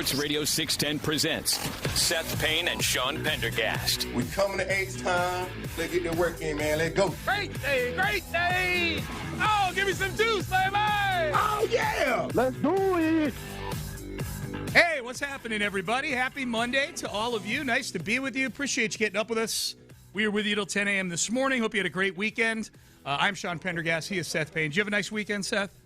Sports Radio 610 presents Seth Payne and Sean Pendergast. We coming to H-Town. Let's get the work in, man. Let's go. Great day, great day. Oh, give me some juice, baby. Oh, yeah. Let's do it. Hey, what's happening, everybody? Happy Monday to all of you. Nice to be with you. Appreciate you getting up with us. We were with you till 10 a.m. this morning. Hope you had a great weekend. I'm Sean Pendergast. He is Seth Payne. Did you have a nice weekend, Seth?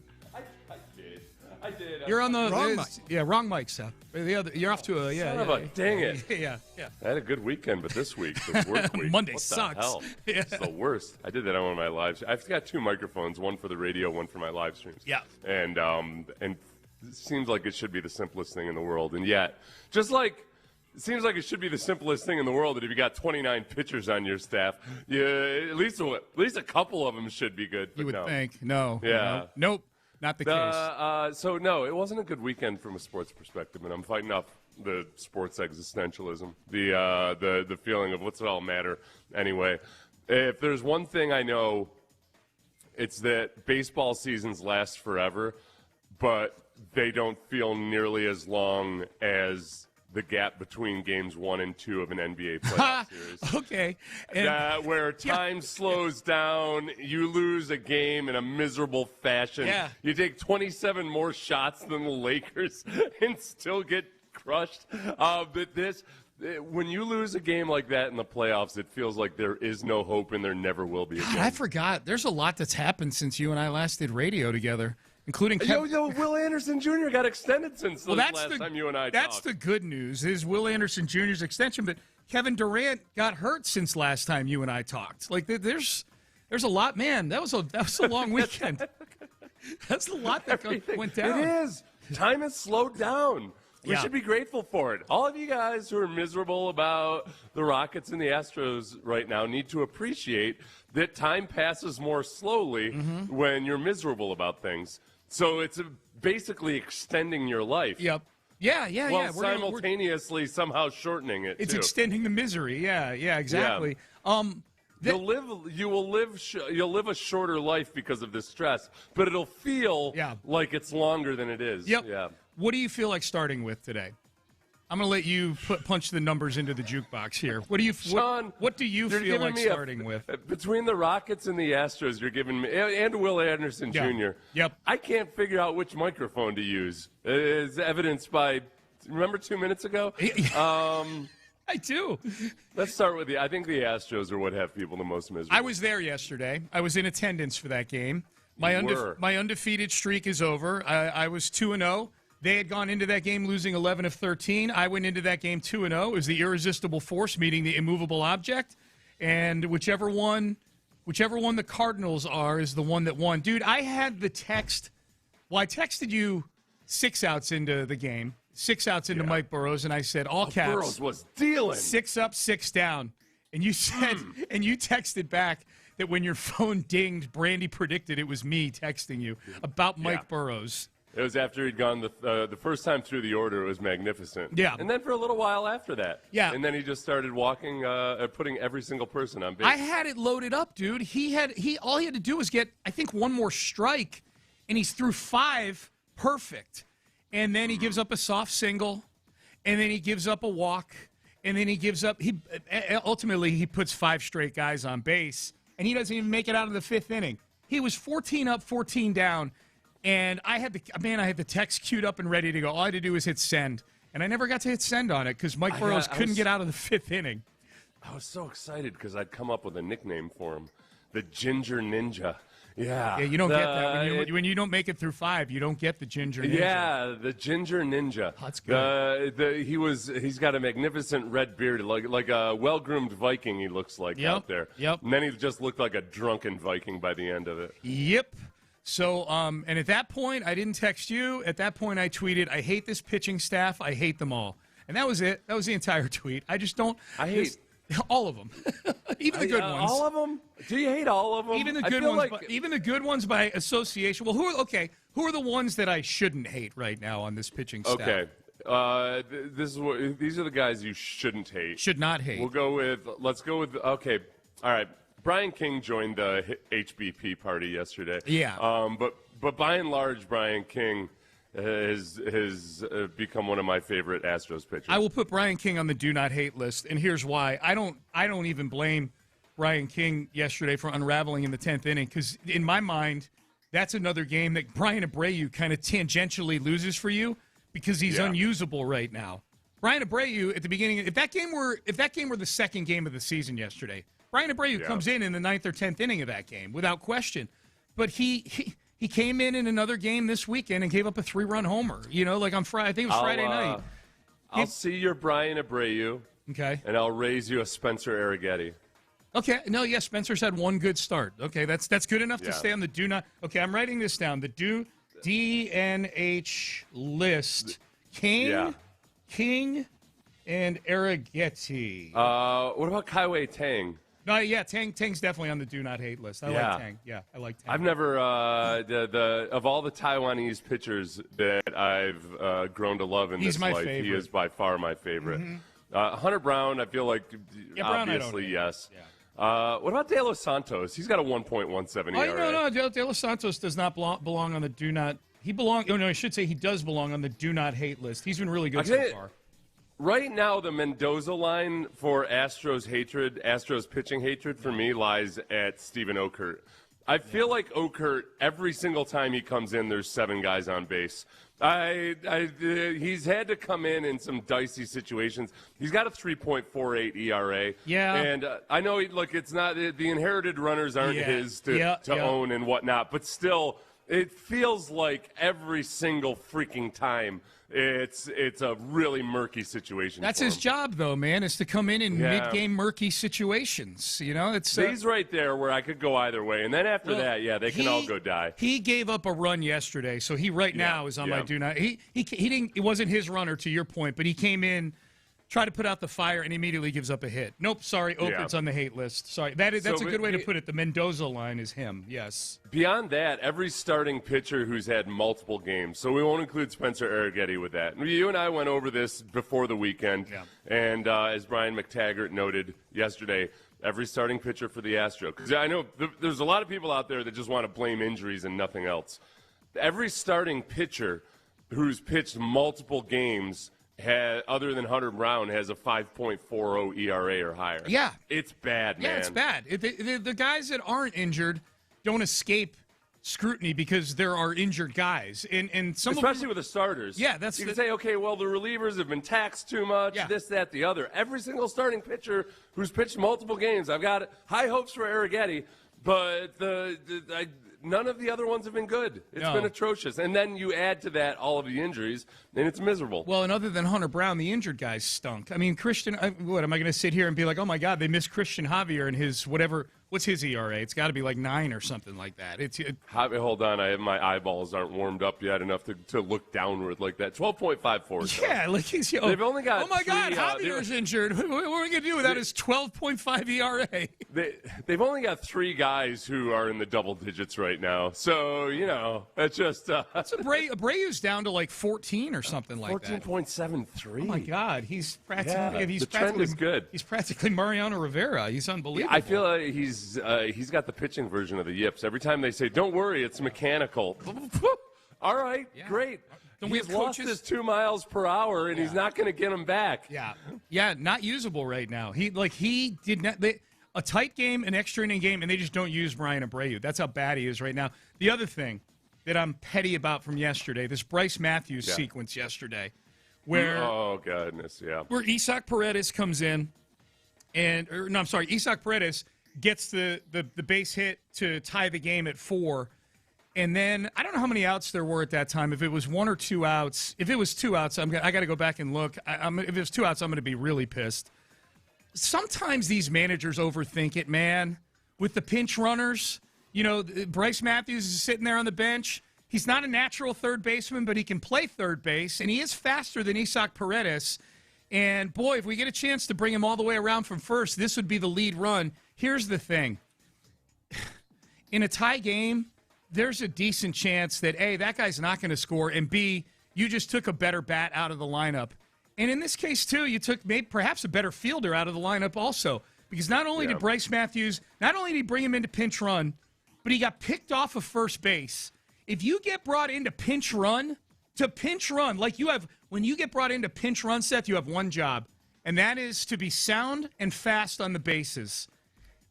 I did. You're on the wrong mic. Yeah, wrong mic, Seth. You're off to a Son of a dang it. Yeah. I had a good weekend, but this week, the work week. Monday what sucks. The hell? Yeah. It's the worst. I did that on one of my lives. I've got two microphones, one for the radio, one for my live streams. Yeah. And it seems like it should be the simplest thing in the world, and yet, just like. It seems like it should be the simplest thing in the world that if you got 29 pitchers on your staff, at least a couple of them should be good. You would think. No. Yeah. No. Nope. Not the case. So, no, it wasn't a good weekend from a sports perspective, and I'm fighting off the sports existentialism, the feeling of what's it all matter anyway. If there's one thing I know, it's that baseball seasons last forever, but they don't feel nearly as long as the gap between games 1 and 2 of an NBA playoff series. Okay. Where time slows down, you lose a game in a miserable fashion. Yeah. You take 27 more shots than the Lakers and still get crushed. But when you lose a game like that in the playoffs, it feels like there is no hope and there never will be again. I forgot. There's a lot that's happened since you and I last did radio together. Including Will Anderson Jr. got extended since the last time you and I talked. That's the good news, is Will Anderson Jr.'s extension. But Kevin Durant got hurt since last time you and I talked. Like, there's a lot. Man, that was a long weekend. That's a lot that went down. It is. Time has slowed down. We should be grateful for it. All of you guys who are miserable about the Rockets and the Astros right now need to appreciate that time passes more slowly when you're miserable about things. So it's basically extending your life. Yep. Yeah. While simultaneously somehow shortening it. It's too. extending the misery. Yeah, exactly. Yeah. You'll live a shorter life because of this stress, but it'll feel like it's longer than it is. Yep. Yeah. What do you feel like starting with today? I'm going to let you punch the numbers into the jukebox here. What do you, Sean, what do you feel like starting with? Between the Rockets and the Astros, you're giving me, and Will Anderson Jr. Yep. I can't figure out which microphone to use. As evidenced by, remember 2 minutes ago? I do. Let's start with I think the Astros are what have people the most miserable. I was there yesterday. I was in attendance for that game. My undefeated streak is over. I was 2-0. They had gone into that game losing 11 of 13. I went into that game 2-0. It was the irresistible force meeting the immovable object. And whichever one the Cardinals are is the one that won. Dude, I had the text. Well, I texted you 6 outs into the game, 6 outs into Mike Burrows, and I said, all caps. Burrows was dealing. 6 up, 6 down. And you said, and you texted back that when your phone dinged, Brandy predicted it was me texting you about Mike Burrows. It was after he'd gone the first time through the order. It was magnificent. Yeah. And then for a little while after that. Yeah. And then he just started walking, putting every single person on base. I had it loaded up, dude. All he had to do was get, I think, one more strike, and he's through 5 perfect. And then he gives up a soft single, and then he gives up a walk, and then he gives up. Ultimately he puts 5 straight guys on base, and he doesn't even make it out of the 5th inning. He was 14 up, 14 down. And I had the text queued up and ready to go. All I had to do was hit send. And I never got to hit send on it because Mike Burrows couldn't get out of the 5th inning. I was so excited because I'd come up with a nickname for him, the Ginger Ninja. Yeah. Yeah, you don't get that. When you don't make it through 5, you don't get the Ginger Ninja. Yeah, the Ginger Ninja. That's good. He's got a magnificent red beard, like a well-groomed Viking he looks like out there. Yep. And then he just looked like a drunken Viking by the end of it. Yep. So, and at that point, I didn't text you. At that point, I tweeted, I hate this pitching staff. I hate them all. And that was it. That was the entire tweet. I just don't. I hate all of them. Even the good ones. All of them? Do you hate all of them? Even the good ones. Even the good ones by association. Well, who are the ones that I shouldn't hate right now on this pitching staff? Okay. These are the guys you shouldn't hate. Should not hate. Let's go with, okay. All right. Brian King joined the HBP party yesterday. Yeah. But by and large, Brian King has become one of my favorite Astros pitchers. I will put Brian King on the do not hate list, and here's why. I don't even blame Brian King yesterday for unraveling in the 10th inning, because in my mind, that's another game that Brian Abreu kind of tangentially loses for you because he's unusable right now. Brian Abreu at the beginning, if that game were the second game of the season yesterday, Brian Abreu comes in the 9th or 10th inning of that game without question. But he came in another game this weekend and gave up a 3-run homer. Like on Friday, I think it was Friday night. I'll see your Brian Abreu. Okay. And I'll raise you a Spencer Arrighetti. Okay. No, Spencer's had one good start. Okay, that's good enough to stay on the do not. Okay, I'm writing this down. The DNH list. King and Arrighetti. What about Kaiwei Tang? No, Tang's definitely on the do not hate list. I like Tang. Yeah, I like Tang. I've never of all the Taiwanese pitchers that I've grown to love in He's this my life, favorite. he is by far my favorite. Hunter Brown, I feel like obviously yes. Yeah. What about De Los Santos? He's got a 1.17 ERA. No. De Los Santos does not belong on the do not. I should say he does belong on the do not hate list. He's been really good so far. Right now, the Mendoza line for Astros pitching hatred for me lies at Steven Okert. I feel like Okert, every single time he comes in, there's 7 guys on base. He's had to come in some dicey situations. He's got a 3.48 ERA. Yeah. And I know, it's not the inherited runners aren't his to own and whatnot, but still, it feels like every single freaking time it's a really murky situation. That's his job, though, man, is to come in mid-game murky situations. It's he's right there where I could go either way, and then after that, they can all go die. He gave up a run yesterday, so he now is on my do not. He didn't. It wasn't his runner, to your point, but he came in, tried to put out the fire, and immediately gives up a hit. Nope, sorry, Okert's on the hate list. Sorry, that's a good way to put it. The Mendoza line is him. Yes. Beyond that, every starting pitcher who's had multiple games, so we won't include Spencer Arrighetti with that. You and I went over this before the weekend, and as Brian McTaggart noted yesterday, every starting pitcher for the Astros. Because I know there's a lot of people out there that just want to blame injuries and nothing else. Every starting pitcher who's pitched multiple games other than Hunter Brown, has a 5.40 ERA or higher. Yeah. It's bad, man. Yeah, it's bad. The guys that aren't injured don't escape scrutiny because there are injured guys. And some especially with the starters. Yeah, you can say, okay, well, the relievers have been taxed too much, this, that, the other. Every single starting pitcher who's pitched multiple games, I've got high hopes for Arrighetti, but none of the other ones have been good. It's been atrocious. And then you add to that all of the injuries, and it's miserable. Well, and other than Hunter Brown, the injured guys stunk. I mean, Christian, what, am I going to sit here and be like, oh, my God, they missed Christian Javier and his whatever. What's his ERA? It's got to be like 9 or something like that. Hold on. My eyeballs aren't warmed up yet enough to look downward like that. 12.54. Yeah, like they've only got. Oh my God, Javier's injured. What are we gonna do without his 12.5 ERA? They've only got 3 guys who are in the double digits right now. So that's just. That's Abreu's down to like 14 or something like that. 14.73. Oh my God, he's practically. The trend is good. He's practically Mariano Rivera. He's unbelievable. I feel like he's got the pitching version of the yips. Every time they say, "Don't worry, it's mechanical." All right, great. He's lost his 2 miles per hour, and he's not going to get him back. Yeah, not usable right now. He did not. A tight game, an extra inning game, and they just don't use Brian Abreu. That's how bad he is right now. The other thing that I'm petty about from yesterday, this Bryce Matthews sequence yesterday, where where Isaac Paredes comes in, Isaac Paredes gets the base hit to tie the game at 4. And then I don't know how many outs there were at that time. If it was 1 or 2 outs, if it was 2 outs, I got to go back and look. If it was 2 outs, I'm going to be really pissed. Sometimes these managers overthink it, man. With the pinch runners, Bryce Matthews is sitting there on the bench. He's not a natural third baseman, but he can play third base, and he is faster than Isaac Paredes. And, boy, if we get a chance to bring him all the way around from first, this would be the lead run. Here's the thing. In a tie game, there's a decent chance that, A, that guy's not going to score, and, B, you just took a better bat out of the lineup. And in this case, too, you took perhaps a better fielder out of the lineup also. Because not only did Bryce Matthews, not only did he bring him into pinch run, but he got picked off of first base. If you get brought into pinch run To pinch run, like you have, when you get brought into pinch run, Seth, you have one job, and that is to be sound and fast on the bases.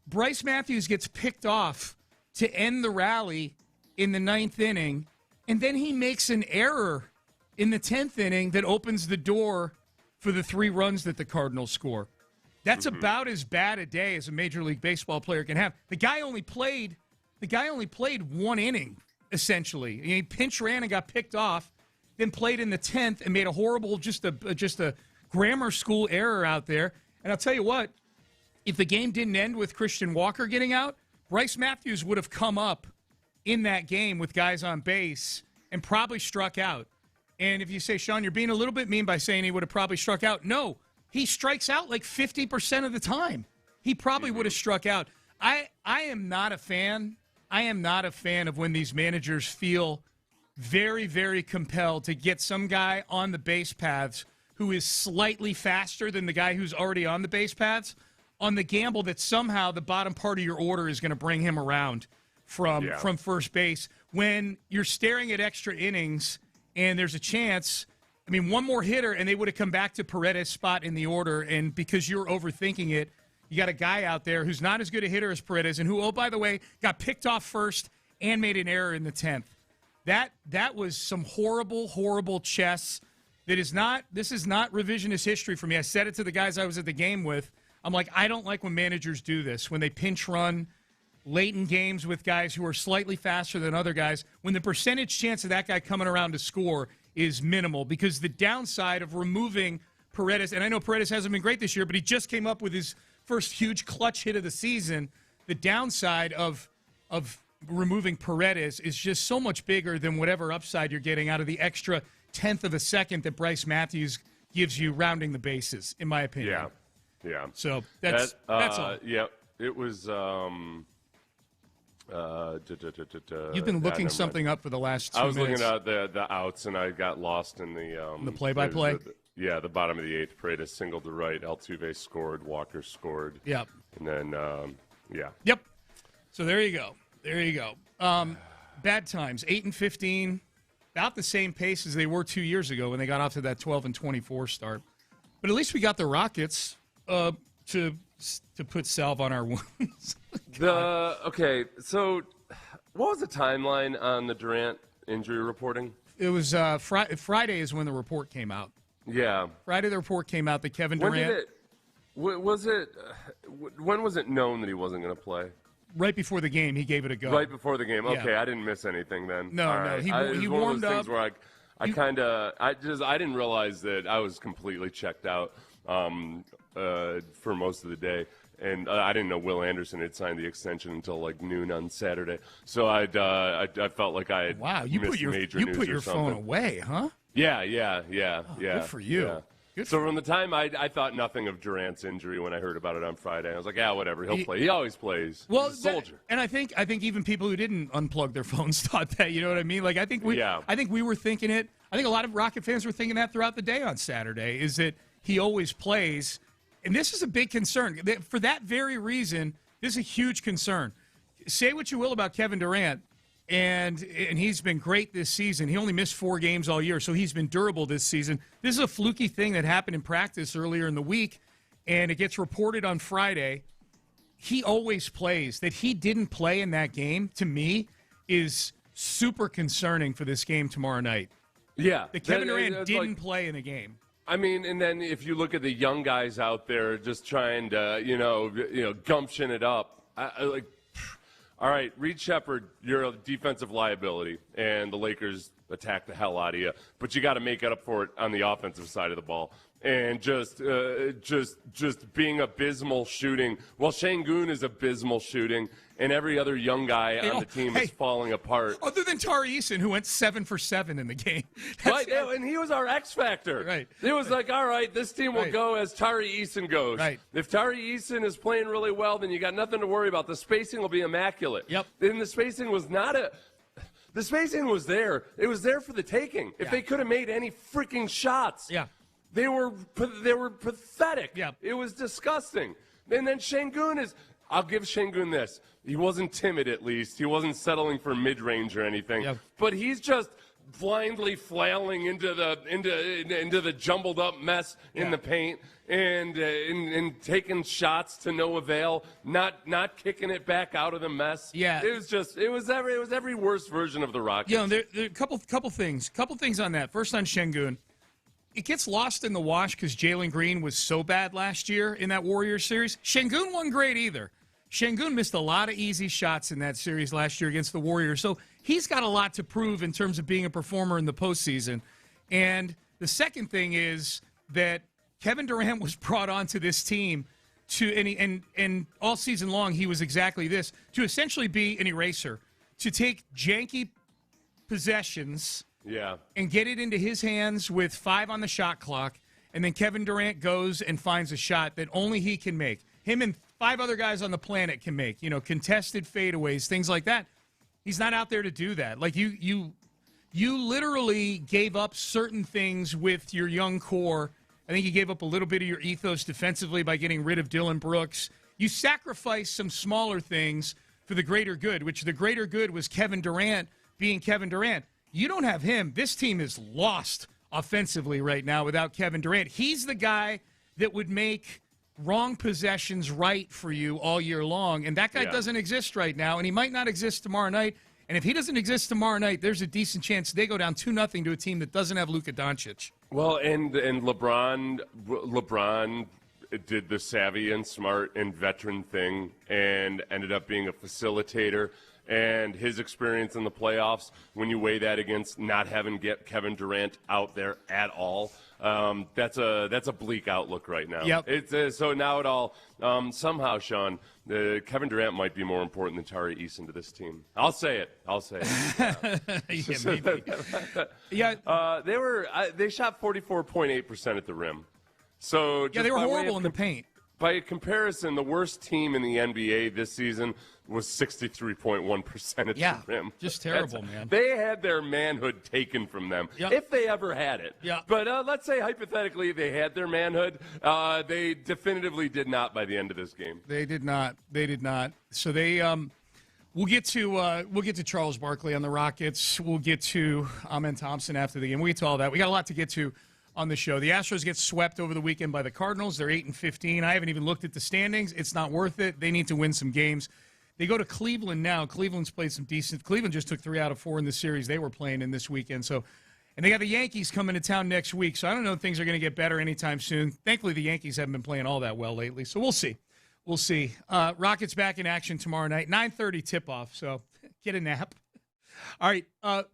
Bryce Matthews gets picked off to end the rally in the 9th inning, and then he makes an error in the 10th inning that opens the door for the 3 runs that the Cardinals score. That's about as bad a day as a Major League Baseball player can have. The guy only played 1 inning, essentially. He pinch ran and got picked off, then played in the 10th and made a horrible, just a grammar school error out there. And I'll tell you what, if the game didn't end with Christian Walker getting out, Bryce Matthews would have come up in that game with guys on base and probably struck out. And if you say, Sean, you're being a little bit mean by saying he would have probably struck out. No, he strikes out like 50% of the time. He probably would have struck out. I am not a fan. I am not a fan of when these managers feel very, very compelled to get some guy on the base paths who is slightly faster than the guy who's already on the base paths on the gamble that somehow the bottom part of your order is going to bring him around from first base when you're staring at extra innings and there's a chance. I mean, one more hitter and they would have come back to Paredes' spot in the order, and because you're overthinking it, you got a guy out there who's not as good a hitter as Paredes and who, oh, by the way, got picked off first and made an error in the 10th. That was some horrible, horrible chess. This is not revisionist history for me. I said it to the guys I was at the game with. I'm like, I don't like when managers do this, when they pinch run late in games with guys who are slightly faster than other guys, when the percentage chance of that guy coming around to score is minimal, because the downside of removing Paredes, and I know Paredes hasn't been great this year, but he just came up with his first huge clutch hit of the season. The downside of removing Paredes is just so much bigger than whatever upside you're getting out of the extra 1/10 of a second that Bryce Matthews gives you rounding the bases, in my opinion. Yeah. So that's all. Yeah, it was. You've been looking something up for the last 2 minutes. I was looking at the outs, and I got lost in the play-by-play. The bottom of the 8th. Paredes singled to right. Altuve scored. Walker scored. Yep. And then Yep. So there you go. Bad times. 8-15, about the same pace as they were 2 years ago when they got off to that 12-24 start. But at least we got the Rockets to put salve on our wounds. Okay, so what was the timeline on the Durant injury reporting? It was Friday is when the report came out. Yeah. Friday the report came out that Kevin Durant. When was it known that he wasn't going to play? Right before the game, he gave it a go. Right before the game. Okay, Yeah. I didn't miss anything then. No, right. he warmed up. Where I didn't realize that I was completely checked out for most of the day, and I didn't know Will Anderson had signed the extension until like noon on Saturday. So I felt like I had missed major news. You put your phone away, huh? Yeah. Good for you. Yeah. So from the time I thought nothing of Durant's injury when I heard about it on Friday. I was like, whatever, he'll play. He always plays. Well, he's a soldier. And I think even people who didn't unplug their phones thought that. You know what I mean? Like I think we were thinking it. I think a lot of Rocket fans were thinking that throughout the day on Saturday. Is that he always plays, and this is a big concern for that very reason. This is a huge concern. Say what you will about Kevin Durant. And he's been great this season. He only missed 4 games all year, so he's been durable this season. This is a fluky thing that happened in practice earlier in the week, and it gets reported on Friday. He always plays. That he didn't play in that game, to me, is super concerning for this game tomorrow night. Yeah. That Kevin Durant didn't play in the game. I mean, and then if you look at the young guys out there just trying to, gumption it up, all right, Reed Shepherd, you're a defensive liability, and the Lakers attack the hell out of you. But you got to make it up for it on the offensive side of the ball, and just being abysmal shooting. Well, Şengün is abysmal shooting, and every other young guy on the team is falling apart. Other than Tari Eason, who went 7 for 7 in the game. Right, and he was our X factor. Right. It was like, all right, this team will go as Tari Eason goes. Right. If Tari Eason is playing really well, then you got nothing to worry about. The spacing will be immaculate. Yep. And the spacing was the spacing was there. It was there for the taking. If they could have made any freaking shots. Yeah. They were pathetic. Yeah. It was disgusting. And then Şengün I'll give Şengün this. He wasn't timid, at least. He wasn't settling for mid-range or anything. Yep. But he's just blindly flailing into the jumbled up mess in the paint and taking shots to no avail, not kicking it back out of the mess. Yeah, it was every worst version of the Rockets. There are a couple things on that. First on Şengün, it gets lost in the wash because Jalen Green was so bad last year in that Warriors series. Şengün wasn't great either. Şengün missed a lot of easy shots in that series last year against the Warriors. So he's got a lot to prove in terms of being a performer in the postseason. And the second thing is that Kevin Durant was brought onto this team and all season long he was exactly this, to essentially be an eraser, to take janky possessions and get it into his hands with 5 on the shot clock, and then Kevin Durant goes and finds a shot that only he can make. Him and 5 other guys on the planet can make, contested fadeaways, things like that. He's not out there to do that. Like you literally gave up certain things with your young core. I think you gave up a little bit of your ethos defensively by getting rid of Dylan Brooks. You sacrificed some smaller things for the greater good, which the greater good was Kevin Durant being Kevin Durant. You don't have him. This team is lost offensively right now without Kevin Durant. He's the guy that would make wrong possessions right for you all year long, and that guy doesn't exist right now, and he might not exist tomorrow night. And if he doesn't exist tomorrow night, there's a decent chance they go down 2-0 to a team that doesn't have Luka Doncic. Well, and LeBron did the savvy and smart and veteran thing and ended up being a facilitator. And his experience in the playoffs, when you weigh that against not having Kevin Durant out there at all, that's a bleak outlook right now. Yep. It's so now it all somehow, Sean, Kevin Durant might be more important than Tari Eason to this team. I'll say it. Yeah, maybe. They shot 44.8% at the rim. So just they were horrible in the paint. By comparison, the worst team in the NBA this season was 63.1% at the rim. Just terrible, man. They had their manhood taken from them, if they ever had it. Yeah. But let's say hypothetically they had their manhood. They definitively did not by the end of this game. They did not. So they we'll get to Charles Barkley on the Rockets. We'll get to Amen Thompson after the game. We'll get to all that. We got a lot to get to on the show. The Astros get swept over the weekend by the Cardinals. They're 8-15. I haven't even looked at the standings. It's not worth it. They need to win some games. They go to Cleveland now. Cleveland's played some decent. Cleveland just took 3 out of 4 in the series they were playing in this weekend. So, and they got the Yankees coming to town next week. So I don't know if things are going to get better anytime soon. Thankfully, the Yankees haven't been playing all that well lately. So we'll see. Rockets back in action tomorrow night. 9:30 tip-off. So get a nap. All right,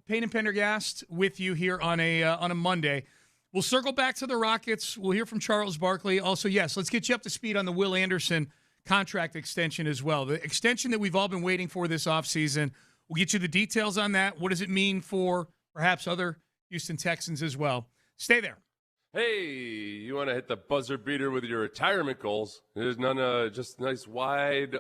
Payne and Pendergast with you here on a Monday. We'll circle back to the Rockets. We'll hear from Charles Barkley. Also, yes, let's get you up to speed on the Will Anderson contract extension as well. The extension that we've all been waiting for this offseason. We'll get you the details on that. What does it mean for perhaps other Houston Texans as well? Stay there. Hey, you want to hit the buzzer beater with your retirement goals? There's none, just nice wide...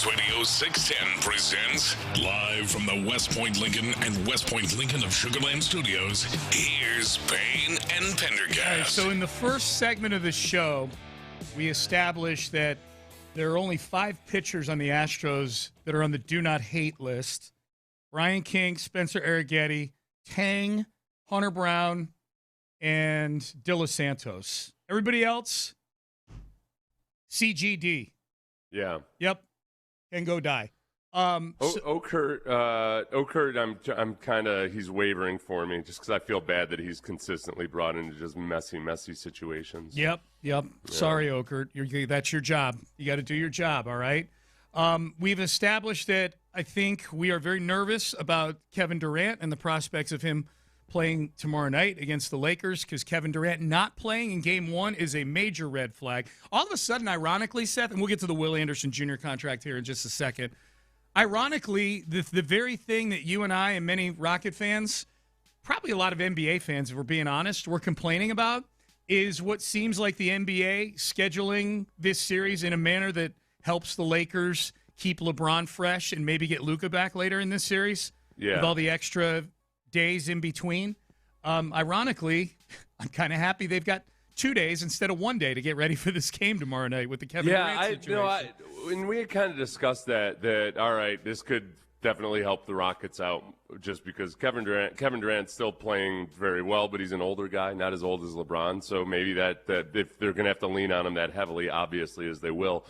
Sports Radio 610 presents live from the West Point Lincoln and West Point Lincoln of Sugar Land Studios. Here's Payne and Pendergast. All right, so in the first segment of the show, we established that there are only 5 pitchers on the Astros that are on the do not hate list. Brian King, Spencer Arrighetti, Tang, Hunter Brown, and De Los Santos. Everybody else, CGD. Yeah. Yep. Can go die. Okert, I'm kind of, he's wavering for me just because I feel bad that he's consistently brought into just messy situations. Yep. Yeah. Sorry, Okert. That's your job. You got to do your job, all right? We've established that I think we are very nervous about Kevin Durant and the prospects of him playing tomorrow night against the Lakers, because Kevin Durant not playing in Game 1 is a major red flag. All of a sudden, ironically, Seth, and we'll get to the Will Anderson Jr. contract here in just a second, ironically, the very thing that you and I and many Rocket fans, probably a lot of NBA fans, if we're being honest, were complaining about is what seems like the NBA scheduling this series in a manner that helps the Lakers keep LeBron fresh and maybe get Luka back later in this series with all the extra days in between. Ironically, I'm kind of happy they've got 2 days instead of 1 day to get ready for this game tomorrow night with the Kevin Durant situation. When we had kind of discussed that all right, this could definitely help the Rockets out just because Kevin Durant's still playing very well, but he's an older guy, not as old as LeBron. So maybe that if they're going to have to lean on him that heavily, obviously, as they will,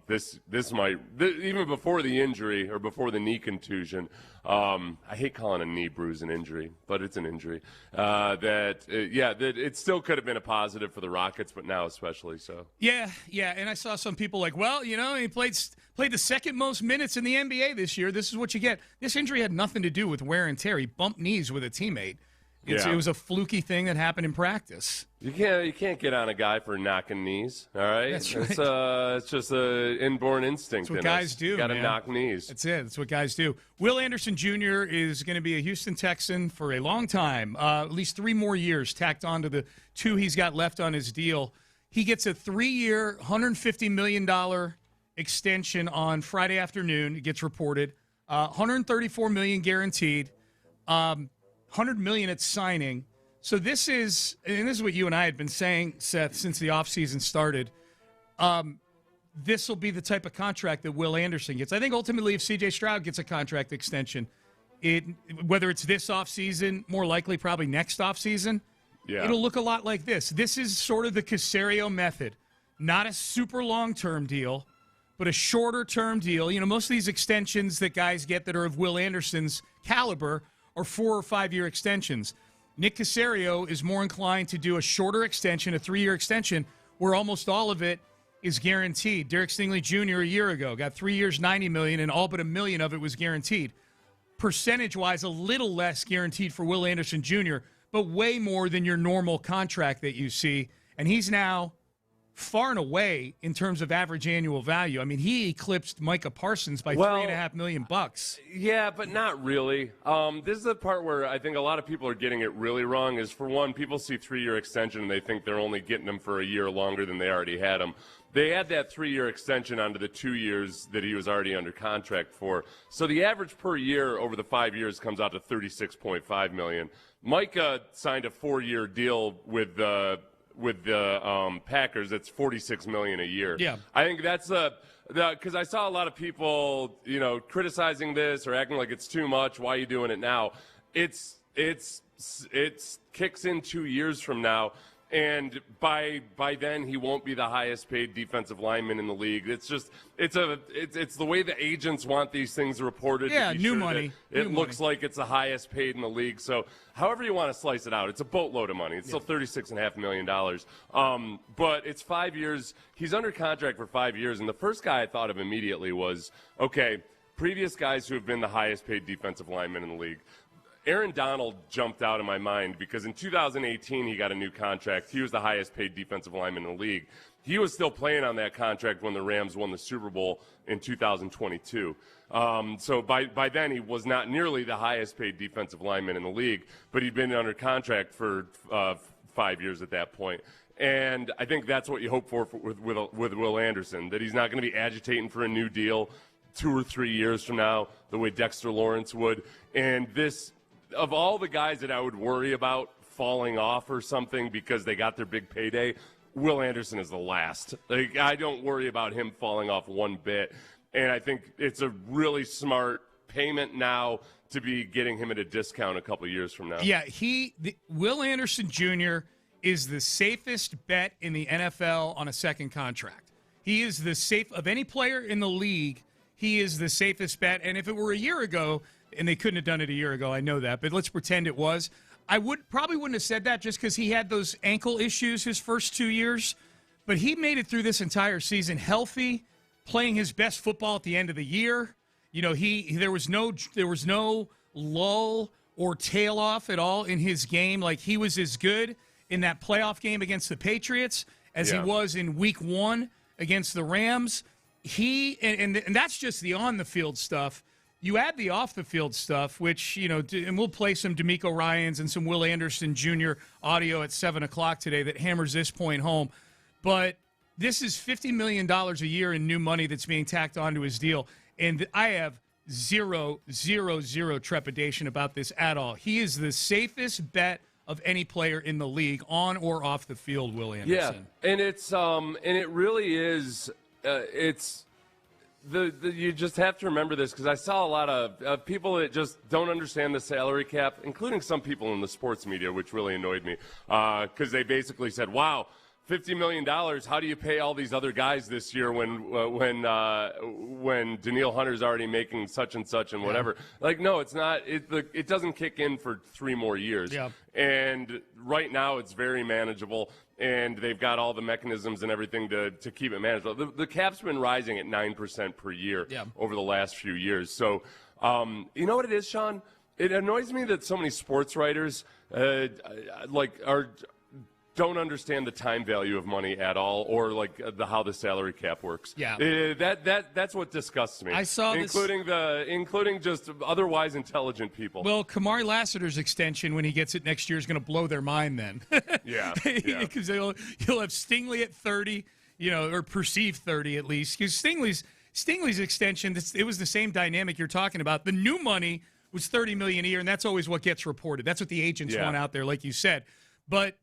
this might, even before the injury or before the knee contusion, I hate calling a knee bruise an injury, but it's an injury, that it still could have been a positive for the Rockets, but now especially so. Yeah, and I saw some people like, well, he played the second most minutes in the NBA this year. This is what you get. This injury had nothing to do with wear and tear. He bumped knees with a teammate. It was a fluky thing that happened in practice. You can't get on a guy for knocking knees, all right? That's right. It's just an inborn instinct. That's what guys do, Got to knock knees. That's it. That's what guys do. Will Anderson Jr. is going to be a Houston Texan for a long time, at least 3 more years tacked on to the 2 he's got left on his deal. He gets a 3-year, $150 million extension on Friday afternoon. It gets reported. $134 million guaranteed. $100 million at signing. So this is what you and I had been saying, Seth, since the offseason started. This will be the type of contract that Will Anderson gets. I think ultimately if C.J. Stroud gets a contract extension, whether it's this offseason, more likely probably next offseason, it'll look a lot like this. This is sort of the Caserio method. Not a super long-term deal, but a shorter-term deal. Most of these extensions that guys get that are of Will Anderson's caliber are 4 or 5 year extensions. Nick Caserio is more inclined to do a shorter extension, a 3-year extension, where almost all of it is guaranteed. Derek Stingley Jr. a year ago got 3 years, $90 million, and all but $1 million of it was guaranteed. Percentage-wise, a little less guaranteed for Will Anderson Jr., but way more than your normal contract that you see. And he's now far and away in terms of average annual value. I mean, he eclipsed Micah Parsons by $3.5 million. Yeah, but not really. This is the part where I think a lot of people are getting it really wrong. Is for one, people see 3-year extension and they think they're only getting them for a year longer than they already had them. They add that 3-year extension onto the 2 years that he was already under contract for. So the average per year over the 5 years comes out to $36.5 million. Micah signed a 4-year deal with the Packers. It's $46 million a year. Yeah, I think that's because I saw a lot of people, criticizing this or acting like it's too much. Why are you doing it now? It's kicks in 2 years from now, and by then he won't be the highest paid defensive lineman in the league. It's the way the agents want these things reported. Yeah, to be new sure money. It looks like it's the highest paid in the league. So however you want to slice it out, it's a boatload of money. It's still $36.5 million. But it's 5 years. He's under contract for 5 years. And the first guy I thought of immediately was, okay, previous guys who have been the highest paid defensive lineman in the league. Aaron Donald jumped out of my mind because in 2018 he got a new contract. He was the highest paid defensive lineman in the league. He was still playing on that contract when the Rams won the Super Bowl in 2022. So by then he was not nearly the highest paid defensive lineman in the league, but he'd been under contract for 5 years at that point. And I think that's what you hope for with Will Anderson, that he's not going to be agitating for a new deal. 2 or 3 years from now, the way Dexter Lawrence would. And this, of all the guys that I would worry about falling off or something because they got their big payday, Will Anderson is the last. Like, I don't worry about him falling off one bit. And I think it's a really smart payment now to be getting him at a discount a couple of years from now. Yeah, Will Anderson Jr. is the safest bet in the NFL on a second contract. He is the safe of any player in the league. He is the safest bet. And if it were a year ago, and they couldn't have done it a year ago, I know that, but let's pretend it was. I probably wouldn't have said that just because he had those ankle issues his first 2 years. But he made it through this entire season healthy, playing his best football at the end of the year. You know, there was no lull or tail off at all in his game. Like, he was as good in that playoff game against the Patriots as he was in week 1 against the Rams. And that's just the on-the-field stuff. You add the off-the-field stuff, which, you know, and we'll play some DeMeco Ryans and some Will Anderson Jr. audio at 7 o'clock today that hammers this point home. But this is $50 million a year in new money that's being tacked onto his deal. And I have zero trepidation about this at all. He is the safest bet of any player in the league, on or off the field, Will Anderson. Yeah, and it's and it really is. It's you just have to remember this, because I saw a lot of people that just don't understand the salary cap, including some people in the sports media, which really annoyed me, because they basically said, "Wow, $50 million. How do you pay all these other guys this year when Danielle Hunter's already making such and such and whatever?" Like, no, it's not. It doesn't kick in for 3 more years. Yeah. And right now it's very manageable, and they've got all the mechanisms and everything to keep it manageable. The cap's been rising at 9% per year over the last few years. So, you know what it is, Sean? It annoys me that so many sports writers don't understand the time value of money at all, or how the salary cap works. Yeah, that's what disgusts me. I saw including just otherwise intelligent people. Well, Kamari Lassiter's extension, when he gets it next year, is going to blow their mind. Then, because you'll have Stingley at 30, or perceived 30 at least. Because Stingley's extension, it was the same dynamic you're talking about. The new money was $30 million a year, and that's always what gets reported. That's what the agents want out there, like you said. But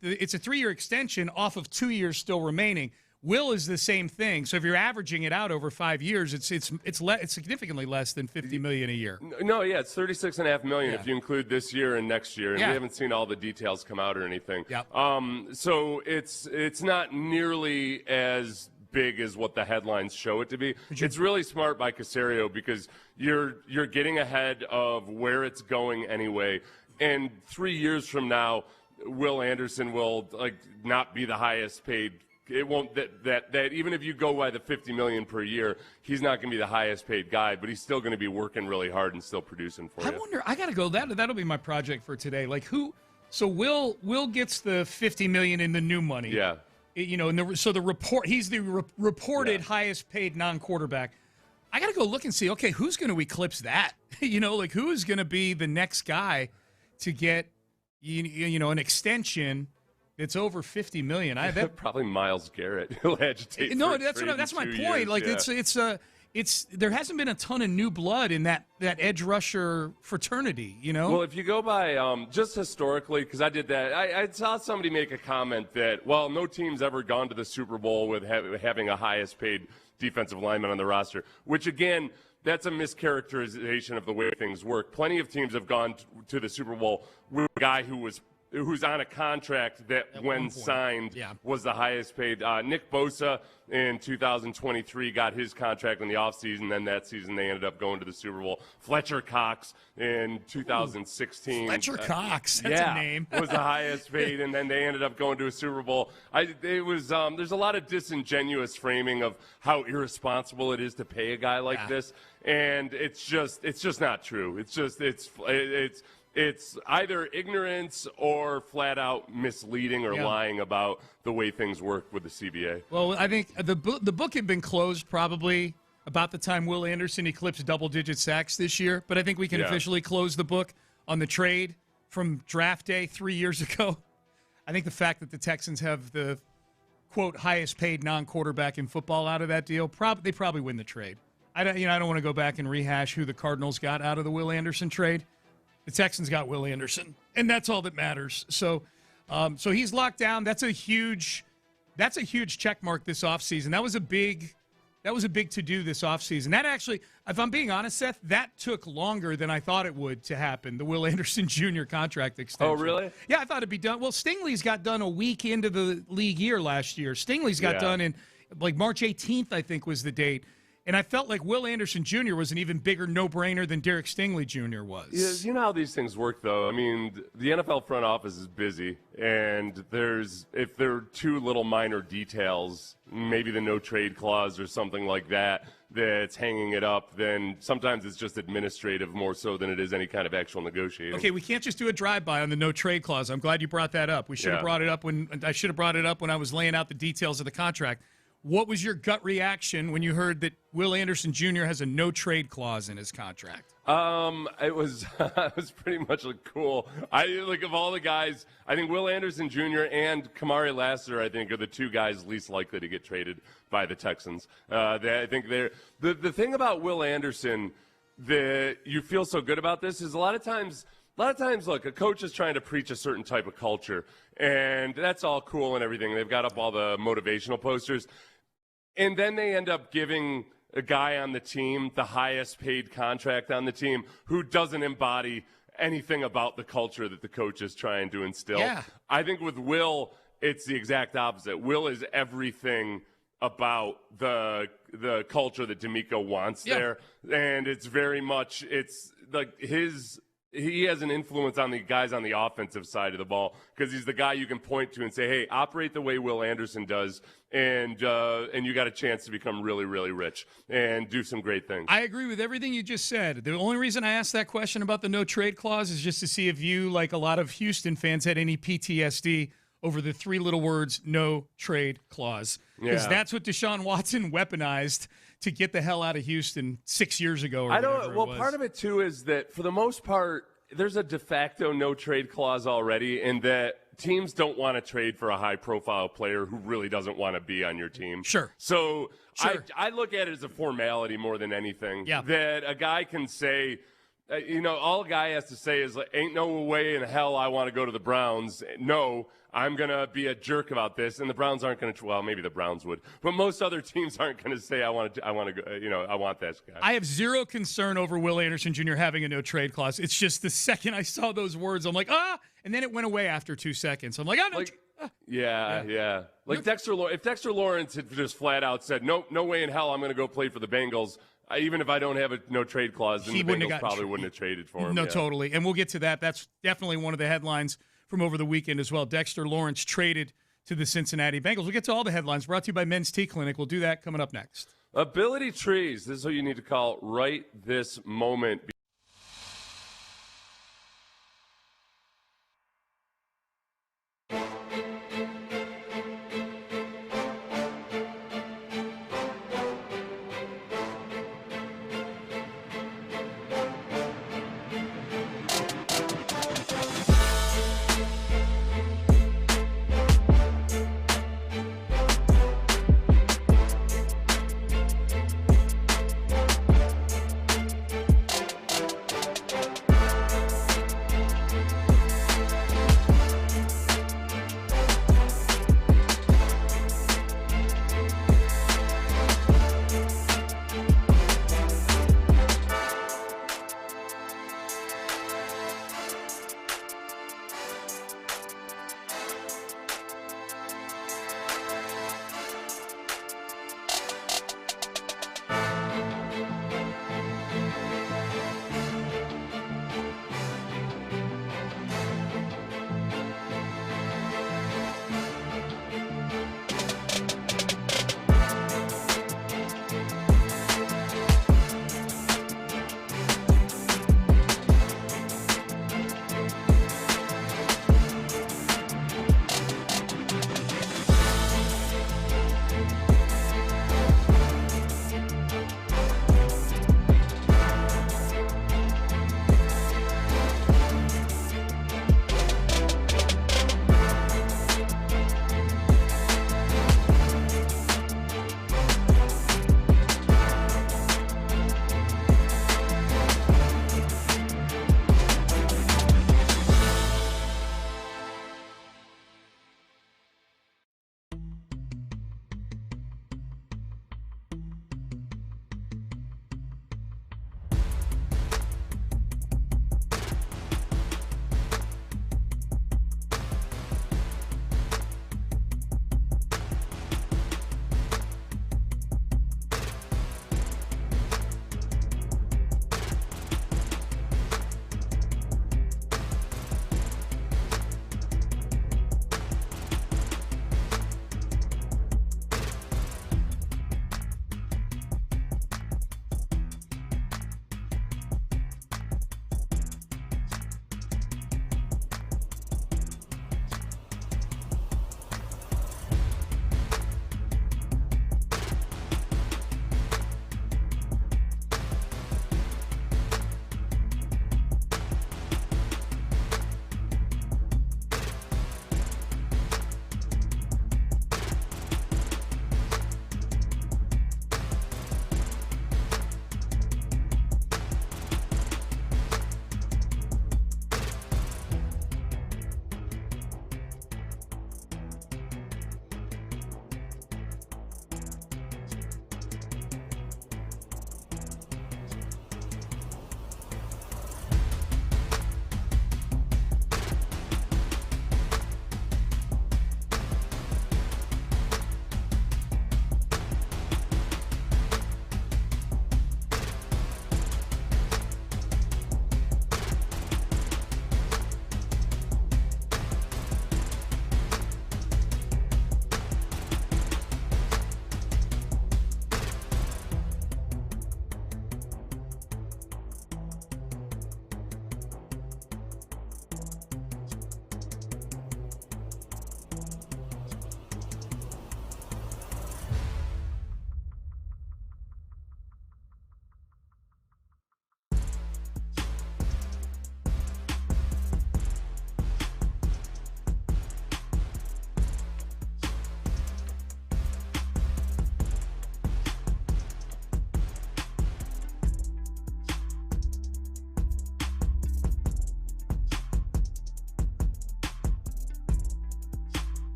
it's a 3-year extension off of 2 years still remaining. Will is the same thing. So if you're averaging it out over 5 years, it's significantly less than $50 million a year. No, it's $36.5 million if you include this year and next year. And we haven't seen all the details come out or anything. Yep. So it's not nearly as big as what the headlines show it to be. It's really smart by Caserio, because you're getting ahead of where it's going anyway. And 3 years from now, Will Anderson will not be the highest paid. It won't that even if you go by the $50 million per year, he's not going to be the highest paid guy, but he's still going to be working really hard and still producing for you. I wonder. I got to go. That'll be my project for today. Like, who? So Will gets the $50 million in the new money. Yeah. And the report. He's the reported highest paid non-quarterback. I got to go look and see. Okay, who's going to eclipse that? Who is going to be the next guy to get an extension that's over $50 million? Probably Myles Garrett. He'll agitate. No, that's my point. It's there hasn't been a ton of new blood in that edge rusher fraternity. Well, if you go by just historically, because I did that, I saw somebody make a comment that, well, no team's ever gone to the Super Bowl with having a highest paid defensive lineman on the roster, which again, that's a mischaracterization of the way things work. Plenty of teams have gone to the Super Bowl with a guy who's on a contract that, when signed, was the highest paid. Nick Bosa in 2023 got his contract in the offseason. Then that season they ended up going to the Super Bowl. Fletcher Cox in 2016. Fletcher Cox, that's a name. Was the highest paid, and then they ended up going to a Super Bowl. There's a lot of disingenuous framing of how irresponsible it is to pay a guy like this, and it's just not true. It's either ignorance or flat out misleading or lying about the way things work with the CBA. Well, I think the book had been closed probably about the time Will Anderson eclipsed double-digit sacks this year, but I think we can officially close the book on the trade from draft day 3 years ago. I think the fact that the Texans have the, quote, highest paid non-quarterback in football out of that deal, they probably win the trade. I don't want to go back and rehash who the Cardinals got out of the Will Anderson trade. The Texans got Will Anderson, and that's all that matters. So he's locked down. That's a huge check mark this offseason. That was a big to-do this offseason. That actually, if I'm being honest, Seth, that took longer than I thought it would to happen, the Will Anderson Jr. contract extension. Oh, really? Yeah, I thought it'd be done. Well, Stingley's got done a week into the league year last year. Stingley's got done in, March 18th, I think, was the date. And I felt like Will Anderson Jr. was an even bigger no-brainer than Derek Stingley Jr. was. Yeah, you know how these things work, though. I mean, the NFL front office is busy, and if there are two little minor details, maybe the no-trade clause or something like that, that's hanging it up, then sometimes it's just administrative more so than it is any kind of actual negotiating. Okay, we can't just do a drive-by on the no-trade clause. I'm glad you brought that up. I should have brought it up when I was laying out the details of the contract. What was your gut reaction when you heard that Will Anderson Jr. has a no-trade clause in his contract? It was pretty much cool. Of all the guys, I think Will Anderson Jr. and Kamari Lassiter, I think, are the two guys least likely to get traded by the Texans. I think they're the thing about Will Anderson that you feel so good about this is a lot of times, look, a coach is trying to preach a certain type of culture, and that's all cool and everything. They've got up all the motivational posters. And then they end up giving a guy on the team the highest paid contract on the team who doesn't embody anything about the culture that the coach is trying to instill. Yeah. I think with Will, it's the exact opposite. Will is everything about the culture that DeMeco wants there. And it's very much, it's like he has an influence on the guys on the offensive side of the ball because he's the guy you can point to and say, hey, operate the way Will Anderson does, and you got a chance to become really, really rich and do some great things. I agree with everything you just said. The only reason I asked that question about the no-trade clause is just to see if you, like a lot of Houston fans, had any PTSD over the three little words, no-trade clause. Because that's what Deshaun Watson weaponized to get the hell out of Houston 6 years ago. Part of it, too, is that for the most part, there's a de facto no-trade clause already in that teams don't want to trade for a high-profile player who really doesn't want to be on your team. Sure. So I look at it as a formality more than anything. Yeah. That a guy can say, all a guy has to say is, ain't no way in hell I want to go to the Browns. No, I'm going to be a jerk about this. And the Browns aren't going to, well, maybe the Browns would. But most other teams aren't going to say, I want to go, I want that guy. I have zero concern over Will Anderson Jr. having a no-trade clause. It's just the second I saw those words, I'm like, and then it went away after 2 seconds. I'm like, Yeah. Like if Dexter Lawrence had just flat out said, no way in hell I'm going to go play for the Bengals, even if I don't have a no-trade clause, then the Bengals probably wouldn't have traded for him. No, totally. And we'll get to that. That's definitely one of the headlines from over the weekend as well. Dexter Lawrence traded to the Cincinnati Bengals. We'll get to all the headlines brought to you by Men's Tea Clinic. We'll do that coming up next. Ability trees. This is what you need to call right this moment.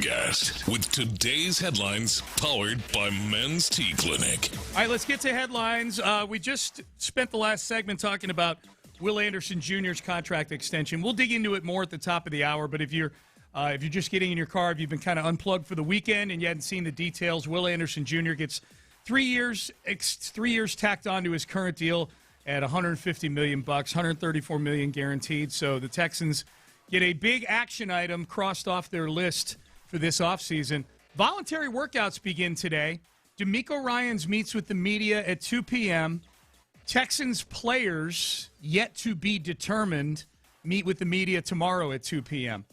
Pendergast with today's headlines powered by Men's Tea Clinic. All right, let's get to headlines. We just spent the last segment talking about Will Anderson Jr.'s contract extension. We'll dig into it more at the top of the hour, but if you're just getting in your car, if you've been kind of unplugged for the weekend and you hadn't seen the details, Will Anderson Jr. gets 3 years tacked onto his current deal at $150 million, $134 million guaranteed. So the Texans get a big action item crossed off their list for this offseason. Voluntary workouts begin today. DeMeco Ryans meets with the media at 2 p.m. Texans players, yet to be determined, meet with the media tomorrow at 2 p.m.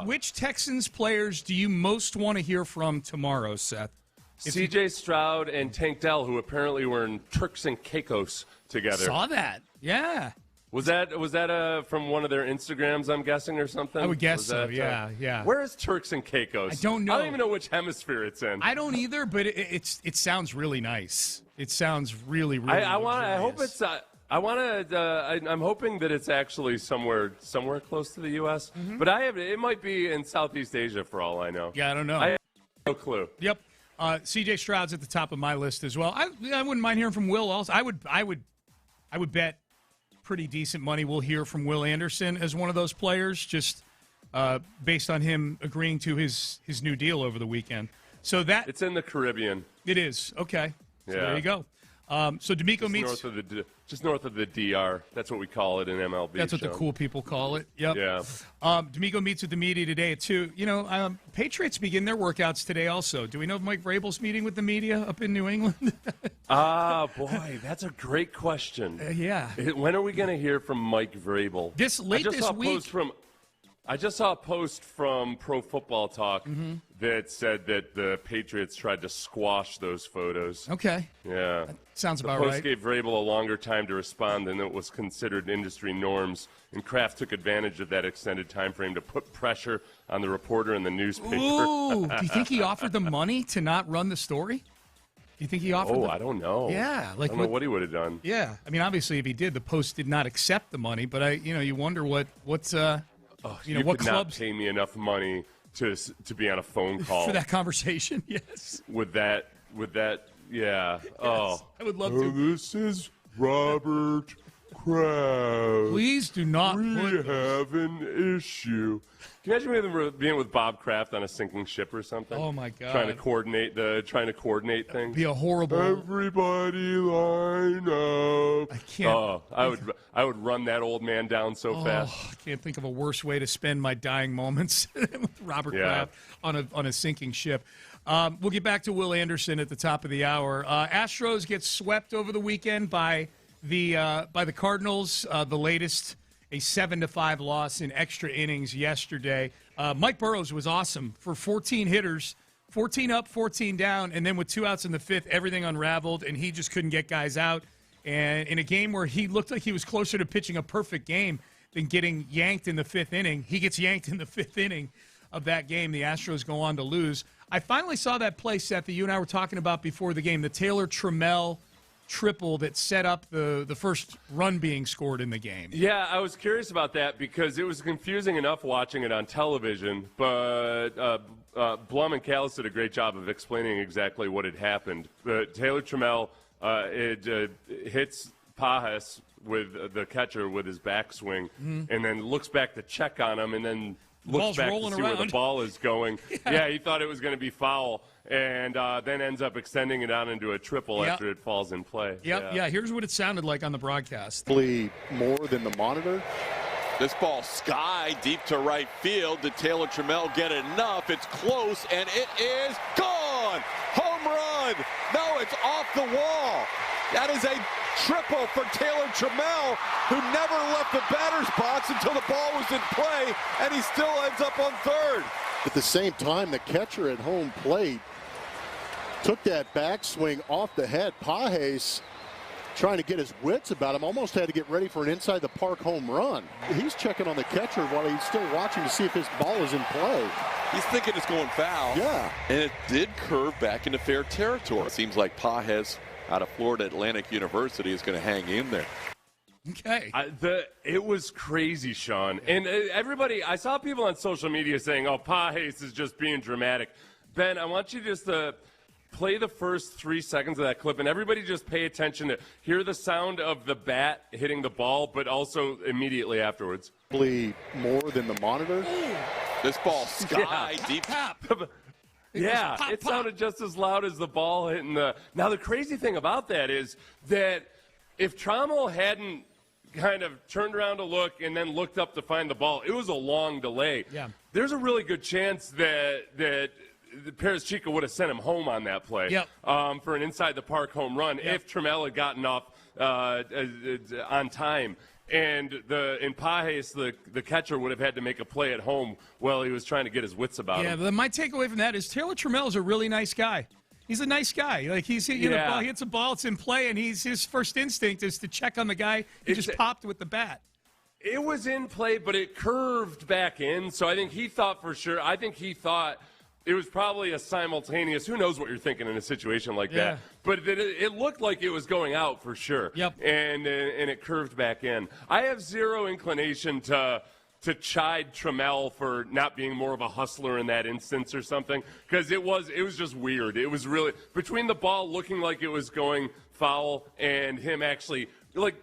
Which Texans players do you most want to hear from tomorrow, Seth? C.J. Stroud and Tank Dell, who apparently were in Turks and Caicos together. Saw that, yeah. Was that from one of their Instagrams, I'm guessing, or something? I would guess so, yeah. Where is Turks and Caicos? I don't know. I don't even know which hemisphere it's in. I don't either, but it sounds really nice. It sounds really, really I hope it's... I'm hoping that it's actually somewhere close to the U.S., but it might be in Southeast Asia for all I know. Yeah, I don't know. I have no clue. Yep. C.J. Stroud's at the top of my list as well. I wouldn't mind hearing from Will also. I would bet pretty decent money we'll hear from Will Anderson as one of those players, just based on him agreeing to his new deal over the weekend. So that it's in the Caribbean. It is. Okay. So yeah. there you go. So DeMeco meets just north of the DR. That's what we call it in MLB. That's what the cool people call it. Yep. Yeah. DeMeco meets with the media today at 2. You know, Patriots begin their workouts today also. Do we know if Mike Vrabel's meeting with the media up in New England? Boy, that's a great question. Yeah. When are we going to hear from Mike Vrabel? This week. I just saw a post from Pro Football Talk that said that the Patriots tried to squash those photos. Okay. Yeah. That sounds about right. The post gave Vrabel a longer time to respond than it was considered industry norms, and Kraft took advantage of that extended time frame to put pressure on the reporter and the newspaper. Ooh, do you think he offered them money to not run the story? Do you think he offered them? I don't know. Yeah. I don't know what he would have done. Yeah. I mean, obviously, if he did, the Post did not accept the money, but you wonder what's you what could clubs not pay me enough money to be on a phone call for that conversation. Yes. With that, yeah. Yes. Oh, I would love to. This is Robert Kraft. Please do not. We have an issue. Can you imagine being with Bob Kraft on a sinking ship or something? Oh my God! Trying to coordinate things. Be a horrible. Everybody line up. I can't. Oh, I would run that old man down so fast. I can't think of a worse way to spend my dying moments with Robert Kraft on a sinking ship. We'll get back to Will Anderson at the top of the hour. Astros get swept over the weekend by the Cardinals. The latest, a 7-5 loss in extra innings yesterday. Mike Burrows was awesome for 14 hitters, 14 up, 14 down, and then with 2 outs in the 5th, everything unraveled, and he just couldn't get guys out. And in a game where he looked like he was closer to pitching a perfect game than getting yanked in the 5th inning, he gets yanked in the 5th inning of that game. The Astros go on to lose. I finally saw that play, Seth, that you and I were talking about before the game, the Taylor Trammell triple that set up the first run being scored in the game. Yeah, I was curious about that because it was confusing enough watching it on television, but Blum and Callis did a great job of explaining exactly what had happened. Taylor Trammell hits Pajas with the catcher with his backswing and then looks back to check on him and then looks back to see where the ball is going. Yeah, he thought it was going to be foul. And then ends up extending it out into a triple after it falls in play. Yeah. Here's what it sounded like on the broadcast. More than the monitor. This ball sky deep to right field. Did Taylor Trammell get enough? It's close, and it is gone. Home run. No, it's off the wall. That is a triple for Taylor Trammell, who never left the batter's box until the ball was in play, and he still ends up on third. At the same time, the catcher at home plate took that backswing off the head. Pajas, trying to get his wits about him, almost had to get ready for an inside-the-park home run. He's checking on the catcher while he's still watching to see if his ball is in play. He's thinking it's going foul. Yeah. And it did curve back into fair territory. It seems like Pajas out of Florida Atlantic University is going to hang in there. Okay. It was crazy, Sean. And everybody, I saw people on social media saying, oh, Pages is just being dramatic. Ben, I want you just to play the first 3 seconds of that clip, and everybody just pay attention to hear the sound of the bat hitting the ball, but also immediately afterwards. More than the monitor. This ball sky deep. Yeah, pop, it pop. sounded just as loud as the ball hitting the. Now, the crazy thing about that is that if Trammell hadn't kind of turned around to look and then looked up to find the ball, it was a long delay. Yeah. There's a really good chance that Perez Chico would have sent him home on that play. Yep. For an inside the park home run if Trammell had gotten off on time. And in Pages, the catcher would have had to make a play at home while he was trying to get his wits about him. Yeah, but my takeaway from that is Taylor Trammell is a really nice guy. He's a nice guy. Like he hits a ball, it's in play, and his first instinct is to check on the guy he just popped with the bat. It was in play, but it curved back in. So I think he thought for sure. I think he thought it was probably a simultaneous. Who knows what you're thinking in a situation like that? But it looked like it was going out for sure. Yep. And it curved back in. I have zero inclination to chide Trammell for not being more of a hustler in that instance or something, because it was just weird. It was really between the ball looking like it was going foul and him actually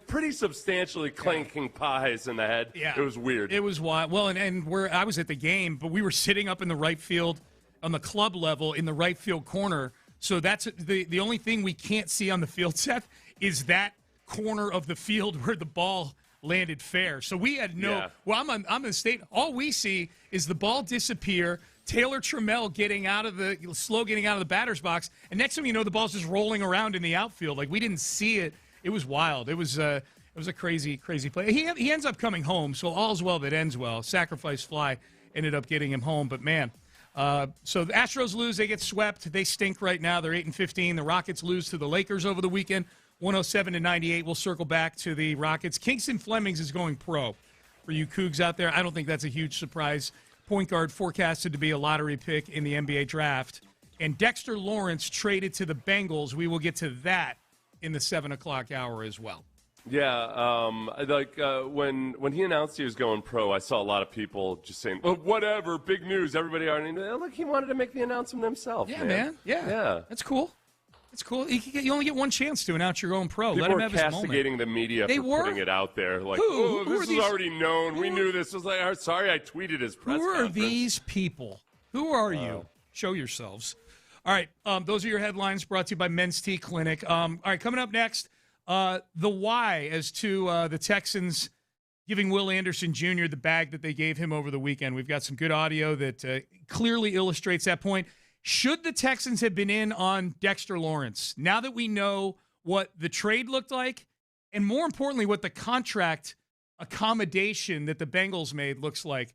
pretty substantially clanking Pages in the head. Yeah. It was weird. It was wild. Well, and I was at the game, but we were sitting up in the right field on the club level in the right field corner. So that's the only thing we can't see on the field, Seth, is that corner of the field where the ball landed fair. So we had well, I'm in the state. All we see is the ball disappear, Taylor Trammell getting out of the batter's box, and next thing you know, the ball's just rolling around in the outfield. Like, we didn't see it. It was wild. It was a crazy, crazy play. He ends up coming home, so all's well that ends well. Sacrifice fly ended up getting him home, but man. So the Astros lose, they get swept. They stink right now. They're 8-15. The Rockets lose to the Lakers over the weekend, 107-98. We'll circle back to the Rockets. Kingston Flemings is going pro for you Cougs out there. I don't think that's a huge surprise. Point guard forecasted to be a lottery pick in the NBA draft. And Dexter Lawrence traded to the Bengals. We will get to that in the 7 o'clock hour as well. Yeah, when he announced he was going pro, I saw a lot of people just saying, well, whatever, big news, everybody already knew. Look, he wanted to make the announcement himself. Yeah, man. Yeah. That's cool. It's cool. You only get one chance to announce you're going pro. People Let him were have his moment. castigating the media for putting it out there. Like, Who this is already known. We knew this. Was like, sorry, I tweeted his press conference. Who are conference. these people? Who are you? Show yourselves. All right, those are your headlines brought to you by Men's Tea Clinic. All right, coming up next, the why as to the Texans giving Will Anderson Jr. the bag that they gave him over the weekend. We've got some good audio that clearly illustrates that point. Should the Texans have been in on Dexter Lawrence, now that we know what the trade looked like, and more importantly, what the contract accommodation that the Bengals made looks like?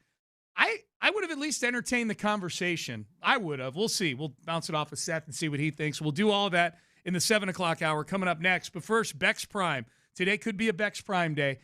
I would have at least entertained the conversation. I would have. We'll see. We'll bounce it off of Seth and see what he thinks. We'll do all that in the 7 o'clock hour coming up next. But first, Bex Prime. Today could be a Bex Prime day.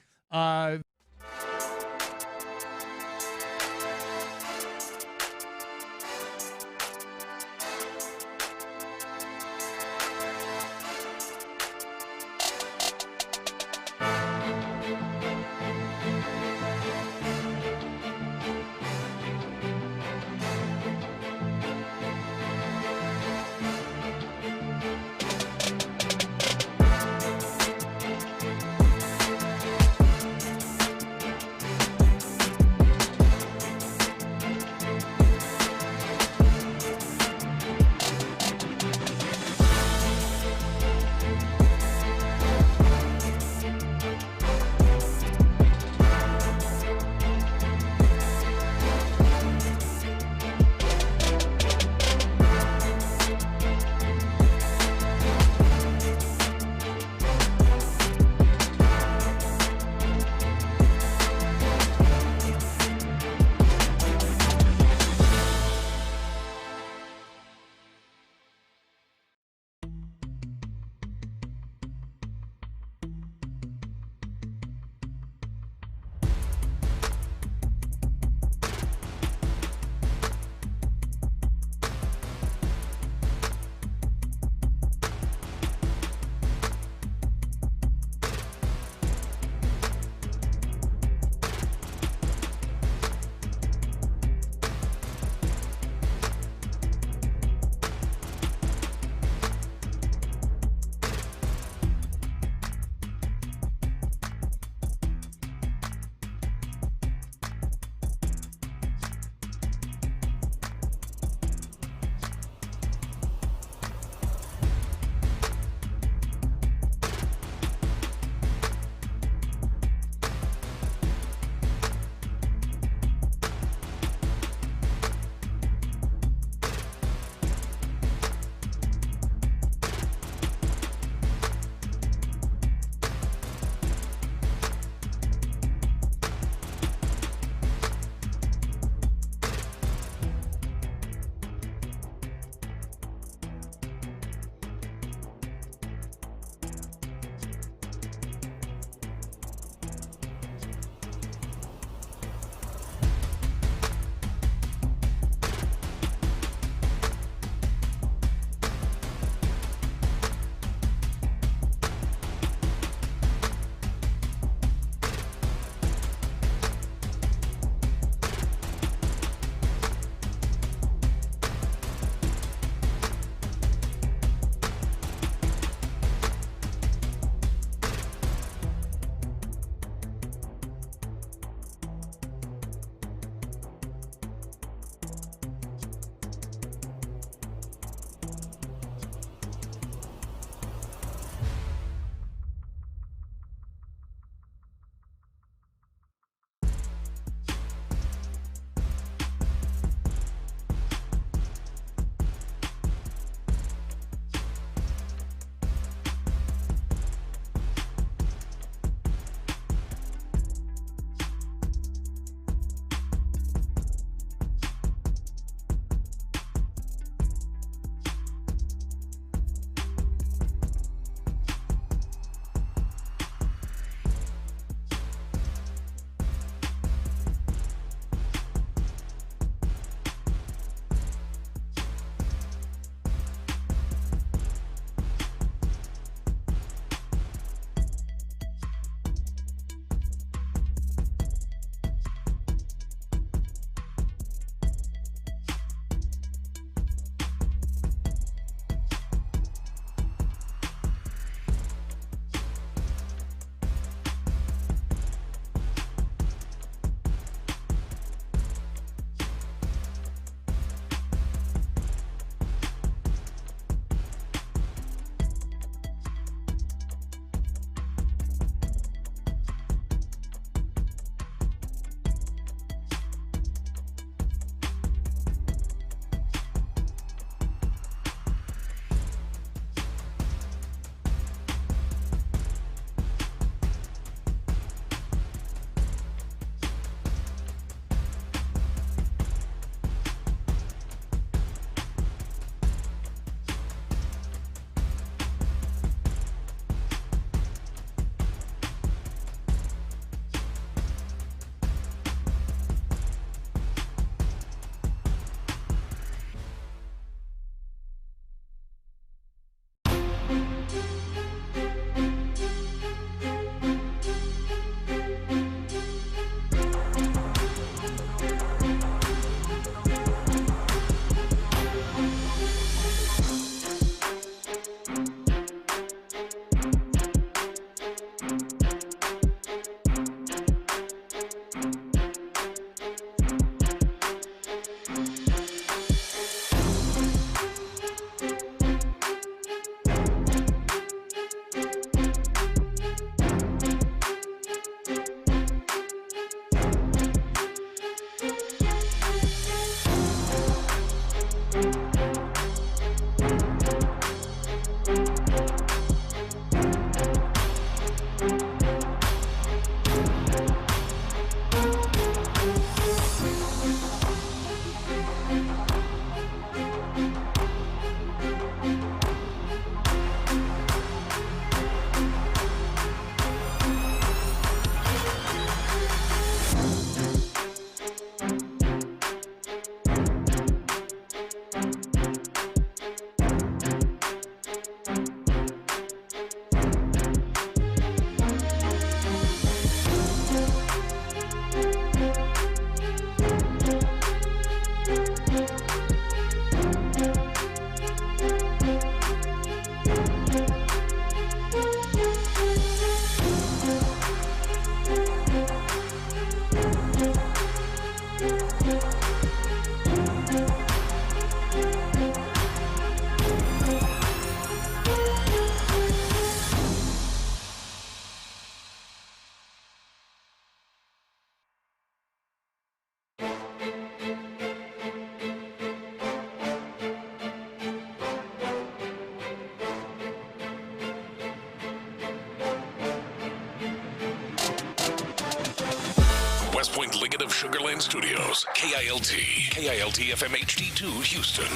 West Point Liggett of Sugar Land Studios, KILT FM HD2 Houston.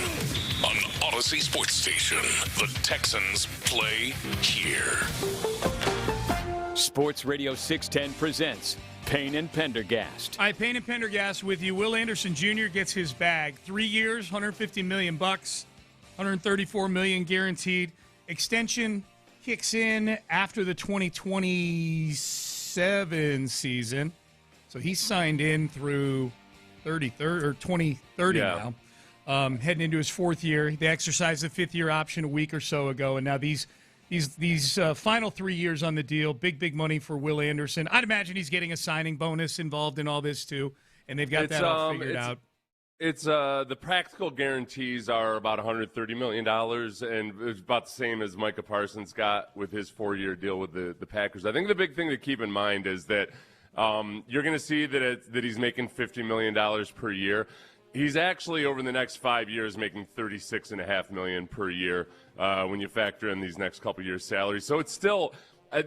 On Odyssey Sports Station, the Texans play here. Sports Radio 610 presents Payne and Pendergast. All right, Payne and Pendergast with you. Will Anderson Jr. gets his bag. 3 years, $150 million, $134 million guaranteed. Extension kicks in after the 2027 season. So he's signed in through 2030 now, heading into his fourth year. They exercised the fifth-year option a week or so ago, and now these final 3 years on the deal, big money for Will Anderson. I'd imagine he's getting a signing bonus involved in all this too, and they've got that all figured out. It's the practical guarantees are about $130 million, and it's about the same as Micah Parsons got with his 4-year deal with the Packers. I think the big thing to keep in mind is that you're going to see that he's making $50 million per year. He's actually, over the next 5 years, making $36.5 million per year when you factor in these next couple years' salary. So it's still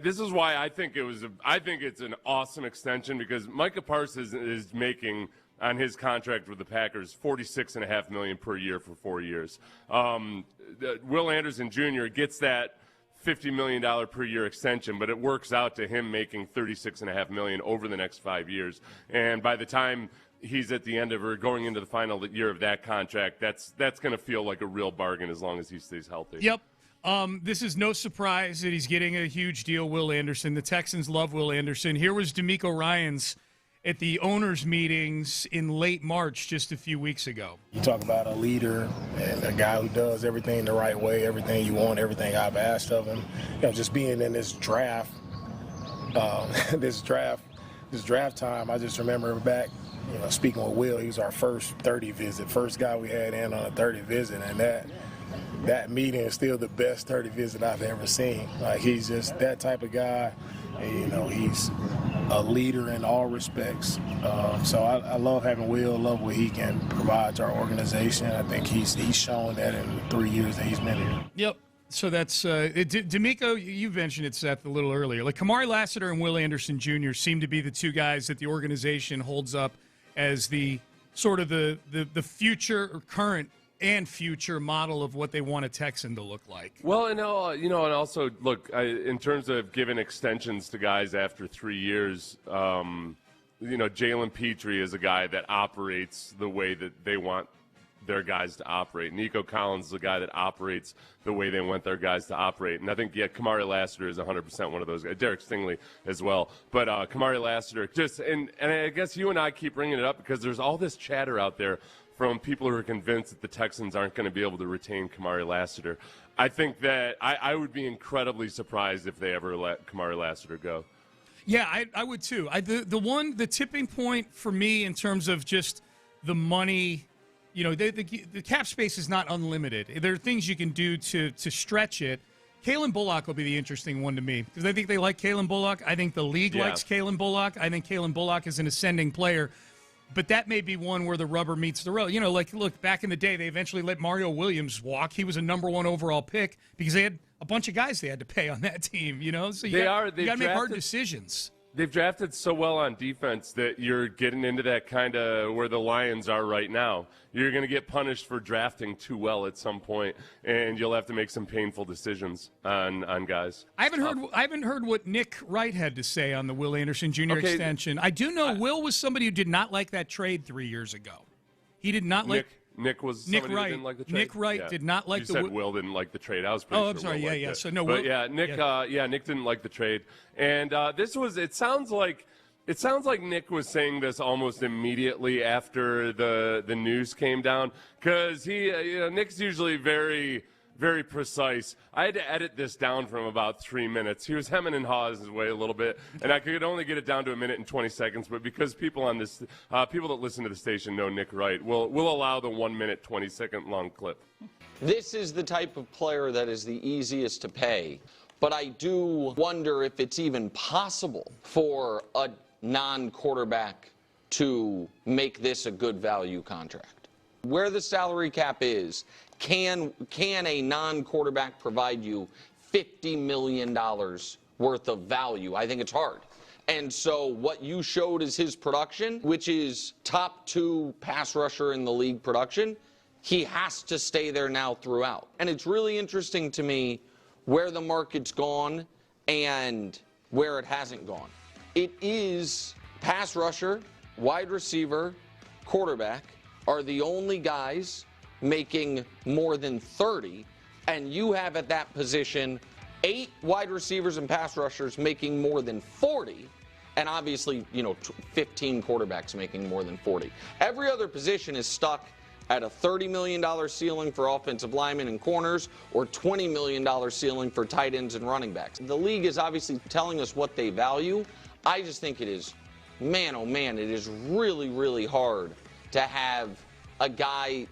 this is why I think it's an awesome extension, because Micah Parsons is making on his contract with the Packers $46.5 million per year for 4 years. Will Anderson Jr. gets that $50 million per year extension, but it works out to him making $36.5 million over the next 5 years. And by the time he's at the end of or going into the final year of that contract, that's going to feel like a real bargain as long as he stays healthy. Yep. This is no surprise that he's getting a huge deal, Will Anderson. The Texans love Will Anderson. Here was DeMeco Ryans at the owners' meetings in late March just a few weeks ago. You talk about a leader and a guy who does everything the right way, everything you want, everything I've asked of him. Just being in this draft, this draft time, I just remember back, speaking with Will. He was our first 30 visit, first guy we had in on a 30 visit, and that meeting is still the best 30 visit I've ever seen. Like, he's just that type of guy. And, he's a leader in all respects. So I love having Will, love what he can provide to our organization. I think he's shown that in the 3 years that he's been here. Yep. So that's DeMeco, you mentioned it, Seth, a little earlier. Like, Kamari Lassiter and Will Anderson Jr. seem to be the two guys that the organization holds up as the sort of the future or current and future model of what they want a Texan to look like. Well, and also, look, in terms of giving extensions to guys after 3 years, Jalen Petrie is a guy that operates the way that they want their guys to operate. Nico Collins is a guy that operates the way they want their guys to operate. And I think, Kamari Lassiter is 100% one of those guys. Derek Stingley as well. But Kamari Lassiter, and I guess you and I keep bringing it up because there's all this chatter out there from people who are convinced that the Texans aren't going to be able to retain Kamari Lassiter. I think that I would be incredibly surprised if they ever let Kamari Lassiter go. Yeah, I would too. The tipping point for me in terms of just the money, the cap space is not unlimited. There are things you can do to stretch it. Kalen Bullock will be the interesting one to me because I think they like Kalen Bullock. I think the league likes Kalen Bullock. I think Kalen Bullock is an ascending player. But that may be one where the rubber meets the road. Look, back in the day, they eventually let Mario Williams walk. He was a number 1 overall pick because they had a bunch of guys they had to pay on that team, So you got to make hard decisions. They've drafted so well on defense that you're getting into that kind of where the Lions are right now. You're going to get punished for drafting too well at some point, and you'll have to make some painful decisions on guys. I haven't heard what Nick Wright had to say on the Will Anderson Jr. extension. I do know Will was somebody who did not like that trade 3 years ago. He did not like. Nick was somebody who didn't like the trade. Nick Wright did not like you said Will didn't like the trade. I was pretty sure. I'm sorry. Will Yeah. it. So no, but Will, Nick didn't like the trade, and this was. It sounds like Nick was saying this almost immediately after the news came down because Nick's usually very, very precise. I had to edit this down from about 3 minutes. He was hemming and hawing his way a little bit, and I could only get it down to 1 minute and 20 seconds. But because people that listen to the station know Nick Wright, we'll allow the 1 minute 20-second long clip. This is the type of player that is the easiest to pay, but I do wonder if it's even possible for a non-quarterback to make this a good value contract. Where the salary cap is, can a non-quarterback provide you $50 million worth of value? I think it's hard. And so what you showed is his production, which is top 2 pass rusher in the league production. He has to stay there now throughout. And it's really interesting to me where the market's gone and where it hasn't gone. It is pass rusher, wide receiver, quarterback are the only guys making more than 30, and you have at that position 8 wide receivers and pass rushers making more than 40, and obviously, 15 quarterbacks making more than 40. Every other position is stuck at a $30 million ceiling for offensive linemen and corners or $20 million ceiling for tight ends and running backs. The league is obviously telling us what they value. I just think it is, man, oh man, it is really, really hard to have a guy,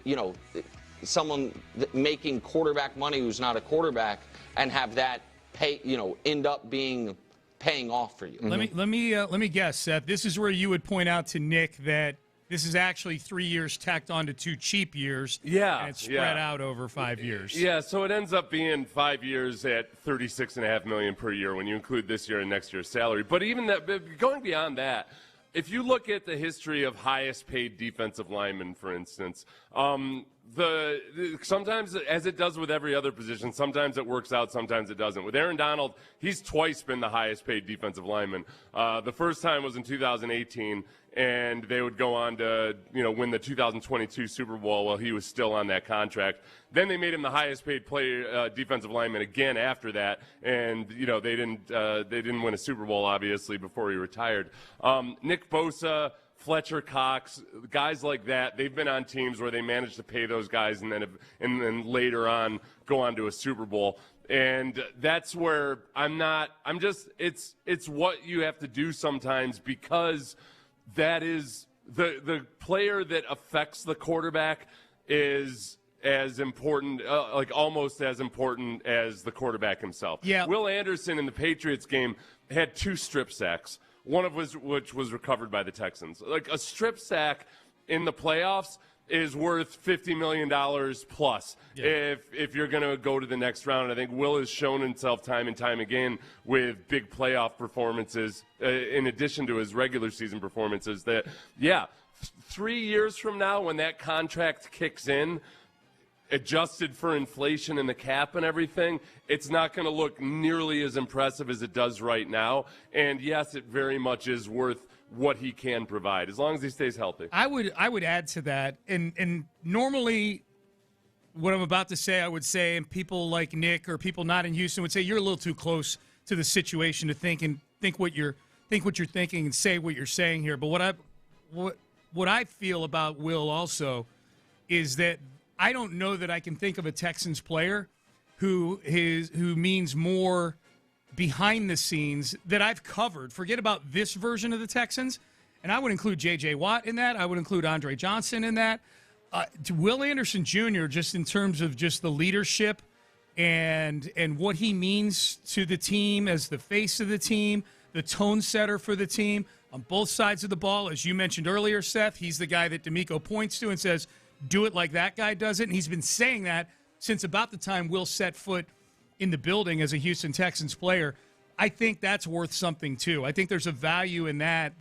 someone making quarterback money who's not a quarterback and have that pay, end up paying off for you. Let me guess, Seth. This is where you would point out to Nick that this is actually 3 years tacked onto 2 cheap years. Yeah, and it's spread out over 5 years. Yeah, so it ends up being 5 years at $36.5 million per year when you include this year and next year's salary. But even that, going beyond that, if you look at the history of highest paid defensive linemen, for instance, sometimes, as it does with every other position, sometimes it works out, sometimes it doesn't. With Aaron Donald, he's twice been the highest paid defensive lineman. The first time was in 2018, and they would go on to win the 2022 Super Bowl while he was still on that contract. Then they made him the highest paid defensive lineman again after that, and they didn't win a Super Bowl obviously before he retired. Nick Bosa, Fletcher Cox, guys like that, they've been on teams where they managed to pay those guys and then later on go on to a Super Bowl. And that's where it's what you have to do sometimes, because that is the player that affects the quarterback is as important, almost as important as the quarterback himself. Yeah. Will Anderson in the Patriots game had 2 strip sacks, one of which was recovered by the Texans. Like, a strip sack in the playoffs is worth $50 million plus if you're going to go to the next round. I think Will has shown himself time and time again with big playoff performances, in addition to his regular season performances, that, 3 years from now when that contract kicks in, adjusted for inflation and the cap and everything, it's not going to look nearly as impressive as it does right now. And yes, it very much is worth what he can provide, as long as he stays healthy. I would add to that, and normally what I'm about to say, I would say, and people like Nick or people not in Houston would say you're a little too close to the situation to think what you're thinking and say what you're saying here. But what I feel about Will also is that I don't know that I can think of a Texans player who means more behind the scenes that I've covered. Forget about this version of the Texans, and I would include J.J. Watt in that. I would include Andre Johnson in that. Will Anderson Jr., just in terms of just the leadership and what he means to the team as the face of the team, the tone setter for the team on both sides of the ball. As you mentioned earlier, Seth, he's the guy that DeMeco points to and says, do it like that guy does it. And he's been saying that since about the time Will set foot in the building as a Houston Texans player. I think that's worth something, too. I think there's a value in that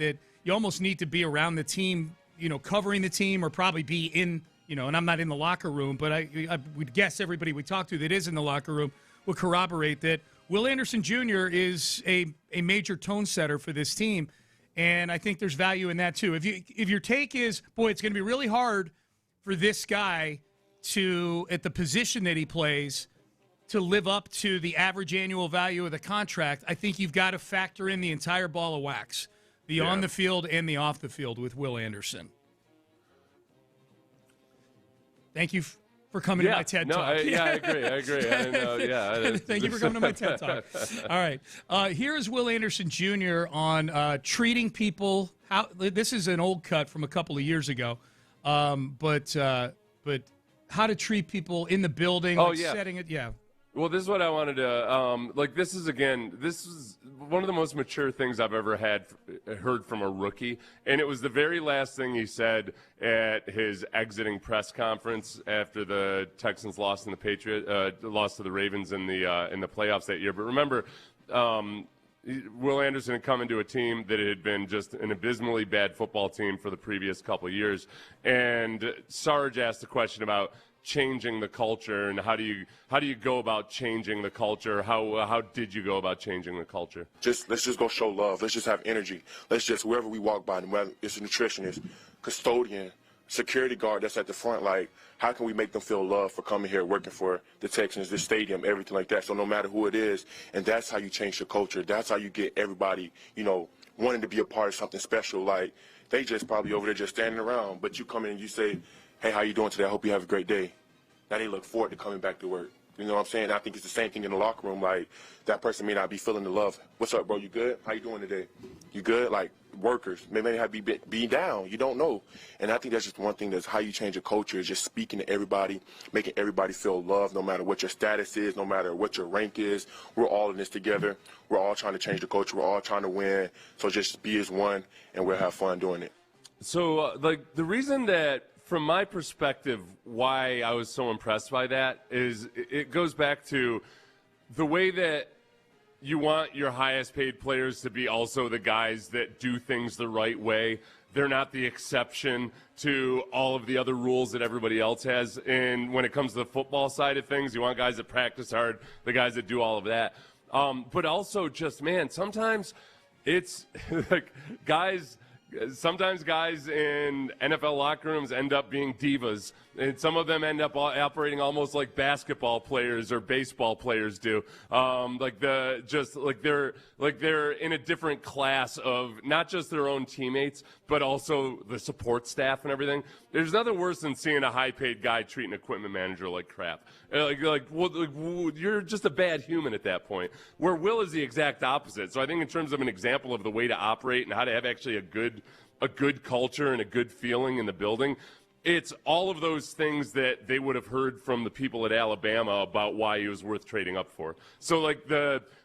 you almost need to be around the team, covering the team, or probably be in, and I'm not in the locker room, but I would guess everybody we talk to that is in the locker room would corroborate that Will Anderson Jr. is a major tone setter for this team, and I think there's value in that, too. If your take is, boy, it's going to be really hard for this guy to, at the position that he plays, to live up to the average annual value of the contract, I think you've got to factor in the entire ball of wax, the on the field and the off the field with Will Anderson. Thank you for coming to my TED Talk. I agree. I didn't know, Thank you for coming to my TED Talk. All right. Here is Will Anderson Jr. on treating people. This is an old cut from a couple of yees ago, but how to treat people in the building, setting it. Yeah. Well, this is what I wanted to this is one of the most mature things I've ever heard from a rookie, and it was the very last thing he said at his exiting press conference after the Texans lost to the Ravens in the playoffs that year. But remember, Will Anderson had come into a team that had been just an abysmally bad football team for the previous couple of years, and Sarge asked a question about changing the culture, and how do you go about changing the culture? How did you go about changing the culture? Let's just go show love. Let's just have energy. Let's just, wherever we walk by, whether it's a nutritionist, custodian, security guard that's at the front, like, how can we make them feel love for coming here, working for the Texans, the stadium, everything like that? So no matter who it is, and that's how you change the culture. That's how you get everybody, wanting to be a part of something special. Like, they just probably over there just standing around, but you come in and you say, hey, how you doing today? I hope you have a great day. Now they look forward to coming back to work. You know what I'm saying? I think it's the same thing in the locker room. Like, that person may not be feeling the love. What's up, bro? You good? How you doing today? You good? Like, workers, maybe they have to be down. You don't know. And I think that's just one thing. That's how you change a culture, is just speaking to everybody, making everybody feel loved, no matter what your status is, no matter what your rank is. We're all in this together. We're all trying to change the culture. We're all trying to win. So just be as one, and we'll have fun doing it. So, the reason that, from my perspective, why I was so impressed by that is it goes back to the way that you want your highest paid players to be also the guys that do things the right way. They're not the exception to all of the other rules that everybody else has. And when it comes to the football side of things, you want guys that practice hard, the guys that do all of that. But also just, man, sometimes it's like sometimes guys in NFL locker rooms end up being divas, and some of them end up operating almost like basketball players or baseball players do. They're in a different class of not just their own teammates, but also the support staff and everything. There's nothing worse than seeing a high-paid guy treat an equipment manager like crap. You're just a bad human at that point. Where Will is the exact opposite. So I think in terms of an example of the way to operate and how to have actually a good culture and a good feeling in the building, it's all of those things that they would have heard from the people at Alabama about why he was worth trading up for. So,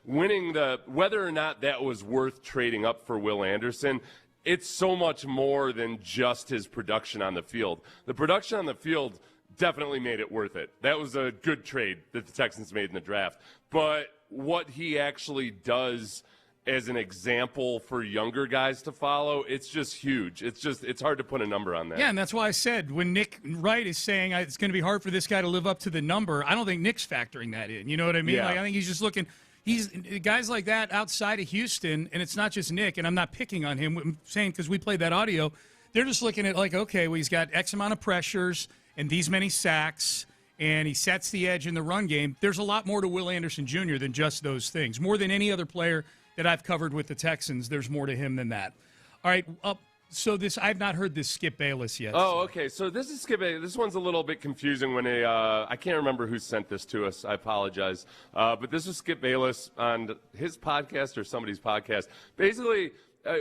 whether or not that was worth trading up for Will Anderson, it's so much more than just his production on the field. The production on the field definitely made it worth it. That was a good trade that the Texans made in the draft. But what he actually does as an example for younger guys to follow, it's just huge. It's hard to put a number on that. Yeah, and that's why I said when Nick Wright is saying it's going to be hard for this guy to live up to the number, I don't think Nick's factoring that in. You know what I mean? Yeah. I think he's just looking. He's guys like that outside of Houston, and it's not just Nick, and I'm not picking on him. I'm saying because we played that audio, they're just looking at okay, well, he's got X amount of pressures and these many sacks, and he sets the edge in the run game. There's a lot more to Will Anderson Jr. than just those things. More than any other player that I've covered with the Texans, there's more to him than that. All right, So I've not heard this Skip Bayless yet. Oh, okay. So this is Skip Bayless. This one's a little bit confusing when I can't remember who sent this to us. I apologize. But this was Skip Bayless on his podcast or somebody's podcast. Basically,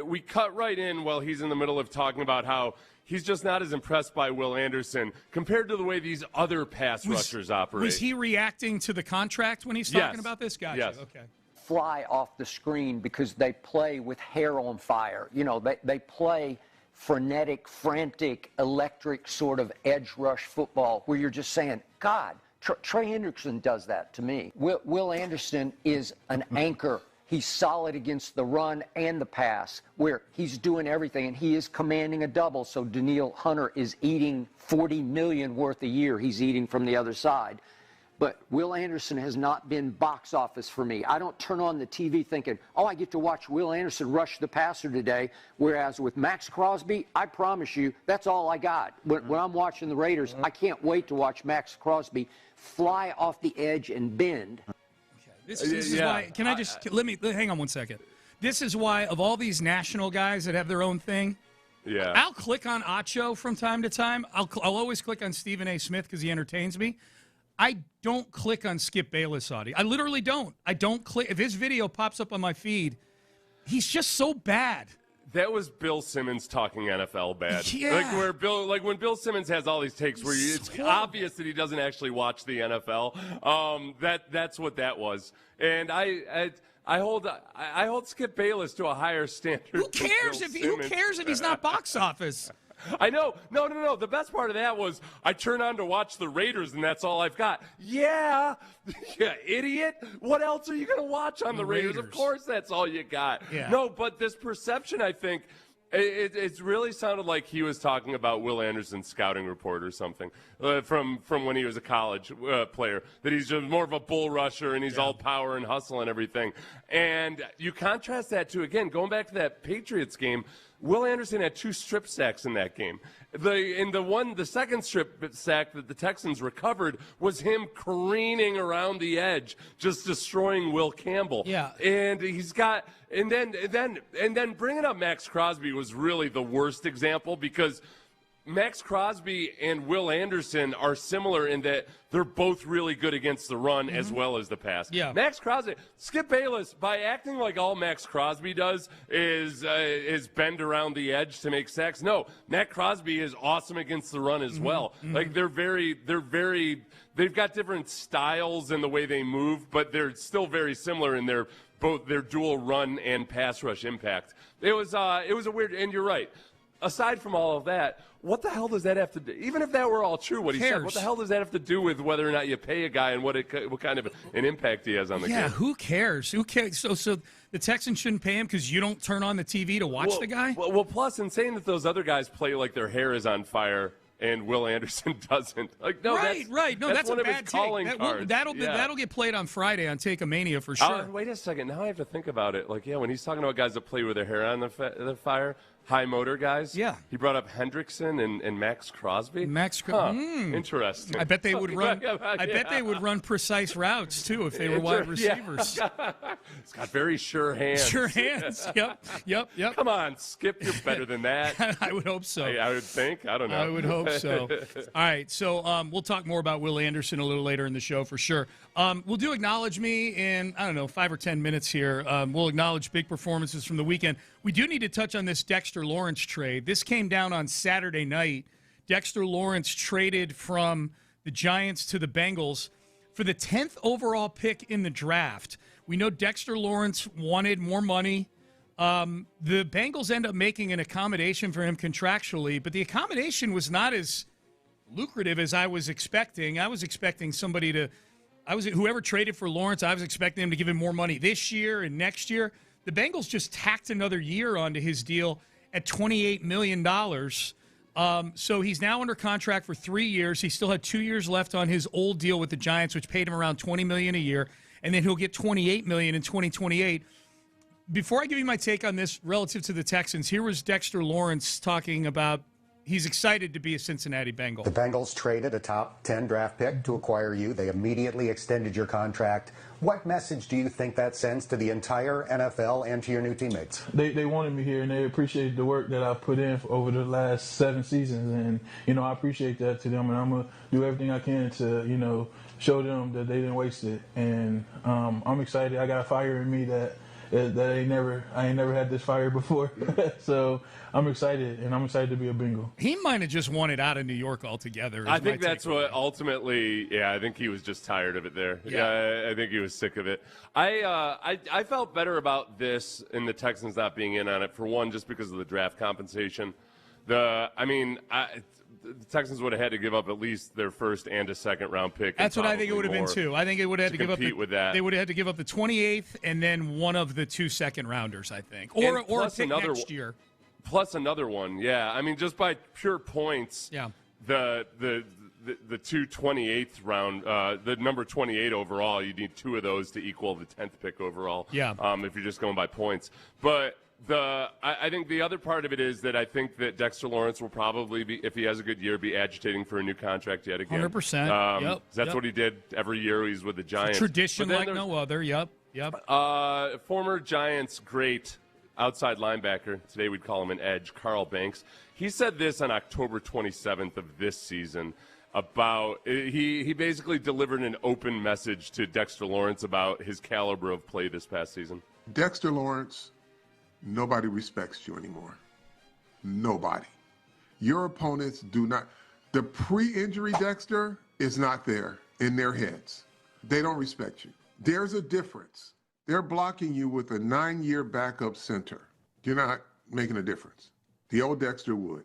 we cut right in while he's in the middle of talking about how he's just not as impressed by Will Anderson compared to the way these other pass rushers operate. Was he reacting to the contract when he's talking about this? Gotcha. Yes. Okay. Fly off the screen because they play with hair on fire. You know, they play frenetic, frantic, electric sort of edge rush football where you're just saying, God, Trey Hendrickson does that to me. Will Anderson is an anchor. He's solid against the run and the pass where he's doing everything, and he is commanding a double. So Danielle Hunter is eating $40 million worth a year. He's eating from the other side. But Will Anderson has not been box office for me. I don't turn on the TV thinking, oh, I get to watch Will Anderson rush the passer today. Whereas with Max Crosby, I promise you, that's all I got. When I'm watching the Raiders, I can't wait to watch Max Crosby fly off the edge and bend. This is why. Can I just hang on one second? This is why of all these national guys that have their own thing, I'll click on Acho from time to time. I'll always click on Stephen A. Smith because he entertains me. I don't click on Skip Bayless audio. I literally don't. I don't click. If his video pops up on my feed, he's just so bad. That was Bill Simmons talking NFL bad. Yeah. When Bill Simmons has all these takes where it's obvious that he doesn't actually watch the NFL. That's what that was. And I hold Skip Bayless to a higher standard. Who cares if he's not box office? I know. No. The best part of that was I turn on to watch the Raiders, and that's all I've got. Yeah, idiot. What else are you going to watch on the Raiders? Of course that's all you got. Yeah. No, but this perception, I think, it really sounded like he was talking about Will Anderson's scouting report or something from when he was a college player, that he's just more of a bull rusher and he's all power and hustle and everything. And you contrast that to, again, going back to that Patriots game, Will Anderson had 2 strip sacks in that game. The second strip sack that the Texans recovered was him careening around the edge, just destroying Will Campbell. Yeah. And then bringing up Max Crosby was really the worst example because Max Crosby and Will Anderson are similar in that they're both really good against the run as well as the pass. Yeah. Max Crosby, Skip Bayless, by acting like all Max Crosby does is bend around the edge to make sacks. No, Matt Crosby is awesome against the run as well. Like they've got different styles in the way they move, but they're still very similar in their dual run and pass rush impact. It was a weird, and you're right. Aside from all of that, what the hell does that have to do? Even if that were all true, what he said, what the hell does that have to do with whether or not you pay a guy and what kind of an impact he has on the game? Yeah, who cares? Who cares? So the Texans shouldn't pay him because you don't turn on the TV to watch the guy? Well, plus, in saying that those other guys play like their hair is on fire and Will Anderson doesn't. Like, no, right. No, that's one a of his bad calling take. cards. That'll get played on Friday on Take-A-Mania for sure. Wait a second. Now I have to think about it. Like, when he's talking about guys that play with their hair on the fire, high motor guys. Yeah. He brought up Hendrickson and Max Crosby. Interesting. I bet they would run. I bet they would run precise routes too if they were wide receivers. He's got very sure hands. Sure hands. Yep. Come on, Skip. You're better than that. I would hope so. I would think. I don't know. I would hope so. All right. So we'll talk more about Will Anderson a little later in the show for sure. We'll do Acknowledge Me in, 5 or 10 minutes here. We'll acknowledge big performances from the weekend. We do need to touch on this Dexter Lawrence trade. This came down on Saturday night. Dexter Lawrence traded from the Giants to the Bengals for the 10th overall pick in the draft. We know Dexter Lawrence wanted more money. The Bengals end up making an accommodation for him contractually, but the accommodation was not as lucrative as I was expecting. I was expecting whoever traded for Lawrence, I was expecting him to give him more money this year and next year. The Bengals just tacked another year onto his deal at $28 million. So he's now under contract for 3 years. He still had 2 years left on his old deal with the Giants, which paid him around $20 million a year, and then he'll get $28 million in 2028. Before I give you my take on this relative to the Texans, here was Dexter Lawrence talking about he's excited to be a Cincinnati Bengal. The Bengals traded a top 10 draft pick to acquire you. They immediately extended your contract. What message do you think that sends to the entire NFL and to your new teammates? They wanted me here, and they appreciated the work that I've put in over the last 7 seasons. And, I appreciate that to them, and I'm going to do everything I can to, show them that they didn't waste it. And I'm excited. I got a fire in me that I ain't never had this fire before. So I'm excited, and I'm excited to be a Bengal. He might have just wanted out of New York altogether. I think that's what ultimately, I think he was just tired of it there. Yeah, I think he was sick of it. I felt better about this and the Texans not being in on it, for one, just because of the draft compensation. The Texans would have had to give up at least their first and a second round pick. That's what I think it would have been too. I think it would have had to give up They would have had to give up the 28th and then one of the 2 second rounders, I think, or pick next year. Plus another one, yeah. I mean, just by pure points, the 28th round, the number 28 overall, you need 2 of those to equal the 10th pick overall. Yeah. If you're just going by points, but. I think the other part of it is that I think that Dexter Lawrence will probably be, if he has a good year, be agitating for a new contract yet again. 100%. That's what he did every year he's with the Giants. Tradition like no other. Yep. Former Giants great outside linebacker, today we'd call him an edge, Carl Banks. He said this on October 27th of this season about he basically delivered an open message to Dexter Lawrence about his caliber of play this past season. Dexter Lawrence, nobody respects you anymore. Nobody. Your opponents do not. The pre-injury Dexter is not there in their heads. They don't respect you. There's a difference. They're blocking you with a 9-year backup center. You're not making a difference. The old Dexter would.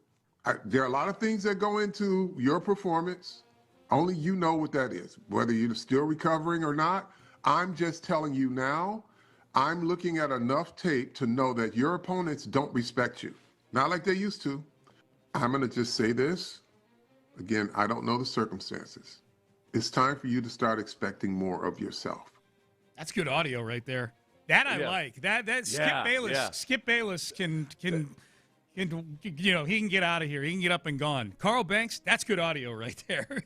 There are a lot of things that go into your performance. Only you know what that is, whether you're still recovering or not. I'm just telling you now, I'm looking at enough tape to know that your opponents don't respect you. Not like they used to. I'm going to just say this. Again, I don't know the circumstances. It's time for you to start expecting more of yourself. That's good audio right there. That I like. That Skip Bayless. Yeah. Skip Bayless can he can get out of here. He can get up and gone. Carl Banks, that's good audio right there.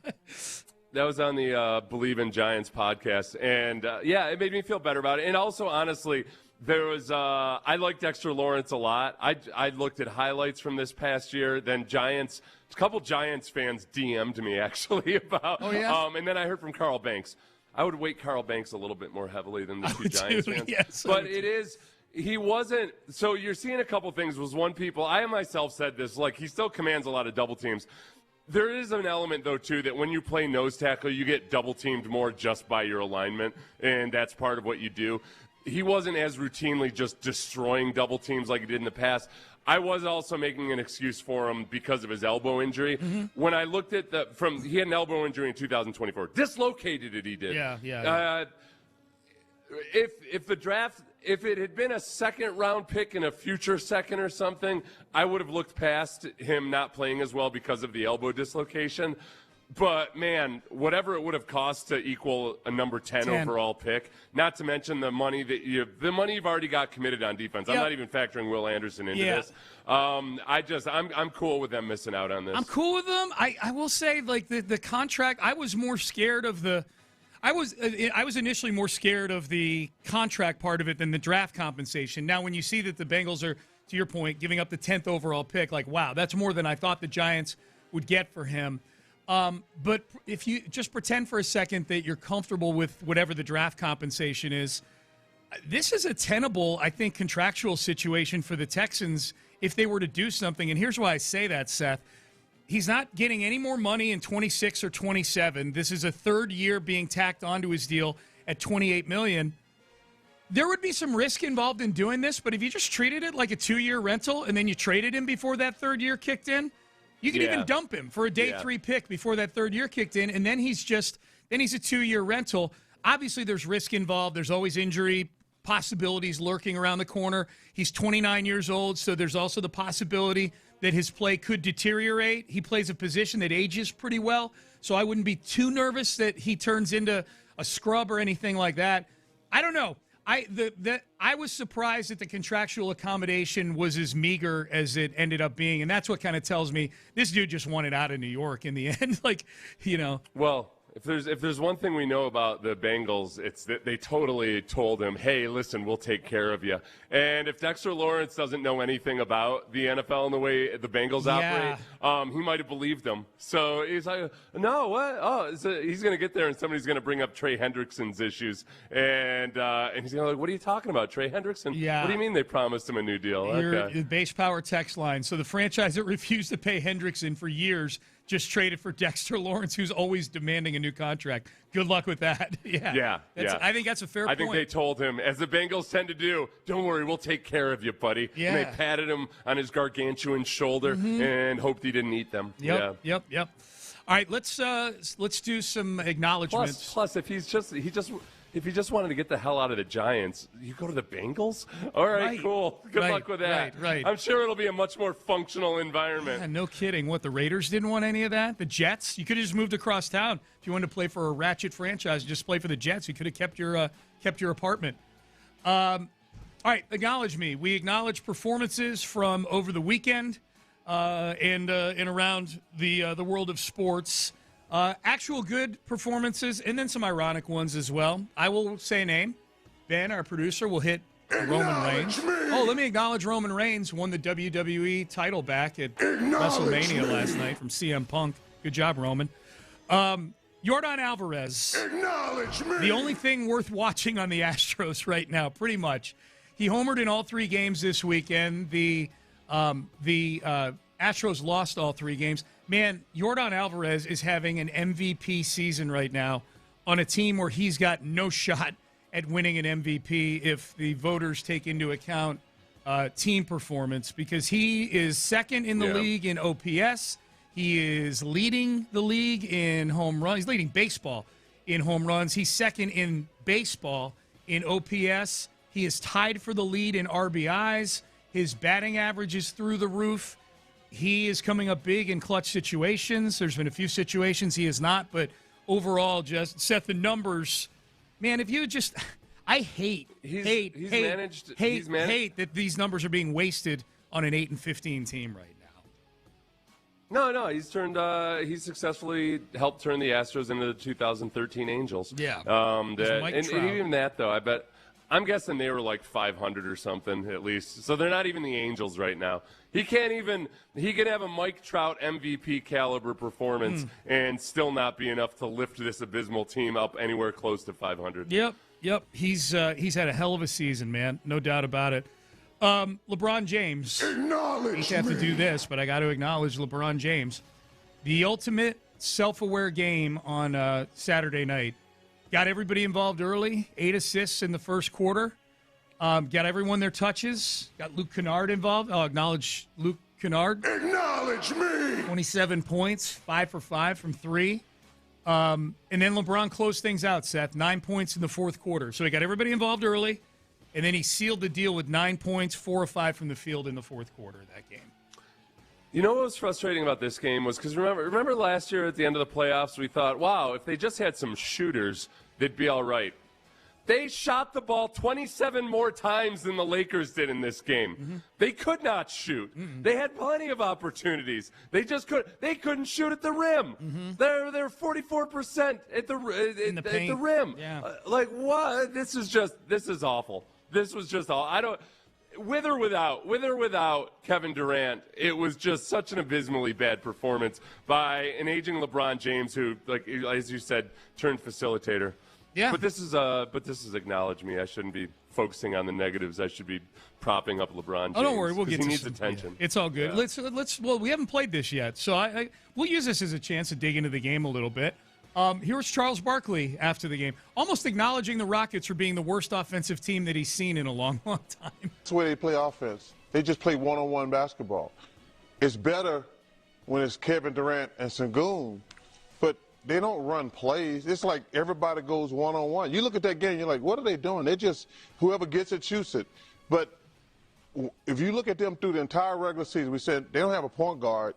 That was on the Believe in Giants podcast, and it made me feel better about it. And also, honestly, there was I like Dexter Lawrence a lot. I looked at highlights from this past year. Then a couple Giants fans DM'd me actually about. Oh yeah. And then I heard from Carl Banks. I would weight Carl Banks a little bit more heavily than the two Giants fans. Yes, but it is. He wasn't. So you're seeing a couple things. I myself said this. Like, he still commands a lot of double teams. There is an element, though, too, that when you play nose tackle, you get double-teamed more just by your alignment, and that's part of what you do. He wasn't as routinely just destroying double teams like he did in the past. I was also making an excuse for him because of his elbow injury. Mm-hmm. When I looked at he had an elbow injury in 2024. Dislocated it, he did. Yeah. If it had been a second-round pick and a future second or something, I would have looked past him not playing as well because of the elbow dislocation. But, man, whatever it would have cost to equal a number 10 overall pick, not to mention the money you've already got committed on defense. Yep. I'm not even factoring Will Anderson into this. I'm cool with them missing out on this. I'm cool with them. I will say, like, the contract, I was more scared of I was initially more scared of the contract part of it than the draft compensation. Now, when you see that the Bengals are, to your point, giving up the 10th overall pick, like, wow, that's more than I thought the Giants would get for him. But if you just pretend for a second that you're comfortable with whatever the draft compensation is, this is a tenable, I think, contractual situation for the Texans if they were to do something. And here's why I say that, Seth. He's not getting any more money in 26 or 27. This is a third year being tacked onto his deal at $28 million. There would be some risk involved in doing this, but if you just treated it like a 2-year rental and then you traded him before that third year kicked in, you could even dump him for a day 3 pick before that third year kicked in, and then he's a 2-year rental. Obviously, there's risk involved. There's always injury possibilities lurking around the corner. He's 29 years old, so there's also the possibility that his play could deteriorate. He plays a position that ages pretty well, so I wouldn't be too nervous that he turns into a scrub or anything like that. I don't know. I was surprised that the contractual accommodation was as meager as it ended up being, and that's what kind of tells me this dude just wanted out of New York in the end. Well, if there's one thing we know about the Bengals, it's that they totally told him, hey, listen, we'll take care of you. And if Dexter Lawrence doesn't know anything about the NFL and the way the Bengals operate, he might have believed them. So he's like, no, what? Oh, he's going to get there and somebody's going to bring up Trey Hendrickson's issues. And he's going to like, what are you talking about, Trey Hendrickson? Yeah. What do you mean they promised him a new deal? Your base power text line. So the franchise that refused to pay Hendrickson for years just traded for Dexter Lawrence, who's always demanding a new contract. Good luck with that. Yeah. I think that's a fair point. I think they told him, as the Bengals tend to do, don't worry, we'll take care of you, buddy. Yeah. And they patted him on his gargantuan shoulder and hoped he didn't eat them. Yep. All right, let's do some acknowledgments. Plus, if if he just wanted to get the hell out of the Giants, you go to the Bengals? All right. Cool. Good luck with that. Right. I'm sure it'll be a much more functional environment. Yeah, no kidding. What, the Raiders didn't want any of that? The Jets? You could have just moved across town. If you wanted to play for a ratchet franchise, just play for the Jets. You could have kept your apartment. All right, acknowledge me. We acknowledge performances from over the weekend and around the world of sports. Actual good performances, and then some ironic ones as well. I will say a name. Ben, our producer, will hit Roman Reigns. Oh, let me acknowledge Roman Reigns won the WWE title back at WrestleMania last night from CM Punk. Good job, Roman. Yordan Alvarez. Acknowledge me. The only thing worth watching on the Astros right now, pretty much. He homered in all 3 games this weekend. The Astros lost all 3 games. Man, Yordan Alvarez is having an MVP season right now on a team where he's got no shot at winning an MVP if the voters take into account team performance, because he is second in the league in OPS. He is leading the league in home runs. He's leading baseball in home runs. He's second in baseball in OPS. He is tied for the lead in RBIs. His batting average is through the roof. He is coming up big in clutch situations. There's been a few situations he has not, but overall, just set the numbers. Man, if you just, I hate that these numbers are being wasted on an 8-15 team right now. No, he's successfully helped turn the Astros into the 2013 Angels. Yeah. And even that, though, I'm guessing they were like 500 or something at least. So they're not even the Angels right now. He can have a Mike Trout MVP caliber performance and still not be enough to lift this abysmal team up anywhere close to 500. Yep. He's had a hell of a season, man. No doubt about it. LeBron James. Acknowledge I hate to have to do this, but I got to acknowledge LeBron James. The ultimate self-aware game on Saturday night. Got everybody involved early. 8 assists in the first quarter. Got everyone their touches. Got Luke Kennard involved. I'll acknowledge Luke Kennard. Acknowledge me. 27 points, 5 for 5 from 3. And then LeBron closed things out, Seth. 9 points in the fourth quarter. So he got everybody involved early, and then he sealed the deal with 9 points, 4 of 5 from the field in the fourth quarter of that game. You know what was frustrating about this game was because remember last year at the end of the playoffs, we thought, wow, if they just had some shooters, they'd be all right. They shot the ball 27 more times than the Lakers did in this game. Mm-hmm. They could not shoot. Mm-hmm. They had plenty of opportunities. They just couldn't shoot at the rim. Mm-hmm. They're 44% at the rim. Yeah. Like what? This is awful. This was just all. With or without Kevin Durant, it was just such an abysmally bad performance by an aging LeBron James who, like as you said, turned facilitator. Yeah. But this is acknowledge me. I shouldn't be focusing on the negatives. I should be propping up LeBron James. Oh, don't worry. We'll get to he needs attention. Yeah, it's all good. Yeah. Well, we haven't played this yet, so we'll use this as a chance to dig into the game a little bit. Here's Charles Barkley after the game, almost acknowledging the Rockets for being the worst offensive team that he's seen in a long, long time. That's the way they play offense. They just play one-on-one basketball. It's better when it's Kevin Durant and Sengun, but they don't run plays. It's like everybody goes one-on-one. You look at that game, you're like, what are they doing? They just, whoever gets it, shoots it. But if you look at them through the entire regular season, we said they don't have a point guard,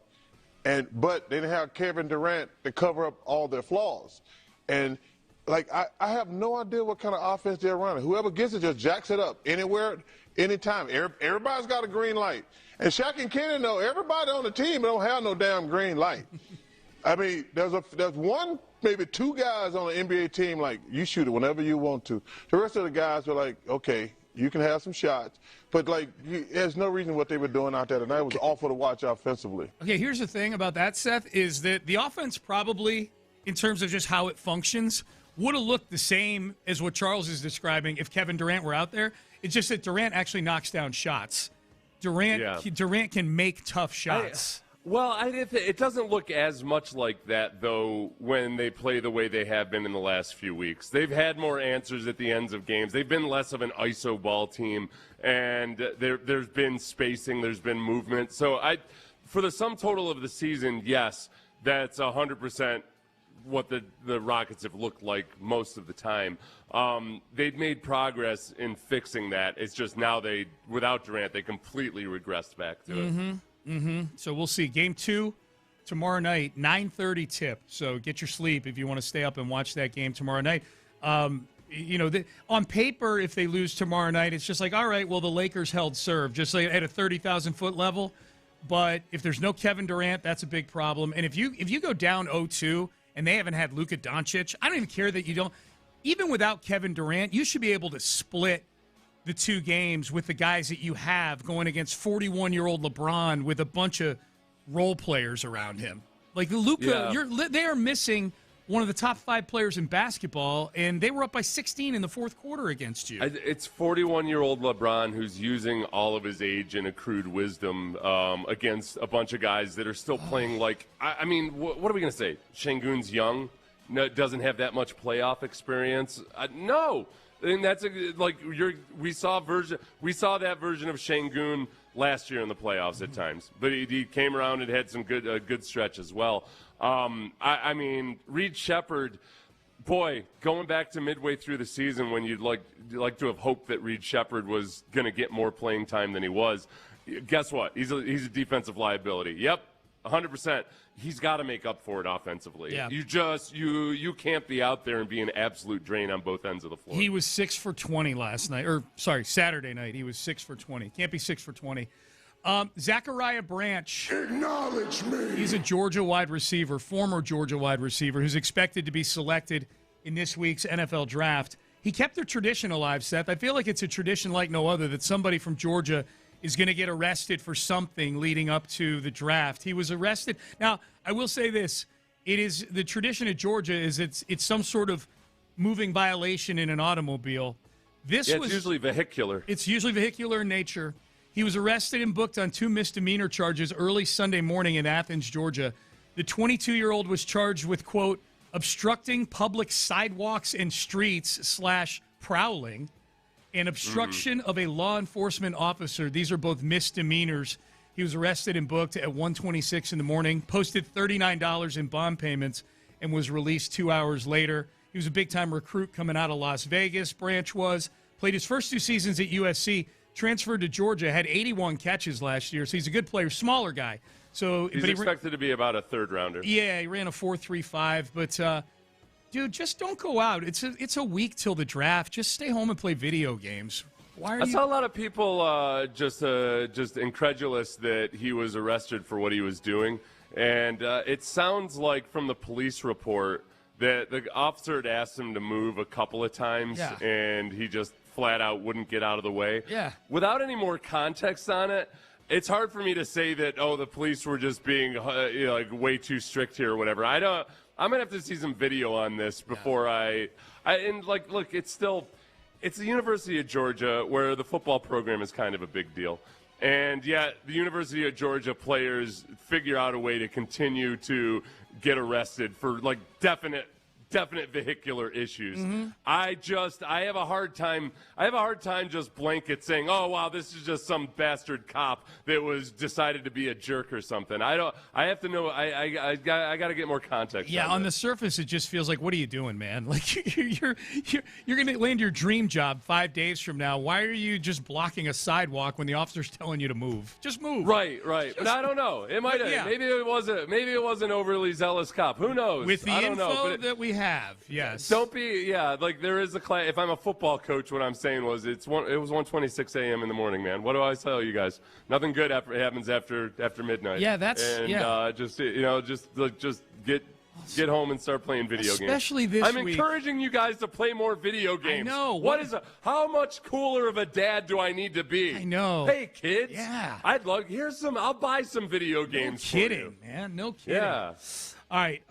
but they didn't have Kevin Durant to cover up all their flaws. And like, I have no idea what kind of offense they're running. Whoever gets it just jacks it up anywhere, anytime. Everybody's got a green light. And Shaq and Kenny know everybody on the team don't have no damn green light. I mean, there's one, maybe two guys on the NBA team, like, you shoot it whenever you want to. The rest of the guys are like, okay, you can have some shots. But, like, there's no reason what they were doing out there tonight. It was awful to watch offensively. Okay, here's the thing about that, Seth, is that the offense probably, in terms of just how it functions, would have looked the same as what Charles is describing if Kevin Durant were out there. It's just that Durant actually knocks down shots. Durant can make tough shots. It doesn't look as much like that, though, when they play the way they have been in the last few weeks. They've had more answers at the ends of games. They've been less of an ISO ball team, and there's been spacing, there's been movement. So for the sum total of the season, yes, that's 100% what the Rockets have looked like most of the time. They've made progress in fixing that. It's just now without Durant, they completely regressed back to it. So we'll see. Game 2 tomorrow night, 9:30 tip. So get your sleep if you want to stay up and watch that game tomorrow night. On paper, if they lose tomorrow night, it's just like, all right, well, the Lakers held serve, just like at a 30,000-foot level. But if there's no Kevin Durant, that's a big problem. And if you go down 0-2 and they haven't had Luka Doncic, I don't even care that you don't. Even without Kevin Durant, you should be able to split the two games with the guys that you have going against 41-year-old LeBron with a bunch of role players around him. Like Luka, they are missing one of the top 5 players in basketball, and they were up by 16 in the fourth quarter against you. It's 41-year-old LeBron who's using all of his age and accrued wisdom against a bunch of guys that are still playing like – I mean, what are we going to say? Şengün's young, doesn't have that much playoff experience? No. And that's we saw that version of Şengün last year in the playoffs at times, but he came around and had some good stretch as well. I mean, Reed Sheppard, boy, going back to midway through the season when you'd like to have hoped that Reed Sheppard was going to get more playing time than he was. Guess what? He's a defensive liability. Yep, 100%. He's got to make up for it offensively. Yeah. You can't be out there and be an absolute drain on both ends of the floor. He was 6 for 20 Saturday night. He was 6 for 20. Can't be 6 for 20. Zachariah Branch. Acknowledge me. He's a Georgia wide receiver, former Georgia wide receiver, who's expected to be selected in this week's NFL draft. He kept their tradition alive, Seth. I feel like it's a tradition like no other that somebody from Georgia is going to get arrested for something leading up to the draft. He was arrested. Now, I will say this. It is the tradition at Georgia is it's some sort of moving violation in an automobile. It's usually vehicular. It's usually vehicular in nature. He was arrested and booked on 2 misdemeanor charges early Sunday morning in Athens, Georgia. The 22-year-old was charged with, quote, obstructing public sidewalks and streets / prowling, and obstruction of a law enforcement officer. These are both misdemeanors. He was arrested and booked at 1:26 in the morning, posted $39 in bond payments, and was released 2 hours later. He was a big-time recruit coming out of Las Vegas, Branch was. Played his first 2 seasons at USC, transferred to Georgia, had 81 catches last year, so he's a good player, smaller guy. So he's expected to be about a third-rounder. Yeah, he ran a 4.35, but dude, just don't go out. It's a week till the draft. Just stay home and play video games. I saw a lot of people just incredulous that he was arrested for what he was doing, and it sounds like from the police report that the officer had asked him to move a couple of times, and he just flat out wouldn't get out of the way. Yeah. Without any more context on it, it's hard for me to say that the police were just being like way too strict here or whatever. I'm gonna have to see some video on this before look, it's the University of Georgia where the football program is kind of a big deal, and yet the University of Georgia players figure out a way to continue to get arrested for like definite vehicular issues. I have a hard time just blanket saying, oh wow, this is just some bastard cop that was decided to be a jerk or something. I have to know. I got to get more context. Yeah, on the surface it just feels like, what are you doing, man? Like you're going to land your dream job 5 days from now. Why are you just blocking a sidewalk when the officer's telling you to move? Just move. Right. But I don't know. It might have. Yeah. Maybe it was an overly zealous cop. Who knows? With the info that we have have, yes. Don't be, like there is a class. If I'm a football coach, what I'm saying was it was 1:26 a.m. in the morning, man. What do I tell you guys? Nothing good happens after midnight. Yeah, that's just get home and start playing video games. Especially this I'm week. encouraging you guys to play more video games. I know. How much cooler of a dad do I need to be? I know. Hey, kids. Yeah. I'll buy some video games for you. No kidding, man. No kidding. Yeah. All right.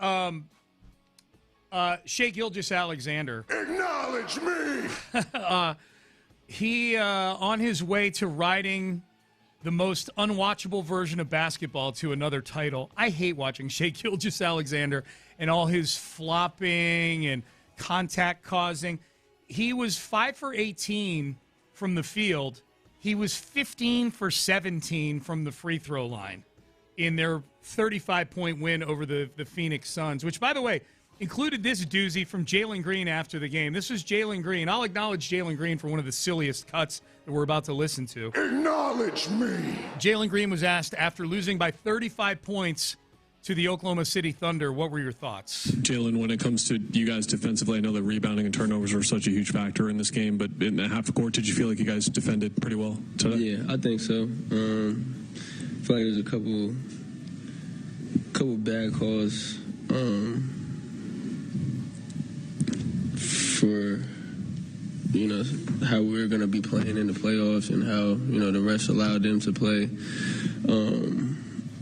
Shea Gilgeous-Alexander. Acknowledge me! He, on his way to riding the most unwatchable version of basketball to another title. I hate watching Shea Gilgeous-Alexander and all his flopping and contact causing. He was 5 for 18 from the field. He was 15 for 17 from the free throw line in their 35-point win over the Phoenix Suns, which, by the way, included this doozy from Jalen Green after the game. This was Jalen Green. I'll acknowledge Jalen Green for one of the silliest cuts that we're about to listen to. Acknowledge me! Jalen Green was asked after losing by 35 points to the Oklahoma City Thunder, what were your thoughts? Jalen, when it comes to you guys defensively, I know that rebounding and turnovers were such a huge factor in this game, but in the half court, did you feel like you guys defended pretty well today? Yeah, I think so. I feel like there's a couple bad calls for how we're going to be playing in the playoffs and how the refs allowed them to play.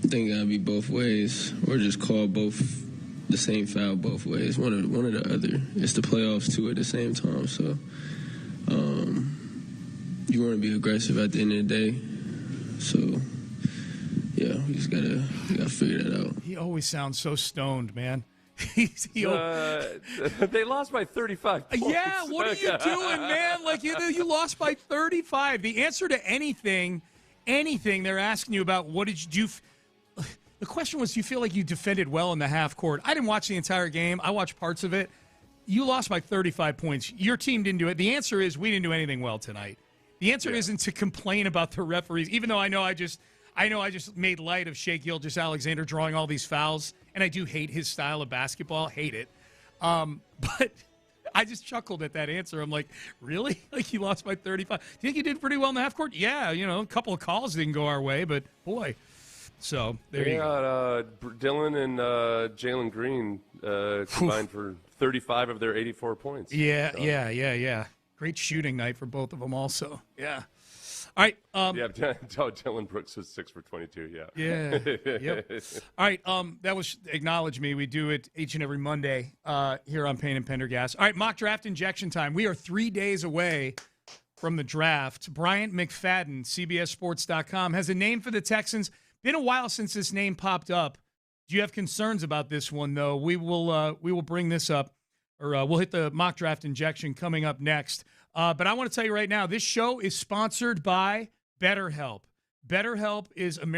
I think it got to be both ways, or just call both the same foul both ways, one or the other. It's the playoffs too at the same time, so you want to be aggressive at the end of the day. So yeah, we just gotta figure that out. He always sounds so stoned, man. They lost by 35 points. Yeah, what are you doing, man? Like you lost by 35. The answer to anything they're asking you about, what did you do? The question was, do you feel like you defended well in the half court? I didn't watch the entire game. I watched parts of it. You lost by 35 points. Your team didn't do it. The answer is we didn't do anything well tonight. The answer isn't to complain about the referees, even though I know I just made light of Shea Gilgeous-Alexander drawing all these fouls, and I do hate his style of basketball. Hate it. But I just chuckled at that answer. I'm like, really? Like, you lost by 35? Do you think you did pretty well in the half court? Yeah, a couple of calls didn't go our way, but boy. So there you go. Dylan and Jalen Green combined for 35 of their 84 points. Yeah, so. Yeah. Great shooting night for both of them also. Yeah. All right. Dylan Brooks was 6 for 22. Yeah. Yep. All right. That was Acknowledge Me. We do it each and every Monday here on Payne and Pendergast. All right. Mock draft injection time. We are 3 days away from the draft. Bryant McFadden, CBSSports.com, has a name for the Texans. Been a while since this name popped up. Do you have concerns about this one, though? We will bring this up, or we'll hit the mock draft injection coming up next. But I want to tell you right now, this show is sponsored by BetterHelp. BetterHelp is America's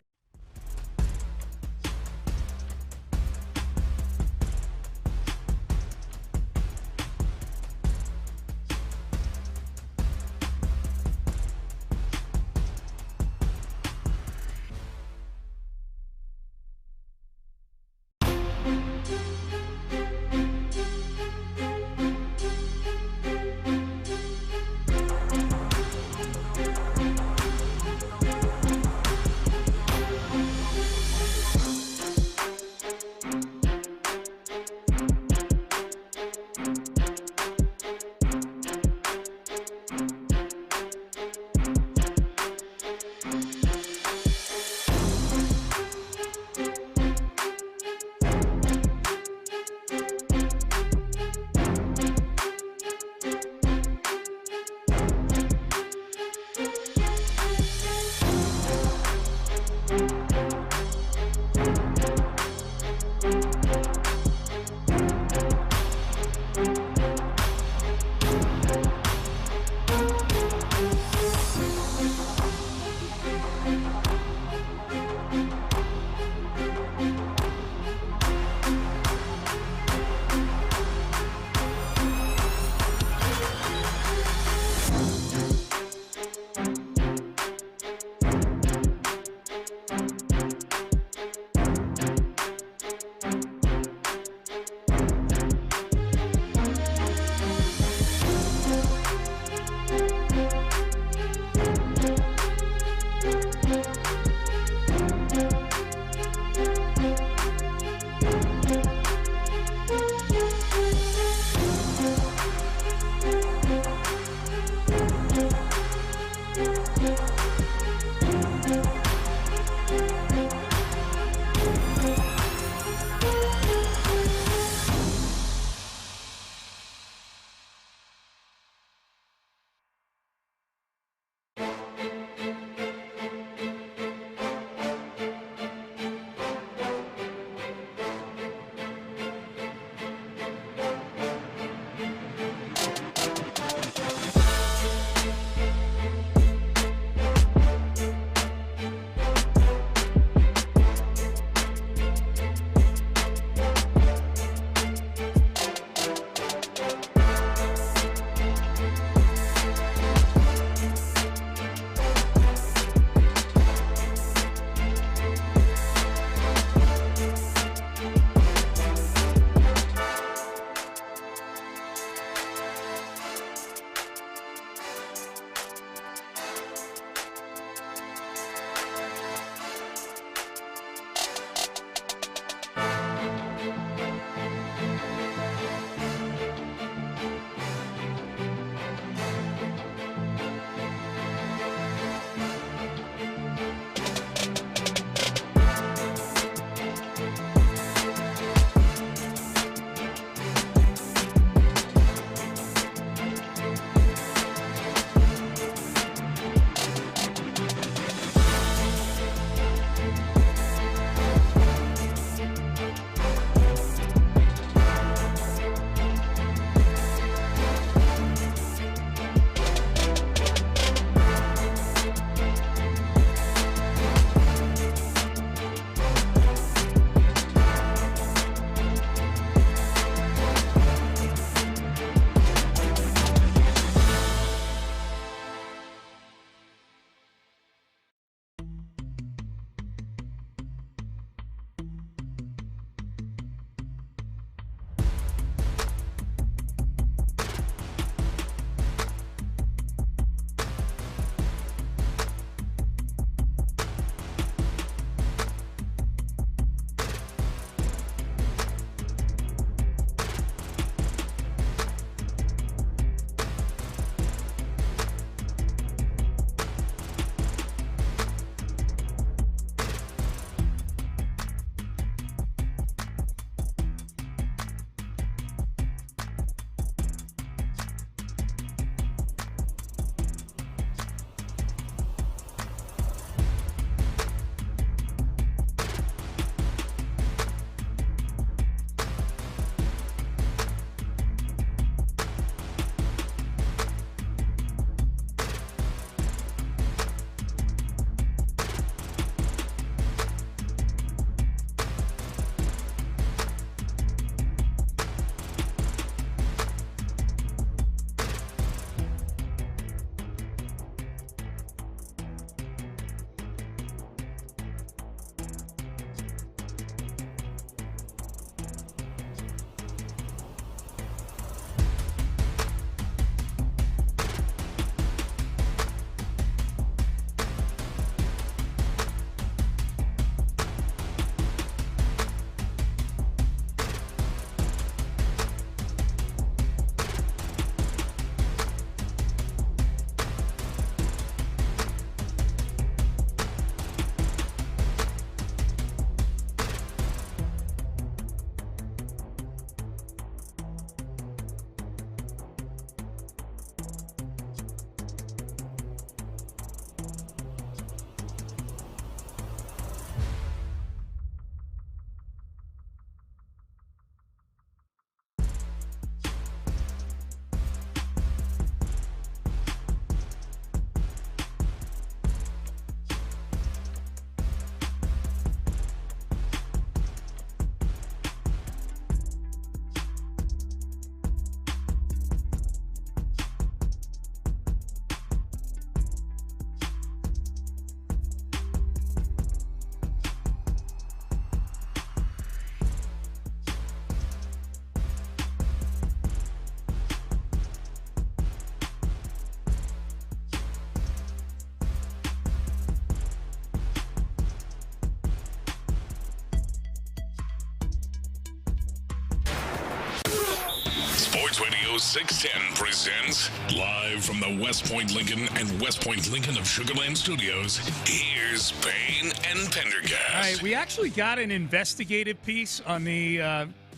Radio 610 presents live from the West Point Lincoln and West Point Lincoln of Sugar Land Studios. Here's Payne and Pendergast. All right, we actually got an investigative piece on the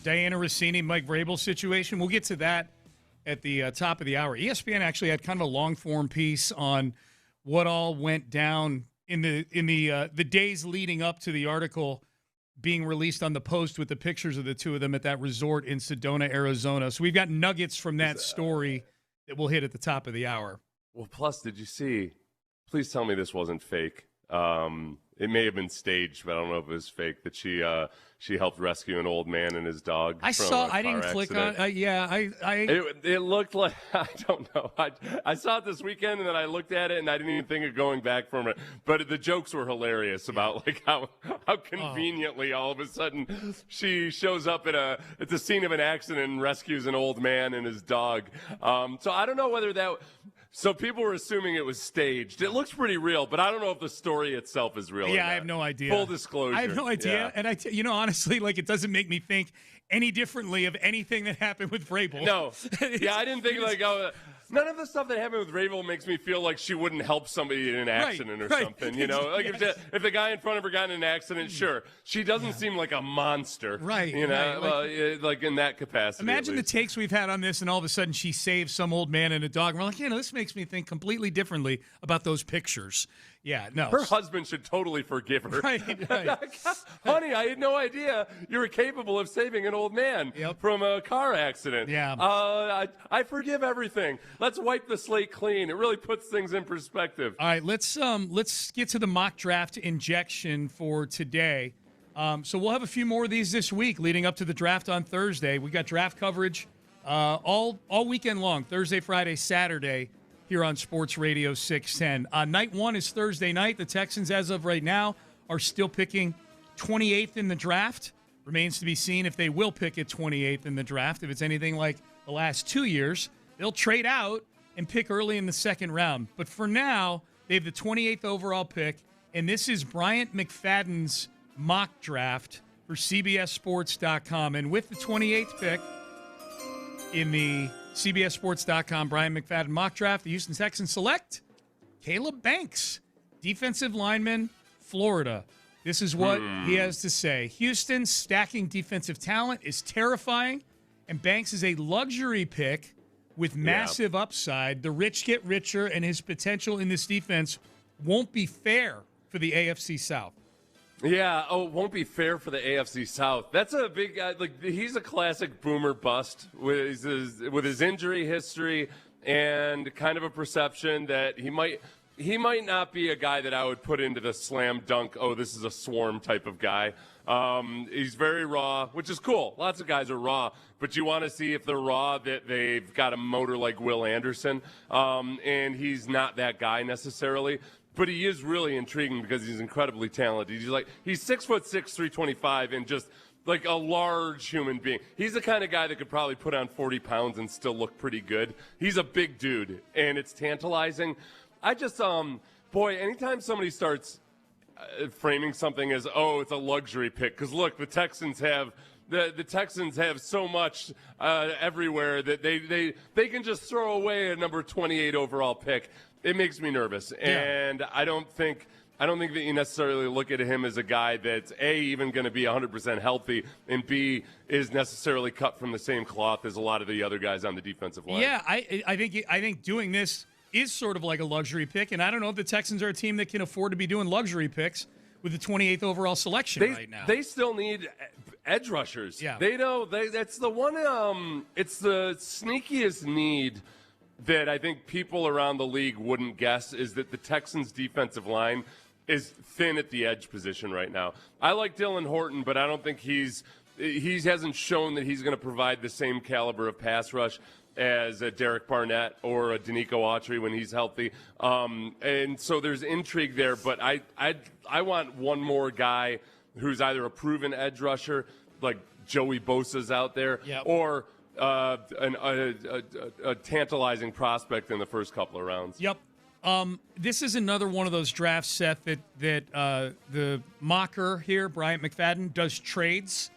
Diana Rousini, Mike Vrabel situation. We'll get to that at the top of the hour. ESPN actually had kind of a long-form piece on what all went down in the days leading up to the article being released on the Post with the pictures of the two of them at that resort in Sedona, Arizona. So we've got nuggets from that story that we'll hit at the top of the hour. Well, plus, did you see? Please tell me this wasn't fake. It may have been staged, but I don't know if it was fake. That she helped rescue an old man and his dog. I didn't click on. It looked like, I don't know. I saw it this weekend and then I looked at it and I didn't even think of going back from it. But the jokes were hilarious about like how conveniently all of a sudden she shows up at the scene of an accident and rescues an old man and his dog. So I don't know whether that. So people were assuming it was staged. It looks pretty real, but I don't know if the story itself is real. Yeah, I have no idea. Full disclosure. I have no idea. Yeah. And honestly, like, it doesn't make me think any differently of anything that happened with Vrabel. No. Yeah, I didn't think none of the stuff that happened with Vrabel makes me feel like she wouldn't help somebody in an accident or something. You know, like if the guy in front of her got in an accident, sure. She doesn't seem like a monster. Right. You know, right. like in that capacity. Imagine the takes we've had on this, and all of a sudden she saves some old man and a dog. And we're like, this makes me think completely differently about those pictures. Yeah, no. Her husband should totally forgive her. Right. Honey, I had no idea you were capable of saving an old man from a car accident. Yeah. I forgive everything. Let's wipe the slate clean. It really puts things in perspective. All right, let's get to the mock draft injection for today. So we'll have a few more of these this week leading up to the draft on Thursday. We got draft coverage all weekend long, Thursday, Friday, Saturday, here on Sports Radio 610. Night one is Thursday night. The Texans, as of right now, are still picking 28th in the draft. Remains to be seen if they will pick at 28th in the draft. If it's anything like the last 2 years, they'll trade out and pick early in the second round. But for now, they have the 28th overall pick, and this is Bryant McFadden's mock draft for CBSSports.com. And with the 28th pick in the CBSSports.com Brian McFadden mock draft, the Houston Texans select Caleb Banks, defensive lineman, Florida. This is what he has to say. Houston's stacking defensive talent is terrifying, and Banks is a luxury pick with massive upside. The rich get richer, and his potential in this defense won't be fair for the AFC South. Yeah, it won't be fair for the AFC South. That's a big he's a classic boomer bust with his injury history and kind of a perception that he might not be a guy that I would put into the slam dunk, this is a swarm type of guy. He's very raw, which is cool. Lots of guys are raw, but you want to see if they're raw that they've got a motor like Will Anderson, and he's not that guy necessarily. But he is really intriguing because he's incredibly talented. He's 6'6", 325, and just like a large human being. He's the kind of guy that could probably put on 40 pounds and still look pretty good. He's a big dude, and it's tantalizing. I just, anytime somebody starts framing something as, it's a luxury pick, because look, the Texans have so much everywhere that they can just throw away a number 28 overall pick. It makes me nervous, and I don't think that you necessarily look at him as a guy that's A, even going to be 100% healthy, and B, is necessarily cut from the same cloth as a lot of the other guys on the defensive line. Yeah, I think doing this is sort of like a luxury pick, and I don't know if the Texans are a team that can afford to be doing luxury picks with the 28th overall selection right now. They still need edge rushers. Yeah. That's the one, it's the sneakiest need that I think people around the league wouldn't guess, is that the Texans' defensive line is thin at the edge position right now. I like Dylan Horton, but I don't think he hasn't shown that he's going to provide the same caliber of pass rush as a Derek Barnett or a DeMeco Autry when he's healthy. And so there's intrigue there, but I want one more guy who's either a proven edge rusher, like Joey Bosa's out there, or a tantalizing prospect in the first couple of rounds. Yep. This is another one of those drafts, Seth, that the mocker here, Bryant McFadden, does trades.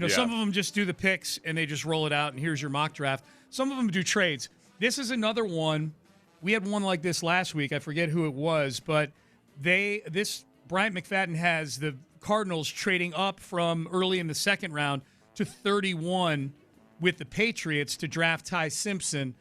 Some of them just do the picks and they just roll it out, and here's your mock draft. some of them do trades. This is another one. We had one like this last week. I forget who it was, but Bryant McFadden has the Cardinals trading up from early in the second round to 31 with the Patriots to draft Ty Simpson.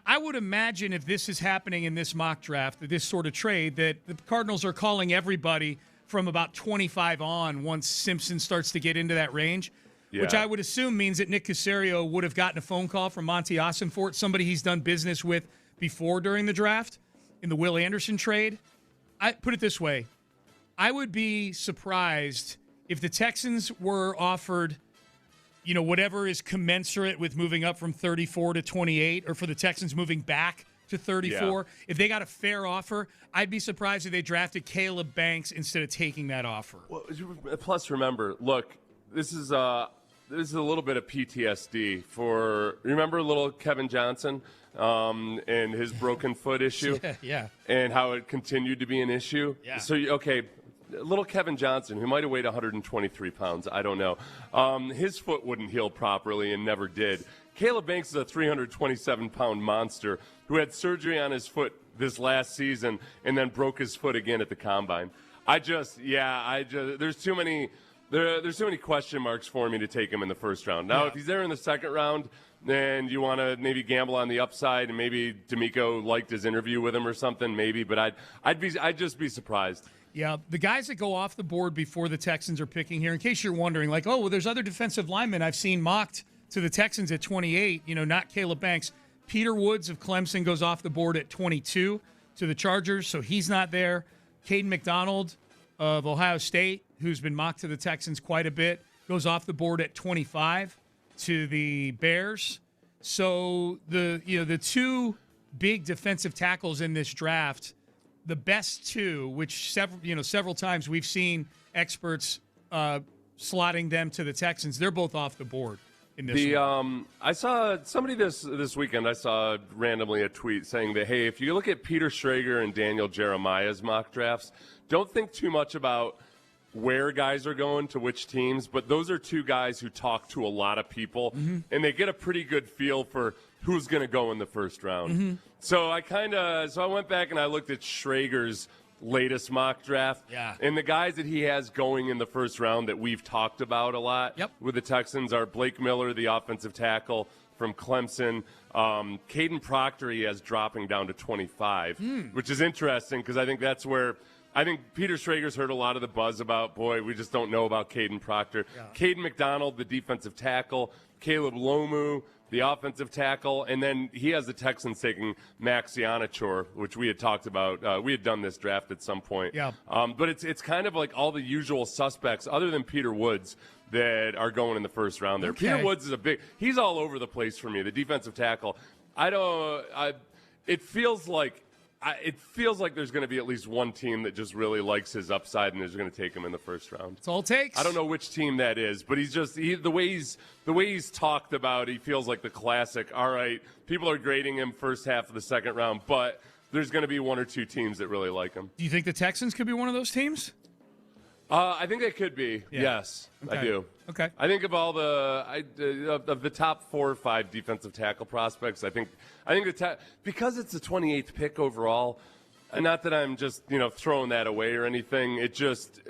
I would imagine if this is happening in this mock draft, this sort of trade, that the Cardinals are calling everybody from about 25 on once Simpson starts to get into that range, which I would assume means that Nick Caserio would have gotten a phone call from Monty Ossenfort, somebody he's done business with before during the draft in the Will Anderson trade. I put it this way. I would be surprised if the Texans were offered whatever is commensurate with moving up from 34 to 28, or for the Texans moving back to 34. Yeah. If they got a fair offer, I'd be surprised if they drafted Caleb Banks instead of taking that offer. Well, plus, remember, look, this is a little bit of PTSD for, remember little Kevin Johnson and his broken foot issue? Yeah. And how it continued to be an issue? Yeah. So, okay, little Kevin Johnson, who might have weighed 123 pounds, I don't know. His foot wouldn't heal properly and never did. Caleb Banks is a 327-pound monster who had surgery on his foot this last season and then broke his foot again at the Combine. There's too many question marks for me to take him in the first round. Now, if he's there in the second round, then you want to maybe gamble on the upside, and maybe DeMeco liked his interview with him or something, maybe. But I'd just be surprised. Yeah, the guys that go off the board before the Texans are picking here, in case you're wondering, like, oh, well, there's other defensive linemen I've seen mocked to the Texans at 28, not Caleb Banks. Peter Woods of Clemson goes off the board at 22 to the Chargers, so he's not there. Caden McDonald of Ohio State, who's been mocked to the Texans quite a bit, goes off the board at 25 to the Bears. So the two big defensive tackles in this draft, the best two, which several times we've seen experts slotting them to the Texans, they're both off the board in this one. I saw somebody this weekend. I saw randomly a tweet saying that, hey, if you look at Peter Schrager and Daniel Jeremiah's mock drafts, don't think too much about where guys are going to which teams, but those are two guys who talk to a lot of people, and they get a pretty good feel for who's going to go in the first round. So I went back and I looked at Schrager's latest mock draft, and the guys that he has going in the first round that we've talked about a lot with the Texans are Blake Miller, the offensive tackle from Clemson. Caden Proctor he has dropping down to 25, which is interesting because I think that's where I think Peter Schrager's heard a lot of the buzz about, boy, we just don't know about Caden Proctor. Caden McDonald, the defensive tackle. Caleb Lomu, the offensive tackle. And then he has the Texans taking Max Ianichor, which we had talked about. We had done this draft at some point. But it's kind of like all the usual suspects, other than Peter Woods, that are going in the first round there. Peter Woods is he's all over the place for me, the defensive tackle. It feels like there's going to be at least one team that just really likes his upside and is going to take him in the first round. That's all it takes. I don't know which team that is, but the way he's talked about, he feels like the classic. All right, people are grading him first half of the second round, but there's going to be one or two teams that really like him. Do you think the Texans could be one of those teams? I think they could be. Yeah. Yes, okay. I do. Okay. I think of all the top 4 or 5 defensive tackle prospects, I think because it's the 28th pick overall. Not that I'm just throwing that away or anything. It just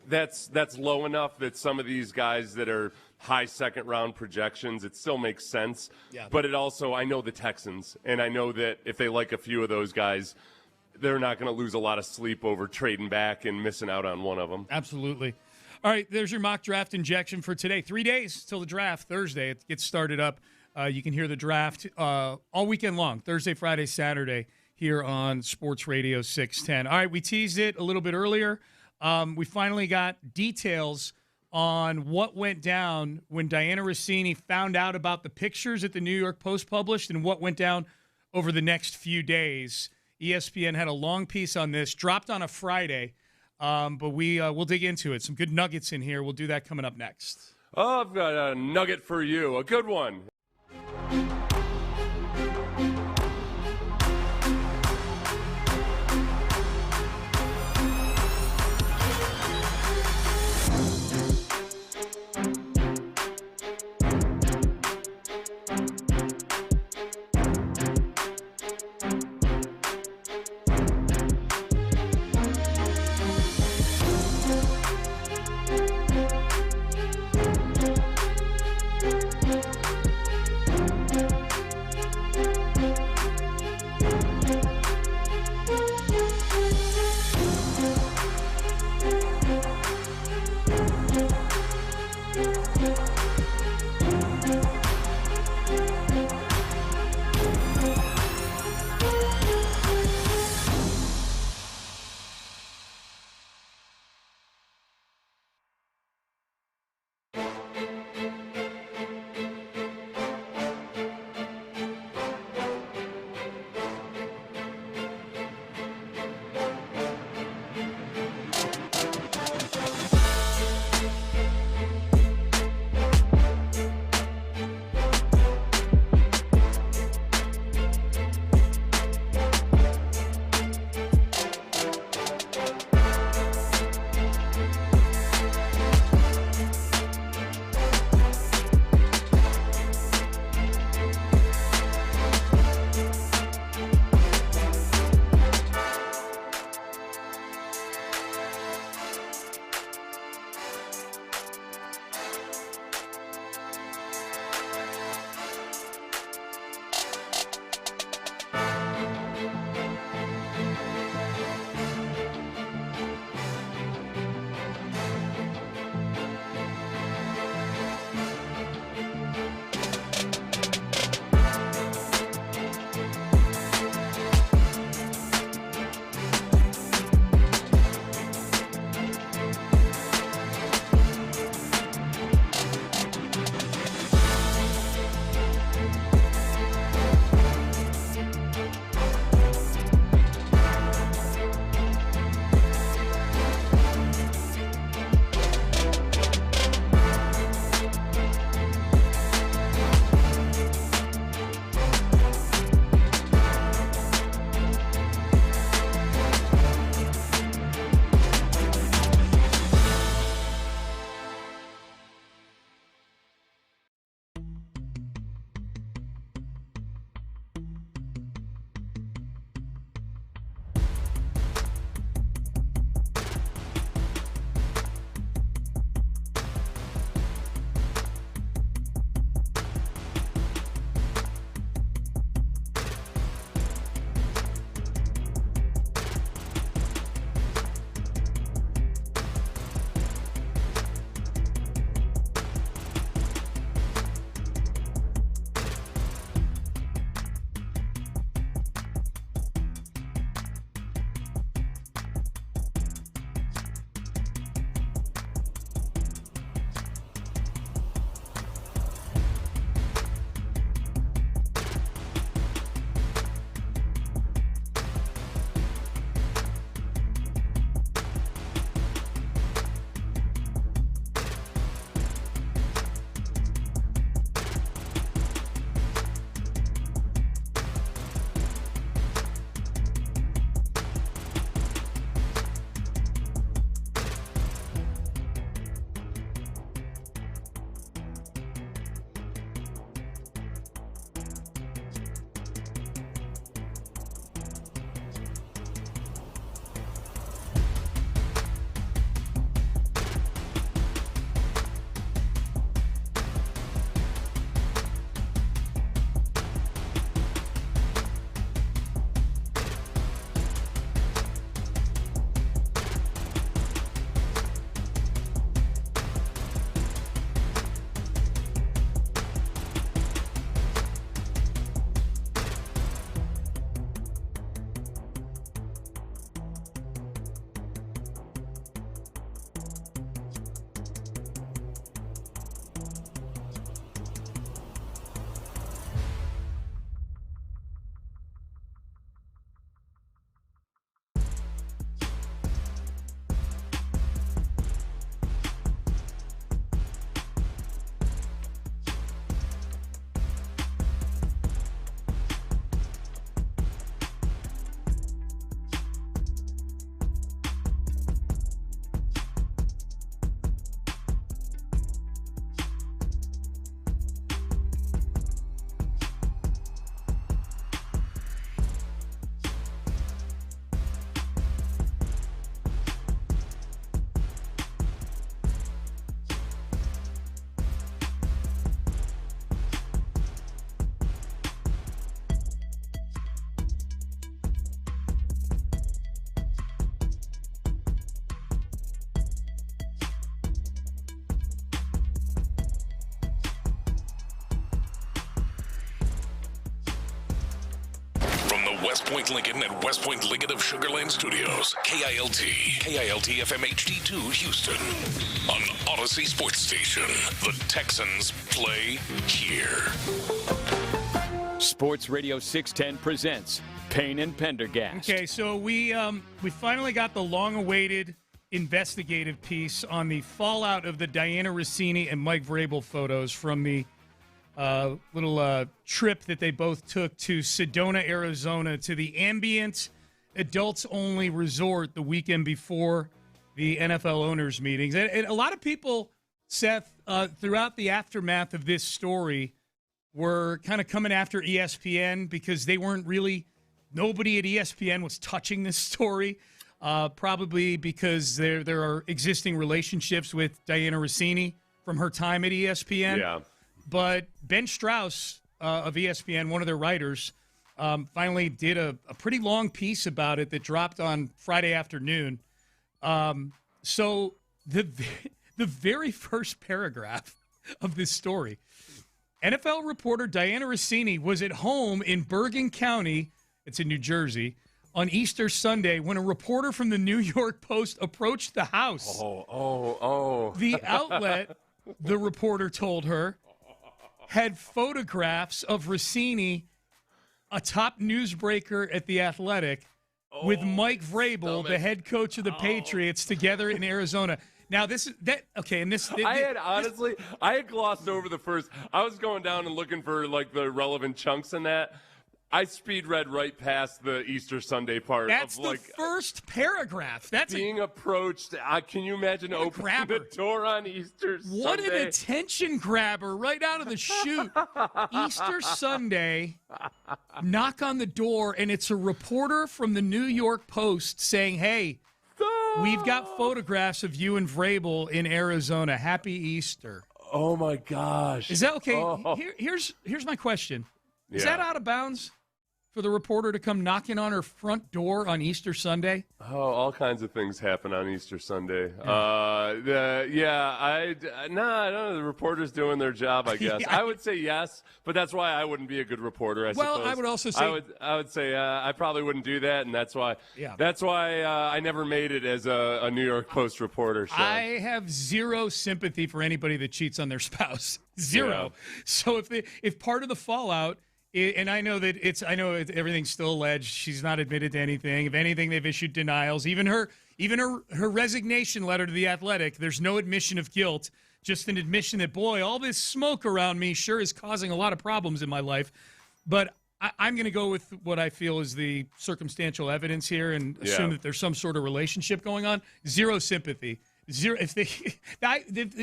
that's low enough that some of these guys that are high second round projections, it still makes sense. Yeah. But it also, I know the Texans, and I know that if they like a few of those guys, they're not going to lose a lot of sleep over trading back and missing out on one of them. Absolutely. All right, there's your mock draft injection for today. 3 days till the draft. Thursday, it gets started up. You can hear the draft all weekend long, Thursday, Friday, Saturday, here on Sports Radio 610. All right, we teased it a little bit earlier. We finally got details on what went down when Diana Rousini found out about the pictures that the New York Post published and what went down over the next few days. ESPN had a long piece on this, dropped on a Friday, but we'll dig into it. Some good nuggets in here. We'll do that coming up next. Oh, I've got a nugget for you, a good one. West Point Lincoln and West Point Lincoln of Sugar Land Studios. KILT FM HD2 Houston. On Odyssey Sports Station. The Texans play here. Sports Radio 610 presents Payne and Pendergast. Okay, so we finally got the long-awaited investigative piece on the fallout of the Diana Rousini and Mike Vrabel photos from the little trip that they both took to Sedona, Arizona, to the ambient, adults-only resort the weekend before the NFL owners' meetings. And a lot of people, Seth, throughout the aftermath of this story, were kind of coming after ESPN because they weren't really – nobody at ESPN was touching this story, probably because there are existing relationships with Diana Rousini from her time at ESPN. Yeah. But Ben Strauss of ESPN, one of their writers, finally did a pretty long piece about it that dropped on Friday afternoon. So the very first paragraph of this story, NFL reporter Diana Rousini was at home in Bergen County, it's in New Jersey, on Easter Sunday when a reporter from the New York Post approached the house. The outlet, the reporter told her, had photographs of Rousini, a top newsbreaker at The Athletic, with Mike Vrabel, the head coach of the Patriots, together in Arizona. Now, this is that okay, and this I had glossed over the first. I was going down and looking for like the relevant chunks in that. I speed read right past the Easter Sunday part. That's of, like, the first paragraph. That's being approached. Can you imagine opening the door on Easter Sunday? What an attention grabber right out of the chute. Easter Sunday, knock on the door, and it's a reporter from the New York Post saying, hey, we've got photographs of you and Vrabel in Arizona. Happy Easter. Oh, my gosh. Is that okay? Here's my question. Is that out of bounds for the reporter to come knocking on her front door on Easter Sunday? Oh, all kinds of things happen on Easter Sunday. Yeah. I don't know. The reporter's doing their job, I guess. Yeah. I would say yes, but that's why I wouldn't be a good reporter, I suppose. Well, I would also say I would say I probably wouldn't do that, and that's why I never made it as a New York Post reporter. Sean. I have zero sympathy for anybody that cheats on their spouse. Zero. Yeah. So if part of the fallout, and I know everything's still alleged. She's not admitted to anything. If anything, they've issued denials. Even her resignation letter to The Athletic, there's no admission of guilt, just an admission that, boy, all this smoke around me sure is causing a lot of problems in my life. But I'm going to go with what I feel is the circumstantial evidence here and assume that there's some sort of relationship going on. Zero sympathy. Zero. If they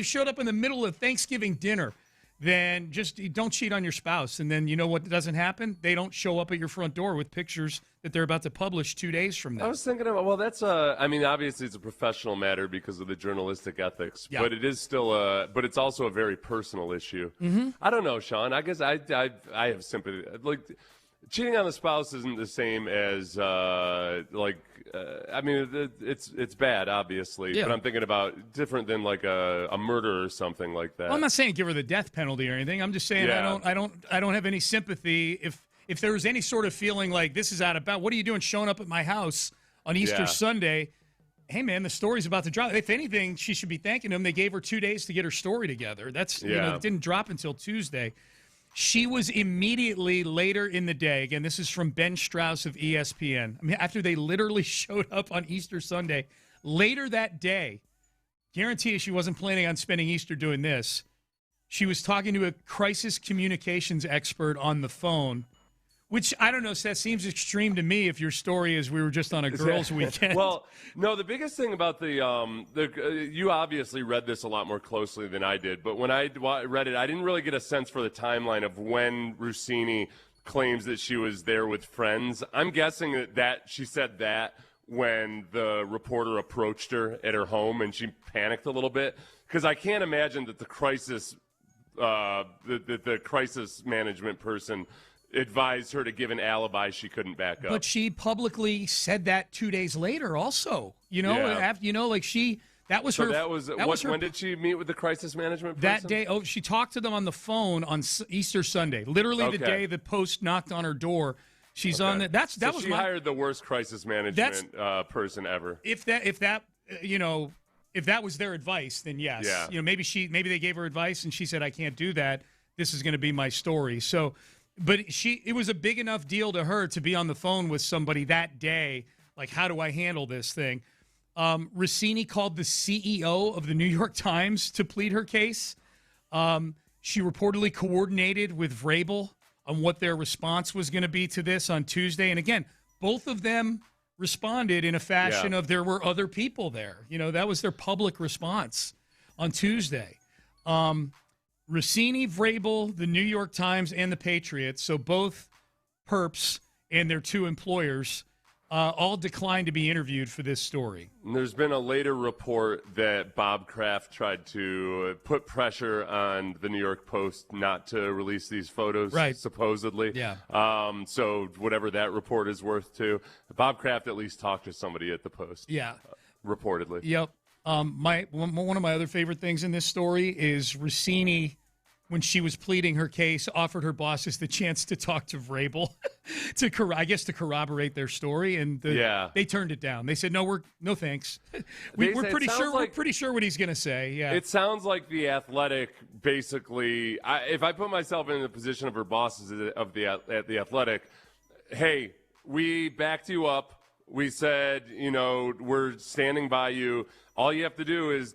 showed up in the middle of Thanksgiving dinner, then just don't cheat on your spouse. And then you know what doesn't happen? They don't show up at your front door with pictures that they're about to publish 2 days from now. I was thinking about, well, that's obviously it's a professional matter because of the journalistic ethics, but it is still but it's also a very personal issue. Mm-hmm. I don't know, Sean. I guess I have sympathy. Like, cheating on the spouse isn't the same as it's bad, obviously. Yeah. But I'm thinking about different than like a murder or something like that. Well, I'm not saying give her the death penalty or anything. I'm just saying I don't have any sympathy if there was any sort of feeling like this is out of bounds. What are you doing showing up at my house on Easter Sunday? Hey, man, the story's about to drop. If anything, she should be thanking them. They gave her 2 days to get her story together. That's it didn't drop until Tuesday. She was immediately later in the day. Again, this is from Ben Strauss of ESPN. I mean, after they literally showed up on Easter Sunday, later that day, guarantee you she wasn't planning on spending Easter doing this. She was talking to a crisis communications expert on the phone, which, I don't know, Seth, seems extreme to me if your story is we were just on a girls' weekend. Well, no, the biggest thing about you obviously read this a lot more closely than I did, but when I read it, I didn't really get a sense for the timeline of when Rousini claims that she was there with friends. I'm guessing that she said that when the reporter approached her at her home and she panicked a little bit, because I can't imagine that the crisis management person advised her to give an alibi she couldn't back up. But she publicly said that 2 days later also. When did she meet with the crisis management person? That day, she talked to them on the phone on Easter Sunday, literally the day the Post knocked on her door. She's on the. That so was she hired the worst crisis management person ever. If that was their advice, then yes. Yeah. Maybe they gave her advice and she said, I can't do that. This is going to be my story. So, but it was a big enough deal to her to be on the phone with somebody that day. Like, how do I handle this thing? Rousini called the CEO of the New York Times to plead her case. She reportedly coordinated with Vrabel on what their response was going to be to this on Tuesday. And again, both of them responded in a fashion of there were other people there. That was their public response on Tuesday. Rousini, Vrabel, the New York Times, and the Patriots, so both perps and their two employers, all declined to be interviewed for this story. And there's been a later report that Bob Kraft tried to put pressure on the New York Post not to release these photos, supposedly. Yeah. So whatever that report is worth, too. Bob Kraft at least talked to somebody at the Post. Yeah. Reportedly. Yep. One of my other favorite things in this story is Rousini, when she was pleading her case, offered her bosses the chance to talk to Vrabel to corroborate their story, and they turned it down. They said, "No, no thanks. We're pretty sure what he's going to say." Yeah, it sounds like The Athletic basically. If I put myself in the position of her bosses at the Athletic, hey, we backed you up. We said, we're standing by you. All you have to do is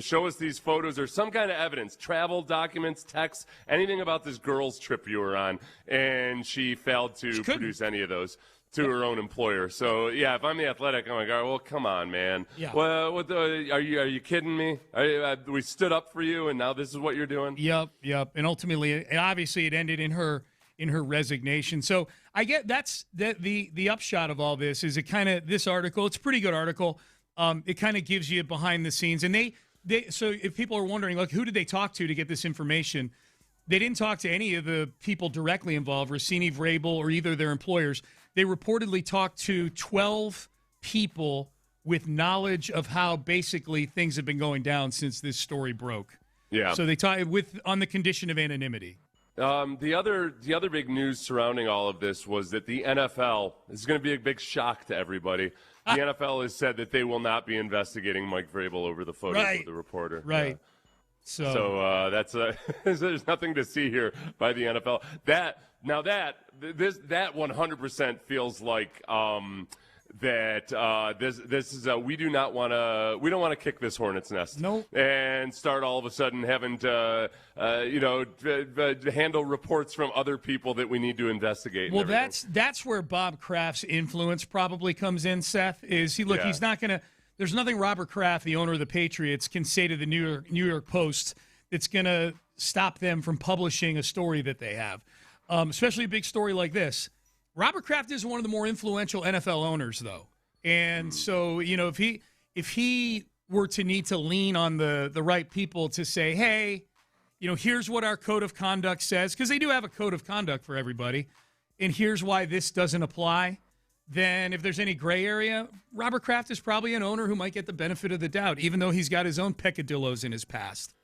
show us these photos or some kind of evidence, travel documents, texts, anything about this girls' trip you were on. And she failed to produce any of those to her own employer. So, yeah, if I'm The Athletic, I'm like, all right, well, come on, man. Yeah. Well, are you kidding me? We stood up for you, and now this is what you're doing? Yep. And ultimately, obviously, it ended in her resignation. So I get that's the upshot of all this is this article. It's a pretty good article. It kind of gives you behind the scenes, and so if people are wondering, like, who did they talk to get this information? They didn't talk to any of the people directly involved, Rousini, Vrabel, or either their employers. They reportedly talked to 12 people with knowledge of how basically things have been going down since this story broke. Yeah. So they talked on the condition of anonymity. The other big news surrounding all of this was that the NFL is going to be a big shock to everybody. The NFL has said that they will not be investigating Mike Vrabel over the photos of the reporter. Right. Yeah. So that's there's nothing to see here by the NFL. That 100% feels like this is we don't want to kick this hornet's nest. Nope. And start all of a sudden having to handle reports from other people that we need to investigate. Well, that's where Bob Kraft's influence probably comes in, Seth. He's not going to. There's nothing Robert Kraft, the owner of the Patriots, can say to the New York Post that's going to stop them from publishing a story that they have, especially a big story like this. Robert Kraft is one of the more influential NFL owners, though. And so, if he were to need to lean on the right people to say, hey, here's what our code of conduct says, because they do have a code of conduct for everybody, and here's why this doesn't apply, then if there's any gray area, Robert Kraft is probably an owner who might get the benefit of the doubt, even though he's got his own peccadillos in his past.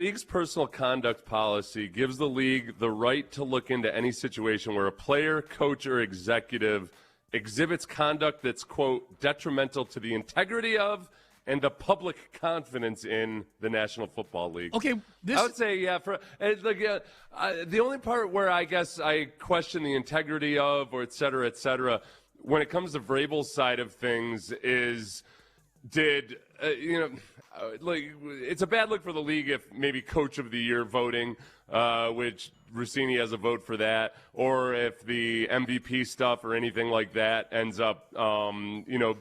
The league's personal conduct policy gives the league the right to look into any situation where a player, coach, or executive exhibits conduct that's, quote, detrimental to the integrity of and the public confidence in the National Football League. Okay, I would say, the only part where I guess I question the integrity of, or et cetera, when it comes to Vrabel's side of things is, it's a bad look for the league if maybe Coach of the Year voting, which Rousini has a vote for that, or if the MVP stuff or anything like that ends up,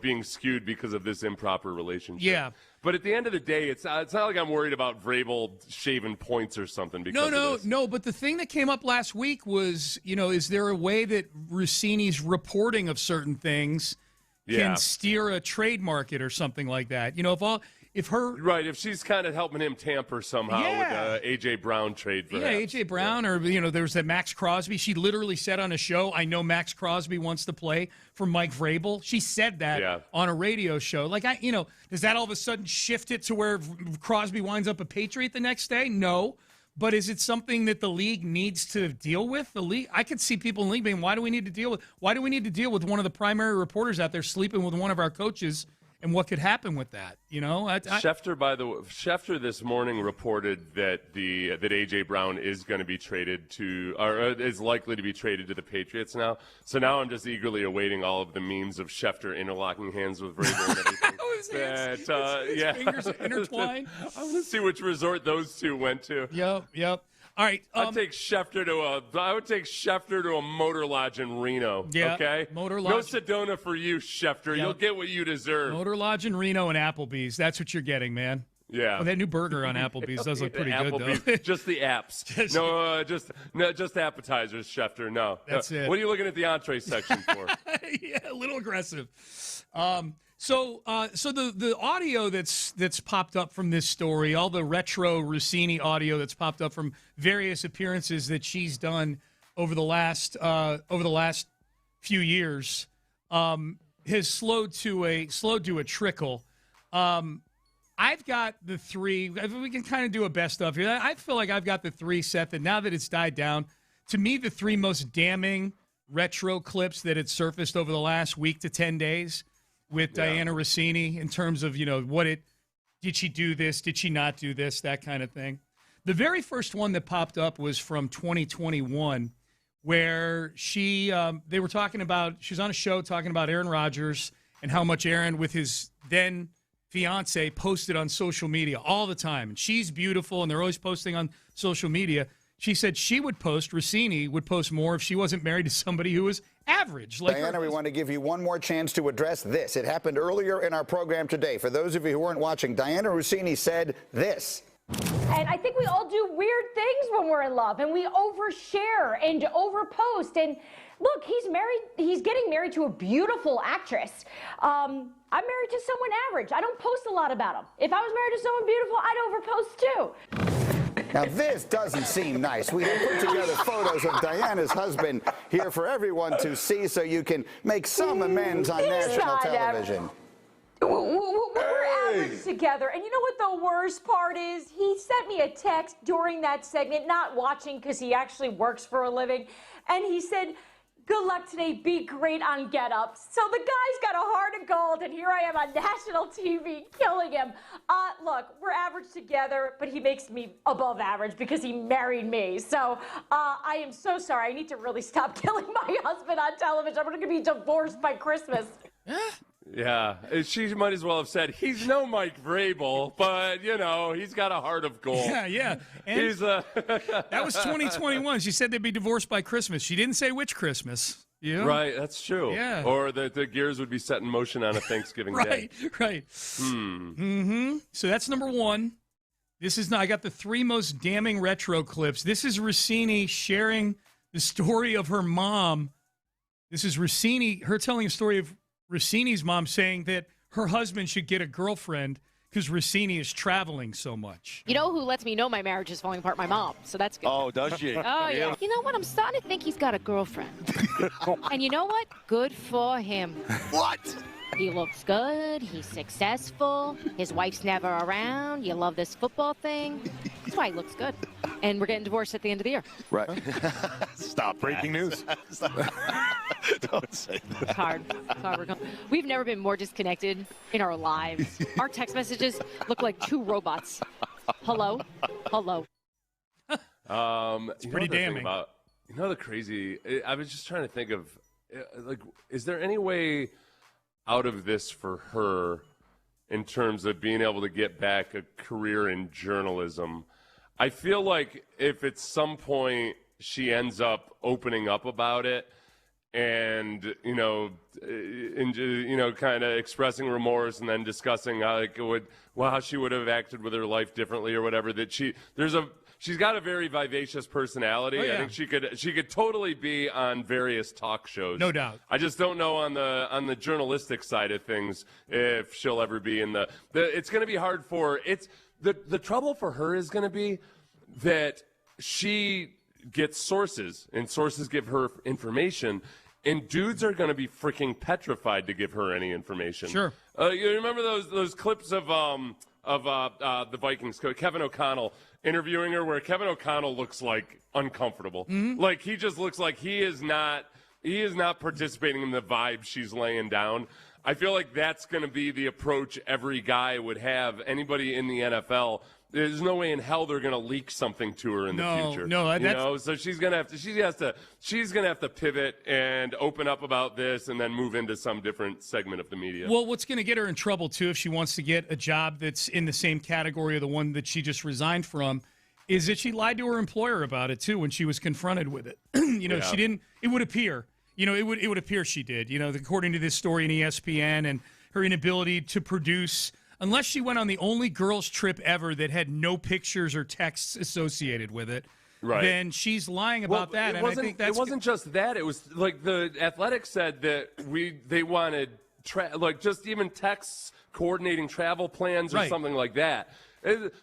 being skewed because of this improper relationship. Yeah. But at the end of the day, it's not like I'm worried about Vrabel shaving points or something. No. But the thing that came up last week was, is there a way that Rousini's reporting of certain things can steer a trade market or something like that? If she's kind of helping him tamper somehow with the A.J. Brown trade. A.J. Brown, or there's that Max Crosby. She literally said on a show, I know Max Crosby wants to play for Mike Vrabel. She said that on a radio show. Does that all of a sudden shift it to where Crosby winds up a Patriot the next day? No. But is it something that the league needs to deal with? The league, I could see people in the league being, why do we need to deal with one of the primary reporters out there sleeping with one of our coaches? And what could happen with that? Schefter, by the way, Schefter this morning reported that that A.J. Brown is going to be traded or is likely to be traded to the Patriots now. So now I'm just eagerly awaiting all of the memes of Schefter interlocking hands with Vrabel and everything. His fingers intertwined. I want to see which resort those two went to. Yep. All right. I would take Schefter to a motor lodge in Reno. Yeah, okay. Motor lodge. No Sedona for you, Schefter. Yep. You'll get what you deserve. Motor lodge in Reno and Applebee's. That's what you're getting, man. Yeah. Oh, that new burger on Applebee's does look pretty good, though. Just the apps. Just appetizers, Schefter. No. That's it. What are you looking at the entree section for? Yeah, a little aggressive. So the audio that's popped up from this story, all the retro Rousini audio that's popped up from various appearances that she's done over the last few years, has slowed to a trickle. I've got the three. We can kind of do a best of here. I feel like I've got the three set that now that it's died down. To me, the three most damning retro clips that had surfaced over the last week to 10 days. With Diana Rousini in terms of, did she do this? Did she not do this? That kind of thing. The very first one that popped up was from 2021 where they were talking about, she was on a show talking about Aaron Rodgers and how much Aaron with his then fiance posted on social media all the time. And she's beautiful and they're always posting on social media. She said Rousini would post more if she wasn't married to somebody who was average. Like Diana, we want to give you one more chance to address this. It happened earlier in our program today. For those of you who weren't watching, Diana Rousini said this. And I think we all do weird things when we're in love, and we overshare and overpost. And look, he's getting married to a beautiful actress. I'm married to someone average. I don't post a lot about him. If I was married to someone beautiful, I'd overpost too. Now, this doesn't seem nice. We have put together photos of Diana's husband here for everyone to see so you can make some amends on national television. We're average together. And you know what the worst part is? He sent me a text during that segment, not watching because he actually works for a living. And he said, good luck today. Be great on Get Up. So the guy's got a heart of gold, and here I am on national TV killing him. Look, we're average together, but he makes me above average because he married me. So I am so sorry. I need to really stop killing my husband on television. I'm going to be divorced by Christmas. Yeah, she might as well have said, he's no Mike Vrabel, but, he's got a heart of gold. Yeah. And that was 2021. She said they'd be divorced by Christmas. She didn't say which Christmas. Right, that's true. Yeah. Or that the gears would be set in motion on a Thanksgiving day. Right. So that's number one. I got the three most damning retro clips. This is Rousini sharing the story of her mom. This is Rousini, her telling a story of Rousini's mom saying that her husband should get a girlfriend because Rousini is traveling so much. You know who lets me know my marriage is falling apart? My mom. So that's good. Oh, does she? Oh, yeah. You know what? I'm starting to think he's got a girlfriend. And you know what? Good for him. What? He looks good. He's successful. His wife's never around. You love this football thing. That's why he looks good. And we're getting divorced at the end of the year. Right. Stop. Breaking news. Don't say that. It's hard. We've never been more disconnected in our lives. Our text messages look like two robots. Hello? It's pretty damning. The crazy, I was just trying to think of, is there any way out of this for her in terms of being able to get back a career in journalism? I feel like if at some point she ends up opening up about it and, kind of expressing remorse and then discussing how she would have acted with her life differently or whatever, that she's got a very vivacious personality. Oh, yeah. I think she could totally be on various talk shows. No doubt. I just don't know on the journalistic side of things if she'll ever be in the it's going to be hard for the trouble for her is going to be that she gets sources and sources give her information and dudes are going to be freaking petrified to give her any information. Sure. You remember those clips of the Vikings coach, Kevin O'Connell, interviewing her, where Kevin O'Connell looks like uncomfortable. Like he just looks like he is not participating in the vibe she's laying down. I feel like that's going to be the approach every guy would have. Anybody in the NFL, there's no way in hell they're going to leak something to her in the future. No, so she's going to have to pivot and open up about this, and then move into some different segment of the media. Well, what's going to get her in trouble too, if she wants to get a job that's in the same category of the one that she just resigned from, is that she lied to her employer about it too when she was confronted with it. She didn't. It would appear. It would appear she did. According to this story in ESPN, and her inability to produce, unless she went on the only girls' trip ever that had no pictures or texts associated with it, right, then she's lying about that. It wasn't just that. It was like the Athletics said that they wanted just even texts coordinating travel plans or something like that.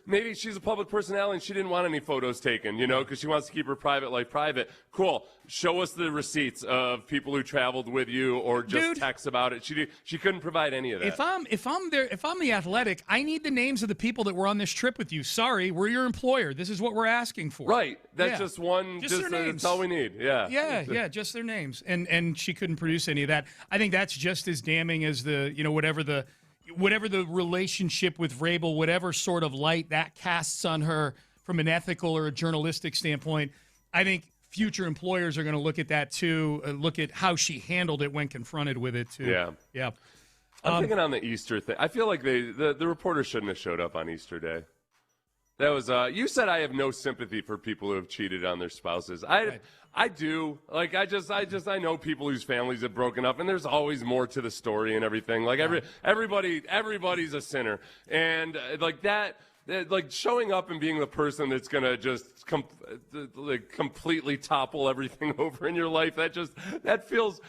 Maybe she's a public personality and she didn't want any photos taken, because she wants to keep her private life private. Cool. Show us the receipts of people who traveled with you, or just text about it. She couldn't provide any of that. If I'm the Athletic, I need the names of the people that were on this trip with you. Sorry, we're your employer. This is what we're asking for. Right. That's just one. Just their names. That's all we need. Yeah. Yeah. Just their names. And she couldn't produce any of that. I think that's just as damning as whatever the relationship with Vrabel, whatever sort of light that casts on her from an ethical or a journalistic standpoint. I think future employers are going to look at that too, look at how she handled it when confronted with it too. Yeah. I'm thinking on the Easter thing. I feel like the reporter shouldn't have showed up on Easter Day. That was you said I have no sympathy for people who have cheated on their spouses. I do. Like I know people whose families have broken up, and there's always more to the story and everything. Like everybody's a sinner, and like that. Like showing up and being the person that's gonna just completely topple everything over in your life. That feels.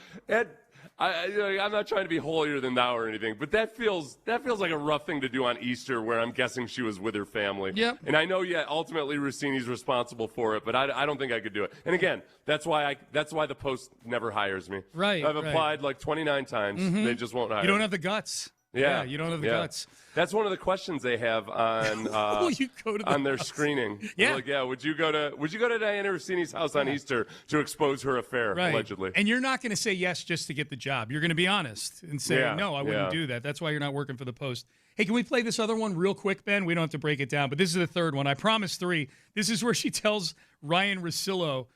I'm not trying to be holier than thou or anything, but that feels like a rough thing to do on Easter, where I'm guessing she was with her family. Yep. And I know, ultimately Rousini's responsible for it, but I don't think I could do it. And again, that's why the Post never hires me. Right. I've applied like 29 times. Mm-hmm. They just won't hire me. You don't have the guts. Yeah, you don't have the guts. That's one of the questions they have on on their screening. Yeah. Like, would you go to Diana Rousini's house on Easter to expose her affair, allegedly? And you're not going to say yes just to get the job. You're going to be honest and say, no, I wouldn't do that. That's why you're not working for the Post. Hey, can we play this other one real quick, Ben? We don't have to break it down, but this is the third one. I promised 3. This is where she tells Ryan Russillo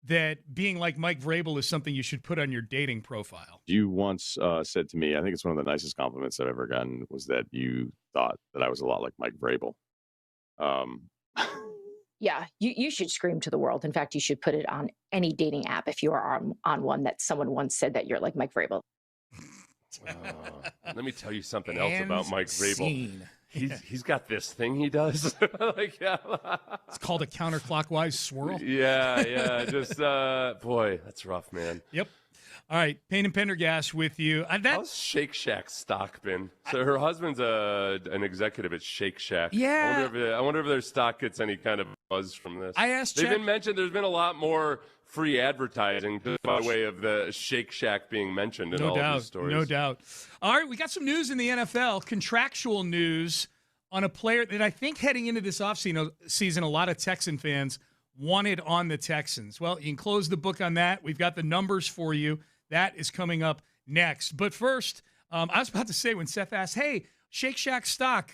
that being like Mike Vrabel is something you should put on your dating profile. You once said to me, I think it's one of the nicest compliments I've ever gotten, was that you thought that I was a lot like Mike Vrabel. Yeah, you should scream to the world. In fact, you should put it on any dating app if you are on one, that someone once said that you're like Mike Vrabel. Let me tell you something else about Mike Vrabel. He's got this thing he does. It's called a counterclockwise swirl. Just boy, that's rough, man. Yep. All right, Payne and Pendergast with you. How's Shake Shack's stock been? So her husband's an executive at Shake Shack. Yeah. I wonder if their stock gets any kind of buzz from this. I asked. They've been mentioned. There's been a lot more free advertising by way of the Shake Shack being mentioned in all of these stories. No doubt. All right, we got some news in the NFL, contractual news on a player that I think heading into this offseason, a lot of Texan fans wanted on the Texans. Well, you can close the book on that. We've got the numbers for you. That is coming up next. But first, I was about to say when Seth asked, hey, Shake Shack stock,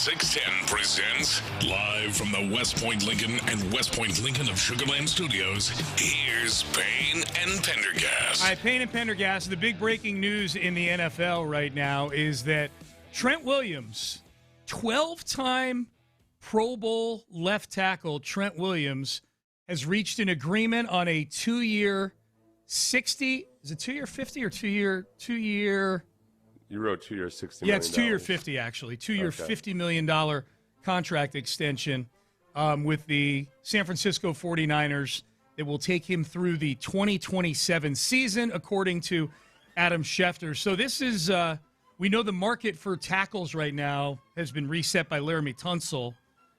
610 presents live from the West Point Lincoln and West Point Lincoln of Sugar Land Studios. Here's Payne and Pendergast. All right, Payne and Pendergast. The big breaking news in the NFL right now is that Trent Williams, 12-time Pro Bowl left tackle Trent Williams, has reached an agreement on a 2-year 60. Is it 2-year 50 or 2-year? You wrote 2-year $60 million. Yeah, it's 2-year 50 actually. 2-year $50 million contract extension with the San Francisco 49ers that will take him through the 2027 season, according to Adam Schefter. So this is, we know the market for tackles right now has been reset by Laramie Tunsil,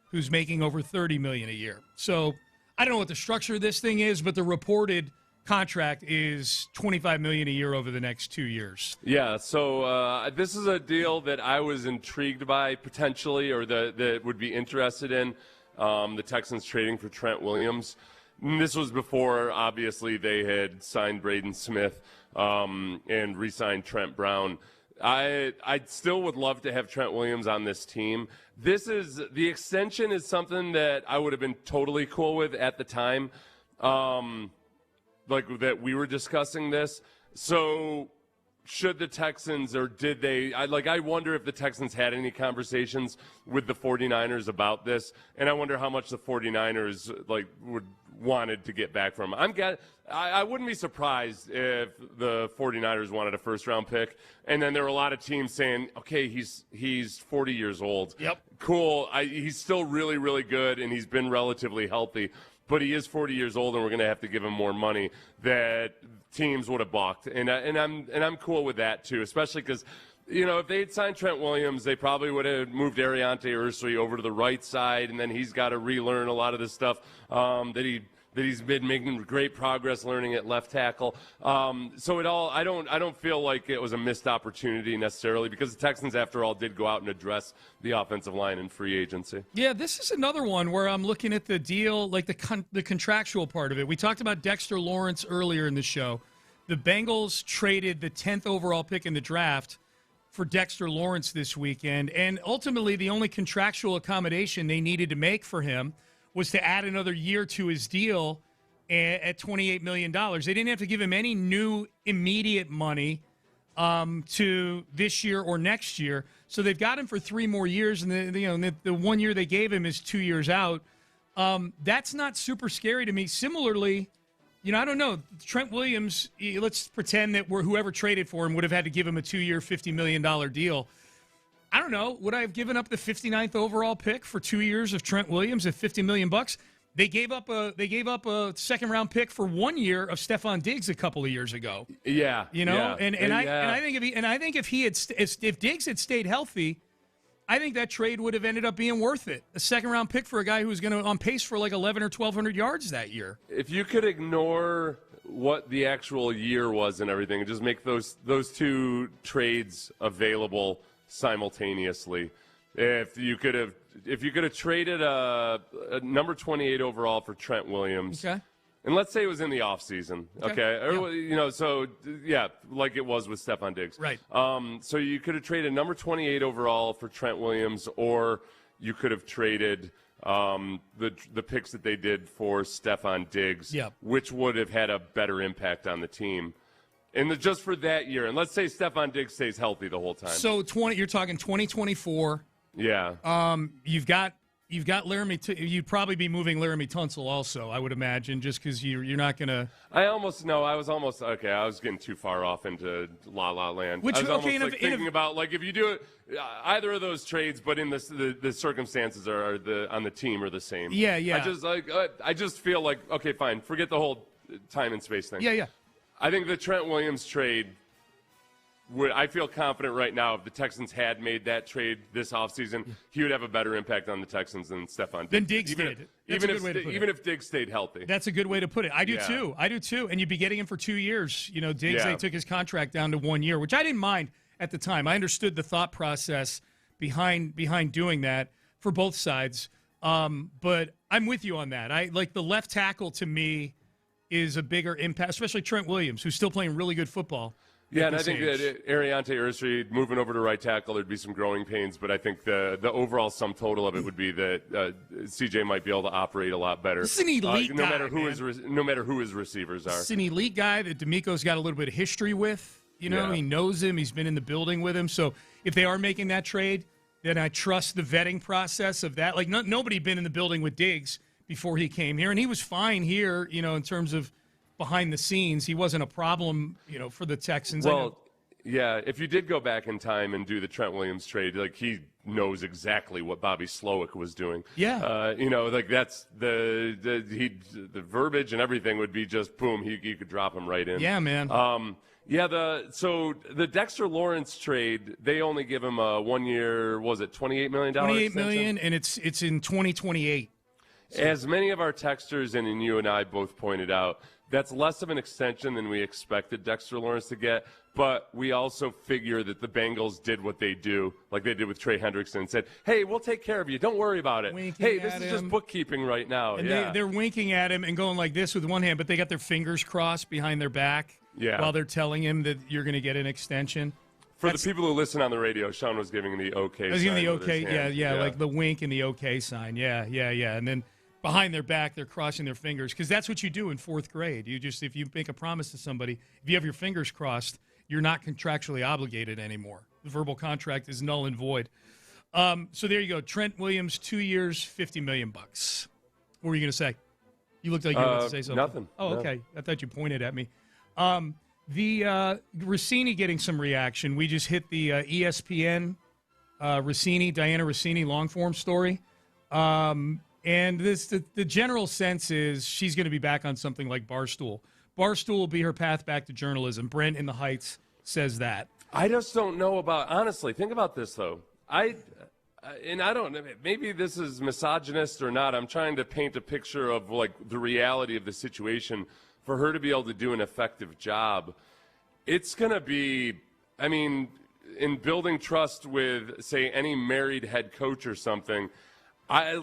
who's making over $30 million a year. So I don't know what the structure of this thing is, but the reported contract is $25 million a year over the next 2 years. Yeah, so this is a deal that I was intrigued by potentially, or that would be interested in, the Texans trading for Trent Williams. And this was before, obviously, they had signed Braden Smith and re-signed Trent Brown. I still would love to have Trent Williams on this team. The extension is something that I would have been totally cool with at the time. Like that we were discussing this. So should the Texans, or did they, I wonder if the Texans had any conversations with the 49ers about this, and I wonder how much the 49ers wanted to get back from him. I wouldn't be surprised if the 49ers wanted a first-round pick, and then there were a lot of teams saying, okay, he's 40 years old. Yep. Cool. He's still really, really good, and he's been relatively healthy. But he is 40 years old, and we're going to have to give him more money. That teams would have balked, and I'm cool with that too, especially because, if they had signed Trent Williams, they probably would have moved Ariante Ursui over to the right side, and then he's got to relearn a lot of the stuff that he's been making great progress learning at left tackle. So I don't feel like it was a missed opportunity necessarily, because the Texans, after all, did go out and address the offensive line in free agency. Yeah, this is another one where I'm looking at the deal, like the contractual part of it. We talked about Dexter Lawrence earlier in the show. The Bengals traded the 10th overall pick in the draft for Dexter Lawrence this weekend, and ultimately the only contractual accommodation they needed to make for him was to add another year to his deal at $28 million. They didn't have to give him any new immediate money to this year or next year. So they've got him for 3 more years, and the 1 year they gave him is 2 years out. That's not super scary to me. Similarly, I don't know. Trent Williams, let's pretend that whoever traded for him would have had to give him a 2-year, $50 million deal. I don't know. Would I have given up the 59th overall pick for 2 years of Trent Williams at $50 million? They gave up a second-round pick for 1 year of Stephon Diggs a couple of years ago. Yeah, I think if Diggs had stayed healthy, I think that trade would have ended up being worth it. A second-round pick for a guy who was on pace for like 11 or 1,200 yards that year. If you could ignore what the actual year was and everything, and just make those two trades available simultaneously, if you could have traded a number 28 overall for Trent Williams, okay, and let's say it was in the offseason, okay? Yeah. So yeah, like it was with Stephon Diggs, right? So you could have traded number 28 overall for Trent Williams, or you could have traded the picks that they did for Stephon Diggs, which would have had a better impact on the team. And just for that year, and let's say Stephon Diggs stays healthy the whole time. So you're talking 2024. Yeah. You've got Laramie. You'd probably be moving Laramie Tunsil also, I would imagine, just because you're not going to. I was getting too far off into La La Land. Which, I was okay, thinking about if you do it, either of those trades, but in the circumstances on the team are the same. Yeah. I just feel like, okay, fine, forget the whole time and space thing. Yeah. I think the Trent Williams trade, I feel confident right now if the Texans had made that trade this offseason, he would have a better impact on the Texans than Stephon Diggs. Than Diggs did. Even if Diggs stayed healthy. That's a good way to put it. I do too. And you'd be getting him for 2 years. Diggs, they took his contract down to 1 year, which I didn't mind at the time. I understood the thought process behind doing that for both sides. But I'm with you on that. The left tackle to me is a bigger impact, especially Trent Williams, who's still playing really good football. Yeah, and I think that Ariante Ursary moving over to right tackle, there'd be some growing pains, but I think the overall sum total of it would be that CJ might be able to operate a lot better. This is an elite no guy, matter who no matter who his receivers are. It's an elite guy that DeMeco's got a little bit of history with. You know, he knows him. He's been in the building with him. So if they are making that trade, then I trust the vetting process of that. Like nobody had been in the building with Diggs before he came here, and he was fine here. You know, in terms of behind the scenes, he wasn't a problem. You know, for the Texans. Well. Yeah, if you did go back in time and do the Trent Williams trade, like he knows exactly what Bobby Slowick was doing. Yeah, you know, like that's the verbiage and everything would be just boom. You could drop him right in. Yeah, man. So the Dexter Lawrence trade, they only give him a 1 year. Was it $28 million? $28 million, and it's in 2028. So. As many of our texters and you and I both pointed out, that's less of an extension than we expected Dexter Lawrence to get, but we also figure that the Bengals did what they do, like they did with Trey Hendrickson, and said, hey, we'll take care of you. Don't worry about it. Hey, this is just bookkeeping right now. And they're winking at him and going like this with one hand, but they got their fingers crossed behind their back while they're telling him that you're going to get an extension. For the people who listen on the radio, Sean was giving the okay sign. I was giving the okay, yeah, like the wink and the okay sign. Yeah. And then behind their back, they're crossing their fingers because that's what you do in fourth grade. If you make a promise to somebody, if you have your fingers crossed, you're not contractually obligated anymore. The verbal contract is null and void. So there you go. Trent Williams, 2 years, $50 million. What were you going to say? You looked like you were about to say something. Nothing. Oh, no. Okay. I thought you pointed at me. The Rousini getting some reaction. We just hit the ESPN Diana Rousini long-form story. And the general sense is she's going to be back on something like Barstool. Barstool will be her path back to journalism. Brent in the Heights says that. I just don't know about, honestly, think about this, though. I don't know, maybe this is misogynist or not. I'm trying to paint a picture of, like, the reality of the situation. For her to be able to do an effective job, it's going to be, I mean, in building trust with, say, any married head coach or something, I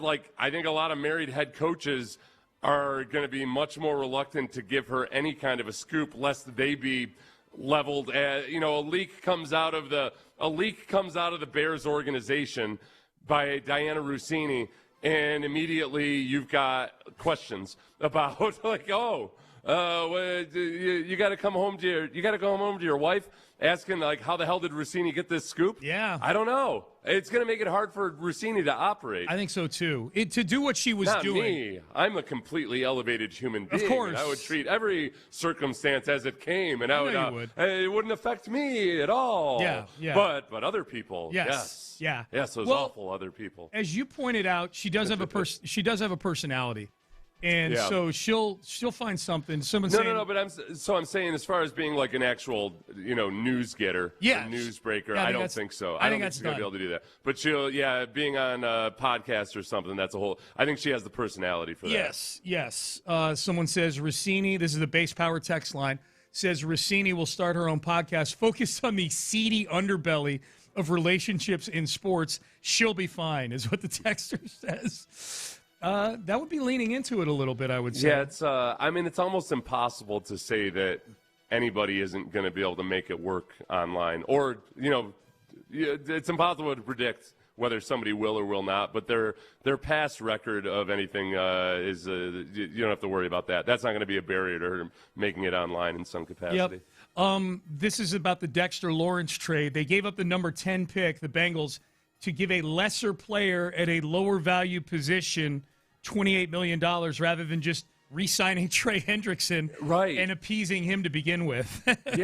think a lot of married head coaches are going to be much more reluctant to give her any kind of a scoop, lest they be leveled at, you know, a leak comes out of the Bears organization by Diana Rousini, and immediately you've got questions about like, you got to come home to your wife, asking like, how the hell did Rousini get this scoop? Yeah, I don't know. It's going to make it hard for Rousini to operate. I think so too. To do what she was doing. Not me. I'm a completely elevated human being. Of course, I would treat every circumstance as it came, and it wouldn't affect me at all. Yeah. But other people, yes. Those awful other people. As you pointed out, she does have a personality. And so she'll find something. No. But I'm saying as far as being like an actual, news getter, a newsbreaker, I don't think so. I don't think she's gonna be able to do that. But she'll, being on a podcast or something. That's a whole. I think she has the personality for that. Yes. Someone says Rousini. This is the base power text line. Says Rousini will start her own podcast focused on the seedy underbelly of relationships in sports. She'll be fine, is what the texter says. That would be leaning into it a little bit, I would say. Yeah, it's almost impossible to say that anybody isn't going to be able to make it work online. Or, it's impossible to predict whether somebody will or will not. But their past record of anything is you don't have to worry about that. That's not going to be a barrier to her making it online in some capacity. Yep. This is about the Dexter Lawrence trade. They gave up the number 10 pick, the Bengals, to give a lesser player at a lower value position $28 million rather than just re-signing Trey Hendrickson and appeasing him to begin with. It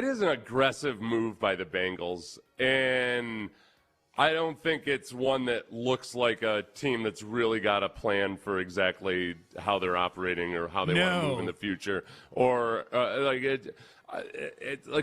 is an aggressive move by the Bengals, and I don't think it's one that looks like a team that's really got a plan for exactly how they're operating or how they want to move in the future. Or like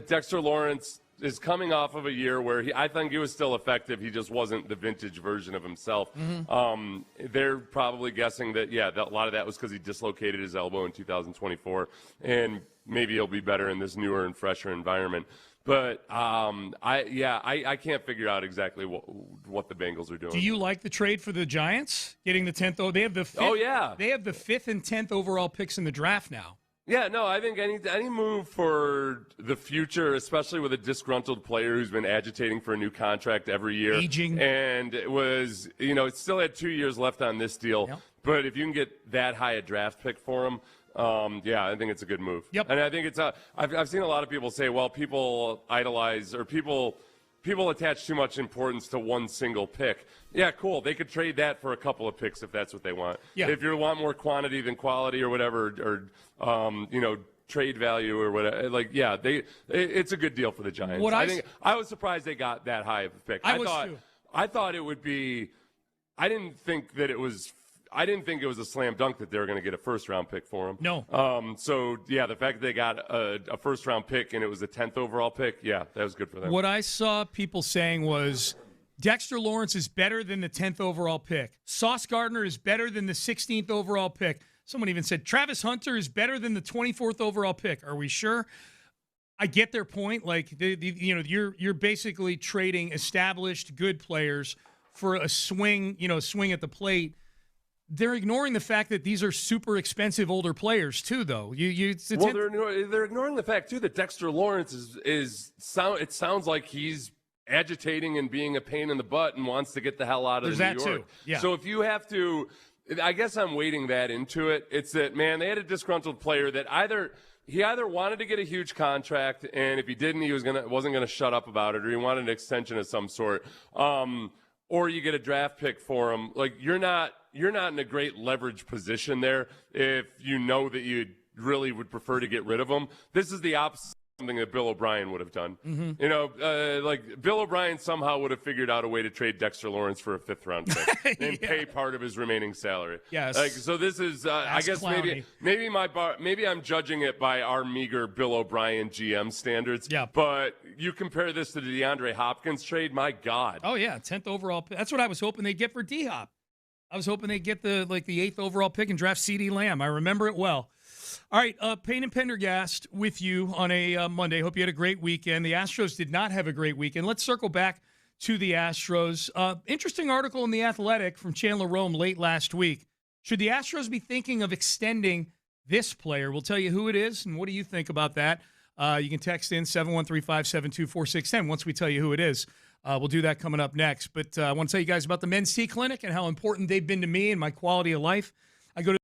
Dexter Lawrence is coming off of a year where I think he was still effective. He just wasn't the vintage version of himself. Mm-hmm. They're probably guessing that a lot of that was because he dislocated his elbow in 2024, and maybe he'll be better in this newer and fresher environment. But I can't figure out exactly what the Bengals are doing. Do you like the trade for the Giants getting the 10th? They have the 5th, Oh yeah, they have the 5th and 10th overall picks in the draft now. Yeah, no, I think any move for the future, especially with a disgruntled player who's been agitating for a new contract every year, aging, and it was, it still had 2 years left on this deal. Yep. But if you can get that high a draft pick for him, I think it's a good move. Yep. And I think it's I've seen a lot of people say, well, people idolize or people attach too much importance to one single pick. Yeah, cool. They could trade that for a couple of picks if that's what they want. Yeah. If you want more quantity than quality or whatever, or trade value or whatever, it's a good deal for the Giants. I was surprised they got that high of a pick. I thought it would be. I didn't think it was a slam dunk that they were going to get a first-round pick for him. No. The fact that they got a first-round pick and it was the 10th overall pick, that was good for them. What I saw people saying was Dexter Lawrence is better than the 10th overall pick. Sauce Gardner is better than the 16th overall pick. Someone even said Travis Hunter is better than the 24th overall pick. Are we sure? I get their point. Like, you're basically trading established good players for a swing at the plate. They're ignoring the fact that these are super expensive older players too, though. They're ignoring the fact too that Dexter Lawrence it sounds like he's agitating and being a pain in the butt and wants to get the hell out of New York. Too. Yeah. So if you have to, I guess I'm weighting that into it. It's that, man, they had a disgruntled player that he either wanted to get a huge contract, and if he didn't, he wasn't gonna shut up about it, or he wanted an extension of some sort. Or you get a draft pick for him. Like, you're not in a great leverage position there if you know that you really would prefer to get rid of him. This is the opposite of something that Bill O'Brien would have done. Mm-hmm. Bill O'Brien somehow would have figured out a way to trade Dexter Lawrence for a 5th-round pick and pay part of his remaining salary. Yes. So this is, I guess clowny. maybe I'm judging it by our meager Bill O'Brien GM standards. Yeah. But you compare this to the DeAndre Hopkins trade, my God. Oh yeah, 10th overall pick. That's what I was hoping they'd get for D-Hop. I was hoping they'd get the 8th overall pick and draft CeeDee Lamb. I remember it well. All right, Payne and Pendergast with you on a Monday. Hope you had a great weekend. The Astros did not have a great weekend. Let's circle back to the Astros. Interesting article in The Athletic from Chandler Rome late last week. Should the Astros be thinking of extending this player? We'll tell you who it is, and what do you think about that? You can text in 713-572-4610 once we tell you who it is. We'll do that coming up next. But I want to tell you guys about the Men's Tea Clinic and how important they've been to me and my quality of life. I go to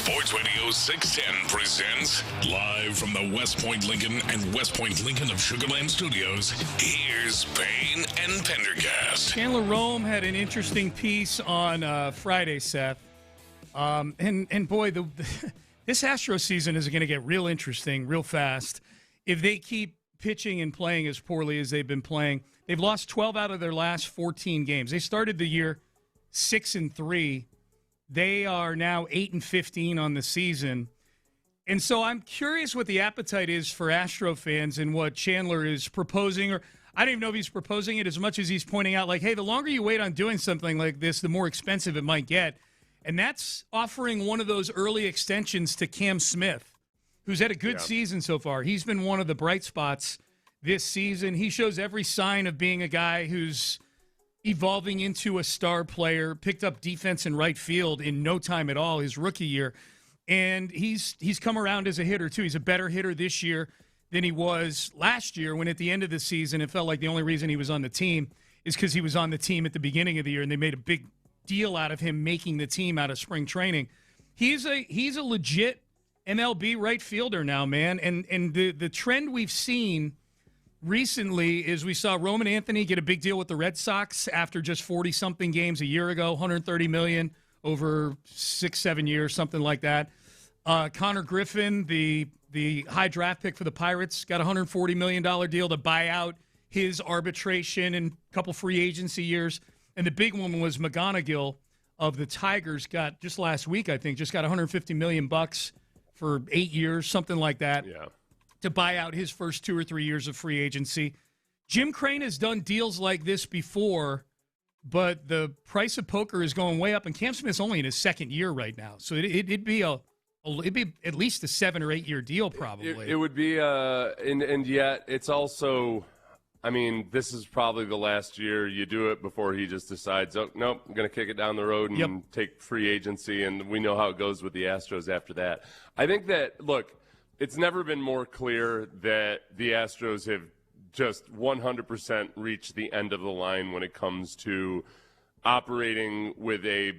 Sports Radio 610 presents live from the West Point Lincoln and West Point Lincoln of Sugarland Studios. Here's Payne and Pendergast. Chandler Rome had an interesting piece on Friday, Seth. And boy, this Astros season is going to get real interesting real fast if they keep pitching and playing as poorly as they've been playing. They've lost 12 out of their last 14 games. They started the year 6-3. They are now 8-15 on the season. And so I'm curious what the appetite is for Astro fans and what Chandler is proposing. Or I don't even know if he's proposing it as much as he's pointing out, like, hey, the longer you wait on doing something like this, the more expensive it might get. And that's offering one of those early extensions to Cam Smith, who's had a good season so far. He's been one of the bright spots this season. He shows every sign of being a guy who's evolving into a star player, picked up defense in right field in no time at all his rookie year. And he's come around as a hitter, too. He's a better hitter this year than he was last year when at the end of the season it felt like the only reason he was on the team is because he was on the team at the beginning of the year, and they made a big deal out of him making the team out of spring training. He's a legit MLB right fielder now, man. And the trend we've seen recently is we saw Roman Anthony get a big deal with the Red Sox after just 40-something games a year ago, $130 million over 6-7 years, something like that. Connor Griffin, the high draft pick for the Pirates, got a $140 million deal to buy out his arbitration and a couple free agency years. And the big one was McGonigal of the Tigers, got just last week, I think, just got $150 million for 8 years, something like that. Yeah. To buy out his first 2 or 3 years of free agency. Jim Crane has done deals like this before, but the price of poker is going way up, and Cam Smith's only in his second year right now. So it'd be at least a 7 or 8 year deal probably. It would be, and yet it's also, I mean, this is probably the last year you do it before he just decides, oh, nope, I'm going to kick it down the road and take free agency, and we know how it goes with the Astros after that. I think that, look, it's never been more clear that the Astros have just 100% reached the end of the line when it comes to operating with a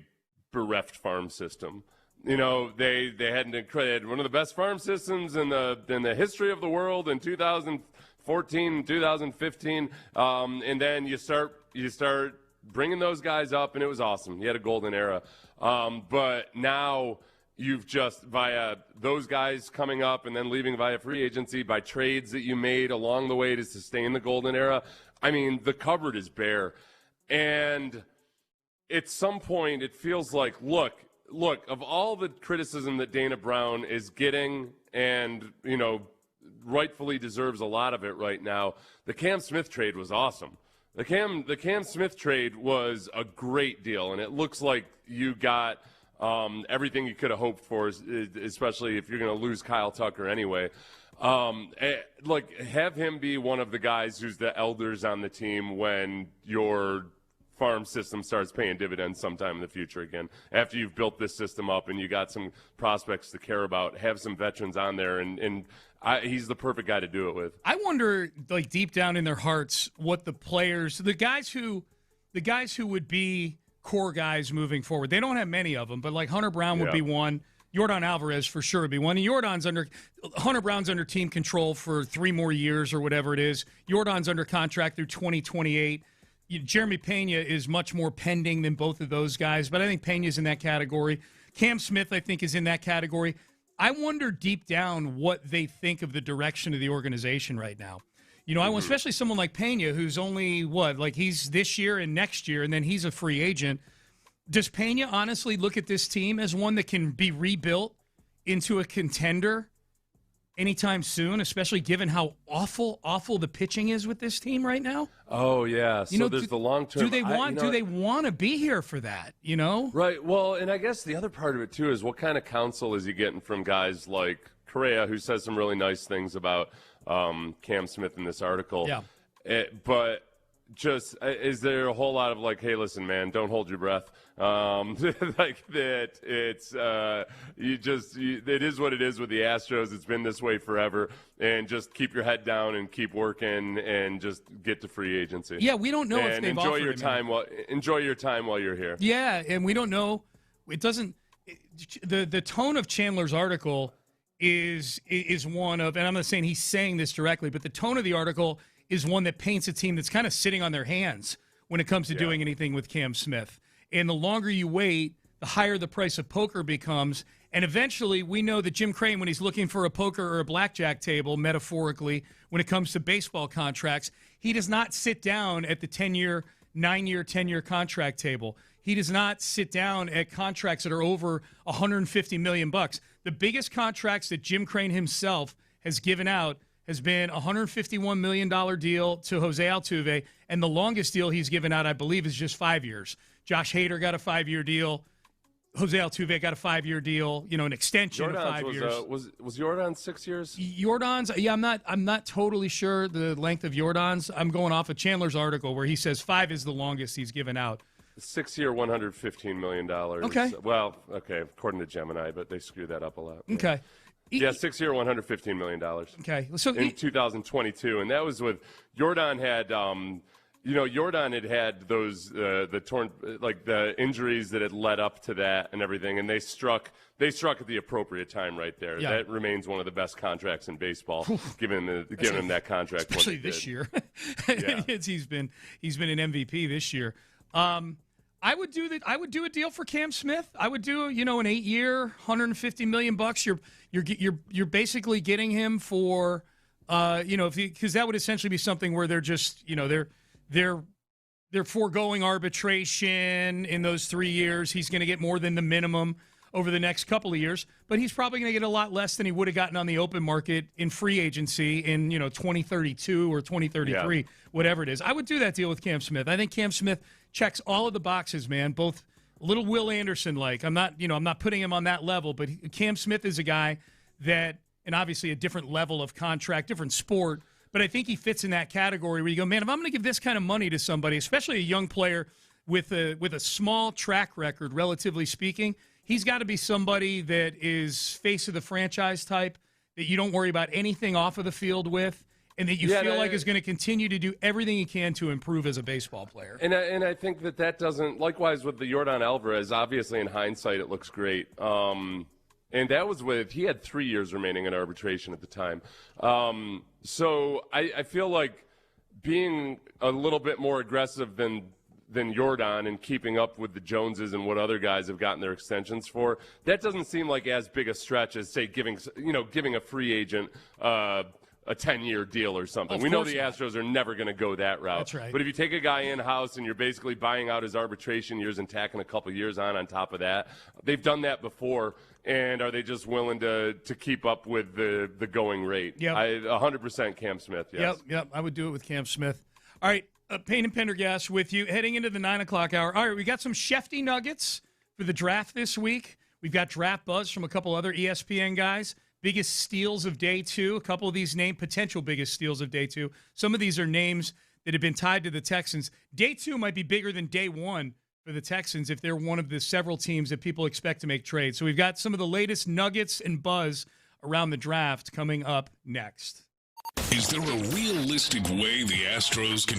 bereft farm system. You know, they had one of the best farm systems in the history of the world in 2014, 2015, and then you start bringing those guys up, and it was awesome. You had a golden era, but now you've just, via those guys coming up and then leaving via free agency, by trades that you made along the way to sustain the golden era, I mean, the cupboard is bare. And at some point, it feels like, look, of all the criticism that Dana Brown is getting, and, you know, rightfully deserves a lot of it right now, the Cam Smith trade was awesome. The Cam Smith trade was a great deal, and it looks like you got everything you could have hoped for, especially if you're going to lose Kyle Tucker anyway. Like, have him be one of the guys who's the elders on the team when your farm system starts paying dividends sometime in the future again. After you've built this system up and you got some prospects to care about, have some veterans on there, and he's the perfect guy to do it with. I wonder, like, deep down in their hearts, what the players, the guys who would be core guys moving forward. They don't have many of them, but like Hunter Brown would be one. Jordan Alvarez for sure would be one. And Hunter Brown's under team control for 3 more years or whatever it is. Jordan's under contract through 2028. Jeremy Pena is much more pending than both of those guys, but I think Pena's in that category. Cam Smith, I think, is in that category. I wonder deep down what they think of the direction of the organization right now. You know, especially someone like Pena, who's only, he's this year and next year, and then he's a free agent. Does Pena honestly look at this team as one that can be rebuilt into a contender anytime soon, especially given how awful the pitching is with this team right now? Oh, yeah. So there's the long-term. Do they want to be here for that, you know? Right. Well, and I guess the other part of it, too, is what kind of counsel is he getting from guys like Correa, who says some really nice things about Cam Smith in this article. Yeah. But just, is there a whole lot of like, hey, listen, man, don't hold your breath. Like that, it's it is what it is with the Astros. It's been this way forever, and just keep your head down and keep working, and just get to free agency. Yeah, we don't know if they've enjoy your time while you're here. Yeah, and we don't know. It doesn't. the tone of Chandler's article is one of, and I'm not saying he's saying this directly, but the tone of the article is one that paints a team that's kind of sitting on their hands when it comes to doing anything with Cam Smith. And the longer you wait, the higher the price of poker becomes. And eventually, we know that Jim Creighton, when he's looking for a poker or a blackjack table, metaphorically, when it comes to baseball contracts, he does not sit down at the 10-year, 9-year, 10-year contract table. He does not sit down at contracts that are over $150 million. The biggest contracts that Jim Creighton himself has given out has been a $151 million deal to Jose Altuve, and the longest deal he's given out, I believe, is just 5 years. Josh Hader got a 5-year deal. Jose Altuve got a 5-year deal, an extension of 5 years. Was Jordan 6 years? Jordan's, yeah, I'm not totally sure the length of Jordan's. I'm going off of Chandler's article where he says 5 is the longest he's given out. 6-year, $115 million. Okay. Well, okay, according to Gemini, but they screw that up a lot. Okay. Yeah, 6-year, $115 million. Okay. So in 2022, and that was with Jordan had, Jordan had those the torn the injuries that had led up to that and everything, and they struck at the appropriate time right there. Yeah. That remains one of the best contracts in baseball, given him that contract, especially this year. Yeah. he's been an MVP this year. I would do a deal for Cam Smith. I would do an 8-year, $150 million. You're basically getting him for because that would essentially be something where they're just they're foregoing arbitration in those 3 years. He's going to get more than the minimum over the next couple of years, but he's probably going to get a lot less than he would have gotten on the open market in free agency in 2032 or 2033, whatever it is. I would do that deal with Cam Smith. I think Cam Smith checks all of the boxes, man. Both a little Will Anderson like. I'm not putting him on that level, but Cam Smith is a guy that, and obviously a different level of contract, different sport. But I think he fits in that category where you go, man, if I'm going to give this kind of money to somebody, especially a young player with a small track record, relatively speaking, he's got to be somebody that is face of the franchise type, that you don't worry about anything off of the field with, and that you feel like is going to continue to do everything he can to improve as a baseball player. And I think that doesn't, likewise with the Yordan Alvarez, obviously in hindsight it looks great. And that was he had 3 years remaining in arbitration at the time. So I feel like being a little bit more aggressive than Yordan and keeping up with the Joneses and what other guys have gotten their extensions for, that doesn't seem like as big a stretch as, say, giving a free agent a 10-year deal or something. We know the Astros are never going to go that route. That's right. But if you take a guy in-house and you're basically buying out his arbitration years and tacking a couple years on top of that, they've done that before, and are they just willing to keep up with the going rate? Yep. 100% Cam Smith, yes. Yep, I would do it with Cam Smith. All right, Payne and Pendergast with you, heading into the 9 o'clock hour. All right, we got some Shefty nuggets for the draft this week. We've got draft buzz from a couple other ESPN guys. Biggest steals of day 2, a couple of these named potential biggest steals of day 2. Some of these are names that have been tied to the Texans. Day 2 might be bigger than day 1 for the Texans if they're one of the several teams that people expect to make trades. So we've got some of the latest nuggets and buzz around the draft coming up next. Is there a realistic way the Astros can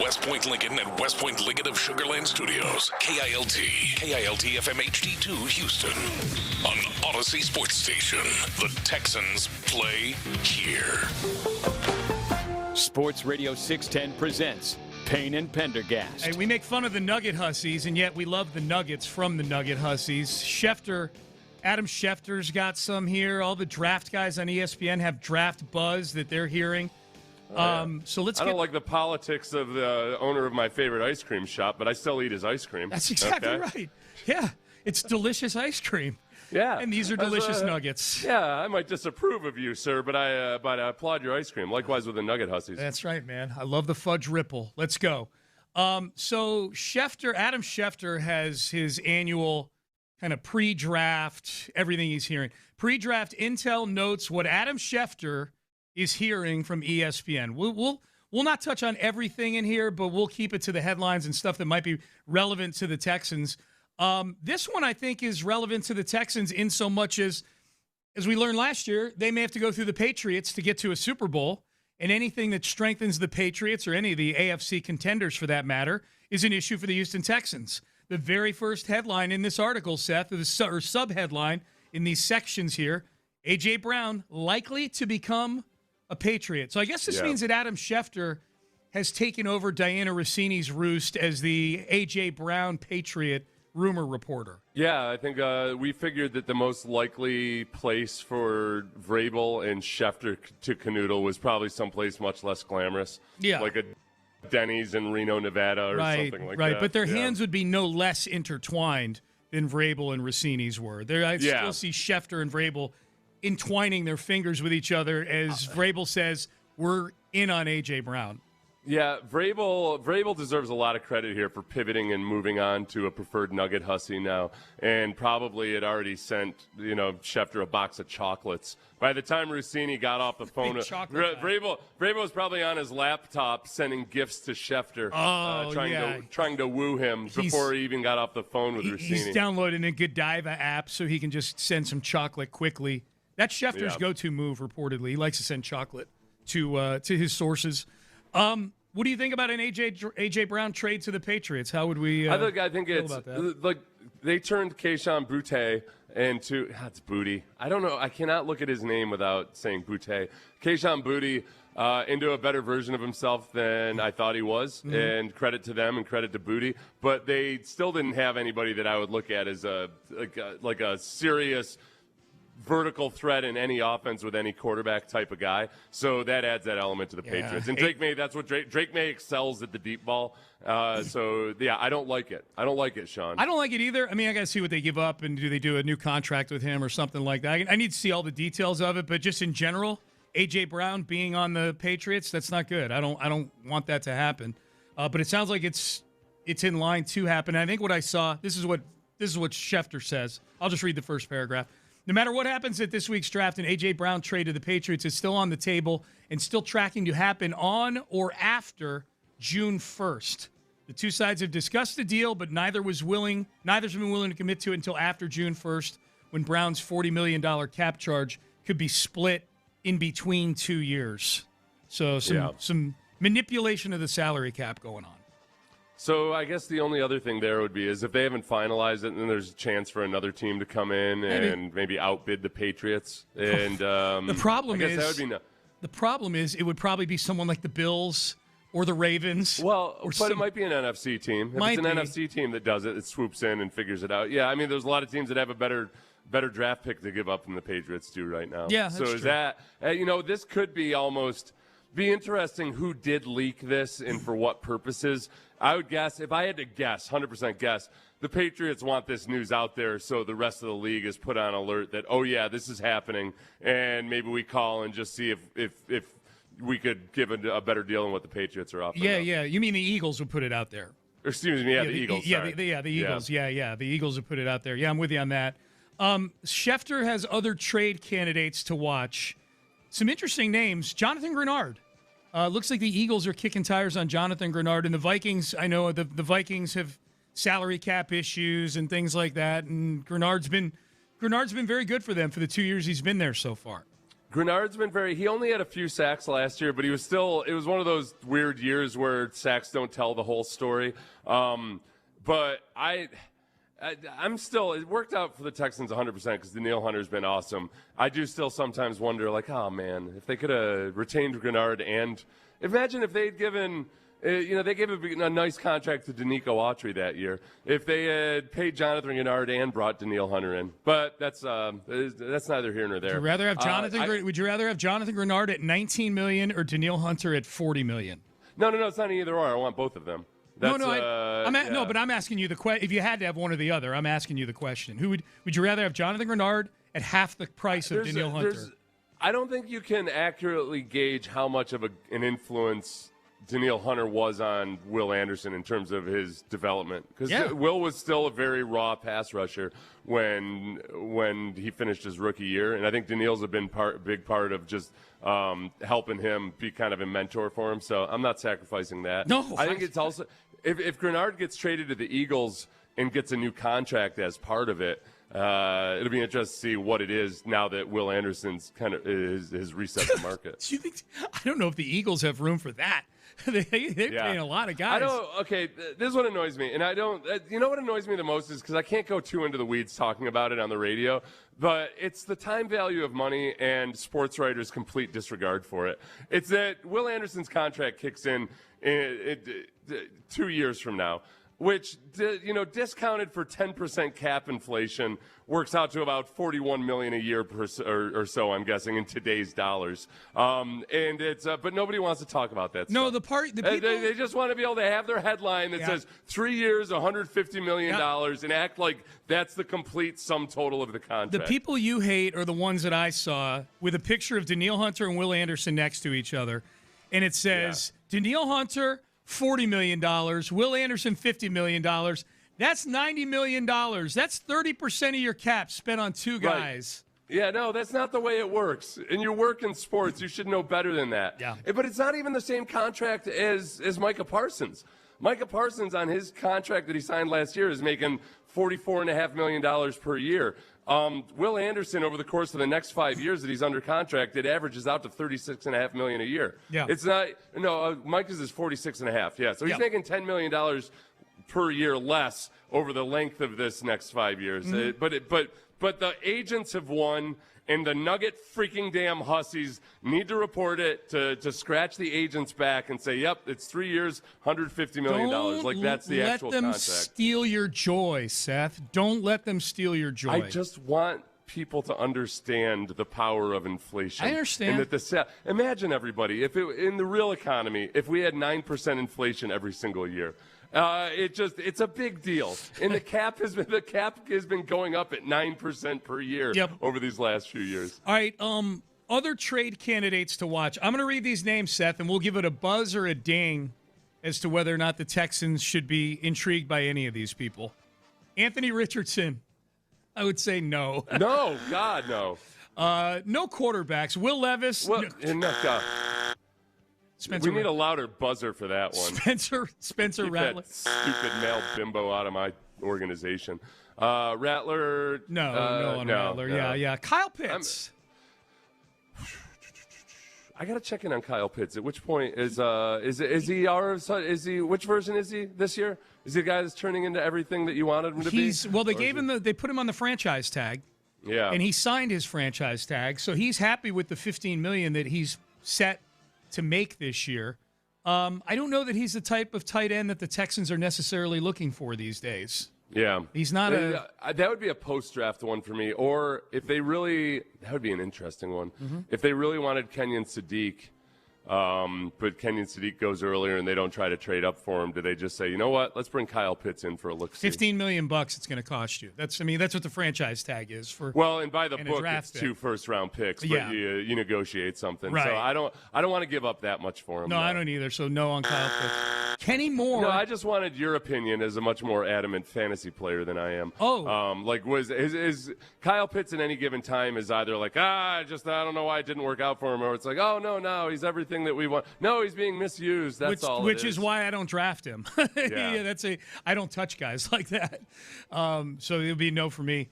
West Point Lincoln and West Point Lincoln of Sugar Land Studios. KILT FM HD2 Houston. On Odyssey Sports Station. The Texans play here. Sports Radio 610 presents Payne and Pendergast. Hey, we make fun of the Nugget Hussies, and yet we love the Nuggets from the Nugget Hussies. Adam Schefter's got some here. All the draft guys on ESPN have draft buzz that they're hearing. So let's I don't like the politics of the owner of my favorite ice cream shop, but I still eat his ice cream. That's exactly right. Yeah, it's delicious ice cream. Yeah. And these are delicious nuggets. Yeah, I might disapprove of you, sir, but I applaud your ice cream. Likewise with the Nugget Hussies. That's right, man. I love the fudge ripple. Let's go. So Adam Schefter has his annual kind of pre-draft, everything he's hearing. Pre-draft intel notes what Adam Schefter is hearing from ESPN. We'll not touch on everything in here, but we'll keep it to the headlines and stuff that might be relevant to the Texans. This one I think is relevant to the Texans in so much as we learned last year, they may have to go through the Patriots to get to a Super Bowl, and anything that strengthens the Patriots or any of the AFC contenders for that matter is an issue for the Houston Texans. The very first headline in this article, Seth, or sub-headline in these sections here, A.J. Brown likely to become a Patriot. So I guess this means that Adam Schefter has taken over Diana Rossini's roost as the A.J. Brown Patriot rumor reporter. Yeah, I think we figured that the most likely place for Vrabel and Schefter to canoodle was probably someplace much less glamorous. Yeah. Like a Denny's in Reno, Nevada or something like that. Right, but their hands would be no less intertwined than Vrabel and Rossini's were. I still see Schefter and Vrabel entwining their fingers with each other as Vrabel says, we're in on A.J. Brown. Yeah, Vrabel deserves a lot of credit here for pivoting and moving on to a preferred Nugget Hussy now, and probably had already sent Schefter a box of chocolates. By the time Rousini got off the phone, Vrabel was probably on his laptop sending gifts to Schefter, trying to woo him before he even got off the phone with Rousini. He's downloading a Godiva app so he can just send some chocolate quickly. That's Schefter's go-to move, reportedly. He likes to send chocolate to his sources. What do you think about an A.J. Brown trade to the Patriots? How would we I think feel it's about that? like they turned Kayshon Boutte into that's Booty. I don't know. I cannot look at his name without saying Boutte. Kayshon Boutte into a better version of himself than I thought he was, and credit to them and credit to Boutte. But they still didn't have anybody that I would look at as a serious vertical threat in any offense with any quarterback type of guy. So that adds that element to the Patriots. And Drake May, that's what Drake May excels at, the deep ball. I don't like it. I don't like it, Sean. I don't like it either. I mean, I got to see what they give up, and do they do a new contract with him or something like that. I need to see all the details of it, but just in general, A.J. Brown being on the Patriots, that's not good. I don't want that to happen. But it sounds like it's in line to happen. And I think what I saw, this is what Schefter says. I'll just read the first paragraph. No matter what happens at this week's draft, an A.J. Brown trade to the Patriots is still on the table and still tracking to happen on or after June 1st. The two sides have discussed the deal, but neither's been willing to commit to it until after June 1st, when Brown's $40 million cap charge could be split in between 2 years. So some manipulation of the salary cap going on. So I guess the only other thing there would be is if they haven't finalized it, then there's a chance for another team to come in and maybe outbid the Patriots. And the problem I guess that would be the problem is it would probably be someone like the Bills or the Ravens. Well, but it might be an NFC team. If it's an NFC team that does it, it swoops in and figures it out. Yeah, I mean, there's a lot of teams that have a better draft pick to give up than the Patriots do right now. Yeah, that's so is true. that this could be almost be interesting who did leak this and for what purposes. I would guess, if I had to guess, 100% guess, the Patriots want this news out there so the rest of the league is put on alert that, oh, yeah, this is happening, and maybe we call and just see if we could give a better deal than what the Patriots are offering. Yeah. You mean the Eagles would put it out there? Excuse me, the Eagles. The Eagles. Yeah, the Eagles would put it out there. Yeah, I'm with you on that. Schefter has other trade candidates to watch. Some interesting names. Jonathan Grenard. Looks like the Eagles are kicking tires on Jonathan Grenard, and the Vikings, I know the Vikings have salary cap issues and things like that, and Grenard's been very good for them for the 2 years he's been there so far. Grenard's been he only had a few sacks last year, but it was one of those weird years where sacks don't tell the whole story. But I'm still, it worked out for the Texans 100% because Danielle Hunter's been awesome. I do still sometimes wonder, like, oh man, if they could have retained Grenard, and imagine if they'd given, they gave a nice contract to DeMeco Autry that year. If they had paid Jonathan Grenard and brought Danielle Hunter in, but that's neither here nor there. Would you rather have Would you rather have Jonathan Grenard at $19 million or Danielle Hunter at $40 million? No, it's not either or. I want both of them. No, but I'm asking you the question. If you had to have one or the other, I'm asking you the question. Would you rather have Jonathan Grenard at half the price of Danielle Hunter? I don't think you can accurately gauge how much of an influence Danielle Hunter was on Will Anderson in terms of his development, because Will was still a very raw pass rusher when he finished his rookie year, and I think Danielle's a big part of just helping him be kind of a mentor for him. So I'm not sacrificing that. No, I think it's also if Grenard gets traded to the Eagles and gets a new contract as part of it, it'll be interesting to see what it is now that Will Anderson's kind of is reset the market. I don't know if the Eagles have room for that. They're paying a lot of guys. This is what annoys me. And you know what annoys me the most is because I can't go too into the weeds talking about it on the radio, but it's the time value of money and sports writers' complete disregard for it. It's that Will Anderson's contract kicks in 2 years from now, which, discounted for 10% cap inflation works out to about $41 million a year or so, I'm guessing, in today's dollars. And it's but nobody wants to talk about that No, stuff. the people... They just want to be able to have their headline that says 3 years, $150 million, and act like that's the complete sum total of the contract. The people you hate are the ones that I saw with a picture of Danielle Hunter and Will Anderson next to each other, and it says, Danielle Hunter, $40 million. Will Anderson, $50 million. That's $90 million. That's 30% of your cap spent on two guys. Right. Yeah, no, that's not the way it works. And you work in sports, you should know better than that. Yeah. But it's not even the same contract as Micah Parsons. Micah Parsons, on his contract that he signed last year, is making $44.5 million per year. Will Anderson, over the course of the next 5 years that he's under contract, it averages out to $36.5 million a year. Yeah. It's not. No, Micah's is $46.5. Yeah. So he's making $10 million per year less over the length of this next 5 years. Mm-hmm. But the agents have won, and the Nugget freaking damn hussies need to report it to scratch the agents back and say, yep, it's 3 years, $150 million. Like, that's the actual contract. Don't let them steal your joy, Seth. Don't let them steal your joy. I just want people to understand the power of inflation. I understand. And that imagine, everybody, in the real economy, if we had 9% inflation every single year. It's a big deal. And the cap has been going up at 9% per year over these last few years. All right, other trade candidates to watch. I'm going to read these names, Seth, and we'll give it a buzz or a ding as to whether or not the Texans should be intrigued by any of these people. Anthony Richardson, I would say no. No, God, no. No quarterbacks. Will Levis. We need a louder buzzer for that one. Spencer Rattler. That stupid male bimbo out of my organization. Rattler. No, Rattler. No. Yeah. Kyle Pitts. I gotta check in on Kyle Pitts. At which point is he our son? Is he, which version is he this year? Is he the guy that's turning into everything that you wanted him to be? Well, they put him on the franchise tag. Yeah. And he signed his franchise tag, so he's happy with the $15 million that he's set to make this year. I don't know that he's the type of tight end that the Texans are necessarily looking for these days. Yeah. He's not that would be a post-draft one for me. Or if they really, that would be an interesting one. Mm-hmm. If they really wanted Kenyon Sadiq, but Kenyon Sadiq goes earlier and they don't try to trade up for him, do they just say, you know what, let's bring Kyle Pitts in for a look-see? $15 million it's going to cost you. That's what the franchise tag is for. Well, and by the book, it's 2 first-round picks, but you negotiate something. Right. So I don't want to give up that much for him. No, I don't either. So no on Kyle Pitts. Kenny Moore. No, I just wanted your opinion as a much more adamant fantasy player than I am. Is Kyle Pitts at any given time is either like, I don't know why it didn't work out for him, or it's like, oh no, he's everything that we want. No, he's being misused. That's all. Which is why I don't draft him. I don't touch guys like that. So it'll be no for me.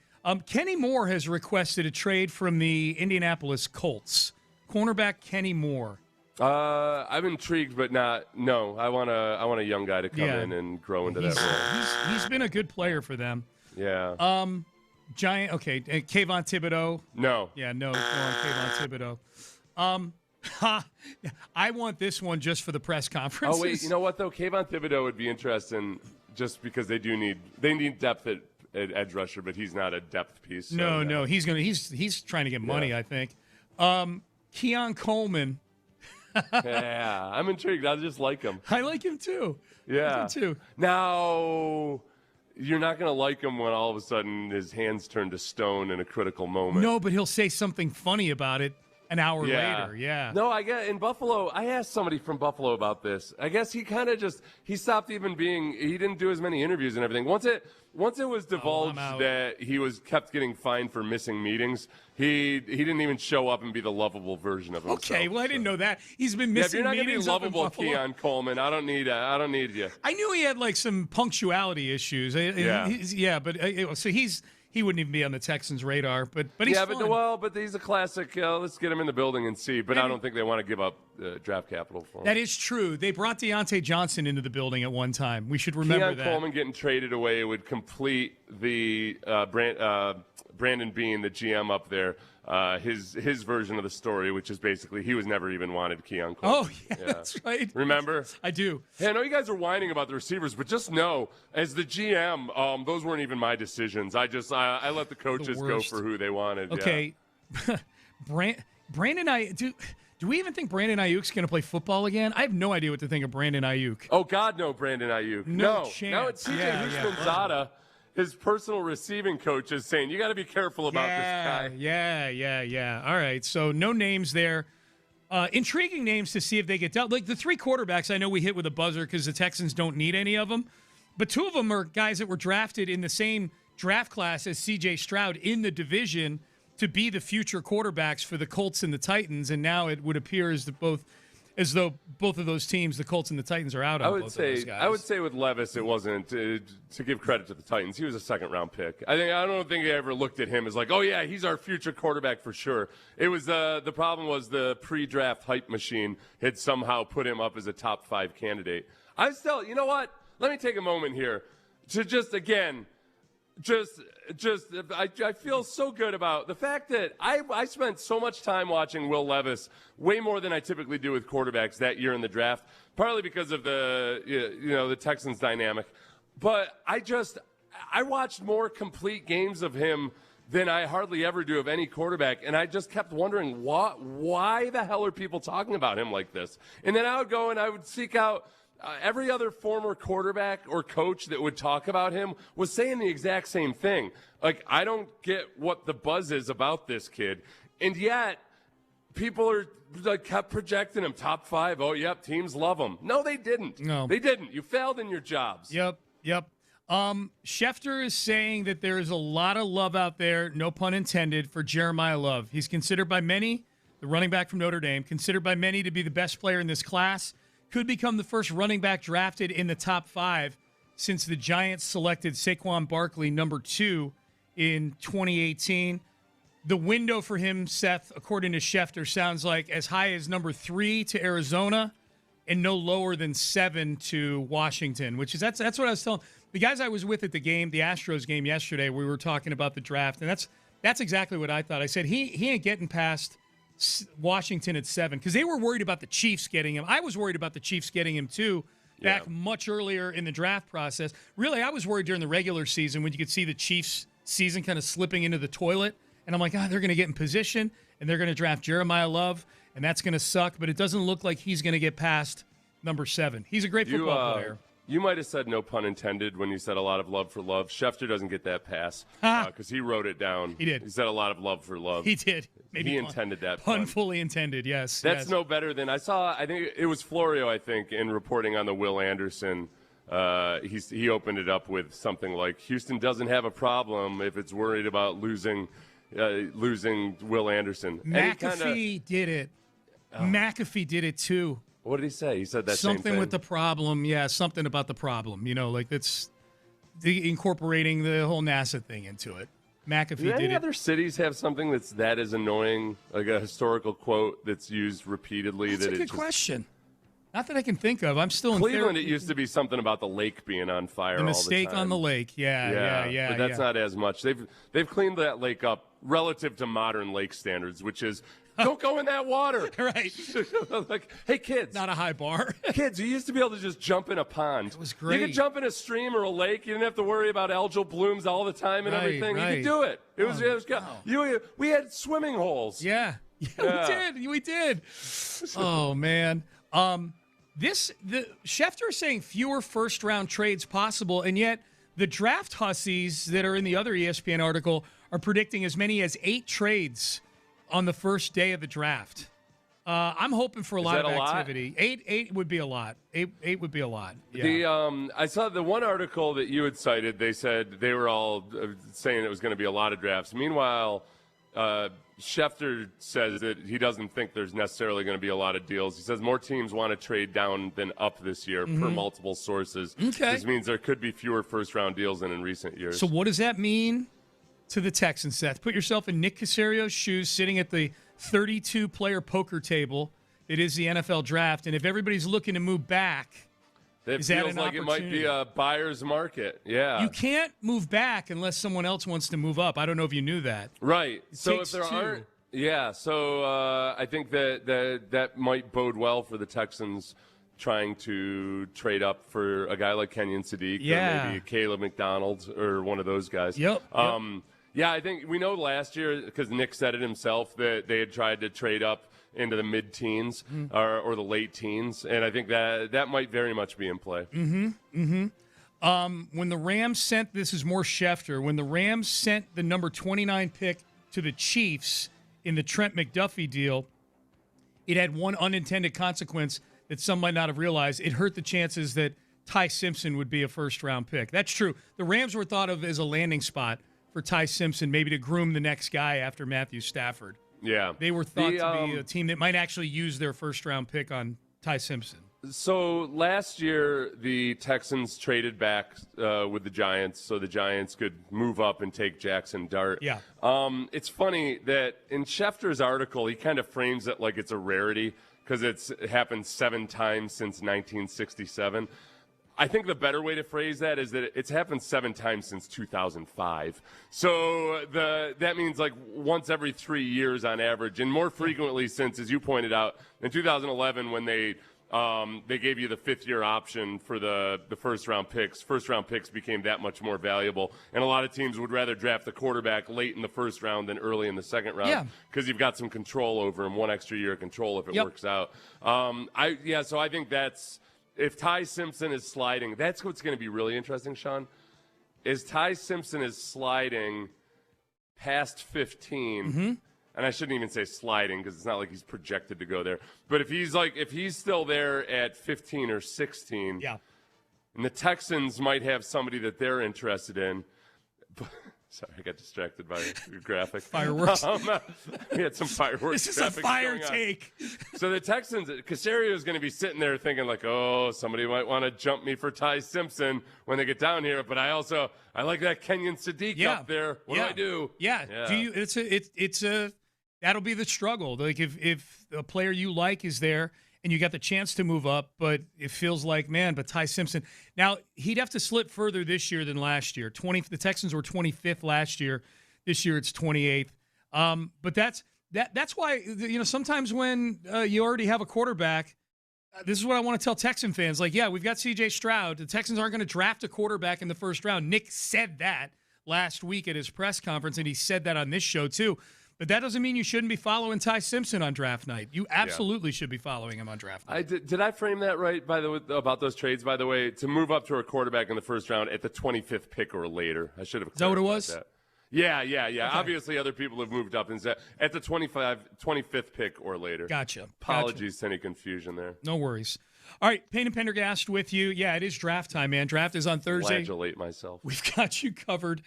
Kenny Moore has requested a trade from the Indianapolis Colts. Cornerback Kenny Moore. I'm intrigued, but no. I want a young guy to come in and grow into that role. He's been a good player for them. Yeah. Giant. Okay, Kayvon Thibodeau. No. Yeah, no. Kayvon Thibodeau. I want this one just for the press conferences. Oh wait, you know what though? Kayvon Thibodeau would be interesting, just because they need depth at edge rusher, but he's not a depth piece. So No. He's trying to get money. I think. Keon Coleman. Yeah, I'm intrigued. I just like him. I like him too. Yeah. Now, you're not going to like him when all of a sudden his hands turn to stone in a critical moment. No, but he'll say something funny about it an hour later. Yeah. No, I get in Buffalo. I asked somebody from Buffalo about this. I guess he kind of he stopped even being. He didn't do as many interviews and everything. Once it was divulged that he kept getting fined for missing meetings, he didn't even show up and be the lovable version of himself. Okay, well I didn't know that. He's been missing if you're not meetings. Gonna be lovable, Keon Coleman. I don't need you. I knew he had like some punctuality issues. But so he wouldn't even be on the Texans' radar. But he's fun. But he's a classic. Let's get him in the building and see. But I don't think they want to give up draft capital for him. That is true. They brought Deontay Johnson into the building at one time. We should remember that. Keon Coleman getting traded away would complete the Brandon Beane, the GM up there, his version of the story, which is basically he was never even wanted, Keon Coleman. Oh, yeah, that's right. Remember? I do. Hey, I know you guys are whining about the receivers, but just know, as the GM, those weren't even my decisions. I let the coaches go for who they wanted. Okay. Yeah. Brandon Ayuk, do we even think Brandon Ayuk's going to play football again? I have no idea what to think of Brandon Ayuk. Oh, God, no, Brandon Ayuk. No chance. Now it's C.J. Houshmandzadeh. His personal receiving coach is saying, you got to be careful about this guy. Yeah. All right, so no names there. Intriguing names to see if they get dealt. Like the three quarterbacks I know we hit with a buzzer because the Texans don't need any of them. But two of them are guys that were drafted in the same draft class as C.J. Stroud in the division to be the future quarterbacks for the Colts and the Titans. And now it would appear as though both of those teams, the Colts and the Titans, are out on both of those guys. I would say with Levis, it wasn't to give credit to the Titans. He was a second-round pick. I don't think they ever looked at him as like, oh yeah, he's our future quarterback for sure. It was the problem was the pre-draft hype machine had somehow put him up as a top 5 candidate. You know what? Let me take a moment here to I feel so good about the fact that I spent so much time watching Will Levis, way more than I typically do with quarterbacks that year in the draft, partly because of the Texans dynamic. But I watched more complete games of him than I hardly ever do of any quarterback, and I just kept wondering why the hell are people talking about him like this? And then I would go and I would seek out every other former quarterback or coach that would talk about him was saying the exact same thing. Like, I don't get what the buzz is about this kid. And yet, people kept projecting him top 5. Oh, yep, teams love him. No, they didn't. No. They didn't. You failed in your jobs. Yep. Schefter is saying that there is a lot of love out there, no pun intended, for Jeremiah Love. He's considered by many, the running back from Notre Dame, considered by many to be the best player in this class. Could become the first running back drafted in the top 5 since the Giants selected Saquon Barkley number 2 in 2018. The window for him, Seth, according to Schefter, sounds like as high as number 3 to Arizona and no lower than 7 to Washington, which is that's what I was telling the guys I was with at the game, the Astros game yesterday. We were talking about the draft, and that's exactly what I thought. I said he ain't getting past Washington at 7 because they were worried about the Chiefs getting him. I was worried about the Chiefs getting him too back much earlier in the draft process. Really, I was worried during the regular season when you could see the Chiefs season kind of slipping into the toilet. And I'm like, they're going to get in position and they're going to draft Jeremiah Love, and that's going to suck. But it doesn't look like he's going to get past number 7. He's a great football player. You might have said no pun intended when you said a lot of love for Love. Schefter doesn't get that pass because he wrote it down. He did. He said a lot of love for Love. He did. Maybe he intended that pun. Fully intended, yes. That's no better than I think it was Florio, in reporting on the Will Anderson. He opened it up with something like, Houston doesn't have a problem if it's worried about losing Will Anderson. McAfee did it. McAfee did it too. What did he say? He said that something same thing. with the problem. Yeah, something about the problem. Like that's incorporating the whole NASA thing into it. McAfee Do any did it. other cities have something that's that is annoying, like a historical quote that's used repeatedly? That's a good question. Not that I can think of. I'm still in Cleveland. It used to be something about the lake being on fire. The mistake all the time. on the lake. Yeah. But that's not as much. They've cleaned that lake up relative to modern lake standards, which is don't go in that water. Right. Like, hey kids, not a high bar. Kids, you used to be able to just jump in a pond. It was great. You could jump in a stream or a lake. You didn't have to worry about algal blooms all the time and everything. You could do it. It was we had swimming holes. Yeah, we did. Oh man. The Schefter is saying fewer first-round trades possible, and yet the draft hussies that are in the other ESPN article are predicting as many as 8 trades on the first day of the draft. I'm hoping for a lot of activity. 8 would be a lot. 8 would be a lot. Yeah. I saw the one article that you had cited. They said they were all saying it was going to be a lot of drafts. Meanwhile, Schefter says that he doesn't think there's necessarily going to be a lot of deals. He says more teams want to trade down than up this year per multiple sources. Okay. This means there could be fewer first-round deals than in recent years. So what does that mean to the Texans, Seth? Put yourself in Nick Casario's shoes, sitting at the 32-player poker table. It is the NFL draft, and if everybody's looking to move back, It feels like it might be a buyer's market. Yeah. You can't move back unless someone else wants to move up. I don't know if you knew that. Right. So takes if there two. aren't, I think that might bode well for the Texans trying to trade up for a guy like Kenyon Sadiq or maybe Caleb McDonald or one of those guys. Yep. Yeah, I think we know last year, because Nick said it himself, that they had tried to trade up into the mid-teens or the late teens, and I think that might very much be in play. When the Rams sent, this is more Schefter, when the Rams sent the number 29 pick to the Chiefs in the Trent McDuffie deal, it had one unintended consequence that some might not have realized. It hurt the chances that Ty Simpson would be a first-round pick. That's true. The Rams were thought of as a landing spot for Ty Simpson, maybe to groom the next guy after Matthew Stafford. Yeah. They were thought to be a team that might actually use their first-round pick on Ty Simpson. So last year, the Texans traded back with the Giants so the Giants could move up and take Jackson Dart. Yeah. It's funny that in Schefter's article, he kind of frames it like it's a rarity because it happened 7 times since 1967. I think the better way to phrase that is that it's happened 7 times since 2005. So that means like once every 3 years on average, and more frequently since, as you pointed out, in 2011 when they gave you the 5th-year option for the first-round picks. First-round picks became that much more valuable, and a lot of teams would rather draft the quarterback late in the first round than early in the second round because you've got some control over him, 1 extra year of control if it works out. So I think that's – if Ty Simpson is sliding, that's what's going to be really interesting, Sean, is Ty Simpson is sliding past 15 and I shouldn't even say sliding because it's not like he's projected to go there. But if he's still there at 15 or 16, and the Texans might have somebody that they're interested in. Sorry, I got distracted by your graphic. Fireworks. We had some fireworks. This is a fire take. So the Texans, Caserio is going to be sitting there thinking like, oh, somebody might want to jump me for Ty Simpson when they get down here. But I like that Kenyon Sadiq up there. What do I do? Yeah. Do you? It's a that'll be the struggle. Like if a player you like is there and you got the chance to move up, but it feels like, man, but Ty Simpson. Now, he'd have to slip further this year than last year. The Texans were 25th last year. This year it's 28th. But that's why, sometimes when you already have a quarterback, this is what I want to tell Texan fans. Like, yeah, we've got C.J. Stroud. The Texans aren't going to draft a quarterback in the first round. Nick said that last week at his press conference, and he said that on this show too. But that doesn't mean you shouldn't be following Ty Simpson on draft night. You absolutely should be following him on draft night. Did I frame that right, by the way, about those trades, by the way, to move up to a quarterback in the first round at the 25th pick or later? I should have. Is that what it was? That. Yeah. Okay. Obviously, other people have moved up and said at the 25th pick or later. Gotcha. Apologies to any confusion there. No worries. All right, Payne and Pendergast with you. Yeah, it is draft time, man. Draft is on Thursday. Flagellate myself. We've got you covered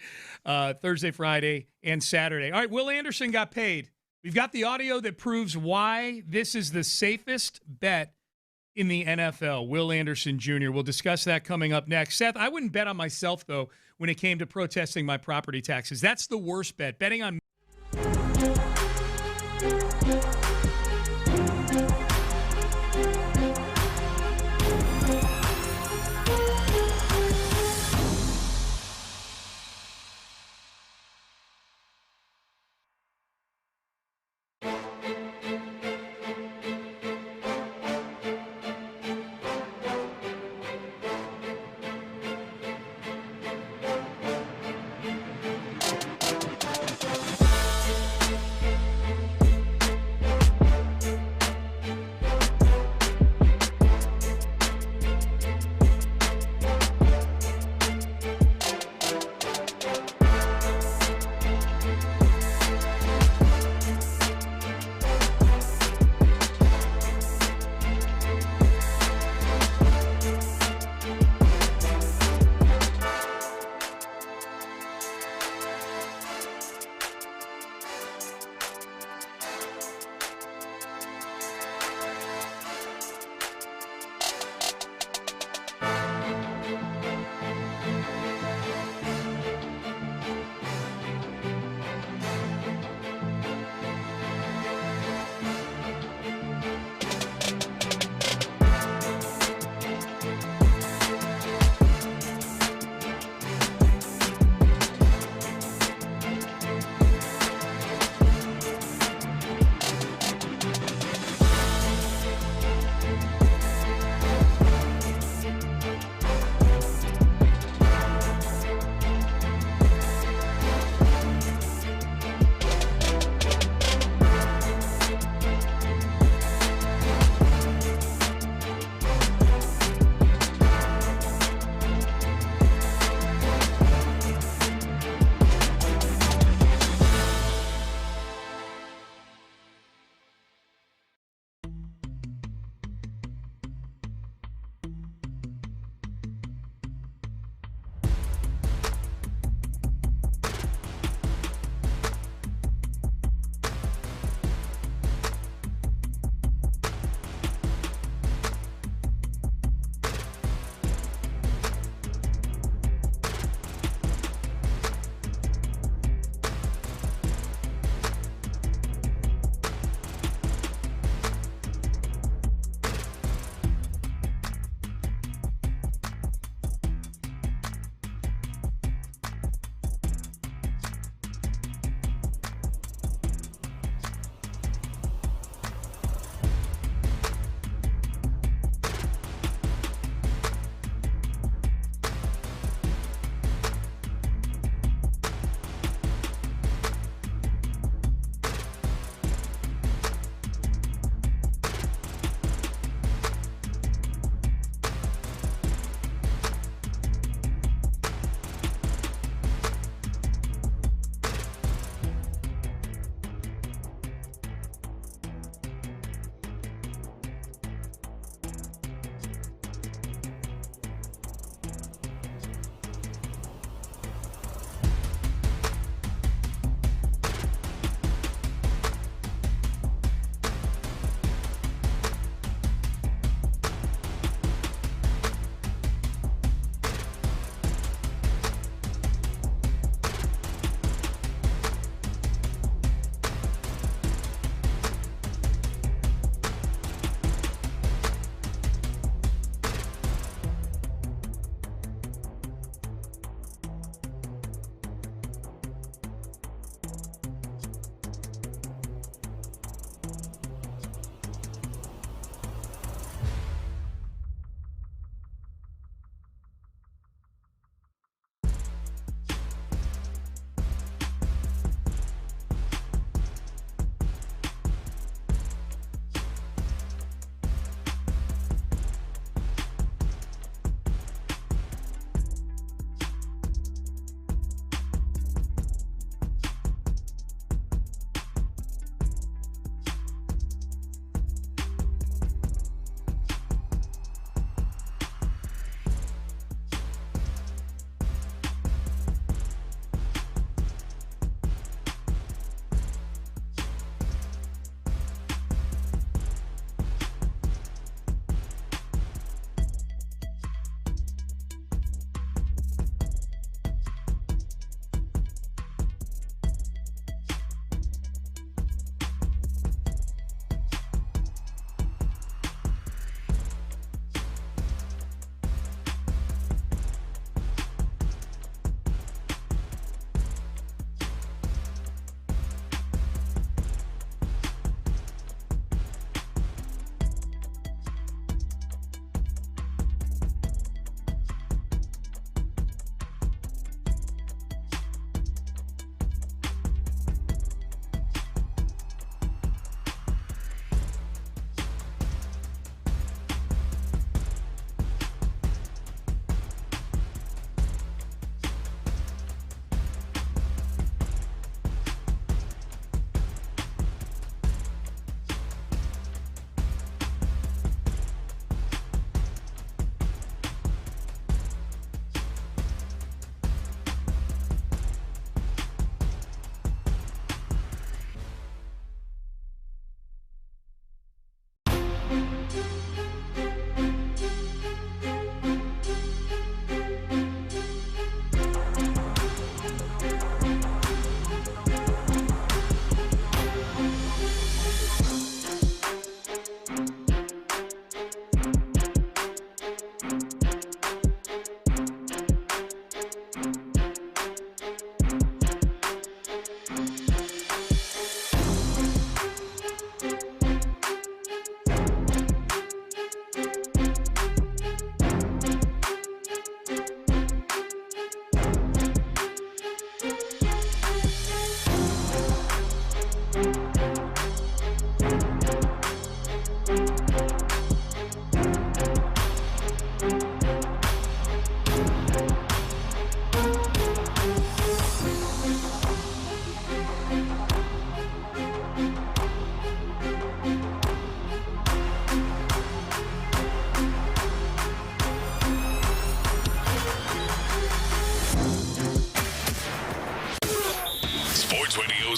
Thursday, Friday, and Saturday. All right, Will Anderson got paid. We've got the audio that proves why this is the safest bet in the NFL, Will Anderson Jr. We'll discuss that coming up next. Seth, I wouldn't bet on myself, though, when it came to protesting my property taxes. That's the worst bet. Betting on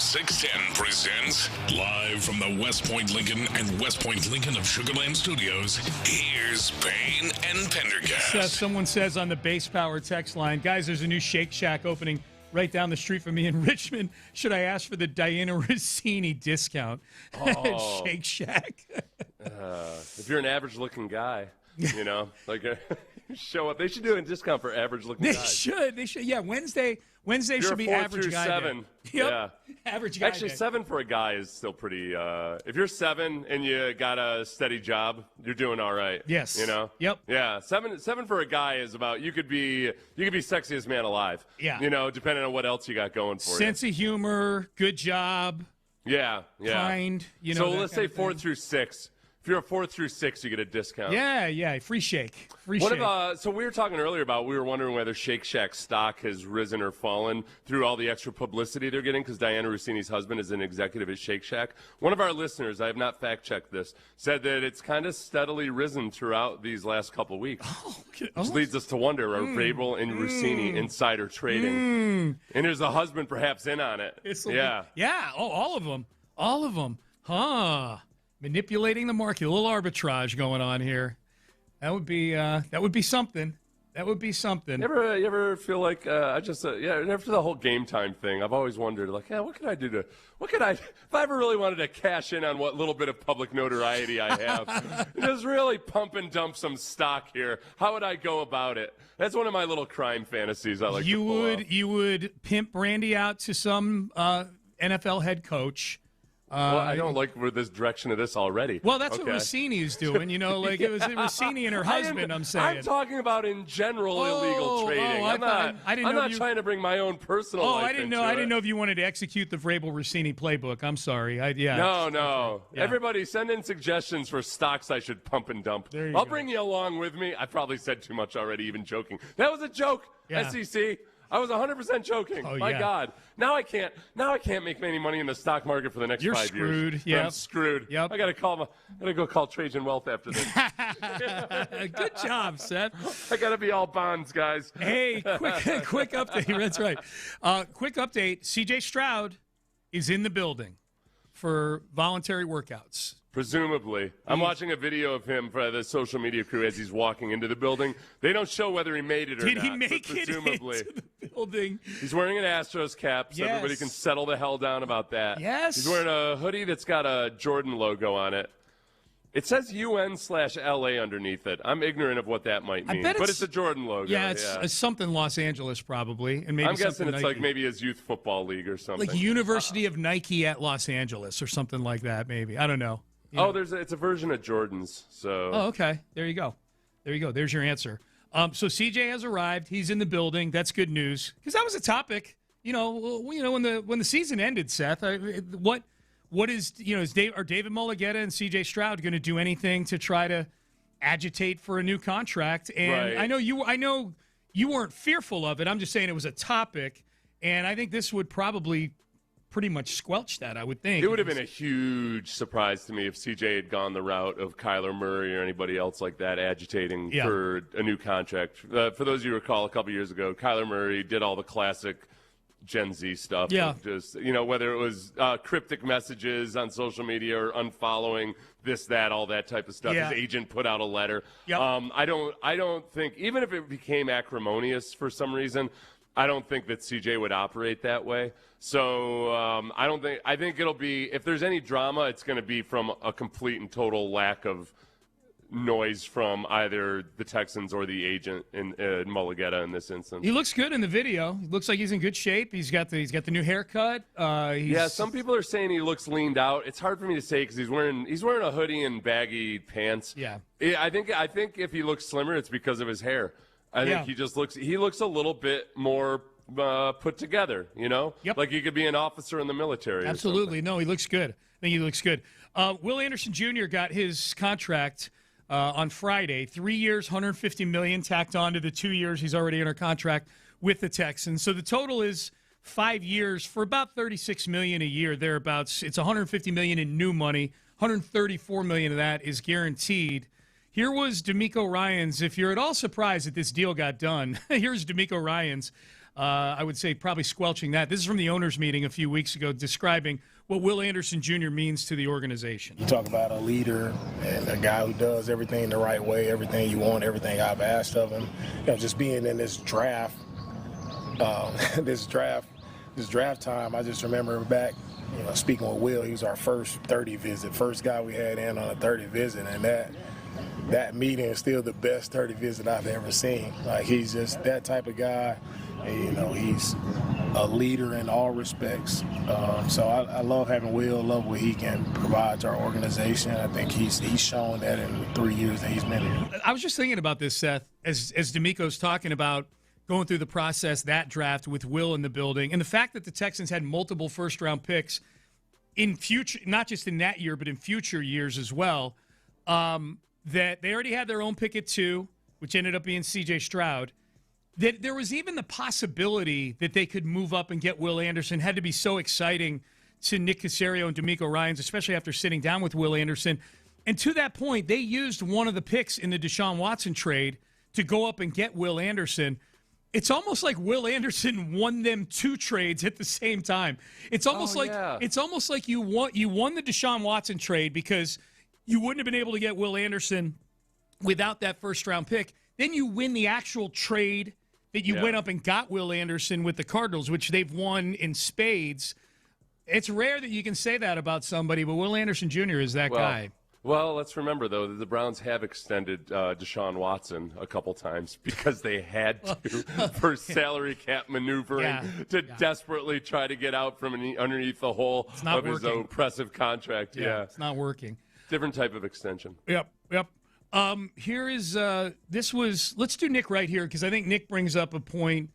610 presents live from the West Point Lincoln and West Point Lincoln of Sugarland Studios. Here's Payne and Pendergast. Someone says on the Base Power text line, guys, there's a new Shake Shack opening right down the street from me in Richmond. Should I ask for the Diana Rousini discount? Oh. Shake Shack. If you're an average-looking guy, you know, like show up. They should do a discount for average-looking They guys. should. Yeah, Wednesday You're should be 4 average through guy 7. day. Yep. Yeah. Average guy Actually, day. 7 for a guy is still pretty. If you're 7 and you got a steady job, you're doing all right. Yes. You know. Yep. Yeah. 7 for a guy is about you could be sexiest man alive. Yeah. You know, depending on what else you got going for you. Sense of humor, good job. Yeah. Kind. You know. So that let's kind say of 4 thing. through 6. If you're a 4 through 6, you get a discount. Yeah. Free shake. Free What shake. about, so we were talking earlier about, we were wondering whether Shake Shack stock has risen or fallen through all the extra publicity they're getting because Diana Rousini's husband is an executive at Shake Shack. One of our listeners, I have not fact-checked this, said that it's kind of steadily risen throughout these last couple weeks. Which leads us to wonder, are Vrabel and Rousini insider trading? And is the husband perhaps in on it? Yeah. Oh, all of them. All of them. Huh. Manipulating the market. A little arbitrage going on here. That would be something. That would be something. You ever feel like after the whole game time thing, I've always wondered, like, what could I do if I ever really wanted to cash in on what little bit of public notoriety I have, just really pump and dump some stock here, how would I go about it? That's one of my little crime fantasies I like to pull off. You would pimp Brandy out to some NFL head coach. Well, I don't like this direction of this already. Well, that's what Rousini is doing. You know, like it was Rousini and her husband. I'm saying. I'm talking about in general illegal trading. I'm not trying to bring my own personal. life I didn't know. I didn't know if you wanted to execute the Vrabel Rousini playbook. I'm sorry. No. Yeah. Everybody, send in suggestions for stocks I should pump and dump. I'll bring you along with me. I probably said too much already, even joking. That was a joke. Yeah. SEC. I was 100% joking. My God. Now I can't make any money in the stock market for the next 5 years. You're screwed. Yeah. I'm screwed. Yep. I got to go call Trajan Wealth after this. Good job, Seth. I got to be all bonds, guys. Hey, quick update. That's right. Quick update. CJ Stroud is in the building for voluntary workouts. Presumably. I'm watching a video of him for the social media crew as he's walking into the building. They don't show whether he made it or not. Did he make it presumably. into the building? He's wearing an Astros cap, so everybody can settle the hell down about that. Yes. He's wearing a hoodie that's got a Jordan logo on it. It says UN/LA underneath it. I'm ignorant of what that might mean, but it's a Jordan logo. Yeah, it's something Los Angeles probably, and maybe I'm guessing it's Nike. like maybe his youth football league or something. Like University of Nike at Los Angeles or something like that. Maybe I don't know. It's a version of Jordan's. So. Oh, okay. There you go. There's your answer. So CJ has arrived. He's in the building. That's good news because that was a topic. You know, when the season ended, Seth. What is are David Mulligetta and CJ Stroud going to do anything to try to agitate for a new contract? And right. I know you weren't fearful of it. I'm just saying it was a topic, and I think this would probably pretty much squelch that, I would think. It would have been a huge surprise to me if CJ had gone the route of Kyler Murray or anybody else like that agitating for a new contract. For those of you who recall, a couple years ago, Kyler Murray did all the classic Gen Z stuff. Yeah. Just, whether it was cryptic messages on social media or unfollowing this, that, all that type of stuff. Yeah. His agent put out a letter. Yep. I don't think, even if it became acrimonious for some reason, I don't think that CJ would operate that way. So I think it'll be, if there's any drama, it's going to be from a complete and total lack of noise from either the Texans or the agent in Mulligetta in this instance. He looks good in the video. He looks like he's in good shape. He's got the new haircut. Some people are saying he looks leaned out. It's hard for me to say because he's wearing a hoodie and baggy pants. Yeah. I think if he looks slimmer, it's because of his hair. I think he looks a little bit more put together, Yep. Like he could be an officer in the military. Absolutely. No, he looks good. I think he looks good. Will Anderson Jr. got his contract on Friday. 3 years, $150 million tacked on to the 2 years he's already under contract with the Texans. So the total is 5 years for about $36 million a year, thereabouts. It's $150 million in new money. $134 million of that is guaranteed. Here was DeMeco Ryans. If you're at all surprised that this deal got done, here's DeMeco Ryans I would say probably squelching that. This is from the owners' meeting a few weeks ago describing what Will Anderson Jr. means to the organization. You talk about a leader and a guy who does everything the right way, everything you want, everything I've asked of him. Just being in this draft, this draft time, I just remember back, speaking with Will, he was our first 30 visit, first guy we had in on a 30 visit, and that meeting is still the best 30 visit I've ever seen. Like, he's just that type of guy. And, he's a leader in all respects. So I love having Will, love what he can provide to our organization. I think he's shown that in the 3 years that he's been here. I was just thinking about this, Seth, as DeMeco's talking about going through the process, that draft with Will in the building, and the fact that the Texans had multiple first-round picks in future, not just in that year, but in future years as well, that they already had their own pick at 2, which ended up being C.J. Stroud. That there was even the possibility that they could move up and get Will Anderson had to be so exciting to Nick Caserio and DeMeco Ryans, especially after sitting down with Will Anderson. And to that point, they used one of the picks in the Deshaun Watson trade to go up and get Will Anderson. It's almost like Will Anderson won them 2 trades at the same time. It's almost like you won the Deshaun Watson trade because you wouldn't have been able to get Will Anderson without that first-round pick. Then you win the actual trade that you went up and got Will Anderson with the Cardinals, which they've won in spades. It's rare that you can say that about somebody, but Will Anderson Jr. is that guy. Well, let's remember, though, that the Browns have extended Deshaun Watson a couple times because they had to for salary cap maneuvering to desperately try to get out from underneath the hole of his oppressive contract. Yeah, it's not working. Different type of extension. Yep. Here is let's do Nick right here because I think Nick brings up a point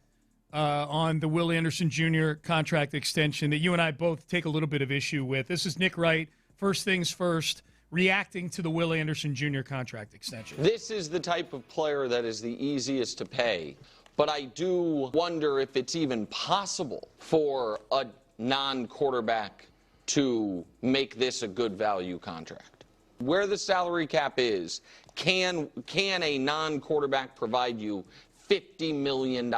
on the Will Anderson Jr. contract extension that you and I both take a little bit of issue with. This is Nick Wright, first things first, reacting to the Will Anderson Jr. contract extension. This is the type of player that is the easiest to pay, but I do wonder if it's even possible for a non-quarterback to make this a good value contract. Where the salary cap is, can a non-quarterback provide you $50 million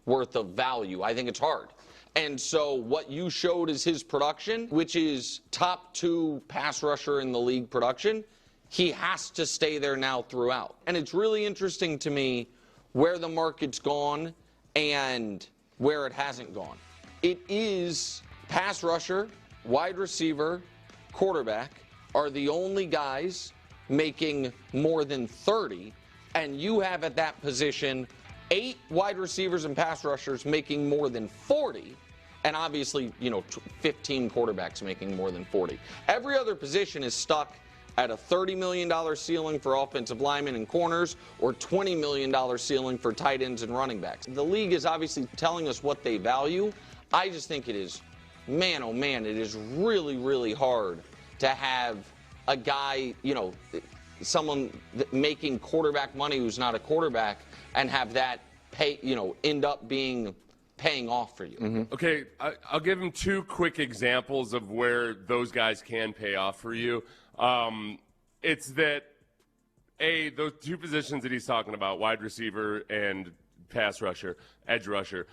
worth of value? I think it's hard. And so what you showed is his production, which is top 2 pass rusher in the league production. He has to stay there now throughout. And it's really interesting to me where the market's gone and where it hasn't gone. It is pass rusher, wide receiver, quarterback are the only guys making more than 30, and you have at that position 8 wide receivers and pass rushers making more than 40, and obviously, 15 quarterbacks making more than 40. Every other position is stuck at a $30 million ceiling for offensive linemen and corners or $20 million ceiling for tight ends and running backs. The league is obviously telling us what they value. I just think it is, man, oh man, it is really, really hard to have a guy, someone making quarterback money who's not a quarterback and have that pay, end up paying off for you. Mm-hmm. Okay, I'll give him 2 quick examples of where those guys can pay off for you. It's that, those 2 positions that he's talking about, wide receiver and pass rusher, edge rusher,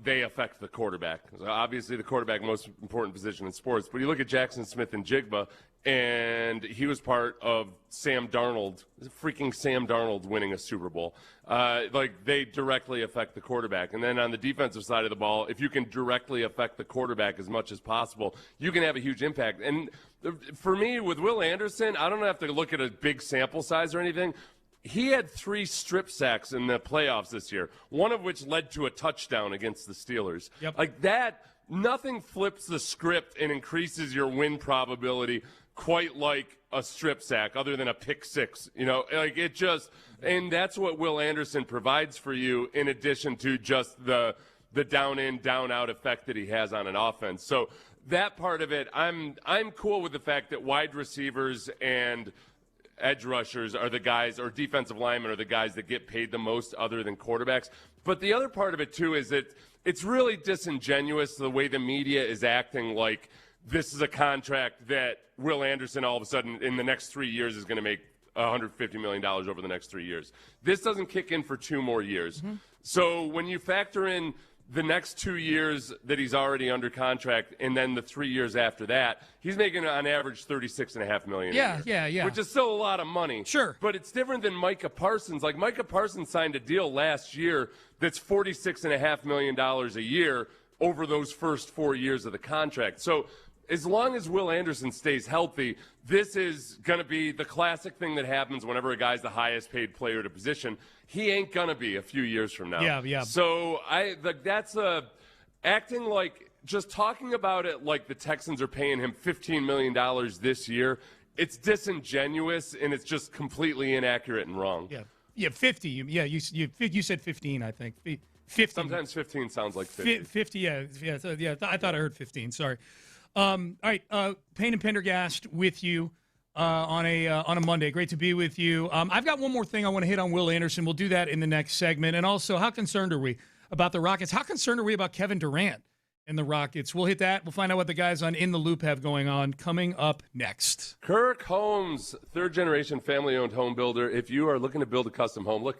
they affect the quarterback. So obviously, the quarterback, most important position in sports. But you look at Jackson Smith and Jigba, and he was part of Sam Darnold winning a Super Bowl. They directly affect the quarterback. And then on the defensive side of the ball, if you can directly affect the quarterback as much as possible, you can have a huge impact. And for me, with Will Anderson, I don't have to look at a big sample size or anything. He had 3 strip sacks in the playoffs this year, one of which led to a touchdown against the Steelers. Yep. Like that, nothing flips the script and increases your win probability quite like a strip sack, other than a pick 6. And that's what Will Anderson provides for you, in addition to just the down in, down out effect that he has on an offense. So that part of it, I'm cool with the fact that wide receivers and edge rushers are the guys, or defensive linemen are the guys that get paid the most other than quarterbacks. But the other part of it, too, is that it's really disingenuous the way the media is acting like this is a contract that Will Anderson all of a sudden in the next 3 years is going to make $150 million over the next 3 years. This doesn't kick in for 2 more years. So when you factor in the next 2 years that he's already under contract and then the 3 years after that, he's making on average $36.5 million a year. Yeah. Which is still a lot of money. Sure. But it's different than Micah Parsons. Like, Micah Parsons signed a deal last year that's $46.5 million a year over those first 4 years of the contract. So as long as Will Anderson stays healthy, this is going to be the classic thing that happens whenever a guy's the highest paid player at a position. He ain't going to be a few years from now. Yeah. So that's acting like, just talking about it like the Texans are paying him $15 million this year, it's disingenuous and it's just completely inaccurate and wrong. Yeah, 50. Yeah, you said 15, I think. 50. Sometimes 15 sounds like 50. 50, yeah. I thought I heard 15. Sorry. All right, Payne and Pendergast with you on a Monday. Great to be with you. I've got one more thing I want to hit on Will Anderson. We'll do that in the next segment. And also, how concerned are we about the Rockets? How concerned are we about Kevin Durant and the Rockets? We'll hit that. We'll find out what the guys on In the Loop have going on coming up next. Kirk Holmes, third-generation family-owned home builder. If you are looking to build a custom home, look.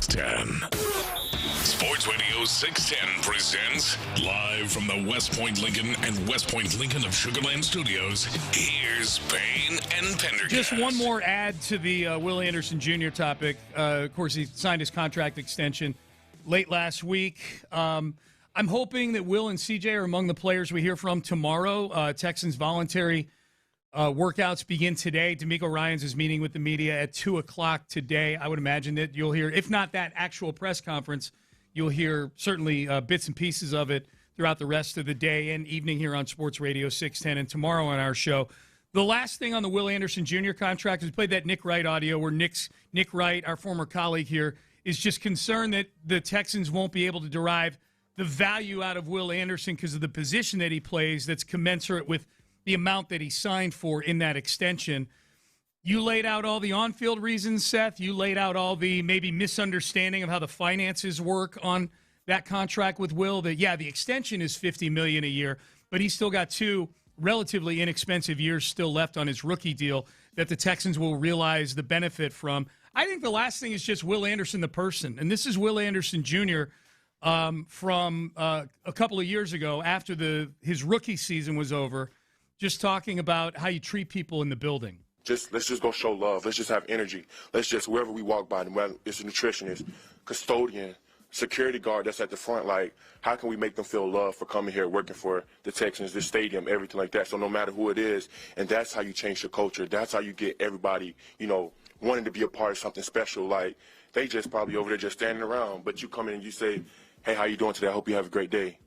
610. Sports Radio 610 presents live from the West Point Lincoln and West Point Lincoln of Sugarland Studios. Here's Payne and Pendergast. Just one more add to the Will Anderson Jr. topic. Of course, he signed his contract extension late last week. I'm hoping that Will and CJ are among the players we hear from tomorrow. Texans voluntary workouts begin today. DeMeco Ryans is meeting with the media at 2 o'clock today. I would imagine that you'll hear, if not that actual press conference, you'll hear certainly bits and pieces of it throughout the rest of the day and evening here on Sports Radio 610 and tomorrow on our show. The last thing on the Will Anderson Jr. contract is we played that Nick Wright audio where Nick Wright, our former colleague here, is just concerned that the Texans won't be able to derive the value out of Will Anderson because of the position that he plays that's commensurate with the amount that he signed for in that extension. You laid out all the on-field reasons, Seth. You laid out all the maybe misunderstanding of how the finances work on that contract with Will. That, yeah, the extension is $50 million a year, but he's still got 2 relatively inexpensive years still left on his rookie deal that the Texans will realize the benefit from. I think the last thing is just Will Anderson, the person. And this is Will Anderson Jr. From a couple of years ago after his rookie season was over, just talking about how you treat people in the building. Let's just go show love. Let's just have energy. Let's just, wherever we walk by, whether it's a nutritionist, custodian, security guard that's at the front, like, how can we make them feel love for coming here, working for the Texans, the stadium, everything like that. So no matter who it is, and that's how you change the culture. That's how you get everybody, wanting to be a part of something special. Like, they just probably over there just standing around, but you come in and you say, hey, how you doing today? I hope you have a great day.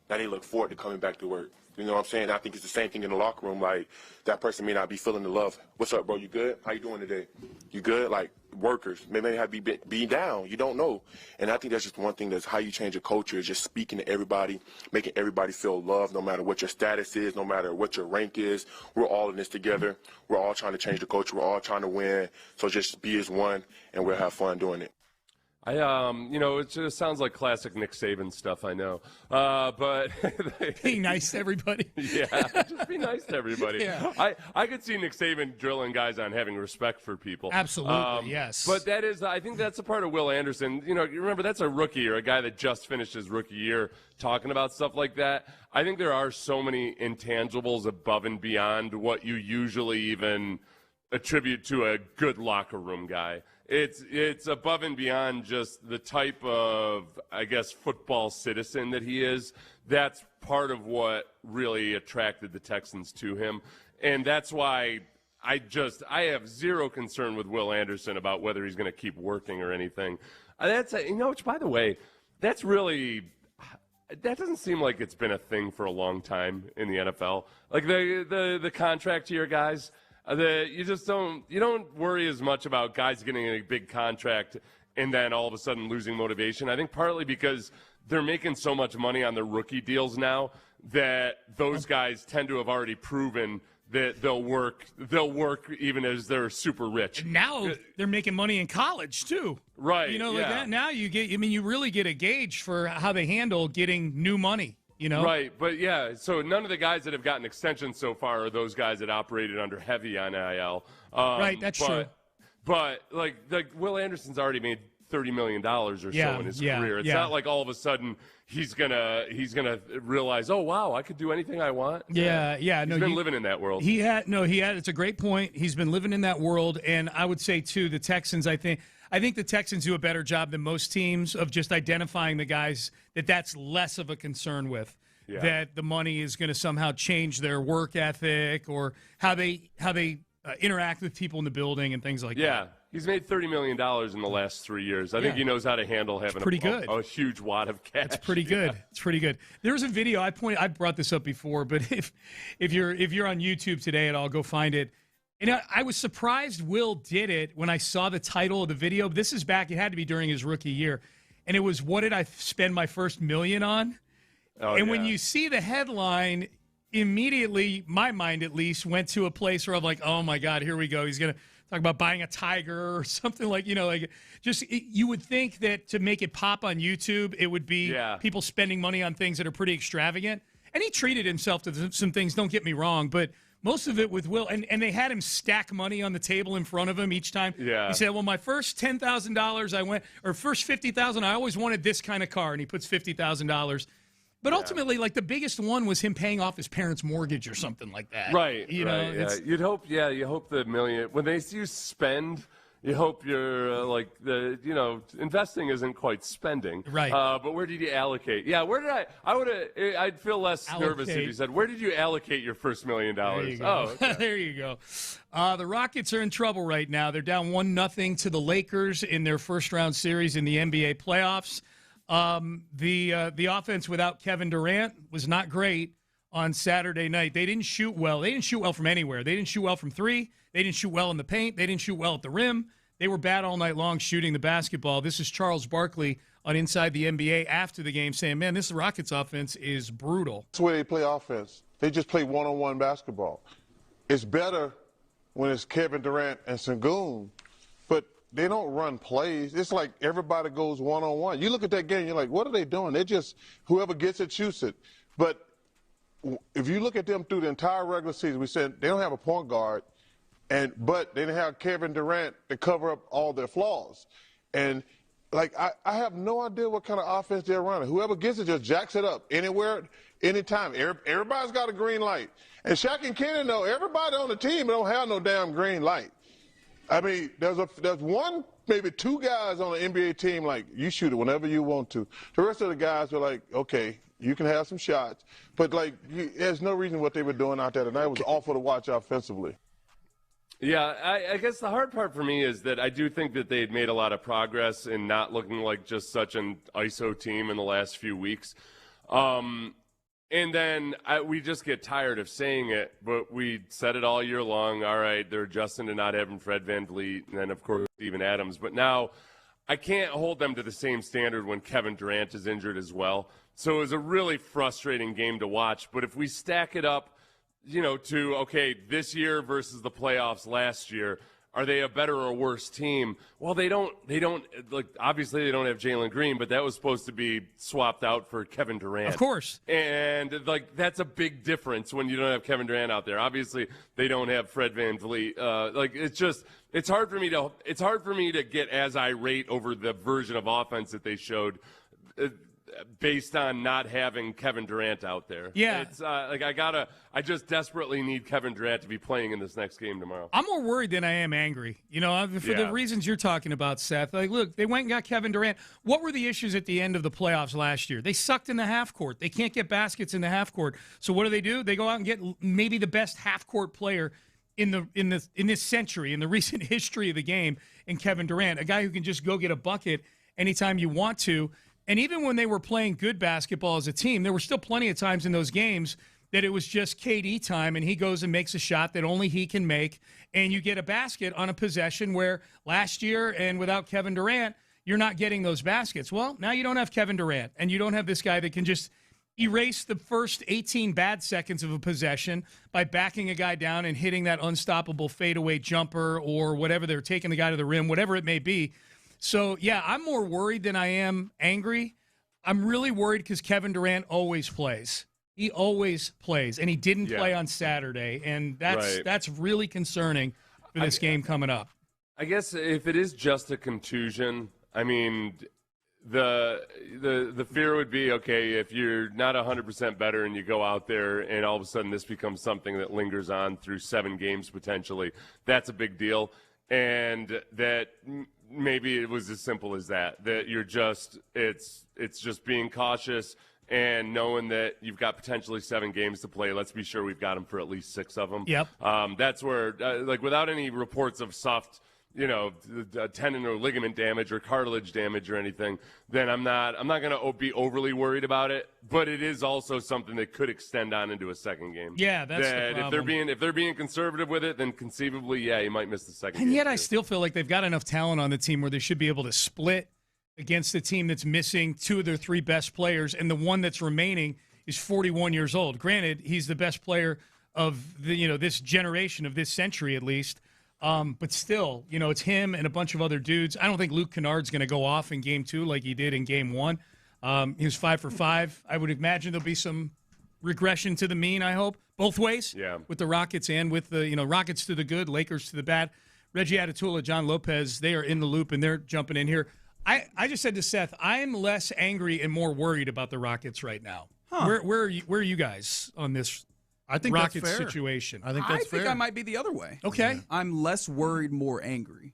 Now they look forward to coming back to work. You know what I'm saying? I think it's the same thing in the locker room. Like, that person may not be feeling the love. What's up, bro? You good? How you doing today? You good? Like, workers may have to be down. You don't know. And I think that's just one thing. That's how you change a culture, is just speaking to everybody, making everybody feel loved, no matter what your status is, no matter what your rank is. We're all in this together. We're all trying to change the culture. We're all trying to win. So just be as one, and we'll have fun doing it. It just sounds like classic Nick Saban stuff, I know. But being nice to everybody. Yeah, just be nice to everybody. Yeah. I could see Nick Saban drilling guys on having respect for people. Absolutely, yes. But I think that's a part of Will Anderson. You remember, that's a rookie or a guy that just finished his rookie year talking about stuff like that. I think there are so many intangibles above and beyond what you usually even attribute to a good locker room guy. It's above and beyond just the type of, I guess, football citizen that he is. That's part of what really attracted the Texans to him. And that's why I have zero concern with Will Anderson about whether he's going to keep working or anything. Which, by the way, that doesn't seem like it's been a thing for a long time in the NFL. Like the contract year guys. You don't worry as much about guys getting a big contract and then all of a sudden losing motivation. I think partly because they're making so much money on their rookie deals now that those guys tend to have already proven that they'll work even as they're super rich. And now they're making money in college too. Right. That. Now you really get a gauge for how they handle getting new money. Right, but yeah, so none of the guys that have gotten extensions so far are those guys that operated under heavy NIL. Right, that's true. But like Will Anderson's already made $30 million or so in his career. It's not like all of a sudden he's gonna realize, oh wow, I could do anything I want. Yeah. He's been living in that world. He had. It's a great point. He's been living in that world, and I would say too, the Texans. I think the Texans do a better job than most teams of just identifying the guys that's less of a concern with. Yeah. That the money is going to somehow change their work ethic or how they interact with people in the building and things like that. Yeah, he's made $30 million in the last 3 years. I think he knows how to handle having a huge wad of cash. It's pretty good. It's pretty good. There's a video I brought this up before, but if you're on YouTube today at all, go find it. And I was surprised Will did it when I saw the title of the video. This is back. It had to be during his rookie year, and it was, "What did I spend my first $1 million on?" When you see the headline, immediately, my mind at least, went to a place where I'm like, oh, my God, here we go. He's going to talk about buying a tiger or something you would think that to make it pop on YouTube, it would be people spending money on things that are pretty extravagant. And he treated himself to some things, don't get me wrong, but most of it with Will, and they had him stack money on the table in front of him each time. Yeah. He said, well, my first $10,000 first $50,000, I always wanted this kind of car, and he puts $50,000. But ultimately, like, the biggest one was him paying off his parents' mortgage or something like that. Right, you right. know, Yeah. You hope the million, when they see you spend, you hope you're investing isn't quite spending. Right. But where did you allocate? Yeah, where did I'd feel less nervous if you said, where did you allocate your first $1 million? There you go. Oh, okay. There you go. The Rockets are in trouble right now. They're down 1-0 to the Lakers in their first-round series in the NBA playoffs. The offense without Kevin Durant was not great on Saturday night. They didn't shoot well. They didn't shoot well from anywhere. They didn't shoot well from three. They didn't shoot well in the paint. They didn't shoot well at the rim. They were bad all night long shooting the basketball. This is Charles Barkley on Inside the NBA after the game saying, man, this Rockets offense is brutal. That's the way they play offense. They just play one-on-one basketball. It's better when it's Kevin Durant and Sengun, but they don't run plays. It's like everybody goes one-on-one. You look at that game, you're like, what are they doing? They just, whoever gets it, shoots it. But if you look at them through the entire regular season, we said they don't have a point guard, but they didn't have Kevin Durant to cover up all their flaws. And, like, I have no idea what kind of offense they're running. Whoever gets it just jacks it up anywhere, anytime. Everybody's got a green light. And Shaq and Kenny know everybody on the team don't have no damn green light. I mean, there's one, maybe two guys on the NBA team, like, you shoot it whenever you want to. The rest of the guys were like, okay, you can have some shots. But, like, there's no reason what they were doing out there tonight. It was awful to watch offensively. Yeah, I guess the hard part for me is that I do think that they had made a lot of progress in not looking like just such an ISO team in the last few weeks. And then we just get tired of saying it, but we said it all year long. All right, they're adjusting to not having Fred VanVleet and then, of course, Steven Adams. But now I can't hold them to the same standard when Kevin Durant is injured as well. So it was a really frustrating game to watch. But if we stack it up, to, okay, this year versus the playoffs last year, are they a better or worse team? Well, they don't, like, obviously they don't have Jalen Green, but that was supposed to be swapped out for Kevin Durant. Of course. And, like, that's a big difference when you don't have Kevin Durant out there. Obviously, they don't have Fred VanVleet. It's hard for me to get as irate over the version of offense that they showed based on not having Kevin Durant out there. Yeah. It's I just desperately need Kevin Durant to be playing in this next game tomorrow. I'm more worried than I am angry. For the reasons you're talking about, Seth. Like, look, they went and got Kevin Durant. What were the issues at the end of the playoffs last year? They sucked in the half court. They can't get baskets in the half court. So what do? They go out and get maybe the best half court player in this century, in the recent history of the game, in Kevin Durant, a guy who can just go get a bucket anytime you want to. And even when they were playing good basketball as a team, there were still plenty of times in those games that it was just KD time, and he goes and makes a shot that only he can make, and you get a basket on a possession where last year and without Kevin Durant, you're not getting those baskets. Well, now you don't have Kevin Durant, and you don't have this guy that can just erase the first 18 bad seconds of a possession by backing a guy down and hitting that unstoppable fadeaway jumper or whatever, they're taking the guy to the rim, whatever it may be. So, yeah, I'm more worried than I am angry. I'm really worried because Kevin Durant always plays. He always plays, and he didn't play on Saturday, and that's really concerning for this game coming up. I guess if it is just a contusion, I mean, the fear would be, okay, if you're not 100% better and you go out there and all of a sudden this becomes something that lingers on through 7 games potentially, that's a big deal. And that maybe it was as simple as that you're just it's just being cautious and knowing that you've got potentially 7 games to play. Let's be sure we've got them for at least 6 of them. Yep. That's where, without any reports of soft, tendon or ligament damage or cartilage damage or anything, then I'm not going to be overly worried about it. But it is also something that could extend on into a second game. Yeah, that's the problem. If they're being conservative with it, then conceivably, you might miss the second game. And yet I still feel like they've got enough talent on the team where they should be able to split against a team that's missing 2 of their 3 best players, and the one that's remaining is 41 years old. Granted, he's the best player of this generation, of this century at least. But still, it's him and a bunch of other dudes. I don't think Luke Kennard's going to go off in Game 2 like he did in Game 1. He was 5 for 5. I would imagine there'll be some regression to the mean, I hope, both ways. Yeah. With the Rockets and with the Rockets to the good, Lakers to the bad. Reggie Atatula, John Lopez, they are in the loop and they're jumping in here. I just said to Seth, I'm less angry and more worried about the Rockets right now. Huh. Where are you guys on this I think Rockets that's fair. situation? I think that's fair. I think I might be the other way. Okay. I'm less worried, more angry.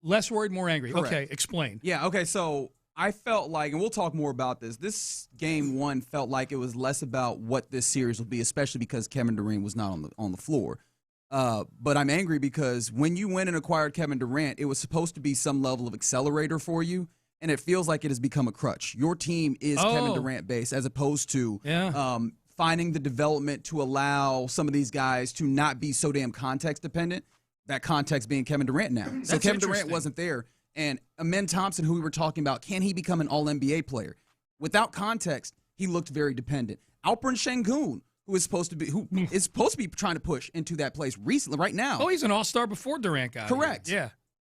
Less worried, more angry. Correct. Okay, explain. Yeah, okay, so I felt like, and we'll talk more about this game one felt like it was less about what this series will be, especially because Kevin Durant was not on the floor. But I'm angry because when you went and acquired Kevin Durant, it was supposed to be some level of accelerator for you, and it feels like it has become a crutch. Your team is Kevin Durant based as opposed to finding the development to allow some of these guys to not be so damn context dependent, that context being Kevin Durant now. So Kevin Durant wasn't there. And Amen Thompson, who we were talking about, can he become an all-NBA player? Without context, he looked very dependent. Alperen Şengün, who is supposed to be trying to push into that place recently, right now. Oh, he's an all-star before Durant got Correct. here. Yeah.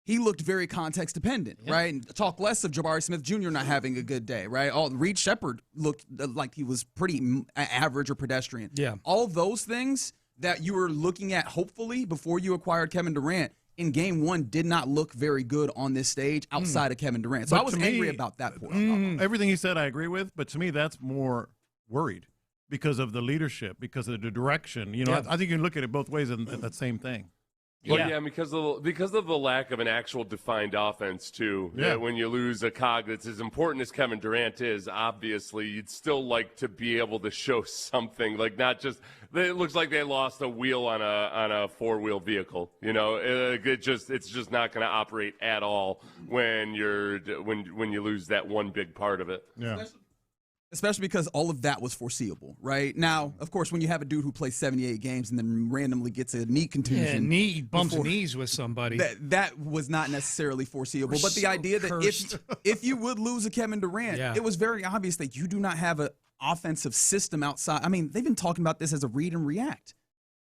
He looked very context dependent, right? And talk less of Jabari Smith Jr. not having a good day, right? Reed Shepherd looked like he was pretty average or pedestrian. Yeah. All those things that you were looking at, hopefully, before you acquired Kevin Durant, in game one did not look very good on this stage outside of Kevin Durant. So But I was to me, angry about that portion. Everything he said I agree with, but to me that's more worried because of the leadership, because of the direction. I think you can look at it both ways and that same thing. Well, yeah, because of the lack of an actual defined offense, too. Yeah. When you lose a cog that's as important as Kevin Durant is, obviously, you'd still like to be able to show something. Like, not just – it looks like they lost a wheel on a four-wheel vehicle. It's just not going to operate at all when you lose that one big part of it. Yeah. Especially because all of that was foreseeable, right? Now, of course, when you have a dude who plays 78 games and then randomly gets a knee contusion. Yeah, bumps knees with somebody. That was not necessarily foreseeable. But the idea that if you would lose a Kevin Durant, it was very obvious that you do not have an offensive system outside. I mean, they've been talking about this as a read and react.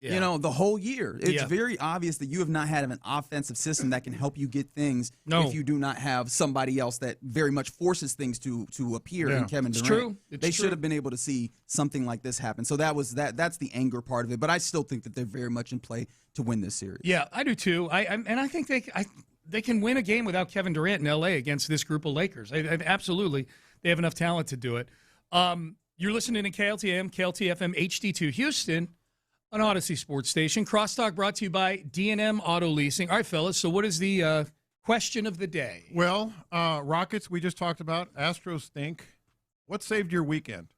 Yeah. The whole year. It's very obvious that you have not had an offensive system that can help you get things if you do not have somebody else that very much forces things to appear in Kevin Durant. It's true. They should have been able to see something like this happen. So that's the anger part of it. But I still think that they're very much in play to win this series. Yeah, I do too. I think they can win a game without Kevin Durant in L.A. against this group of Lakers. Absolutely. They have enough talent to do it. You're listening to KLTM, KLTFM HD2 Houston. An Odyssey Sports Station. Crosstalk brought to you by D&M Auto Leasing. All right, fellas, so what is the question of the day? Well, Rockets, we just talked about. Astros stink. What saved your weekend?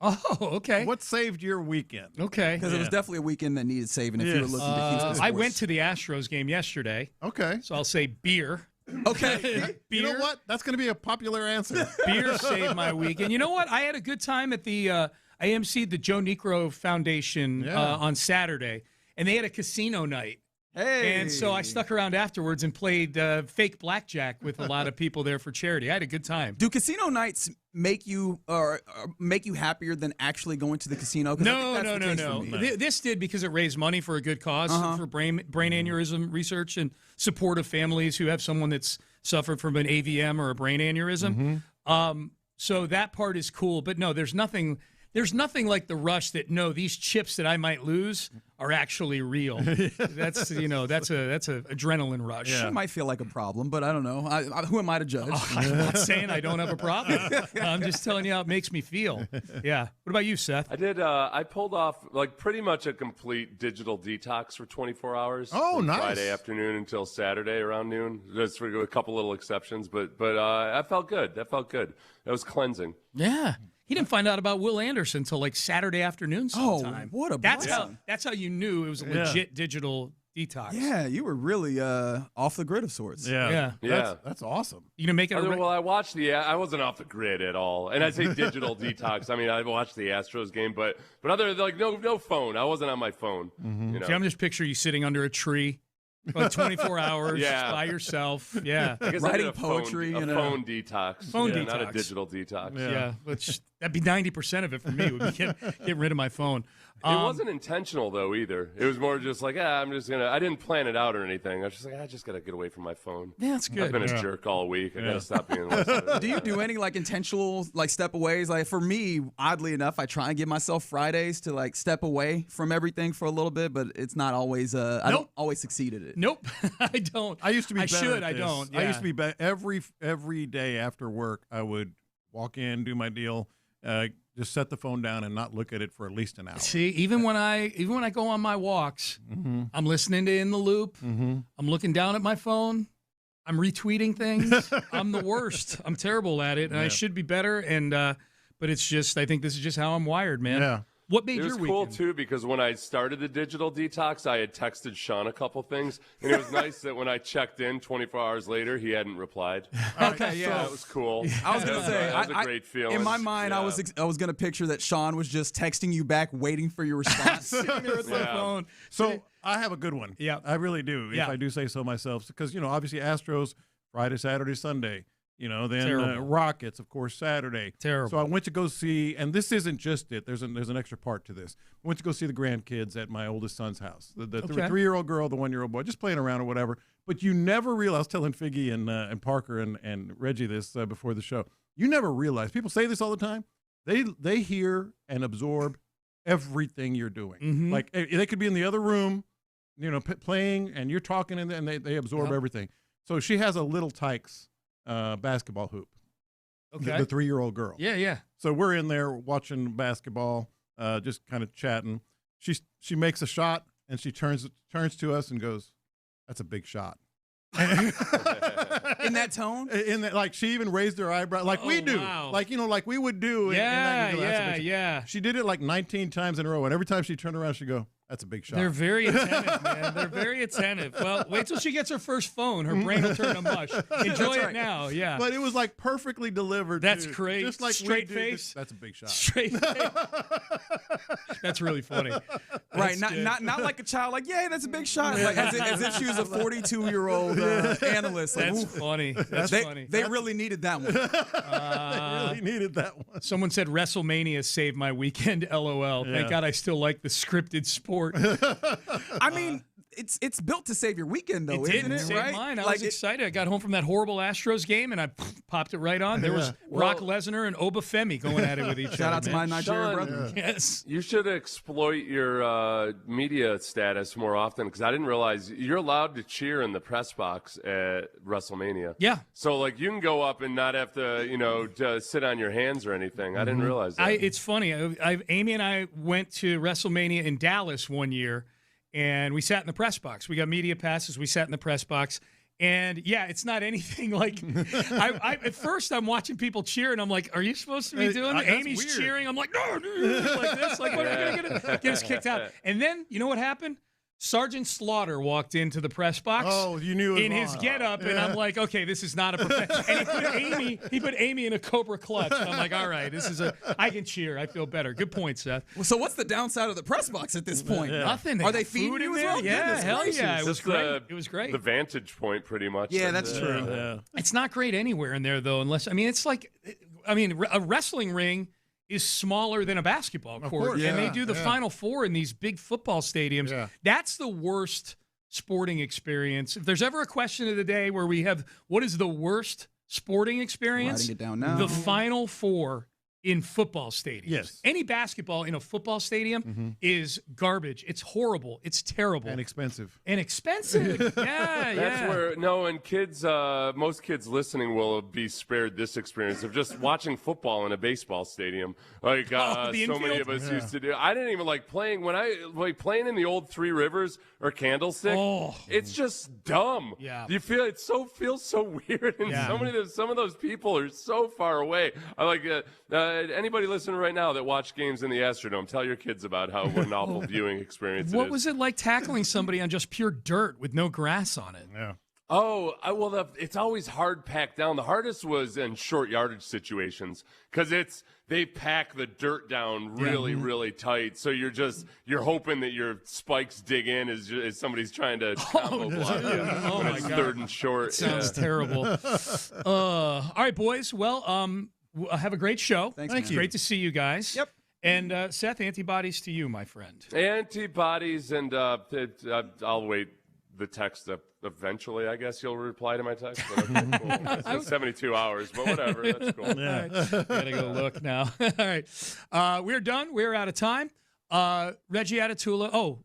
Oh, okay. What saved your weekend? Okay. Because it was definitely a weekend that needed saving if you were looking to Houston sports. I went to the Astros game yesterday. Okay. So I'll say beer. Okay. Beer. You know what? That's going to be a popular answer. Beer saved my weekend. You know what? I had a good time at the I emceed the Joe Negro Foundation on Saturday, and they had a casino night. Hey. And so I stuck around afterwards and played fake blackjack with a lot of people there for charity. I had a good time. Do casino nights make you happier than actually going to the casino? No. This did because it raised money for a good cause for brain aneurysm research and support of families who have someone that's suffered from an AVM or a brain aneurysm. So that part is cool. But no, there's nothing like the rush that these chips that I might lose are actually real. That's an adrenaline rush. It might feel like a problem, but I don't know. Who am I to judge? I'm not saying I don't have a problem. I'm just telling you how it makes me feel. Yeah. What about you, Seth? I did. I pulled off pretty much a complete digital detox for 24 hours. Oh, from nice. Friday afternoon until Saturday around noon. Just for a couple little exceptions, but I felt good. That felt good. That was cleansing. Yeah. He didn't find out about Will Anderson until Saturday afternoon sometime. Oh, what a blessing. That's how you knew it was a legit digital detox. Yeah, you were really off the grid of sorts. Yeah. That's awesome. You gonna make it? Well, I watched I wasn't off the grid at all, and I say digital detox. I mean, I watched the Astros game, but other no phone. I wasn't on my phone. See, I'm just picturing you sitting under a tree. 24 hours by yourself. Yeah. I guess writing I did poetry. A phone detox. Phone detox. Not a digital detox. Yeah. That'd be 90% of it for me. Would be getting rid of my phone. It wasn't intentional though either. It was more just like, I'm just gonna. I didn't plan it out or anything. I was just like, I just gotta get away from my phone. Yeah, that's good. I've been a jerk all week. I gotta stop being. Do you do any like intentional like step aways? Like for me, oddly enough, I try and give myself Fridays to like step away from everything for a little bit, but it's not always. I don't always succeed at it. Nope, I don't. I used to be. I better should. at I this. don't. I used to be every day after work. I would walk in, do my deal. Just set the phone down and not look at it for at least an hour. See, even when I go on my walks, I'm listening to In the Loop. I'm looking down at my phone. I'm retweeting things. I'm the worst. I'm terrible at it, and I should be better. And but it's just, I think this is just how I'm wired, man. Yeah. What made It was your cool weekend? too because when I started the digital detox, I had texted Sean a couple things, and it was nice that when I checked in 24 hours later, he hadn't replied. Okay, yeah, that was cool. I was gonna say, that was a great feeling. in my mind, I was gonna picture that Sean was just texting you back, waiting for your response. Sitting there with my phone. So I have a good one. Yeah, I really do. Yeah. If I do say so myself, because obviously Astros Friday, Saturday, Sunday. Then Rockets, of course, Saturday. Terrible. So I went to go see, and this isn't just it. There's an extra part to this. I went to go see the grandkids at my oldest son's house. The 3-year-old girl, the 1-year-old boy, just playing around or whatever. But you never realize. I was telling Figgy and Parker and Reggie this before the show. You never realize. People say this all the time. They hear and absorb everything you're doing. Mm-hmm. Like they could be in the other room, playing, and you're talking, and they absorb everything. So she has a Little Tykes basketball hoop. Okay. The 3-year-old girl. Yeah. So we're in there watching basketball, just kind of chatting. She makes a shot and she turns to us and goes, "That's a big shot." In that tone? In that, like she even raised her eyebrow, like we do, wow. like like we would do. Yeah. She did it like 19 times in a row, and every time she turned around, she'd go, "That's a big shot." They're very attentive, man. They're very attentive. Well, wait till she gets her first phone. Her brain will turn to mush. Enjoy it now. Yeah. But it was like perfectly delivered. That's too. great. Just like Straight we do. face. That's a big shot. Straight face. That's really funny. Right, not like a child, like, yeah, that's a big shot. Like as if she was a 42-year-old analyst. Like, that's funny. That's funny. They really needed that one. They really needed that one. Someone said WrestleMania saved my weekend. LOL. Thank God I still like the scripted sport. I mean, it's built to save your weekend, though, isn't it? Save Right? mine. I was excited. I got home from that horrible Astros game, and I popped it right on. There was Brock Lesnar and Obafemi going at it with each other. Shout out to my Nigerian brother. Yes. You should exploit your media status more often because I didn't realize you're allowed to cheer in the press box at WrestleMania. Yeah. So, like, you can go up and not have to, to sit on your hands or anything. I didn't realize that. It's funny. Amy and I went to WrestleMania in Dallas one year, and we sat in the press box. We got media passes. We sat in the press box. And, yeah, it's not anything like at first I'm watching people cheer, and I'm like, are you supposed to be doing that? Amy's weird. cheering. I'm like, no, like this. Like, what are we going to get us kicked out? And then, you know what happened? Sergeant Slaughter walked into the press box. Oh, you knew it in his getup, and I'm like, okay, this is not a professional. And he put Amy in a Cobra clutch. And I'm like, all right, I can cheer. I feel better. Good point, Seth. Well, so what's the downside of the press box at this point? Yeah. Nothing. Are they got feeding food you in as there? well? Yeah, Goodness hell gracious. yeah. It was Just great. It was great. The vantage point, pretty much. Yeah, that's true. Yeah. It's not great anywhere in there, though, unless, it's like, a wrestling ring is smaller than a basketball court. course, and they yeah, do the Final Four in these big football stadiums. Yeah. That's the worst sporting experience. If there's ever a question of the day where we have what is the worst sporting experience, Writing it down now. the Final Four in football stadiums. Yes. Any basketball in a football stadium is garbage. It's horrible. It's terrible. And expensive. Yeah, That's where and kids, most kids listening will be spared this experience of just watching football in a baseball stadium, like so many of us used to do. I didn't even like playing playing in the old Three Rivers or Candlestick. Oh. It's just dumb. Yeah. You feel feels so weird, and some of those people are so far away. I like anybody listening right now that watch games in the Astrodome, tell your kids about what an awful viewing experience it is. What was it like tackling somebody on just pure dirt with no grass on it? Yeah. Oh, it's always hard packed down. The hardest was in short yardage situations because they pack the dirt down really, really tight. So you're hoping that your spikes dig in as somebody's trying to combo block you. Oh my God. Third and short. Sounds terrible. All right, boys. Well, Have a great show. Thanks, It's man. great to see you guys. Yep. And Seth, antibodies to you, my friend. Antibodies, and I'll wait the text up eventually. I guess you'll reply to my text. But okay, cool. It's been 72 hours, but whatever. That's cool. Yeah. All right. Gotta go look now. All right. We're done. We're out of time. Reggie Atatula.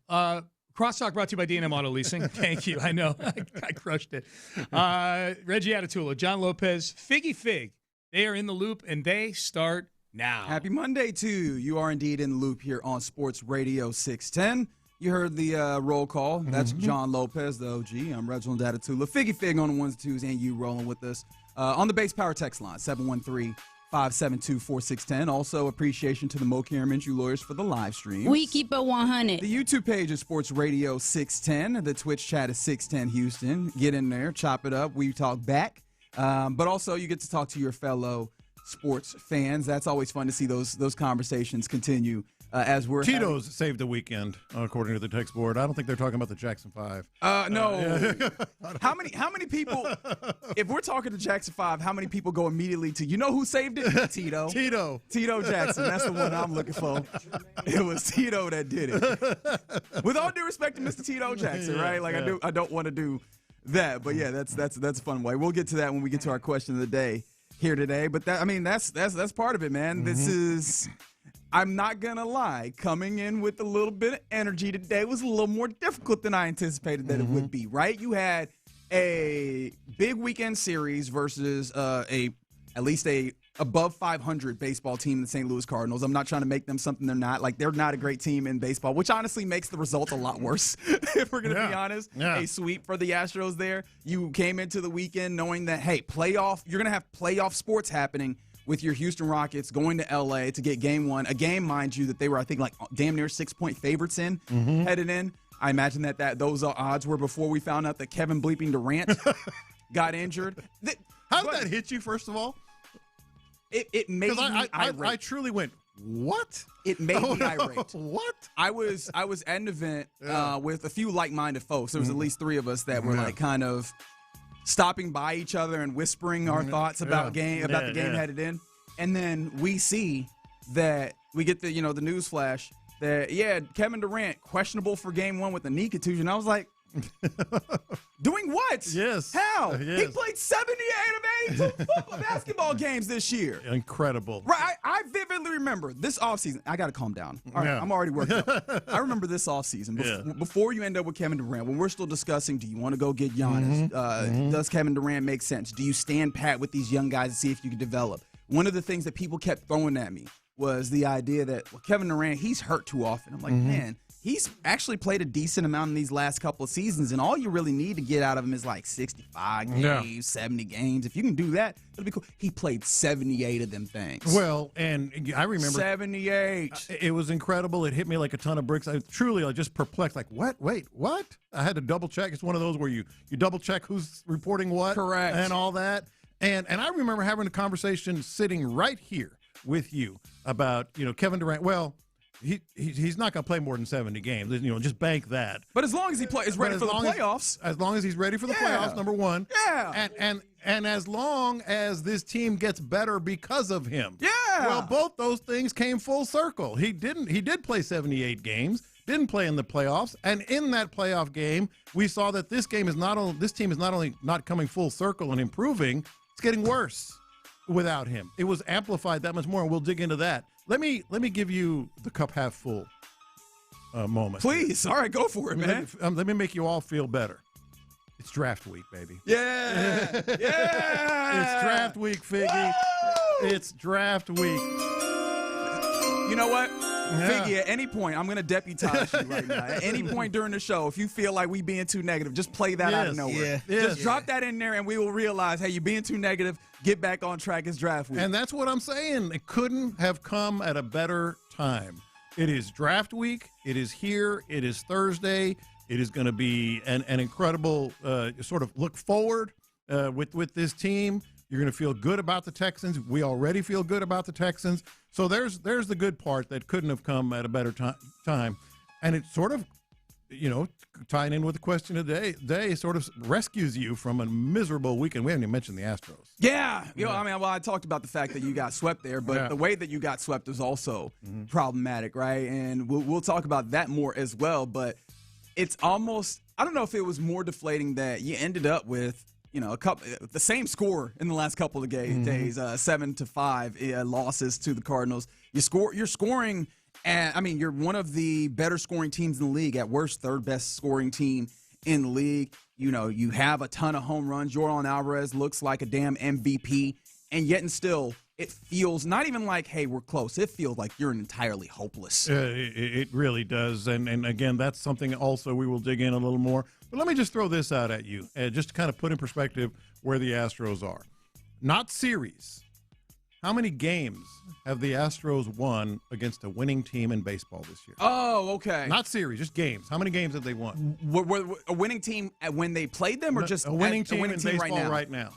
Crosstalk brought to you by D&M Auto Leasing. Thank you. I know. I crushed it. Reggie Atatula, John Lopez, Figgy Fig. They are in the loop, and they start now. Happy Monday to you. You are indeed in the loop here on Sports Radio 610. You heard the roll call. That's John Lopez, the OG. I'm Reginald Atatula. Figgy Fig on the ones and twos, and you rolling with us. On the base power text line, 713-572-4610. Also, appreciation to the Mo Minshew lawyers for the live stream. We keep it 100. The YouTube page is Sports Radio 610. The Twitch chat is 610 Houston. Get in there, chop it up. We talk back. But also, you get to talk to your fellow sports fans. That's always fun to see those conversations continue as we're Tito's saved the weekend, according to the text board. I don't think they're talking about the Jackson 5. No. How many people, if we're talking to Jackson 5, how many people go immediately to, you know who saved it? Tito. Tito Jackson. That's the one I'm looking for. It was Tito that did it. With all due respect to Mr. Tito Jackson, right? Like, I don't want to do that. But, yeah, that's a fun way. We'll get to that when we get to our question of the day here today. But, that's part of it, man. This is... I'm not going to lie, coming in with a little bit of energy today was a little more difficult than I anticipated that it would be, right? You had a big weekend series versus at least a above 500 baseball team, the St. Louis Cardinals. I'm not trying to make them something they're not. Like, they're not a great team in baseball, which honestly makes the results a lot worse, if we're going to be honest. Yeah. A sweep for the Astros there. You came into the weekend knowing that, hey, you're going to have playoff sports happening with your Houston Rockets going to L.A. to get game one. A game, mind you, that they were, I think, like damn near 6-point favorites in, headed in. I imagine that those odds were before we found out that Kevin bleeping Durant got injured. How did that hit you, first of all? It made me irate. I truly went, what? It made me irate. What? I was at an event with a few like-minded folks. There was at least three of us that were like kind of stopping by each other and whispering our thoughts about the game headed in. And then we see that we get the news flash that Kevin Durant questionable for game one with a knee contusion. I was like, doing what? Yes. How? Yes. He played 78 of 82 basketball games this year. Incredible. Right. I vividly remember this offseason. I got to calm down. All right, I'm already working up. I remember this offseason. Before you end up with Kevin Durant, when we're still discussing, do you want to go get Giannis? Does Kevin Durant make sense? Do you stand pat with these young guys and see if you can develop? One of the things that people kept throwing at me was the idea that, Kevin Durant, he's hurt too often. I'm like, man, he's actually played a decent amount in these last couple of seasons, and all you really need to get out of him is like 65 games, 70 games. If you can do that, it'll be cool. He played 78 of them things. Well, and I remember 78. It was incredible. It hit me like a ton of bricks. I just perplexed. Like, what? Wait, what? I had to double check. It's one of those where you double check who's reporting what, correct, and all that. And I remember having a conversation sitting right here with you about Kevin Durant. Well, he's not going to play more than 70 games. Just bank that. But as long as he is ready for the playoffs. As long as he's ready for the playoffs, number one. Yeah. And as long as this team gets better because of him. Yeah. Well, both those things came full circle. He did play 78 games. Didn't play in the playoffs, and in that playoff game, we saw that this team is not only not coming full circle and improving, it's getting worse without him. It was amplified that much more, and we'll dig into that. Let me give you the cup half full moment. Please, all right, go for it, man. Let me make you all feel better. It's draft week, baby. Yeah, It's draft week, Figgy. Woo! It's draft week. You know what? Figgy, at any point, I'm going to deputize you right now. At any point during the show, if you feel like we being too negative, just play that out of nowhere. Just drop that in there, and we will realize, hey, you're being too negative. Get back on track. It's draft week. And that's what I'm saying. It couldn't have come at a better time. It is draft week. It is here. It is Thursday. It is going to be an incredible sort of look forward with this team. You're going to feel good about the Texans. We already feel good about the Texans. So there's the good part that couldn't have come at a better time. And it sort of tying in with the question today sort of rescues you from a miserable weekend. We haven't even mentioned the Astros. Yeah. I talked about the fact that you got swept there, but the way that you got swept is also problematic, right? And we'll talk about that more as well, but it's almost, I don't know if it was more deflating that you ended up with, the same score in the last couple of days, 7-5 losses to the Cardinals. You're scoring, and you're one of the better scoring teams in the league. At worst, third best scoring team in the league. You have a ton of home runs. Yordan Alvarez looks like a damn MVP, and yet and still, it feels not even like, hey, we're close. It feels like you're entirely hopeless. It really does, and again, that's something also we will dig in a little more. But let me just throw this out at you, just to kind of put in perspective where the Astros are. Not series. How many games have the Astros won against a winning team in baseball this year? Oh, okay. Not series, just games. How many games have they won? Were a winning team when they played them, or just a winning team in baseball right now?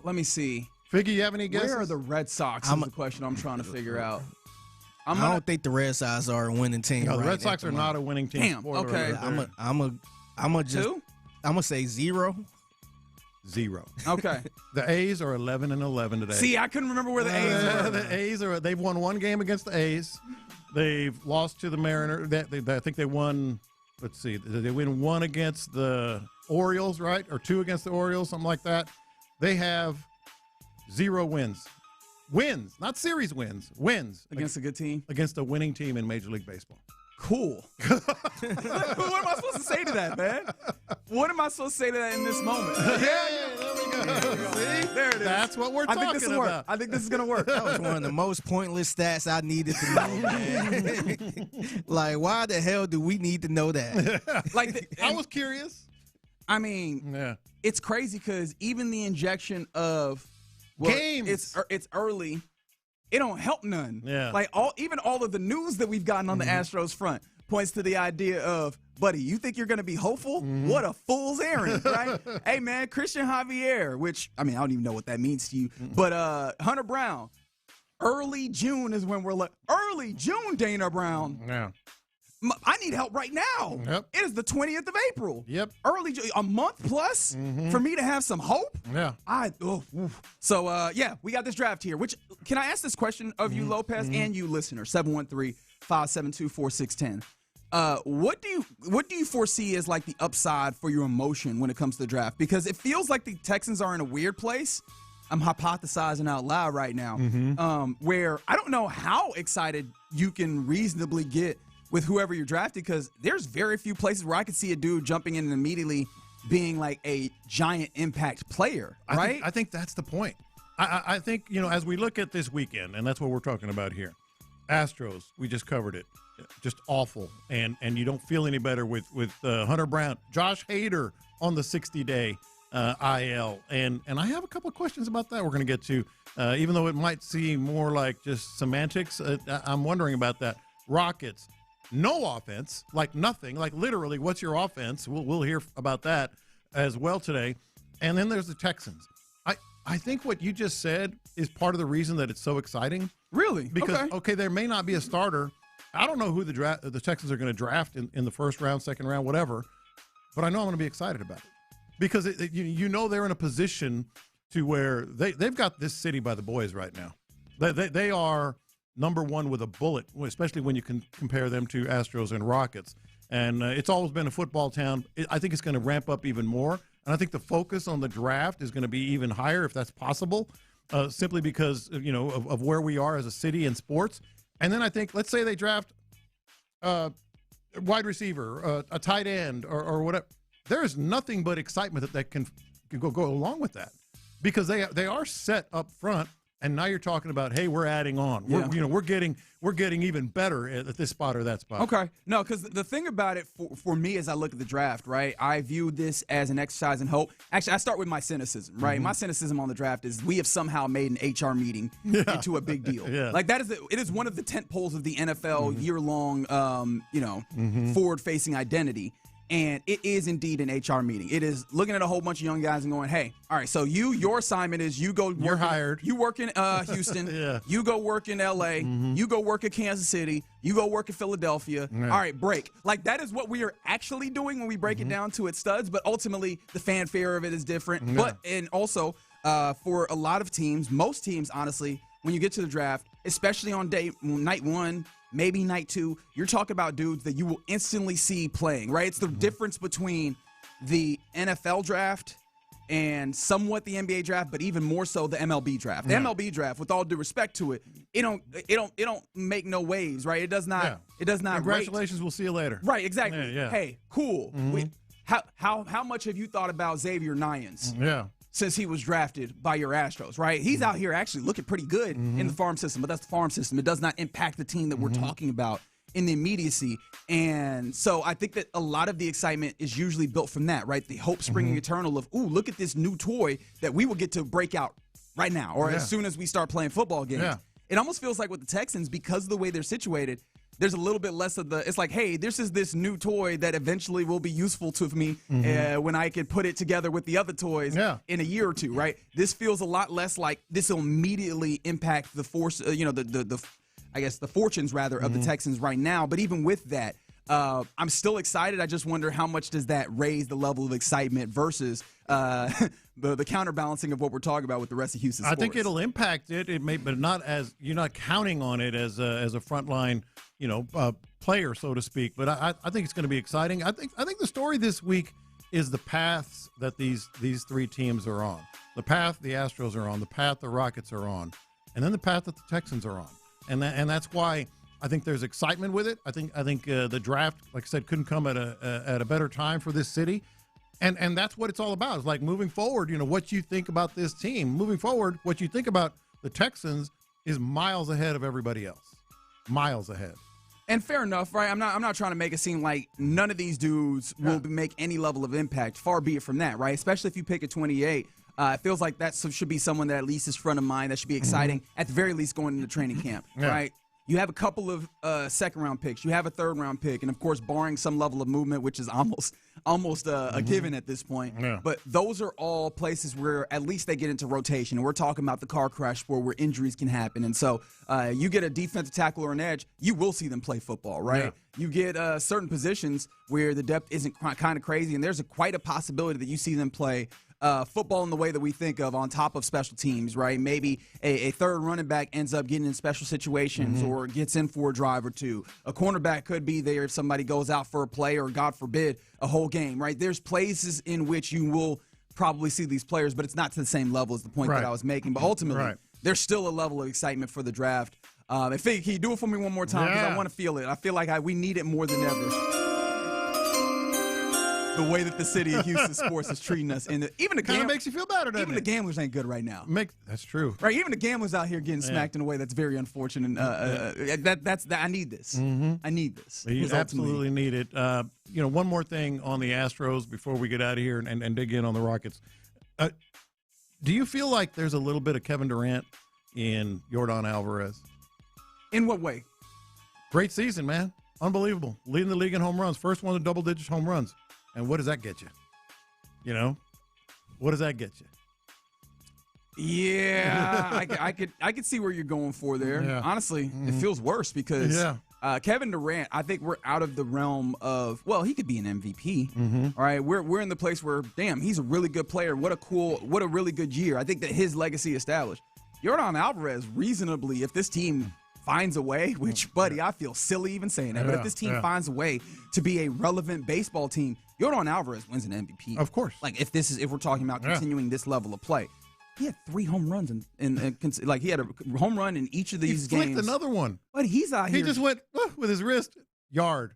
Let me see. Figgy, you have any guesses? Where are the Red Sox? Is the question I'm trying to figure out. I don't think the Red Sox are a winning team. No, the Red Sox are not a winning team. Damn. Okay. I'm gonna say 0. 0. Okay. The A's are 11-11 today. See, I couldn't remember where the A's were. The A's they've won one game against the A's. They've lost to the Mariners. I think they won. Let's see. They win one against the Orioles, right? Or 2 against the Orioles, something like that. They have 0 wins. Wins, not series wins. Wins against a good team. Against a winning team in Major League Baseball. Cool. What am I supposed to say to that, man? What am I supposed to say to that in this moment? There we go. See? There it is. That's what we're talking about. I think this is going to work. That was one of the most pointless stats I needed to know, man. Like, why the hell do we need to know that? I was curious. It's crazy because even the injection of games, it's early. It don't help none. Yeah. Even all of the news that we've gotten on the Astros front points to the idea of, buddy, you think you're going to be hopeful? What a fool's errand, right? Hey, man, Christian Javier, which, I don't even know what that means to you, but Hunter Brown, early June is when we're early June, Dana Brown. Yeah. I need help right now. Yep. It is the 20th of April. Yep. Early, a month plus for me to have some hope. Yeah. So, we got this draft here. Which, can I ask this question of you, Lopez, and you, listener? 713-572-4610. What do you foresee as like the upside for your emotion when it comes to the draft? Because it feels like the Texans are in a weird place. I'm hypothesizing out loud right now, where I don't know how excited you can reasonably get with whoever you're drafted, because there's very few places where I could see a dude jumping in and immediately being like a giant impact player, right? I think that's the point. I think, as we look at this weekend, and that's what we're talking about here, Astros, we just covered it, just awful, and you don't feel any better with Hunter Brown, Josh Hader on the 60-day IL, and I have a couple of questions about that we're going to get to, even though it might seem more like just semantics. I'm wondering about that. Rockets. No offense, like nothing, like literally, what's your offense? We'll hear about that as well today. And then there's the Texans. I think what you just said is part of the reason that it's so exciting. Really? Because, there may not be a starter. I don't know who the Texans are going to draft in the first round, second round, whatever, but I know I'm going to be excited about it. Because, they're in a position to where they've got this city by the boys right now. They are number one with a bullet, especially when you can compare them to Astros and Rockets. And it's always been a football town. I think it's going to ramp up even more. And I think the focus on the draft is going to be even higher if that's possible, simply because, of where we are as a city in sports. And then I think, let's say they draft a wide receiver, a tight end, or whatever. There is nothing but excitement that can go along with that, because they are set up front. And now you're talking about, hey, we're adding on. Yeah. We're getting even better at this spot or that spot. Okay. No, because the thing about it for me as I look at the draft, right, I view this as an exercise in hope. Actually, I start with my cynicism, right? My cynicism on the draft is we have somehow made an HR meeting into a big deal. Yeah. Like it is one of the tent poles of the NFL year-long, forward-facing identity. And it is indeed an HR meeting. It is looking at a whole bunch of young guys and going, hey, all right, so your assignment is you go work. You're hired. You work in Houston. Yeah. You go work in L.A. You go work at Kansas City. You go work in Philadelphia. Yeah. All right, break. Like, that is what we are actually doing when we break it down to its studs. But ultimately, the fanfare of it is different. Yeah. But, and also, for a lot of teams, most teams, honestly, when you get to the draft, especially on night one, maybe night two, you're talking about dudes that you will instantly see playing, right? It's the difference between the NFL draft and somewhat the NBA draft, but even more so the MLB draft. The MLB draft, with all due respect to it, it don't make no waves, right? It does not. Yeah. It does not. Congratulations, we'll see you later. Right, exactly. Yeah. Hey, cool. How much have you thought about Xavier Ryans? Yeah. Since he was drafted by your Astros, right? He's out here actually looking pretty good in the farm system, but that's the farm system. It does not impact the team that we're talking about in the immediacy. And so I think that a lot of the excitement is usually built from that, right? The hope springing eternal of, ooh, look at this new toy that we will get to break out right now or as soon as we start playing football games. Yeah. It almost feels like with the Texans, because of the way they're situated, there's a little bit less of it's like, hey, this is this new toy that eventually will be useful to me when I can put it together with the other toys in a year or two, right? This feels a lot less like this will immediately impact the force, I guess the fortunes rather of the Texans right now. But even with that, I'm still excited. I just wonder how much does that raise the level of excitement versus the counterbalancing of what we're talking about with the rest of Houston sports. I think it'll impact it. It may, but not as you're not counting on it as a frontline, player, so to speak. But I think it's going to be exciting. I think the story this week is the paths that these three teams are on. The path the Astros are on, the path the Rockets are on, and then the path that the Texans are on. And that's why I think there's excitement with it. I think the draft, like I said, couldn't come at a better time for this city. And that's what it's all about. It's like moving forward, what you think about this team. Moving forward, what you think about the Texans is miles ahead of everybody else. Miles ahead. And fair enough, right? I'm not trying to make it seem like none of these dudes will make any level of impact. Far be it from that, right? Especially if you pick a 28. It feels like that should be someone that at least is front of mind. That should be exciting, at the very least, going into training camp, right? You have a couple of second-round picks. You have a third-round pick. And, of course, barring some level of movement, which is almost a given at this point. Yeah. But those are all places where at least they get into rotation. And we're talking about the car crash sport where injuries can happen. And so you get a defensive tackle or an edge, you will see them play football, right? Yeah. You get certain positions where the depth isn't kind of crazy, and there's quite a possibility that you see them play football in the way that we think of on top of special teams, right? Maybe a third running back ends up getting in special situations or gets in for a drive or two. A cornerback could be there if somebody goes out for a play or, God forbid, a whole game, right? There's places in which you will probably see these players, but it's not to the same level as the point that I was making. But ultimately, there's still a level of excitement for the draft. Can you do it for me one more time? Because I want to feel it. I feel like we need it more than ever. The way that the city of Houston sports is treating us, and even the kind of makes you feel better. Even the gamblers ain't good right now. That's true, right? Even the gamblers out here getting smacked in a way that's very unfortunate. I need this. I need this. You absolutely need it. One more thing on the Astros before we get out of here and dig in on the Rockets. Do you feel like there's a little bit of Kevin Durant in Yordan Alvarez? In what way? Great season, man. Unbelievable. Leading the league in home runs. First one to double-digit home runs. And what does that get you? What does that get you? Yeah, I could see where you're going for there. Yeah. Honestly, it feels worse because Kevin Durant, I think we're out of the realm of, well, he could be an MVP. All right, we're in the place where, damn, he's a really good player. What a really good year. I think that his legacy established. Yordan Alvarez, reasonably, if this team finds a way, which, buddy, I feel silly even saying that, but if this team finds a way to be a relevant baseball team, Yordan Alvarez wins an MVP. Of course. Like, if we're talking about continuing this level of play. He had 3 home runs he had a home run in each of these games. He flicked another one. But he's out here. He just went with his wrist, yard.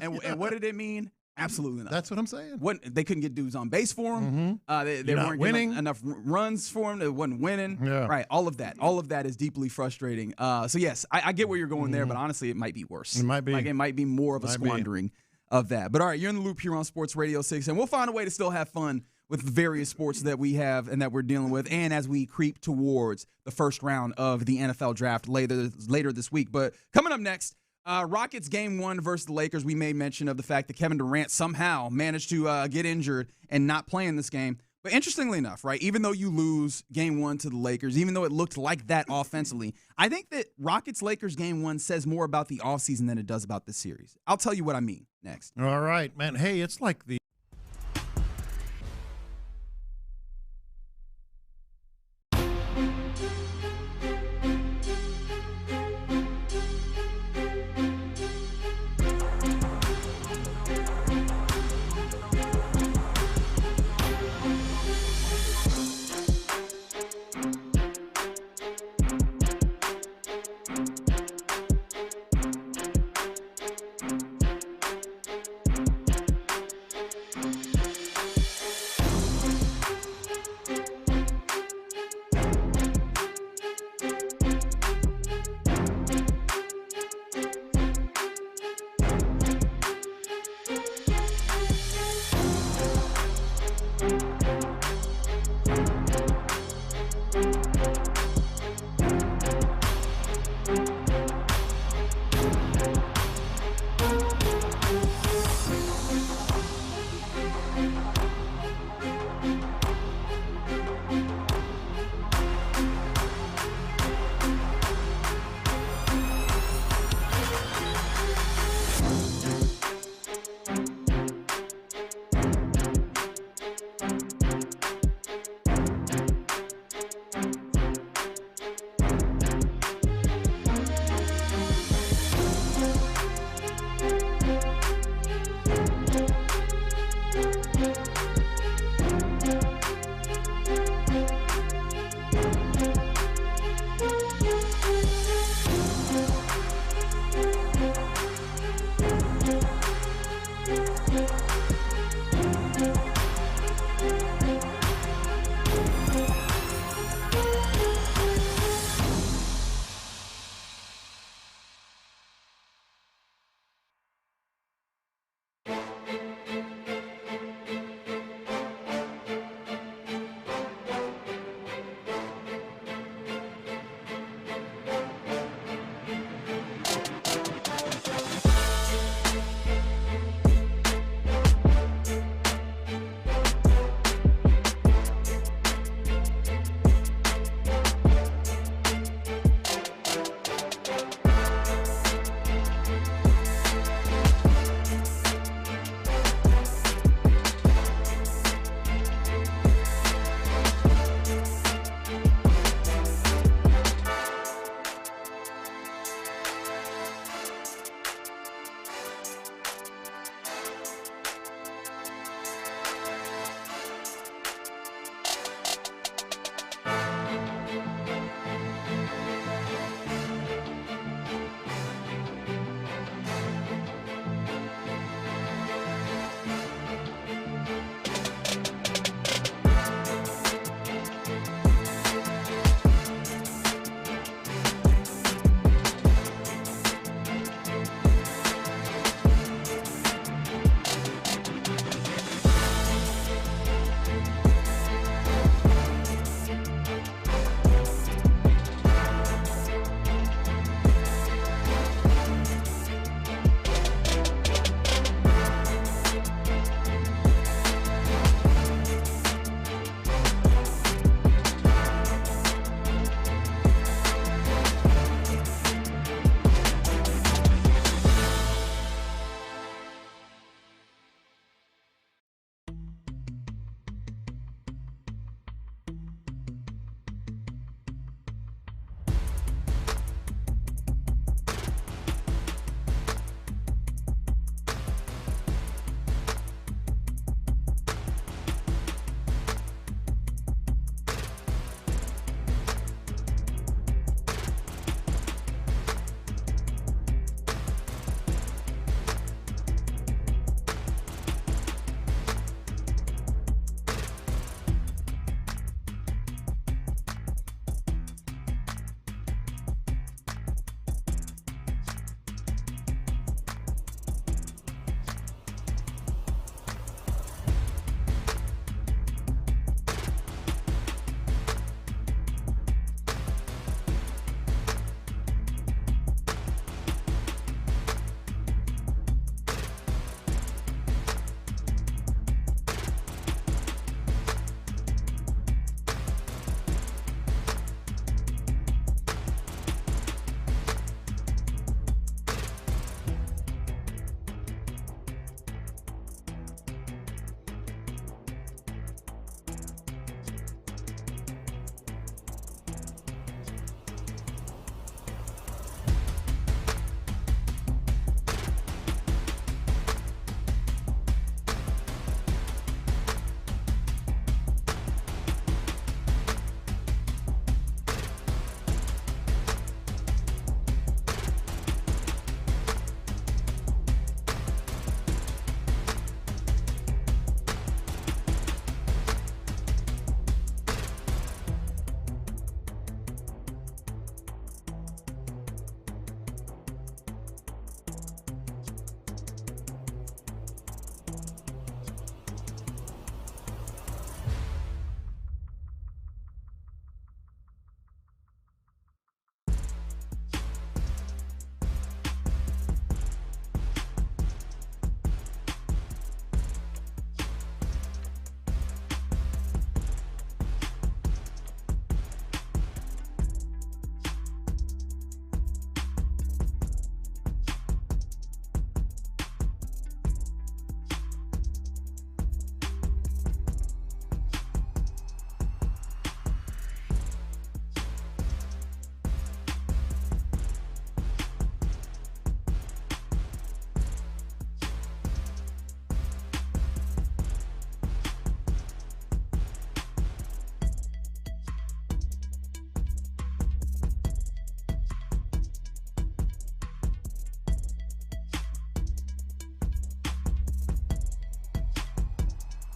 and what did it mean? Absolutely not. That's what I'm saying. They couldn't get dudes on base for him. They weren't winning enough runs for him. They wasn't winning. Yeah. Right. All of that is deeply frustrating. So yes, I get where you're going there, but honestly, it might be worse. It might be. Like, it might be more of a squandering of that. But all right, you're in the loop here on Sports Radio 6, and we'll find a way to still have fun with the various sports that we have and that we're dealing with, and as we creep towards the first round of the NFL draft later this week. But coming up next, Rockets game 1 versus the Lakers, we made mention of the fact that Kevin Durant somehow managed to get injured and not play in this game. But interestingly enough, right, even though you lose game 1 to the Lakers, even though it looked like that offensively, I think that Rockets-Lakers game 1 says more about the offseason than it does about this series. I'll tell you what I mean next. All right, man. Hey, it's like the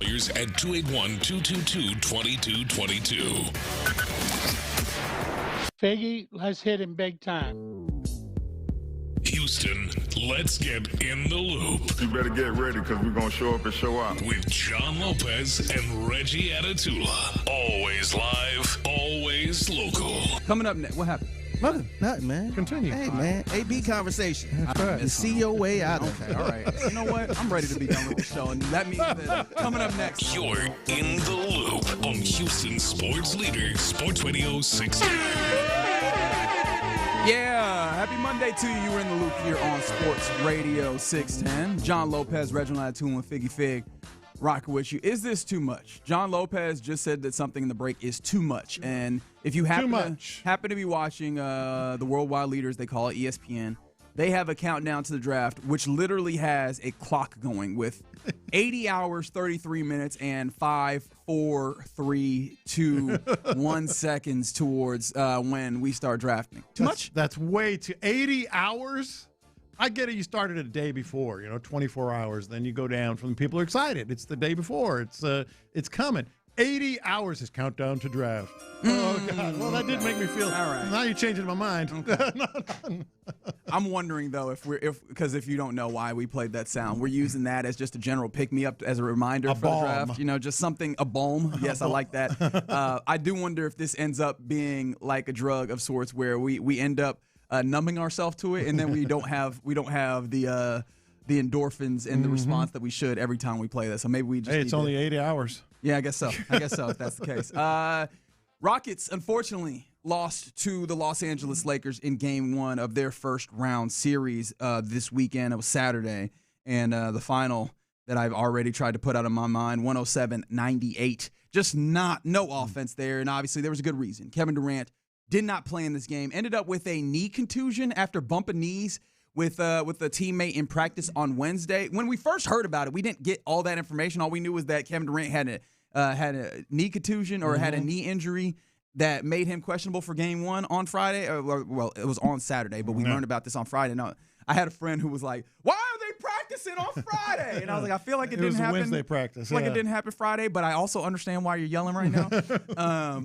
Here's at 281-222-2222. Figgy, let's hit him big time. Houston, let's get in the loop. You better get ready because we're going to show up and show out. With John Lopez and Reggie Atatula. Always live, always local. Coming up next, what happened? Nothing, man. Continue. Hey, man. AB conversation. That's right. To see your way out of Okay, all right. You know what? I'm ready to be done with the show, and that means that coming up next. You're in the loop on Houston Sports Leader, Sports Radio 610. Yeah, happy Monday to you. You were in the loop here on Sports Radio 610. John Lopez, Reginald Atul, and Figgy Fig rocking with you. Is this too much? John Lopez just said that something in the break is too much. And if you happen to be watching the Worldwide Leaders, they call it ESPN, they have a countdown to the draft, which literally has a clock going with 80 hours, 33 minutes, and 5, 4, 3, 2, 1 seconds towards when we start drafting. Too much? That's way too. 80 hours? I get it. You started a day before, 24 hours. Then you go down from people are excited. It's the day before. It's coming. 80 hours is countdown to draft. Oh, God. Well, that did make me feel. All right. Now you're changing my mind. Okay. I'm wondering, though, because if you don't know why we played that sound, we're using that as just a general pick-me-up as a reminder for the draft. Just something, a balm. Yes, I like that. I do wonder if this ends up being like a drug of sorts where we end up numbing ourselves to it, and then we don't have the endorphins and the response that we should every time we play this. So maybe we just. Hey, it's only 80 hours. Yeah, I guess so. If that's the case. Rockets, unfortunately, lost to the Los Angeles Lakers in Game 1 of their first round series this weekend. It was Saturday, and the final that I've already tried to put out of my mind, 107-98. Just no offense there, and obviously there was a good reason. Kevin Durant did not play in this game. Ended up with a knee contusion after bumping knees with a teammate in practice on Wednesday. When we first heard about it, we didn't get all that information. All we knew was that Kevin Durant had a knee contusion or had a knee injury that made him questionable for Game 1 on Friday. Well, it was on Saturday, but we learned about this on Friday. No, I had a friend who was like, "Why are they practicing on Friday?" And I was like, "I feel like it didn't happen. Wednesday practice, like it didn't happen Friday." But I also understand why you're yelling right now.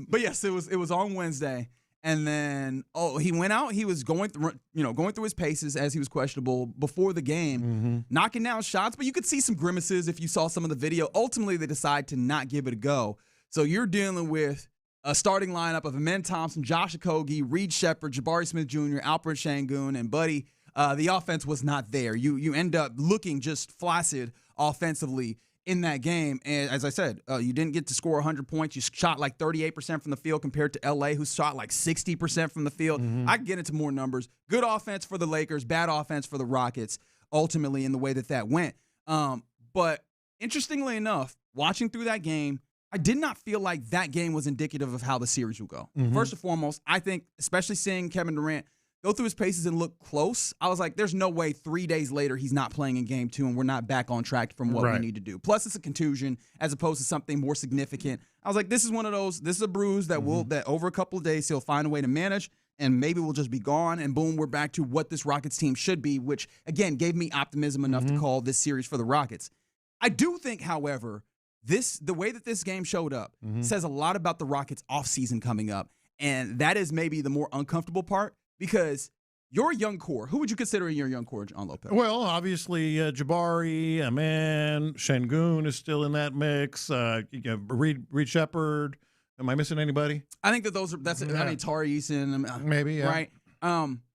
But yes, it was on Wednesday. And then, he went out. He was going through his paces as he was questionable before the game, knocking down shots. But you could see some grimaces if you saw some of the video. Ultimately, they decide to not give it a go. So you're dealing with a starting lineup of Amen Thompson, Josh Okogie, Reed Shepard, Jabari Smith Jr., Alfred Şengün, and Buddy. The offense was not there. You end up looking just flaccid offensively in that game. And as I said, you didn't get to score 100 points. You shot like 38% from the field compared to LA, who shot like 60% from the field. I can get into more numbers. Good offense for the Lakers, bad offense for the Rockets, ultimately in the way that went. But interestingly enough, watching through that game, I did not feel like that game was indicative of how the series will go. First and foremost, I think, especially seeing Kevin Durant go through his paces and look close, I was like, there's no way 3 days later he's not playing in Game 2 and we're not back on track from what we need to do. Plus, it's a contusion as opposed to something more significant. I was like, this is one of those, this is a bruise that that over a couple of days he'll find a way to manage, and maybe we'll just be gone, and boom, we're back to what this Rockets team should be, which, again, gave me optimism enough to call this series for the Rockets. I do think, however, the way that this game showed up says a lot about the Rockets' offseason coming up, and that is maybe the more uncomfortable part. Because your young core, who would you consider in your young core, John Lopez? Well, obviously, Jabari, Amen, Şengün is still in that mix. Reed Shepard. Am I missing anybody? I think that Tari Eason. Maybe, yeah. Right?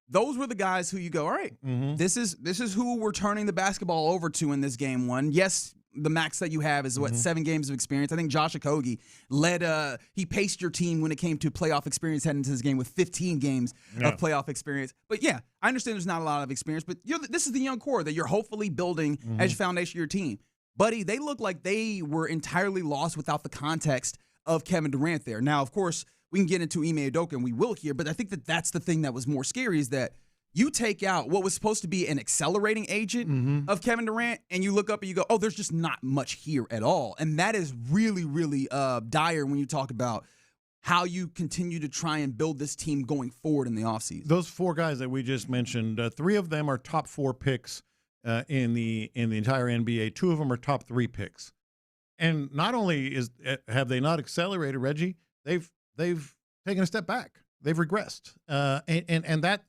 Those were the guys who you go, all right, this is who we're turning the basketball over to in this Game 1. Yes, the max that you have is 7 games of experience. I think Josh Okogie he paced your team when it came to playoff experience heading into this game with 15 games of playoff experience. But yeah, I understand there's not a lot of experience, but this is the young core that you're hopefully building as your foundation of your team. Buddy, they look like they were entirely lost without the context of Kevin Durant there. Now, of course, we can get into Ime Udoka, and we will here, but I think that's the thing that was more scary is that you take out what was supposed to be an accelerating agent of Kevin Durant, and you look up and you go, oh, there's just not much here at all. And that is really, really dire when you talk about how you continue to try and build this team going forward in the offseason. Those 4 guys that we just mentioned, 3 of them are top 4 picks in the entire NBA. 2 of them are top 3 picks. And not only have they not accelerated, Reggie, they've taken a step back. They've regressed. And that,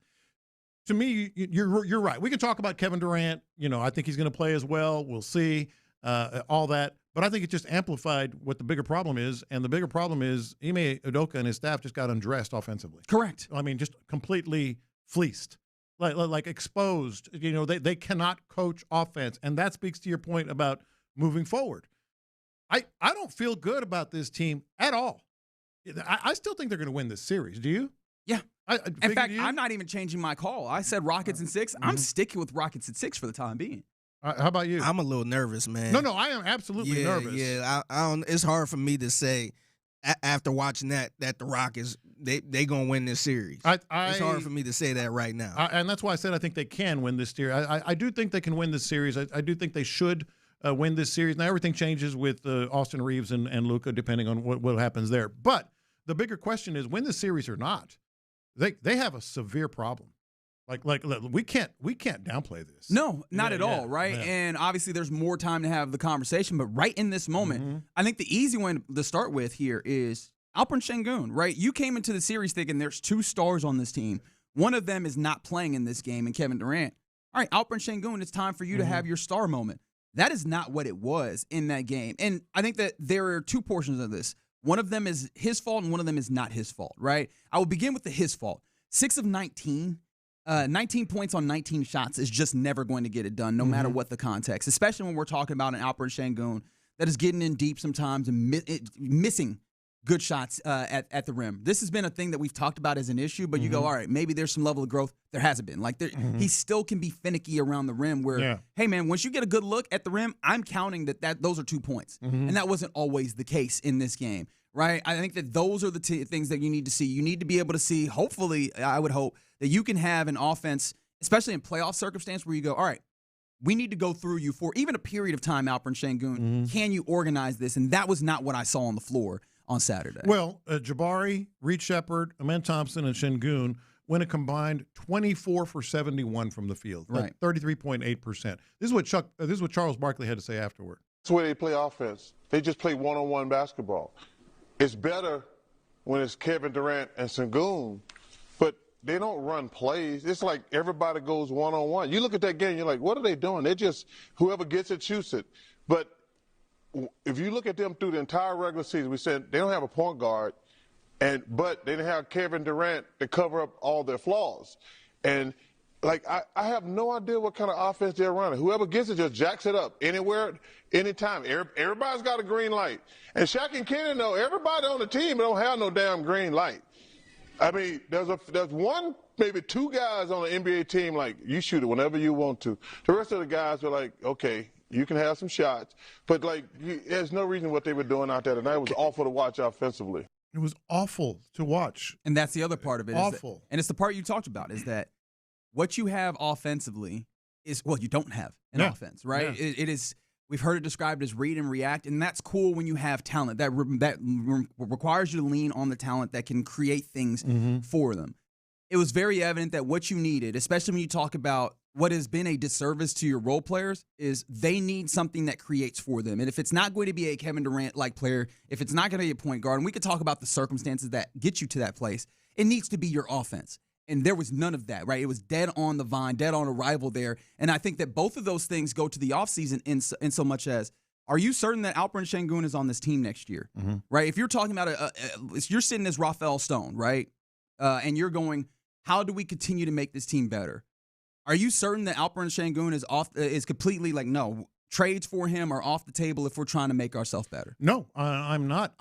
to me, you're right. We can talk about Kevin Durant. I think he's going to play as well. We'll see, all that. But I think it just amplified what the bigger problem is. And the bigger problem is Ime Udoka and his staff just got undressed offensively. Correct. I mean, just completely fleeced, like exposed. They cannot coach offense. And that speaks to your point about moving forward. I don't feel good about this team at all. I still think they're going to win this series. Do you? Yeah. In fact, I'm not even changing my call. I said Rockets in 6. I'm sticking with Rockets at 6 for the time being. How about you? I'm a little nervous, man. No, I am absolutely nervous. Yeah, I don't. It's hard for me to say after watching that the Rockets they gonna win this series. It's hard for me to say that right now. And that's why I said I think they can win this series. I do think they can win this series. I do think they should win this series. Now everything changes with Austin Reeves and Luka depending on what happens there. But the bigger question is win the series or not. They have a severe problem. Like we can't downplay this. No, not at all, right? Yeah. And obviously there's more time to have the conversation, but right in this moment, I think the easy one to start with here is Alperen Sengun, right? You came into the series thinking there's 2 stars on this team. One of them is not playing in this game, and Kevin Durant. All right, Alperen Sengun, it's time for you to have your star moment. That is not what it was in that game. And I think that there are 2 portions of this. One of them is his fault, and one of them is not his fault, right? I will begin with the his fault. 6 of 19. 19 points on 19 shots is just never going to get it done, no matter what the context, especially when we're talking about an Alperen Sengun that is getting in deep sometimes and missing good shots at the rim. This has been a thing that we've talked about as an issue, but you go, all right, maybe there's some level of growth. There hasn't been. He still can be finicky around the rim where, hey, man, once you get a good look at the rim, I'm counting that those are 2 points. And that wasn't always the case in this game, right? I think that those are the things that you need to see. You need to be able to see, hopefully, I would hope, that you can have an offense, especially in playoff circumstance, where you go, all right, we need to go through you for even a period of time, Alperen Sengun. Can you organize this? And that was not what I saw on the floor on Saturday. Well, Jabari, Reed Shepard, Amen Thompson, and Sengun went a combined 24 for 71 from the field, right? 33.8%. This is what Charles Barkley had to say afterward. That's the way they play offense. They just play one-on-one basketball. It's better when it's Kevin Durant and Sengun, but they don't run plays. It's like everybody goes one-on-one. You look at that game, you're like, what are they doing? They just, whoever gets it, shoots it. But if you look at them through the entire regular season, we said they don't have a point guard, but they didn't have Kevin Durant to cover up all their flaws. And, I have no idea what kind of offense they're running. Whoever gets it just jacks it up anywhere, anytime. Everybody's got a green light. And Shaq and Kenny know everybody on the team don't have no damn green light. I mean, there's one, maybe 2 guys on the NBA team, you shoot it whenever you want to. The rest of the guys are like, okay, you can have some shots. But, there's no reason what they were doing out there tonight. It was awful to watch offensively. It was awful to watch. And that's the other part of it. Awful. And it's the part you talked about, is that what you have offensively is, you don't have an offense, right? Yeah. It is, we've heard it described as read and react, and that's cool when you have talent. That requires you to lean on the talent that can create things for them. It was very evident that what you needed, especially when you talk about what has been a disservice to your role players, is they need something that creates for them. And if it's not going to be a Kevin Durant-like player, if it's not going to be a point guard, and we could talk about the circumstances that get you to that place, it needs to be your offense. And there was none of that, right? It was dead on the vine, dead on arrival there. And I think that both of those things go to the offseason in so much as, are you certain that Alperen Sengun is on this team next year, right? If you're talking about you're sitting as Rafael Stone, right? And you're going, how do we continue to make this team better? Are you certain that Alperen Sengun is completely no, trades for him are off the table if we're trying to make ourselves better? No, I'm not.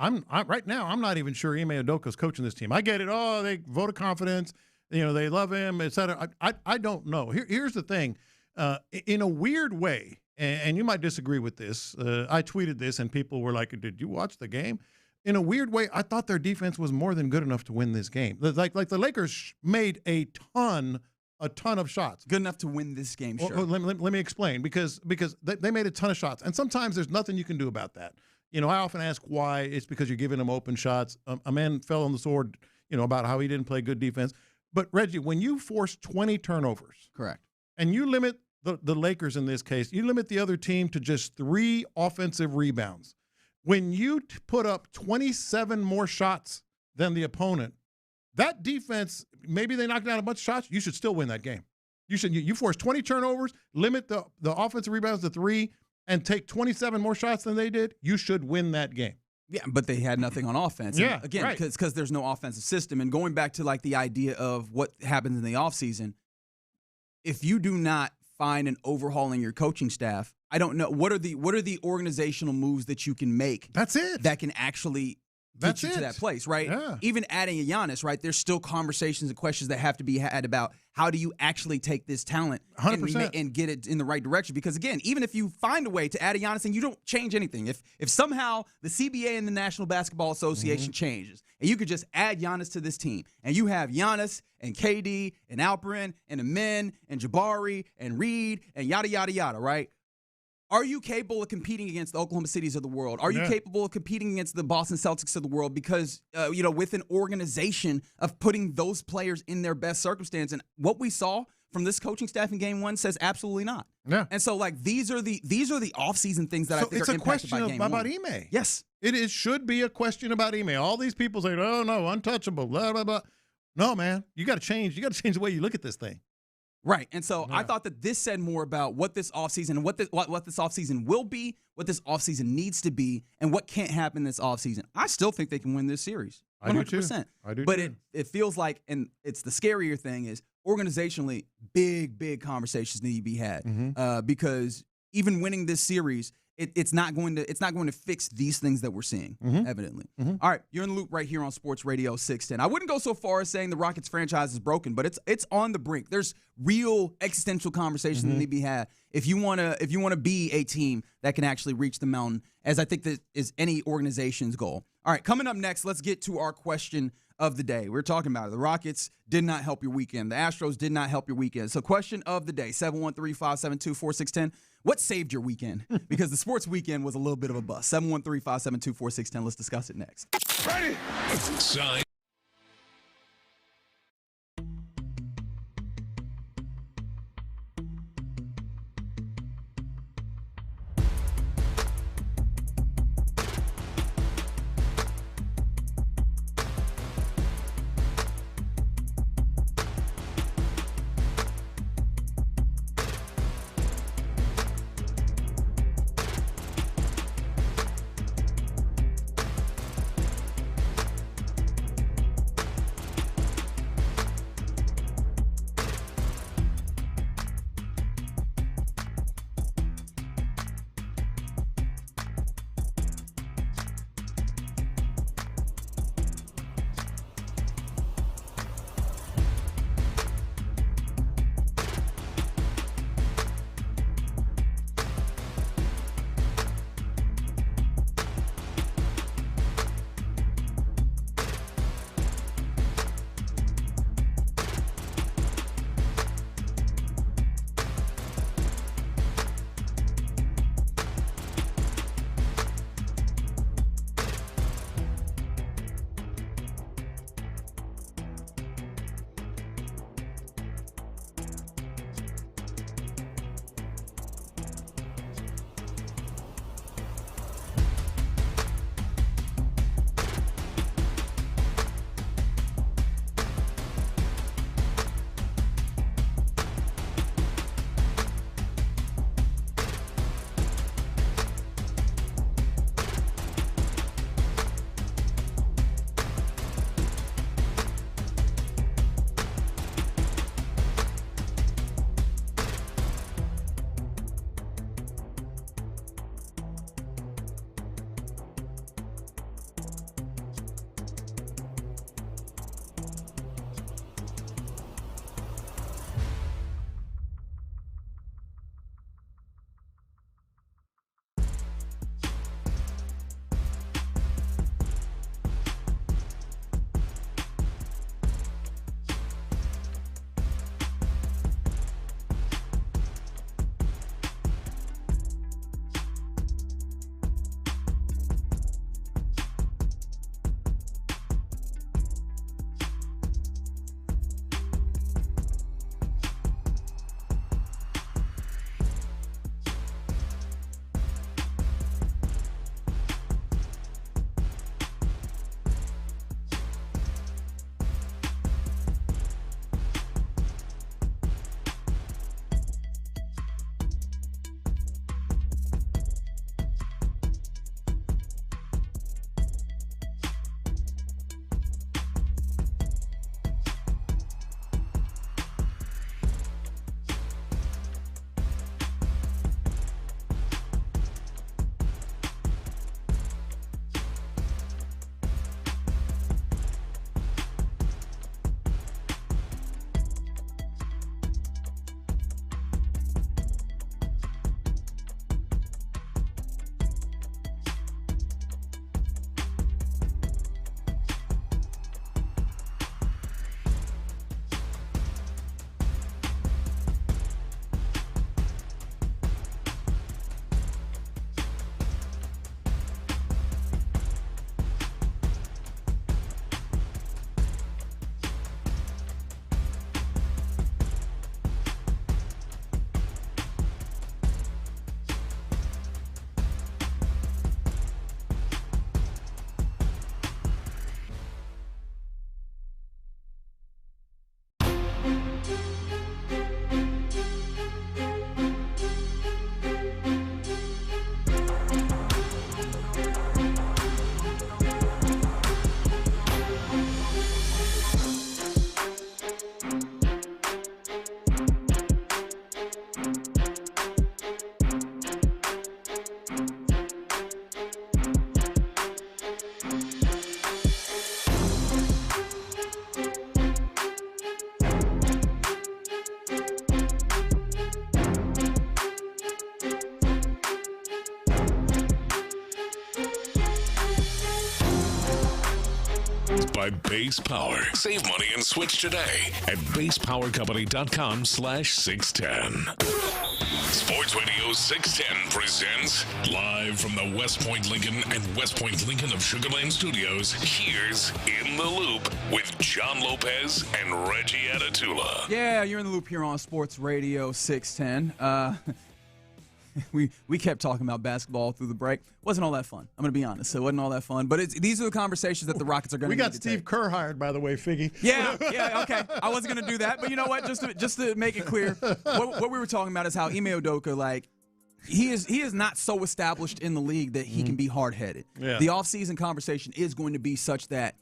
Right now, I'm not even sure Ime Udoka's coaching this team. I get it. Oh, they vote of confidence. They love him, et cetera. I don't know. Here's the thing. In a weird way, and you might disagree with this, I tweeted this, and people were like, did you watch the game? In a weird way, I thought their defense was more than good enough to win this game. Like the Lakers made a ton of shots. Good enough to win this game, sure. Well, let me explain, because they made a ton of shots, and sometimes there's nothing you can do about that. I often ask why. It's because you're giving them open shots. A man fell on the sword, about how he didn't play good defense. But, Reggie, when you force 20 turnovers. Correct. And you limit the Lakers in this case, you limit the other team to just 3 offensive rebounds. When you put up 27 more shots than the opponent, that defense, maybe they knocked down a bunch of shots, you should still win that game. You force 20 turnovers, limit the offensive rebounds to 3, and take 27 more shots than they did, you should win that game. Yeah, but they had nothing on offense. Yeah, and again, right. because there's no offensive system. And going back to like the idea of what happens in the offseason, if you do not find an overhaul in your coaching staff, I don't know what are the organizational moves that you can make. That's it. That can actually get you to that place, right? Yeah. Even adding a Giannis, right? There's still conversations and questions that have to be had about how do you actually take this talent 100%. and get it in the right direction? Because again, even if you find a way to add a Giannis and you don't change anything, if somehow the CBA and the National Basketball Association changes and you could just add Giannis to this team and you have Giannis and KD and Alperin and Amen and Jabari and Reed and yada, yada, yada, right? Are you capable of competing against the Oklahoma Cities of the world? Are you capable of competing against the Boston Celtics of the world? Because, with an organization of putting those players in their best circumstance. And what we saw from this coaching staff in Game 1 says absolutely not. Yeah. And so, these are the offseason things that I think are impacted by Game 1. It's a question about Ime. Yes. It should be a question about Ime. All these people say, oh, no, untouchable, blah, blah, blah. No, man, you got to change. You got to change the way you look at this thing. Right. And so I thought that this said more about what this offseason and what this offseason will be, what this offseason needs to be, and what can't happen this offseason. I still think they can win this series. 100%. I do too. But it feels like, and it's the scarier thing is organizationally, big conversations need to be had because even winning this series, it's not going to fix these things that we're seeing, evidently. All right, you're in the loop right here on Sports Radio 610. I wouldn't go so far as saying the Rockets franchise is broken, but it's on the brink. There's real existential conversations that need to be had if you want to be a team that can actually reach the mountain, as I think that is any organization's goal. All right, coming up next, let's get to our question of the day. We're talking about it. The Rockets did not help your weekend. The Astros did not help your weekend. So question of the day, 713-572-4610. What saved your weekend? Because the sports weekend was a little bit of a bust. 713-572-4610. Let's discuss it next. Ready? Sign. by Base Power. Save money and switch today at basepowercompany.com/610. Sports Radio 610 presents live from the West Point Lincoln and West Point Lincoln of Sugar Land Studios. Here's In the Loop with John Lopez and Reggie Atatula. Yeah, you're in the loop here on Sports Radio 610. We kept talking about basketball through the break. Wasn't all that fun. I'm going to be honest. It wasn't all that fun. But these are the conversations that the Rockets are going to We got Steve Kerr hired, by the way, Figgy. Yeah, okay. I wasn't going to do that. But you know what? Just to make it clear, what we were talking about is how Ime Udoka, like, he is not so established in the league that he can be hard-headed. Yeah. The offseason conversation is going to be such that,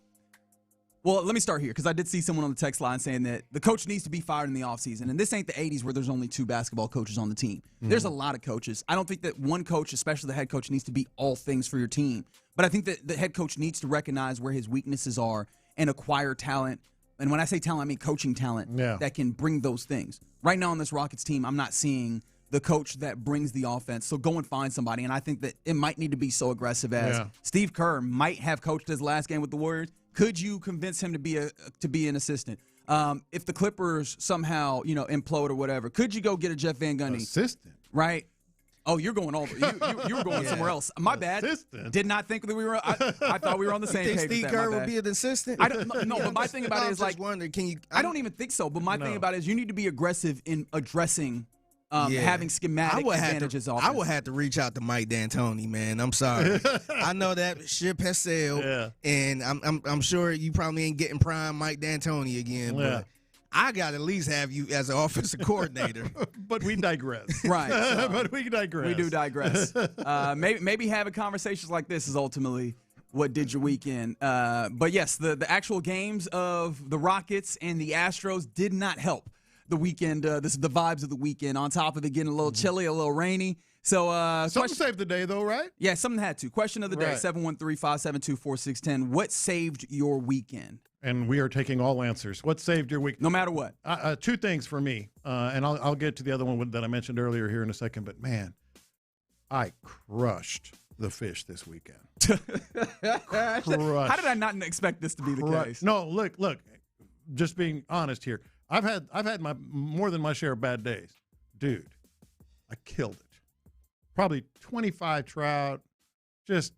well, let me start here because I did see someone on the text line saying that the coach needs to be fired in the offseason. And this ain't the 80s where there's only 2 basketball coaches on the team. There's a lot of coaches. I don't think that one coach, especially the head coach, needs to be all things for your team. But I think that the head coach needs to recognize where his weaknesses are and acquire talent. And when I say talent, I mean coaching talent that can bring those things. Right now on this Rockets team, I'm not seeing the coach that brings the offense. So go and find somebody. And I think that it might need to be so aggressive as Steve Kerr might have coached his last game with the Warriors. Could you convince him to be an assistant? If the Clippers somehow, implode or whatever, could you go get a Jeff Van Gundy? Assistant. Right? Oh, you're going over. You were going somewhere else. My bad. Assistant. Did not think that we were. I thought we were on the same page. Steve Kerr would be an assistant? No, but my thing about it is like, wondering, I don't even think so. But my thing about it is you need to be aggressive in addressing having schematic advantages off. I would have to reach out to Mike D'Antoni, man. I'm sorry. I know that ship has sailed, and I'm sure you probably ain't getting prime Mike D'Antoni again, but I got to at least have you as an offensive coordinator. But we digress. Right. So but we digress. We do digress. Maybe having conversations like this is ultimately what did your weekend. But yes, the actual games of the Rockets and the Astros did not help the weekend. This is the vibes of the weekend. On top of it getting a little chilly, a little rainy. So something saved the day, though, right? Yeah, something had to. Question of the day, 713-572-4610. What saved your weekend? And we are taking all answers. What saved your week? No matter what. 2 things for me, and I'll get to the other one that I mentioned earlier here in a second. But, man, I crushed the fish this weekend. How did I not expect this to be the case? No, look. Just being honest here. I've had my more than my share of bad days. Dude, I killed it. Probably 25 trout. Just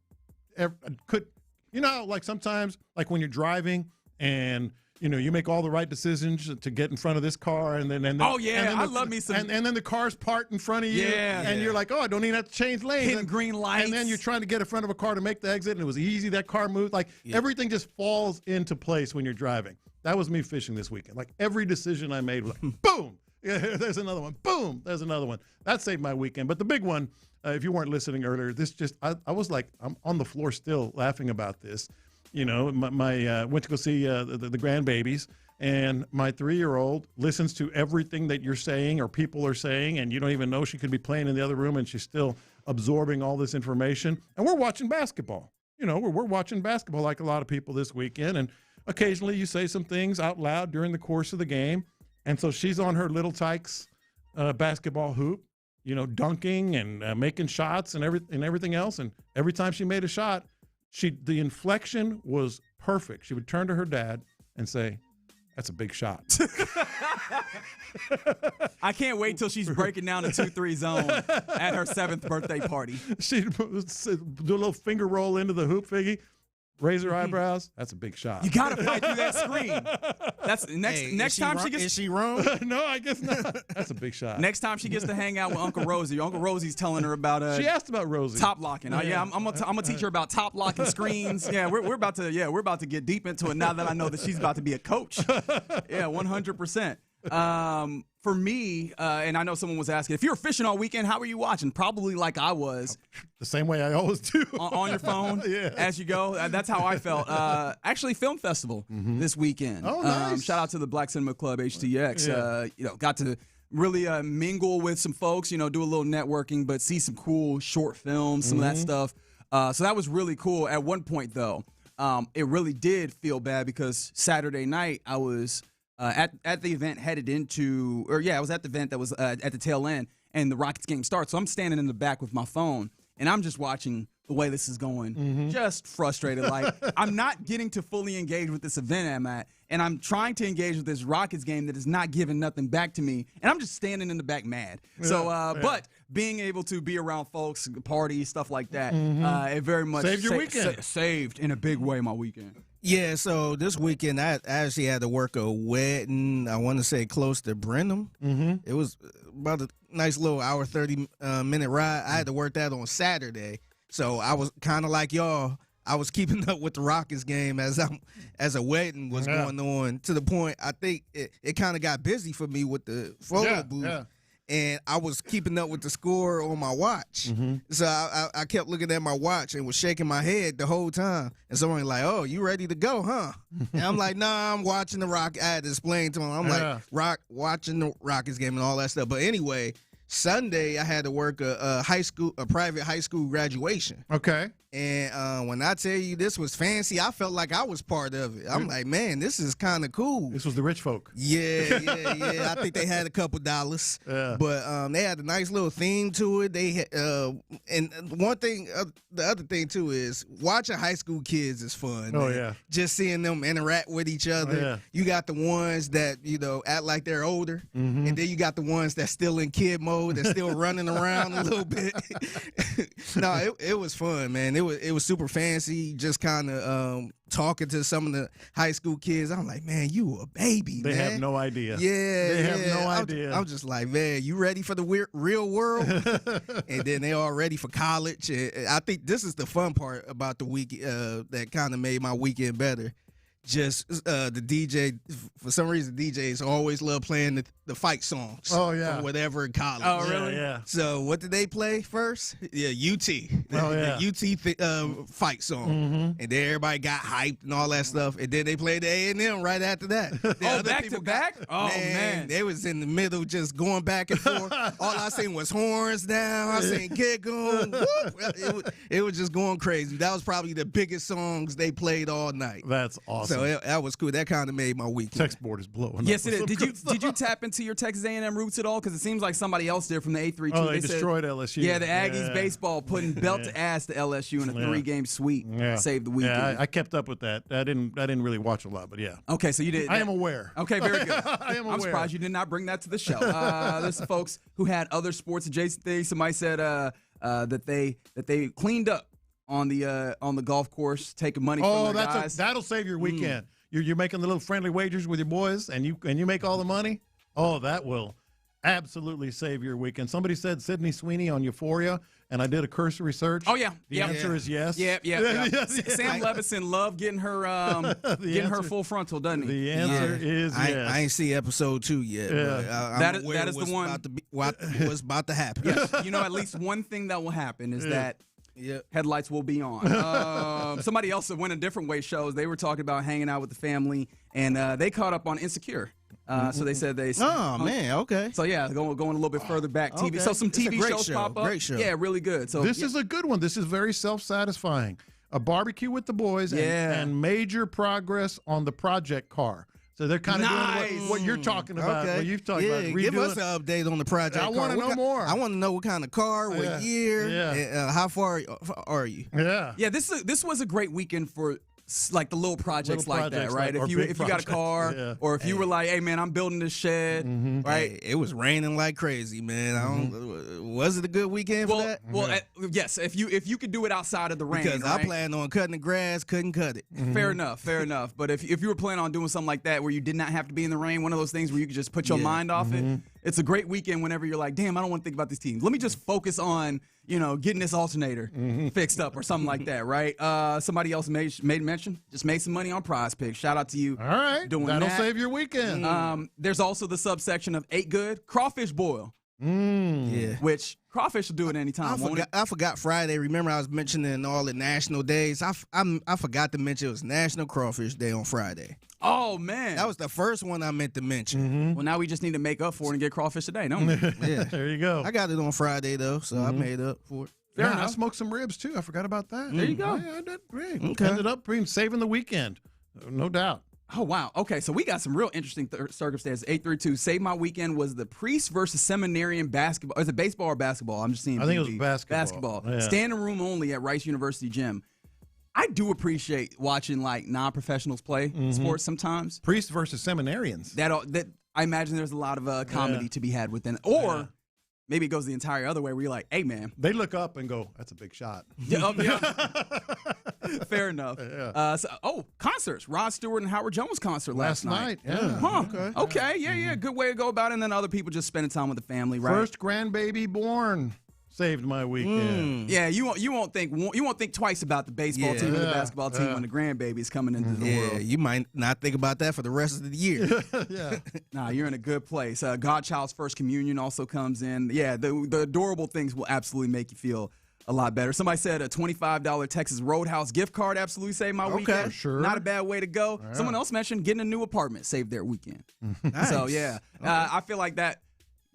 like sometimes, like when you're driving and you make all the right decisions to get in front of this car, and then I love me some. And then the car's parked in front of you, and you're like, oh, I don't even have to change lanes. Hitting green lights, and then you're trying to get in front of a car to make the exit, and it was easy. That car moved. Everything just falls into place when you're driving. That was me fishing this weekend. Like every decision I made was like, boom, there's another one. Boom, there's another one. That saved my weekend. But the big one, if you weren't listening earlier, I was like, I'm on the floor still laughing about this. My went to go see the grandbabies, and my 3-year-old listens to everything that you're saying or people are saying, and you don't even know she could be playing in the other room, and she's still absorbing all this information. And we're watching basketball. We're watching basketball like a lot of people this weekend, and occasionally you say some things out loud during the course of the game. And so she's on her Little Tykes basketball hoop, dunking and making shots and everything else. And every time she made a shot, the inflection was perfect. She would turn to her dad and say, "That's a big shot." I can't wait till she's breaking down the 2-3 zone at her 7th birthday party. She'd do a little finger roll into the hoop, Figgy. Raise her eyebrows. That's a big shot. You gotta fight through that screen. That's next time she gets. Is she wrong? No, I guess not. That's a big shot. Next time she gets to hang out with Uncle Rosie. Uncle Rosie's telling her about. She asked about Rosie. Top locking. I'm gonna teach her about top locking screens. Yeah, we're about to get deep into it now that I know that she's about to be a coach. Yeah, 100%. For me, and I know someone was asking, if you were fishing all weekend, how were you watching? Probably like I was. The same way I always do. On your phone as you go. That's how I felt. Actually, film festival this weekend. Oh, nice. Shout out to the Black Cinema Club, HTX. Got to really mingle with some folks, do a little networking, but see some cool short films, some of that stuff. So that was really cool. At one point, though, it really did feel bad because Saturday night I was at the event headed into, I was at the event that was at the tail end, and the Rockets game starts. So I'm standing in the back with my phone, and I'm just watching the way this is going. Just frustrated. Like, I'm not getting to fully engage with this event I'm at, and I'm trying to engage with this Rockets game that is not giving nothing back to me, and I'm just standing in the back mad. But being able to be around folks, parties, stuff like that, it very much saved your weekend. Saved in a big way my weekend. Yeah, so this weekend I actually had to work a wedding, I want to say close to Brenham. It was about a nice little hour, 30-minute ride. I had to work that on Saturday. So I was kind of like y'all. I was keeping up with the Rockets game as a wedding was going on, to the point I think it kind of got busy for me with the photo booth. Yeah. And I was keeping up with the score on my watch. So I kept looking at my watch and was shaking my head the whole time. And someone was like, "Oh, you ready to go, huh?" And I'm like, "Nah, I'm watching the Rockets." I had to explain to him. I'm like, watching the Rockets game and all that stuff. But anyway, Sunday I had to work a private high school graduation. Okay. And when I tell you this was fancy, I felt like I was part of it. I'm like, man, this is kind of cool. This was the rich folk. Yeah. I think they had a couple dollars. Yeah. But they had a nice little theme to it. They had, and one thing, the other thing too is watching high school kids is fun. Oh, man. yeah. Just seeing them interact with each other. Oh, yeah. You got the ones that, act like they're older. And then you got the ones that's still in kid mode, that's still running around a little bit. No, it was fun, man. It was super fancy, just kind of talking to some of the high school kids. I'm like, man, you a baby, They man. have no idea. Yeah. They have no idea. I'm just like, man, you ready for the real world? And then they all ready for college. And I think this is the fun part about the week that kind of made my weekend better. Just the DJ, for some reason, DJs always love playing the fight songs. Oh, yeah. Or whatever in college. Oh, really? Yeah. So what did they play first? Yeah, UT. Oh, yeah. The UT fight song. And then everybody got hyped and all that stuff. And then they played the A&M right after that. Back to back? Oh, man. They was in the middle just going back and forth. All I seen was horns down. I seen giggle. It was just going crazy. That was probably the biggest songs they played all night. That's awesome. So that was cool. That kind of made my weekend. Text board is blowing Yes, up. it is. Did you tap into your Texas A&M roots at all? Because it seems like somebody else did from the 8-3-2. Oh, they destroyed LSU. Yeah, the Aggies baseball putting belt to ass to LSU in a 3-game sweep. Saved the weekend. Yeah, I kept up with that. I didn't really watch a lot, but yeah. Okay, so you did. I am aware. Okay, very good. I am aware. I'm surprised you did not bring that to the show. There's some folks who had other sports adjacent things. Somebody said that they cleaned up on the golf course, taking money from their guys. That'll save your weekend. You're making the little friendly wagers with your boys, and you make all the money. Oh, that will absolutely save your weekend. Somebody said Sydney Sweeney on Euphoria, and I did a cursory search. Oh yeah, the answer is yes. Yeah. Sam Levinson loved getting her her full frontal, doesn't he? The answer is yes. I ain't see episode 2 yet. Yeah. But that is the one. What's about to happen? Yes. At least one thing that will happen is that. Yep. Headlights will be on. Somebody else that went a different way shows. They were talking about hanging out with the family, and they caught up on Insecure. So they said they. Oh man, okay. So yeah, going a little bit further back. TV. Okay. So some TV shows pop up. Great show. Yeah, really good. So this is a good one. This is very self-satisfying. A barbecue with the boys and major progress on the project car. So they're kind of doing what you're talking about. Okay. What you've talked about. Give us an update on the project car. I want to know more. I want to know what kind of car, what year, and how far are you? Yeah. Yeah, this was a great weekend for like the little projects like that, right? If you got a car, or if you were like, hey man, I'm building this shed, right? Hey, it was raining like crazy, man. Was it a good weekend for that? Well, yes. If you could do it outside of the rain, because I planned on cutting the grass, couldn't cut it. Fair enough. But if you were planning on doing something like that where you did not have to be in the rain, one of those things where you could just put your mind off it, it's a great weekend whenever you're like, damn, I don't want to think about this team. Let me just focus on getting this alternator fixed up or something like that, right? Somebody else made mention, just made some money on Prize Picks. Shout out to you. All right, that'll save your weekend. There's also the subsection of 8 Good crawfish boil. Yeah, which crawfish will do it anytime. I forgot Friday. Remember, I was mentioning all the national days. I forgot to mention it was National Crawfish Day on Friday. Oh man, that was the first one I meant to mention. Well, now we just need to make up for it and get crawfish today, don't we? Yeah, there you go. I got it on Friday though, so I made up for it. I smoked some ribs too. I forgot about that. There you go. I did great. Okay. Ended up saving the weekend, no doubt. Oh, wow. Okay, so we got some real interesting circumstances. 832, Save My Weekend was the priest versus seminarian basketball. Is it baseball or basketball? I'm just seeing. I think it was basketball. Basketball. Yeah. Standing room only at Rice University Gym. I do appreciate watching like non-professionals play sports sometimes. Priests versus seminarians. That I imagine there's a lot of comedy to be had within it. Or maybe it goes the entire other way where you're like, hey, man. They look up and go, that's a big shot. Yeah. Fair enough. Yeah. Concerts. Rod Stewart and Howard Jones concert last night. Yeah. Huh. Okay. Yeah. Good way to go about it. And then other people just spending time with the family, right? First grandbaby born saved my weekend. Yeah, you won't think twice about the baseball team or the basketball team when the grandbaby's coming into the world. Yeah, you might not think about that for the rest of the year. Nah, you're in a good place. Godchild's first communion also comes in. Yeah, the adorable things will absolutely make you feel a lot better. Somebody said a $25 Texas Roadhouse gift card absolutely saved my weekend. Sure. Not a bad way to go. Right. Someone else mentioned getting a new apartment saved their weekend. Nice. So, yeah, I feel like that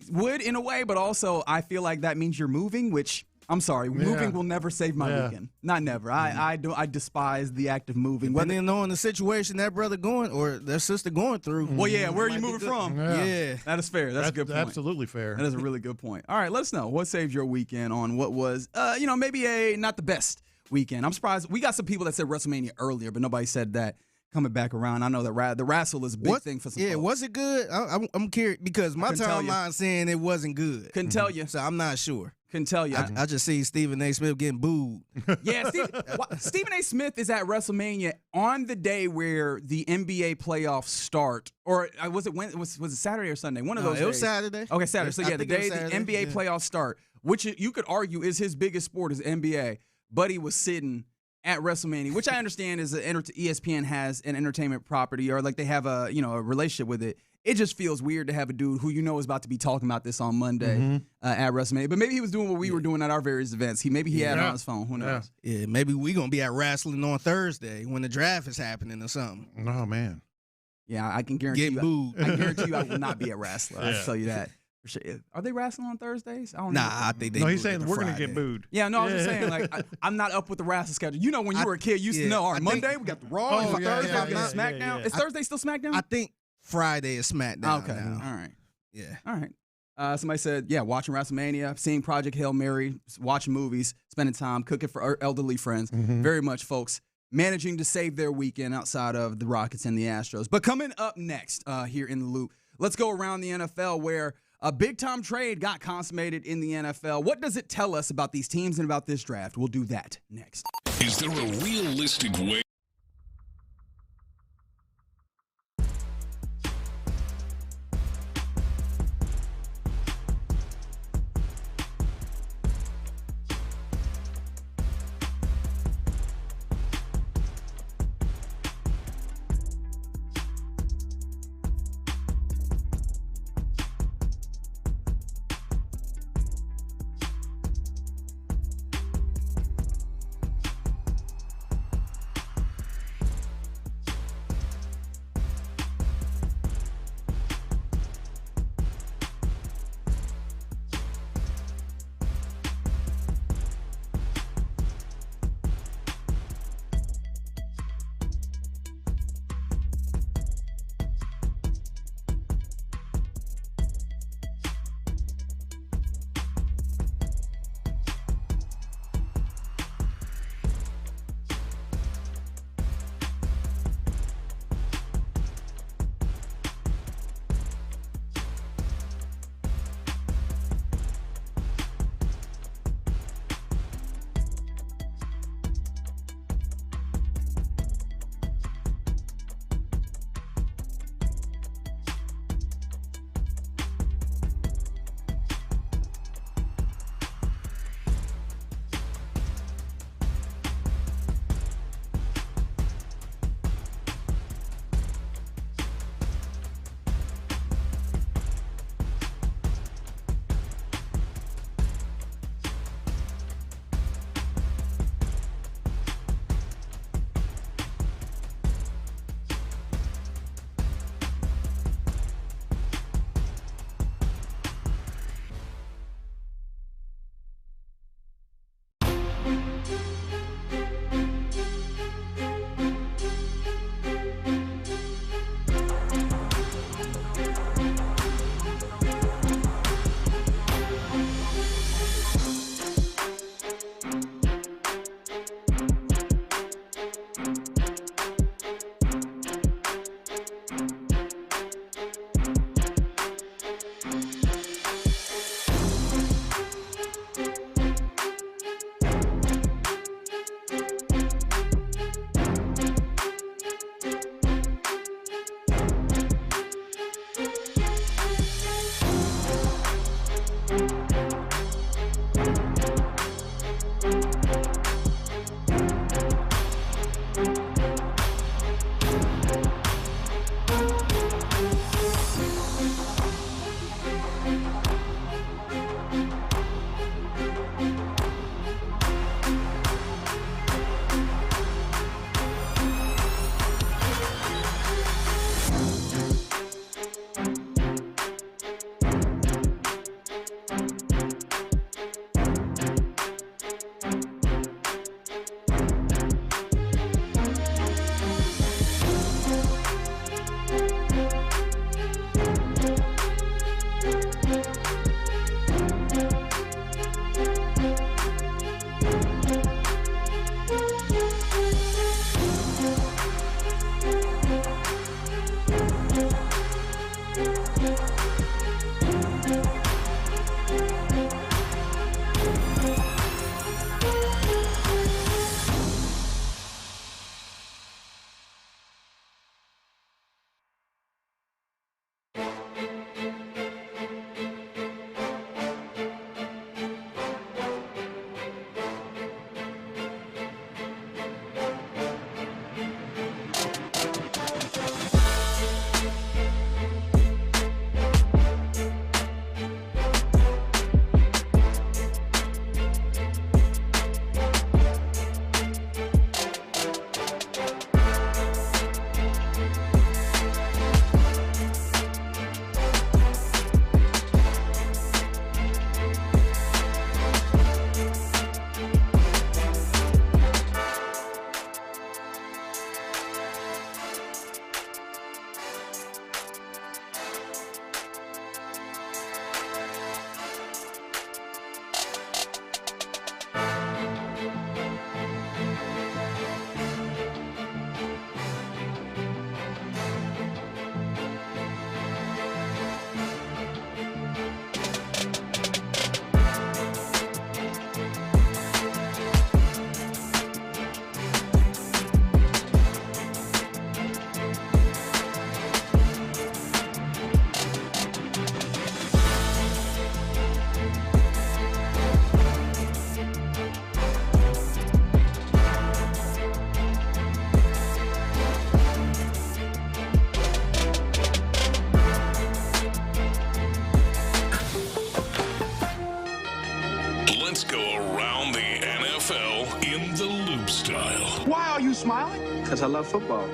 would in a way, but also I feel like that means you're moving, which I'm sorry, moving will never save my weekend. Not never. I despise the act of moving. Depending on the situation that brother going or their sister going through. Well, yeah, where are you moving from? Yeah. That is fair. That's a good point. Absolutely fair. That is a really good point. All right, let us know what saved your weekend on what was, maybe not the best weekend. I'm surprised. We got some people that said WrestleMania earlier, but nobody said that. Coming back around, I know that the wrestle is a big thing for some folks. Was it good? I'm curious because my timeline saying it wasn't good. Couldn't tell you. So I'm not sure. Couldn't tell you. I just see Stephen A. Smith getting booed. Yeah, Stephen A. Smith is at WrestleMania on the day where the NBA playoffs start. Or was it Saturday or Sunday? One of those days. It was Saturday. Okay, Saturday. So the day the NBA playoffs start, which you could argue is his biggest sport is NBA. Buddy was sitting at WrestleMania, which I understand is ESPN has an entertainment property or like they have a relationship with it. It just feels weird to have a dude who is about to be talking about this on Monday at WrestleMania. But maybe he was doing what we were doing at our various events. He had it on his phone. Who knows? Yeah, maybe we gonna be at wrestling on Thursday when the draft is happening or something. Oh man. Yeah, I can guarantee Get booed. I guarantee you I will not be at wrestling. I can tell you that. Are they wrestling on Thursdays? I don't know. I think they. No, he's saying we're going to get booed. Yeah, no, I'm just saying, like, I'm not up with the wrestling schedule. You know, when you were a kid, you used to know, all right, Monday, we got the Raw, Thursday, we got SmackDown. Yeah. Is Thursday still SmackDown? I think Friday is SmackDown. Okay, now. all right. Yeah. All right. Somebody said, watching WrestleMania, seeing Project Hail Mary, watching movies, spending time, cooking for our elderly friends. Very much, folks, managing to save their weekend outside of the Rockets and the Astros. But coming up next here in the Loop, let's go around the NFL where a big-time trade got consummated in the NFL. What does it tell us about these teams and about this draft? We'll do that next. Is there a realistic way? Let's go around the NFL in the loop style. Why are you smiling? Because I love football.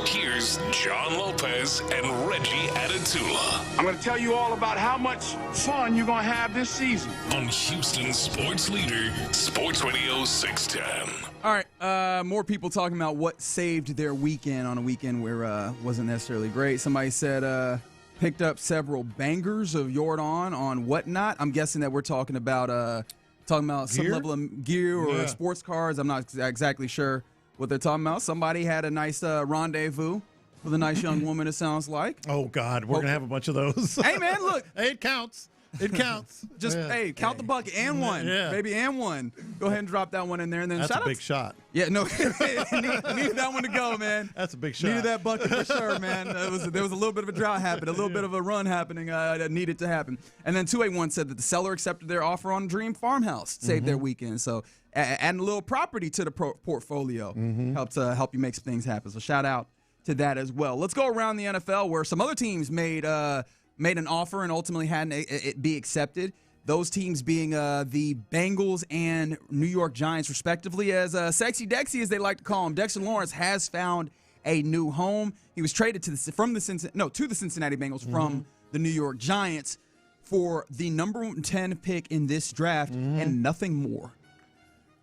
Here's John Lopez and Reggie Atatula. I'm going to tell you all about how much fun you're going to have this season. On Houston sports leader, Sports Radio 610. All right, more people talking about what saved their weekend on a weekend where wasn't necessarily great. Somebody said picked up several bangers of Jordan on whatnot. I'm guessing that we're talking about some level of gear or sports cars. I'm not exactly sure what they're talking about. Somebody had a nice rendezvous with a nice young woman, it sounds like. Oh, God, we're going to have a bunch of those. Hey, man, look. Hey, it counts. It counts. Just, hey, count the bucket and one. Yeah. Baby, and one. Go ahead and drop that one in there. And then That's a big shot. Yeah, no, needed that one to go, man. That's a big shot. Needed that bucket for sure, man. There was a little bit of a drought happening, a little bit of a run happening that needed to happen. And then 281 said that the seller accepted their offer on Dream Farmhouse, saved their weekend. So adding a little property to the portfolio helped help you make some things happen. So shout out to that as well. Let's go around the NFL where some other teams made an offer and ultimately had it be accepted. Those teams being the Bengals and New York Giants, respectively. As Sexy Dexy, as they like to call him, Dexter Lawrence has found a new home. He was traded to the Cincinnati Bengals from the New York Giants for the number 10 pick in this draft and nothing more.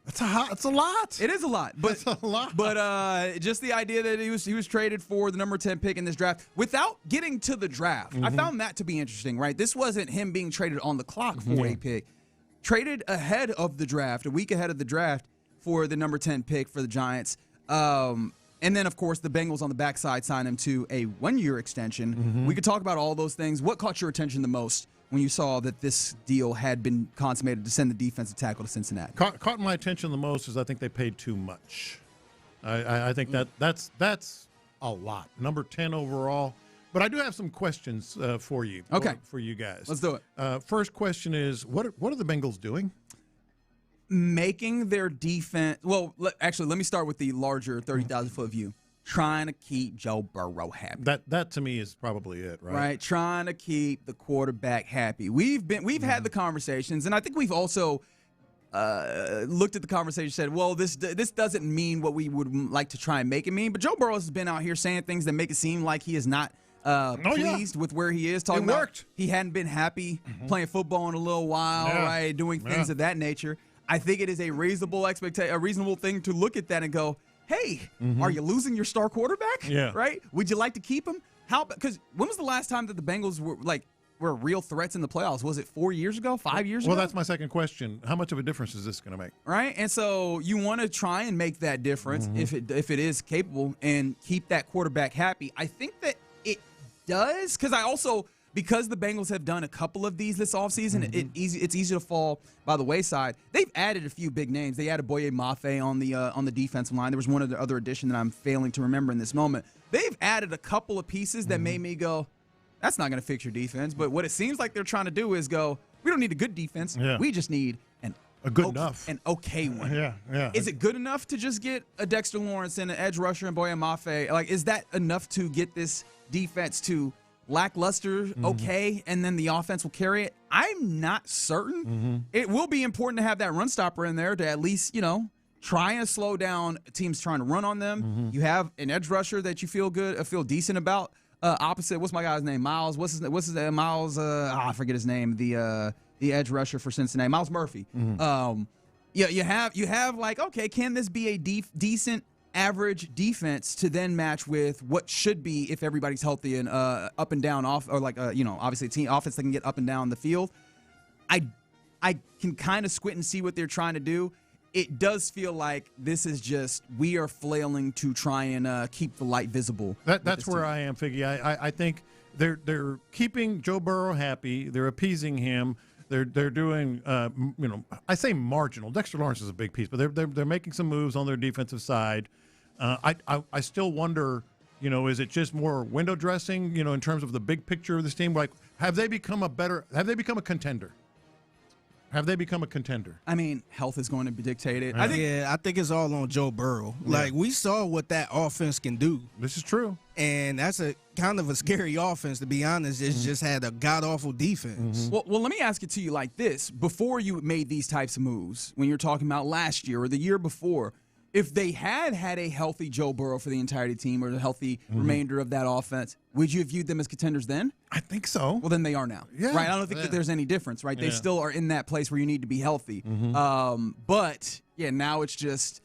That's a lot. It is a lot. But, that's a lot. But just the idea that he was traded for the number 10 pick in this draft without getting to the draft. I found that to be interesting, right? This wasn't him being traded on the clock for a pick. Traded ahead of the draft, a week ahead of the draft for the number 10 pick for the Giants. And then, of course, the Bengals on the backside signed him to a one-year extension. We could talk about all those things. What caught your attention the most when you saw that this deal had been consummated to send the defensive tackle to Cincinnati? Caught my attention the most is I think they paid too much. I think that's a lot. Number 10 overall. But I do have some questions for you. Okay. For you guys. Let's do it. First question is, what are the Bengals doing? Making their defense. Well, actually, let me start with the larger 30,000-foot view. Trying to keep Joe Burrow happy. That to me is probably it, right? Right. Trying to keep the quarterback happy. We've had the conversations, and I think we've also looked at the conversation and said, well, this doesn't mean what we would like to try and make it mean. But Joe Burrow has been out here saying things that make it seem like he is not pleased with where he is. Talking about he hadn't been happy playing football in a little while, right? Doing things of that nature. I think it is a reasonable thing to look at that and go, hey, are you losing your star quarterback? Yeah. Right? Would you like to keep him? Because when was the last time that the Bengals were real threats in the playoffs? Was it 4 years ago, 5 years ago? Well, that's my second question. How much of a difference is this going to make? Right? And so you want to try and make that difference if it is capable and keep that quarterback happy. I think that it does, because the Bengals have done a couple of these this offseason, it's easy to fall by the wayside. They've added a few big names. They added Boye Mafe on the defensive line. There was one other addition that I'm failing to remember in this moment. They've added a couple of pieces that made me go, that's not going to fix your defense. But what it seems like they're trying to do is go, we don't need a good defense. Yeah. We just need an okay one. Yeah. Is it good enough to just get a Dexter Lawrence and an edge rusher and Boye Mafe? Like, is that enough to get this defense to lackluster, okay, and then the offense will carry it? I'm not certain. It will be important to have that run stopper in there to at least, try and slow down teams trying to run on them. You have an edge rusher that you feel decent about. Opposite, what's my guy's name? Miles. What's his name? Miles. I forget his name. The edge rusher for Cincinnati, Miles Murphy. You have like, okay, can this be a decent average defense to then match with what should be, if everybody's healthy, and up and down off, or obviously a team offense that can get up and down the field. I can kind of squint and see what they're trying to do. It does feel like this is just, we are flailing to try and keep the light visible. That's where I am, Figgy. I think they're keeping Joe Burrow happy. They're appeasing him. They're doing I say marginal. Dexter Lawrence is a big piece, but they're making some moves on their defensive side. I still wonder, is it just more window dressing, in terms of the big picture of this team? Like, have they become a contender? Have they become a contender? I mean, health is going to dictate it. I think it's all on Joe Burrow. Yeah. Like, we saw what that offense can do. This is true. And that's a kind of a scary offense, to be honest. It's just had a god-awful defense. Well, let me ask it to you like this. Before you made these types of moves, when you're talking about last year or the year before, if they had a healthy Joe Burrow for the entirety team, or the healthy remainder of that offense, would you have viewed them as contenders then? I think so. Well, then they are now. Yeah. Right? I don't think that there's any difference, right? They still are in that place where you need to be healthy. But, now it's just,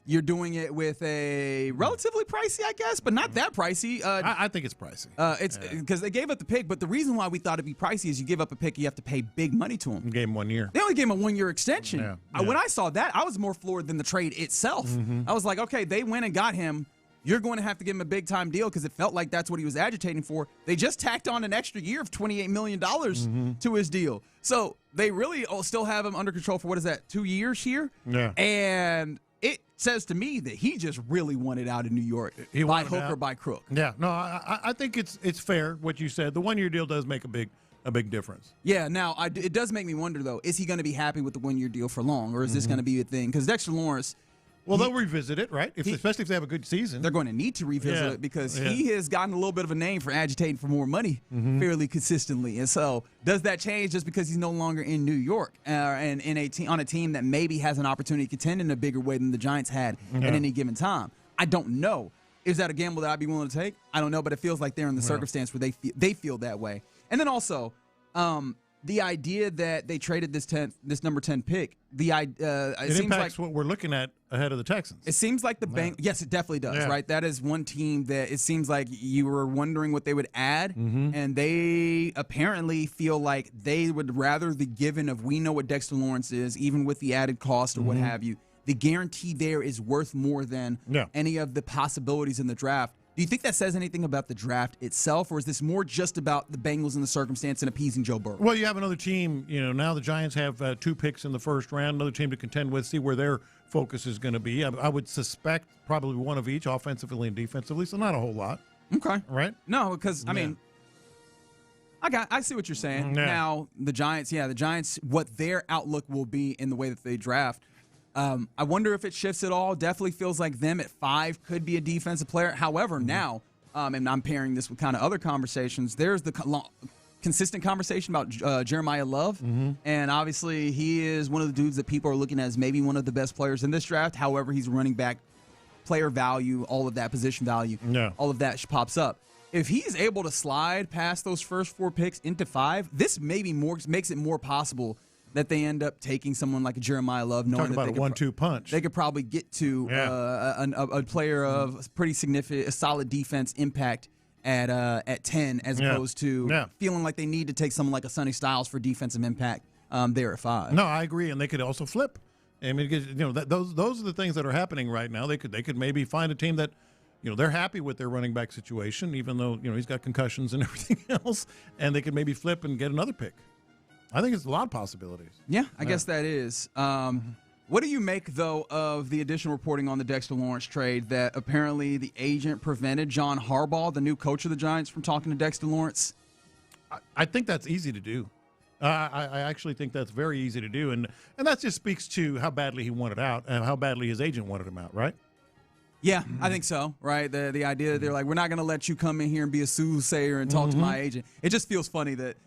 you're doing it with a relatively pricey, I guess, but not that pricey. I think it's pricey. It's because they gave up the pick, but the reason why we thought it'd be pricey is you give up a pick, you have to pay big money to him. You gave him 1 year. They only gave him a 1 year extension. Yeah. When I saw that, I was more floored than the trade itself. I was like, okay, they went and got him. You're going to have to give him a big time deal, because it felt like that's what he was agitating for. They just tacked on an extra year of $28 million to his deal. So they really still have him under control for, 2 years here? Yeah. And it says to me that he just really wanted out of New York, by hook or by crook. Yeah, no, I think it's fair what you said. The 1 year deal does make a big difference. Yeah, now it does make me wonder, though, is he going to be happy with the 1 year deal for long, or is this going to be a thing? Because Dexter Lawrence, well, they'll revisit it, right? Especially if they have a good season. They're going to need to revisit it, because he has gotten a little bit of a name for agitating for more money fairly consistently. And so does that change just because he's no longer in New York and on a team that maybe has an opportunity to contend in a bigger way than the Giants had at any given time? I don't know. Is that a gamble that I'd be willing to take? I don't know, but it feels like they're in the circumstance where they feel that way. And then also, the idea that they traded this number 10 pick, it seems impacts like what we're looking at ahead of the Texans. It seems like the bank. Yes, it definitely does. Right, that is one team that it seems like you were wondering what they would add, and they apparently feel like they would rather the given of, we know what Dexter Lawrence is, even with the added cost or what have you. The guarantee there is worth more than any of the possibilities in the draft. Do you think that says anything about the draft itself, or is this more just about the Bengals and the circumstance and appeasing Joe Burrow? Well, you have another team. Now the Giants have 2 picks in the first round, another team to contend with, see where their focus is going to be. I would suspect probably one of each, offensively and defensively, so not a whole lot. Okay. Right? No, because, I mean, I see what you're saying. Yeah. Now, the Giants, what their outlook will be in the way that they draft. I wonder if it shifts at all. Definitely feels like them at 5 could be a defensive player. However, now, and I'm pairing this with kind of other conversations, there's the consistent conversation about Jeremiah Love. And obviously, he is one of the dudes that people are looking at as maybe one of the best players in this draft. However, he's running back, player value, all of that, position value, all of that pops up. If he's able to slide past those first 4 picks into 5, this maybe makes it more possible that they end up taking someone like a Jeremiah Love. Knowing Talk about a 1-2 punch. They could probably get to a player of pretty significant, a solid defense impact at 10, as opposed to feeling like they need to take someone like a Sonny Styles for defensive impact there at 5. No, I agree, and they could also flip. I mean, those are the things that are happening right now. They could maybe find a team that, they're happy with their running back situation, even though he's got concussions and everything else, and they could maybe flip and get another pick. I think it's a lot of possibilities. Yeah, I guess that is. What do you make, though, of the additional reporting on the Dexter Lawrence trade that apparently the agent prevented John Harbaugh, the new coach of the Giants, from talking to Dexter Lawrence? I think that's easy to do. I actually think that's very easy to do, and that just speaks to how badly he wanted out and how badly his agent wanted him out, right? Yeah, I think so, right? The idea that they're like, we're not going to let you come in here and be a soothsayer and talk to my agent. It just feels funny that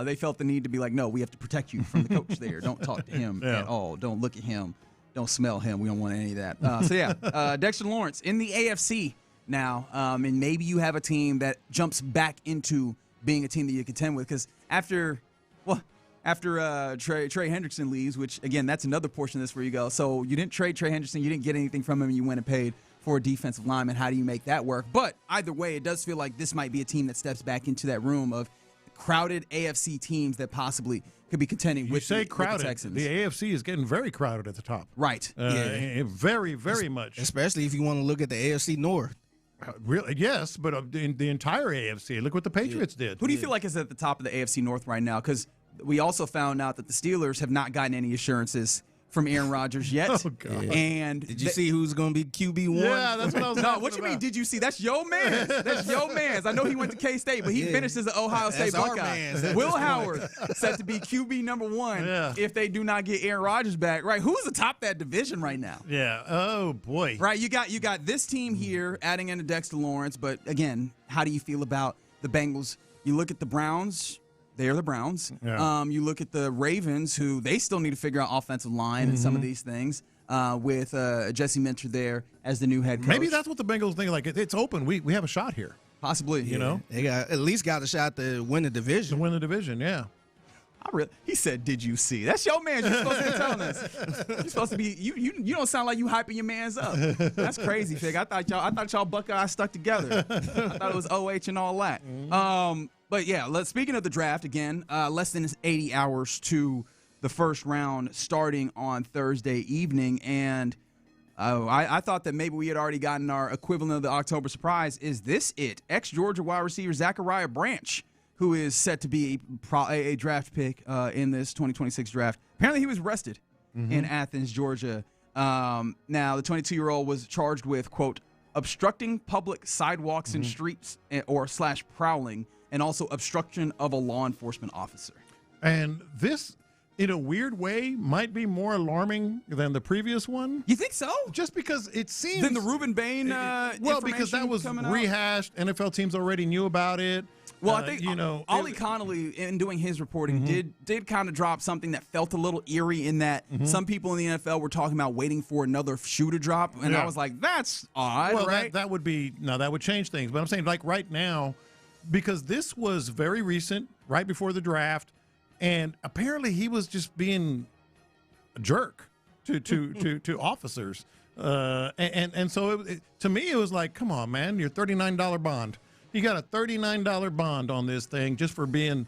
they felt the need to be like, no, we have to protect you from the coach there. Don't talk to him at all. Don't look at him. Don't smell him. We don't want any of that. Dexter Lawrence in the AFC now, and maybe you have a team that jumps back into being a team that you contend with, because after Trey Hendrickson leaves, which, again, that's another portion of this where you go, so you didn't trade Trey Hendrickson, you didn't get anything from him, and you went and paid for a defensive lineman. How do you make that work? But either way, it does feel like this might be a team that steps back into that room of crowded AFC teams that possibly could be contending with the Texans. The AFC is getting very crowded at the top. Right. Very, very much. Especially if you want to look at the AFC North. Really, yes, but the entire AFC. Look what the Patriots did. Who do you feel like is at the top of the AFC North right now? Because we also found out that the Steelers have not gotten any assurances from Aaron Rodgers yet. Oh, God. And did you see who's going to be QB1? Yeah, that's what I was No, what you mean, did you see? That's your man. That's your man's. I know he went to K-State, but he finished as an Ohio State Buckeye. Will Howard set to be QB number 1 if they do not get Aaron Rodgers back. Right? Who's atop that division right now? Yeah. Oh, boy. Right. You got this team here adding in Dexter Lawrence, but again, how do you feel about the Bengals? You look at the Browns. They are the Browns. Yeah. You look at the Ravens, who they still need to figure out offensive line and some of these things with Jesse Minter there as the new head coach. Maybe that's what the Bengals think. Like, it's open. We have a shot here. Possibly. You know? They at least got a shot to win the division. Yeah. He said, "Did you see?" That's your man. You're supposed to be telling us. You're supposed to be. You don't sound like you hyping your man's up. That's crazy, Fig. I thought y'all Buckeyes stuck together. I thought it was OH and all that. But yeah, speaking of the draft again, less than 80 hours to the first round starting on Thursday evening, and I thought that maybe we had already gotten our equivalent of the October surprise. Is this it? Ex-Georgia wide receiver Zachariah Branch, who is set to be a draft pick in this 2026 draft. Apparently he was arrested in Athens, Georgia. Now, the 22-year-old was charged with, quote, obstructing public sidewalks and streets or / prowling, and also obstruction of a law enforcement officer. And this, in a weird way, might be more alarming than the previous one. You think so? Just because it seems... Than the Reuben Bain well, because that was rehashed. NFL teams already knew about it. Well, I think Ollie Connolly, in doing his reporting, did kind of drop something that felt a little eerie in that some people in the NFL were talking about waiting for another shoe to drop, and I was like, that's odd, well, right? that would change things. But I'm saying, like, right now, because this was very recent, right before the draft, and apparently he was just being a jerk to officers, and so to me it was like, come on, man, your $39 bond. You got a $39 bond on this thing just for being,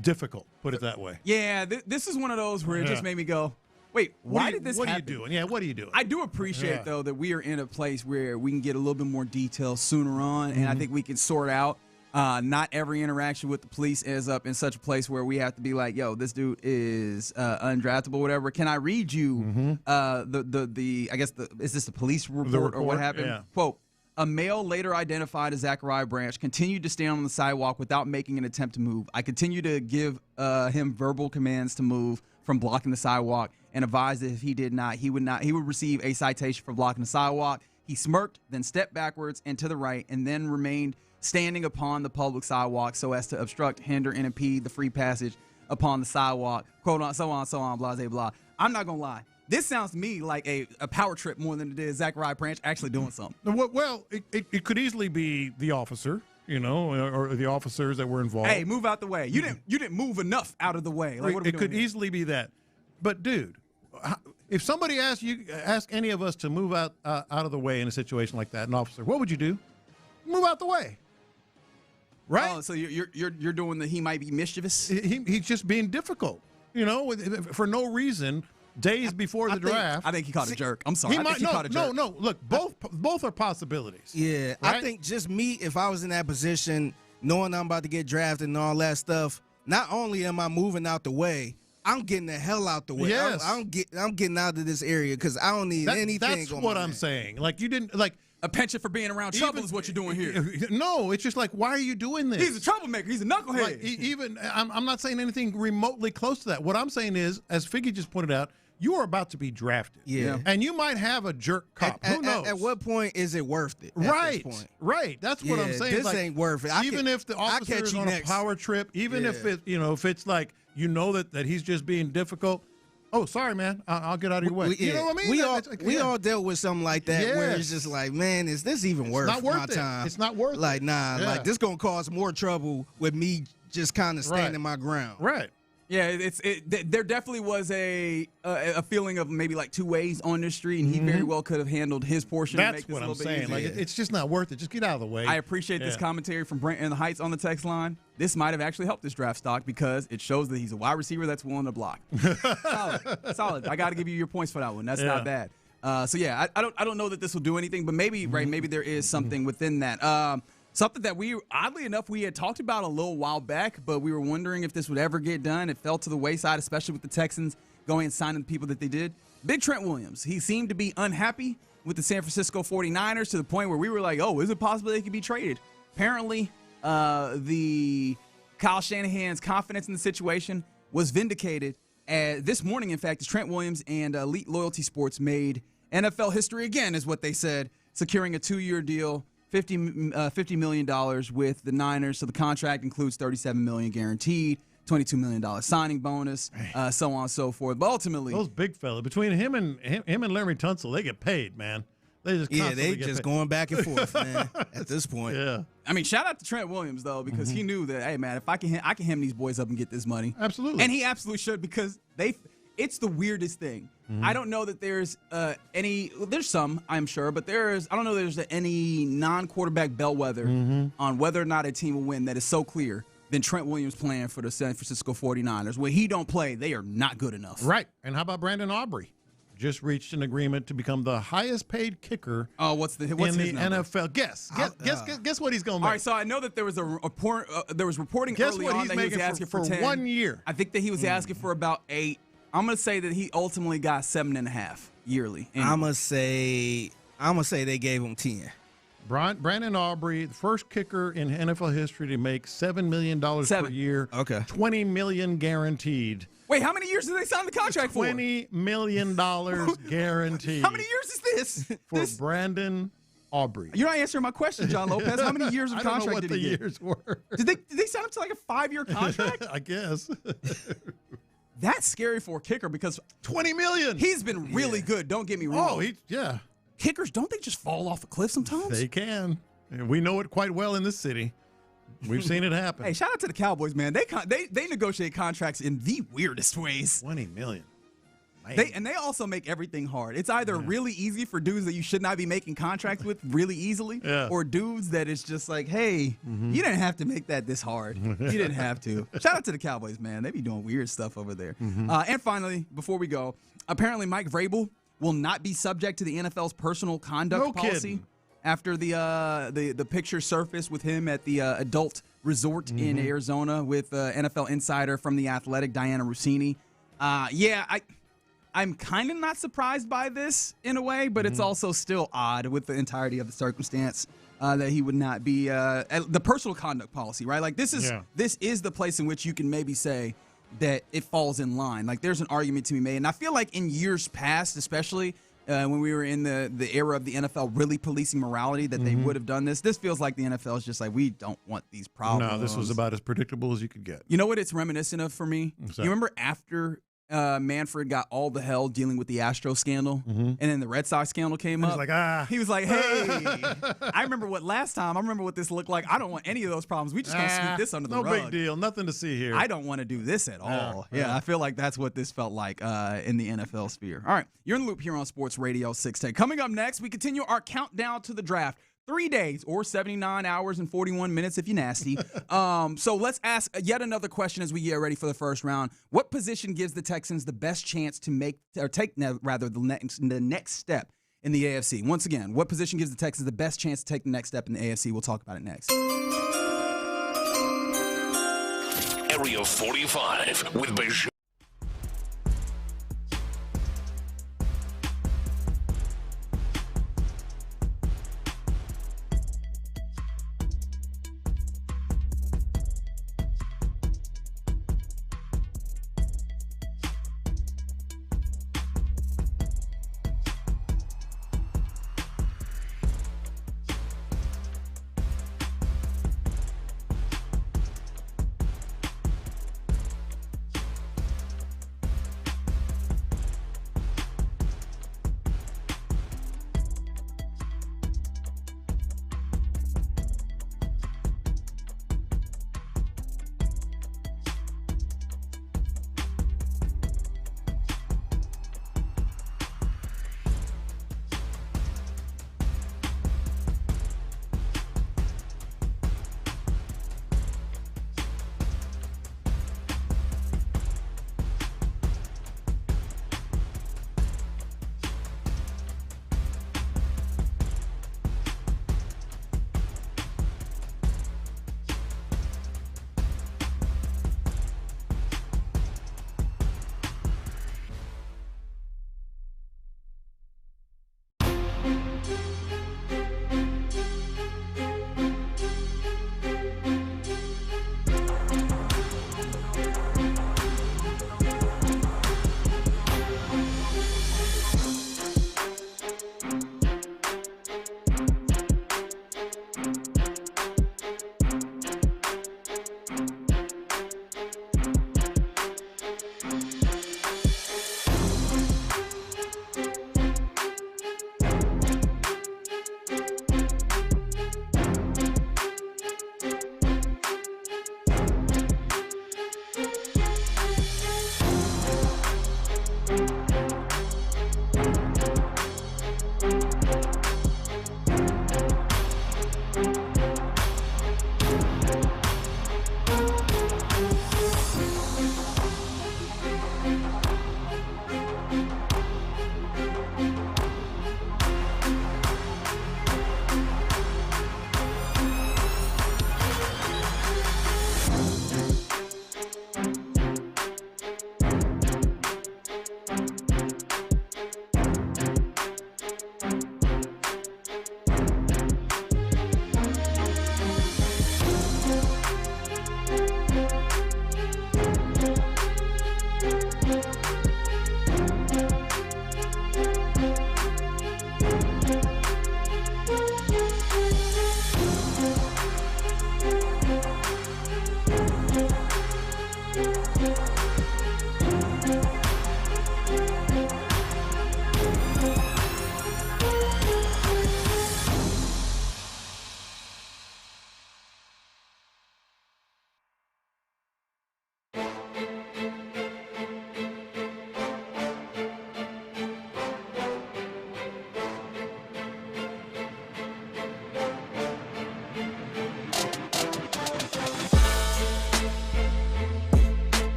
difficult. Put it that way. Yeah, this is one of those where it just made me go, wait, why did this happen? What are you doing? Yeah, what are you doing? I do appreciate, though, that we are in a place where we can get a little bit more detail sooner on, and I think we can sort out not every interaction with the police ends up in such a place where we have to be like, yo, this dude is undraftable, whatever. Can I read you is this the police report or what happened? Yeah. Quote, A male later identified as Zachariah Branch continued to stand on the sidewalk without making an attempt to move. I continued to give him verbal commands to move from blocking the sidewalk and advised that if he did not, he would receive a citation for blocking the sidewalk. He smirked, then stepped backwards and to the right, and then remained standing upon the public sidewalk so as to obstruct, hinder, and impede the free passage upon the sidewalk, quote on, so on, blah, blah, blah. I'm not going to lie. This sounds to me like a power trip more than it is Zachariah Branch actually doing something. Well, it could easily be the officer, or the officers that were involved. Hey, move out the way. You didn't move enough out of the way. Like, what are we it doing could here? easily be that. But, dude, if somebody ask any of us to move out of the way in a situation like that, an officer, what would you do? Move out the way. Right? Oh, so you're doing the he might be mischievous? He's just being difficult, for no reason. Days before the draft. I think he caught a jerk. I'm sorry. No. Look, both are possibilities. Yeah, right? I think just me, if I was in that position, knowing I'm about to get drafted and all that stuff, not only am I moving out the way, I'm getting the hell out the way. Yes. I'm getting out of this area because I don't need anything. That's what I'm saying. Like, you didn't, like. A penchant for being around trouble is what you're doing here. No, it's just like, why are you doing this? He's a troublemaker. He's a knucklehead. Like, I'm not saying anything remotely close to that. What I'm saying is, as Figgy just pointed out, you are about to be drafted. Yeah. And you might have a jerk cop. Who knows? At what point is it worth it? Right. Right. That's what I'm saying. This ain't worth it. Even if the officer is on a power trip, even if if it's like, that he's just being difficult. Oh, sorry, man. I'll get out of your way. You know what I mean? We all dealt with something like that where it's just like, man, is this even worth my time? It's not worth it. Like, nah, like this going to cause more trouble with me just kind of standing my ground. Right. Yeah, there definitely was a feeling of maybe like two ways on the street, and he very well could have handled his portion. That's to make what this I'm saying. Like, it's just not worth it. Just get out of the way. I appreciate this commentary from Brent in the Heights on the text line. This might have actually helped this draft stock because it shows that he's a wide receiver that's willing to block. Solid. I got to give you your points for that one. That's not bad. So yeah, I don't know that this will do anything, but maybe maybe there is something within that. Something that oddly enough, we had talked about a little while back, but we were wondering if this would ever get done. It fell to the wayside, especially with the Texans going and signing the people that they did. Big Trent Williams. He seemed to be unhappy with the San Francisco 49ers to the point where we were like, oh, is it possible they could be traded? Apparently, the Kyle Shanahan's confidence in the situation was vindicated. This morning, in fact, Trent Williams and Elite Loyalty Sports made NFL history again, is what they said, securing a 2-year deal. $50 million with the Niners, so the contract includes $37 million guaranteed, $22 million signing bonus, so on and so forth. But ultimately, those big fellas between him and Larry Tunsil, they get paid, man. They just going back and forth, man. At this point, yeah. I mean, shout out to Trent Williams though, because he knew that, hey, man, if I can hem these boys up and get this money, absolutely, and he absolutely should because it's the weirdest thing. I don't know that there's there's some, I'm sure, but I don't know there's any non-quarterback bellwether on whether or not a team will win that is so clear than Trent Williams playing for the San Francisco 49ers. When he don't play, they are not good enough. Right. And how about Brandon Aubrey? Just reached an agreement to become the highest paid kicker in the NFL. Guess what he's going to make. All right, so I know that there was reporting early on that he was asking for 10. 1 year. I think that he was asking for about 8. I'm gonna say that he ultimately got 7.5 yearly. Anyway. I'm gonna say they gave him 10. Brandon Aubrey, the first kicker in NFL history to make $7 million per year. Okay. $20 million guaranteed. Wait, how many years did they sign the contract for? $20 million guaranteed. How many years is this? For Brandon Aubrey. You're not answering my question, John Lopez. How many years of contract did he get? I don't know what the years were. Did they sign him to like a 5-year contract? I guess. That's scary for a kicker because $20 million. He's been really good. Don't get me wrong. Oh, Kickers, don't they just fall off a cliff sometimes? They can. And we know it quite well in this city. We've seen it happen. Hey, shout out to the Cowboys, man. They negotiate contracts in the weirdest ways. $20 million. They also make everything hard. It's either really easy for dudes that you should not be making contracts with really easily, or dudes that it's just like, hey, you didn't have to make that this hard. You didn't have to. Shout out to the Cowboys, man. They be doing weird stuff over there. And finally, before we go, apparently Mike Vrabel will not be subject to the NFL's personal conduct policy after the picture surfaced with him at the adult resort in Arizona with NFL insider from The Athletic, Diana Rousini. I'm kind of not surprised by this in a way, but it's also still odd with the entirety of the circumstance that he would not be the personal conduct policy, right? Like this is the place in which you can maybe say that it falls in line. Like there's an argument to be made, and I feel like in years past, especially when we were in the era of the NFL really policing morality, that they would have done this. This feels like the NFL is just like, we don't want these problems. No, this was about as predictable as you could get. You know what it's reminiscent of for me? You remember after Manfred got all the hell dealing with the Astros scandal, and then the Red Sox scandal came up. He was like, hey, I remember what this looked like. I don't want any of those problems. We just gonna sweep this under the rug. No big deal. Nothing to see here. I don't want to do this at all. Yeah, I feel like that's what this felt like in the NFL sphere. All right, you're in the loop here on Sports Radio 610. Coming up next, we continue our countdown to the draft. 3 days or 79 hours and 41 minutes if you're nasty. So let's ask yet another question as we get ready for the first round. What position gives the Texans the best chance to take the next step in the AFC? Once again, what position gives the Texans the best chance to take the next step in the AFC? We'll talk about it next. Area 45 with Bijani.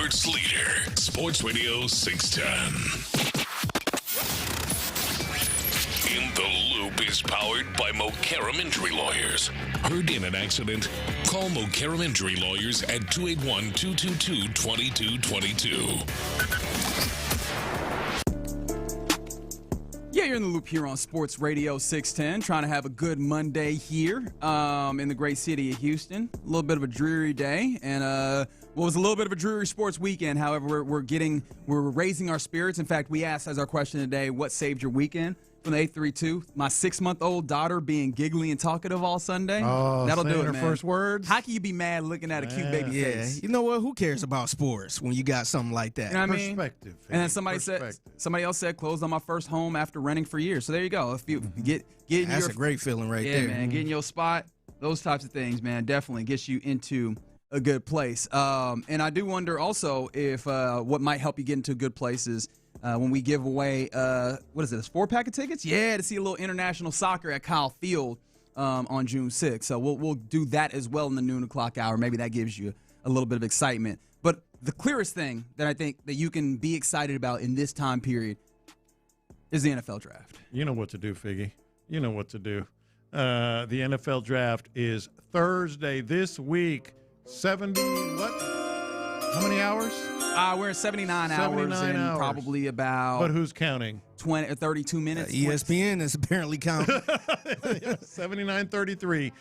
sports leader, Sports Radio 610. In the Loop is powered by Mokaram Injury Lawyers. Heard in an accident? Call Mokaram Injury Lawyers at 281-222-2222. Yeah, you're in the Loop here on Sports Radio 610, trying to have a good Monday here in the great city of Houston. A little bit of a dreary day, and what was a little bit of a dreary sports weekend. However, we're raising our spirits. In fact, we asked as our question today, what saved your weekend? From the 832, my 6-month-old daughter being giggly and talkative all Sunday. Oh, that'll do it, her first first words. How can you be mad looking at a cute baby face? You know what? Who cares about sports when you got something like that? You know what I mean? Perspective. And then somebody else said closed on my first home after renting for years. So there you go. If you get in That's a great feeling right there. Yeah, man, get in your spot. Those types of things, man, definitely gets you into a good place. And I do wonder also if what might help you get into good places when we give away, what is it, a 4-pack of tickets? Yeah, to see a little international soccer at Kyle Field on June 6th. So we'll do that as well in the noon o'clock hour. Maybe that gives you a little bit of excitement. But the clearest thing that I think that you can be excited about in this time period is the NFL draft. You know what to do, Figgy. You know what to do. The NFL draft is Thursday this week. 70, what? How many hours? We're at 79 hours and probably about. But who's counting? 20 or 32 minutes. ESPN is apparently counting. 79:33.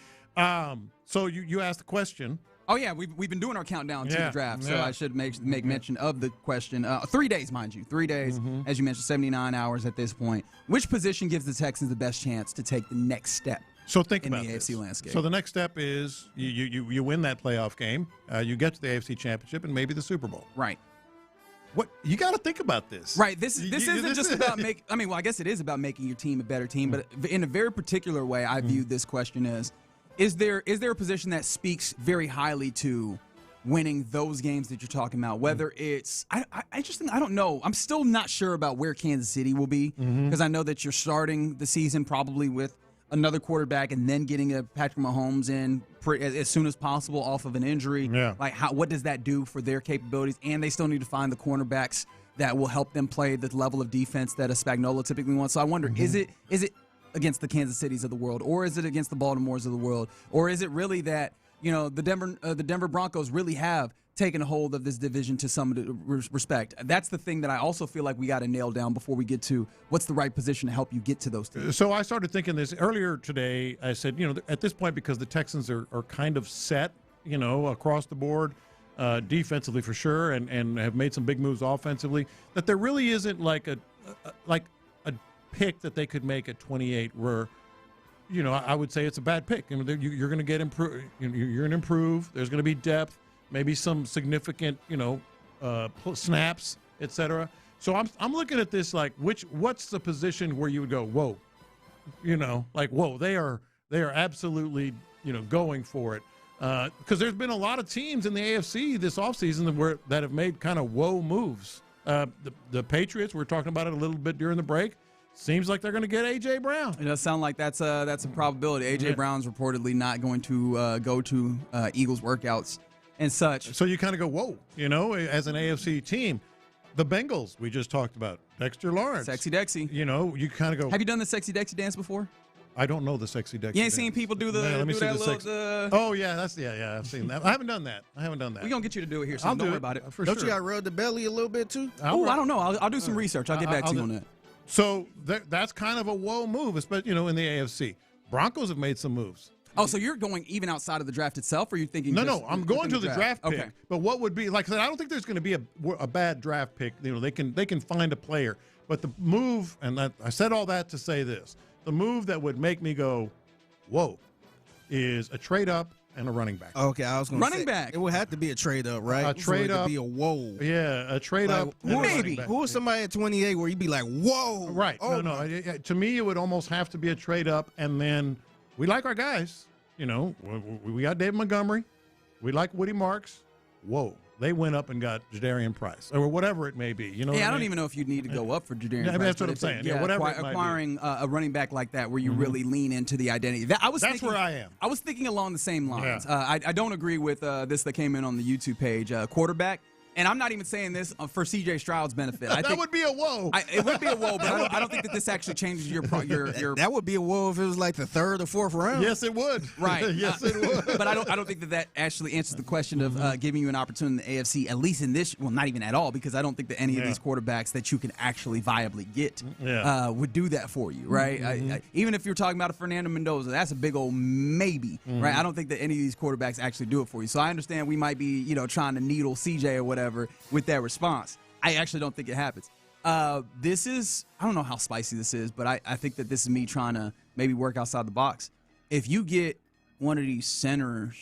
So you asked the question. Oh yeah, we've been doing our countdown to the draft, so I should make mention of the question. 3 days, mind you, 3 days, as you mentioned, 79 hours at this point. Which position gives the Texans the best chance to take the next step? So think in about the this. AFC landscape. So the next step is you win that playoff game, you get to the AFC Championship, and maybe the Super Bowl. Right. What you got to think about this. Right. This isn't just about making. I mean, well, I guess it is about making your team a better team, but in a very particular way, I view this question as: Is there a position that speaks very highly to winning those games that you're talking about? Whether it's I don't know. I'm still not sure about where Kansas City will be because I know that you're starting the season probably with another quarterback and then getting a Patrick Mahomes in as soon as possible off of an injury. Yeah. Like, what does that do for their capabilities? And they still need to find the cornerbacks that will help them play the level of defense that a Spagnuolo typically wants. So I wonder, is it against the Kansas Cities of the world, or is it against the Baltimores of the world, or is it really that the Denver Broncos really have taken a hold of this division to some respect? That's the thing that I also feel like we got to nail down before we get to what's the right position to help you get to those teams. So I started thinking this earlier today. I said, at this point, because the Texans are kind of set, across the board, defensively for sure, and have made some big moves offensively, that there really isn't like a pick that they could make at 28 where, I would say it's a bad pick. You're going to get improved. You're going to improve. There's going to be depth. Maybe some significant, snaps, etc. So I'm looking at this like what's the position where you would go, whoa, whoa, they are absolutely going for it because there's been a lot of teams in the AFC this offseason that have made kind of whoa moves. The Patriots, we were talking about it a little bit during the break. Seems like they're going to get A.J. Brown. It does sound like that's a probability. A.J. Brown's reportedly not going to go to Eagles workouts and such. So you kind of go, whoa, as an AFC team. The Bengals we just talked about, Dexter Lawrence. Sexy Dexy. You kind of go. Have you done the Sexy Dexy dance before? I don't know the Sexy Dexy. You ain't seen people do the. Let me see the sexy. Oh yeah, I've seen that. I haven't done that. We're gonna get you to do it here, so don't worry about it. Don't you got rub the belly a little bit too? Oh, I don't know. I'll do some research. I'll get back to you on that. So that's kind of a whoa move, especially in the AFC. Broncos have made some moves. Oh, so you're going even outside of the draft itself, or you're thinking? No, I'm going to the draft pick. Okay. But what would be like I said? I don't think there's going to be a bad draft pick. They can find a player. But the move, and I said all that to say this: the move that would make me go, whoa, is a trade up and a running back. Okay, I was going to say. Running back. It would have to be a trade up, right? A trade up. Be a whoa. Yeah, a trade up. Maybe. Who is somebody at 28 where you'd be like, whoa? Right. Oh, no. To me, it would almost have to be a trade up, and then we like our guys. We got David Montgomery. We like Woody Marks. Whoa. They went up and got Jadarian Price or whatever it may be. I don't even know if you'd need to go up for Jadarian Price. That's what I'm saying. Whatever acquiring a running back like that where you really lean into the identity. That's where I am. I was thinking along the same lines. Yeah. I don't agree with this that came in on the YouTube page. Quarterback. And I'm not even saying this for C.J. Stroud's benefit. That would be a whoa. It would be a whoa, but I don't think that this actually changes your. That would be a whoa if it was like the 3rd or 4th round. Yes, it would. Right. Yes, it would. But I don't think that actually answers the question of giving you an opportunity in the AFC, at least in this. Well, not even at all, because I don't think that any of these quarterbacks that you can actually viably get would do that for you, right? Even if you're talking about a Fernando Mendoza, that's a big old maybe, right? I don't think that any of these quarterbacks actually do it for you. So I understand we might be, trying to needle CJ or whatever with that response. I actually don't think it happens. This is, I don't know how spicy this is, but I think that this is me trying to maybe work outside the box. If you get one of these centers,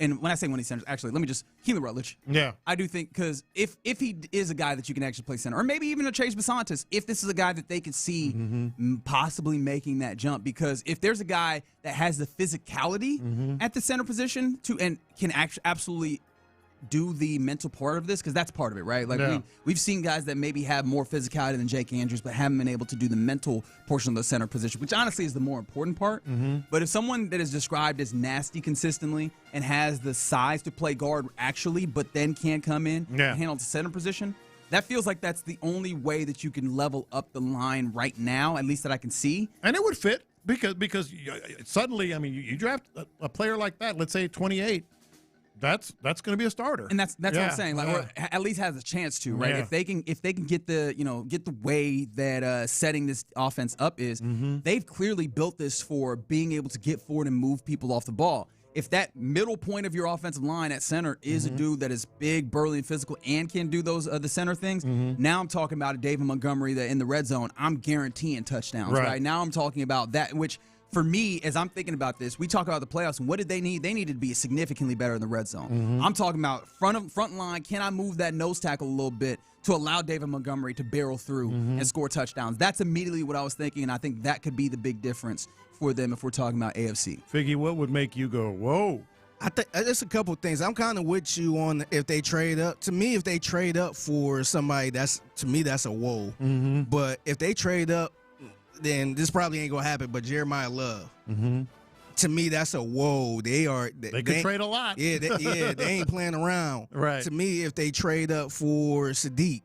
and when I say one of these centers, actually, let me just, Keelan Rutledge. Yeah. I do think, because if he is a guy that you can actually play center, or maybe even a Chase Besantis, if this is a guy that they could see possibly making that jump, because if there's a guy that has the physicality at the center position and can absolutely do the mental part of this, because that's part of it, right? Like we've seen guys that maybe have more physicality than Jake Andrews, but haven't been able to do the mental portion of the center position, which honestly is the more important part. But if someone that is described as nasty consistently and has the size to play guard actually, but then can come in and handle the center position, that feels like that's the only way that you can level up the line right now, at least that I can see. And it would fit because suddenly, I mean, you draft a player like that, let's say 28. That's going to be a starter, and that's what I'm saying. Like, or at least has a chance to, right? If they can get the way that setting this offense up is, they've clearly built this for being able to get forward and move people off the ball. If that middle point of your offensive line at center is a dude that is big, burly, and physical, and can do those the center things, now I'm talking about a David Montgomery that in the red zone, I'm guaranteeing touchdowns. Right now, I'm talking about that, which. For me, as I'm thinking about this, we talk about the playoffs, and what did they need? They needed to be significantly better in the red zone. I'm talking about front line. Can I move that nose tackle a little bit to allow David Montgomery to barrel through and score touchdowns? That's immediately what I was thinking, and I think that could be the big difference for them if we're talking about AFC. Figgy, what would make you go, whoa? I think there's a couple things. I'm kind of with you on if they trade up. To me, if they trade up for somebody, that's a whoa. But if they trade up, then this probably ain't gonna happen. But Jeremiah Love, to me, that's a whoa. They could trade a lot. Yeah, they ain't playing around. Right. To me, if they trade up for Sadiq,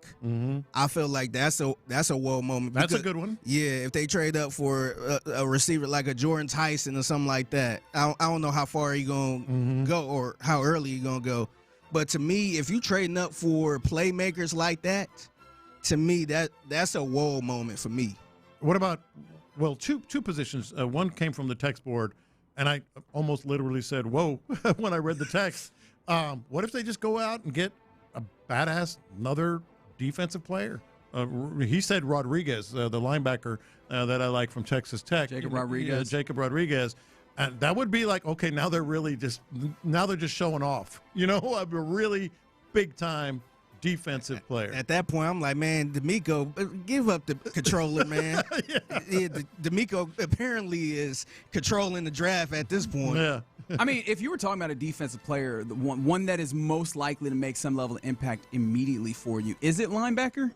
I feel like that's a whoa moment. That's a good one. Yeah, if they trade up for a receiver like a Jordan Tyson or something like that, I don't know how far he gonna go or how early he gonna go. But to me, if you trading up for playmakers like that, to me that's a whoa moment for me. What about, well, two positions. One came from the text board, and I almost literally said, whoa, when I read the text. What if they just go out and get a badass, another defensive player? He said Rodriguez, the linebacker that I like from Texas Tech. Jacob Rodriguez. Jacob Rodriguez. And that would be like, okay, now they're just showing off. A really big-time defensive player. At that point, I'm like, man, DeMeco, give up the controller, man. DeMeco apparently is controlling the draft at this point. Yeah. I mean, if you were talking about a defensive player, the one that is most likely to make some level of impact immediately for you, is it linebacker?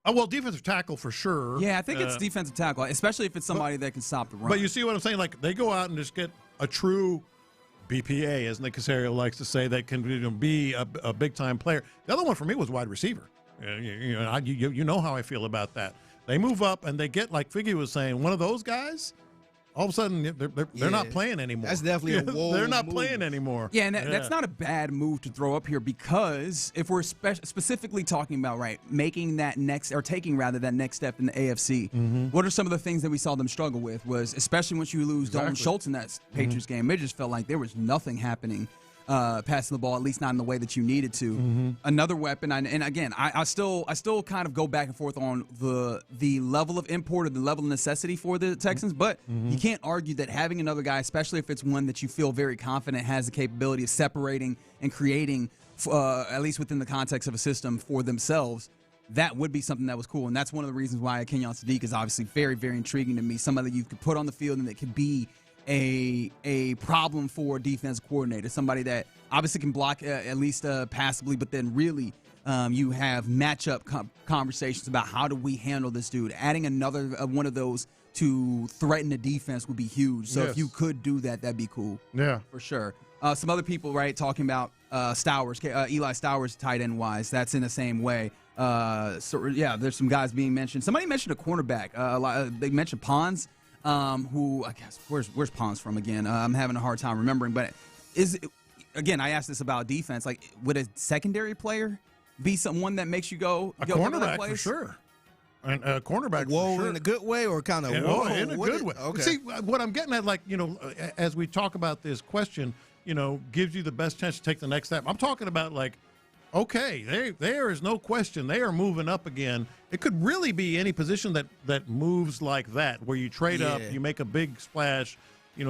Oh, well, defensive tackle for sure. Yeah, I think it's defensive tackle, especially if it's somebody that can stop the run. But you see what I'm saying? Like, they go out and just get a true BPA, as Nick Casario likes to say, that can be a big-time player. The other one for me was wide receiver. You know how I feel about that. They move up and they get, like Figgy was saying, one of those guys. All of a sudden, they're not playing anymore. That's definitely a whoa. They're not move. playing anymore. Yeah, and that's not a bad move to throw up here, because if we're specifically talking about making that taking that next step in the AFC, what are some of the things that we saw them struggle with? Was especially once you lose Dalton Schultz in that Patriots game, it just felt like there was nothing happening. Passing the ball, at least not in the way that you needed to. Another weapon, and again, I still kind of go back and forth on the level of import or the level of necessity for the Texans, but you can't argue that having another guy, especially if it's one that you feel very confident has the capability of separating and creating, at least within the context of a system for themselves, that would be something that was cool. And that's one of the reasons why Kenyon Sadiq is obviously very, very intriguing to me. Somebody that you could put on the field and that could be a problem for a defense coordinator, somebody that obviously can block at least passively, but then really you have matchup conversations about how do we handle this dude. Adding another one of those to threaten the defense would be huge. So if you could do that, that'd be cool. Yeah, for sure. Some other people, talking about Stowers, Eli Stowers, tight end wise. That's in the same way. There's some guys being mentioned. Somebody mentioned a cornerback. They mentioned Pons, who I guess where's Pons from again? I'm having a hard time remembering. But I asked this about defense. Like, would a secondary player be someone that makes you go a cornerback for sure? And a cornerback, whoa, for sure. In a good way or kind of whoa in a good way. Okay. See, what I'm getting at, like, as we talk about this question, gives you the best chance to take the next step. I'm talking about, like, okay, there is no question they are moving up again. It could really be any position that moves like that, where you trade up, you make a big splash,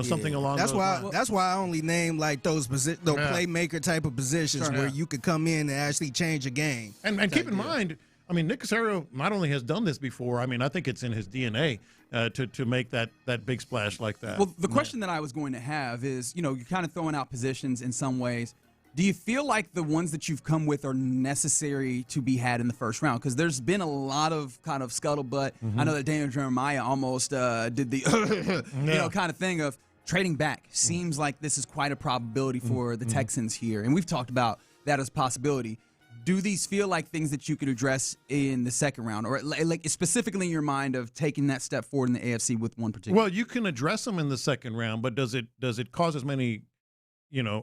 something along those lines. That's why I only name like those playmaker type of positions where you could come in and actually change a game. And keep in mind, I mean, Nick Caserio not only has done this before, I mean, I think it's in his DNA to make that big splash like that. Well, the question that I was going to have is, you're kind of throwing out positions in some ways. Do you feel like the ones that you've come with are necessary to be had in the first round? Because there's been a lot of kind of scuttlebutt. I know that Daniel Jeremiah almost did the kind of thing of trading back. Seems like this is quite a probability for the Texans here. And we've talked about that as a possibility. Do these feel like things that you could address in the second round, or like specifically in your mind of taking that step forward in the AFC with one particular? Well, you can address them in the second round, but does it cause as many,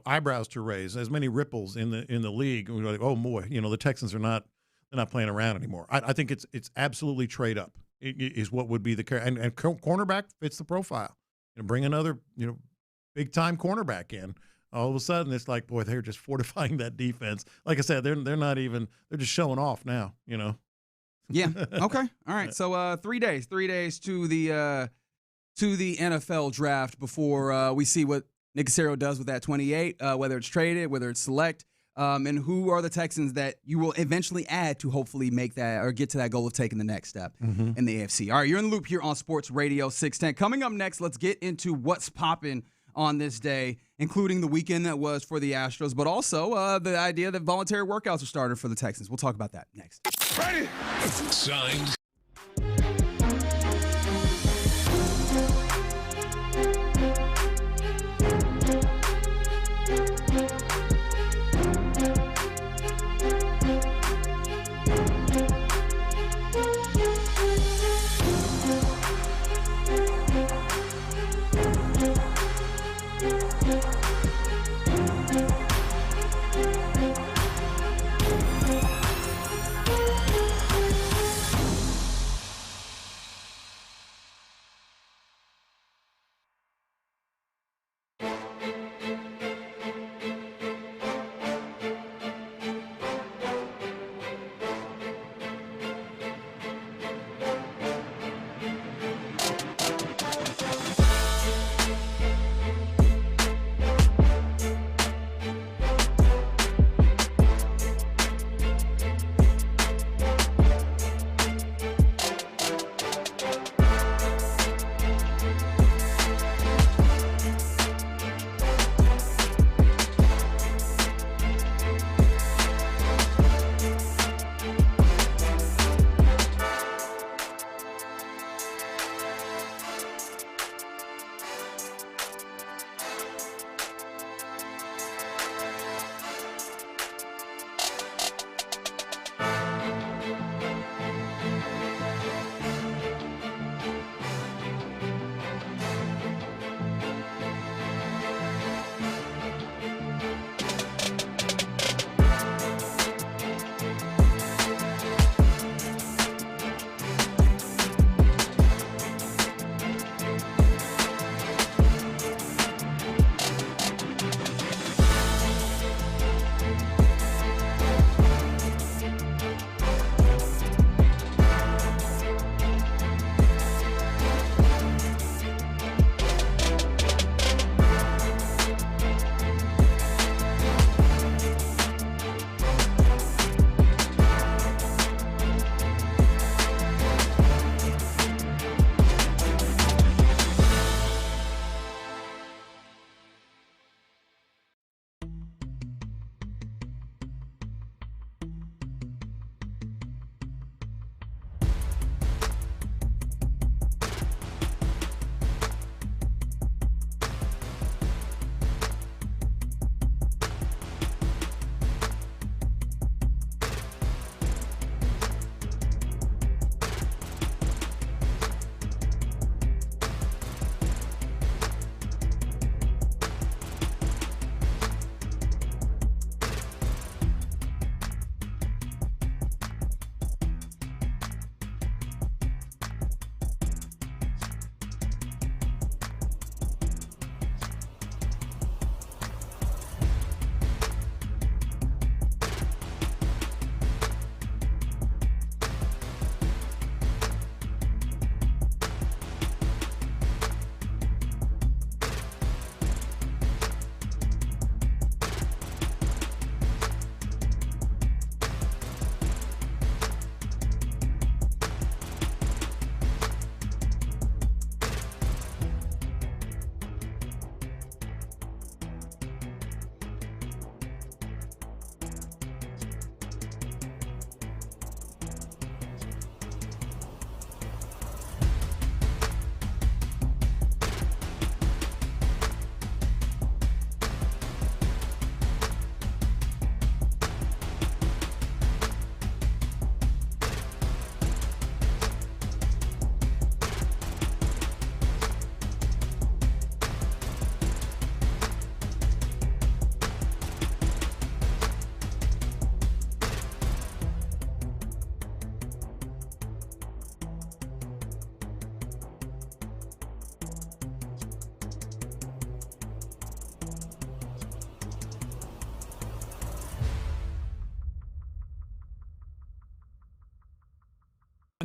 eyebrows to raise, as many ripples in the league? We're like, oh boy, the Texans they're not playing around anymore. I think it's absolutely trade up is what would be the and cornerback fits the profile. Bring another big time cornerback in. All of a sudden, it's like, boy, they're just fortifying that defense. Like I said, they're not even – they're just showing off now, Yeah. Okay. All right. So 3 days to the NFL draft before we see what Nick Caserio does with that 28, whether it's traded, whether it's select, and who are the Texans that you will eventually add to hopefully make that or get to that goal of taking the next step in the AFC. All right, you're in the loop here on Sports Radio 610. Coming up next, let's get into what's popping on this day, including the weekend that was for the Astros, but also the idea that voluntary workouts are started for the Texans. We'll talk about that next. Ready? Signed.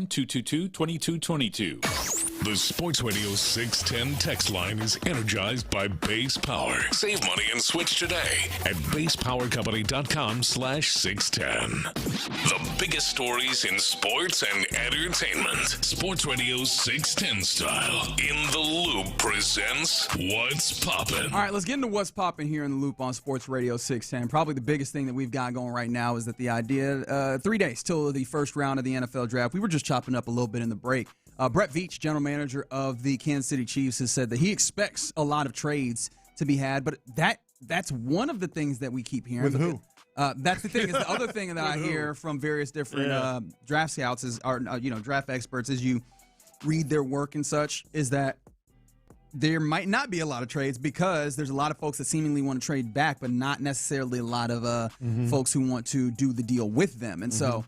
610-222-2222. The Sports Radio 610 text line is energized by Base Power. Save money and switch today at basepowercompany.com/610. The biggest stories in sports and entertainment. Sports Radio 610 style. In the Loop presents What's Poppin'. All right, let's get into What's Poppin' here in the Loop on Sports Radio 610. Probably the biggest thing that we've got going right now is that the idea, 3 days till the first round of the NFL draft. We were just chopping up a little bit in the break. Brett Veach, general manager of the Kansas City Chiefs, has said that he expects a lot of trades to be had, but that's one of the things that we keep hearing. With who? That's the thing. Is the other thing that I hear from various different draft scouts draft experts, as you read their work and such, is that there might not be a lot of trades because there's a lot of folks that seemingly want to trade back, but not necessarily a lot of folks who want to do the deal with them. And so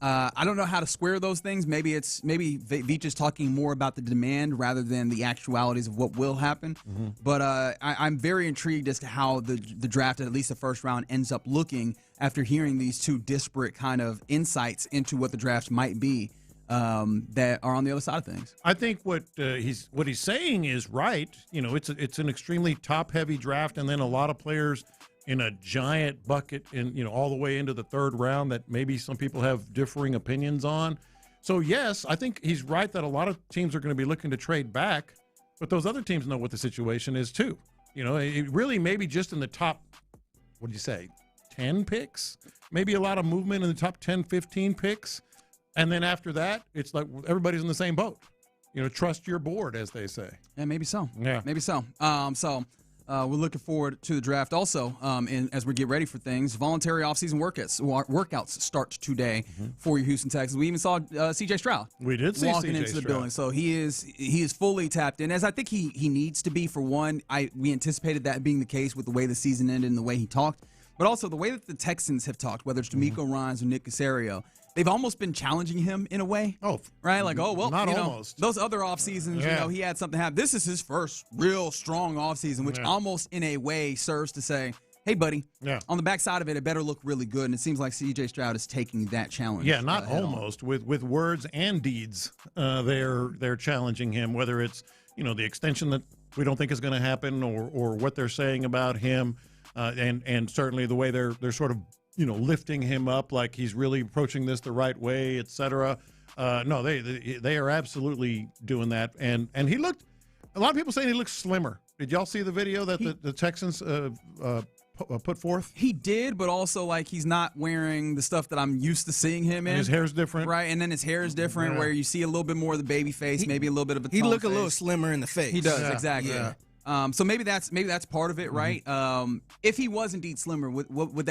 I don't know how to square those things. Maybe Veach is talking more about the demand rather than the actualities of what will happen. But I'm very intrigued as to how the draft, at least the first round, ends up looking after hearing these two disparate kind of insights into what the draft might be that are on the other side of things. I think what he's saying is right. It's an extremely top-heavy draft, and then a lot of players in a giant bucket all the way into the third round that maybe some people have differing opinions on. So, yes, I think he's right that a lot of teams are going to be looking to trade back, but those other teams know what the situation is too. It really maybe just in the top, 10 picks? Maybe a lot of movement in the top 10, 15 picks. And then after that, it's like everybody's in the same boat. Trust your board, as they say. Yeah, maybe so. Yeah. Maybe so. We're looking forward to the draft also, and as we get ready for things. Voluntary offseason workouts start today for your Houston Texans. We even saw C.J. Stroud. We did see walking C.J. into the Stroud. building, so he is fully tapped in, as I think he needs to be. For one, we anticipated that being the case with the way the season ended and the way he talked, but also the way that the Texans have talked, whether it's DeMeco Ryans or Nick Caserio. They've almost been challenging him in a way. Oh, right? Like, almost. Those other off seasons, he had something happen. This is his first real strong off season, which almost in a way serves to say, hey, buddy, on the backside of it, it better look really good. And it seems like C.J. Stroud is taking that challenge. Yeah, not almost. With words and deeds, they're challenging him, whether it's, the extension that we don't think is going to happen or what they're saying about him. And certainly the way they're sort of, lifting him up like he's really approaching this the right way, et cetera. No, they are absolutely doing that. And he looked, a lot of people saying he looks slimmer. Did y'all see the video that the Texans put forth? He did, but also like he's not wearing the stuff that I'm used to seeing him in. And his hair's different. Right, and then his hair is different where you see a little bit more of the baby face, maybe a little bit of a tone He look face. a little slimmer in the face. He does, exactly. Yeah. So maybe that's part of it, right? If he was indeed slimmer, would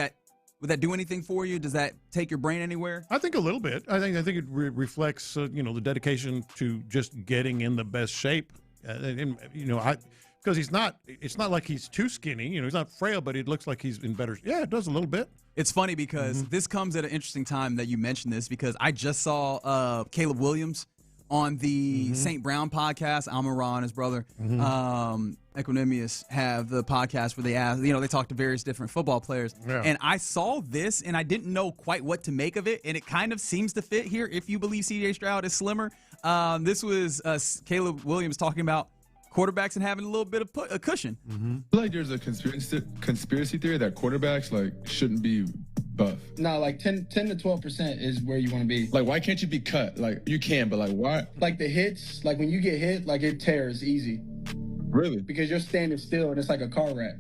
that do anything for you? Does that take your brain anywhere? I think a little bit. I think it reflects, the dedication to just getting in the best shape. Because it's not like he's too skinny. He's not frail, but it looks like he's in better. Yeah, it does a little bit. It's funny because this comes at an interesting time that you mentioned this, because I just saw Caleb Williams on the St. Brown podcast. Amon, his brother, Equanimous, have the podcast where they ask, they talk to various different football players. Yeah. And I saw this, and I didn't know quite what to make of it, and it kind of seems to fit here if you believe C.J. Stroud is slimmer. This was Caleb Williams talking about quarterbacks and having a little bit of a cushion. I feel like there's a conspiracy theory that quarterbacks shouldn't be buff. No, 10 to 12% is where you want to be. Why can't you be cut? You can, but why? The hits, when you get hit, it tears easy. Really? Because you're standing still and it's like a car wreck.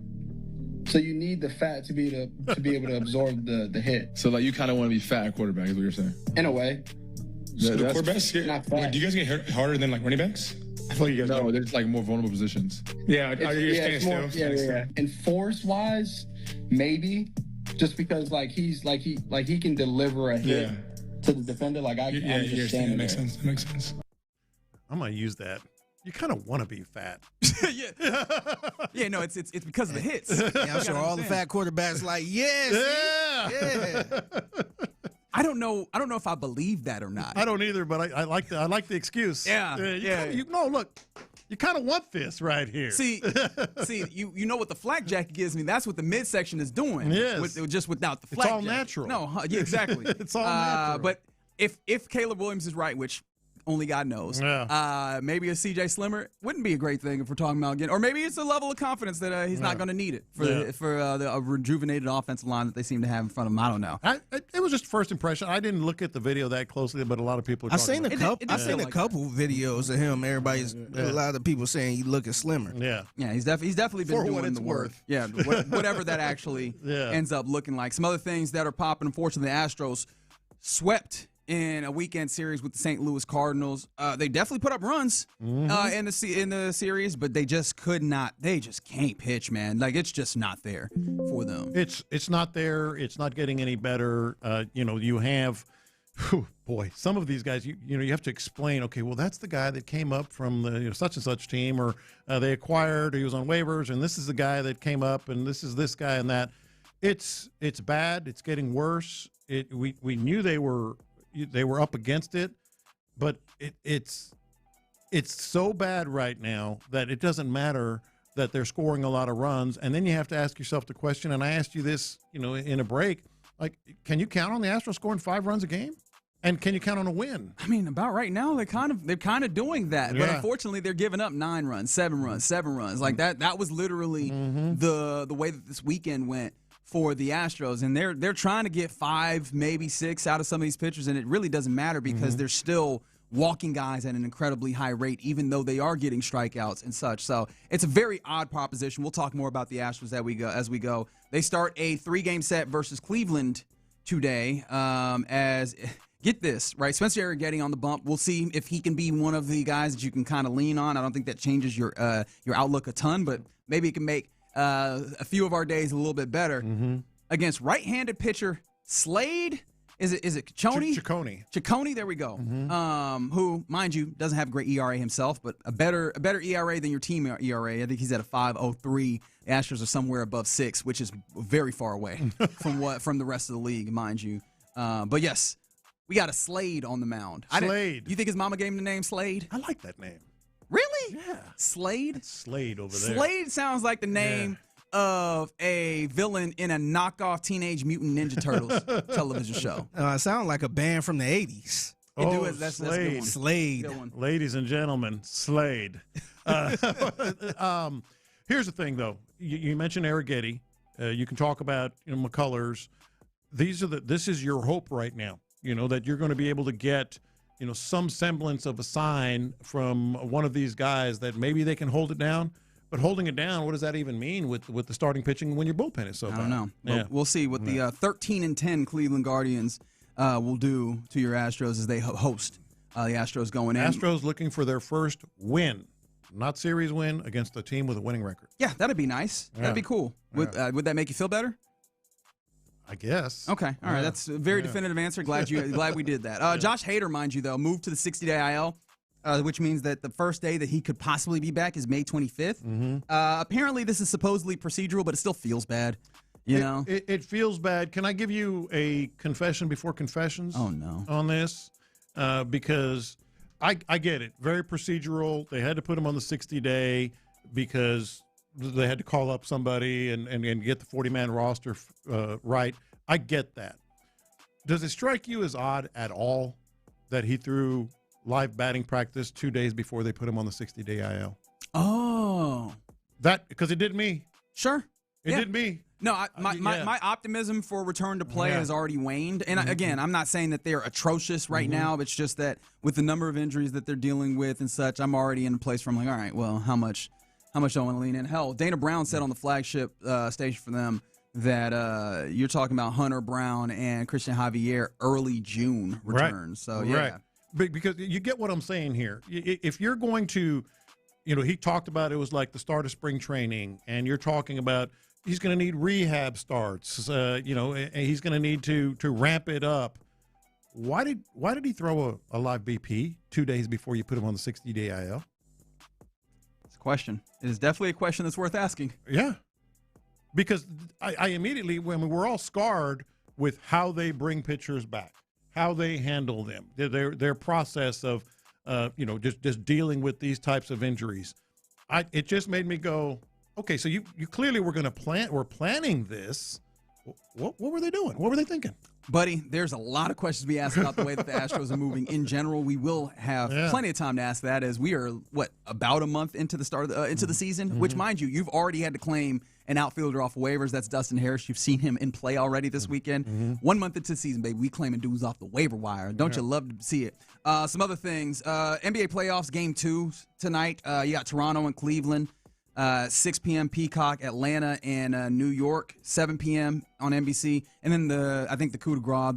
So you need the fat to be able to absorb the hit. So you kind of want to be fat at quarterback is what you're saying? In a way. So the quarterbacks do you guys get hurt harder than running backs? I feel like you guys don't. They're just more vulnerable positions. Yeah, are you standing still? Yeah. And force wise, maybe. Just because he can deliver a hit to the defender. I'm just standing there. That makes sense. I'm gonna use that. You kind of want to be fat. Yeah, no, it's because of the hits. Yeah, I'm sure all the fat quarterbacks yeah. I don't know if I believe that or not. I don't either, but I like the excuse. Yeah. Look, you kind of want this right here. See, you know what the flak jacket gives me? That's what the midsection is doing. Yes. Just without the flak It's all jacket. natural. No, yeah, exactly. It's all natural. But if Caleb Williams is right, which only God knows. Yeah. Maybe a CJ Slimmer wouldn't be a great thing if we're talking about again. Or maybe it's a level of confidence that he's not going to need it for the rejuvenated offensive line that they seem to have in front of him. I don't know. It was just first impression. I didn't look at the video that closely, but a lot of people are I've seen a couple videos of him. A lot of people saying he looking slimmer. Yeah. Yeah, he's definitely been For doing what it's the work. worth. Yeah, whatever that actually ends up looking like. Some other things that are popping. Unfortunately, the Astros swept in a weekend series with the St. Louis Cardinals. They definitely put up runs in the series, but they just could not. They just can't pitch, man. Like, it's just not there for them. It's not there. It's not getting any better. You have, some of these guys. You have to explain. Okay, well, that's the guy that came up from the such and such team, or they acquired. Or he was on waivers, and this is the guy that came up, and this is this guy and that. It's bad. It's getting worse. We knew they were up against it, but it's so bad right now that it doesn't matter that they're scoring a lot of runs. And then you have to ask yourself the question, and I asked you this, in a break, like, can you count on the Astros scoring 5 runs a game? And can you count on a win? I mean, about right now, they're kind of doing that. Yeah. But unfortunately, they're giving up 9 runs, 7 runs. Like that was literally the way that this weekend went for the Astros, and they're trying to get 5, maybe 6 out of some of these pitchers, and it really doesn't matter because they're still walking guys at an incredibly high rate, even though they are getting strikeouts and such. So it's a very odd proposition. We'll talk more about the Astros as we go. They start a 3-game set versus Cleveland today. Get this, right? Spencer Arrighetti on the bump. We'll see if he can be one of the guys that you can kind of lean on. I don't think that changes your outlook a ton, but maybe it can make a few of our days a little bit better against right-handed pitcher Slade. Is it Ciccone? Ciccone, there we go. Who, mind you, doesn't have a great ERA himself, but a better ERA than your team ERA. I think he's at a 5.03. The Astros are somewhere above 6, which is very far away from the rest of the league, mind you. But yes, we got a Slade on the mound. Slade. You think his mama gave him the name Slade? I like that name. Really? Yeah. Slade? That's Slade over there. Slade sounds like the name of a villain in a knockoff Teenage Mutant Ninja Turtles television show. It sounds like a band from the 80s. That's a Slade. good one. Slade. Good one. Ladies and gentlemen, Slade. Here's the thing, though. You mentioned Arrighetti. You can talk about McCullers. This is your hope right now, that you're going to be able to get some semblance of a sign from one of these guys that maybe they can hold it down. But holding it down, what does that even mean with the starting pitching when your bullpen is so bad? I don't know. Yeah. We'll see what the 13-10 Cleveland Guardians will do to your Astros as they host the Astros going in. Astros looking for their first win, not series win, against a team with a winning record. Yeah, that'd be nice. That'd be cool. Would that make you feel better? I guess. Okay. All right. That's a very definitive answer. Glad we did that. Josh Hader, mind you, though, moved to the 60-day IL. Which means that the first day that he could possibly be back is May 25th. Apparently, this is supposedly procedural, but it still feels bad. It feels bad. Can I give you a confession before confessions? Oh, no. On this? Because I get it. Very procedural. They had to put him on the 60-day because they had to call up somebody and get the 40-man roster right. I get that. Does it strike you as odd at all that he threw live batting practice 2 days before they put him on the 60-day IL? Oh. That, because it did me. Sure. It did me. No, my optimism for return to play has already waned. And again, I'm not saying that they're atrocious right now. It's just that with the number of injuries that they're dealing with and such, I'm already in a place where I'm like, all right, well, how much do I want to lean in? Hell, Dana Brown said on the flagship station for them that you're talking about Hunter Brown and Christian Javier early June returns. Right. So, yeah. Right. Because you get what I'm saying here. If you're going to, he talked about it was like the start of spring training, and you're talking about he's going to need rehab starts, and he's going to need to ramp it up. Why did he throw a live BP 2 days before you put him on the 60-day IL? It's a question. It is definitely a question that's worth asking. Yeah. Because I immediately, when we're all scarred with how they bring pitchers back, how they handle them, their process of, just dealing with these types of injuries. It just made me go, okay, so you clearly we're planning this what were they doing? What were they thinking? Buddy, there's a lot of questions to be asked about the way that the Astros are moving in general. We will have plenty of time to ask that as we are, about a month into the start of into the season, which, mind you, you've already had to claim an outfielder off waivers. That's Dustin Harris. You've seen him in play already this weekend. 1 month into the season, baby, we claiming dudes off the waiver wire. Don't you love to see it? Some other things. NBA playoffs, Game 2 tonight. You got Toronto and Cleveland. 6 p.m. Peacock, Atlanta and New York, 7 p.m. on NBC, and then I think the coup de grace,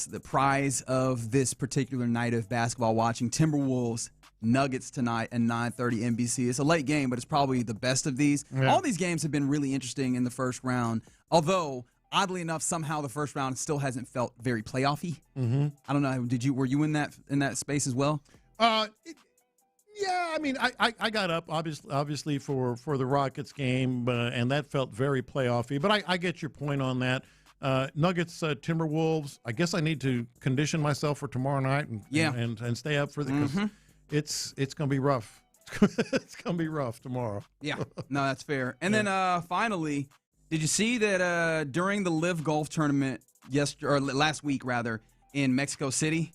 the prize of this particular night of basketball watching, Timberwolves Nuggets tonight at 9:30 NBC. It's a late game, but it's probably the best of these. Yeah. All these games have been really interesting in the first round, although oddly enough, somehow the first round still hasn't felt very playoffy. I don't know. Were you in that space as well? Yeah, I mean, I got up obviously for the Rockets game, and that felt very playoffy. But I get your point on that. Nuggets, Timberwolves. I guess I need to condition myself for tomorrow night and stay up for the. Because it's gonna be rough. It's gonna be rough tomorrow. Yeah, no, that's fair. And then finally, did you see that during the Live Golf tournament last week in Mexico City?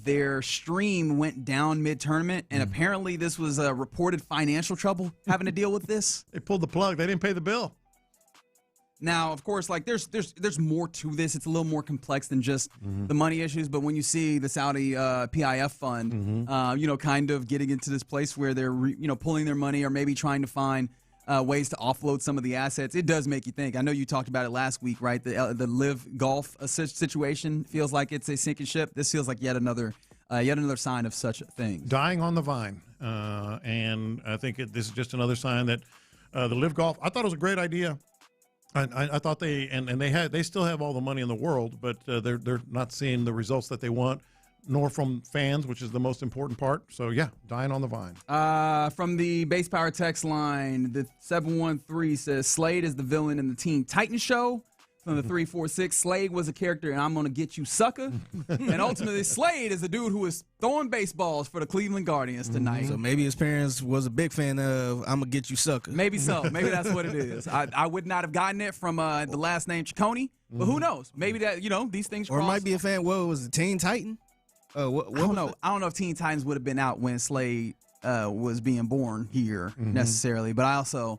Their stream went down mid-tournament, and apparently this was reported financial trouble having to deal with this. They pulled the plug. They didn't pay the bill. Now, of course, there's more to this. It's a little more complex than just the money issues. But when you see the Saudi PIF fund, kind of getting into this place where they're pulling their money or maybe trying to find ways to offload some of the assets, it does make you think. I know you talked about it last week, right? The Live Golf situation feels like it's a sinking ship. This feels like yet another sign of such a thing. Dying on the vine, and I think this is just another sign that the Live Golf. I thought it was a great idea. I thought they still have all the money in the world, but they're not seeing the results that they want, nor from fans, which is the most important part. So, yeah, dying on the vine. From the Base Power text line, the 713 says, Slade is the villain in the Teen Titans show. From the 346, Slade was a character, and I'm going to get you, sucker. And ultimately, Slade is the dude who was throwing baseballs for the Cleveland Guardians tonight. So maybe his parents was a big fan of I'm going to get you, sucker. Maybe so. Maybe that's what it is. I would not have gotten it from the last name Ciccone, but who knows? Maybe that, these things cross. Or it might be a fan, was it Teen Titan? I don't know. I don't know if Teen Titans would have been out when Slade was being born here necessarily, but I also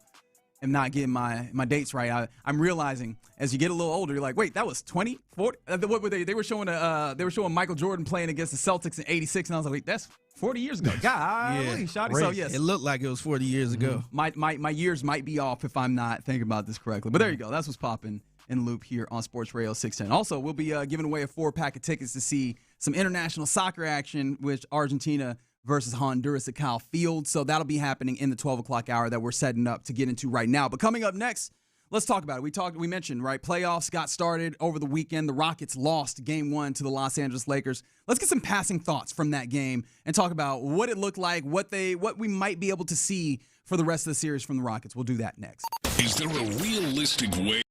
am not getting my dates right. I'm realizing as you get a little older, you're like, wait, that was 20, 40? What were they? They were showing Michael Jordan playing against the Celtics in '86, and I was like, wait, that's 40 years ago. God, so yes, it looked like it was 40 years ago. My years might be off if I'm not thinking about this correctly. But there you go. That's what's popping in loop here on Sports Radio 610. Also, we'll be giving away a 4-pack of tickets to see some international soccer action with Argentina versus Honduras at Kyle Field. So that'll be happening in the 12 o'clock hour that we're setting up to get into right now. But coming up next, let's talk about it. We mentioned, right, playoffs got started over the weekend. The Rockets lost Game 1 to the Los Angeles Lakers. Let's get some passing thoughts from that game and talk about what it looked like, what we might be able to see for the rest of the series from the Rockets. We'll do that next. Is there a realistic way?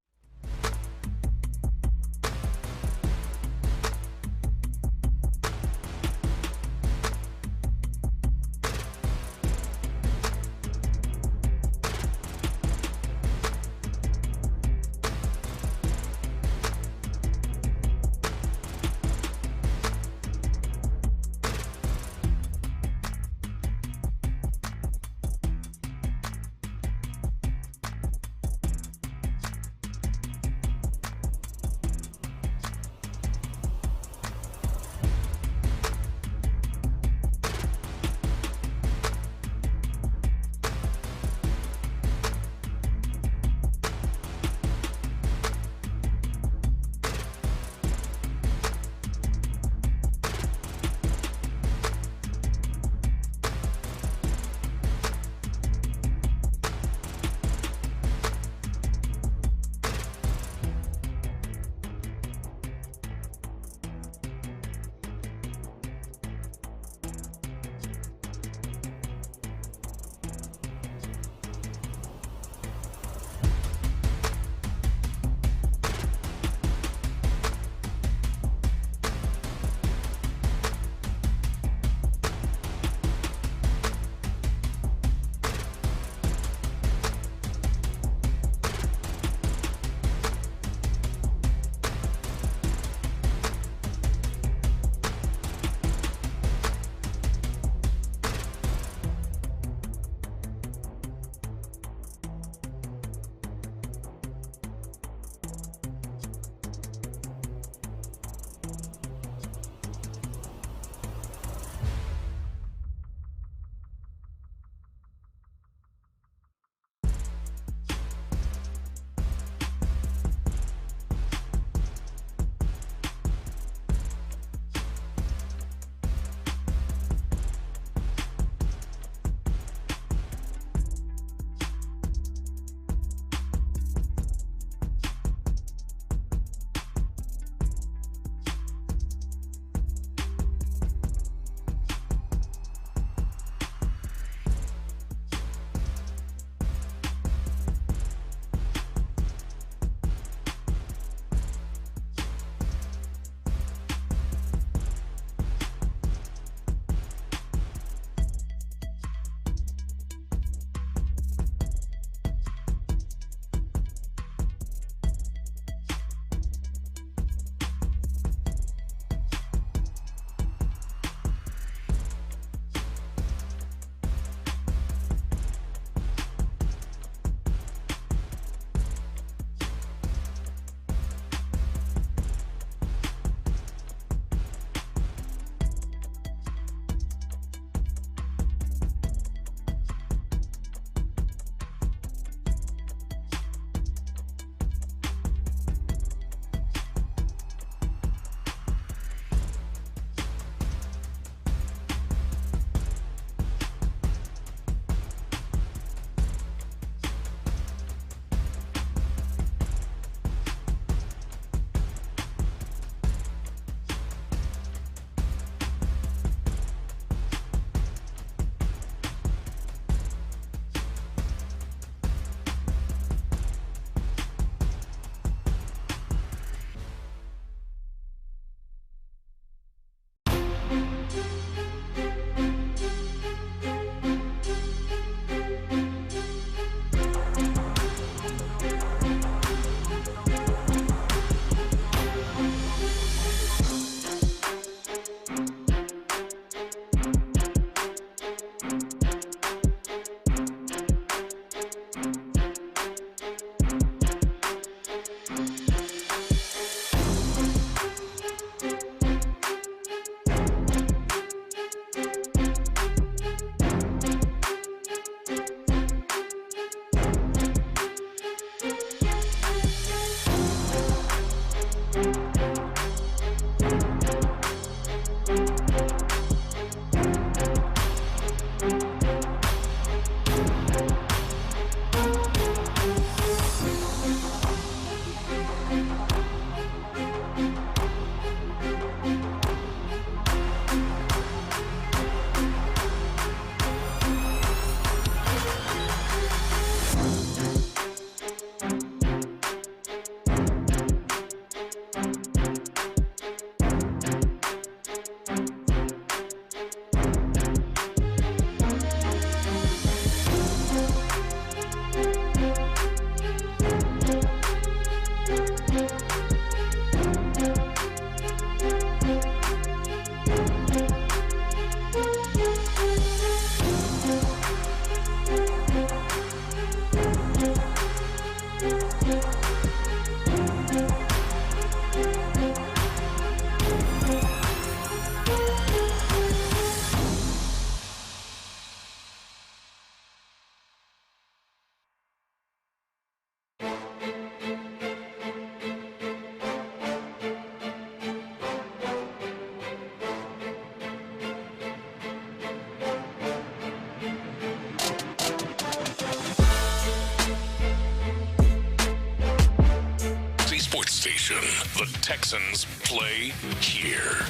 station. The Texans play here.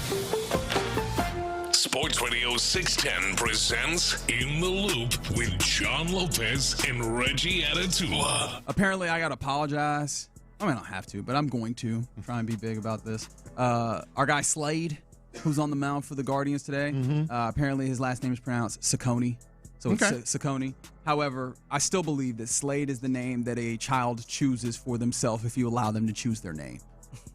Sports Radio 610 presents In the Loop with John Lopez and Reggie Atatula. Apparently, I got to apologize. I mean, I don't have to, but I'm going to try and be big about this. Our guy Slade, who's on the mound for the Guardians today, apparently his last name is pronounced Saccone. So it's Saccone. However, I still believe that Slade is the name that a child chooses for themselves if you allow them to choose their name.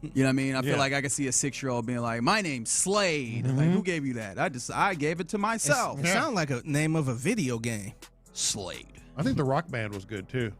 You know what I mean? I feel like I could see a 6-year-old being like, my name's Slade. Like, who gave you that? I gave it to myself. It sounds like a name of a video game. Slade. I think the rock band was good too.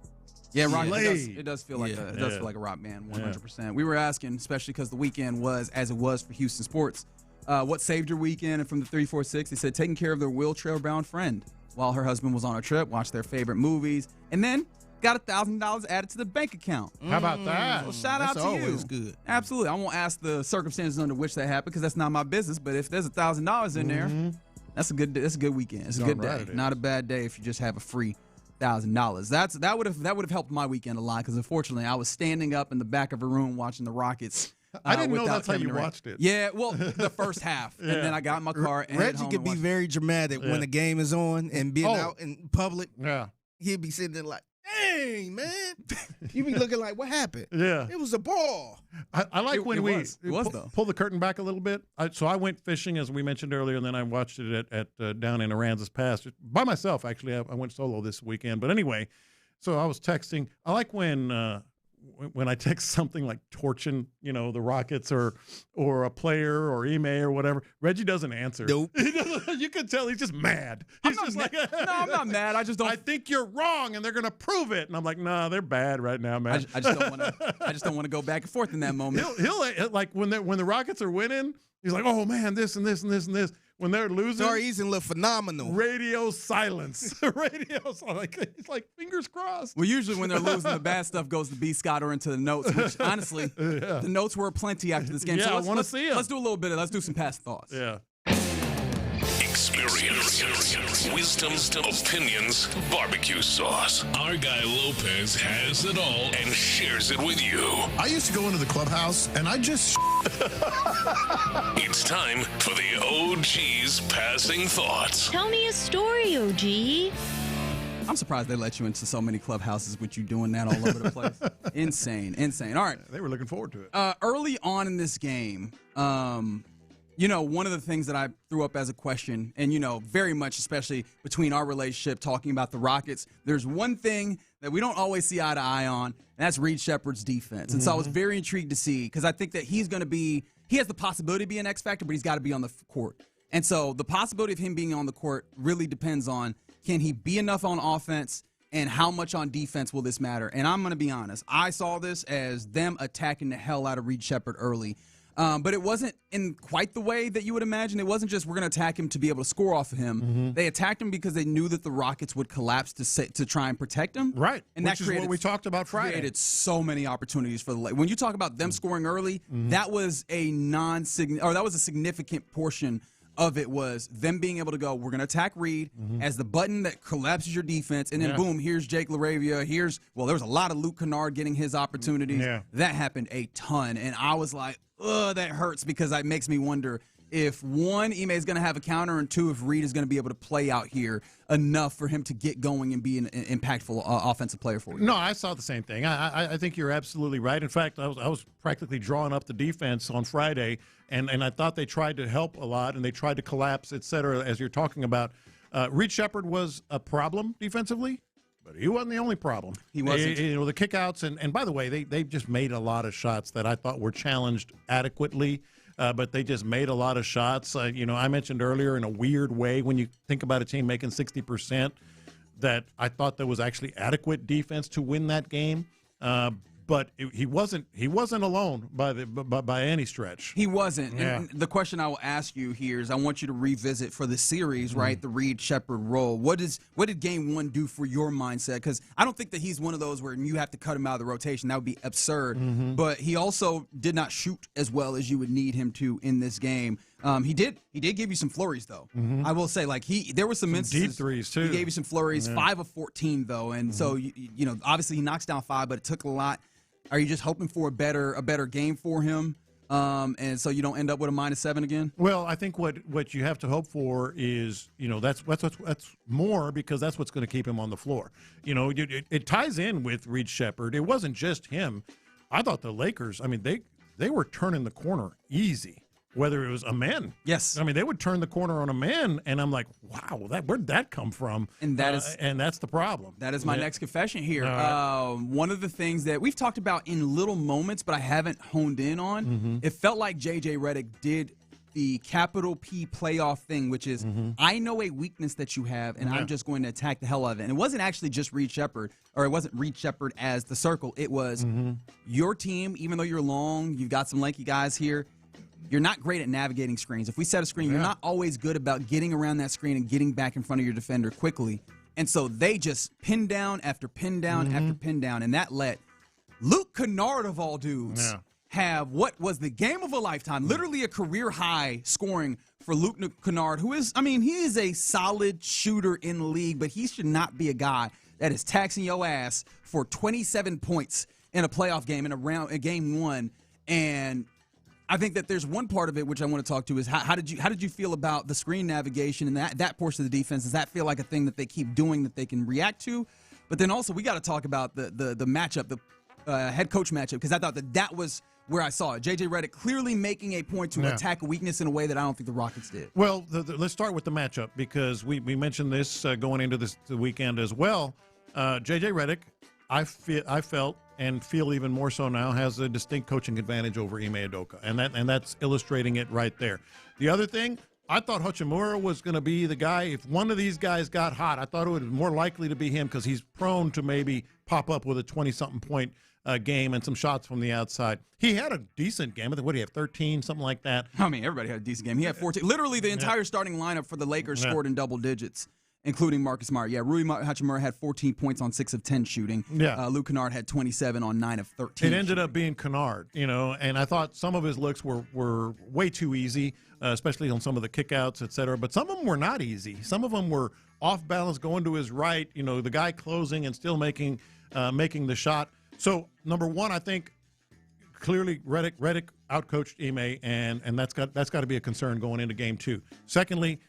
Yeah, rock. It does feel like a rock band, 100%. Yeah. We were asking, especially because the weekend was as it was for Houston sports, what saved your weekend? And from the 346, they said taking care of their wheelchair-bound friend while her husband was on a trip, watched their favorite movies, and then got $1,000 added to the bank account. How about that? Well, shout out to you. That's always good. Absolutely. I won't ask the circumstances under which that happened because that's not my business. But if there's $1,000 in there, that's a good weekend. It's a good day. Not a bad day if you just have a free $1,000. That would have helped my weekend a lot because unfortunately I was standing up in the back of a room watching the Rockets. I didn't know that's how you watched it. Yeah, well, the first half, and then I got in my car and Reggie could be very dramatic when the game is on and being out in public. Yeah, he'd be sitting there like, "Dang, man!" You be looking like, "What happened?" Yeah, it was a ball. I like when we pull the curtain back a little bit. So I went fishing as we mentioned earlier, and then I watched it at down in Aransas Pass by myself. Actually, I went solo this weekend. But anyway, so I was texting. I like when I text something like torching, the Rockets or a player or Ime or whatever. Reggie doesn't answer. Nope. You can tell he's just mad. He's just like, no, I'm not mad. I just don't. I think you're wrong, and they're gonna prove it. And I'm like, nah, they're bad right now, man. I just don't want to go back and forth in that moment. He'll like when the Rockets are winning, he's like, oh man, this and this and this and this. When they're losing, Eason look phenomenal. Radio silence. It's like fingers crossed. Well, usually when they're losing, the bad stuff goes to B. Scott or into the notes. Which honestly, the notes were plenty after this game. Yeah, so I want to see them. Let's do a little bit. Let's do some past thoughts. Yeah. Experience, wisdom, opinions, barbecue sauce. Our guy Lopez has it all and shares it with you. I used to go into the clubhouse and I just It's time for the OG's passing thoughts. Tell me a story, OG. I'm surprised they let you into so many clubhouses with you doing that all over the place. Insane. All right. They were looking forward to it. Early on in this game, one of the things that I threw up as a question, and, very much, especially between our relationship, talking about the Rockets, there's one thing that we don't always see eye to eye on, and that's Reed Shepherd's defense. And so I was very intrigued to see, because I think that he has the possibility to be an X factor, but he's got to be on the court. And so the possibility of him being on the court really depends on, can he be enough on offense, and how much on defense will this matter? And I'm going to be honest. I saw this as them attacking the hell out of Reed Shepherd early. But it wasn't in quite the way that you would imagine. It wasn't just we're going to attack him to be able to score off of him. They attacked him because they knew that the Rockets would collapse to try and protect him. Right, and which is what we talked about Friday. Created so many opportunities for the Lakers. When you talk about them scoring early, that was a significant portion of it was them being able to go, we're going to attack Reed as the button that collapses your defense, and then boom, here's Jake LaRavia. There was a lot of Luke Kennard getting his opportunities. Yeah. That happened a ton, and I was like, ugh, that hurts because that makes me wonder if, one, Ime is going to have a counter, and two, if Reed is going to be able to play out here enough for him to get going and be an impactful offensive player for you. No, I saw the same thing. I think you're absolutely right. In fact, I was practically drawing up the defense on Friday, and I thought they tried to help a lot, and they tried to collapse, et cetera, as you're talking about. Reed Shepherd was a problem defensively, but he wasn't the only problem. He wasn't. The kickouts, and by the way, they just made a lot of shots that I thought were challenged adequately. But they just made a lot of shots. I mentioned earlier in a weird way when you think about a team making 60%, that I thought there was actually adequate defense to win that game. But he wasn't alone by any stretch. He wasn't. Yeah. And the question I will ask you here is, I want you to revisit for the series, right, the Reed Shepherd role. What did game one do for your mindset? Because I don't think that he's one of those where you have to cut him out of the rotation. That would be absurd. But he also did not shoot as well as you would need him to in this game. He did give you some flurries, though. I will say, there were some instances, deep threes too. He gave you some flurries, 5 of 14 though, and so obviously he knocks down 5, but it took a lot. Are you just hoping for a better game for him? And so you don't end up with a -7 again? Well, I think what you have to hope for is, that's more, because that's what's going to keep him on the floor. It ties in with Reed Sheppard. It wasn't just him. I thought the Lakers, they were turning the corner easy, whether it was a man. Yes. They would turn the corner on a man, and I'm like, wow, where'd that come from? And that's the problem. That is my next confession here. One of the things that we've talked about in little moments, but I haven't honed in on, it felt like J.J. Redick did the capital P playoff thing, which is I know a weakness that you have, and I'm just going to attack the hell out of it. And it wasn't actually just Reed Sheppard, or it wasn't Reed Sheppard as the circle. It was your team, even though you're long, you've got some lanky guys here, you're not great at navigating screens. If we set a screen, you're not always good about getting around that screen and getting back in front of your defender quickly. And so they just pin down after pin down after pin down, and that let Luke Kennard, of all dudes, have what was the game of a lifetime, literally a career high scoring for Luke Kennard, who is, he is a solid shooter in the league, but he should not be a guy that is taxing your ass for 27 points in a playoff game, in game one. And I think that there's one part of it which I want to talk to is how did you feel about the screen navigation and that portion of the defense? Does that feel like a thing that they keep doing that they can react to? But then also we got to talk about the matchup, the head coach matchup, because I thought that was where I saw it. J.J. Redick clearly making a point to attack a weakness in a way that I don't think the Rockets did. Well, let's start with the matchup, because we mentioned this going into the weekend as well. J.J. Redick, I felt and feel even more so now, has a distinct coaching advantage over Ime Udoka, and that's illustrating it right there. The other thing, I thought Hachimura was going to be the guy. If one of these guys got hot, I thought it would be more likely to be him, because he's prone to maybe pop up with a 20-something point game and some shots from the outside. He had a decent game. I think, what do you have, 13, something like that? Everybody had a decent game. He had 14. Literally, the entire starting lineup for the Lakers scored in double digits, including Marcus Smart. Yeah, Rui Hachimura had 14 points on 6 of 10 shooting. Yeah. Luke Kennard had 27 on 9 of 13. It ended up being Kennard, and I thought some of his looks were way too easy, especially on some of the kickouts, et cetera. But some of them were not easy. Some of them were off balance, going to his right, the guy closing and still making the shot. So, number one, I think clearly Redick outcoached Ime, and that's got to be a concern going into game 2. Secondly,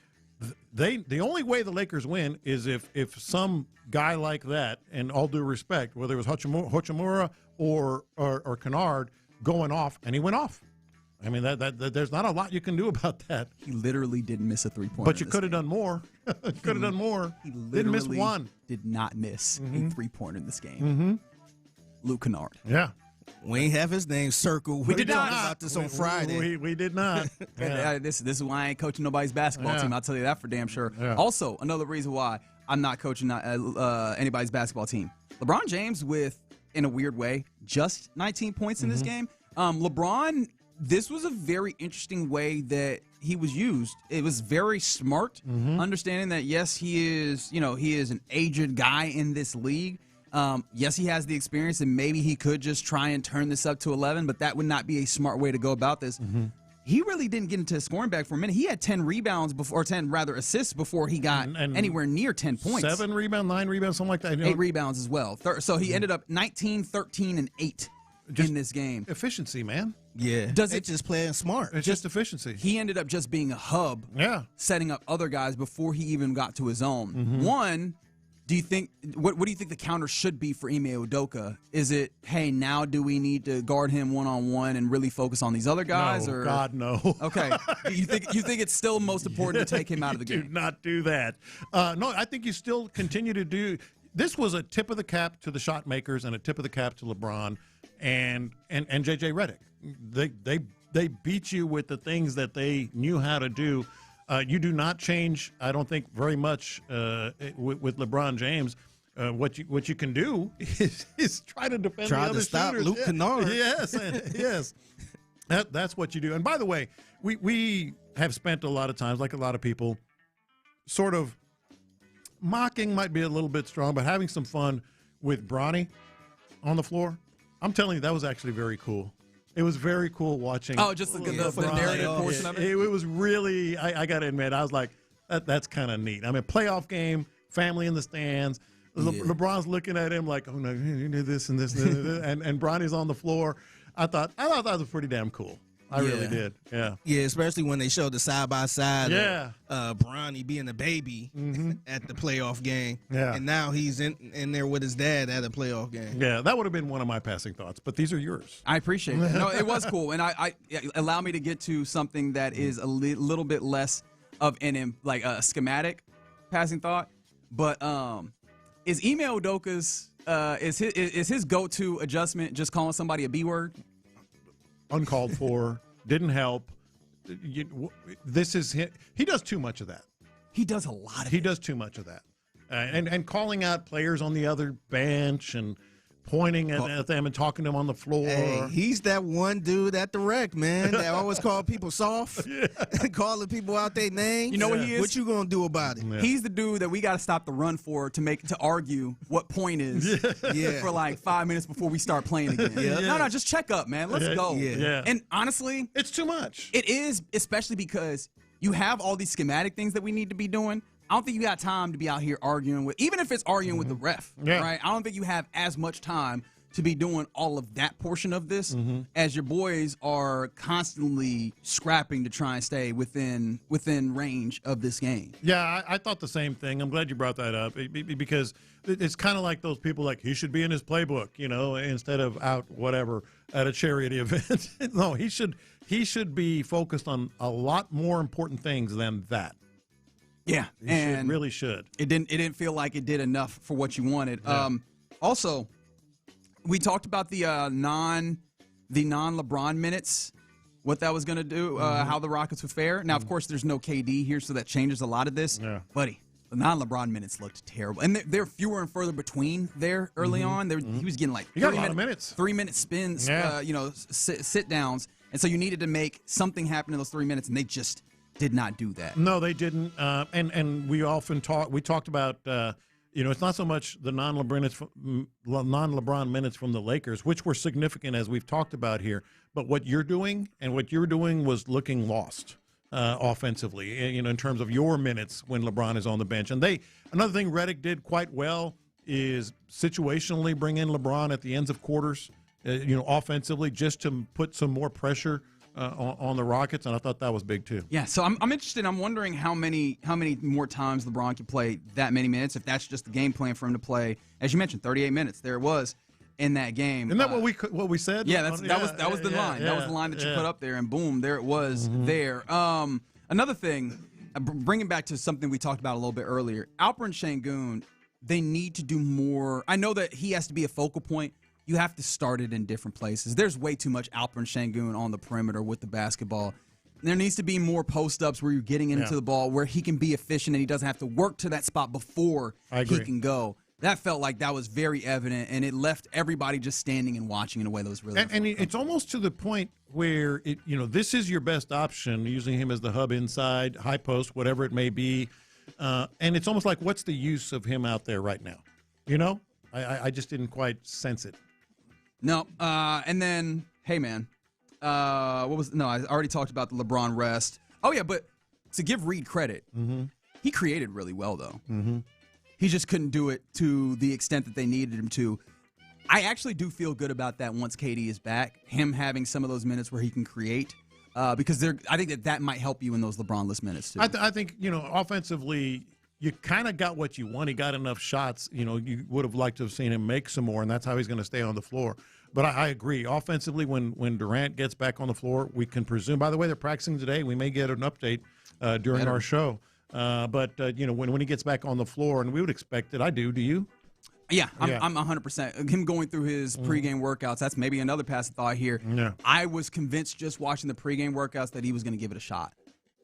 the only way the Lakers win is if some guy like that, and all due respect, whether it was Hachimura or Kennard, going off, and he went off. That there's not a lot you can do about that. He literally didn't miss a three-pointer. But you could have done more. Could have done more. He literally didn't miss one. Did not miss a three-pointer in this game. Luke Kennard. Yeah. We ain't have his name circled. We did not. About this on Friday. We did not. This is why I ain't coaching nobody's basketball team. I'll tell you that for damn sure. Yeah. Also, another reason why I'm not coaching anybody's basketball team. LeBron James with, in a weird way, just 19 points in this game. LeBron, this was a very interesting way that he was used. It was very smart, understanding that, yes, he is an aged guy in this league. Yes, he has the experience, and maybe he could just try and turn this up to 11, but that would not be a smart way to go about this. He really didn't get into a scoring bag for a minute. He had 10 rebounds before, or 10 rather assists before he got anywhere near 10 points. 7 rebounds, 9 rebounds, something like that. 8 rebounds as well. So he ended up 19, 13, and 8 in this game. Efficiency, man. Yeah. Does it just playing smart? It's just efficiency. He ended up just being a hub. Yeah. Setting up other guys before he even got to his own. One, do you think what do you think the counter should be for Ime Udoka? Is it, hey, now do we need to guard him one-on-one and really focus on these other guys? No, or God, no. Okay. You think it's still most important to take him out of the game? Do not do that. No, I think you still continue to do. This was a tip of the cap to the shot makers and a tip of the cap to LeBron and J.J. Redick. They beat you with the things that they knew how to do. You do not change, I don't think, very much with LeBron James. What you can do is try to defend the other shooters. Try to stop Luke Kennard. Yes. That's what you do. And by the way, we have spent a lot of times, like a lot of people, sort of mocking might be a little bit strong, but having some fun with Bronny on the floor. I'm telling you, that was actually very cool. It was very cool watching. Oh, just the narrative portion of it? It was really, I got to admit, I was like, that's kind of neat. I mean, playoff game, family in the stands, LeBron's looking at him like, oh no, you do this and this and this, and Bronny's on the floor. I thought that was pretty damn cool. I really did. Yeah. Yeah, especially when they showed the side by side. Yeah. Bronny being a baby at the playoff game. Yeah. And now he's in there with his dad at a playoff game. Yeah, that would have been one of my passing thoughts, but these are yours. I appreciate it. No, it was cool, and I allow me to get to something that is a little bit less of like a schematic passing thought. But is Ime Udoka's is his go-to adjustment just calling somebody a B word? Uncalled for, didn't help. This is he does too much of that. He does a lot of it. He does too much of that. And calling out players on the other bench and pointing at them and talking to them on the floor. Hey, he's that one dude at the rec, man, that always call people soft, calling people out their names. You know what he is? What you gonna do about it? Yeah. He's the dude that we got to stop the run for to argue what point is for like 5 minutes before we start playing again. No, just check up, man. Let's go. Yeah. And honestly, it's too much. It is, especially because you have all these schematic things that we need to be doing. I don't think you got time to be out here arguing with, even if it's arguing with the ref, right? I don't think you have as much time to be doing all of that portion of this as your boys are constantly scrapping to try and stay within range of this game. Yeah, I thought the same thing. I'm glad you brought that up because it's kind of like those people like he should be in his playbook, instead of out whatever at a charity event. No, he should be focused on a lot more important things than that. Yeah, and really should. It didn't feel like it did enough for what you wanted. Yeah. Also, we talked about the non-LeBron minutes, what that was going to do, how the Rockets would fare. Now, of course, there's no KD here, so that changes a lot of this. Yeah. Buddy, the non-LeBron minutes looked terrible, and they're fewer and further between there early on. He was getting like 3-minute spins, sit downs, and so you needed to make something happen in those 3 minutes, and they just did not do that. No, they didn't. And we often talked about, it's not so much the non-LeBron minutes from the Lakers, which were significant as we've talked about here, but what you're doing was looking lost offensively, in terms of your minutes when LeBron is on the bench. And another thing Redick did quite well is situationally bring in LeBron at the ends of quarters, offensively, just to put some more pressure on the Rockets, and I thought that was big too. Yeah, so I'm interested. I'm wondering how many more times LeBron can play that many minutes, if that's just the game plan for him to play. As you mentioned, 38 minutes. There it was in that game. Isn't that what we said? Yeah, that was the line. That was the line that you put up there, and boom, there it was there. Another thing, bringing back to something we talked about a little bit earlier, Alperen Sengun, they need to do more. I know that he has to be a focal point. You have to start it in different places. There's way too much Alperen Sengun on the perimeter with the basketball. There needs to be more post-ups where you're getting into the ball, where he can be efficient and he doesn't have to work to that spot before he can go. That felt like that was very evident, and it left everybody just standing and watching in a way that was really and it's almost to the point where, this is your best option, using him as the hub inside, high post, whatever it may be. And it's almost like, what's the use of him out there right now? I just didn't quite sense it. No, and then, hey, man, I already talked about the LeBron rest. Oh, yeah, but to give Reed credit, he created really well, though. He just couldn't do it to the extent that they needed him to. I actually do feel good about that once KD is back, him having some of those minutes where he can create, because I think that might help you in those LeBron-less minutes, too. I think, offensively, you kind of got what you want. He got enough shots. You would have liked to have seen him make some more, and that's how he's going to stay on the floor. But I agree. Offensively, when Durant gets back on the floor, we can presume. By the way, they're practicing today. We may get an update during our show. But when he gets back on the floor, and we would expect it. I do. Do you? Yeah, I'm 100%. Him going through his pregame workouts, that's maybe another passing thought here. Yeah. I was convinced just watching the pregame workouts that he was going to give it a shot.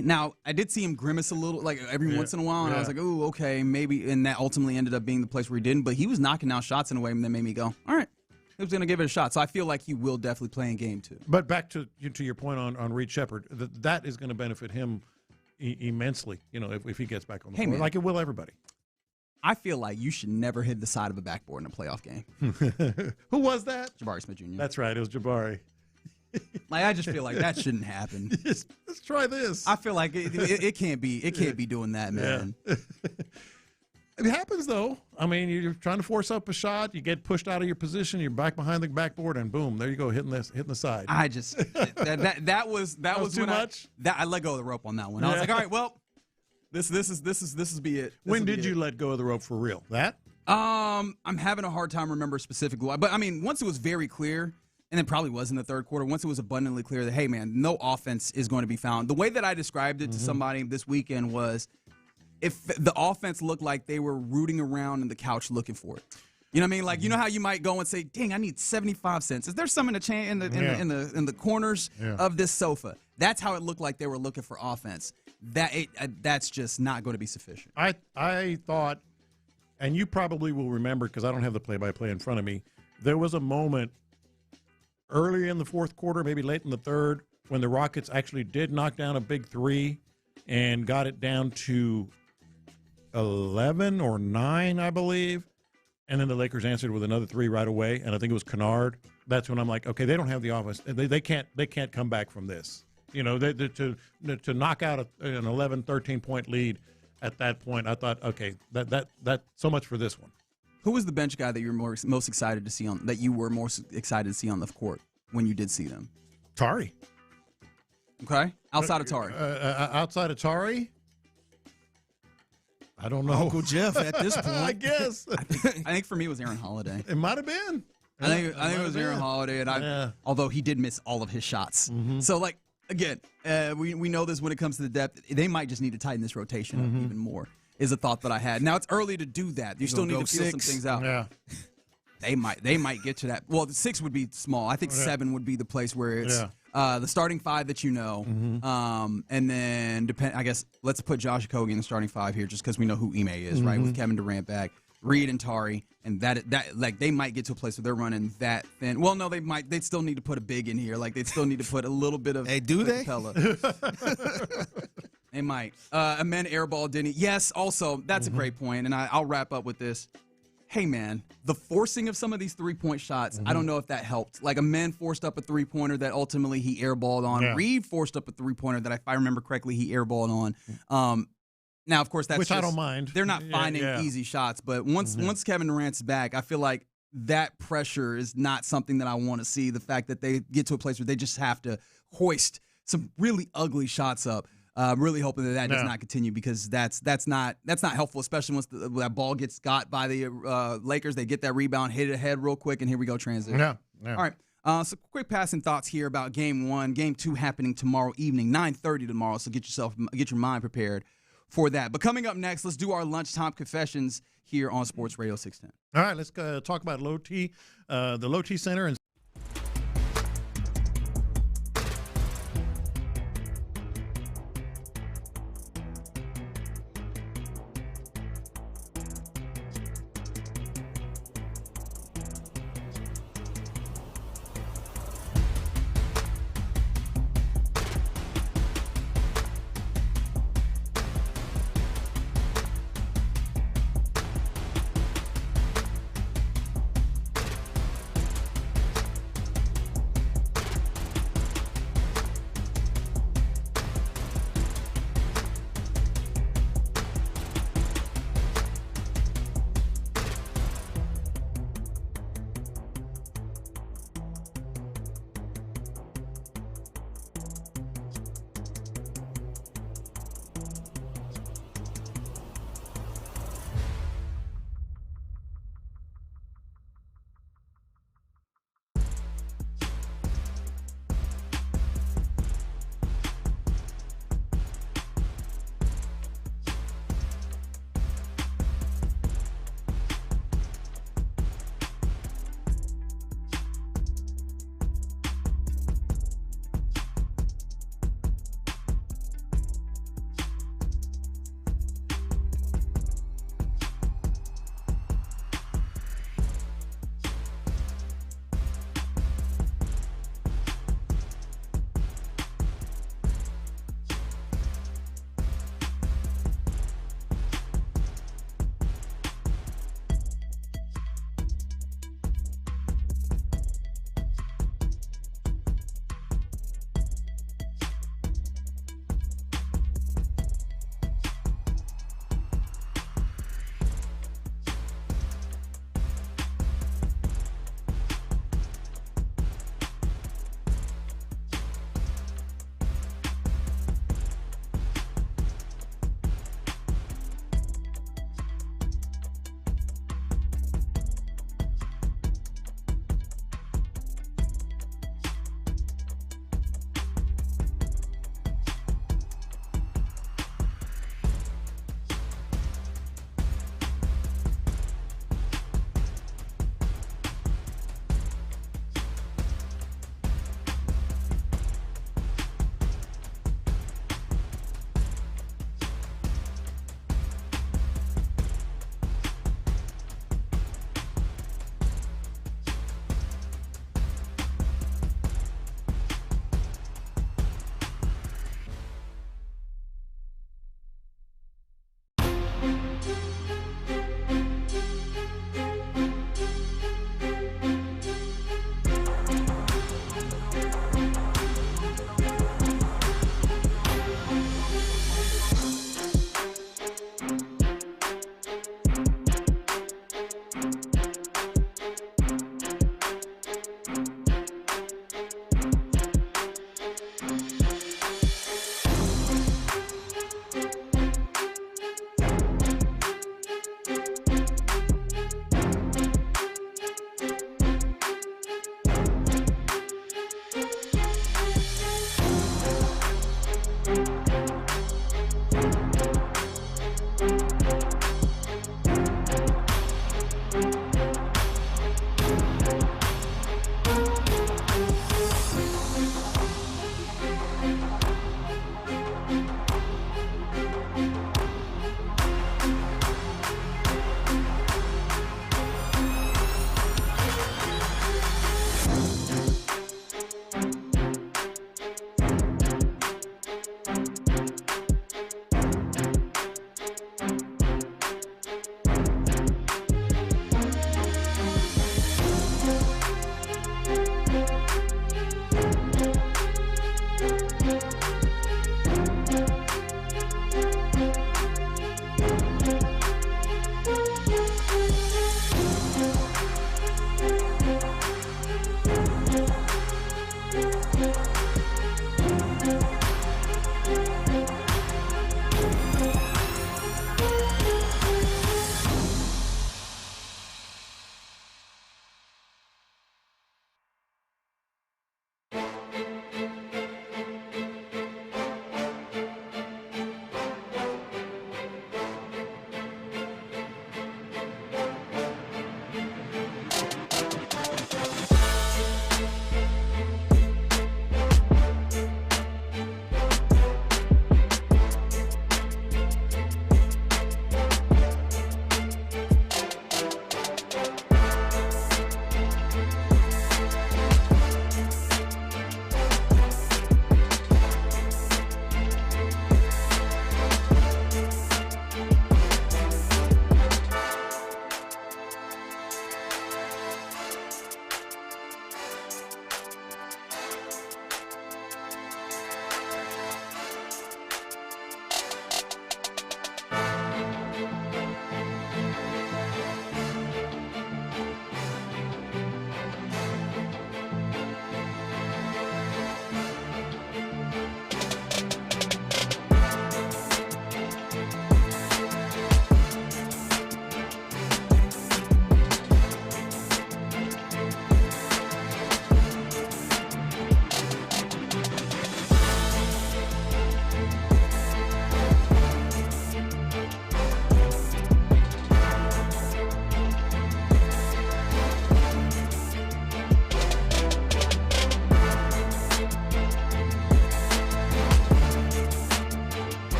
Now, I did see him grimace a little, like every once in a while, and I was like, "Ooh, okay, maybe." And that ultimately ended up being the place where he didn't. But he was knocking down shots in a way that made me go, "All right, he was going to give it a shot." So I feel like he will definitely play in game 2. But back to your point on Reed Sheppard, that is going to benefit him immensely. If he gets back on the floor, man, like it will everybody. I feel like you should never hit the side of a backboard in a playoff game. Who was that? Jabari Smith Jr. That's right. It was Jabari. I just feel like that shouldn't happen. Let's try this. I feel like it can't be. It can't be doing that, man. It happens, though. I mean, you're trying to force up a shot. You get pushed out of your position. You're back behind the backboard, and boom, there you go, hitting the side. I just that was too much. I let go of the rope on that one. I was like, all right, well, this is be it. When did you let go of the rope for real? That? I'm having a hard time remember specifically, but I mean, once it was very clear, and it probably was in the third quarter. Once it was abundantly clear that, hey, man, no offense is going to be found. The way that I described it to somebody this weekend was, if the offense looked like they were rooting around in the couch looking for it. You know what I mean? Like, you know how you might go and say, dang, I need 75 cents. Is there some in the corners of this sofa? That's how it looked like they were looking for offense. That's just not going to be sufficient. I thought, and you probably will remember because I don't have the play-by-play in front of me, there was a moment early in the fourth quarter, maybe late in the third, when the Rockets actually did knock down a big three and got it down to 11 or 9, I believe. And then the Lakers answered with another three right away, and I think it was Kennard. That's when I'm like, okay, they don't have the offense. They can't come back from this. You know, to knock out an 11, 13-point lead at that point, I thought, okay, that so much for this one. Who was the bench guy that you were most excited to see on the court when you did see them? Tari. Okay, outside of Tari. Outside of Tari. I don't know. Uncle Jeff at this point. I guess. I think for me it was Aaron Holiday. It might have been. I think it was Aaron Holiday, and although he did miss all of his shots. So, like, again, we know this when it comes to the depth. They might just need to tighten this rotation up even more, is a thought that I had. Now, it's early to do that. You still need to feel some things out. Yeah. They might get to that. Well, the 6 would be small. I think 7 would be the place where it's the starting 5 that you know. And then, I guess, let's put Josh Okogie in the starting 5 here just because we know who Ime is, right? With Kevin Durant back, Reed and Tari. And that like they might get to a place where they're running that thin. Well, no, they'd still need to put a big in here. Like, they'd still need to put a little bit of Capella. They might. Amen airball Denny. Yes, also, that's a great point. And I'll wrap up with this. Hey, man, the forcing of some of these three-point shots, I don't know if that helped. Like, Amen forced up a three-pointer that ultimately he airballed on. Yeah. Reed forced up a three-pointer that, if I remember correctly, he airballed on. Now, of course, that's which I don't mind. They're not finding easy shots. But once Kevin Durant's back, I feel like that pressure is not something that I want to see. The fact that they get to a place where they just have to hoist some really ugly shots up. Really hoping that does not continue, because that's not helpful, especially once that ball gets got by the Lakers. They get that rebound, hit it ahead real quick, and here we go, transition. Yeah. All right. So quick passing thoughts here about Game 1. Game 2 happening tomorrow evening, 9:30 tomorrow. So get your mind prepared for that. But coming up next, let's do our lunchtime confessions here on Sports Radio 610. All right, let's talk about Low T, the Low T Center and.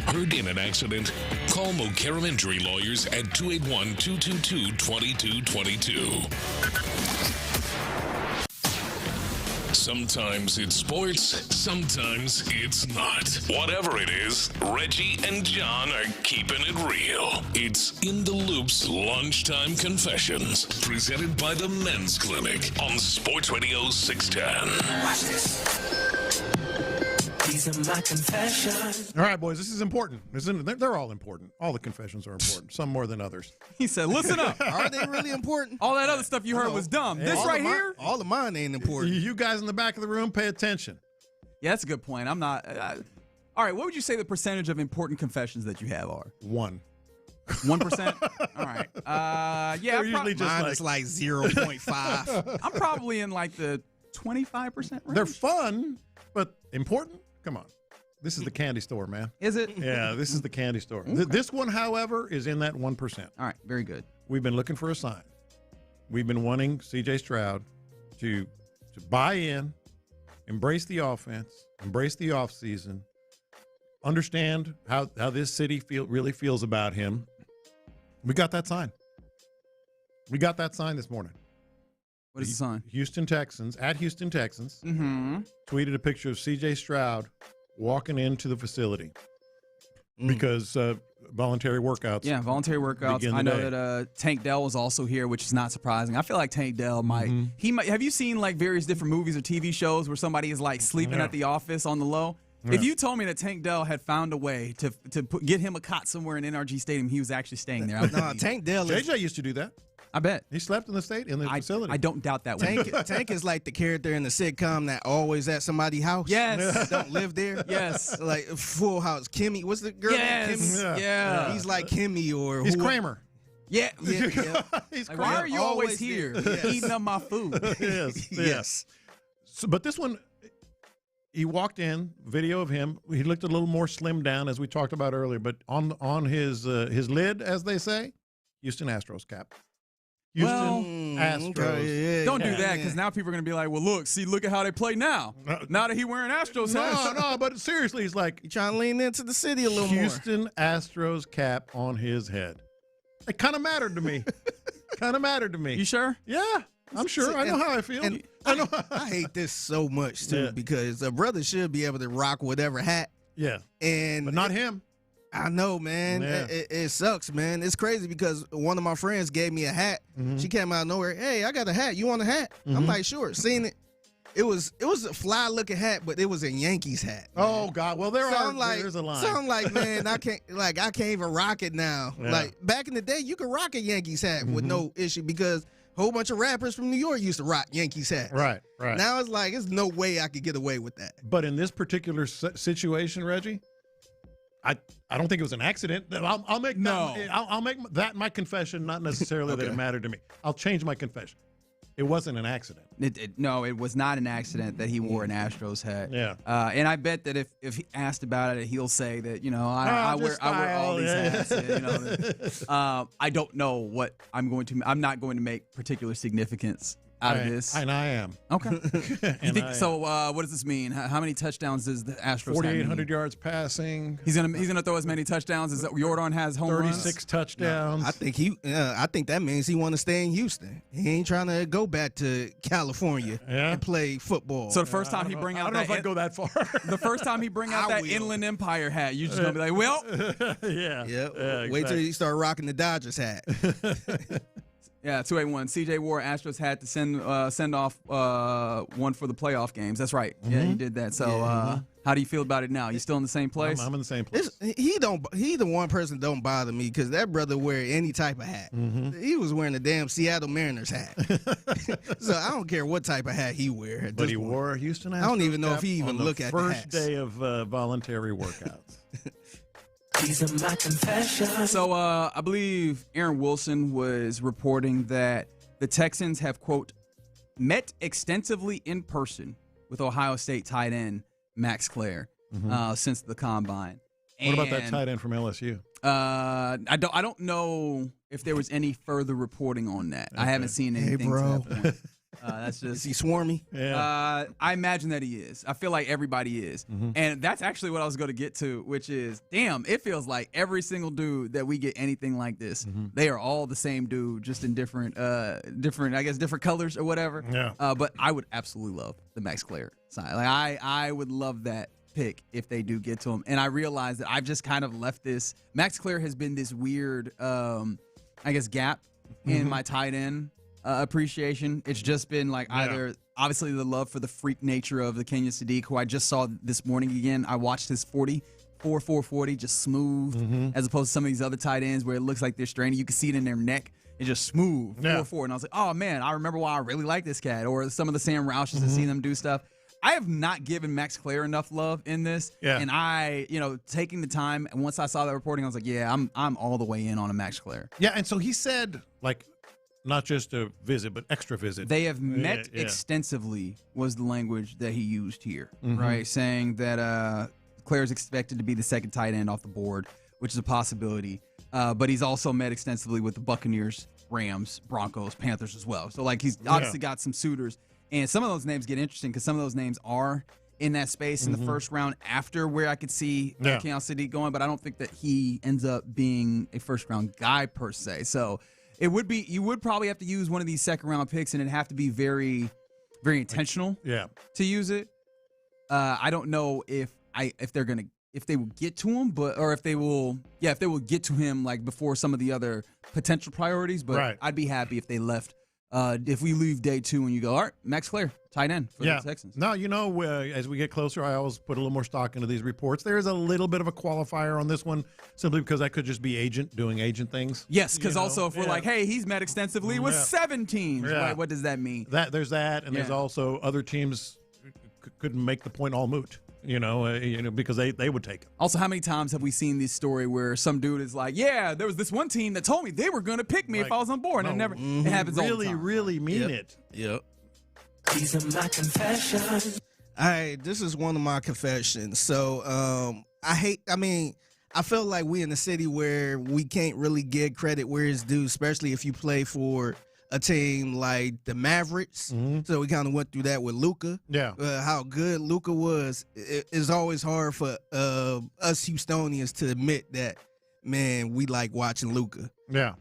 Heard in an accident? Call Mokaram Injury Lawyers at 281-222-2222. Sometimes it's sports, sometimes it's not. Whatever it is, Reggie and John are keeping it real. It's In the Loop's Lunchtime Confessions, presented by the Men's Clinic on Sports Radio 610. Watch this. These are my confessions. All right, boys, this is important. They're all important. All the confessions are important, some more than others. He said, listen up. Are they really important? All that other stuff you heard was dumb. This right here? All of mine ain't important. You guys in the back of the room, pay attention. Yeah, that's a good point. I'm not. All right, what would you say the percentage of important confessions that you have are? 1%. 1%? All right. Yeah. Usually just mine is like 0.5. I'm probably in like the 25% range. They're fun, but important? Come on. This is the candy store, man. Is it? Yeah, this is the candy store. Okay. This one, however, is in that 1%. All right, very good. We've been looking for a sign. We've been wanting C.J. Stroud to buy in, embrace the offense, embrace the offseason, understand how this city really feels about him. We got that sign. We got that sign this morning. What is the sign? Houston Texans, at Houston Texans, tweeted a picture of C.J. Stroud walking into the facility because voluntary workouts. Yeah, voluntary workouts. I know that Tank Dell was also here, which is not surprising. I feel like Tank Dell might. He might. Have you seen like various different movies or TV shows where somebody is like sleeping at the office on the low? Yeah. If you told me that Tank Dell had found a way to get him a cot somewhere in NRG Stadium, he was actually staying there. No, Tank Dell. JJ used to do that. I bet. He slept in the facility. I don't doubt that one. Tank is like the character in the sitcom that always at somebody's house. Yes. Don't live there. Yes. Like Full House. Kimmy. What's the girl? Yes. Kimmy? Yeah. He's like Kimmy or He's Kramer. Yeah. He's like, why are you always here? Yes. Eating up my food. Yes. So, but this one, he walked in, video of him. He looked a little more slimmed down, as we talked about earlier, but on his lid, as they say, Houston Astros cap. Houston Astros. Don't do that, because now people are going to be like, well, look at how they play now. Now that he wearing Astros hats. No, but seriously, he's like, you trying to lean into the city a little more. Houston Astros cap on his head. It kind of mattered to me. You sure? Yeah, I'm sure. I know how I feel. And I hate this so much, too, because a brother should be able to rock whatever hat. Yeah. But not him. I know, man. Yeah. It sucks, man. It's crazy because one of my friends gave me a hat. She came out of nowhere. Hey, I got a hat. You want a hat? I'm like, sure. Seen it. It was a fly looking hat, but it was a Yankees hat. Man. Oh God. Well, there's a line. So I'm like, man, I can't even rock it now. Yeah. Like back in the day, you could rock a Yankees hat with no issue because a whole bunch of rappers from New York used to rock Yankees hats. Right. Now it's like, there's no way I could get away with that. But in this particular situation, Reggie, I don't think it was an accident. I'll make that my confession. Not necessarily that it mattered to me. I'll change my confession. It wasn't an accident. No, it was not an accident that he wore an Astros hat. Yeah. And I bet that if he asked about it, he'll say that I wear all these hats. And, I don't know what I'm not going to make particular significance out of this. And I am. Okay. What does this mean? How many touchdowns does the Astros 4,800 yards passing. He's gonna throw as many touchdowns as Jordan has home 36 touchdowns. No, I think that means he want to stay in Houston. He ain't trying to go back to California and play football. So the first time he bring out, I don't know if I'd go that far. The first time he bring out that Inland Empire hat, you're just gonna be like, well, yeah. Exactly. Wait till he start rocking the Dodgers hat. Yeah, 281. CJ wore Astros hat to send off one for the playoff games. That's right. Yeah, he did that. So how do you feel about it now? You still in the same place? I'm in the same place. He the one person that don't bother me because that brother wear any type of hat. He was wearing the damn Seattle Mariners hat. So I don't care what type of hat he wear. But he wore a Houston Astros I don't even know cap if he even look at the hats. First day of voluntary workouts. These are my confessions. So I believe Aaron Wilson was reporting that the Texans have, quote, met extensively in person with Ohio State tight end Max Clare since the combine. What about that tight end from LSU? I don't know if there was any further reporting on that. Okay. I haven't seen anything to that point. That's just Is he swarmy? Yeah. I imagine that he is. I feel like everybody is. And that's actually what I was going to get to, which is, damn, it feels like every single dude that we get anything like this, they are all the same dude, just in different, different colors or whatever. Yeah. But I would absolutely love the Max Clare sign. Like I would love that pick if they do get to him. And I realize that I've just kind of left this. Max Clare has been this weird, gap in my tight end appreciation. It's just been like either obviously the love for the freak nature of the Kenya Sadiq, who I just saw this morning again. I watched his 4.40 just smooth, as opposed to some of these other tight ends where it looks like they're straining. You can see it in their neck. It's just smooth, 4.4. And I was like, oh man, I remember why I really like this cat. Or some of the Sam Roush's and seeing them do stuff. I have not given Max Clare enough love in this. Yeah. And I, taking the time, and once I saw that reporting, I was like, yeah, I'm all the way in on a Max Clare. Yeah, and so he said, like, not just a visit, but extra visit. They have met extensively was the language that he used here, right? Saying that Clare is expected to be the second tight end off the board, which is a possibility. But he's also met extensively with the Buccaneers, Rams, Broncos, Panthers as well. So, like, he's obviously got some suitors. And some of those names get interesting because some of those names are in that space in the first round after where I could see Kenya Sadiq going, but I don't think that he ends up being a first-round guy per se. So it would be, you would probably have to use one of these second-round picks, and it'd have to be very, very intentional to use it. I don't know if they will get to him, or if they will get to him like before some of the other potential priorities. But I'd be happy if they left. If we leave day 2 and you go, all right, Max Clare, tight end for the Texans. No, as we get closer, I always put a little more stock into these reports. There's a little bit of a qualifier on this one, simply because I could just be doing agent things. Yes, because also if we're like, hey, he's met extensively with 7 teams, right, what does that mean? There's that, and there's also other teams couldn't make the point all moot. Because they would take it. Also, how many times have we seen this story where some dude is like, yeah, there was this one team that told me they were going to pick me if I was on board, and it happens all the time. Really mean it. Yep. These are my confessions. All right, this is one of my confessions. So, I feel like we in a city where we can't really get credit where it's due, especially if you play for a team like the Mavericks. So we kind of went through that with Luka. Yeah. How good Luka was. It's always hard for us Houstonians to admit that, man, we like watching Luka. Yeah.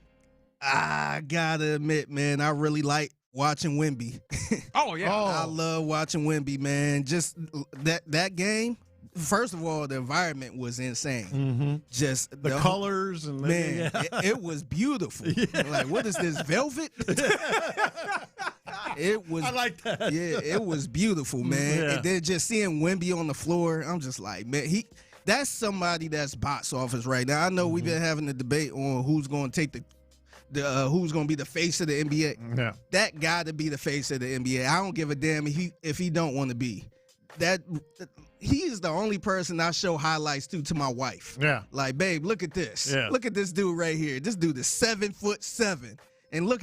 I gotta admit, man, I really like watching Wemby. Oh, yeah. I love watching Wemby, man. Just that game. First of all, the environment was insane. Just the colors and it was beautiful. Like, what is this, velvet? It was. I like that. Yeah, it was beautiful, man. And then just seeing Wemby on the floor, I'm just like, man, that's somebody that's box office right now. I know we've been having a debate on who's going to take who's going to be the face of the NBA. Yeah, that got to be the face of the NBA. I don't give a damn if he don't want to be. He is the only person I show highlights to my wife. Yeah. Like, babe, look at this. Yeah. Look at this dude right here. This dude is 7'7", and look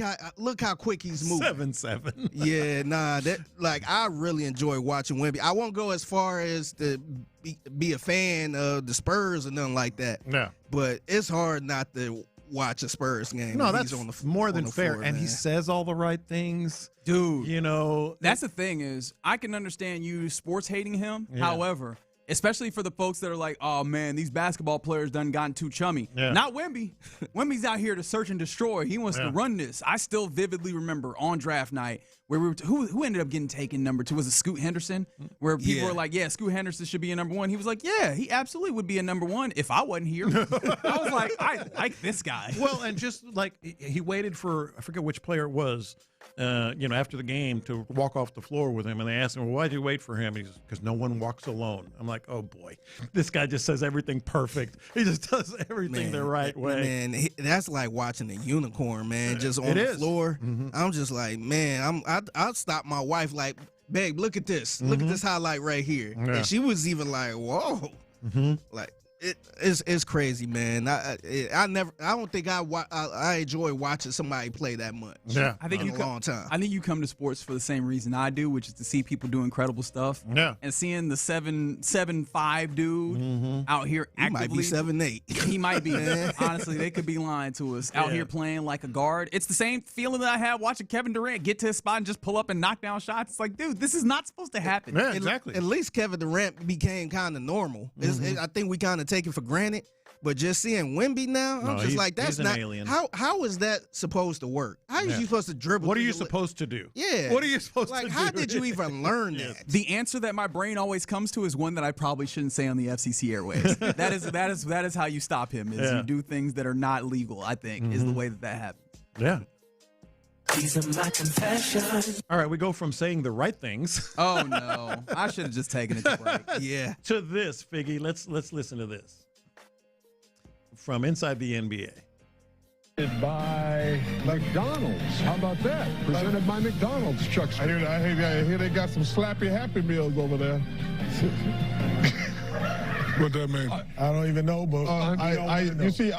how quick he's moving. 7'7". Yeah, I really enjoy watching Wemby. I won't go as far as to be a fan of the Spurs or nothing like that. Yeah. But it's hard not to watch a Spurs game. No, that's more than fair. Floor, and man. he says all the right things. Dude, that's the thing is, I can understand you sports hating him. Yeah. However, especially for the folks that are like, oh man, these basketball players done gotten too chummy. Yeah. Not Wemby. Wemby's out here to search and destroy. He wants to run this. I still vividly remember on draft night where we were who ended up getting taken number 2? Was it Scoot Henderson? Where people were like, yeah, Scoot Henderson should be a number 1. He was like, yeah, he absolutely would be a number 1 if I wasn't here. I was like, I like this guy. Well, and just like he waited for, I forget which player it was, after the game to walk off the floor with him, and they asked him, well, why'd you wait for him? He says, because no one walks alone. I'm like, oh boy, this guy just says everything perfect. He just does everything the right way. Man, that's like watching a unicorn, man, just on the floor. I'm just like, man, I'll stop my wife like, babe, look at this. Look at this highlight right here. Yeah. And she was even like, whoa. Like, It's crazy, man. I don't think I enjoy watching somebody play that much. Yeah, I think in a long time. I think you come to sports for the same reason I do, which is to see people do incredible stuff. Yeah, and seeing the 7'5" dude out here actively. He might be 7'8". He might be. Honestly, they could be lying to us. Out here playing like a guard. It's the same feeling that I had watching Kevin Durant get to his spot and just pull up and knock down shots. It's like, dude, this is not supposed to happen. Yeah, exactly. At least Kevin Durant became kind of normal. I think we kind of take it for granted. But just seeing Wemby now, I'm just like, that's not alien. How is that supposed to work? How are you supposed to dribble? What are you supposed to do? Yeah. What are you supposed to do? How did you even learn that? The answer that my brain always comes to is one that I probably shouldn't say on the FCC airwaves. that is how you stop him. Is you do things that are not legal. I think is the way that happens. Yeah. These are my confessions. All right, we go from saying the right things. Oh no, I should have just taken it to break. Yeah. To this, Figgy. Let's listen to this from inside the NBA. By McDonald's. How about that? Presented by McDonald's, Chuck. I hear they got some slappy Happy Meals over there. What that mean? I don't even know, but you see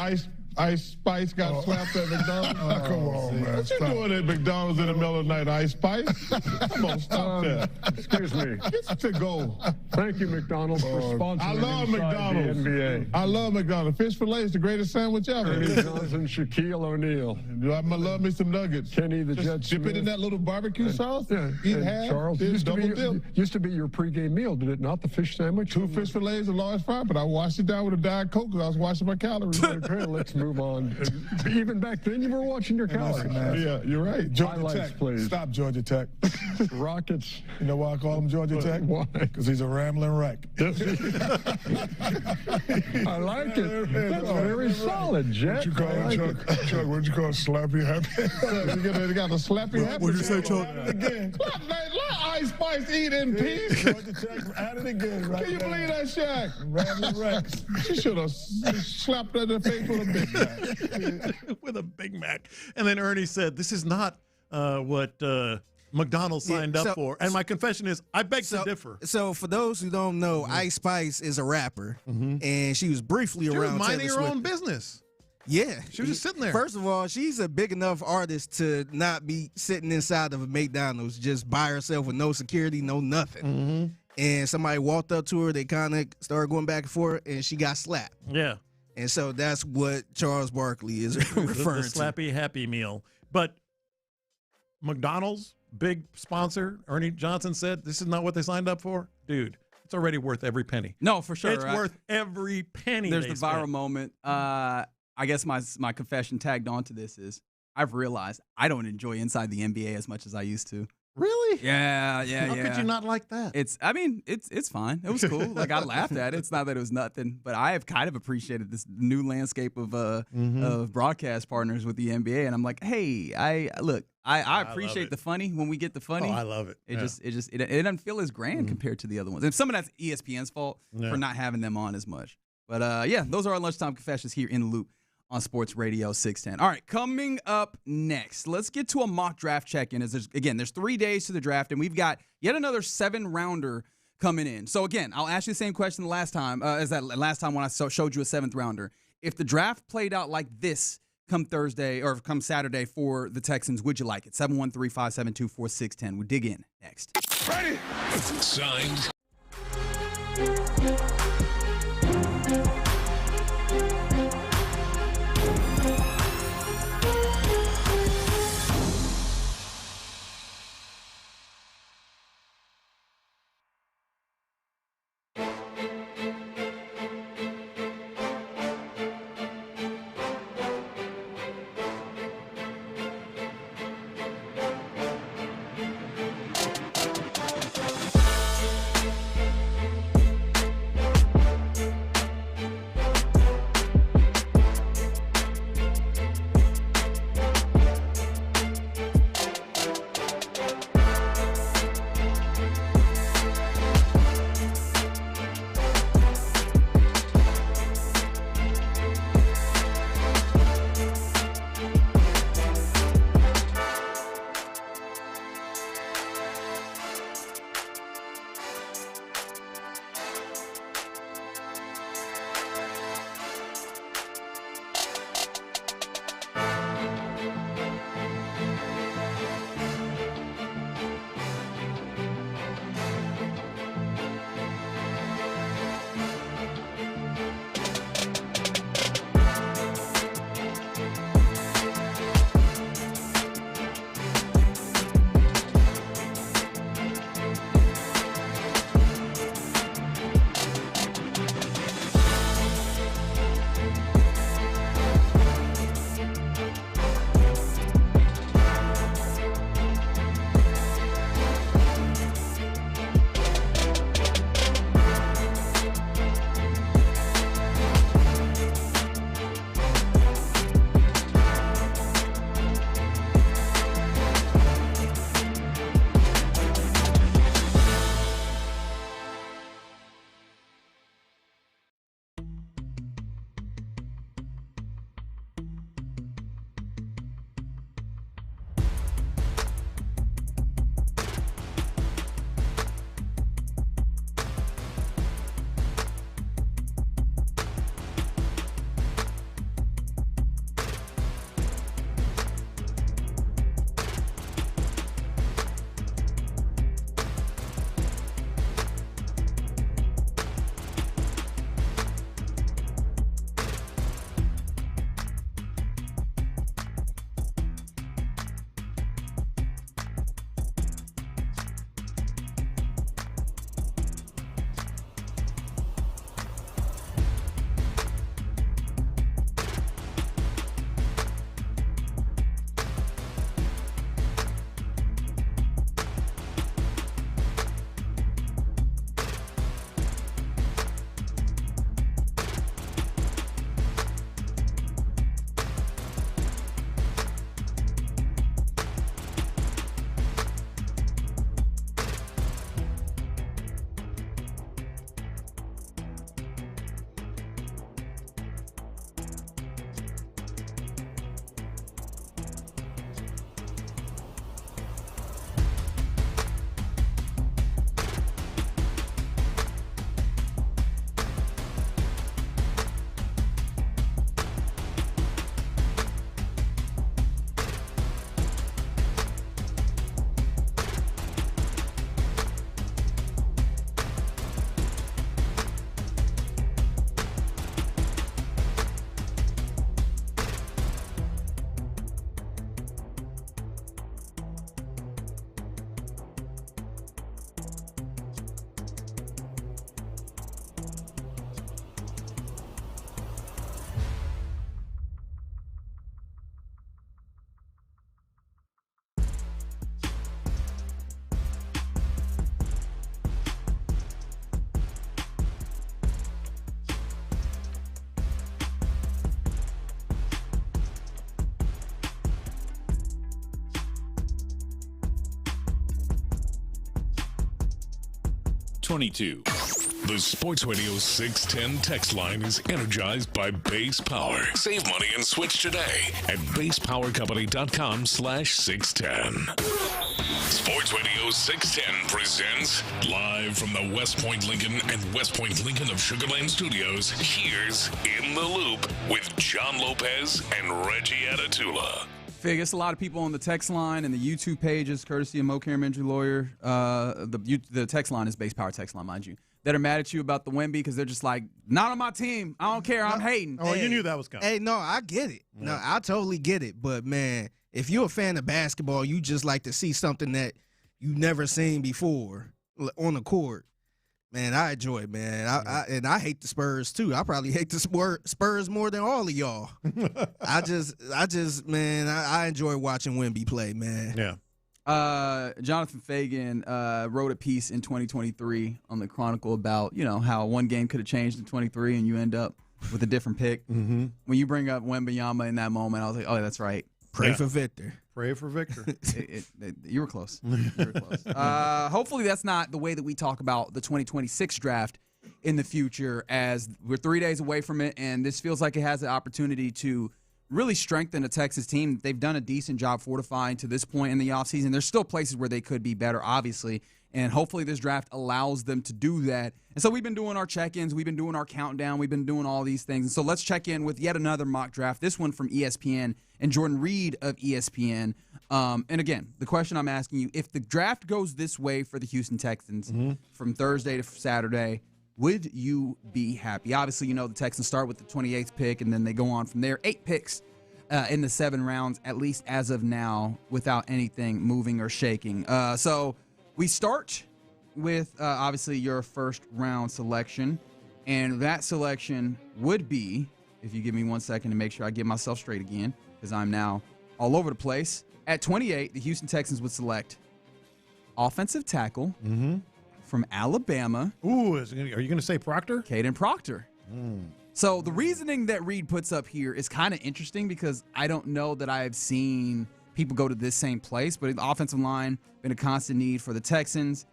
Ice Spice got slapped at McDonald's. Come on, man. What you doing at McDonald's in the middle of the night, Ice Spice? Come on, stop that. Excuse me. It's to go. Thank you, McDonald's, for sponsoring I love McDonald's. The NBA. I love McDonald's. Fish fillet is the greatest sandwich ever. Ernie Johnson, Shaquille O'Neal. I love me some nuggets. Kenny the Jet Dip it in that little barbecue sauce. Yeah. Eat half. Charles, used to be your pregame meal, did it not? The fish sandwich? 2 fish fillets, a large fry, but I washed it down with a Diet Coke because I was watching my calories. Okay, let's move on. Even back then, you were watching your calories. Yeah, you're right. Georgia Highlights, Tech. please. Stop Georgia Tech. Rockets. You know why I call him Georgia Tech? Why? Because he's a rambling wreck. I like it. That's very solid, Jet. What you call him, Chuck? What'd you call Slappy Happy? They got the Slappy Happy. What'd you say, Chuck? Again. Let Ice Spice eat in peace. Georgia Tech at it again. Right. Can you believe that, Shaq? Rambling wrecks. She should have slapped her in the face with a Big Mac. With a Big Mac. And then Ernie said, this is not what McDonald's signed up for. And my confession is, I beg to differ. So for those who don't know, Ice Spice is a rapper, and she was briefly around minding Taylor her Swift. own business. Yeah. She was just sitting there. First of all, she's a big enough artist to not be sitting inside of a McDonald's just by herself with no security, no nothing. And somebody walked up to her, they kind of started going back and forth, and she got slapped. Yeah. And so that's what Charles Barkley is referring the Slappy Happy Meal. But McDonald's, big sponsor, Ernie Johnson said, this is not what they signed up for. Dude, it's already worth every penny. No, for sure. It's worth every penny. There's the viral moment. I guess my confession tagged onto this is I've realized I don't enjoy inside the NBA as much as I used to. Really? Yeah. How could you not like that? It's fine. It was cool. Like, I laughed at it. It's not that it was nothing, but I have kind of appreciated this new landscape of broadcast partners with the NBA. And I'm like, hey, I appreciate the funny when we get the funny. Oh, I love it. It doesn't feel as grand compared to the other ones. And some of that's ESPN's fault for not having them on as much. But those are our lunchtime confessions here in the Loop on Sports Radio 610. All right, coming up next, let's get to a mock draft check-in. There's 3 days to the draft, and we've got yet another 7-rounder coming in. So again, I'll ask you the same question the last time as that last time when I showed you a 7th rounder. If the draft played out like this come Thursday or come Saturday for the Texans, would you like it? 713-572-4610. We'll dig in next. Ready? Signed. 22. The Sports Radio 610 text line is energized by Base Power. Save money and switch today at basepowercompany.com/610. Sports Radio 610 presents live from the West Point Lincoln and West Point Lincoln of Sugar Land Studios. Here's In the Loop with John Lopez and Reggie Atatula. Fig, it's a lot of people on the text line and the YouTube pages, courtesy of Mo Karam Injury Lawyer. The text line is Base Power text line, mind you, that are mad at you about the Wemby because they're just like, not on my team. I don't care. I'm hating. Oh, you knew that was coming. Hey, no, I get it. Yeah. No, I totally get it. But, man, if you're a fan of basketball, you just like to see something that you've never seen before on the court. Man, I enjoy it, man. I hate the Spurs too. I probably hate the Spurs more than all of y'all. I enjoy watching Wemby play, man. Yeah. Jonathan Fagan wrote a piece in 2023 on the Chronicle about, how one game could have changed in 23 and you end up with a different pick. Mm-hmm. When you bring up Wembanyama in that moment, I was like, oh, that's right. Pray for Victor. Pray for Victor. You were close. Hopefully that's not the way that we talk about the 2026 draft in the future, as we're 3 days away from it, and this feels like it has the opportunity to really strengthen a Texas team. They've done a decent job fortifying to this point in the offseason. There's still places where they could be better, obviously, and hopefully this draft allows them to do that. And so we've been doing our check-ins. We've been doing our countdown. We've been doing all these things. And so let's check in with yet another mock draft, this one from ESPN and Jordan Reed of ESPN. And again, the question I'm asking you, if the draft goes this way for the Houston Texans from Thursday to Saturday, would you be happy? Obviously, the Texans start with the 28th pick, and then they go on from there. 8 picks in the 7 rounds, at least as of now, without anything moving or shaking. So we start with, obviously, your first-round selection, and that selection would be, if you give me 1 second to make sure I get myself straight again, because I'm now all over the place. At 28, the Houston Texans would select offensive tackle from Alabama. Ooh, are you going to say Proctor? Caden Proctor. So the reasoning that Reed puts up here is kind of interesting because I don't know that I have seen people go to this same place, but the offensive line been a constant need for the Texans.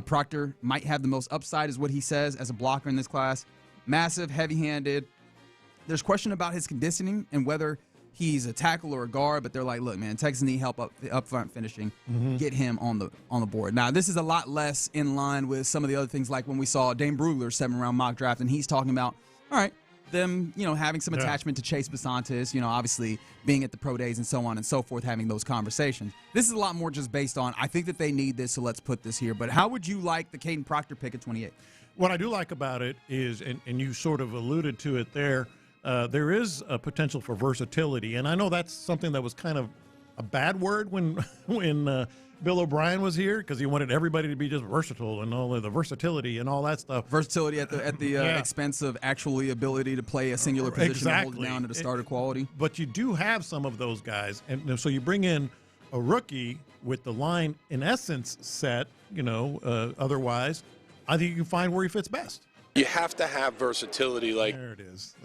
Proctor might have the most upside, is what he says, as a blocker in this class. Massive, heavy-handed. There's question about his conditioning and whether he's a tackle or a guard, but they're like, look, man, Texans need help up front finishing. Get him on the board. Now, this is a lot less in line with some of the other things, like when we saw Dane Brugler's 7-round mock draft, and he's talking about, all right, them, having some attachment to Chase Besantis, obviously being at the pro days and so on and so forth, having those conversations. This is a lot more just based on, I think that they need this, so let's put this here. But how would you like the Caden Proctor pick at 28? What I do like about it is, and you sort of alluded to it there is a potential for versatility. And I know that's something that was kind of a bad word when Bill O'Brien was here, because he wanted everybody to be just versatile and all of the versatility and all that stuff. Versatility at the expense of actually ability to play a singular position and hold it down to the starter quality. But you do have some of those guys. And so you bring in a rookie with the line, in essence, set, otherwise, I think you can find where he fits best. You have to have versatility. There it is.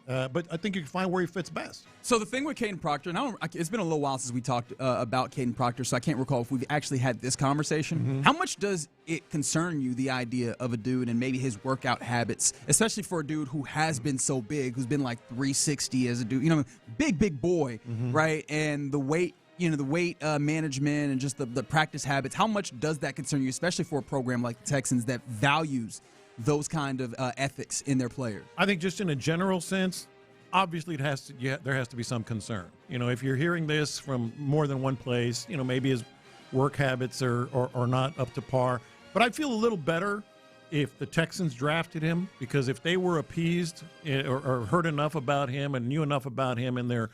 But I think you can find where he fits best. So the thing with Caden Proctor, and it's been a little while since we talked about Caden Proctor, so I can't recall if we've actually had this conversation. How much does it concern you, the idea of a dude and maybe his workout habits, especially for a dude who has been so big, who's been like 360 as a dude, big boy, right? And the weight, the weight management and just the practice habits, how much does that concern you, especially for a program like the Texans that values those kind of ethics in their players? I think just in a general sense, obviously there has to be some concern. If you're hearing this from more than one place, maybe his work habits are not up to par. But I'd feel a little better if the Texans drafted him, because if they were appeased or heard enough about him and knew enough about him and their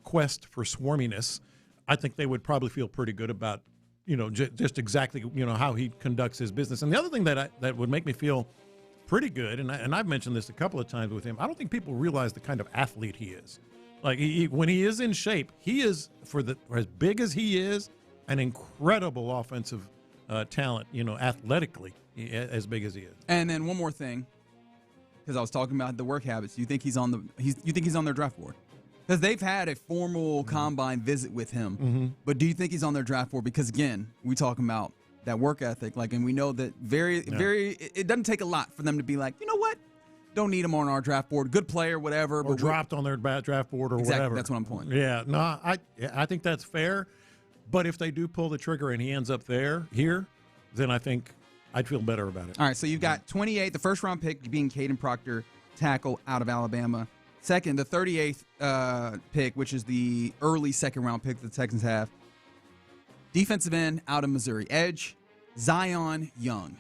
quest for swarminess, I think they would probably feel pretty good about just exactly, how he conducts his business. And the other thing that would make me feel pretty good, and I've mentioned this a couple of times with him, I don't think people realize the kind of athlete he is. Like, when he is in shape, he is, for as big as he is, an incredible offensive talent, athletically, as big as he is. And then one more thing, because I was talking about the work habits. You think he's on their draft board? Because they've had a formal combine visit with him. But do you think he's on their draft board? Because, again, we talking about that work ethic. Like, and we know that it doesn't take a lot for them to be like, you know what? Don't need him on our draft board. Good player, whatever. Or dropped on their draft board or whatever. That's what I'm pointing. Yeah, no, I think that's fair. But if they do pull the trigger and he ends up here, then I think I'd feel better about it. All right, so you've got 28, the first-round pick being Caden Proctor, tackle out of Alabama. Second, the 38th pick, which is the early second-round pick that the Texans have. Defensive end out of Missouri. Edge, Zion Young.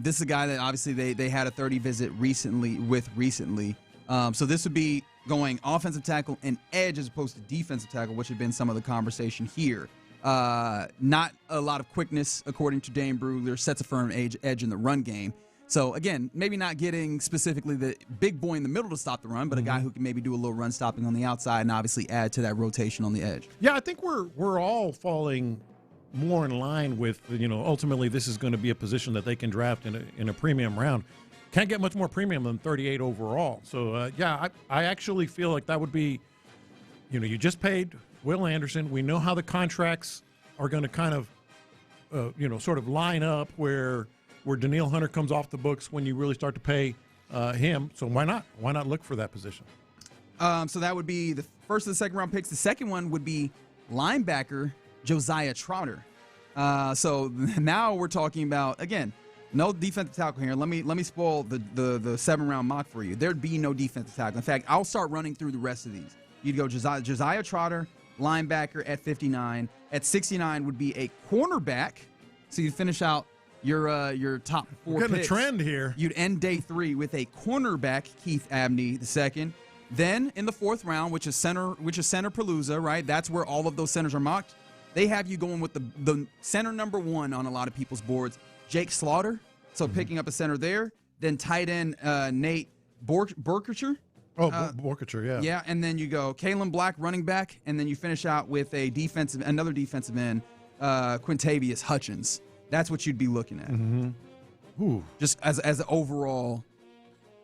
This is a guy that obviously they had a 30 visit recently. So this would be going offensive tackle and edge as opposed to defensive tackle, which had been some of the conversation here. Not a lot of quickness, according to Dane Brugler, sets a firm edge in the run game. So, again, maybe not getting specifically the big boy in the middle to stop the run, but a guy who can maybe do a little run stopping on the outside and obviously add to that rotation on the edge. Yeah, I think we're all falling more in line with, ultimately this is going to be a position that they can draft in a premium round. Can't get much more premium than 38 overall. So, I actually feel like that would be, you just paid Will Anderson. We know how the contracts are going to kind of, sort of line up where Danielle Hunter comes off the books when you really start to pay him. So why not? Why not look for that position? So that would be the first of the second round picks. The second one would be linebacker Josiah Trotter. So now we're talking about, again, no defensive tackle here. Let me spoil the 7-round mock for you. There'd be no defensive tackle. In fact, I'll start running through the rest of these. You'd go Josiah Trotter, linebacker at 59. At 69 would be a cornerback. So you finish out your top 4 We're getting picks. a trend here. You'd end day 3 with a cornerback, Keith Abney II. Then in the 4th round, which is center Palooza, right? That's where all of those centers are mocked. They have you going with the center number 1 on a lot of people's boards, Jake Slaughter. So picking up a center there. Then tight end Nate Borkacher. Borkacher, yeah. Yeah, and then you go Kalen Black, running back, and then you finish out with another defensive end, Quintavious Hutchins. That's what you'd be looking at. Just as an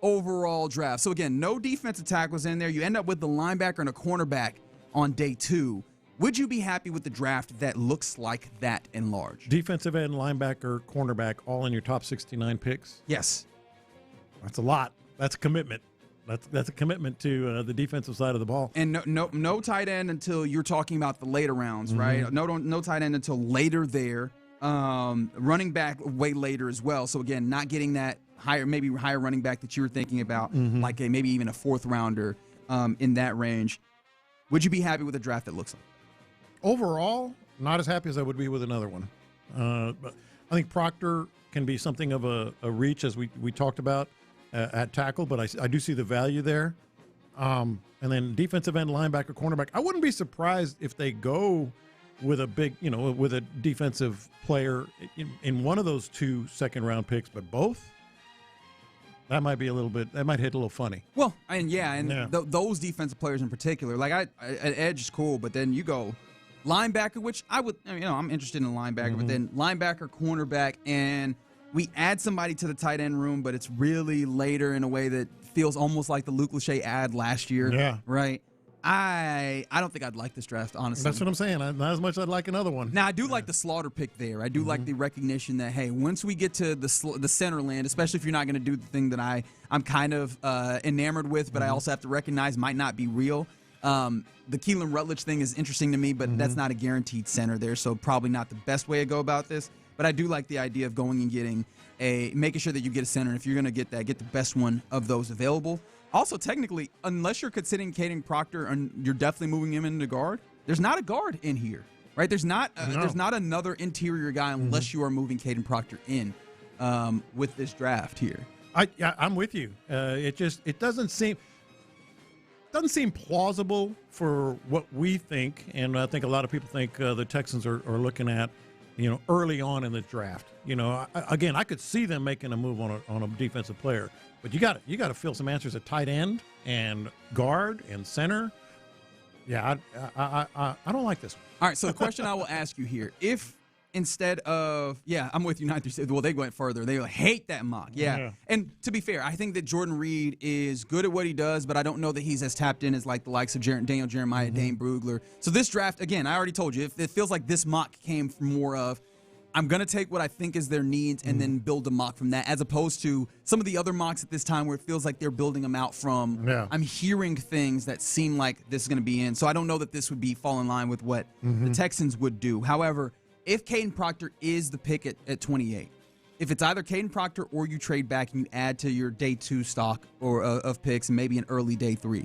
overall draft. So again, no defensive tackles in there. You end up with the linebacker and a cornerback on day 2. Would you be happy with the draft that looks like that in large? Defensive end, linebacker, cornerback, all in your top 69 picks? Yes. That's a lot. That's a commitment. That's a commitment to the defensive side of the ball. And no tight end until you're talking about the later rounds, right? No tight end until later there. Running back way later as well. So again, not getting that higher running back that you were thinking about, like maybe even a 4th rounder in that range. Would you be happy with a draft that looks like? Overall, not as happy as I would be with another one. But I think Proctor can be something of a reach, as we talked about at tackle, but I do see the value there. And then defensive end, linebacker, cornerback. I wouldn't be surprised if they go with a big, with a defensive player in one of those 2 second-round picks, but both, that might be that might hit a little funny. Well, those defensive players in particular, like an edge is cool, but then you go linebacker, which I'm interested in linebacker, but then linebacker, cornerback, and we add somebody to the tight end room, but it's really later in a way that feels almost like the Luke Lachey ad last year. Yeah. Right? I don't think I'd like this draft, honestly. That's what I'm saying. Not as much as I'd like another one. Now, I do like the Slaughter pick there. I do like the recognition that, hey, once we get to the center land, especially if you're not going to do the thing that I'm kind of enamored with, but I also have to recognize might not be real. The Keelan Rutledge thing is interesting to me, but that's not a guaranteed center there, so probably not the best way to go about this. But I do like the idea of going and getting making sure that you get a center. And if you're going to get that, get the best one of those available. Also, technically, unless you're considering Caden Proctor and you're definitely moving him into guard, there's not a guard in here, right? There's not another interior guy unless you are moving Caden Proctor in with this draft here. I'm with you. It doesn't seem plausible for what we think, and I think a lot of people think the Texans are looking at, early on in the draft. Again, I could see them making a move on a defensive player, but you got to fill some answers at tight end and guard and center. Yeah, I don't like this one. All right, so the question I will ask you here: if instead of I'm with you 9-6. Well, they went further. They hate that mock. Yeah. And to be fair, I think that Jordan Reed is good at what he does, but I don't know that he's as tapped in as like the likes of Daniel Jeremiah, Dane Brugler. So this draft, again, I already told you, it feels like this mock came from more of I'm going to take what I think is their needs and then build a mock from that, as opposed to some of the other mocks at this time where it feels like they're building them out from, I'm hearing things that seem like this is going to be in. So I don't know that this would fall in line with what the Texans would do. However, if Caden Proctor is the pick at 28, if it's either Caden Proctor or you trade back and you add to your day 2 stock or of picks and maybe an early day 3,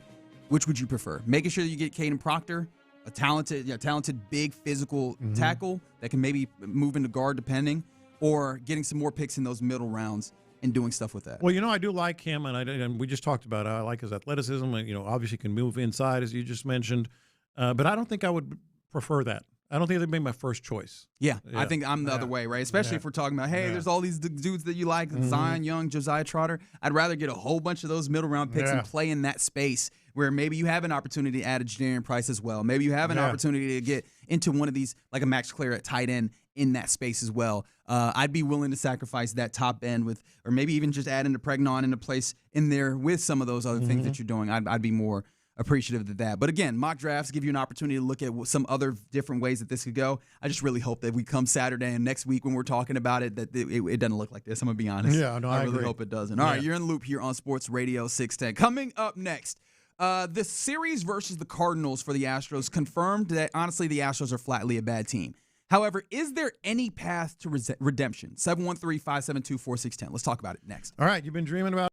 which would you prefer? Making sure that you get Caden Proctor, a talented, big physical tackle that can maybe move into guard depending, or getting some more picks in those middle rounds and doing stuff with that. Well, I do like him, and we just talked about it. I like his athleticism. And, obviously can move inside, as you just mentioned. But I don't think I would prefer that. I don't think they'd be my first choice. Yeah, I think I'm the other way, right? Especially if we're talking about, hey, there's all these dudes that you like, Zion Young, Josiah Trotter. I'd rather get a whole bunch of those middle round picks and play in that space where maybe you have an opportunity to add a Jadarian Price as well. Maybe you have an opportunity to get into one of these, like a Max Clare at tight end in that space as well. I'd be willing to sacrifice that top end with, or maybe even just add into Pregnon into place in there with some of those other things that you're doing. I'd be more appreciative of that. But again, mock drafts give you an opportunity to look at some other different ways that this could go. I just really hope that we come Saturday and next week when we're talking about it, that it doesn't look like this. I'm going to be honest. Yeah, no, I really agree. hope it doesn't. All right, you're in the loop here on Sports Radio 610. Coming up next, the series versus the Cardinals for the Astros confirmed that, honestly, the Astros are flatly a bad team. However, is there any path to redemption? 713-572-4610. Let's talk about it next. All right, you've been dreaming about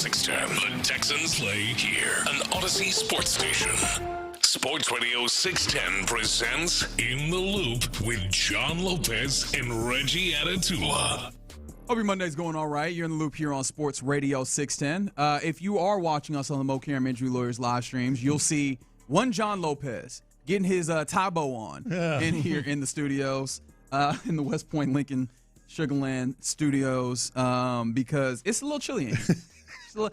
610. The Texans play here. An Odyssey sports station. Sports Radio 610 presents In the Loop with John Lopez and Reggie Atatula. Hope your Monday's going all right. You're in the loop here on Sports Radio 610. If you are watching us on the Mo Karam Injury Lawyers live streams, you'll see one John Lopez getting his tie bow on in here in the studios, in the West Point Lincoln Sugarland studios, because it's a little chilly in here.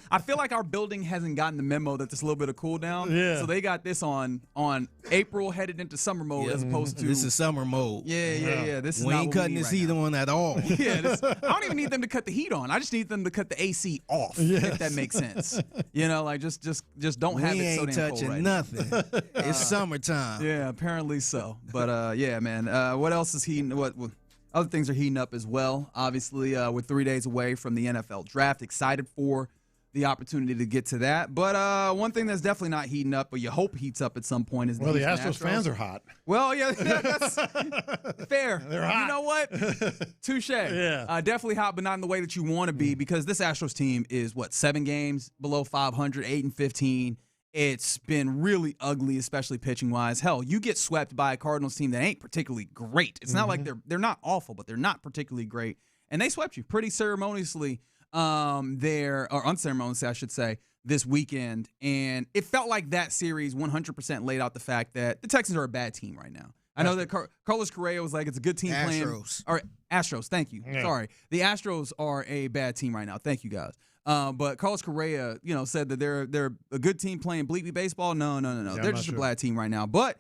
I feel like our building hasn't gotten the memo that there's a little bit of cool down. Yeah. So they got this on April headed into summer mode as opposed to this is summer mode. Yeah. This is we not ain't what cutting we need this right heat now. on at all. I don't even need them to cut the heat on. I just need them to cut the AC off. If that makes sense. Like just don't have it so damn cold. We ain't touching nothing. It's summertime. Yeah, apparently so. But yeah, man. What else is heating? What other things are heating up as well? Obviously, we're 3 days away from the NFL draft. Excited for the opportunity to get to that. But one thing that's definitely not heating up, but you hope heats up at some point, is the Astros fans are hot. Well, yeah, that's fair. They're hot. You know what? Touche. Yeah. Definitely hot, but not in the way that you want to be, because this Astros team is, 7 games below 500, 8-15. It's been really ugly, especially pitching-wise. Hell, you get swept by a Cardinals team that ain't particularly great. It's not like they're not awful, but they're not particularly great. And they swept you pretty ceremoniously unceremoniously, I should say, this weekend. And it felt like that series 100% laid out the fact that the Texans are a bad team right now. I know that Carlos Correa was like, it's a good team playing. Astros, thank you. Yeah. Sorry. The Astros are a bad team right now. Thank you, guys. But Carlos Correa, said that they're a good team playing bleepy baseball. No. Yeah, they're just a bad team right now. But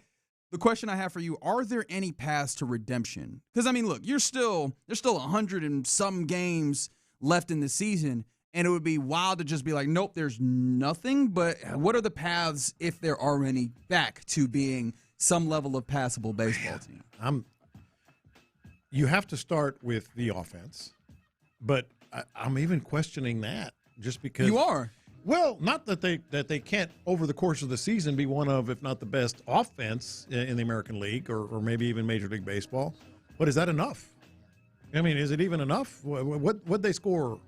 the question I have for you, are there any paths to redemption? Because, look, there's still 100 and some games left in the season, and it would be wild to just be like, nope, there's nothing. But what are the paths, if there are any, back to being some level of passable baseball team? You have to start with the offense, but I'm even questioning that, just because you are. Well, not that they can't over the course of the season be one of, if not the best offense in the American League, or maybe even Major League Baseball. But is that enough? Is it even enough? What they score?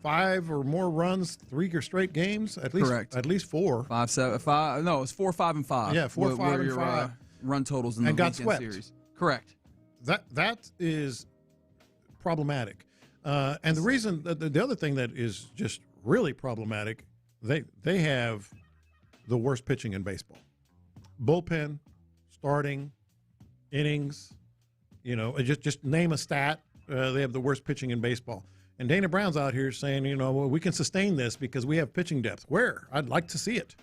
5 or more runs, 3 straight games? At least, correct. At least 4. 5, 7, 5. No, it's 4, 5, and 5. Yeah, 4, 5, and 5. Run totals in the weekend series. Correct. That is problematic. And the reason, the other thing that is just really problematic, they have the worst pitching in baseball. Bullpen, starting, innings. Just name a stat. They have the worst pitching in baseball. And Dana Brown's out here saying, we can sustain this because we have pitching depth. Where? I'd like to see it.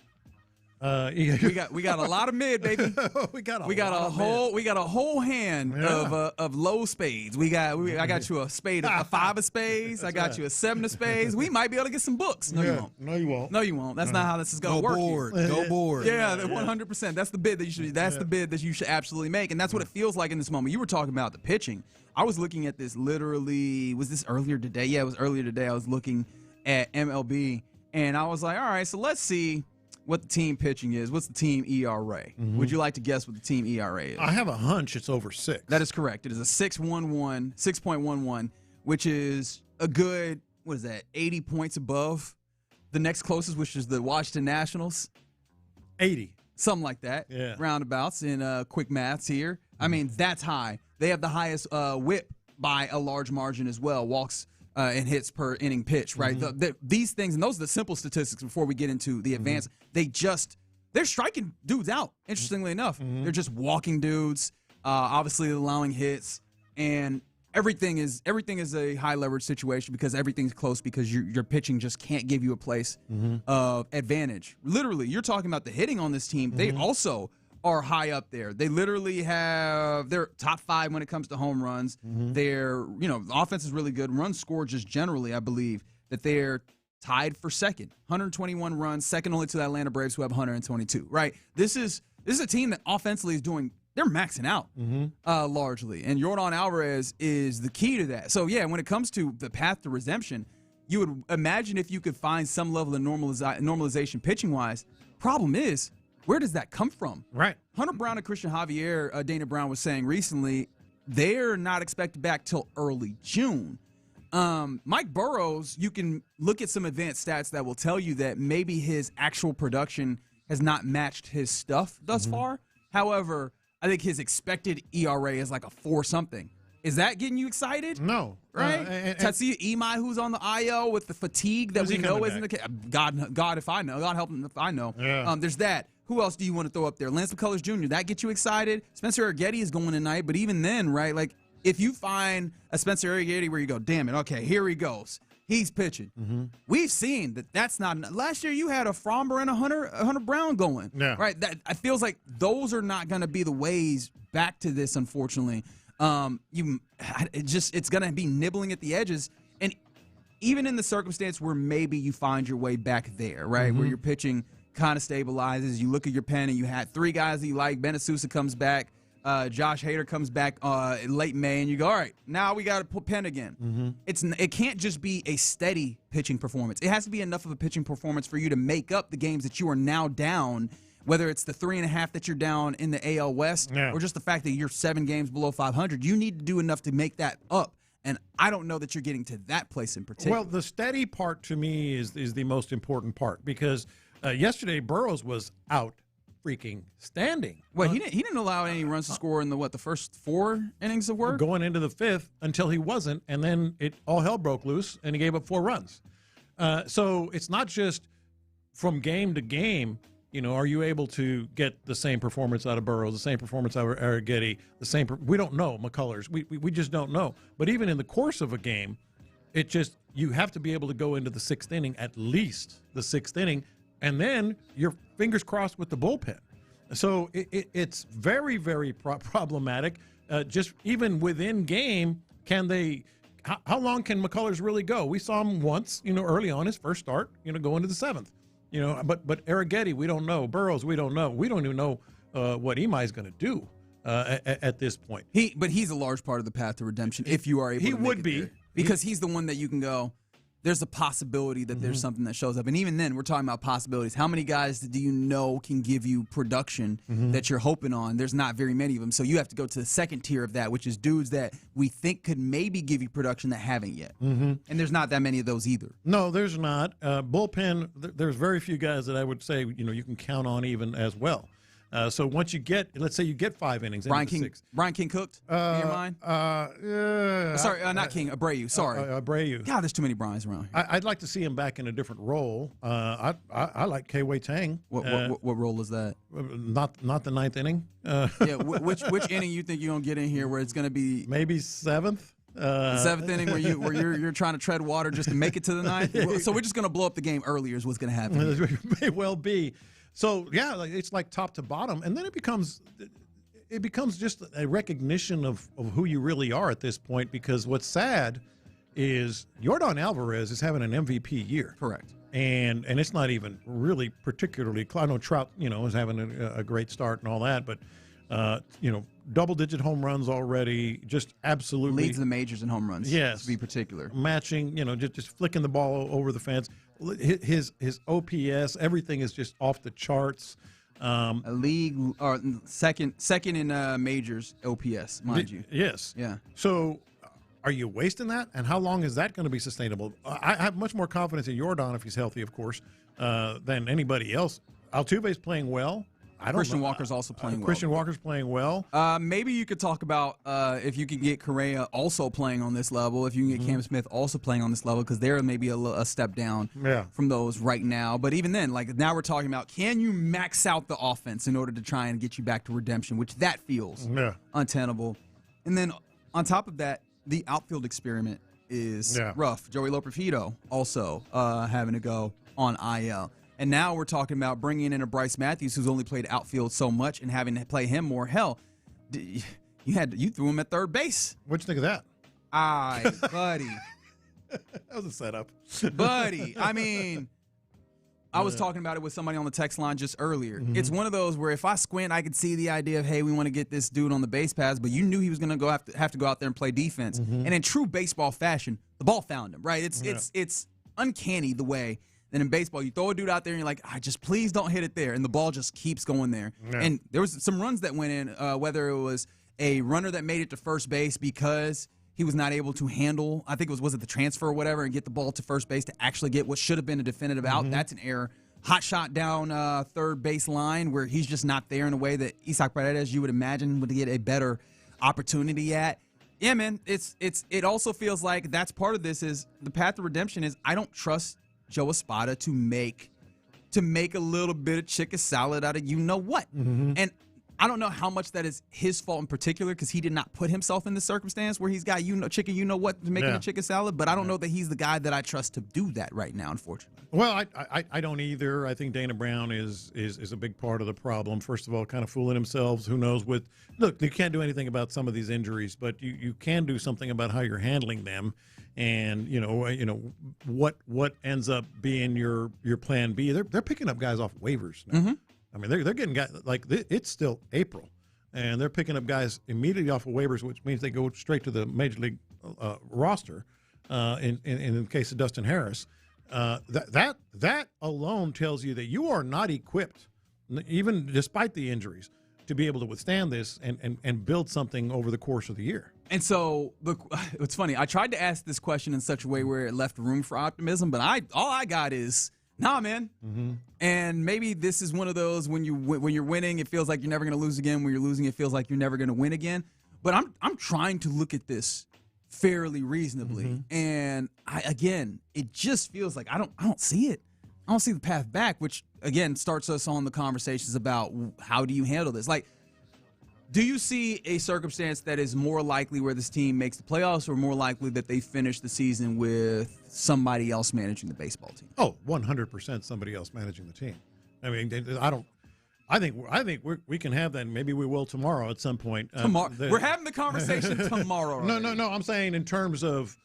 We got a lot of mid, baby. we got a whole hand of low spades. I got you a spade, a 5 of spades. I got you a 7 of spades. We might be able to get some books. No, you won't. No, you won't. No, you won't. That's not how this is going to work. Go board. Yeah, 100%. That's the bid that you should. That's the bid that you should absolutely make, and that's what it feels like in this moment. You were talking about the pitching. I was looking at this literally. Was this earlier today? Yeah, it was earlier today. I was looking at MLB, and I was like, all right, so let's see what the team pitching is. What's the team ERA? Mm-hmm. Would you like to guess what the team ERA is? I have a hunch it's over 6. That is correct. It is a 6.11, which is a good, 80 points above the next closest, which is the Washington Nationals. 80. Something like that. Yeah. Roundabouts in quick maths here. That's high. They have the highest whip by a large margin as well. Walks and hits per inning pitch, right? Mm-hmm. These things, and those are the simple statistics before we get into the advanced. They're striking dudes out, interestingly enough. Mm-hmm. They're just walking dudes, obviously allowing hits, and everything is a high leverage situation because everything's close because your pitching just can't give you a place of advantage. Literally, you're talking about the hitting on this team. Mm-hmm. They also are high up there. They literally have their top 5 when it comes to home runs. Mm-hmm. Their offense is really good. Runs scored just generally, I believe that they're tied for second, 121 runs, second only to the Atlanta Braves who have 122. Right. This is a team that offensively is doing. They're maxing out largely, and Yordan Alvarez is the key to that. So yeah, when it comes to the path to redemption, you would imagine if you could find some level of normalization pitching wise. Problem is, where does that come from? Right. Hunter Brown and Christian Javier, Dana Brown was saying recently, they're not expected back till early June. Mike Burrows, you can look at some advanced stats that will tell you that maybe his actual production has not matched his stuff thus far. However, I think his expected ERA is like a 4-something. Is that getting you excited? No. Right? Tatsuya Imai, who's on the IL with the fatigue that we know isn't the case. God, if I know. God help him if I know. Yeah. There's that. Who else do you want to throw up there? Lance McCullers Jr., that gets you excited? Spencer Arrighetti is going tonight, but even then, right, like if you find a Spencer Arrighetti where you go, damn it, okay, here he goes. He's pitching. We've seen that's not enough. Last year you had a Fromber and a Hunter Brown going. Yeah. Right? That it feels like those are not going to be the ways back to this, unfortunately. It's going to be nibbling at the edges. And even in the circumstance where maybe you find your way back there, right, where your pitching kind of stabilizes, you look at your pen and you had 3 guys that you like. Ben Asusa comes back. Josh Hader comes back in late May, and you go, all right, now we got to put pen again. It can't just be a steady pitching performance. It has to be enough of a pitching performance for you to make up the games that you are now down, whether it's the 3.5 that you're down in the AL West or just the fact that you're 7 games below 500. You need to do enough to make that up. And I don't know that you're getting to that place in particular. Well, the steady part to me is the most important part because yesterday Burrows was out freaking standing. Well, he didn't allow any runs to score in the first 4 innings of work? Going into the 5th until he wasn't, and then all hell broke loose, and he gave up 4 runs. So it's not just from game to game, are you able to get the same performance out of Burrows, the same performance out of Arrighetti, we don't know, McCullers. We just don't know. But even in the course of a game, you have to be able to go into the 6th inning, at least the 6th inning, and then your fingers crossed with the bullpen. So it's very, very problematic. Just even within game, how long can McCullers really go? We saw him once, early on his first start, go into the 7th. But Arrighetti, we don't know. Burrows, we don't know. We don't even know what Imai is going to do at this point. But he's a large part of the path to redemption if you are able to make it. He would be. Because he's the one that you can go, there's a possibility that there's something that shows up. And even then, we're talking about possibilities. How many guys do you know can give you production that you're hoping on? There's not very many of them. So you have to go to the second tier of that, which is dudes that we think could maybe give you production that haven't yet. And there's not that many of those either. No, there's not. Bullpen, there's very few guys that I would say, you can count on even as well. So once you let's say you get 5 innings. Brian King cooked in your mind? Sorry, not King, Abreu. Sorry. Abreu. God, there's too many Brians around here. I'd like to see him back in a different role. I like K-Wei Tang. What role is that? Not the 9th inning. Which inning you think you're going to get in here where it's going to be? Maybe 7th. The 7th inning where you're trying to tread water just to make it to the 9th? So we're just going to blow up the game earlier is what's going to happen. It may well be. So yeah, it's like top to bottom, and then it becomes just a recognition of who you really are at this point. Because what's sad is Yordan Alvarez is having an MVP year, correct? And it's not even really particularly. I know Trout, is having a great start and all that, but double-digit home runs already, just absolutely leads the majors in home runs. Yes, to be particular, matching, just flicking the ball over the fence. His OPS, everything is just off the charts. A league or second in majors OPS, mind you. Yes. Yeah. So, are you wasting that? And how long is that going to be sustainable? I have much more confidence in Yordan if he's healthy, of course, than anybody else. Altuve's playing well. Christian Walker's also playing well. Christian Walker's playing well. Maybe you could talk about if you could get Correa also playing on this level, if you can get Cam Smith also playing on this level, because they're maybe a step down from those right now. But even then, now we're talking about, can you max out the offense in order to try and get you back to redemption, which that feels untenable. And then on top of that, the outfield experiment is rough. Joey Loperfido also having to go on IL. And now we're talking about bringing in a Bryce Matthews who's only played outfield so much and having to play him more. Hell, you threw him at third base. What'd you think of that? Buddy. That was a setup. Buddy, I mean, I was talking about it with somebody on the text line just earlier. It's one of those where if I squint, I could see the idea of, hey, we want to get this dude on the base paths, but you knew he was going to have to go out there and play defense. And in true baseball fashion, the ball found him, right? It's uncanny the way. Then in baseball, you throw a dude out there and you're like, just please don't hit it there. And the ball just keeps going there. Yeah. And there was some runs that went in, whether it was a runner that made it to first base because he was not able to handle, I think was it the transfer or whatever, and get the ball to first base to actually get what should have been a definitive out. That's an error. Hot shot down third base line where he's just not there in a way that Isaac Paredes, you would imagine, would get a better opportunity at. Yeah, man, it also feels like that's part of this is the path to redemption is I don't trust Joe Espada to make a little bit of chicken salad out of you-know-what. And I don't know how much that is his fault in particular because he did not put himself in the circumstance where he's got chicken you-know-what to making a chicken salad, but I don't know that he's the guy that I trust to do that right now, unfortunately. Well, I don't either. I think Dana Brown is a big part of the problem. First of all, kind of fooling himself. Who knows look, you can't do anything about some of these injuries, but you can do something about how you're handling them. And what ends up being your plan B. They're picking up guys off waivers now. I mean, they're getting guys like it's still April, and they're picking up guys immediately off of waivers, which means they go straight to the major league roster. In the case of Dustin Harris, that alone tells you that you are not equipped, even despite the injuries, to be able to withstand this and build something over the course of the year. And so, look, it's funny. I tried to ask this question in such a way where it left room for optimism, but all I got is, nah, man. And maybe this is one of those when you're winning, it feels like you're never going to lose again. When you're losing, it feels like you're never going to win again. But I'm trying to look at this fairly reasonably, and it just feels like I don't see it. I don't see the path back, which again starts us on the conversations about how do you handle this. Like, do you see a circumstance that is more likely where this team makes the playoffs or more likely that they finish the season with somebody else managing the baseball team? Oh, 100% somebody else managing the team. I mean, I think we can have that, and maybe we will tomorrow at some point. Tomorrow. We're having the conversation tomorrow. No. I'm saying in terms of,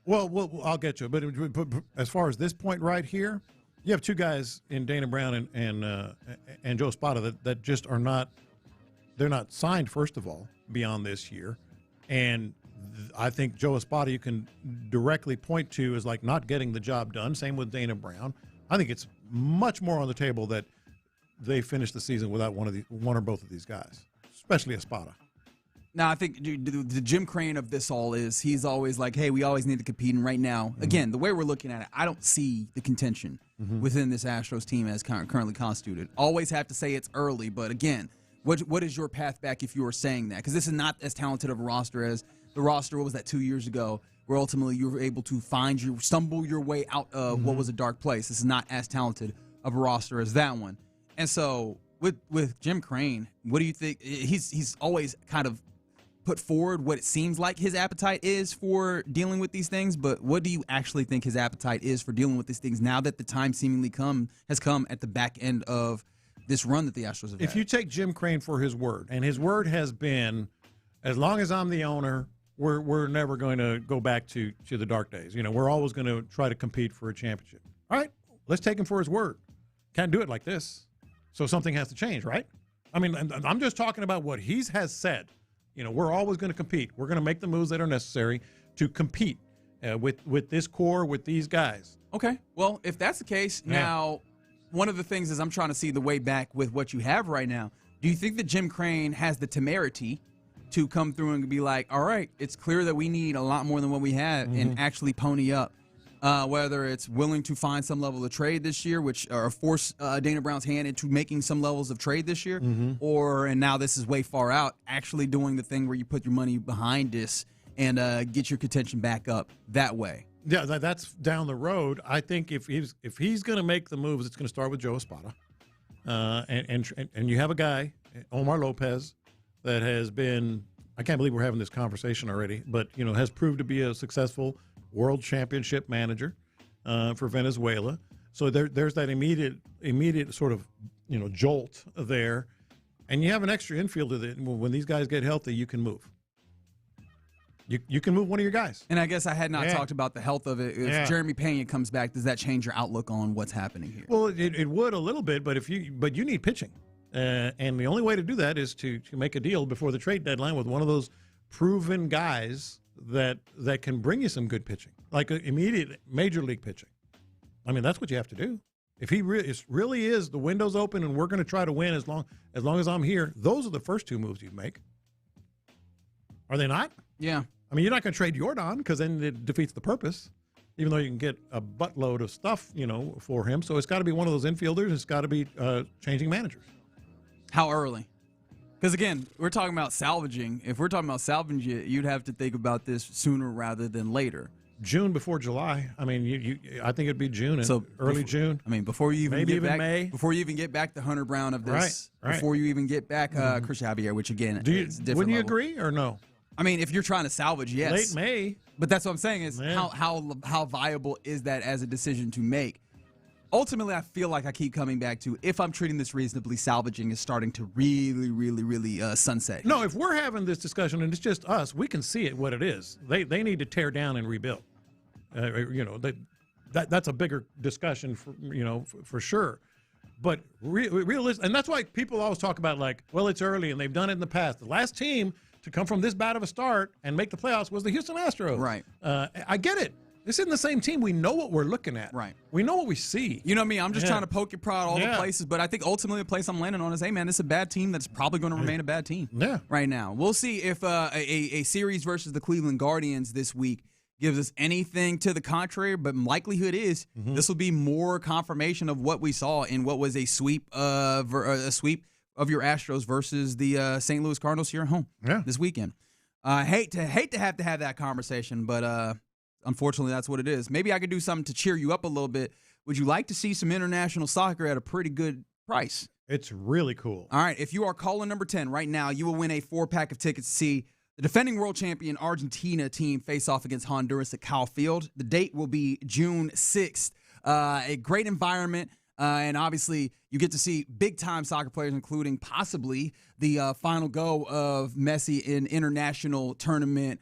well, I'll get you. But as far as this point right here, you have two guys in Dana Brown and Joe Espada that just are not. They're not signed, first of all, beyond this year. And I think Joe Espada you can directly point to as like not getting the job done. Same with Dana Brown. I think it's much more on the table that they finish the season without one or both of these guys, especially Espada. Now, I think the Jim Crane of this all is he's always like, hey, we always need to compete. And right now, again, the way we're looking at it, I don't see the contention within this Astros team as currently constituted. Always have to say it's early, but again, what is your path back if you were saying that? Because this is not as talented of a roster as the roster, what was that, 2 years ago, where ultimately you were able to stumble your way out of what was a dark place. This is not as talented of a roster as that one. And so with Jim Crane, what do you think? He's always kind of put forward what it seems like his appetite is for dealing with these things, but what do you actually think his appetite is for dealing with these things now that the time seemingly has come at the back end of this run that the Astros have had? If you take Jim Crane for his word, and his word has been, as long as I'm the owner, we're never going to go back to the dark days. We're always going to try to compete for a championship. All right, let's take him for his word. Can't do it like this. So something has to change, right? I mean, I'm just talking about what he has said. We're always going to compete. We're going to make the moves that are necessary to compete with this core, with these guys. Okay. Well, if that's the case, now one of the things is I'm trying to see the way back with what you have right now. Do you think that Jim Crane has the temerity to come through and be like, all right, it's clear that we need a lot more than what we have and actually pony up? Whether it's willing to find some level of trade this year, or force Dana Brown's hand into making some levels of trade this year, and now this is way far out, actually doing the thing where you put your money behind this and get your contention back up that way. Yeah, that's down the road. I think if he's going to make the moves, it's going to start with Joe Espada, and you have a guy, Omar Lopez, that has been, I can't believe we're having this conversation already, but has proved to be a successful World Championship manager for Venezuela. So there's that immediate sort of jolt there, and you have an extra infielder that when these guys get healthy, you can move. You can move one of your guys. And I guess I had not talked about the health of it. If Jeremy Pena comes back, does that change your outlook on what's happening here? Well, it would a little bit, but you need pitching, and the only way to do that is to make a deal before the trade deadline with one of those proven guys that can bring you some good pitching, like immediate major league pitching. I mean, that's what you have to do. If he really is the window's open and we're going to try to win as long as I'm here, those are the first two moves you make. Are they not? Yeah. I mean, you're not going to trade Jordan because then it defeats the purpose, even though you can get a buttload of stuff, for him. So it's got to be one of those infielders. It's got to be changing managers. How early? Because, again, we're talking about salvaging. If we're talking about salvaging it, you'd have to think about this sooner rather than later. June before July. I mean, I think it'd be June, early June. I mean, before you even maybe get even back, May. Before you even get back to Hunter Brown of this, right. Before you even get back Christian Javier, which again, is different. Wouldn't you level. agree or no? I mean, if you're trying to salvage, yes. Late May. But that's what I'm saying is how viable is that as a decision to make? Ultimately, I feel like I keep coming back to if I'm treating this reasonably, salvaging is starting to really, really, really sunset. No, if we're having this discussion and it's just us, we can see it what it is. They need to tear down and rebuild. That's a bigger discussion for sure. But realistic, and that's why people always talk about it's early and they've done it in the past. The last team to come from this bad of a start and make the playoffs was the Houston Astros. Right. I get it. This isn't the same team. We know what we're looking at. Right. We know what we see. You know me. I'm just trying to poke your prod all the places, but I think ultimately the place I'm landing on is, hey, man, it's a bad team that's probably going to remain a bad team right now. We'll see if a series versus the Cleveland Guardians this week gives us anything to the contrary, but likelihood is this will be more confirmation of what we saw in what was a sweep of your Astros versus the St. Louis Cardinals here at home this weekend. Hate to have that conversation, but unfortunately that's what it is. Maybe I could do something to cheer you up a little bit. Would you like to see some international soccer at a pretty good price? It's really cool. All right, if you are calling number 10 right now, you will win a 4-pack of tickets to see the defending world champion Argentina team face off against Honduras at Kyle Field. The date will be June 6th. A great environment, and obviously you get to see big-time soccer players, including possibly the final go of Messi in international tournament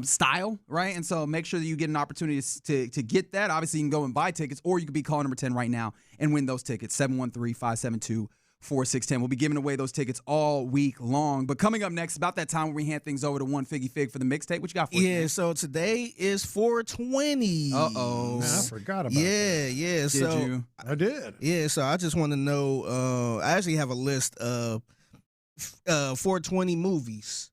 style, right? And so make sure that you get an opportunity to get that. Obviously, you can go and buy tickets, or you could be calling number 10 right now and win those tickets, 713-572-4610. We'll be giving away those tickets all week long. But coming up next, about that time when we hand things over to one Figgy Fig for the mixtape, what you got for us? Yeah, so today is 420. Uh-oh. I forgot about that. Yeah. Did you? I did. Yeah, so I just want to know, I actually have a list of 420 movies.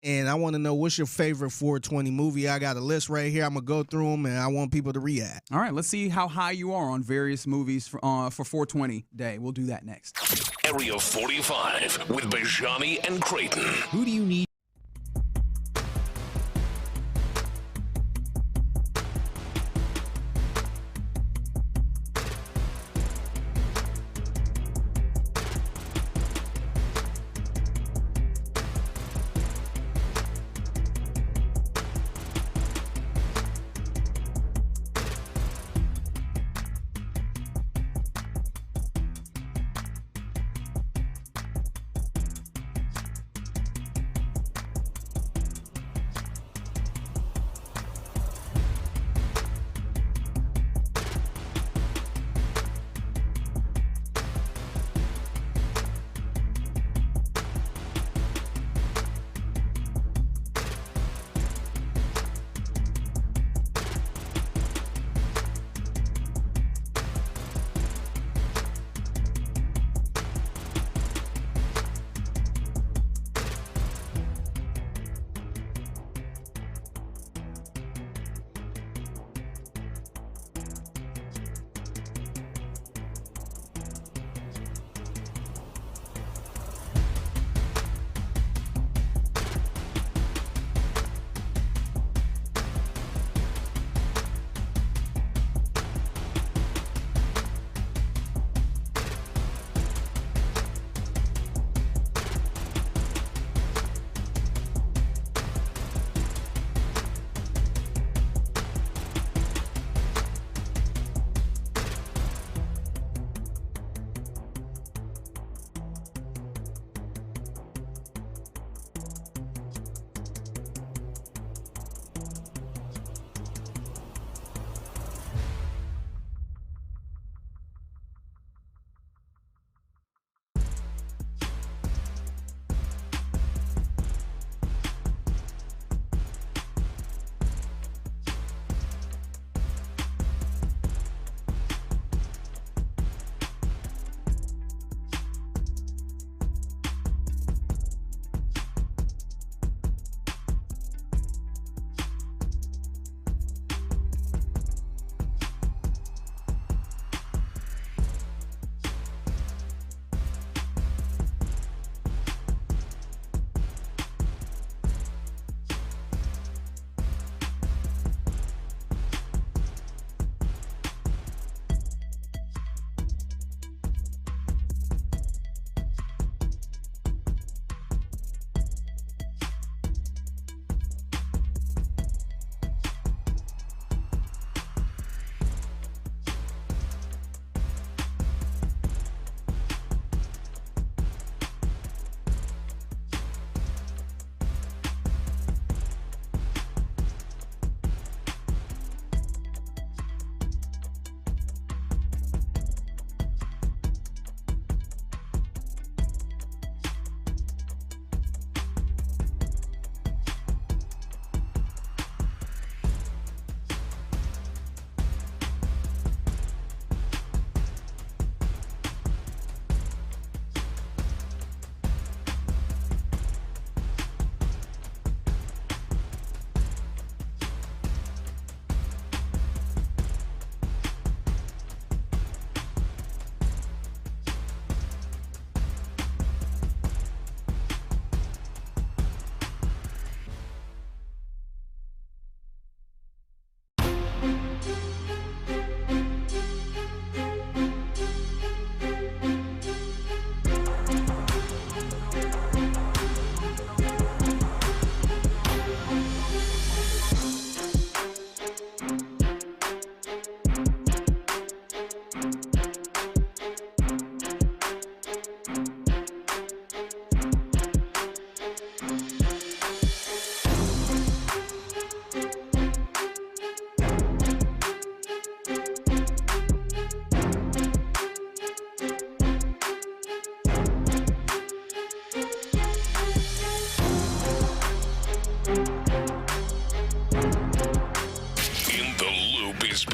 And I want to know, what's your favorite 420 movie? I got a list right here. I'm going to go through them, and I want people to react. All right, let's see how high you are on various movies for 420 Day. We'll do that next. Area 45 with Bijani and Creighton. Who do you need?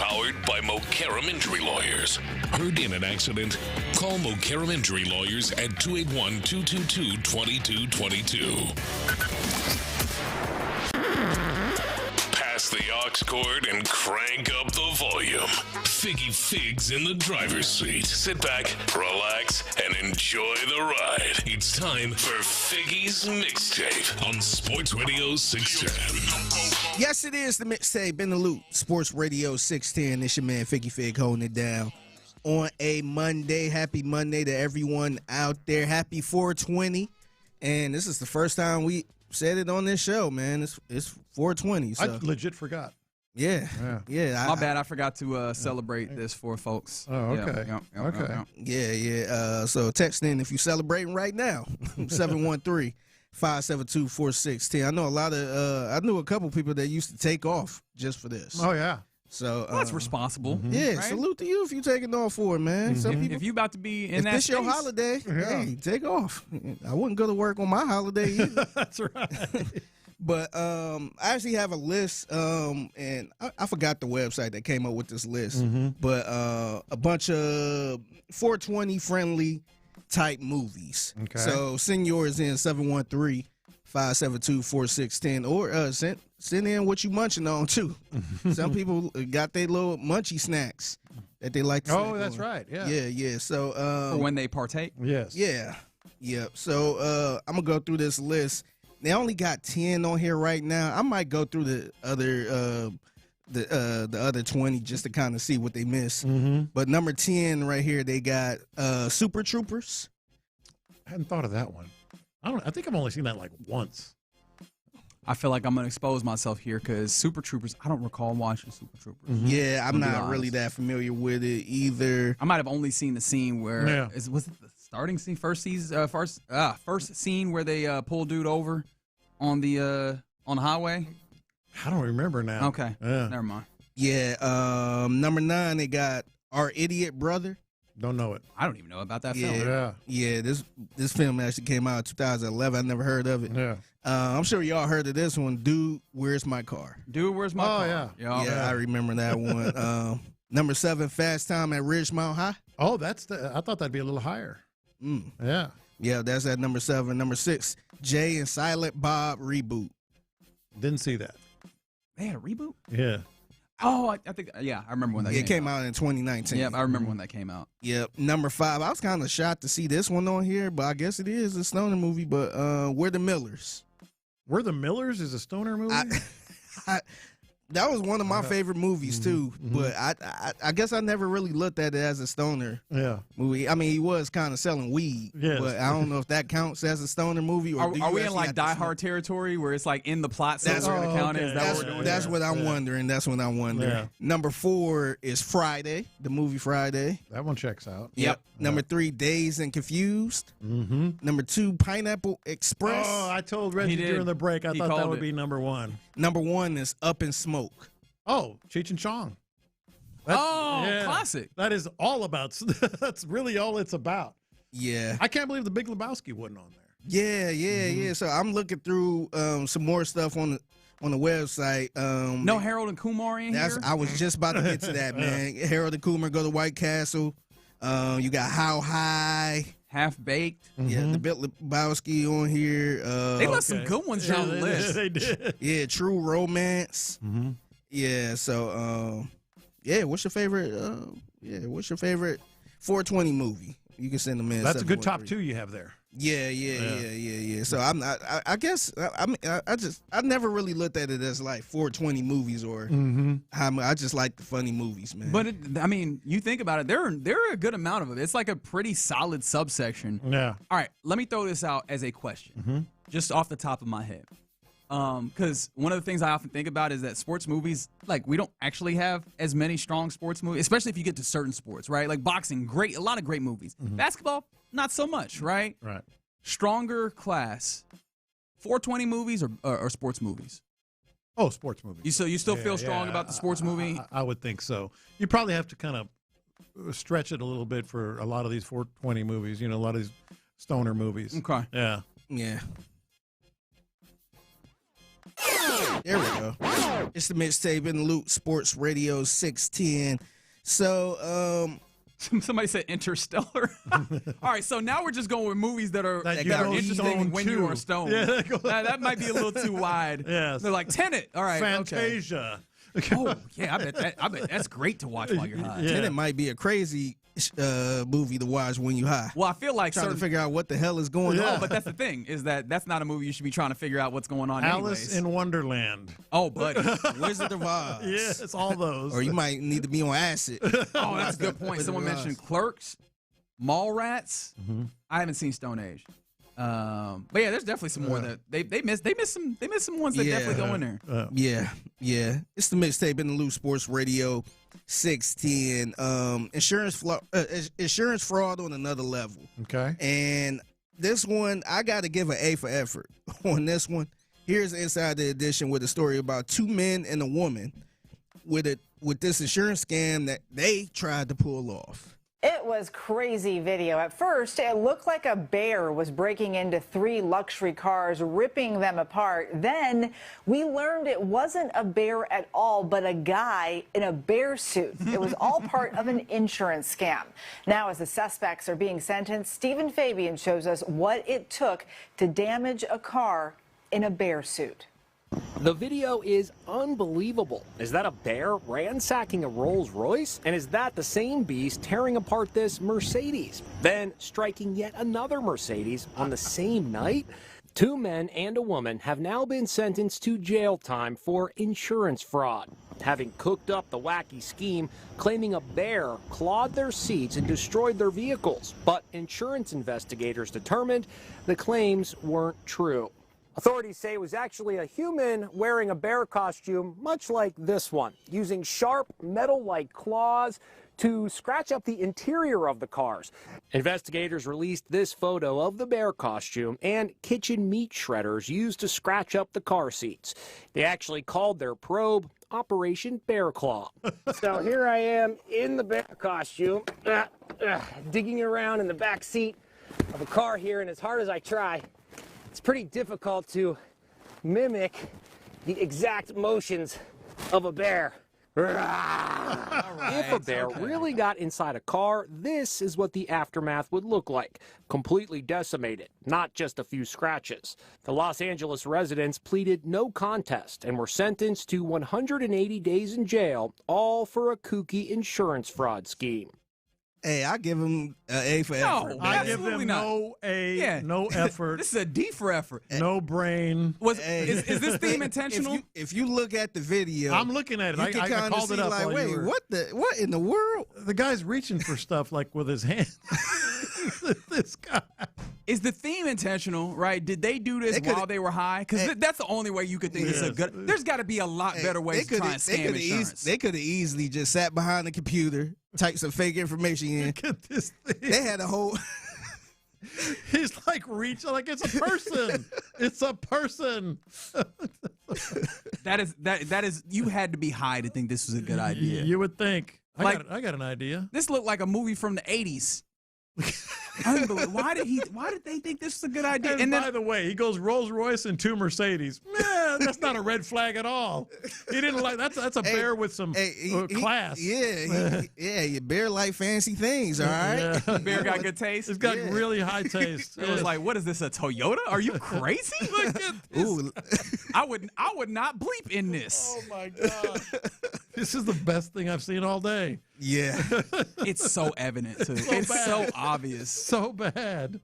Powered by Mokaram Injury Lawyers. Heard in an accident? Call Mokaram Injury Lawyers at 281-222-2222. Pass the aux cord and crank up the volume. Figgy Figs in the driver's seat. Sit back, relax, and enjoy the ride. It's time for Figgy's Mixtape on Sports Radio 610. Yes, it is the mixtape in the loop. Sports Radio 610. It's your man Figgy Fig holding it down on a Monday. Happy Monday to everyone out there. Happy 420. And this is the first time we said it on this show, man. It's 420. So. I legit forgot. Yeah. My bad. I forgot to celebrate this for folks. Oh, okay. Yeah. So text in if you're celebrating right now. 713-572-4610. I know I knew a couple people that used to take off just for this. Oh yeah. So that's responsible. Yeah, right? salute to you if you're taking off for it, man. Some people, if you about to be in if that this space, your holiday, hey, take off. I wouldn't go to work on my holiday either. That's right. But I actually have a list, and I forgot the website that came up with this list. But a bunch of 420 friendly type movies. Okay. So send yours in 713-572-4610, or send in what you munching on too. Some people got their little munchy snacks that they like to snack that's on. right. Yeah. Yeah. So for when they partake. Yes. Yeah. So I'm gonna go through this list. They only got 10 on here right now. I might go through the other 20 just to kind of see what they miss. But number 10 right here, they got Super Troopers. I hadn't thought of that one. I think I've only seen that like once. I feel like I'm going to expose myself here because Super Troopers, I don't recall watching Super Troopers. Yeah, I'm not really that familiar with it either. I might have only seen the scene where, was it the starting scene, first scene where they pull dude over on the highway? I don't remember now. Okay, never mind. Yeah, number 9, they got Our Idiot Brother. Don't know it. I don't even know about that film. Yeah. This film actually came out in 2011. I never heard of it. Yeah. I'm sure y'all heard of this one. Dude, Where's My Car? Dude, Where's My Car? Yeah, I remember that one. Number 7, Fast Time at Ridgemont High. Oh, I thought that'd be a little higher. Yeah. Yeah, that's at number 7. Number 6, Jay and Silent Bob reboot. Didn't see that. They had a reboot? Yeah. Oh, I think, I remember when that came out in 2019. Yeah, I remember when that came out. Yep. Number 5, I was kind of shocked to see this one on here, but I guess it is a Stoner movie, but We're the Millers. We're the Millers is a Stoner movie? That was one of my favorite movies, too, but I guess I never really looked at it as a Stoner movie. I mean, he was kind of selling weed, but I don't know if that counts as a Stoner movie. Or are we in like Die Hard territory where it's like in the plot center to count it? Is that what we're doing? That's what I'm wondering. That's what I'm wondering. Yeah. Number 4 is Friday, the movie Friday. That one checks out. Yep. Number 3, Dazed and Confused. Number 2, Pineapple Express. Oh, I told Reggie during the break I thought that would be number 1. Number 1 is Up in Smoke. Oh, Cheech and Chong. Classic. That is all about. That's really all it's about. Yeah. I can't believe The Big Lebowski wasn't on there. Yeah. So I'm looking through some more stuff on the website. No Harold and Kumar in here? I was just about to get to that, man. Harold and Kumar go to White Castle. You got How High. Half Baked. Yeah, The Big Lebowski on here. They left some good ones on the list. They did. Yeah, True Romance. Yeah, so what's your favorite? What's your favorite 420 movie? You can send them in. That's a good top 2 you have there. Yeah. So I'm not. I guess I never really looked at it as like 420 movies or I just like the funny movies, man. But I mean, you think about it, there are a good amount of it. It's like a pretty solid subsection. Yeah. All right, let me throw this out as a question, just off the top of my head. Because one of the things I often think about is that sports movies, like, we don't actually have as many strong sports movies, especially if you get to certain sports, right? Like boxing, a lot of great movies. Basketball, not so much, right? Right. Stronger class, 420 movies or sports movies? Oh, sports movies. You still feel strong about the sports movie? I would think so. You probably have to kind of stretch it a little bit for a lot of these 420 movies, a lot of these Stoner movies. Okay. Yeah. Yeah. There we go. It's the Mixtape in the Loop, Sports Radio 610. So, somebody said Interstellar. All right, so now we're just going with movies that are interesting when you are stoned. Yeah, that might be a little too wide. Yes. They're like Tenet. All right, Fantasia. Okay. Oh yeah, I bet that's great to watch while you're high. Yeah. Tenet might be a crazy movie to watch when you're high. Well, I feel like trying to figure out what the hell is going on. Oh, but that's the thing is that's not a movie you should be trying to figure out what's going on. Alice in Wonderland. Oh, buddy. Wizard of Oz. Yes, it's all those. Or you might need to be on acid. Oh, that's a good point. Someone mentioned Clerks, Mallrats. Mm-hmm. I haven't seen Stone Age. But yeah, there's definitely some more that they missed some ones that definitely go in there. Yeah. It's the Mixtape in the Loop, Sports Radio 610. Insurance fraud on another level. Okay. And this one, I got to give an A for effort on this one. Here's Inside the Edition with a story about two men and a woman with this insurance scam that they tried to pull off. It was crazy video. At first, it looked like a bear was breaking into 3 luxury cars, ripping them apart. Then we learned it wasn't a bear at all, but a guy in a bear suit. It was all part of an insurance scam. Now, as the suspects are being sentenced, Stephen Fabian shows us what it took to damage a car in a bear suit. The video is unbelievable. Is that a bear ransacking a Rolls Royce? And is that the same beast tearing apart this Mercedes, then striking yet another Mercedes on the same night? 2 men and a woman have now been sentenced to jail time for insurance fraud, having cooked up the wacky scheme claiming a bear clawed their seats and destroyed their vehicles. But insurance investigators determined the claims weren't true. Authorities say it was actually a human wearing a bear costume, much like this one, using sharp metal-like claws to scratch up the interior of the cars. Investigators released this photo of the bear costume and kitchen meat shredders used to scratch up the car seats. They actually called their probe Operation Bear Claw. So here I am in the bear costume, digging around in the back seat of a car here, and as hard as I try, it's pretty difficult to mimic the exact motions of a bear. If a bear really got inside a car, this is what the aftermath would look like. Completely decimated, not just a few scratches. The Los Angeles residents pleaded no contest and were sentenced to 180 days in jail, all for a kooky insurance fraud scheme. Hey, I give him an A for effort. I give him no A, no effort. This is a D for effort. No brain. Is this theme intentional? If you look at the video, I'm looking at it. You can I called it up. Like, wait, what in the world? The guy's reaching for stuff like with his hand. This guy. Is the theme intentional, right? Did they do this while they were high? Because that's the only way you could think this is a good. There's got to be a lot better ways to try and scam insurance. They could have easily just sat behind the computer, typed some fake information in. Look at this thing. They had a whole. He's like reaching, like it's a person. It's a person. That is. You had to be high to think this was a good idea. You would think. I got an idea. This looked like a movie from the 80s. Unbelievable. Why did they think this was a good idea? And by the way, he goes Rolls Royce and 2 Mercedes. Man, that's not a red flag at all. He didn't like that's a bear with some class. You bear like fancy things, all right? Yeah. Bear got good taste. It's got really high taste. It was like, what is this, a Toyota? Are you crazy? Look at this. Ooh. I would not bleep in this. Oh my god. This is the best thing I've seen all day. Yeah. It's so evident too. It's so obvious. So bad.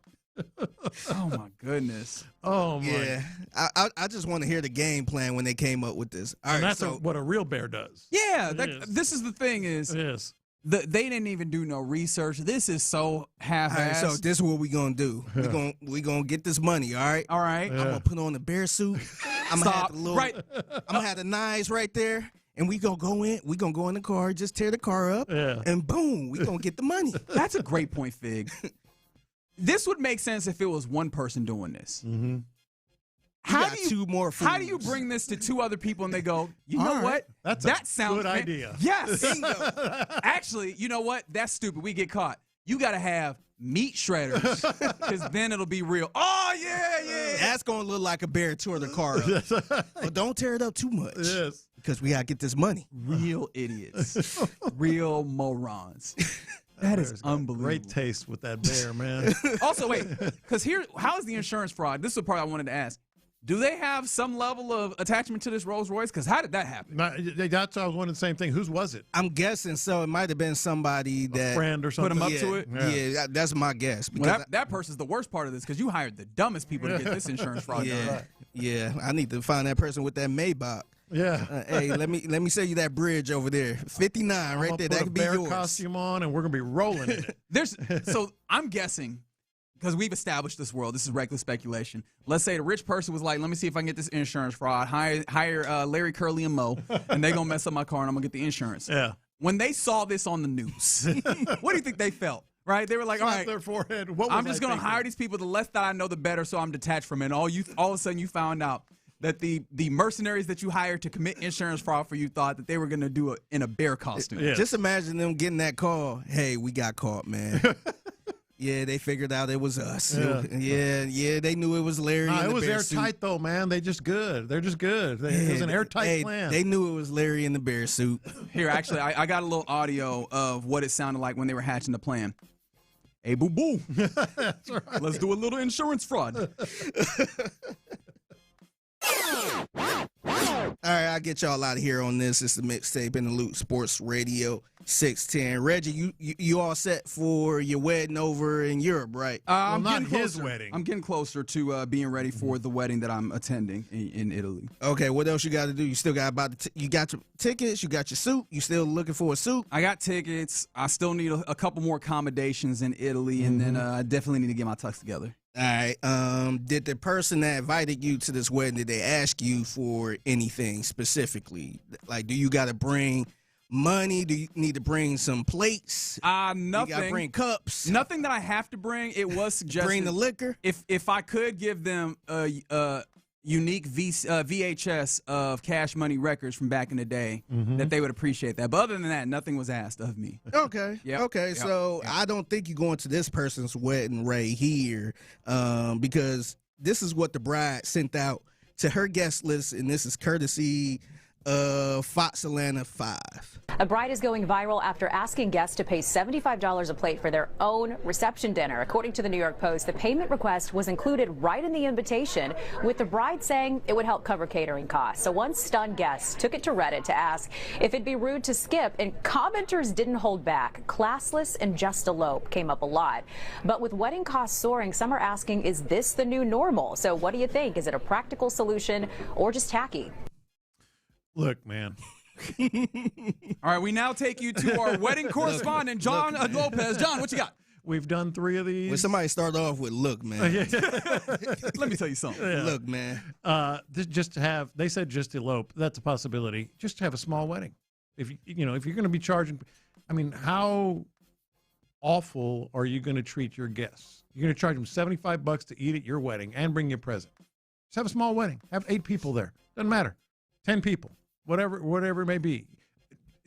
Oh my goodness. Oh my. Yeah. I just want to hear the game plan when they came up with this. All and right, that's what a real bear does. Yeah. This is the thing is. Yes. They didn't even do no research. This is so half-assed. All right, so this is what we gonna do. We gonna get this money. All right. All right. I'm gonna put on the bear suit. I'm gonna have the knives right there. And we gonna go in. We gonna go in the car, just tear the car up, and boom, we gonna get the money. That's a great point, Fig. This would make sense if it was one person doing this. Mm-hmm. How do you bring this to 2 other people and they go, you know what? That sounds good idea. Yes. Actually, you know what? That's stupid. We get caught. You got to have meat shredders, because then it'll be real. Oh, yeah. That's going to look like a bear tore the car up. But don't tear it up too much. Yes. Because we got to get this money. Real idiots. Real morons. That is unbelievable. Great taste with that bear, man. Also, wait, because how is the insurance fraud? This is the part I wanted to ask. Do they have some level of attachment to this Rolls Royce? Because how did that happen? That's I was wondering the same thing. Whose was it? I'm guessing so. It might have been somebody that a friend or something. Put them up to it. Yeah, that's my guess. Well, that person's the worst part of this because you hired the dumbest people to get this insurance fraud done. Yeah, I need to find that person with that Maybach. Yeah. Hey, let me sell you that bridge over there. 59 right there. That could be yours. Put a bear costume on, and we're gonna be rolling in it. So I'm guessing, because we've established this world. This is reckless speculation. Let's say the rich person was like, let me see if I can get this insurance fraud. Hire Larry, Curly, and Moe, and they're going to mess up my car, and I'm going to get the insurance. Yeah. When they saw this on the news, what do you think they felt? Right? They were like, all right, their forehead. I'm just going to hire these people. The less that I know, the better, so I'm detached from it. And all of a sudden, you found out that the mercenaries that you hired to commit insurance fraud for you thought that they were going to do it in a bear costume. Yeah. Just imagine them getting that call. Hey, we got caught, man. Yeah, they figured out it was us. Yeah, they knew it was Larry. It in the was bear airtight, suit. though, man. They're just good. It was an airtight plan. They knew it was Larry in the bear suit. Here, actually, I got a little audio of what it sounded like when they were hatching the plan. Hey, boo-boo. That's right. Let's do a little insurance fraud. All right, I'll get y'all out of here on this. It's the Mixtape in the Loop, Sports Radio 610. Reggie, you all set for your wedding over in Europe, right? I'm not getting his closer. wedding. I'm getting closer to being ready for the wedding that I'm attending in Italy. Okay, what else you got to do? You still got you got your tickets, you got your suit, you still looking for a suit? I got tickets. I still need a couple more accommodations in Italy, and then I definitely need to get my tux together. All right. Did the person that invited you to this wedding, did they ask you for anything specifically? Like, do you got to bring money? Do you need to bring some plates? Nothing. You got to bring cups? Nothing that I have to bring. It was suggested. Bring the liquor? If I could give them a unique VHS of Cash Money records from back in the day, that they would appreciate that. But other than that, nothing was asked of me. Okay. Yep. Okay. Yep. So I don't think you're going to this person's wedding right here, because this is what the bride sent out to her guest list, and this is courtesy of Fox Atlanta 5. A bride is going viral after asking guests to pay $75 a plate for their own reception dinner. According to the New York Post, the payment request was included right in the invitation, with the bride saying it would help cover catering costs. So one stunned guest took it to Reddit to ask if it'd be rude to skip, and commenters didn't hold back. Classless and just elope came up a lot. But with wedding costs soaring, some are asking, is this the new normal? So what do you think? Is it a practical solution or just tacky? Look, man. All right, we now take you to our wedding correspondent, John Lopez. John, what you got? We've done 3 of these. When somebody start off with, look, man. Let me tell you something. Yeah. Look, man. Just to have, they said just elope. That's a possibility. Just to have a small wedding. If you're going to be charging, I mean, how awful are you going to treat your guests? You're going to charge them $75 to eat at your wedding and bring you a present. Just have a small wedding. Have 8 people there. Doesn't matter. 10 people. Whatever it may be.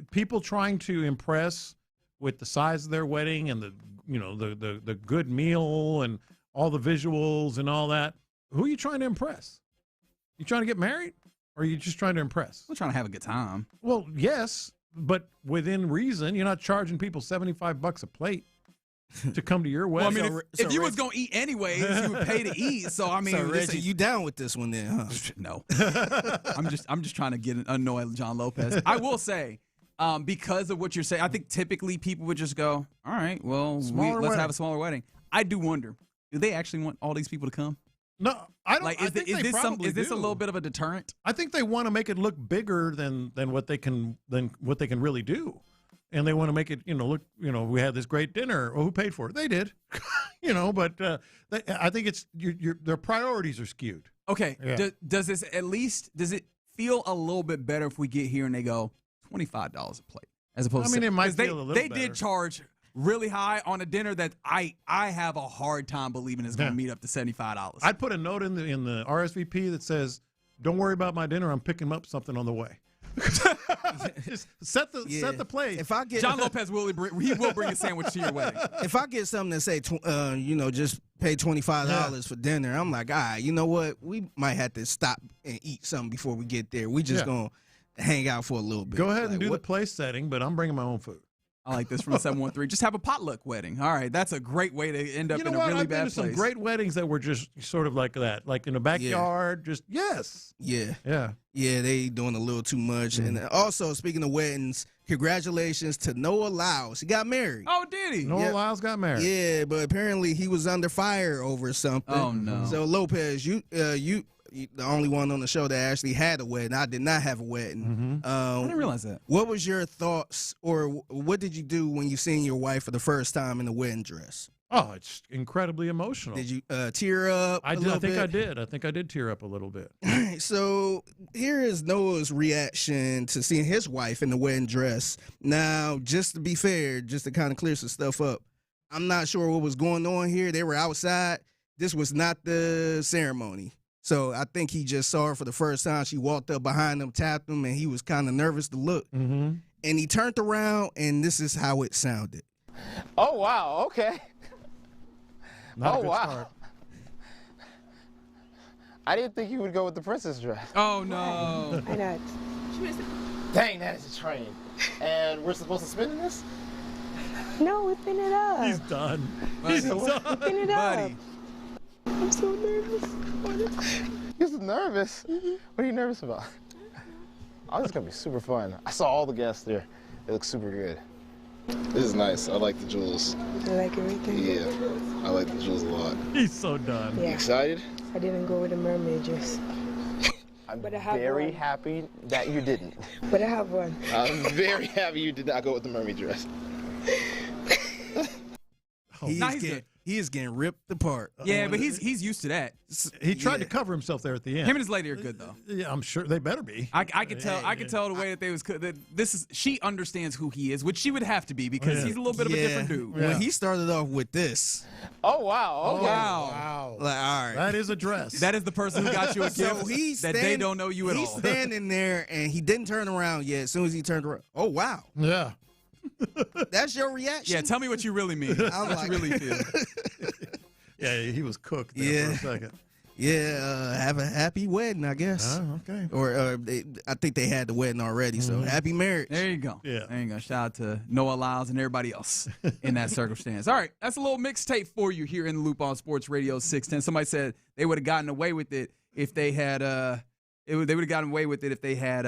People trying to impress with the size of their wedding and the good meal and all the visuals and all that. Who are you trying to impress? You trying to get married, or are you just trying to impress? We're trying to have a good time. Well, yes, but within reason. You're not charging people $75 a plate to come to your wedding. Well, I mean, if you was gonna eat anyways, you would pay to eat. So I mean, so Reggie, you down with this one then? Huh? No, I'm just trying to annoy John Lopez. I will say, because of what you're saying, I think typically people would just go, all right, well, let's have a smaller wedding. I do wonder, do they actually want all these people to come? No, I don't. Like, is this a little bit of a deterrent? I think they want to make it look bigger than what they can really do. And they want to make it, look, we had this great dinner. Well, who paid for it? They did, but I think it's their priorities are skewed. Okay. Yeah. Does it feel a little bit better if we get here and they go $25 a plate as opposed to? I mean, it might feel a little better. They did charge really high on a dinner that I have a hard time believing is going to meet up to $75. I'd put a note in the RSVP that says, "Don't worry about my dinner. I'm picking up something on the way." Just set the place. If I get John Lopez will bring a sandwich to your wedding. If I get something to say, just pay $25 for dinner, I'm like, all right, you know what? We might have to stop and eat something before we get there. We just gonna hang out for a little bit. Go ahead and do the place setting, but I'm bringing my own food. I like this from 713. Just have a potluck wedding. All right, that's a great way to end up in a really I've been bad to some place. great weddings that were just sort of like that, like in the backyard. Just Yeah, they doing a little too much. Mm-hmm. And also, speaking of weddings, congratulations to Noah Lyles. He got married. Oh, did he? Noah Lyles got married. Yeah, but apparently he was under fire over something. Oh no. So Lopez, you the only one on the show that actually had a wedding. I did not have a wedding. I didn't realize that. What was your thoughts, or what did you do when you seen your wife for the first time in a wedding dress? Oh, it's incredibly emotional. Did you tear up? I think I did. I think I did tear up a little bit. So here is Noah's reaction to seeing his wife in the wedding dress. Now, just to be fair, just to kind of clear some stuff up, I'm not sure what was going on here. They were outside. This was not the ceremony. So I think he just saw her for the first time. She walked up behind him, tapped him, and he was kind of nervous to look. Mm-hmm. And he turned around, and this is how it sounded. Oh, wow. Okay. Not a good wow. start. I didn't think you would go with the princess dress. Oh, no. I know. Dang, that is a train. And we're supposed to spin in this? No, we spin it up. He's done. He's We spin it up. Buddy. I'm so nervous. You're so nervous? What are you nervous about? Oh, this is going to be super fun. I saw all the guests there. It looks super good. This is nice. I like the jewels. You like everything? Yeah, I like the jewels a lot. He's so done. You excited? I didn't go with the mermaid dress. I'm But I have very one. happy that you didn't. But I have one. I'm very happy you did not go with the mermaid dress. He is getting ripped apart. Yeah, but he's used to that. He tried to cover himself there at the end. Him and his lady are good though. Yeah, I'm sure they better be. I could tell. I could tell the way that they was. That this is. She understands who he is, which she would have to be because he's a little bit of a different dude. When he started off with this. Oh wow! Okay. Wow! Like, all right. That is a dress. That is the person who got you a gift that they don't know you at all. He's standing there and he didn't turn around yet. As soon as he turned around, oh wow! Yeah. That's your reaction? Yeah, tell me what you really mean. I'm what like, you really feel. Yeah, he was cooked there for a second. Yeah, have a happy wedding, I guess. Okay. Or I think they had the wedding already, so happy marriage. There you go. Yeah. There you go. Shout out to Noah Lyles and everybody else in that circumstance. All right, that's a little mixtape for you here in the Loop on Sports Radio 610. Somebody said they would have gotten away with it if they had they would have gotten away with it if they had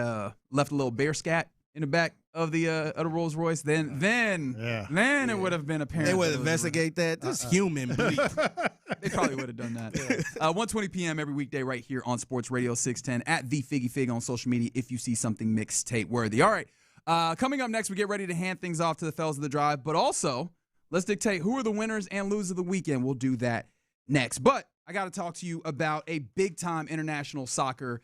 left a little bear scat in the back of the Rolls Royce. Then it would have been apparent. They would investigate that. This human bleep. They probably would have done that. 1:20 p.m. every weekday right here on Sports Radio 610 at the Figgy Fig on social media if you see something mixtape worthy. All right, coming up next, we get ready to hand things off to the fellas of the drive, but also let's dictate who are the winners and losers of the weekend. We'll do that next. But I got to talk to you about a big-time international soccer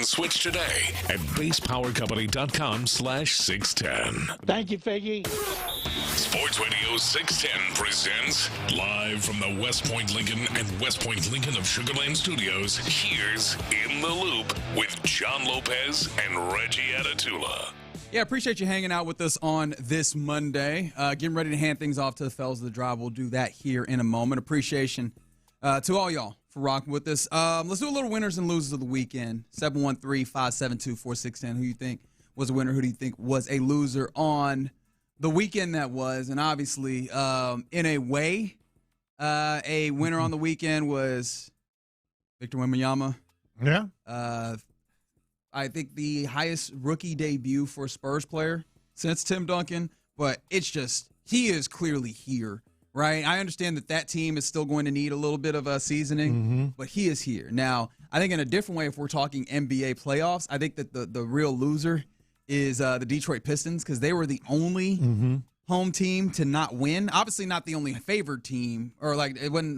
Switch today at basepowercompany.com/610. Thank you, Figgy. Sports Radio 610 presents live from the West Point Lincoln and West Point Lincoln of Sugar Land Studios. Here's In the Loop with John Lopez and Reggie Atatula. Yeah, appreciate you hanging out with us on this Monday. Getting ready to hand things off to the fellas of the drive. We'll do that here in a moment. Appreciation to all y'all for rocking with us. Let's do a little winners and losers of the weekend. 713-572-4610. Who you think was a winner? Who do you think was a loser on the weekend that was? And obviously, in a way, a winner on the weekend was Victor Wembanyama. Yeah. I think the highest rookie debut for a Spurs player since Tim Duncan, but it's just, he is clearly here, right? I understand that team is still going to need a little bit of a seasoning, but he is here. Now, I think in a different way, if we're talking NBA playoffs, I think that the real loser is the Detroit Pistons, because they were the only home team to not win. Obviously not the only favored team, or like it wasn't,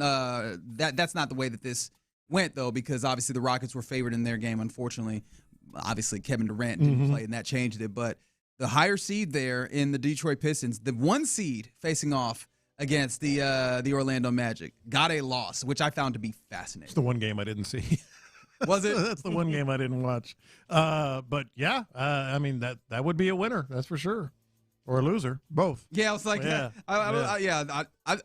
that's not the way that this went, though, because obviously the Rockets were favored in their game, unfortunately. Obviously, Kevin Durant didn't play, and that changed it. But the higher seed there in the Detroit Pistons, the one seed facing off against the Orlando Magic, got a loss, which I found to be fascinating. It's the one game I didn't see. Was it? That's the one game I didn't watch. But yeah, I mean that would be a winner, that's for sure, or a loser, both. Yeah, it's like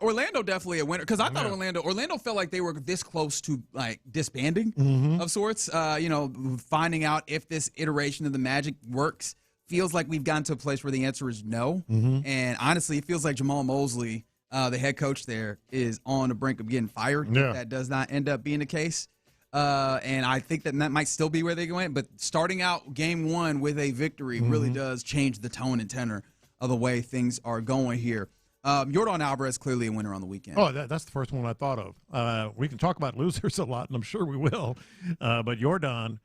Orlando definitely a winner, because I thought Orlando felt like they were this close to like disbanding of sorts. Finding out if this iteration of the Magic works. Feels like we've gotten to a place where the answer is no. And honestly, it feels like Jamal Mosley, the head coach there, is on the brink of getting fired if that does not end up being the case. And I think that might still be where they went. But starting out game one with a victory really does change the tone and tenor of the way things are going here. Yordan Alvarez, clearly a winner on the weekend. Oh, that's the first one I thought of. We can talk about losers a lot, and I'm sure we will. But Yordan,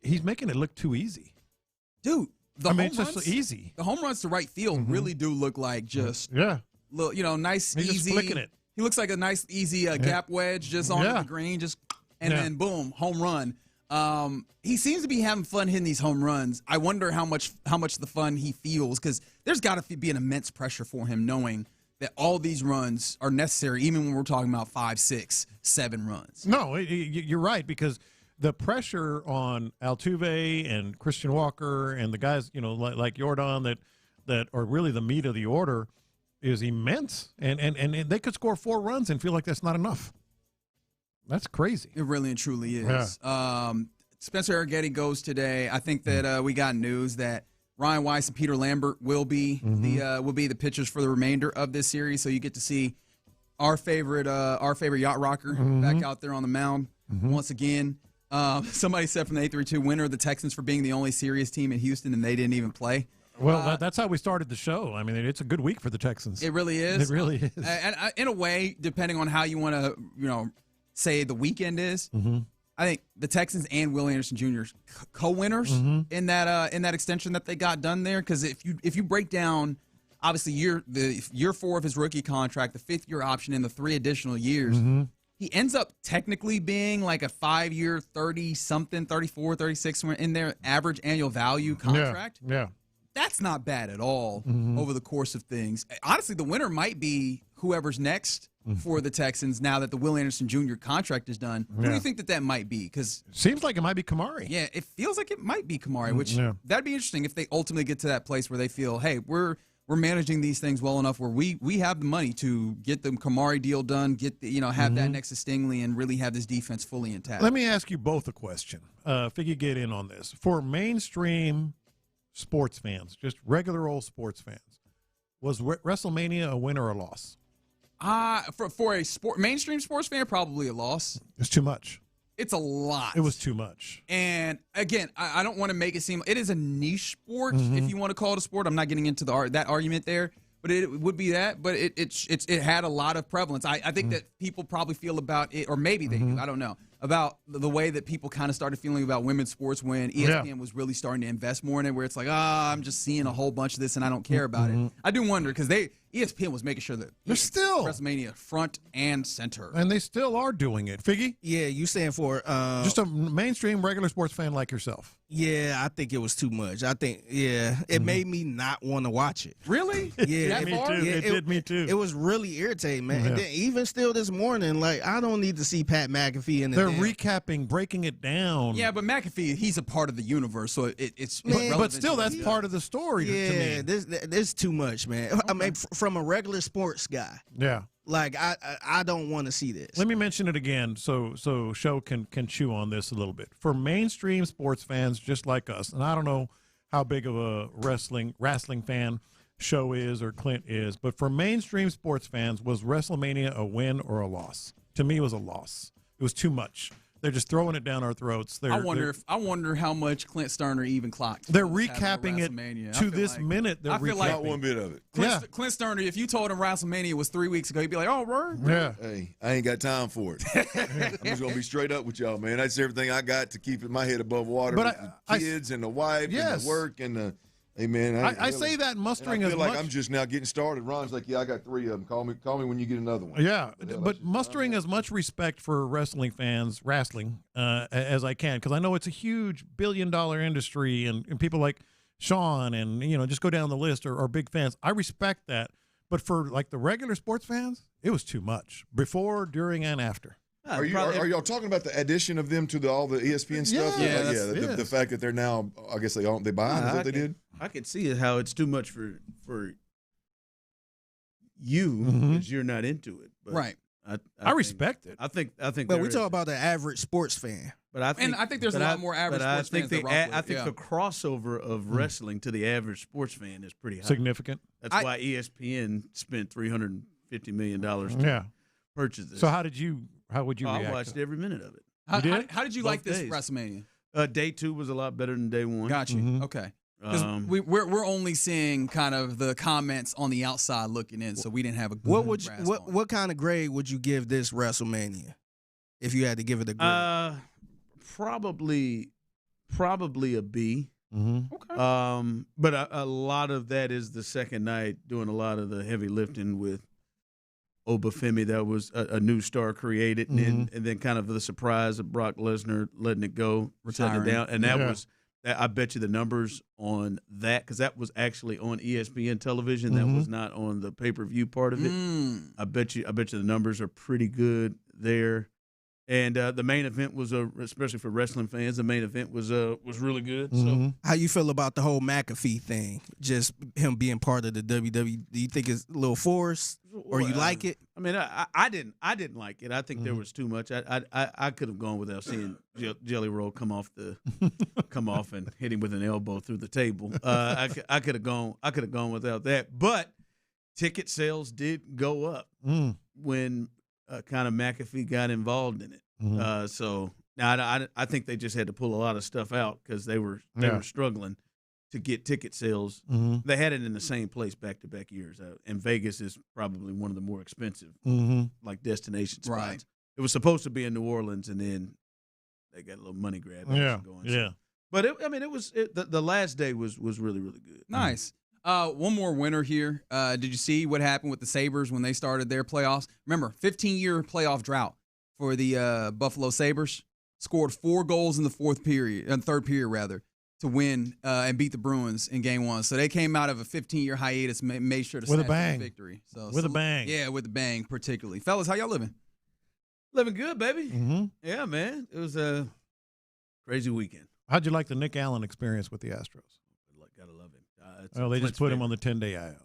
he's making it look too easy. Dude, the home runs, just easy. The home runs to right field really do look like just little, nice, he's easy. Just flicking it. He looks like a nice, easy gap wedge just onto the green, and then boom, home run. He seems to be having fun hitting these home runs. I wonder how much the fun he feels, because there's got to be an immense pressure for him knowing that all these runs are necessary, even when we're talking about 5, 6, 7 runs. No, you're right, because the pressure on Altuve and Christian Walker and the guys, like Yordan that are really the meat of the order is immense, and they could score 4 runs and feel like that's not enough. That's crazy. It really and truly is. Yeah. Spencer Arrighetti goes today. I think that we got news that Ryan Weiss and Peter Lambert will be the pitchers for the remainder of this series. So you get to see our favorite yacht rocker back out there on the mound once again. Somebody said from the 832 winner, the Texans for being the only serious team in Houston, and they didn't even play. Well, that's how we started the show. I mean, it's a good week for the Texans. It really is. It really is. And in a way, depending on how you want to, say the weekend is, I think the Texans and Will Anderson Jr. co-winners in that extension that they got done there. Because if you break down, obviously year 4 of his rookie contract, the 5th-year option, and the 3 additional years, he ends up technically being like a 5-year, 30-something, 34, 36 in their average annual value contract. Yeah. That's not bad at all over the course of things. Honestly, the winner might be whoever's next for the Texans now that the Will Anderson Jr. contract is done. Who do you think that might be? Because seems like it might be Kamari. Yeah, it feels like it might be Kamari, which that'd be interesting if they ultimately get to that place where they feel, hey, we're managing these things well enough where we have the money to get the Kamari deal done, have that next to Stingley, and really have this defense fully intact. Let me ask you both a question. Figure get in on this. For mainstream sports fans, just regular old sports fans, was WrestleMania a win or a loss? For a mainstream sports fan, probably a loss. It's too much. It's a lot. It was too much. And again, I don't want to make it seem it is a niche sport, if you want to call it a sport. I'm not getting into that argument there, but it would be that. But it had a lot of prevalence. I think that people probably feel about it, or maybe they do. I don't know. about the way that people kind of started feeling about women's sports when ESPN was really starting to invest more in it, where it's like, I'm just seeing a whole bunch of this and I don't care about it. I do wonder because ESPN was making sure that they're still WrestleMania front and center, and they still are doing it. Figgy, yeah, you saying for just a mainstream regular sports fan like yourself? Yeah, I think it was too much. I think it made me not want to watch it. Really? Yeah, me too. Yeah, it did me too. It was really irritating, man. And then even still this morning, like I don't need to see Pat McAfee in They're recapping, breaking it down. Yeah, but McAfee, he's a part of the universe, so it's but still, that's part of the story. Yeah, to me. this too much, man. Okay. I mean, from a regular sports guy. Yeah. Like I don't want to see this. Let me mention it again, so Show can chew on this a little bit. For mainstream sports fans just like us, and I don't know how big of a wrestling fan Show is or Clint is, but for mainstream sports fans, was WrestleMania a win or a loss? To me, it was a loss. It was too much. They're just throwing it down our throats. I wonder how much Clint Stoerner even clocked. They're recapping it to this minute. I feel like not one bit of it. Clint Stoerner, if you told him WrestleMania was 3 weeks ago, he'd be like, "Oh, word." Yeah. Hey, I ain't got time for it. I'm just gonna be straight up with y'all, man. That's everything I got to keep my head above water. But with the kids and the wife and the work and the. Hey man, I say that mustering I as feel much. like I'm just now getting started. Ron's like, yeah, I got 3 of them. Call me when you get another one. Yeah, but mustering as much respect for wrestling fans, as I can, because I know it's a huge billion-dollar industry, and people like Sean and just go down the list are big fans. I respect that, but for like the regular sports fans, it was too much before, during, and after. Are y'all talking about the addition of them to all the ESPN stuff? Yeah, the fact that they're now, I guess they buy them. Is what they did? I could see how it's too much for you because you're not into it. But right. I respect it. I think. But we talk about the average sports fan. But I think there's a lot more average sports fans. I think the crossover of wrestling to the average sports fan is pretty high. Significant. That's why ESPN spent $350 million to purchase this. So how would you react? I watched every minute of it. How did you like this WrestleMania? Day 2 was a lot better than day 1. Got you. Okay. Because we're only seeing kind of the comments on the outside looking in, so we didn't have a good what kind of grade would you give this WrestleMania if you had to give it a grade? Probably a B. Okay. But a lot of that is the second night doing a lot of the heavy lifting with Obafemi. That was a new star created, and then kind of the surprise of Brock Lesnar letting it go, shutting it down, and that was. I bet you the numbers on that, because that was actually on ESPN television. That was not on the pay-per-view part of it. I bet you the numbers are pretty good there. And the main event was especially for wrestling fans, the main event was really good. So how you feel about the whole McAfee thing? Just him being part of the WWE. Do you think it's a little forced, or you like it? I mean, I didn't like it. I think there was too much. I could have gone without seeing Jelly Roll come off and hit him with an elbow through the table. I could have gone without that. But ticket sales did go up when kind of McAfee got involved in it. So now I think they just had to pull a lot of stuff out because they were struggling to get ticket sales. They had it in the same place back-to-back years. And Vegas is probably one of the more expensive like destination spots. Right. It was supposed to be in New Orleans, and then they got a little money grab going. Yeah. So. But the last day was really, really good. Nice. One more winner here. Did you see what happened with the Sabres when they started their playoffs? Remember, 15-year playoff drought for the Buffalo Sabres. Scored 4 goals in the third period, to win and beat the Bruins in Game 1. So they came out of a 15-year hiatus, made sure to with a snatch bang the victory. So, with a bang. Yeah, with a bang, particularly. Fellas, how y'all living? Living good, baby. Yeah, man. It was a crazy weekend. How'd you like the Nick Allen experience with the Astros? Gotta love him. Well, they just put him on the 10-day IL.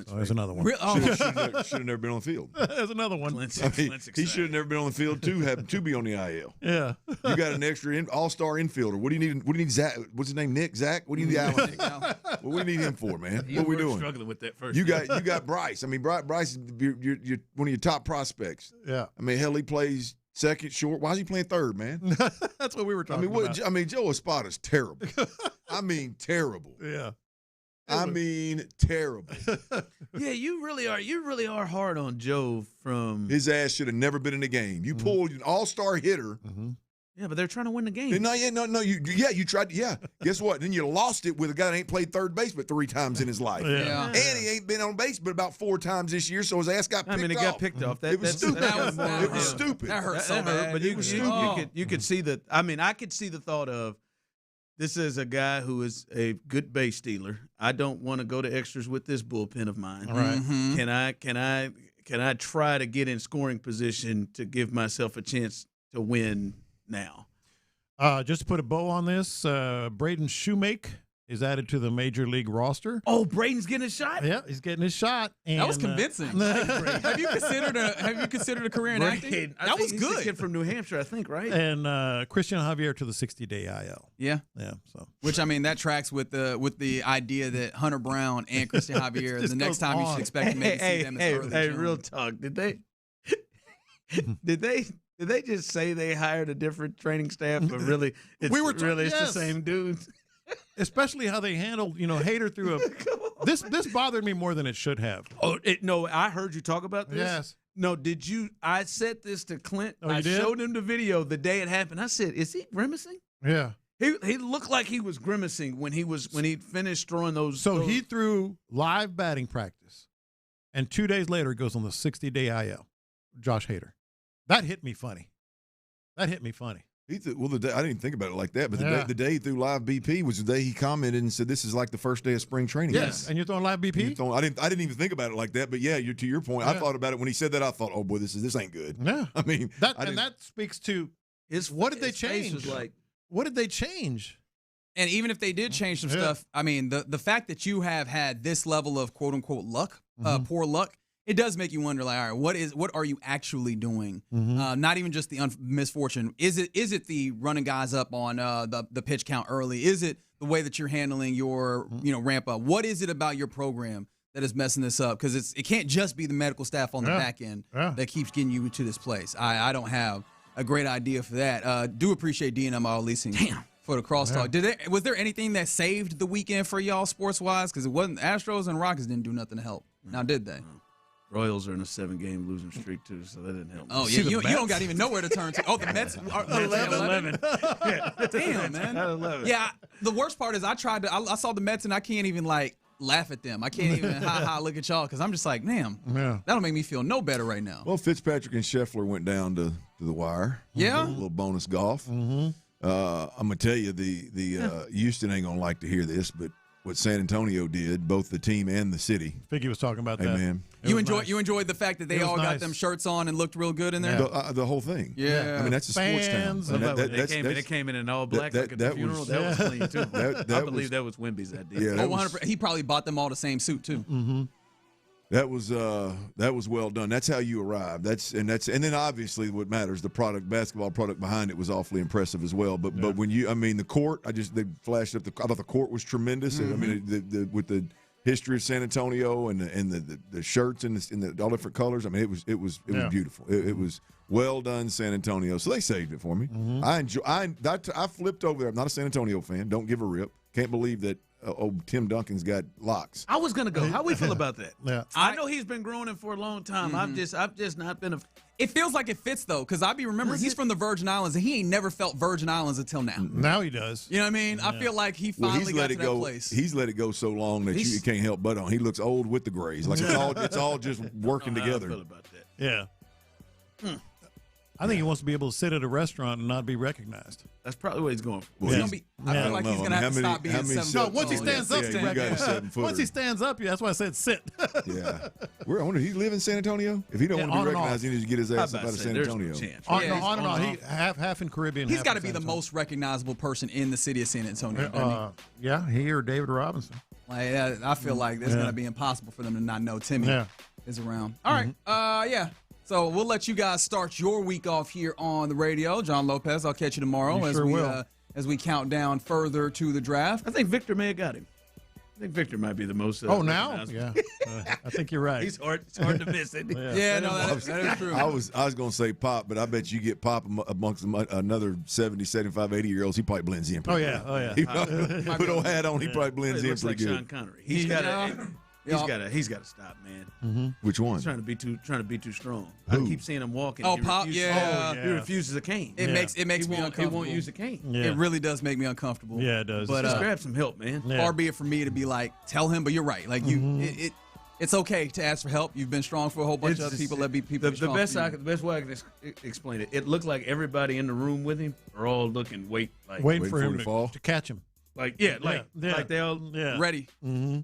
So there's another one. Should have never been on the field. There's another one. He should have never been on the field to be on the IL. Yeah. You got an extra all-star infielder. What do you need? What do you need? Zach? What's his name? Nick? Zach? What do you need Allen? What do you need him for, man? What are we doing? Struggling with that first. You got Bryce. I mean, Bryce, you're one of your top prospects. Yeah. I mean, hell, he plays second, short. Why is he playing third, man? That's what we were talking about. Joe Espada's terrible. I mean, terrible. Yeah. I mean, terrible. Yeah, you really are. You really are hard on Joe. From his ass should have never been in the game. You pulled an all-star hitter. Yeah, but they're trying to win the game. No. You tried. Yeah. Guess what? Then you lost it with a guy that ain't played third base but 3 times in his life. Yeah. And he ain't been on base but about 4 times this year, so his ass got picked off. It got picked off. It was stupid. It was stupid. That hurt so bad. But you could see the. I mean, I could see the thought of. This is a guy who is a good base stealer. I don't want to go to extras with this bullpen of mine. All right. Can I try to get in scoring position to give myself a chance to win now? Just to put a bow on this, Braden Shoemake is added to the Major League roster. Oh, Braden's getting a shot? Yeah, he's getting his shot. And, that was convincing. Have you considered a career in acting? That was good. He's a kid from New Hampshire, I think, right? And Christian Javier to the 60-day IL. Yeah. So, which I mean, that tracks with the idea that Hunter Brown and Christian Javier, the next time you should expect to maybe see them as early. Hey, real talk. Did they just say they hired a different training staff, but really, it's the same dudes? Especially how they handled, Hader through a. This bothered me more than it should have. Oh no! I heard you talk about this. Yes. No, did you? I said this to Clint. Oh, you I did? showed him the video the day it happened. I said, "Is he grimacing?" Yeah. He looked like he was grimacing when he finished throwing those. So he threw live batting practice, and 2 days later goes on the 60-day IL. Josh Hader. That hit me funny. I didn't even think about it like that, but the day he threw live BP was the day he commented and said, "This is like the first day of spring training." Yes, and you're throwing live BP. I didn't even think about it like that, but yeah, to your point, I thought about it when he said that. I thought, "Oh boy, this ain't good." Yeah, I mean that speaks to what did they change? What did they change? And even if they did change some stuff, I mean, the fact that you have had this level of quote unquote luck, poor luck. It does make you wonder, like, all right, what are you actually doing? Not even just the misfortune. Is it the running guys up on the pitch count early? Is it the way that you're handling your ramp up? What is it about your program that is messing this up? Because it can't just be the medical staff on the back end that keeps getting you to this place. I don't have a great idea for that. Do appreciate DNMR leasing. Damn. For the crosstalk. Was there anything that saved the weekend for y'all sports wise? Because it wasn't Astros and Rockets didn't do nothing to help. Now did they? Royals are in a 7-game losing streak, too, so that didn't help. Oh, yeah, you don't got even nowhere to turn to. Oh, the Mets are 11. Yeah. Damn, man. 11. Yeah, the worst part is I saw the Mets, and I can't even, laugh at them. I can't even look at y'all, because I'm just like, damn, that'll make me feel no better right now. Well, Fitzpatrick and Scheffler went down to the wire. Yeah. A little bonus golf. I'm going to tell you, the Houston ain't going to like to hear this, but what San Antonio did, both the team and the city. Figgy was talking about that. Man. You enjoyed the fact that they all got them shirts on and looked real good in there? The whole thing. Yeah. I mean, that's a sports town. They came in all black like at the funeral. That was clean, too. I believe that was Wemby's idea. Yeah, he probably bought them all the same suit, too. Mm-hmm. That was well done. That's how you arrive. And then obviously what matters, the basketball product behind it was awfully impressive as well. But when the court, they flashed up I thought the court was tremendous. I mean, with the history of San Antonio and the shirts and the all different colors. I mean, it was beautiful. It was well done, San Antonio. So they saved it for me. I flipped over there. I'm not a San Antonio fan. Don't give a rip. Can't believe that. Tim Duncan's got locks. I was gonna go. How we feel about that? Yeah, I know he's been growing it for a long time. I've just not been a. It feels like it fits though, because I be remembering he's from the Virgin Islands and he ain't never felt Virgin Islands until now. Now he does. You know what I mean? I feel like he finally got to that place. He's let it go so long that you can't help but on. He looks old with the grays. Like it's all just working together. I feel about that. Yeah. I think he wants to be able to sit at a restaurant and not be recognized. That's probably what he's going for. Well, I feel like he's going to have to stop being 7 No, once he stands up, you got a 7-footer. Once he stands up, that's why I said sit. Yeah. I wonder, he live in San Antonio? If he don't want to be recognized, he needs to get his ass up out of San Antonio. On and on. He half in Caribbean. He's got to be the most recognizable person in the city of San Antonio. Yeah, he or David Robinson. I feel like it's going to be impossible for them to not know Timmy is around. All right. Yeah. So we'll let you guys start your week off here on the radio. John Lopez, I'll catch you tomorrow as we count down further to the draft. I think Victor may have got him. think Victor might be the most. Now? Yeah. I think you're right. It's hard to miss it. That is true. I was going to say Pop, but I bet you get Pop amongst another 70, 75, 80-year-olds. He probably blends in pretty well. Oh, yeah. Put a hat on, he probably blends in looks pretty like good. Sean Connery. He's got to stop, man. Mm-hmm. Which one? He's trying to be too strong. Who? I keep seeing him walking. Oh, Pop, he refuses a cane. It makes me uncomfortable. He won't use a cane. Yeah. It really does make me uncomfortable. Yeah, it does. But just grab some help, man. Far be it from me to be like, tell him, but you're right. Like it's okay to ask for help. You've been strong for a whole bunch of other people. Let be people. The best way I can explain it. It looked like everybody in the room with him are all looking, waiting for him to fall, to catch him. Like they all ready. Mm-hmm.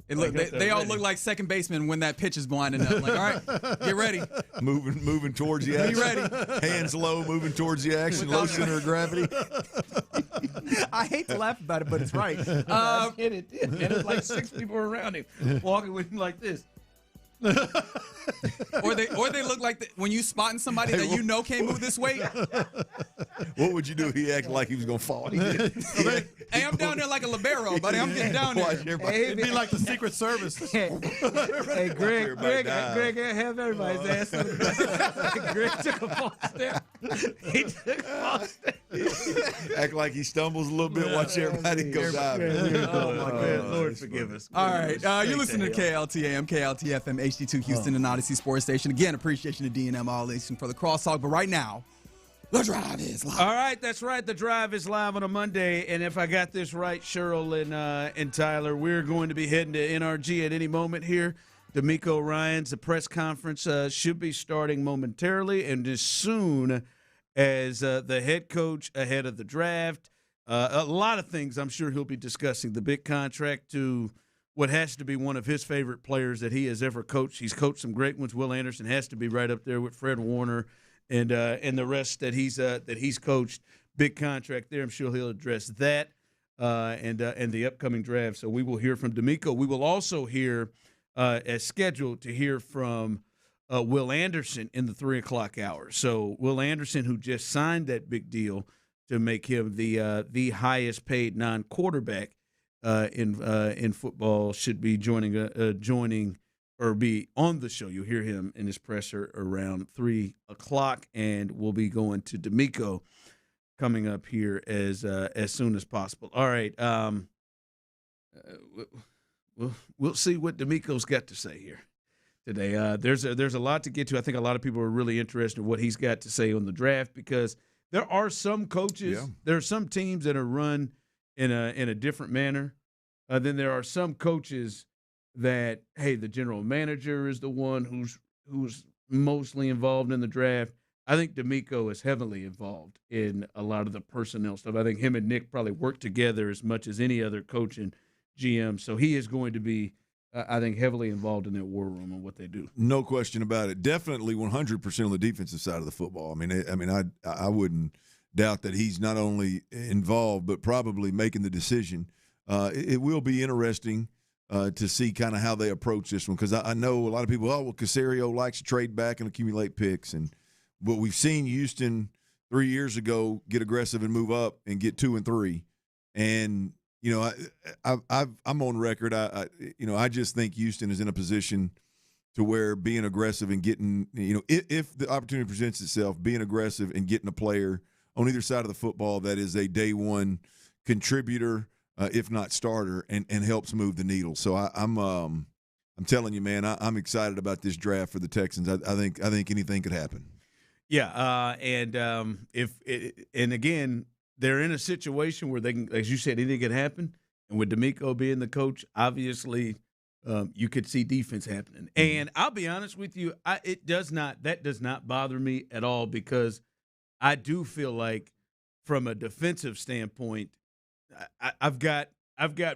They all look like second basemen when that pitch is winding up. Like, all right, get ready. Moving towards the action. Be ready. Hands low, moving towards the action. Low center of gravity. I hate to laugh about it, but it's right. I get it. And it's like 6 people around him walking with him like this. or they look like when you spotting somebody that you know can't move this weight. What would you do? He acted like he was gonna fall. Hey, I'm down there like a libero, buddy. I'm getting down there. It'd be like the Secret Service. Hey, Greg, have everybody's ass on the back. Greg took a false step. He took a false step. Act like he stumbles a little bit. Watch everybody go dive. Oh my God, Lord forgive us. All right, you're listening to KLTAM, KLT FM, HD2 Houston, and Odyssey Sports Station. Again, appreciation to D&M All Nation for the crosstalk. But right now, the drive is live. All right, that's right. The drive is live on a Monday, and if I got this right, Cheryl and Tyler, we're going to be heading to NRG at any moment here. DeMeco Ryans, the press conference should be starting momentarily, and as soon as the head coach ahead of the draft, a lot of things I'm sure he'll be discussing. The big contract to what has to be one of his favorite players that he has ever coached. He's coached some great ones. Will Anderson has to be right up there with Fred Warner and the rest that he's coached. Big contract there. I'm sure he'll address that and the upcoming draft. So we will hear from DeMeco. We will also hear, as scheduled, to hear from Will Anderson in the 3 o'clock hour. So Will Anderson, who just signed that big deal to make him the highest paid non-quarterback in football, should be joining or be on the show. You'll hear him in his presser around 3 o'clock, and we'll be going to DeMeco coming up here as soon as possible. All right, we'll see what DeMeco's got to say here today. There's a lot to get to. I think a lot of people are really interested in what he's got to say on the draft, because there are some coaches, there are some teams that are run in a different manner. Then there are some coaches that, hey, the general manager is the one who's mostly involved in the draft. I think DeMeco is heavily involved in a lot of the personnel stuff. I think him and Nick probably work together as much as any other coach and GM. So he is going to be, I think, heavily involved in that war room and what they do. No question about it. Definitely 100% on the defensive side of the football. I wouldn't doubt that he's not only involved but probably making the decision. It will be interesting to see kind of how they approach this one, because I know a lot of people, Caserio likes to trade back and accumulate picks, but we've seen Houston 3 years ago get aggressive and move up and get 2 and 3, and I'm on record. I just think Houston is in a position to where being aggressive and getting, if the opportunity presents itself, being aggressive and getting a player on either side of the football that is a day one contributor, if not starter, and helps move the needle. So I'm telling you, man, I'm excited about this draft for the Texans. I think anything could happen. Yeah, and again, they're in a situation where they can, as you said, anything could happen. And with DeMeco being the coach, obviously, you could see defense happening. And I'll be honest with you, that does not bother me at all, because I do feel like from a defensive standpoint, I've got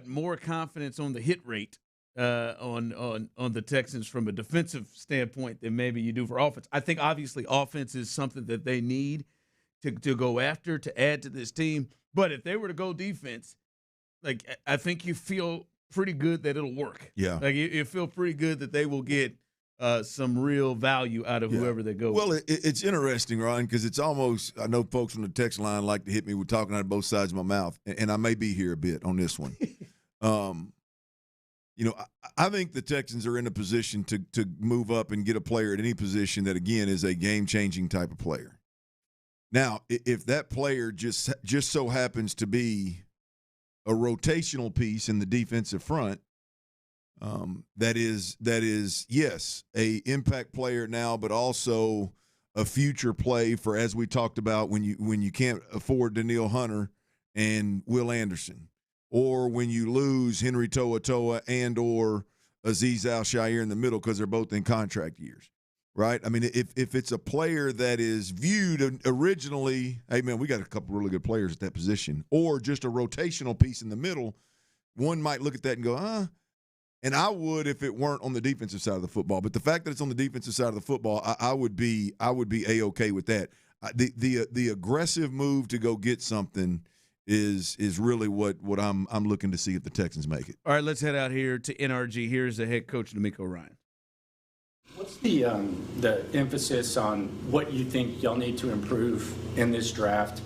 more confidence on the hit rate on the Texans from a defensive standpoint than maybe you do for offense. I think obviously offense is something that they need to go after, to add to this team. But if they were to go defense, like, I think you feel pretty good that it'll work. Yeah. Like, you feel pretty good that they will get some real value out of whoever they go with. Well, it's interesting, Ryan, because it's almost, I know folks on the text line like to hit me with talking out of both sides of my mouth, and I may be here a bit on this one. I think the Texans are in a position to move up and get a player at any position that, again, is a game-changing type of player. Now, if that player just so happens to be a rotational piece in the defensive front, that is yes, a impact player now, but also a future play for, as we talked about, when you can't afford Daniil Hunter and Will Anderson, or when you lose Henry To'oTo'o and or Azeez Al-Shaair in the middle because they're both in contract years, right? I mean, if it's a player that is viewed originally, hey, man, we got a couple really good players at that position, or just a rotational piece in the middle, one might look at that and go, and I would if it weren't on the defensive side of the football. But the fact that it's on the defensive side of the football, I would be A-okay with that. The aggressive move to go get something is really what I'm looking to see if the Texans make it. All right, let's head out here to NRG. Here's the head coach, DeMeco Ryans. What's the emphasis on what you think y'all need to improve in this draft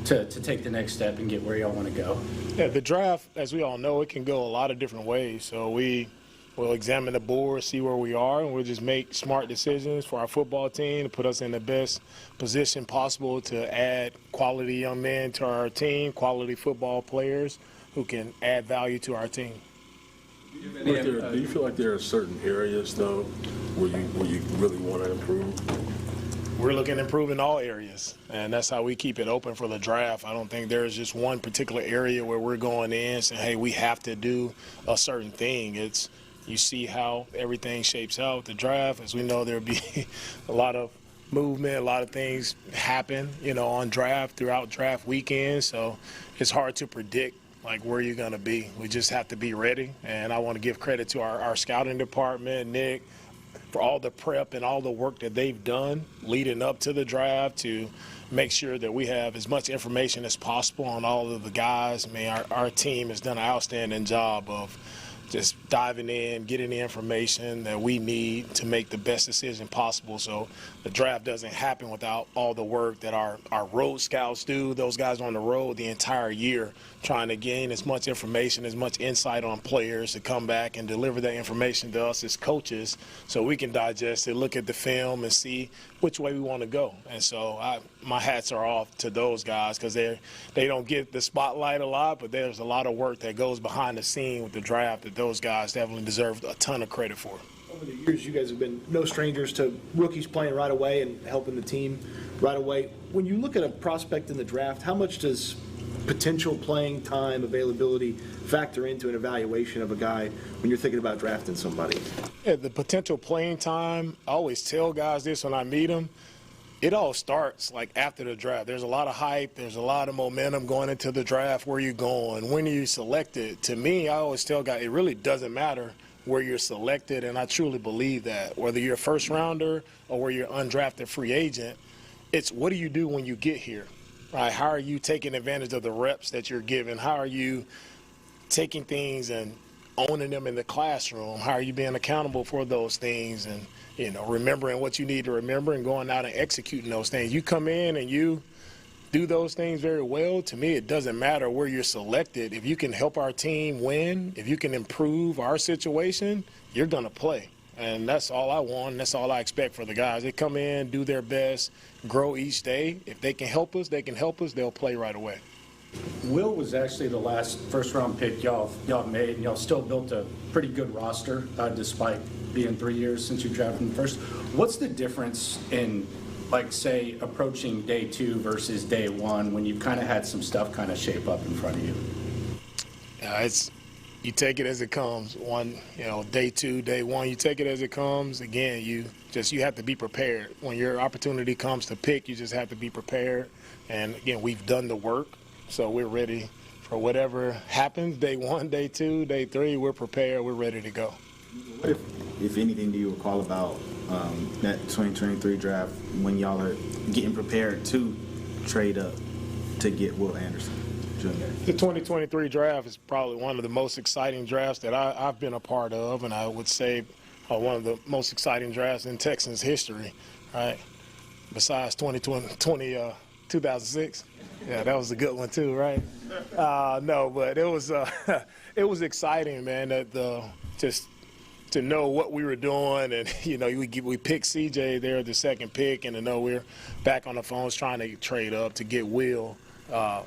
to take the next step and get where y'all want to go? Yeah, the draft, as we all know, it can go a lot of different ways. So we'll examine the board, see where we are, and we'll just make smart decisions for our football team to put us in the best position possible to add quality young men to our team, quality football players who can add value to our team. Do you feel like there are certain areas, though, where you really want to improve? We're looking to improve in all areas, and that's how we keep it open for the draft. I don't think there's just one particular area where we're going in saying, hey, we have to do a certain thing. It's you see how everything shapes out with the draft. As we know, there'll be a lot of movement, a lot of things happen, on draft throughout draft weekend. So it's hard to predict like where you're going to be. We just have to be ready. And I want to give credit to our scouting department, Nick, for all the prep and all the work that they've done leading up to the draft to make sure that we have as much information as possible on all of the guys. I mean, our team has done an outstanding job of just diving in, getting the information that we need to make the best decision possible. So the draft doesn't happen without all the work that our road scouts do. Those guys on the road the entire year trying to gain as much information, as much insight on players to come back and deliver that information to us as coaches so we can digest it, look at the film, and see which way we want to go. And so my hats are off to those guys because they don't get the spotlight a lot, but there's a lot of work that goes behind the scene with the draft that those guys definitely deserve a ton of credit for. Over the years, you guys have been no strangers to rookies playing right away and helping the team right away. When you look at a prospect in the draft, how much does potential playing time availability factor into an evaluation of a guy when you're thinking about drafting somebody? Yeah, the potential playing time, I always tell guys this when I meet them, it all starts like after the draft. There's a lot of hype. There's a lot of momentum going into the draft. Where you going? When are you selected? To me, I always tell guys, it really doesn't matter where you're selected, and I truly believe that. Whether you're a first rounder or where you're undrafted free agent, it's what do you do when you get here? Right? How are you taking advantage of the reps that you're given? How are you taking things and owning them in the classroom? How are you being accountable for those things and, remembering what you need to remember and going out and executing those things? You come in and you do those things very well. To me, it doesn't matter where you're selected. If you can help our team win, if you can improve our situation, you're going to play. And that's all I want. That's all I expect for the guys. They come in, do their best, grow each day. If they can help us, they'll play right away. Will was actually the last first-round pick y'all made, and y'all still built a pretty good roster despite being 3 years since you drafted him first. What's the difference in, say, approaching day 2 versus day 1 when you've kind of had some stuff kind of shape up in front of you? You take it as it comes. Day 2, day 1, you take it as it comes. Again, you have to be prepared. When your opportunity comes to pick, you just have to be prepared. And again, we've done the work, so we're ready for whatever happens. Day 1, day 2, day 3, we're prepared. We're ready to go. What, if anything, do you recall about that 2023 draft when y'all are getting prepared to trade up to get Will Anderson Jr.? The 2023 draft is probably one of the most exciting drafts that I've been a part of, and I would say one of the most exciting drafts in Texans history, right? Besides 2020 2006. Yeah, that was a good one too, right? No, but it was it was exciting, man. That just to know what we were doing, and we picked CJ there, the second pick, and to know we're back on the phones trying to trade up to get Will.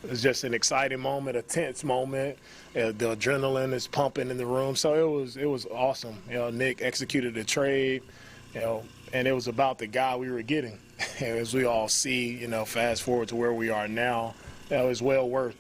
It's just an exciting moment, a tense moment. The adrenaline is pumping in the room, so it was awesome. Nick executed the trade, and it was about the guy we were getting. And as we all see, fast forward to where we are now, it was well worth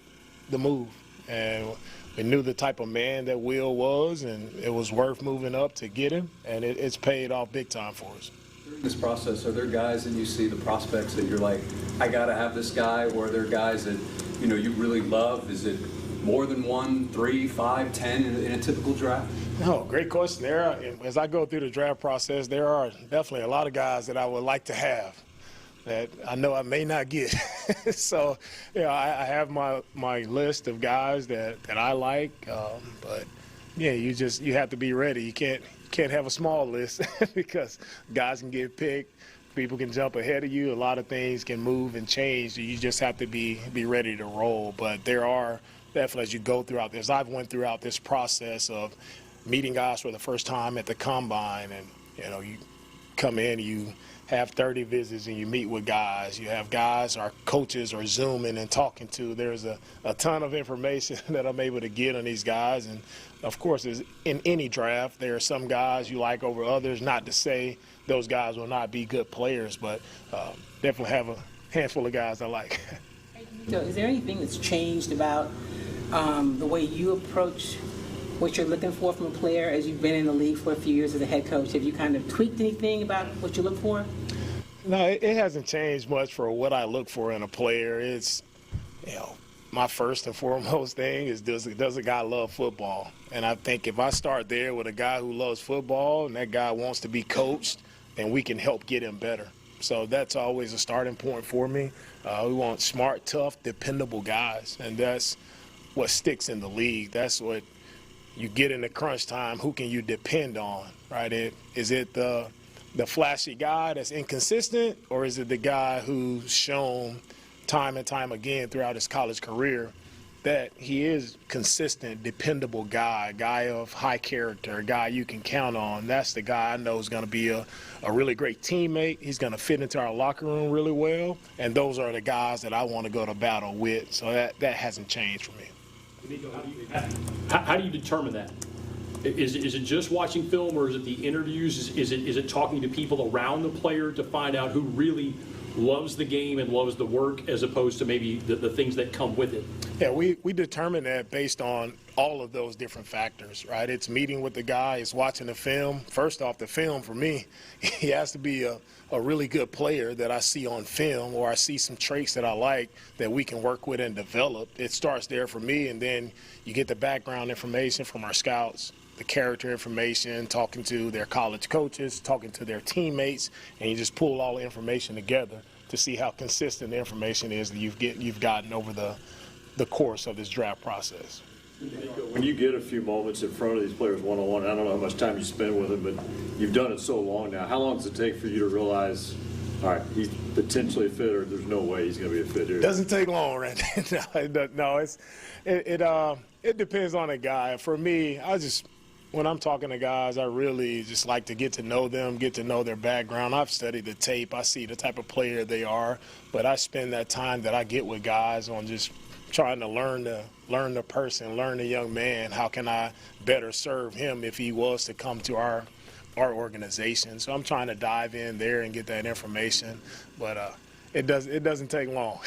the move. And we knew the type of man that Will was, and it was worth moving up to get him, and it's paid off big time for us. During this process, are there guys that you see, the prospects that you're like, I got to have this guy, or are there guys that, you really love? Is it more than 1, 3, 5, 10 in a typical draft? No, great question. As I go through the draft process, there are definitely a lot of guys that I would like to have that I know I may not get. So, I have my list of guys that I like, but yeah, you have to be ready. You can't have a small list because guys can get picked, people can jump ahead of you, a lot of things can move and change. You just have to be ready to roll. But there are definitely, as you go throughout this, I've went throughout this process of meeting guys for the first time at the combine, and you come in, you have 30 visits and you meet with guys. You have guys, our coaches are Zooming and talking to. There's a ton of information that I'm able to get on these guys. And, of course, as in any draft, there are some guys you like over others. Not to say those guys will not be good players, but definitely have a handful of guys I like. So is there anything that's changed about the way you approach what you're looking for from a player as you've been in the league for a few years as a head coach? Have you kind of tweaked anything about what you look for? No, it hasn't changed much for what I look for in a player. It's, my first and foremost thing is does a guy love football? And I think if I start there with a guy who loves football and that guy wants to be coached, then we can help get him better. So that's always a starting point for me. We want smart, tough, dependable guys, and that's what sticks in the league. That's what you get in the crunch time. Who can you depend on, right? Is it the flashy guy that's inconsistent, or is it the guy who's shown time and time again throughout his college career that he is consistent, dependable guy of high character, a guy you can count on? That's the guy I know is going to be a really great teammate. He's going to fit into our locker room really well, and those are the guys that I want to go to battle with. So that hasn't changed for me. How do you determine that? Is it just watching film, or is it the interviews? Is it talking to people around the player to find out who really loves the game and loves the work, as opposed to maybe the things that come with it? Yeah, we determine that based on all of those different factors, right? It's meeting with the guy, it's watching the film. First off, the film for me, he has to be a really good player that I see on film, or I see some traits that I like that we can work with and develop. It starts there for me, and then you get the background information from our scouts, the character information, talking to their college coaches, talking to their teammates, and you just pull all the information together to see how consistent the information is that you've gotten over the course of this draft process. When you get a few moments in front of these players one-on-one, I don't know how much time you spend with them, but you've done it so long now. How long does it take for you to realize, all right, he's potentially a fit, or there's no way he's going to be a fit here? Doesn't take long, Randy. No, it depends on the guy. For me, when I'm talking to guys, I really just like to get to know them, get to know their background. I've studied the tape. I see the type of player they are, but I spend that time that I get with guys on just trying to learn the person, learn the young man. How can I better serve him if he was to come to our organization? So I'm trying to dive in there and get that information, but it doesn't take long.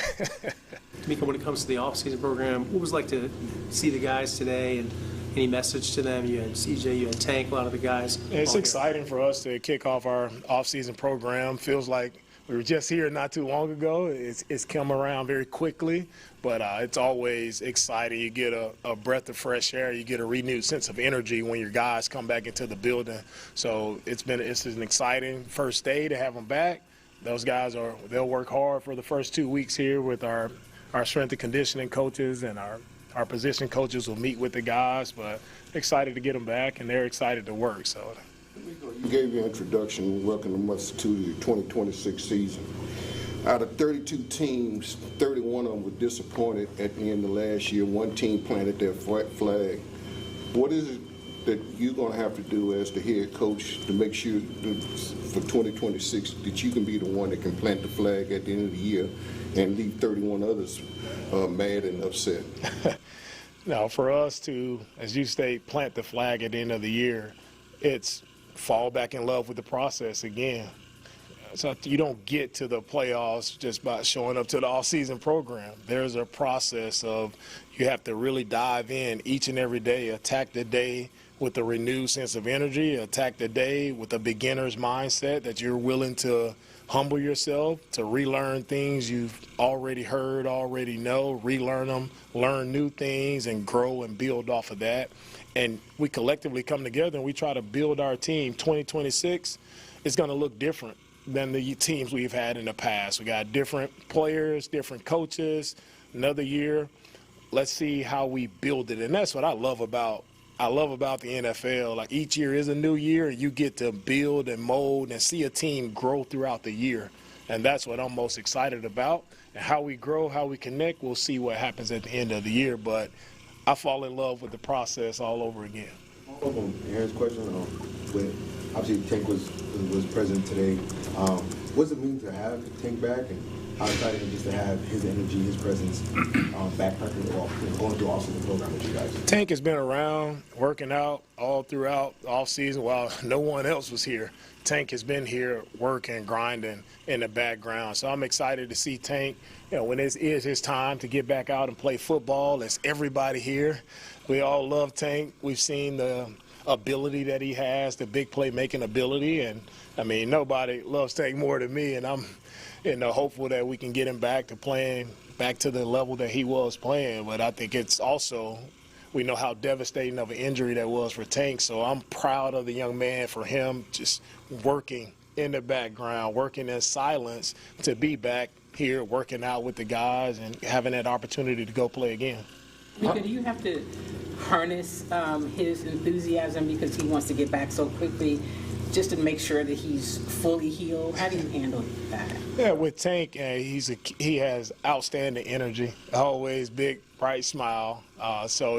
DeMeco, when it comes to the offseason program, what was it like to see the guys today, and any message to them? You had CJ, you had Tank, a lot of the guys. It's exciting for us to kick off our offseason program. Feels like we were just here not too long ago. It's come around very quickly, but it's always exciting. You get a breath of fresh air. You get a renewed sense of energy when your guys come back into the building. So it's an exciting first day to have them back. Those guys they'll work hard for the first 2 weeks here with our strength and conditioning coaches, and our position coaches will meet with the guys, but excited to get them back, and they're excited to work. So you gave your introduction, welcoming us to the 2026 season. Out of 32 teams, 31 of them were disappointed at the end of last year. One team planted their flag. What is it that you're going to have to do as the head coach to make sure that for 2026 that you can be the one that can plant the flag at the end of the year and leave 31 others mad and upset? Now, for us to, as you state, plant the flag at the end of the year, it's fall back in love with the process again. So you don't get to the playoffs just by showing up to the off-season program. There's a process of you have to really dive in each and every day, attack the day with a renewed sense of energy, attack the day with a beginner's mindset that you're willing to humble yourself, to relearn things you've already heard, already know, relearn them, learn new things, and grow and build off of that. And we collectively come together and we try to build our team. 2026 is going to look different than the teams we've had in the past. We got different players, different coaches, another year. Let's see how we build it. And that's what I love about the NFL. Like, each year is a new year. You get to build and mold and see a team grow throughout the year. And that's what I'm most excited about. And how we grow, how we connect, we'll see what happens at the end of the year. But I fall in love with the process all over again. Aaron's question, obviously Tank was present today. What does it mean to have Tank back, and how exciting it is to have his energy, his presence back going through also the program with you guys? Tank has been around, working out all throughout the offseason while no one else was here. Tank has been here working, grinding in the background. So I'm excited to see Tank, when it is his time to get back out and play football. It's everybody here. We all love Tank. We've seen the ability that he has, the big play-making ability. And, I mean, nobody loves Tank more than me. And I'm, hopeful that we can get him back to playing back to the level that he was playing. But I think it's also, we know how devastating of an injury that was for Tank. So I'm proud of the young man for him just working in the background, working in silence to be back here working out with the guys and having that opportunity to go play again. Mika, do you have to harness his enthusiasm because he wants to get back so quickly just to make sure that he's fully healed? How do you handle that? Yeah, with Tank, he has outstanding energy, always big, bright smile. So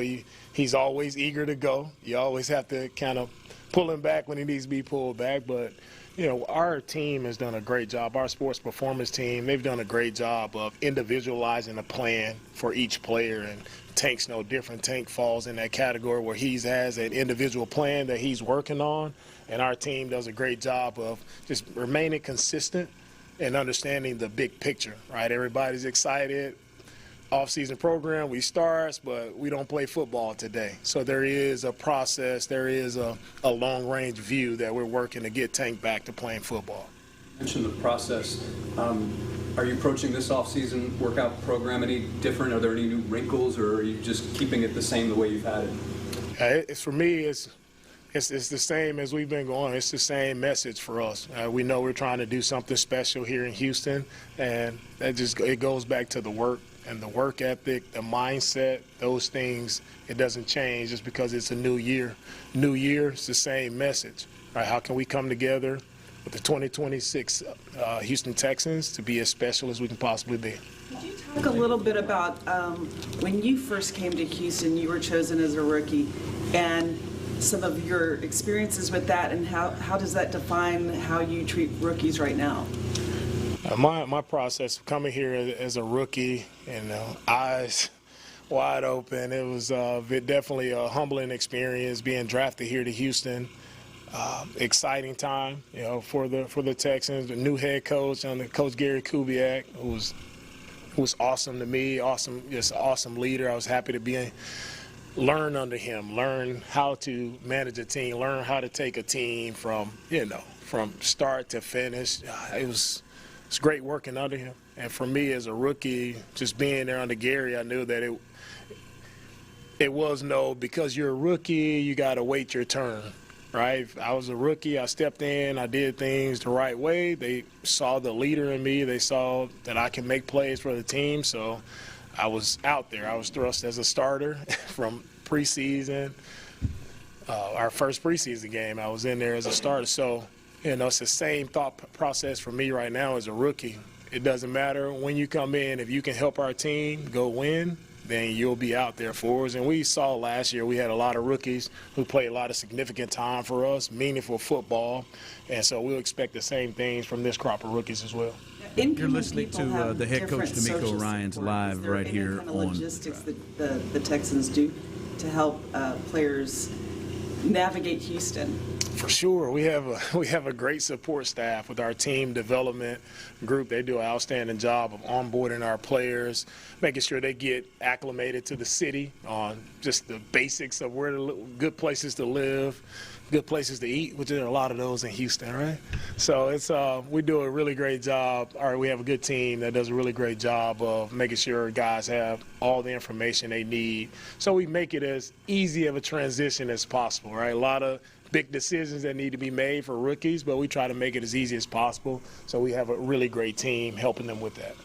he's always eager to go. You always have to kind of pull him back when he needs to be pulled back. But, our team has done a great job. Our sports performance team, they've done a great job of individualizing a plan for each player. And Tank's no different. Tank falls in that category where he has an individual plan that he's working on. And our team does a great job of just remaining consistent and understanding the big picture, right? Everybody's excited. Off-season program, we start, but we don't play football today. So there is a process, there is a long-range view that we're working to get Tank back to playing football. You mentioned the process. Are you approaching this off-season workout program any different? Are there any new wrinkles, or are you just keeping it the same the way you've had it? For me, it's the same as we've been going. It's the same message for us. We know we're trying to do something special here in Houston, and it goes back to the work and the work ethic, the mindset, those things. It doesn't change just because it's a new year. New year, it's the same message. Right? How can we come together with the 2026 Houston Texans to be as special as we can possibly be? Could you talk a little bit about when you first came to Houston, you were chosen as a rookie, and some of your experiences with that, and how does that define how you treat rookies right now? My process of coming here as a rookie and eyes wide open, it was definitely a humbling experience being drafted here to Houston. Exciting time, for the Texans. The new head coach, Coach Gary Kubiak, who was awesome to me, just an awesome leader. I was happy to learn under him, learn how to manage a team, learn how to take a team from start to finish. It's great working under him. And for me as a rookie, just being there under Gary, I knew that it was because you're a rookie, you got to wait your turn, right? I was a rookie. I stepped in. I did things the right way. They saw the leader in me. They saw that I can make plays for the team. So I was out there. I was thrust as a starter from preseason. Our first preseason game, I was in there as a starter. So, it's the same thought process for me right now as a rookie. it doesn't matter when you come in. If you can help our team go win, then you'll be out there for us. And we saw last year we had a lot of rookies who played a lot of significant time for us, meaningful football. And so we'll expect the same things from this crop of rookies as well. You're listening to the head coach, DeMeco Ryans, live right here kind of on logistics that the Texans do to help players navigate Houston? For sure. We have a great support staff with our team development group. They do an outstanding job of onboarding our players, making sure they get acclimated to the city on just the basics of where good places to live, good places to eat, which there are a lot of those in Houston, right? So it's we do a really great job. We have a good team that does a really great job of making sure guys have all the information they need. So we make it as easy of a transition as possible, right? A lot of big decisions that need to be made for rookies, but we try to make it as easy as possible. So we have a really great team helping them with that.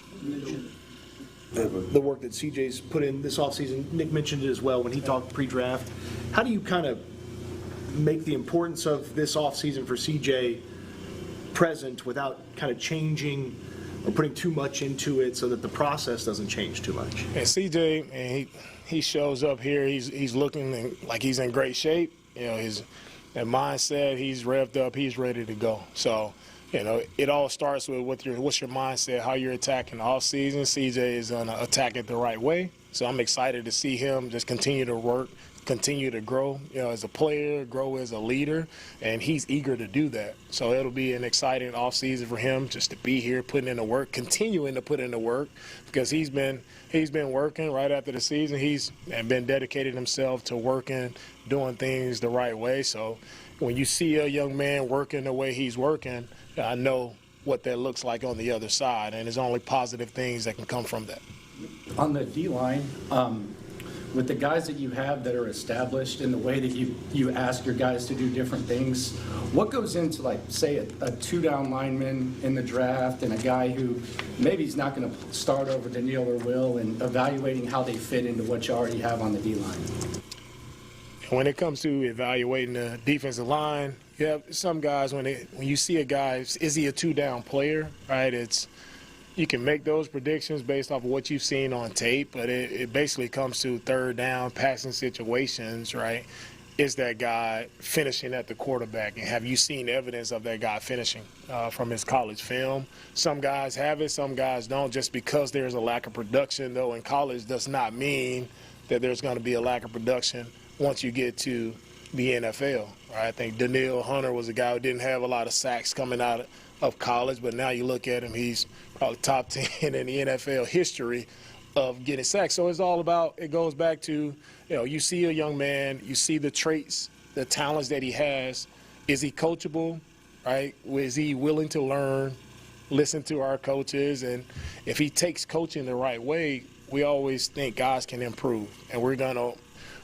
The work that CJ's put in this offseason, Nick mentioned it as well when he talked pre-draft. How do you kind of make the importance of this offseason for CJ present without kind of changing or putting too much into it so that the process doesn't change too much? And CJ, and he shows up here, he's looking like he's in great shape. You know, that mindset, he's revved up, he's ready to go. So, you know, it all starts with what's your mindset, how you're attacking the offseason. CJ is going to attack it the right way. So I'm excited to see him just continue to work, continue to grow, you know, as a player, grow as a leader, and he's eager to do that. So it'll be an exciting offseason for him just to be here, putting in the work, continuing to put in the work, because he's been working right after the season. He's been dedicating himself to working, doing things the right way. So when you see a young man working the way he's working, I know what that looks like on the other side, and there's only positive things that can come from that. On the D-line, with the guys that you have that are established in the way that you ask your guys to do different things, what goes into, like, say, a two-down lineman in the draft and a guy who maybe he's not going to start over Daniil or Will, and evaluating how they fit into what you already have on the D-line? When it comes to evaluating the defensive line, you have some guys, when you see a guy, is he a two-down player, right? You can make those predictions based off of what you've seen on tape, but it basically comes to third down passing situations, right? Is that guy finishing at the quarterback, and have you seen evidence of that guy finishing from his college film? Some guys have it, some guys don't. Just because there's a lack of production, though, in college does not mean that there's going to be a lack of production once you get to the NFL, right? I think Daniil Hunter was a guy who didn't have a lot of sacks coming out of college, but now you look at him, he's probably top 10 in the NFL history of getting sacks. So it's all about, it goes back to, you know, you see a young man, you see the traits, the talents that he has. Is he coachable, right? Is he willing to learn, listen to our coaches? And if he takes coaching the right way, we always think guys can improve, and we're going to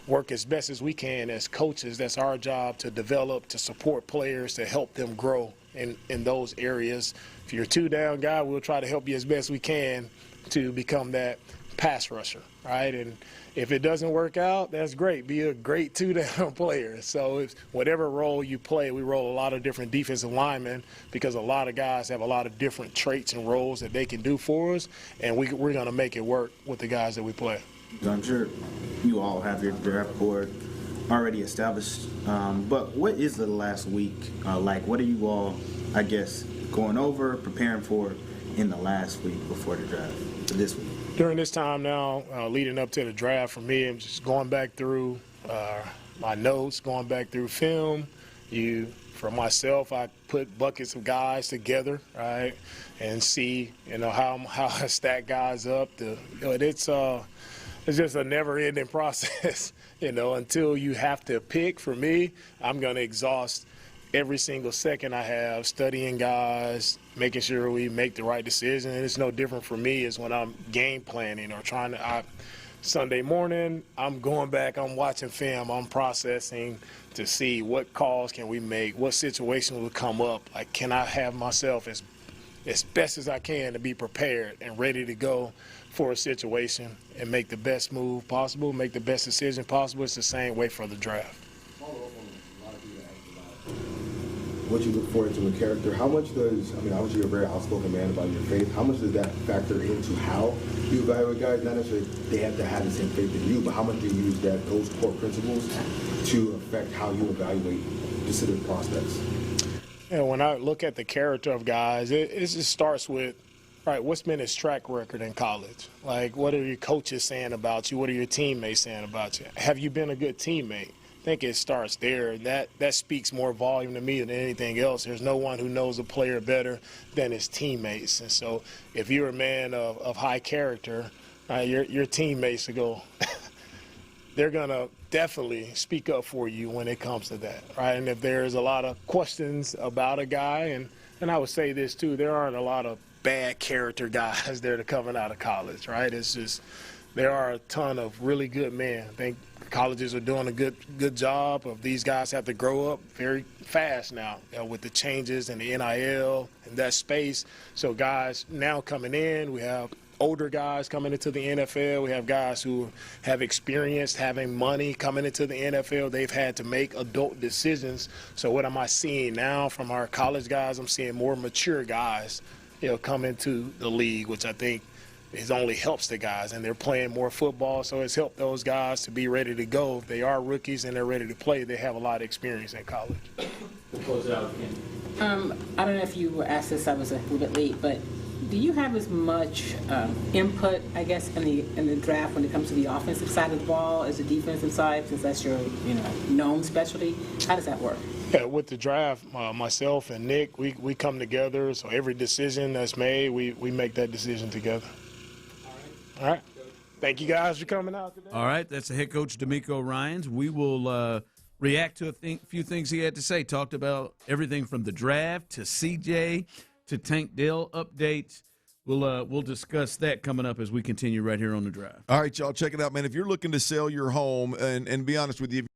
work as best as we can as coaches. That's our job, to develop, to support players, to help them grow in those areas. If you're a two-down guy, we'll try to help you as best we can to become that pass rusher, right? And if it doesn't work out, that's great. Be a great two-down player. So if whatever role you play, we roll a lot of different defensive linemen, because a lot of guys have a lot of different traits and roles that they can do for us, and we're going to make it work with the guys that we play. I'm sure you all have your draft board already established, but what is the last week like? What are you all, I guess, going over, preparing for in the last week before the draft, for this week? During this time now, leading up to the draft, for me, I'm just going back through my notes, going back through film. For myself, I put buckets of guys together, right, and see, you know, how I stack guys up. It's just a never-ending process, you know, until you have to pick. For me, I'm going to exhaust every single second I have studying guys, making sure we make the right decision. And it's no different for me as when I'm game planning or Sunday morning, I'm going back, I'm watching film, I'm processing to see what calls can we make, what situations will come up. Like, can I have myself as best as I can to be prepared and ready to go for a situation and make the best move possible, make the best decision possible. It's the same way for the draft. what you look for into a character, how much does, obviously you're a very outspoken man about your faith, how much does that factor into how you evaluate guys? Not necessarily they have to have the same faith as you, but how much do you use those core principles to affect how you evaluate specific prospects? Yeah, when I look at the character of guys, it just starts with, right, what's been his track record in college? Like, what are your coaches saying about you? What are your teammates saying about you? Have you been a good teammate? I think it starts there. That speaks more volume to me than anything else. There's no one who knows a player better than his teammates. And so if you're a man of high character, your teammates go, they're going to definitely speak up for you when it comes to that, right? And if there's a lot of questions about a guy, and I would say this too, there aren't a lot of bad character guys that are coming out of college, right? It's just there are a ton of really good men. I think colleges are doing a good job of these guys have to grow up very fast now, with the changes in the NIL and that space. So guys now coming in, we have older guys coming into the NFL. We have guys who have experienced having money coming into the NFL. They've had to make adult decisions. So what am I seeing now from our college guys? I'm seeing more mature guys, come into the league, which I think it only helps the guys, and they're playing more football, so it's helped those guys to be ready to go. If they are rookies and they're ready to play, they have a lot of experience in college. We'll close it out again. I don't know if you were asked this, I was a little bit late, but do you have as much input, I guess, in the draft when it comes to the offensive side of the ball as the defensive side, since that's your known specialty? How does that work? Yeah, with the draft, myself and Nick, we come together, so every decision that's made, we make that decision together. All right. Thank you guys for coming out today. All right. That's the head coach, DeMeco Ryans. We will react to a few things he had to say. Talked about everything from the draft to CJ to Tank Dell updates. We'll discuss that coming up as we continue right here on the Drive. All right, y'all, check it out, man. If you're looking to sell your home, and be honest with you,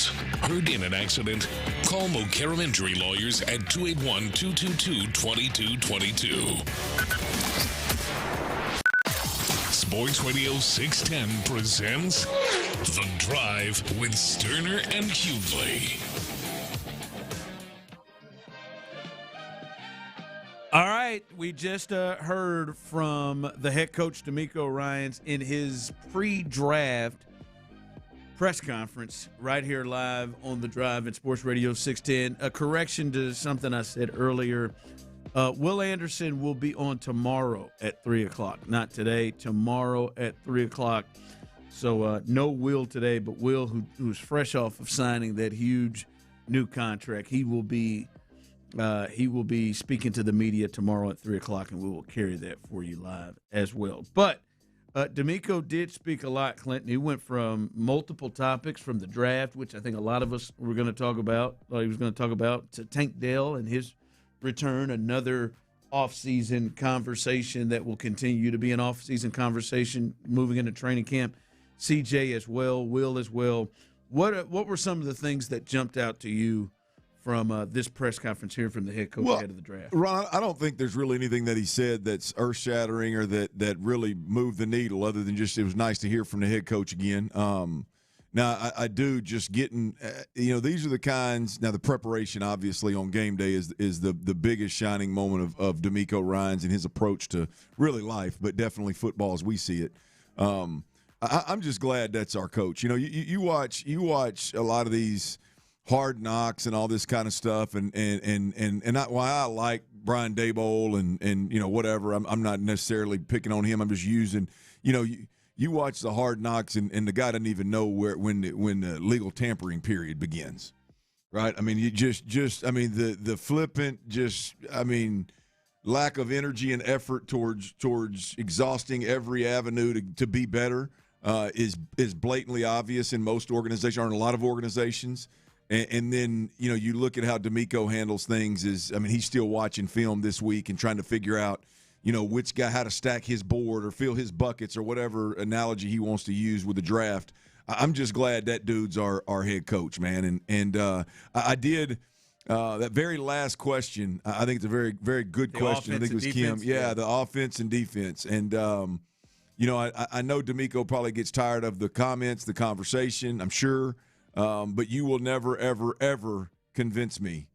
salvagers. Heard in an accident? Call Mokaram Injury Lawyers at 281-222-2222. Sports Radio 610 presents The Drive with Stoerner and Hughley. All right, we just heard from the head coach, DeMeco Ryans, in his pre-draft press conference right here live on The Drive at Sports Radio 610. A correction to something I said earlier. Will Anderson will be on tomorrow at 3 o'clock. Not today, tomorrow at 3 o'clock. So no Will today, but Will, who's fresh off of signing that huge new contract, he will be speaking to the media tomorrow at 3 o'clock, and we will carry that for you live as well. But DeMeco did speak a lot, Clinton. He went from multiple topics from the draft, which I think a lot of us were going to talk about, thought he was going to talk about, to Tank Dell and his return, another offseason conversation that will continue to be an offseason conversation moving into training camp. CJ as well, Will as well. What were some of the things that jumped out to you from this press conference here from the head coach ahead of the draft? Ron, I don't think there's really anything that he said that's earth-shattering or that really moved the needle other than just it was nice to hear from the head coach again. Now, I do just getting these are the kinds – now the preparation obviously on game day is the biggest shining moment of DeMeco Ryans and his approach to really life, but definitely football as we see it. I'm just glad that's our coach. You watch a lot of these – Hard Knocks and all this kind of stuff, and why I like Brian Daboll and whatever. I'm not necessarily picking on him. I'm just using, you watch the Hard Knocks and the guy doesn't even know when the legal tampering period begins, right? I mean, you just the flippant, lack of energy and effort towards exhausting every avenue to be better is blatantly obvious in most organizations, or in a lot of organizations. And then, you look at how DeMeco handles things he's still watching film this week and trying to figure out, which guy, how to stack his board or fill his buckets or whatever analogy he wants to use with the draft. I'm just glad that dude's our head coach, man. And I did that very last question. I think it's a very, very good question. I think it was Kim. Yeah, the offense and defense. And, I know DeMeco probably gets tired of the comments, the conversation, I'm sure. But you will never, ever, ever convince me.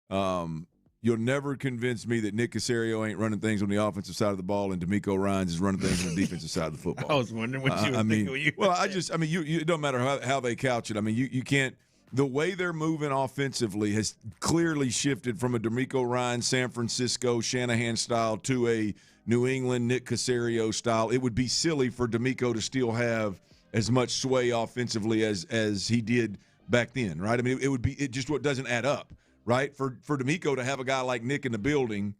You'll never convince me that Nick Caserio ain't running things on the offensive side of the ball and DeMeco Ryans is running things on the defensive side of the football. I was wondering what you were thinking. It don't matter how they couch it. You can't – the way they're moving offensively has clearly shifted from a DeMeco Ryans, San Francisco, Shanahan style to a New England, Nick Caserio style. It would be silly for DeMeco to still have – as much sway offensively as he did back then, right? It just what doesn't add up, right? For DeMeco to have a guy like Nick in the building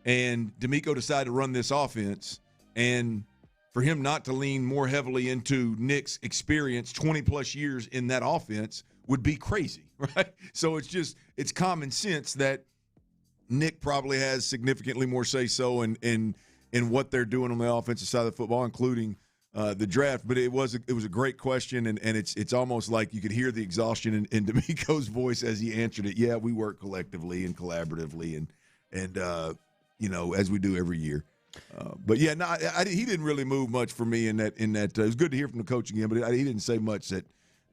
and DeMeco decide to run this offense and for him not to lean more heavily into Nick's experience, 20-plus years in that offense would be crazy, right? So it's common sense that Nick probably has significantly more say-so in what they're doing on the offensive side of the football, including the draft. But it was a great question, and it's almost like you could hear the exhaustion in DeMeco's voice as he answered it. Yeah, we work collectively and collaboratively, and as we do every year. But yeah, no, he didn't really move much for me in that. It was good to hear from the coach again, but he didn't say much that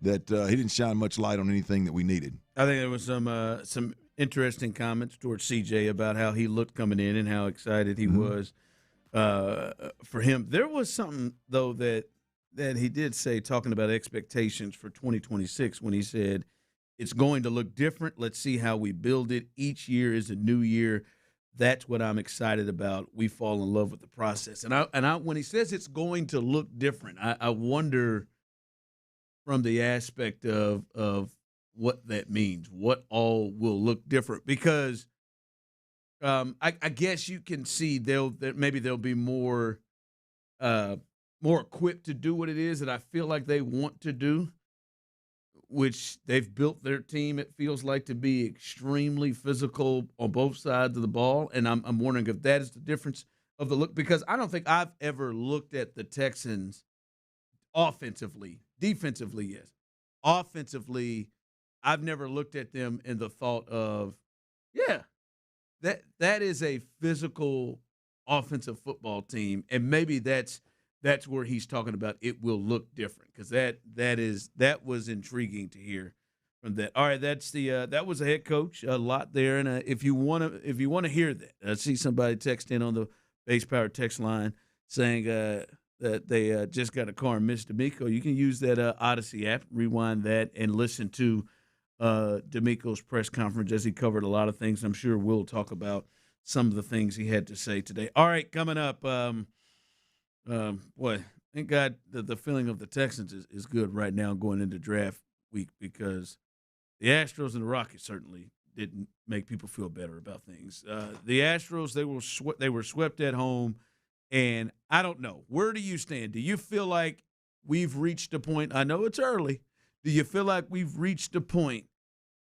he didn't shine much light on anything that we needed. I think there was some interesting comments towards CJ about how he looked coming in and how excited he was for him. There was something though that he did say, talking about expectations for 2026, when he said it's going to look different. Let's see how we build it. Each year is a new year. That's what I'm excited about. We fall in love with the process. And I when he says it's going to look different, I wonder from the aspect of what that means, what all will look different. Because I guess you can see maybe they'll be more equipped to do what it is that I feel like they want to do, which they've built their team, it feels like, to be extremely physical on both sides of the ball. And I'm wondering if that is the difference of the look, because I don't think I've ever looked at the Texans offensively, defensively, yes, offensively, I've never looked at them in the thought of, that is a physical offensive football team, and maybe that's where he's talking about it will look different, because that was intriguing to hear from that. All right, that's that was a head coach, a lot there, and if you want to hear that, I see somebody text in on the Base Power text line saying that they just got a car and missed DeMeco. You can use that Odyssey app, rewind that, and listen to DeMeco's press conference as he covered a lot of things. I'm sure we'll talk about some of the things he had to say today. All right, coming up, boy, thank God the feeling of the Texans is good right now going into draft week, because the Astros and the Rockets certainly didn't make people feel better about things. The Astros, they were swept at home, and I don't know. Where do you stand? Do you feel like we've reached a point? I know it's early. Do you feel like we've reached a point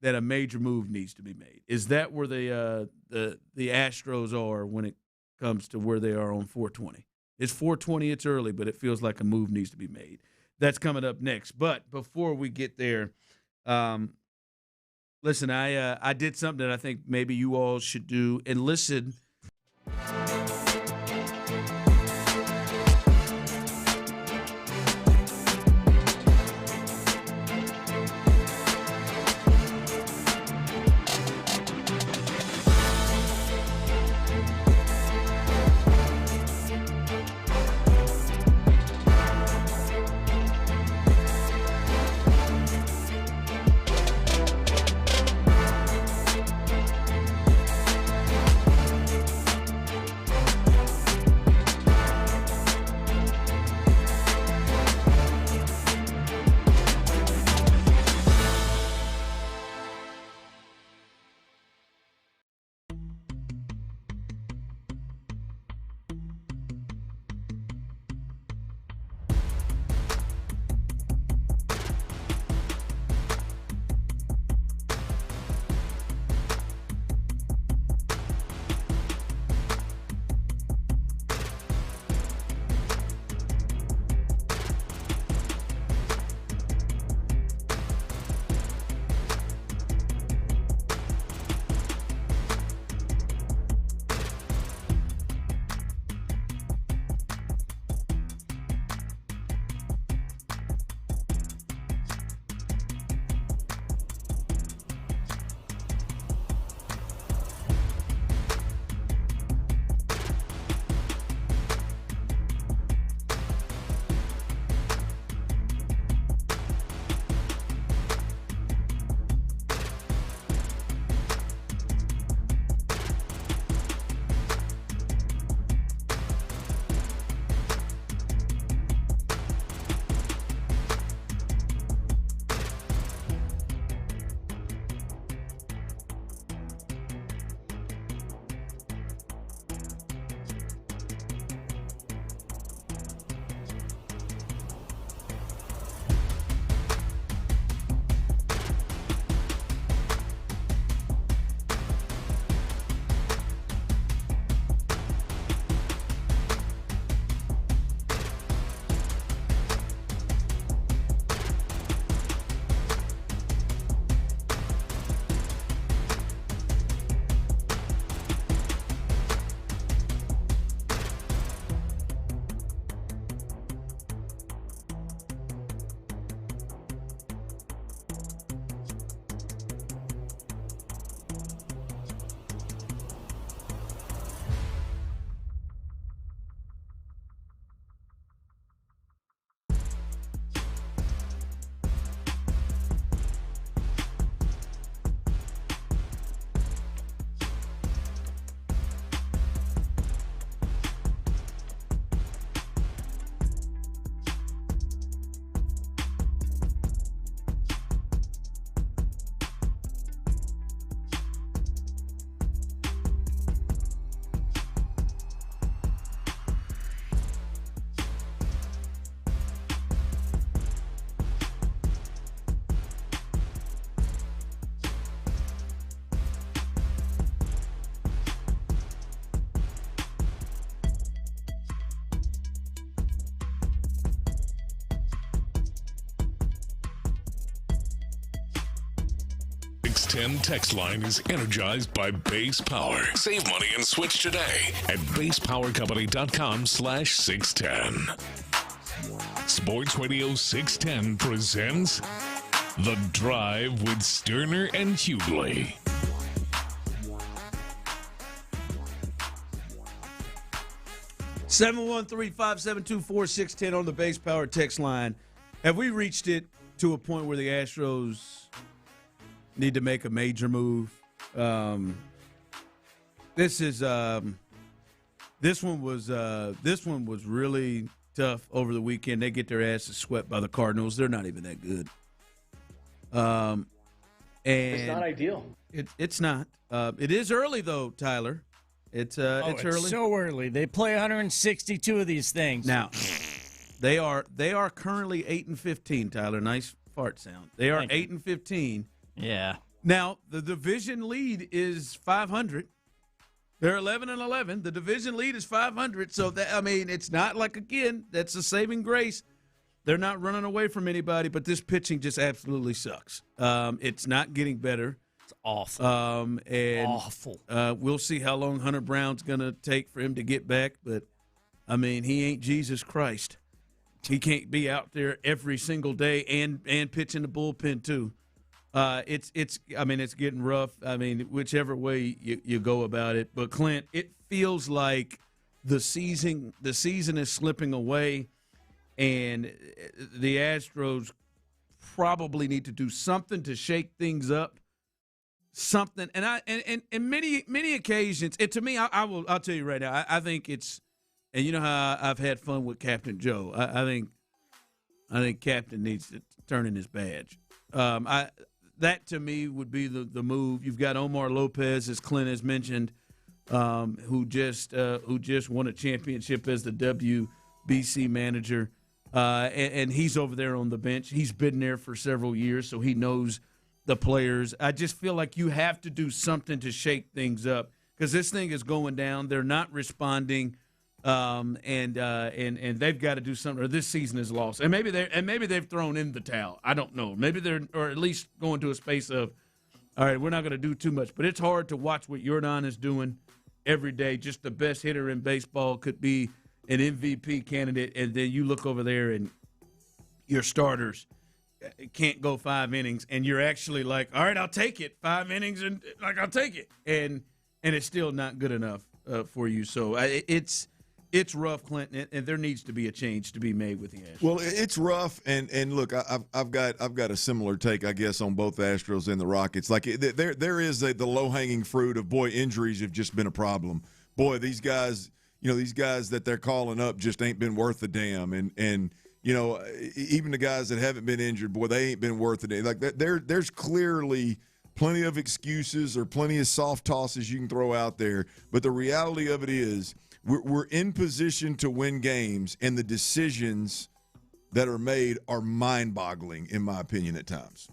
that a major move needs to be made? Is that where the Astros are when it comes to where they are on 420? It's 420, it's early, but it feels like a move needs to be made. That's coming up next. But before we get there, listen, I did something that I think maybe you all should do, and listen. 610 text line is energized by Base Power. Save money and switch today at basepowercompany.com/610. Sports Radio 610 presents The Drive with Stoerner and Hughley. Seven 713-572-4610 on the Base Power text line. Have we reached it to a point where the Astros need to make a major move? This one was really tough over the weekend. They get their asses swept by the Cardinals. They're not even that good. And It's not ideal. It's not. It is early though, Tyler. It's early. So early. They play 162 of these things. Now, they are currently 8-15. Tyler, nice fart sound. They are 8-15. Yeah. Now the division lead is 500. They're 11-11. The division lead is 500. So it's not like, again, that's a saving grace. They're not running away from anybody, but this pitching just absolutely sucks. It's not getting better. It's awful. Awful. We'll see how long Hunter Brown's going to take for him to get back. But, he ain't Jesus Christ. He can't be out there every single day and pitching the bullpen too. It's getting rough. Whichever way you go about it. But Clint, it feels like the season is slipping away, and the Astros probably need to do something to shake things up. Something, and many occasions, and to me, I'll tell you right now, I think it's, and you know how I've had fun with Captain Joe. I think Captain needs to turn in his badge. That to me would be the move. You've got Omar Lopez, as Clint has mentioned, who just won a championship as the WBC manager, and he's over there on the bench. He's been there for several years, so he knows the players. I just feel like you have to do something to shake things up because this thing is going down. They're not responding, and they've got to do something. Or this season is lost, and maybe they've thrown in the towel. I don't know. Maybe or at least going to a space of, all right, we're not going to do too much. But it's hard to watch what Jordan is doing every day. Just the best hitter in baseball, could be an MVP candidate, and then you look over there and your starters can't go 5 innings, and you're actually like, all right, I'll take it. 5 innings, and I'll take it, and it's still not good enough for you. So it's rough, Clinton, and there needs to be a change to be made with the Astros. Well, it's rough, and look, I've got a similar take, I guess, on both the Astros and the Rockets. Like there is the low hanging fruit of, boy, injuries have just been a problem. Boy, these guys that they're calling up just ain't been worth a damn, and. Even the guys that haven't been injured, boy, they ain't been worth it. Like there's clearly plenty of excuses or plenty of soft tosses you can throw out there. But the reality of it is we're in position to win games, and the decisions that are made are mind-boggling, in my opinion, at times.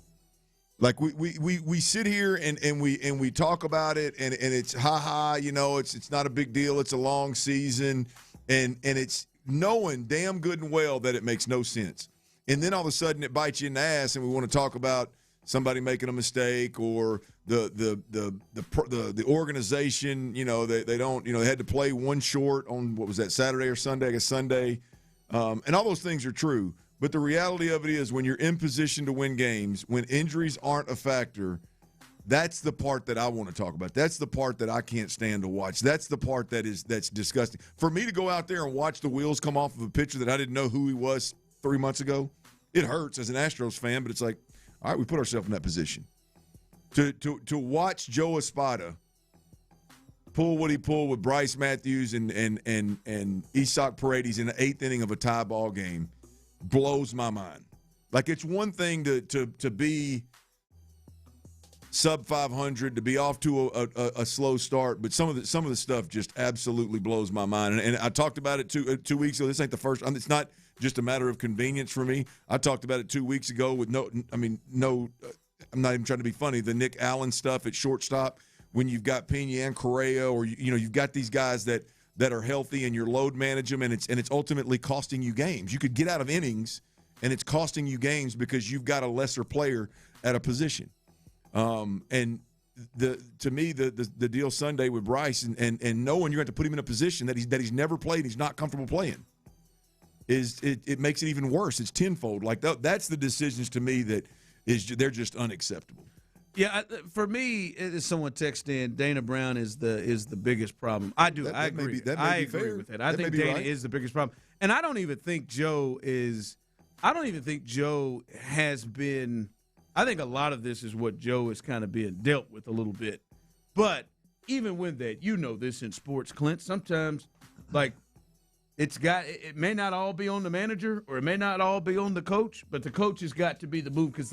Like we sit here and we talk about it, and it's it's not a big deal. It's a long season, and it's knowing damn good and well that it makes no sense. And then all of a sudden it bites you in the ass, and we want to talk about somebody making a mistake or the organization, they don't, they had to play one short on, what was that, Saturday or Sunday? I guess Sunday. And all those things are true. But the reality of it is, when you're in position to win games, when injuries aren't a factor, that's the part that I want to talk about. That's the part that I can't stand to watch. That's the part that's disgusting. For me to go out there and watch the wheels come off of a pitcher that I didn't know who he was 3 months ago, it hurts as an Astros fan, but it's like, all right, we put ourselves in that position. To watch Joe Espada pull what he pulled with Bryce Matthews and Isak Paredes in the 8th inning of a tie ball game blows my mind. Like, it's one thing to be sub 500, to be off to a slow start, but some of the stuff just absolutely blows my mind. And I talked about it 2 weeks ago. This ain't the first. It's not just a matter of convenience for me. I talked about it 2 weeks ago with I'm not even trying to be funny. The Nick Allen stuff at shortstop, when you've got Payne and Correa, or you've got these guys that are healthy and you're load manage them, and it's ultimately costing you games. You could get out of innings, and it's costing you games because you've got a lesser player at a position. And to me, the deal Sunday with Bryce and knowing you're going to put him in a position that he's never played, and he's not comfortable playing, it makes it even worse. It's tenfold. Like that's the decisions to me they're just unacceptable. Yeah, for me, as someone texted in, Dana Brown is the biggest problem. I agree. I agree with it. I think Dana is the biggest problem, and I don't even think Joe has been. I think a lot of this is what Joe is kind of being dealt with a little bit. But even with that, this in sports, Clint, sometimes like it may not all be on the manager or it may not all be on the coach, but the coach has got to be the move because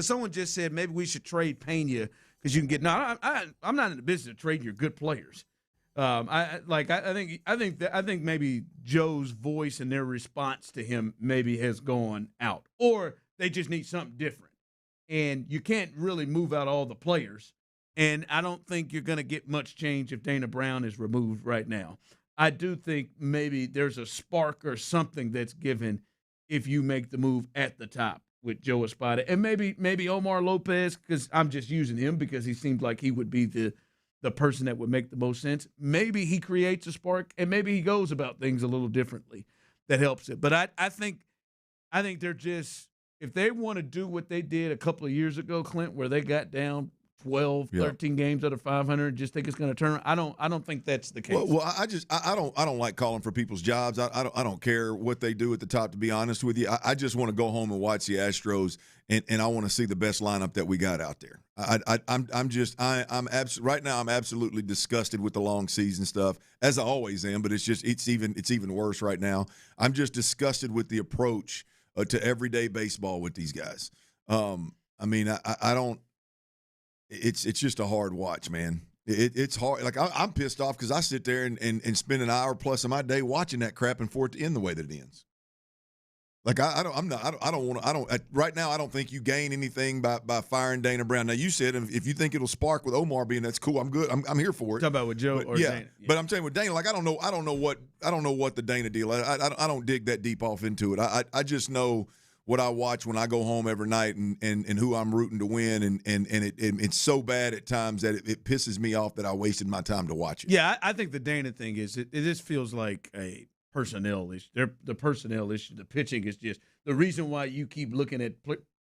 someone just said maybe we should trade Pena because you can get I'm not in the business of trading your good players. I think maybe Joe's voice and their response to him maybe has gone out, or they just need something different. And you can't really move out all the players. And I don't think you're going to get much change if Dana Brown is removed right now. I do think maybe there's a spark or something that's given if you make the move at the top with Joe Espada. And maybe Omar Lopez, because I'm just using him because he seems like he would be the person that would make the most sense. Maybe he creates a spark, and maybe he goes about things a little differently that helps it. But I think they're just – if they want to do what they did a couple of years ago, Clint, where they got down 12, 13 games out of 500, just think it's going to turn. I don't think that's the case. Well, I don't like calling for people's jobs. I don't care what they do at the top. To be honest with you, I just want to go home and watch the Astros, and I want to see the best lineup that we got out there. Right now I'm absolutely disgusted with the long season stuff, as I always am. But it's even worse right now. I'm just disgusted with the approach to everyday baseball with these guys. I don't. It's just a hard watch, man. It's hard. Like I'm pissed off because I sit there and spend an hour plus of my day watching that crap and for it to end the way that it ends. Like right now I don't think you gain anything by firing Dana Brown. Now you said if you think it'll spark with Omar being, that's cool. I'm good. I'm here for it. Talk about with Joe or Dana. Yeah. But I'm saying with Dana, like I don't know what the Dana deal. I don't dig that deep off into it. I just know what I watch when I go home every night and who I'm rooting to win, and it's so bad at times that it pisses me off that I wasted my time to watch it. Yeah, I think the Dana thing is it just feels like a personnel issue. The personnel issue. The pitching is just the reason why you keep looking at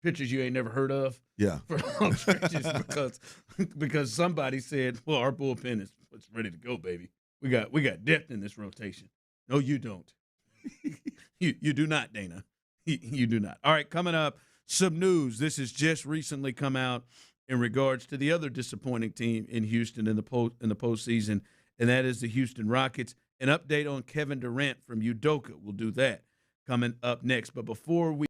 pitchers you ain't never heard of. Yeah, for long stretches because somebody said, "Well, our bullpen is ready to go, baby. We got depth in this rotation." No, you don't. you do not, Dana. You do not. All right, coming up, some news. This has just recently come out in regards to the other disappointing team in Houston in the postseason, and that is the Houston Rockets. An update on Kevin Durant from Udoka. We'll do that coming up next. But before we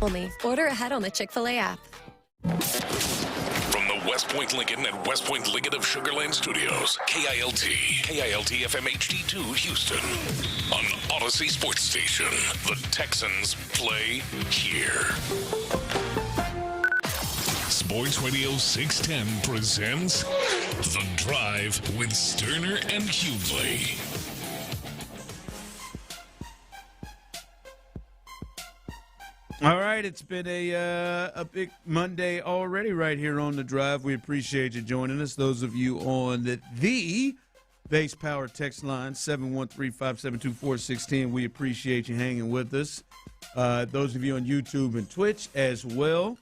Only. Order ahead on the Chick-fil-A app. From the West Point Lincoln and West Point Lincoln of Sugar Land Studios, KILT FM HD2 Houston. On Odyssey Sports Station, the Texans play here. Sports Radio 610 presents The Drive with Stoerner and Hughley. All right, it's been a big Monday already right here on The Drive. We appreciate you joining us. Those of you on the Base Power text line, 713-572-4610, we appreciate you hanging with us. Those of you on YouTube and Twitch as well.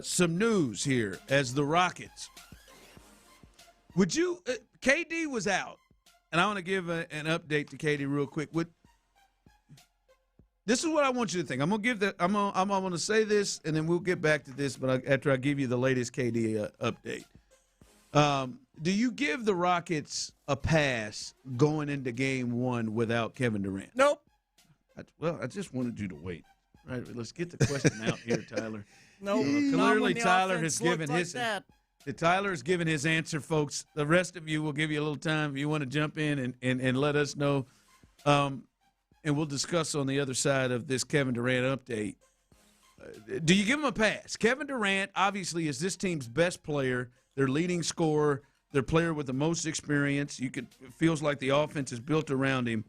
Some news here as the Rockets. Would you KD was out, and I want to give an update to KD real quick. This is what I want you to think. I'm gonna say this, and then we'll get back to this. But after I give you the latest KD update, do you give the Rockets a pass going into Game 1 without Kevin Durant? Nope. I just wanted you to wait. Right, let's get the question out here, Tyler. No, clearly Tyler has given his. Tyler has given his answer, folks. The rest of you will give you a little time if you want to jump in and let us know. And we'll discuss on the other side of this Kevin Durant update. Do you give him a pass? Kevin Durant obviously is this team's best player, their leading scorer, their player with the most experience. It feels like the offense is built around him.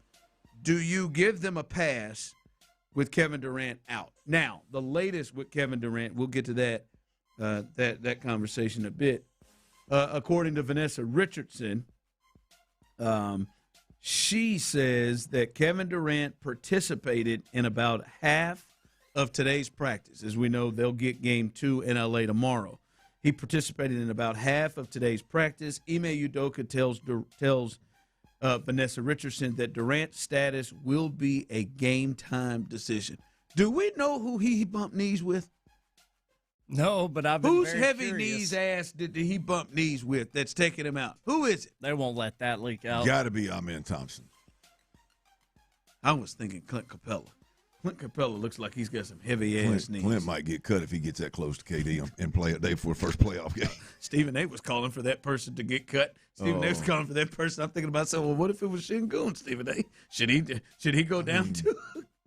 Do you give them a pass with Kevin Durant out? Now, the latest with Kevin Durant, we'll get to that conversation in a bit. According to Vanessa Richardson, she says that Kevin Durant participated in about half of today's practice. As we know, they'll get Game 2 in L.A. tomorrow. He participated in about half of today's practice. Ime Udoka tells Vanessa Richardson that Durant's status will be a game-time decision. Do we know who he bumped knees with? No, but I've been Whose very heavy curious. knees ass did he bump knees with that's taking him out? Who is it? They won't let that leak out. Got to be Amen Thompson. I was thinking Clint Capella. Clint Capella looks like he's got some heavy-ass knees. Clint might get cut if he gets that close to KD and play a day for the first playoff game. Stephen A. was calling for that person to get cut. Stephen A. was calling for that person. I'm thinking about saying, well, what if it was Şengün, Stephen A.? Should he go down too?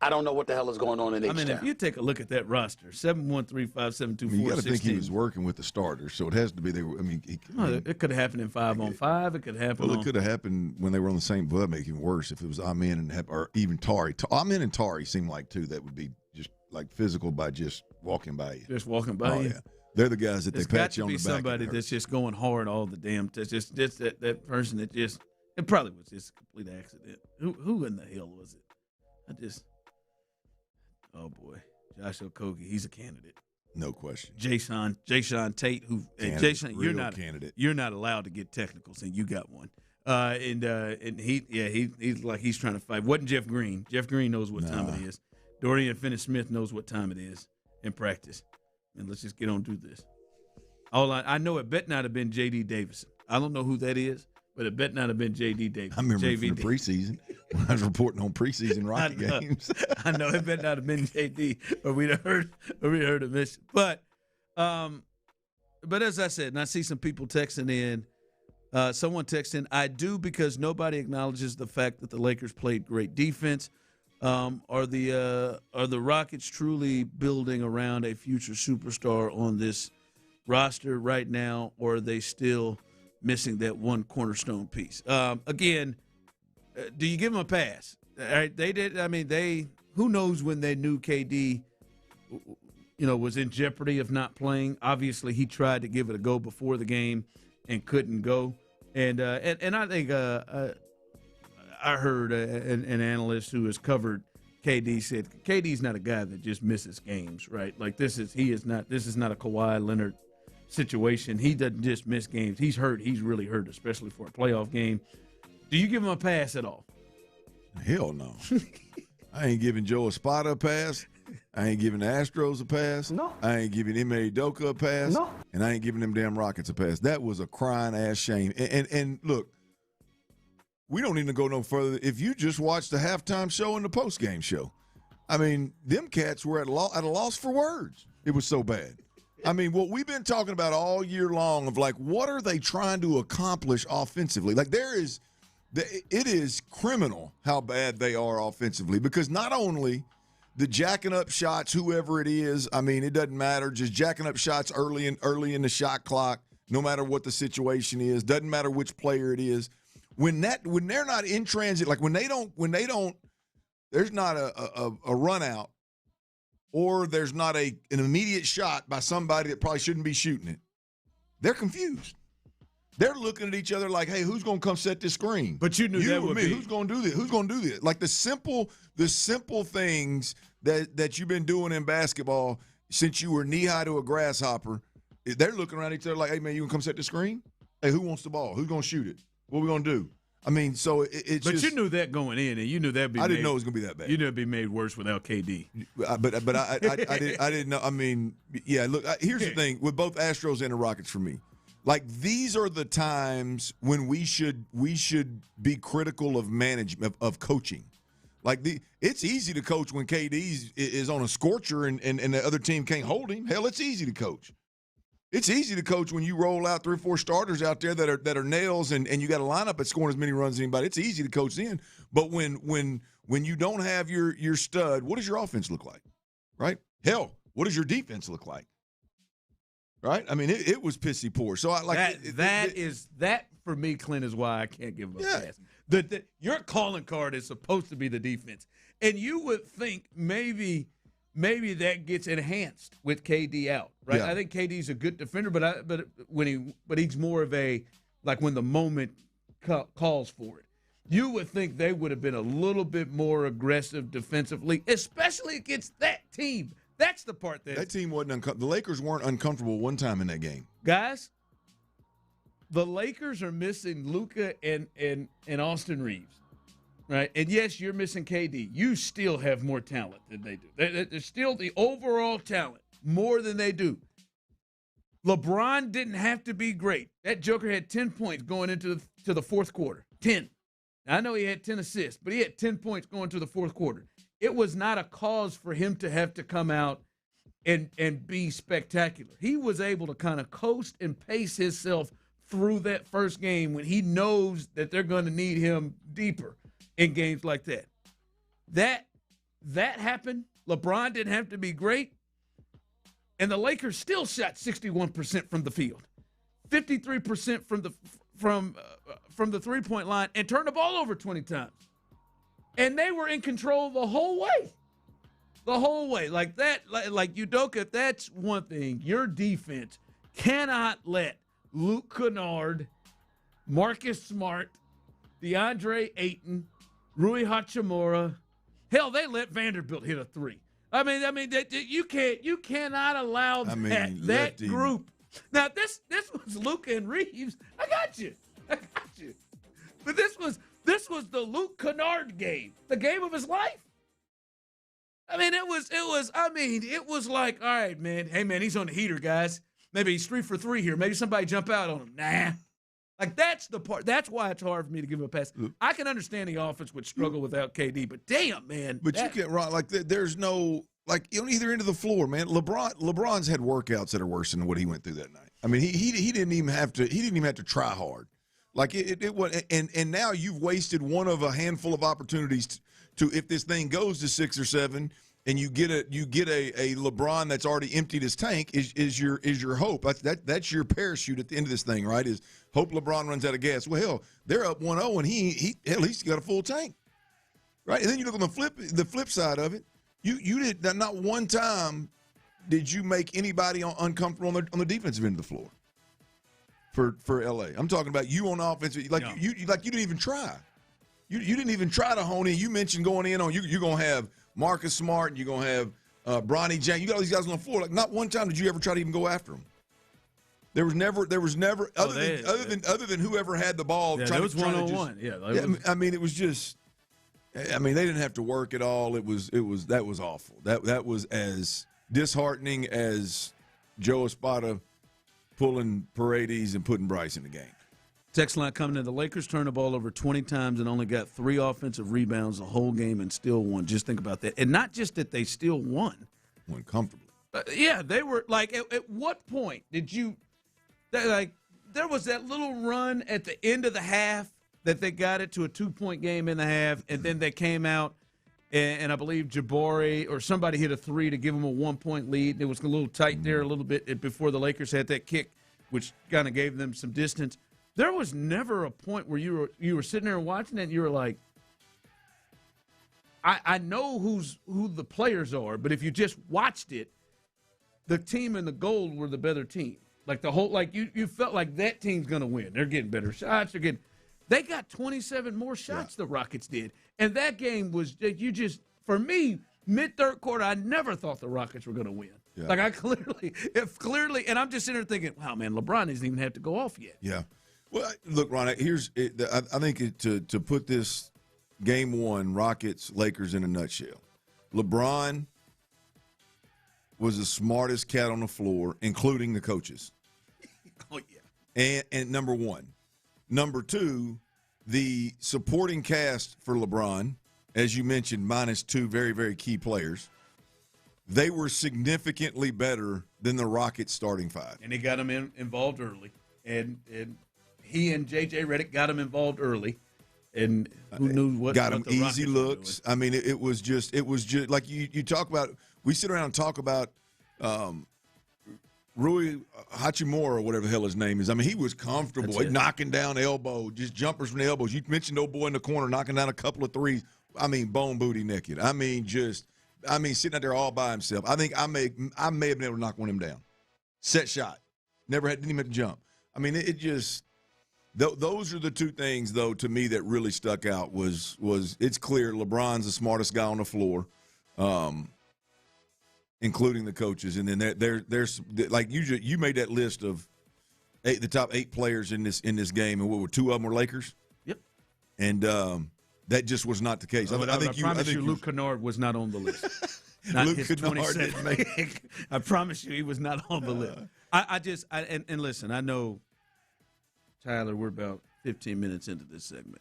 I don't know what the hell is going on in H-Town. if you take a look at that roster, 713-572-4610. You got to think he was working with the starters, so it has to be they were. It could have happened in 5-on-5. It could happen. Well, it could have happened when they were on the same. But make it worse if it was Amen or even Tari. Amen and Tari seem like two that would be just like physical by just walking by you. Just walking by you. Yeah. They're the guys that they pat you on the back. It's got to be somebody that's just going hard all the damn. Just that person that just. It probably was just a complete accident. Who in the hell was it? Oh boy, Josh Okogie, he's a candidate, no question. Jason Tate, Jason, you're not allowed to get technicals, and you got one. And he's like he's trying to fight. Wasn't Jeff Green? Jeff Green knows what time it is. Dorian Finney-Smith knows what time it is in practice. And let's just get on through this. I know it bet not have been J.D. Davison. I don't know who that is, but it bet not have been J.D. Davison. I remember from the preseason when I was reporting on preseason Rocket games. I know it bet not have been J.D., but we'd heard a mission. But as I said, and I see some people texting in. Someone texted in, I do because nobody acknowledges the fact that the Lakers played great defense. Are the Rockets truly building around a future superstar on this roster right now, or are they still missing that one cornerstone piece? Again, do you give them a pass? All right, they did. I mean, who knows when they knew KD, was in jeopardy of not playing. Obviously, he tried to give it a go before the game and couldn't go. And I think I heard an analyst who has covered KD said KD's not a guy that just misses games, right? Like this is not a Kawhi Leonard situation. He doesn't just miss games. He's hurt. He's really hurt, especially for a playoff game. Do you give him a pass at all? Hell no. I ain't giving Joe Espada a pass. I ain't giving the Astros a pass. No. I ain't giving Ime Udoka a pass. No. And I ain't giving them damn Rockets a pass. That was a crying ass shame. And look, we don't need to go no further. If you just watch the halftime show and the postgame show, I mean, them cats were at a loss for words. It was so bad. I mean, what we've been talking about all year long of, like, what are they trying to accomplish offensively? Like, it is criminal how bad they are offensively, because not only the jacking up shots, whoever it is, I mean, it doesn't matter, just jacking up shots early in the shot clock, no matter what the situation is, doesn't matter which player it is. When they're not in transit, like when they don't, there's not a run out, or there's not an immediate shot by somebody that probably shouldn't be shooting it, they're confused. They're looking at each other like, hey, who's going to come set this screen? But you knew that would be. Who's going to do this? Who's going to do this? Like the simple things that you've been doing in basketball since you were knee-high to a grasshopper, they're looking around each other like, hey, man, you going to come set the screen? Hey, who wants the ball? Who's going to shoot it? What are we going to do? I mean, so it's But just, you knew that going in, and you knew that'd be. I didn't know it was going to be that bad. You knew it'd be made worse without KD. But I didn't know. I mean, yeah. Look, here's the thing with both Astros and the Rockets for me. Like, these are the times when we should be critical of management, of coaching. Like, it's easy to coach when KD is on a scorcher and the other team can't hold him. Hell, it's easy to coach. It's easy to coach when you roll out 3 or 4 starters out there that are nails and you got a lineup that's scoring as many runs as anybody. It's easy to coach then. But when you don't have your stud, what does your offense look like? Right? Hell, what does your defense look like? Right? I mean, it was pissy poor. So I like that for me, Clint, is why I can't give him a pass. Your calling card is supposed to be the defense, and you would think maybe that gets enhanced with KD out, right? Yeah. I think KD's a good defender, but he's more of a, like, when the moment calls for it. You would think they would have been a little bit more aggressive defensively, especially against that team. That's the part that team wasn't uncomfortable. The Lakers weren't uncomfortable one time in that game. Guys, the Lakers are missing Luka and Austin Reeves, right? And yes, you're missing KD. You still have more talent than they do. They're still the overall talent more than they do. LeBron didn't have to be great. That Joker had 10 points going into the fourth quarter. 10. I know he had 10 assists, but he had 10 points going to the fourth quarter. It was not a cause for him to have to come out and be spectacular. He was able to kind of coast and pace himself through that first game when he knows that they're going to need him deeper in games like that. That happened. LeBron didn't have to be great. And the Lakers still shot 61% from the field, 53% from the three-point line, and turned the ball over 20 times. And they were in control the whole way. The whole way. Like that, like Udoka, that's one thing. Your defense cannot let Luke Kennard, Marcus Smart, DeAndre Ayton, Rui Hachimura, hell, they let Vanderbilt hit a 3. I mean, you cannot allow that group. Now, this was Luka and Reeves. I got you. But this was the Luke Kennard game, the game of his life. I mean, it was like, all right, man. Hey, man, he's on the heater, guys. Maybe he's 3 for 3 here. Maybe somebody jump out on him. Nah. Like, that's the part. That's why it's hard for me to give him a pass. I can understand the offense would struggle without KD, but damn, man. But you can't run like there's no, like, on either end of the floor, man. LeBron's had workouts that are worse than what he went through that night. I mean, he didn't even have to try hard. Like it was, and now you've wasted one of a handful of opportunities to if this thing goes to 6 or 7, and you get a LeBron that's already emptied his tank is your hope. That's your parachute at the end of this thing, right? Is hope LeBron runs out of gas. Well, hell, they're up 1-0, and he at least got a full tank, right? And then you look on the flip side of it. You did not one time did you make anybody uncomfortable on the defensive end of the floor. For LA, I'm talking about you on offense. You didn't even try. You didn't even try to hone in. You mentioned going in on you're gonna have Marcus Smart and you're gonna have Bronny James. You got all these guys on the floor. Like, not one time did you ever try to even go after them. There was never other than whoever had the ball. Yeah, that was 1-on-1. I mean, it was just. I mean, they didn't have to work at all. That was awful. That was as disheartening as Joe Espada pulling Paredes and putting Bryce in the game. Text line coming in. The Lakers turned the ball over 20 times and only got 3 offensive rebounds the whole game and still won. Just think about that. And not just that they still won. Won comfortably. Yeah, they were like, at what point did you, like, there was that little run at the end of the half that they got it to a 2-point game in the half, and then they came out, and I believe Jabari or somebody hit a 3 to give them a 1-point lead. It was a little tight there a little bit before the Lakers had that kick, which kind of gave them some distance. There was never a point where you were sitting there and watching it and you were like, I know who the players are, but if you just watched it, the team in the gold were the better team. Like the whole, like you felt like that team's going to win. They're getting better shots. They got 27 more shots the Rockets did. And that game was, for me, mid-third quarter, I never thought the Rockets were going to win. Yeah. Like I clearly, and I'm just sitting there thinking, wow, man, LeBron doesn't even have to go off yet. Yeah. Well, look, Ron, I think to put this game 1, Rockets-Lakers in a nutshell, LeBron was the smartest cat on the floor, including the coaches. Oh, yeah. And number 1. Number 2, the supporting cast for LeBron, as you mentioned, minus 2 very, very key players, they were significantly better than the Rockets starting 5. And he got them involved early. And he and J.J. Redick got him involved early. And who knew what got him the easy Rockets looks. I mean, it was just like you talk about. We sit around and talk about Rui Hachimura or whatever the hell his name is. I mean, he was comfortable knocking down elbow, just jumpers from the elbows. You mentioned old boy in the corner knocking down a couple of threes. I mean, bone booty naked. I mean, sitting out there all by himself. I think I may have been able to knock one of them down. Set shot. Didn't even have to jump. I mean, it just. Those are the 2 things, though, to me that really stuck out was it's clear LeBron's the smartest guy on the floor, including the coaches. And then there's like you made that list of the top 8 players in this game, and what were 2 of them were Lakers? Yep. And that just was not the case. I promise you Luke Kennard was not on the list. Not Luke his Kennard 27. didn't make it. I promise you he was not on the list. And listen, I know, Tyler, we're about 15 minutes into this segment.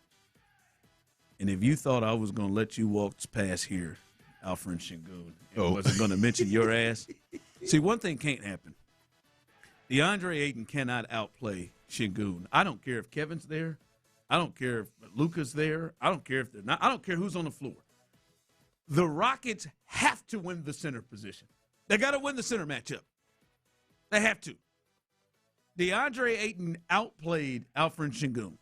And if you thought I was going to let you walk past here, Alfred Şengün, and wasn't going to mention your ass, see, one thing can't happen. DeAndre Ayton cannot outplay Şengün. I don't care if Kevin's there. I don't care if Luka's there. I don't care if they're not. I don't care who's on the floor. The Rockets have to win the center position. They got to win the center matchup. They have to. DeAndre Ayton outplayed Alfred Şengün.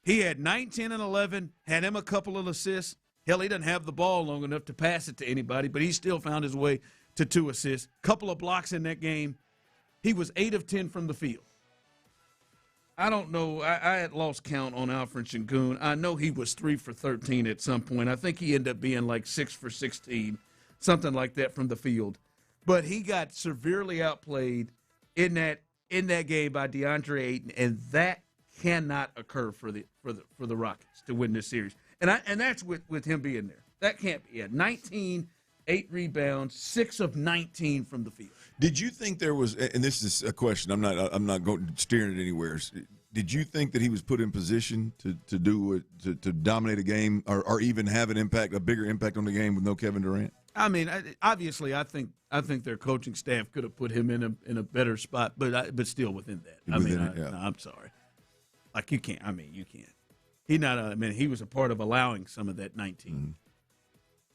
He had 19 and 11, had him a couple of assists. Hell, he doesn't have the ball long enough to pass it to anybody, but he still found his way to 2 assists. Couple of blocks in that game. He was 8 of 10 from the field. I don't know. I had lost count on Alfred Şengün. I know he was 3 for 13 at some point. I think he ended up being like 6 for 16, something like that from the field. But he got severely outplayed in that game by DeAndre Ayton, and that cannot occur for the Rockets to win this series. And that's with him being there. That can't be. 19, 8 rebounds, 6 of 19 from the field. Did you think there was? And this is a question. I'm not going steering it anywhere. Did you think that he was put in position to dominate a game or even have a bigger impact on the game with no Kevin Durant? I mean, obviously, I think their coaching staff could have put him in a better spot, but still within that. No, I'm sorry. Like you can't. I mean, you can't. He was a part of allowing some of that 19. Mm-hmm.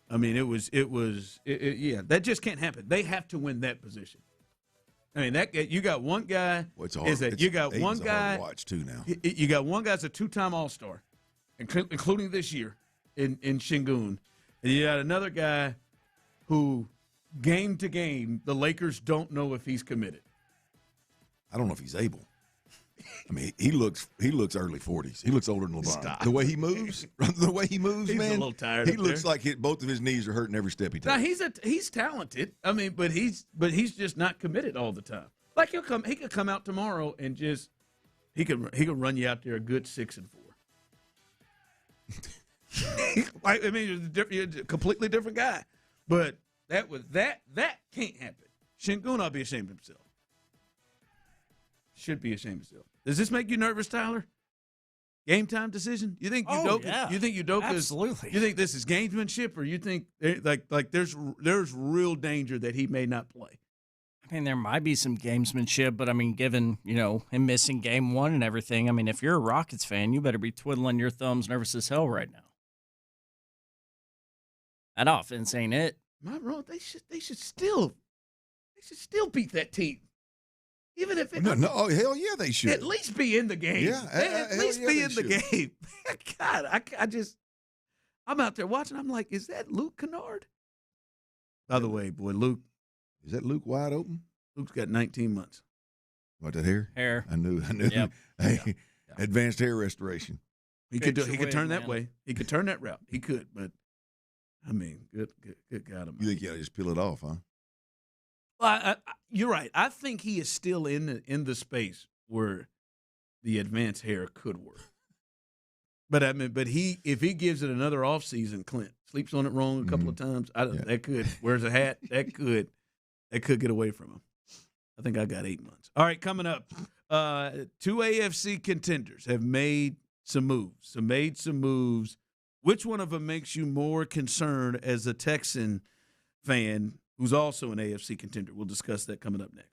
I mean, it was that just can't happen. They have to win that position. I mean, you got one guy. Well, it's hard. You got one guy. To watch too now. You got one guy's a 2-time All-Star, including this year in Şengün, and you got another guy who, game to game, the Lakers don't know if he's committed. I don't know if he's able. I mean, he looks early 40s. He looks older than LeBron. Stop. The way he moves, he's man. A little tired. He looks like both of his knees are hurting every step he takes. Now he's talented. I mean, but he's just not committed all the time. Like he could come out tomorrow and just he could run you out there a good 6 and 4. I mean, you're a completely different guy. But that can't happen. Şengün ought to be ashamed of himself. Should be ashamed of himself. Does this make you nervous, Tyler? Game time decision? You think Udoka? You think Udoka? Absolutely. You think this is gamesmanship, or you think like there's real danger that he may not play? I mean, there might be some gamesmanship, but I mean, given him missing game one and everything, I mean, if you're a Rockets fan, you better be twiddling your thumbs, nervous as hell right now. That offense ain't it. Am I wrong? They should still beat that team. Even if hell yeah, they should at least be in the game. Yeah, at least be in the game. God, I'm out there watching. I'm like, is that Luke Kennard? By the way, boy, Luke, is that Luke wide open? Luke's got 19 months. What, that hair? Hair. I knew. Yep. Hey, advanced hair restoration. He could turn that way. He could turn that route. He could, but I mean, good God. You think you ought to just peel it off, huh? Well, you're right. I think he is still in the space where the advanced hair could work. But I mean, if he gives it another offseason, Clint sleeps on it wrong a couple of times. That could wears a hat. That could get away from him. I think I got 8 months. All right, coming up, 2 AFC contenders have made some moves. Which one of them makes you more concerned as a Texan fan who's also an AFC contender? We'll discuss that coming up next.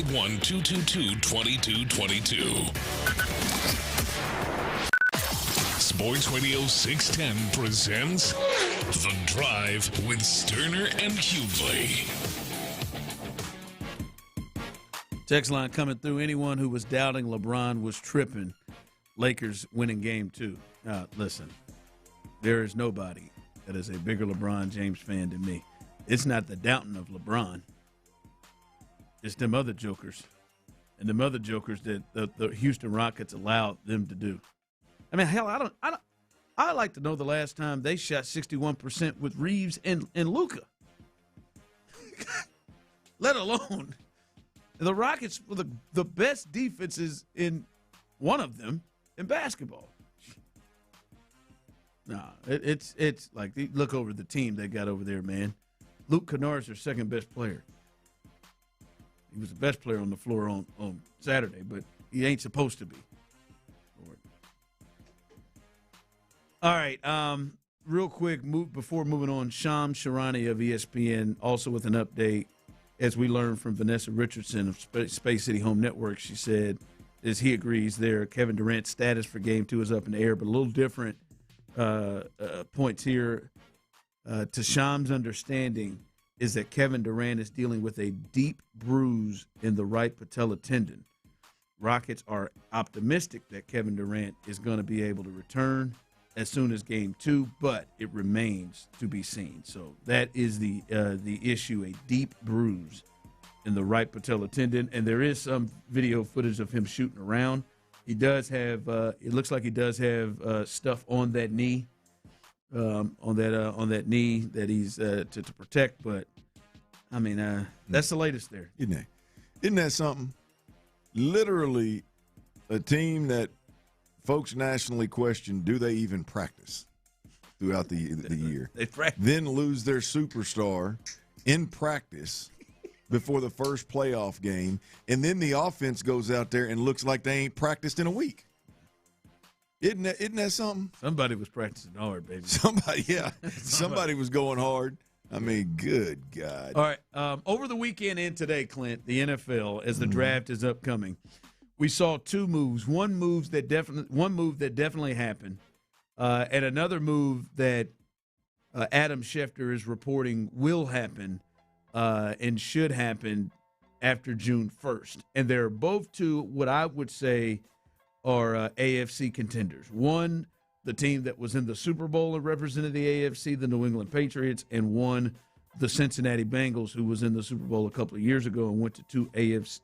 801-222-2222. Sports Radio 610 presents The Drive with Stoerner and Hughley. Text line coming through. Anyone who was doubting LeBron was tripping. Lakers winning game 2. Listen, there is nobody that is a bigger LeBron James fan than me. It's not the doubting of LeBron. It's them other jokers. And them other jokers that the Houston Rockets allowed them to do. I mean, hell, I'd like to know the last time they shot 61% with Reeves and Luka. Let alone the Rockets were the best defenses in one of them in basketball. Nah, it's like, look over the team they got over there, man. Luke Kennard's their second best player. He was the best player on the floor on Saturday, but he ain't supposed to be. All right, real quick, before moving on, Shams Charania of ESPN also with an update. As we learned from Vanessa Richardson of Space City Home Network, she said, as he agrees there, Kevin Durant's status for Game 2 is up in the air, but a little different points here. To Shams' understanding is that Kevin Durant is dealing with a deep bruise in the right patella tendon. Rockets are optimistic that Kevin Durant is going to be able to return as soon as Game 2, but it remains to be seen. So that is the issue, a deep bruise in the right patella tendon, and there is some video footage of him shooting around. He does have it looks like he does have stuff on that knee, on that knee that he's to protect. But I mean, that's the latest there, isn't that something? Literally, a team that folks nationally question, do they even practice throughout the year? They practice. Then lose their superstar in practice before the first playoff game, and then the offense goes out there and looks like they ain't practiced in a week. Isn't that something? Somebody was practicing hard, baby. Somebody was going hard. I mean, good God. All right, over the weekend and today, Clint, the NFL, as the draft is upcoming, we saw two moves. One move that definitely happened, and another move that Adam Schefter is reporting will happen and should happen after June 1st. And they're both two what I would say are AFC contenders. One, the team that was in the Super Bowl and represented the AFC, the New England Patriots, and one, the Cincinnati Bengals, who was in the Super Bowl a couple of years ago and went to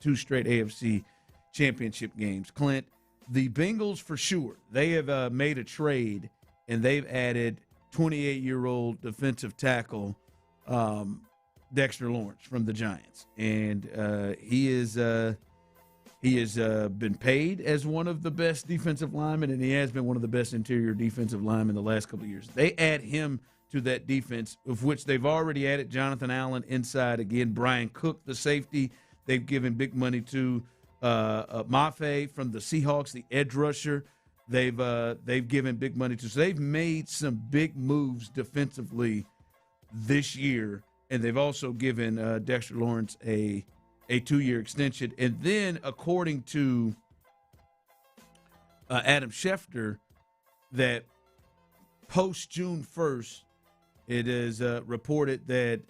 two straight AFC championship games. Clint, the Bengals for sure, they have made a trade, and they've added 28-year-old defensive tackle Dexter Lawrence from the Giants, and he has been paid as one of the best defensive linemen, and he has been one of the best interior defensive linemen the last couple of years. They add him to that defense, of which they've already added Jonathan Allen inside again, Brian Cook, the safety. They've given big money to Mafe from the Seahawks, the edge rusher. They've given big money to. So they've made some big moves defensively this year, and they've also given Dexter Lawrence a 2-year extension. And then, according to Adam Schefter, that post June 1st, it is reported that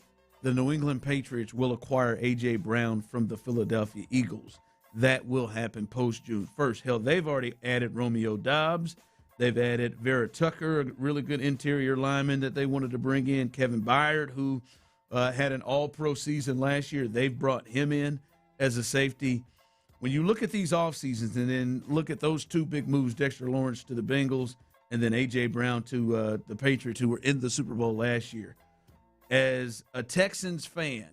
the New England Patriots will acquire A.J. Brown from the Philadelphia Eagles. That will happen post June 1st. Hell, they've already added Romeo Doubs. They've added Vera Tucker, a really good interior lineman that they wanted to bring in. Kevin Byard, who had an all-pro season last year. They've brought him in as a safety. When you look at these off seasons and then look at those two big moves, Dexter Lawrence to the Bengals and then A.J. Brown to the Patriots, who were in the Super Bowl last year. As a Texans fan,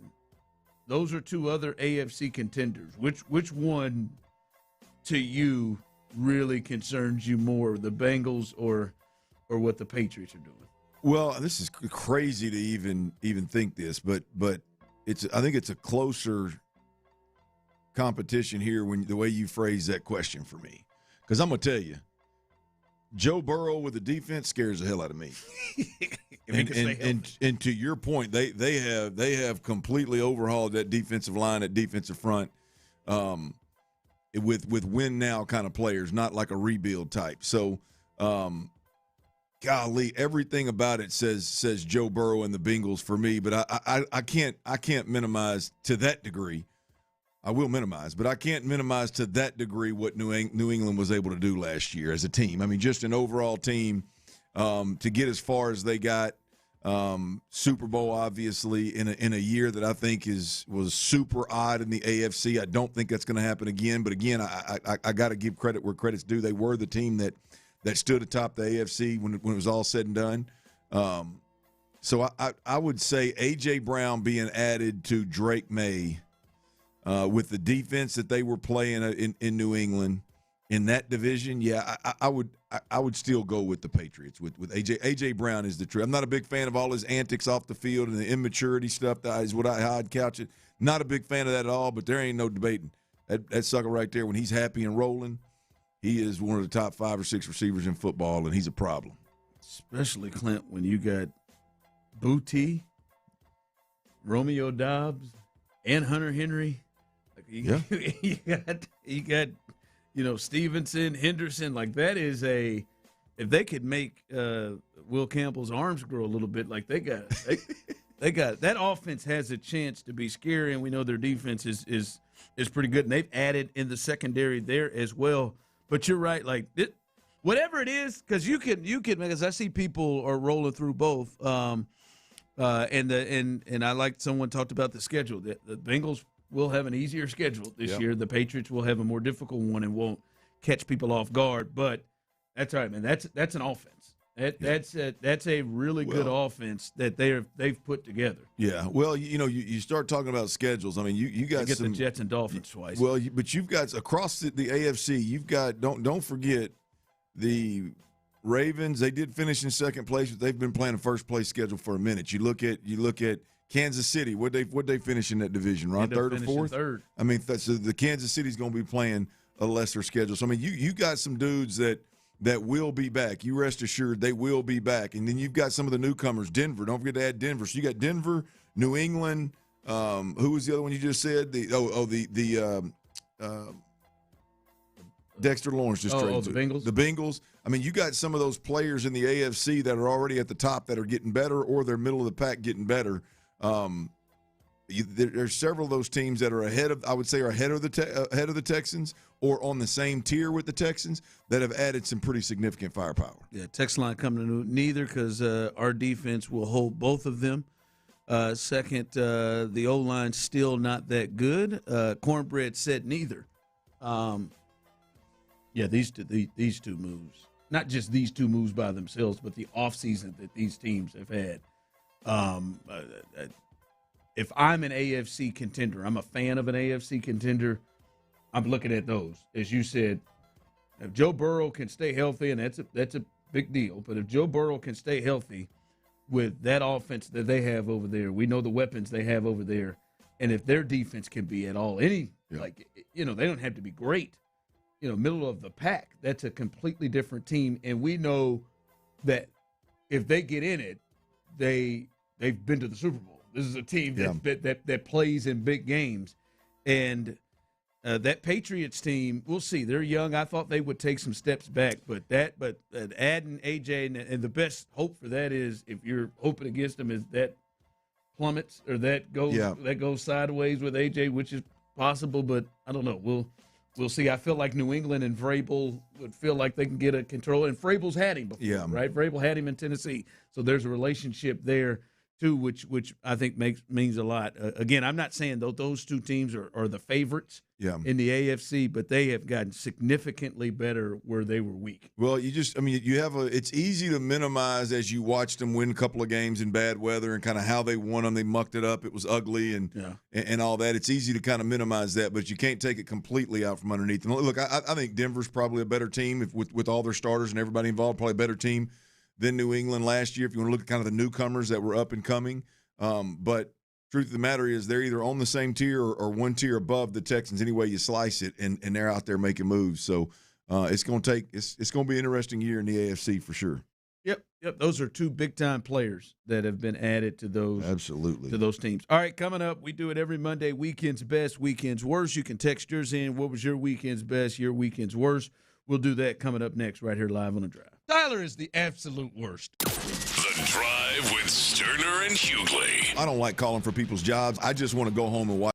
those are two other AFC contenders. Which one to you really concerns you more, the Bengals or what the Patriots are doing? Well, this is crazy to even think this, but I think it's a closer competition here when the way you phrase that question for me. Because I'm gonna tell you, Joe Burrow with the defense scares the hell out of me. and to your point, they have completely overhauled that defensive line, that defensive front. with win now kind of players, not like a rebuild type. So, golly, everything about it says Joe Burrow and the Bengals for me. But I can't minimize to that degree. I will minimize, but I can't minimize to that degree what New England was able to do last year as a team. I mean, just an overall team to get as far as they got. Super Bowl, obviously, in a year that I think was super odd in the AFC. I don't think that's going to happen again. But again, I got to give credit where credit's due. They were the team that stood atop the AFC when it was all said and done. So I would say A.J. Brown being added to Drake May with the defense that they were playing in New England in that division, yeah, I would still go with the Patriots with A.J. A.J. Brown is the truth. I'm not a big fan of all his antics off the field and the immaturity stuff. That is how I'd couch it. Not a big fan of that at all, but there ain't no debating. That sucker right there, when he's happy and rolling, he is one of the top 5 or 6 receivers in football, and he's a problem. Especially, Clint, when you got Booty, Romeo Doubs, and Hunter Henry. You got Stevenson, Henderson. Like, that is if they could make Will Campbell's arms grow a little bit, like they got that offense has a chance to be scary, and we know their defense is pretty good, and they've added in the secondary there as well. But you're right, like whatever it is, because you can because I see people are rolling through both. And I like someone talked about the schedule. The Bengals will have an easier schedule this year. The Patriots will have a more difficult one and won't catch people off guard. But that's all right, man. That's an offense. That's a really good offense that they've put together. Yeah. Well, you start talking about schedules. I mean, you got the Jets and Dolphins twice. Well, but you've got across the AFC. You've got don't forget the Ravens. They did finish in second place, but they've been playing a first place schedule for a minute. You look at Kansas City. Would they finish in that division? Right, third or fourth? Third. I mean, so the Kansas City's going to be playing a lesser schedule. So I mean, you got some dudes that will be back. You rest assured they will be back. And then you've got some of the newcomers. Denver. Don't forget to add Denver. So you got Denver, New England. Who was the other one you just said? Dexter Lawrence just traded. The Bengals? The Bengals. I mean, you got some of those players in the AFC that are already at the top that are getting better, or they're middle of the pack getting better. There's several of those teams that are ahead of the Texans, or on the same tier with the Texans, that have added some pretty significant firepower. Yeah, text line coming to neither, because our defense will hold both of them. Second, the O-line's still not that good. Cornbread said neither. Yeah, these two moves, not just these two moves by themselves, but the offseason that these teams have had. If I'm an AFC contender, I'm a fan of an AFC contender, I'm looking at those. As you said, if Joe Burrow can stay healthy, and that's a big deal, but if Joe Burrow can stay healthy with that offense that they have over there, we know the weapons they have over there, and if their defense can be at all they don't have to be great, middle of the pack, that's a completely different team. And we know that if they get in it, they've been to the Super Bowl. This is a team that plays in big games. And that Patriots team, we'll see. They're young. I thought they would take some steps back, but adding AJ, and the best hope for that is, if you're hoping against them, is that plummets or that goes sideways with AJ, which is possible, but I don't know. We'll see. I feel like New England and Vrabel would feel like they can get a control. And Vrabel's had him before, right? Vrabel had him in Tennessee. So there's a relationship there, too, which I think means a lot. Again, I'm not saying those two teams are the favorites in the AFC, but they have gotten significantly better where they were weak. Well, it's easy to minimize as you watch them win a couple of games in bad weather and kind of how they won them. They mucked it up. It was ugly and all that. It's easy to kind of minimize that, but you can't take it completely out from underneath them. Look, I think Denver's probably a better team with all their starters and everybody involved, probably a better team than New England last year, if you want to look at kind of the newcomers that were up and coming. But truth of the matter is, they're either on the same tier or one tier above the Texans any way you slice it, and they're out there making moves. So it's going to be an interesting year in the AFC for sure. Yep. Those are two big-time players that have been added to those. Absolutely. To those teams. All right, coming up, we do it every Monday. Weekend's best, weekend's worst. You can text yours in. What was your weekend's best, your weekend's worst? We'll do that coming up next right here live on The Drive. Tyler is the absolute worst. The Drive with Stoerner and Hughley. I don't like calling for people's jobs. I just want to go home and watch.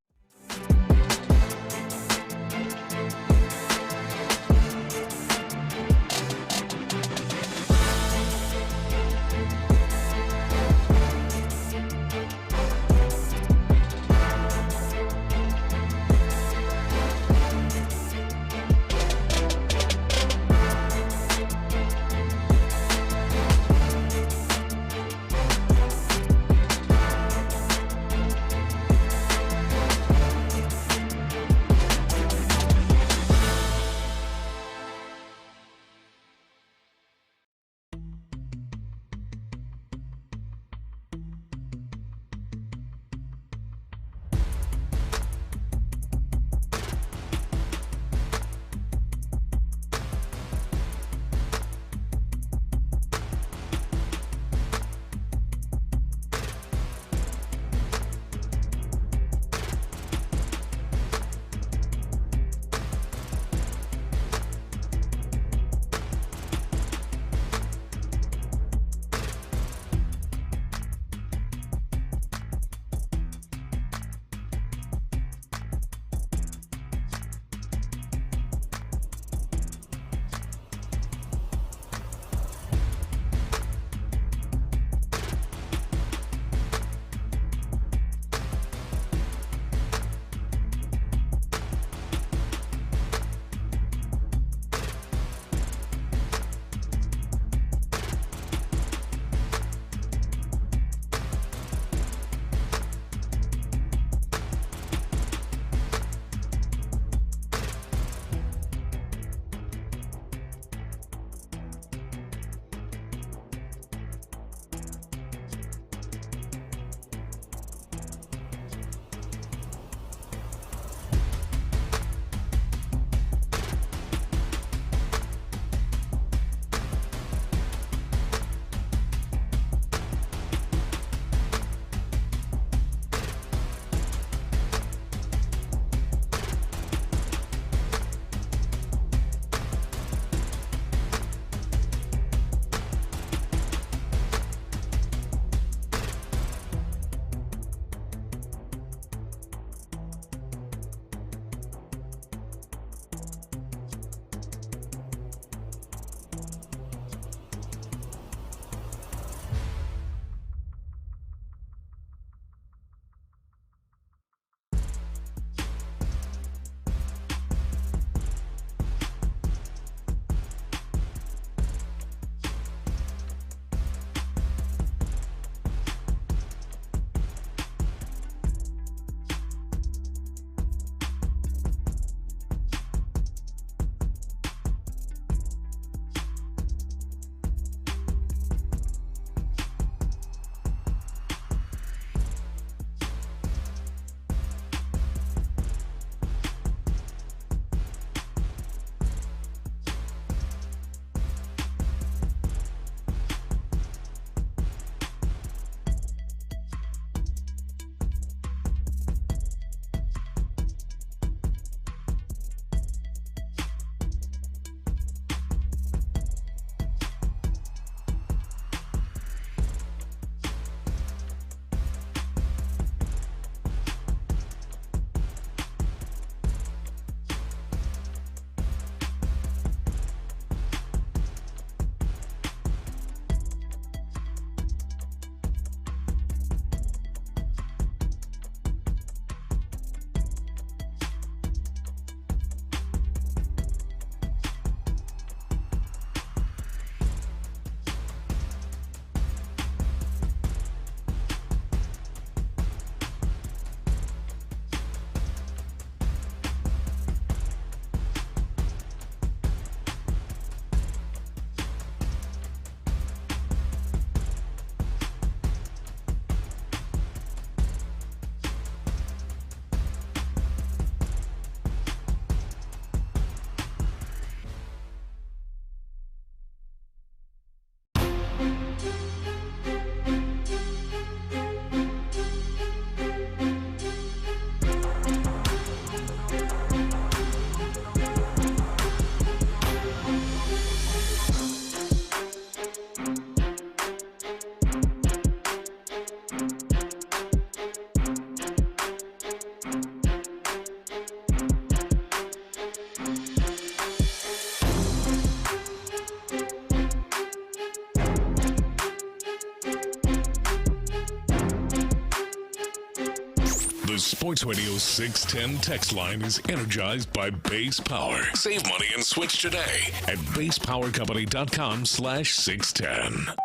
The Sports Radio 610 text line is energized by Base Power. Save money and switch today at basepowercompany.com/610.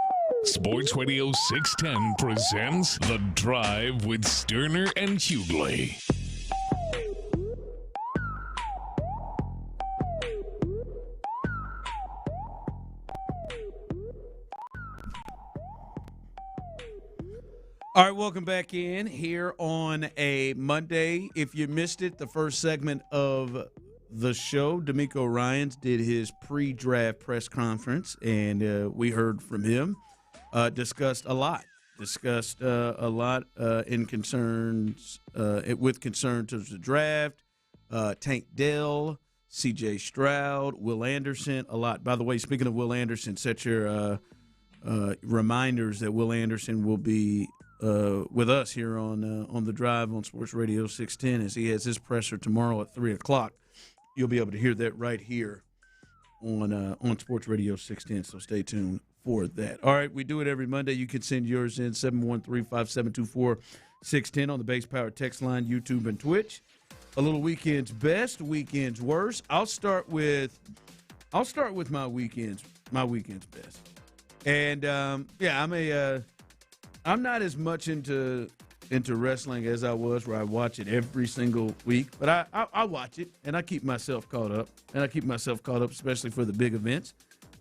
Sports Radio 610 presents The Drive with Stoerner and Hughley. All right, welcome back in here on a Monday. If you missed it, the first segment of the show, DeMeco Ryans did his pre-draft press conference, and we heard from him. Discussed a lot in concerns with concern to the draft. Tank Dell, C.J. Stroud, Will Anderson, a lot. By the way, speaking of Will Anderson, set your reminders that Will Anderson will be with us here on the Drive on Sports Radio 610 as he has his presser tomorrow at 3 o'clock. You'll be able to hear that right here on Sports Radio 610, so stay tuned for that. All right, we do it every Monday. You can send yours in 713-572-4610 on the Base Power text line, YouTube, and Twitch. A little weekend's best, weekend's worst. I'll start with my weekend's best. And I'm not as much into wrestling as I was, where I watch it every single week, but I watch it and I keep myself caught up, especially for the big events.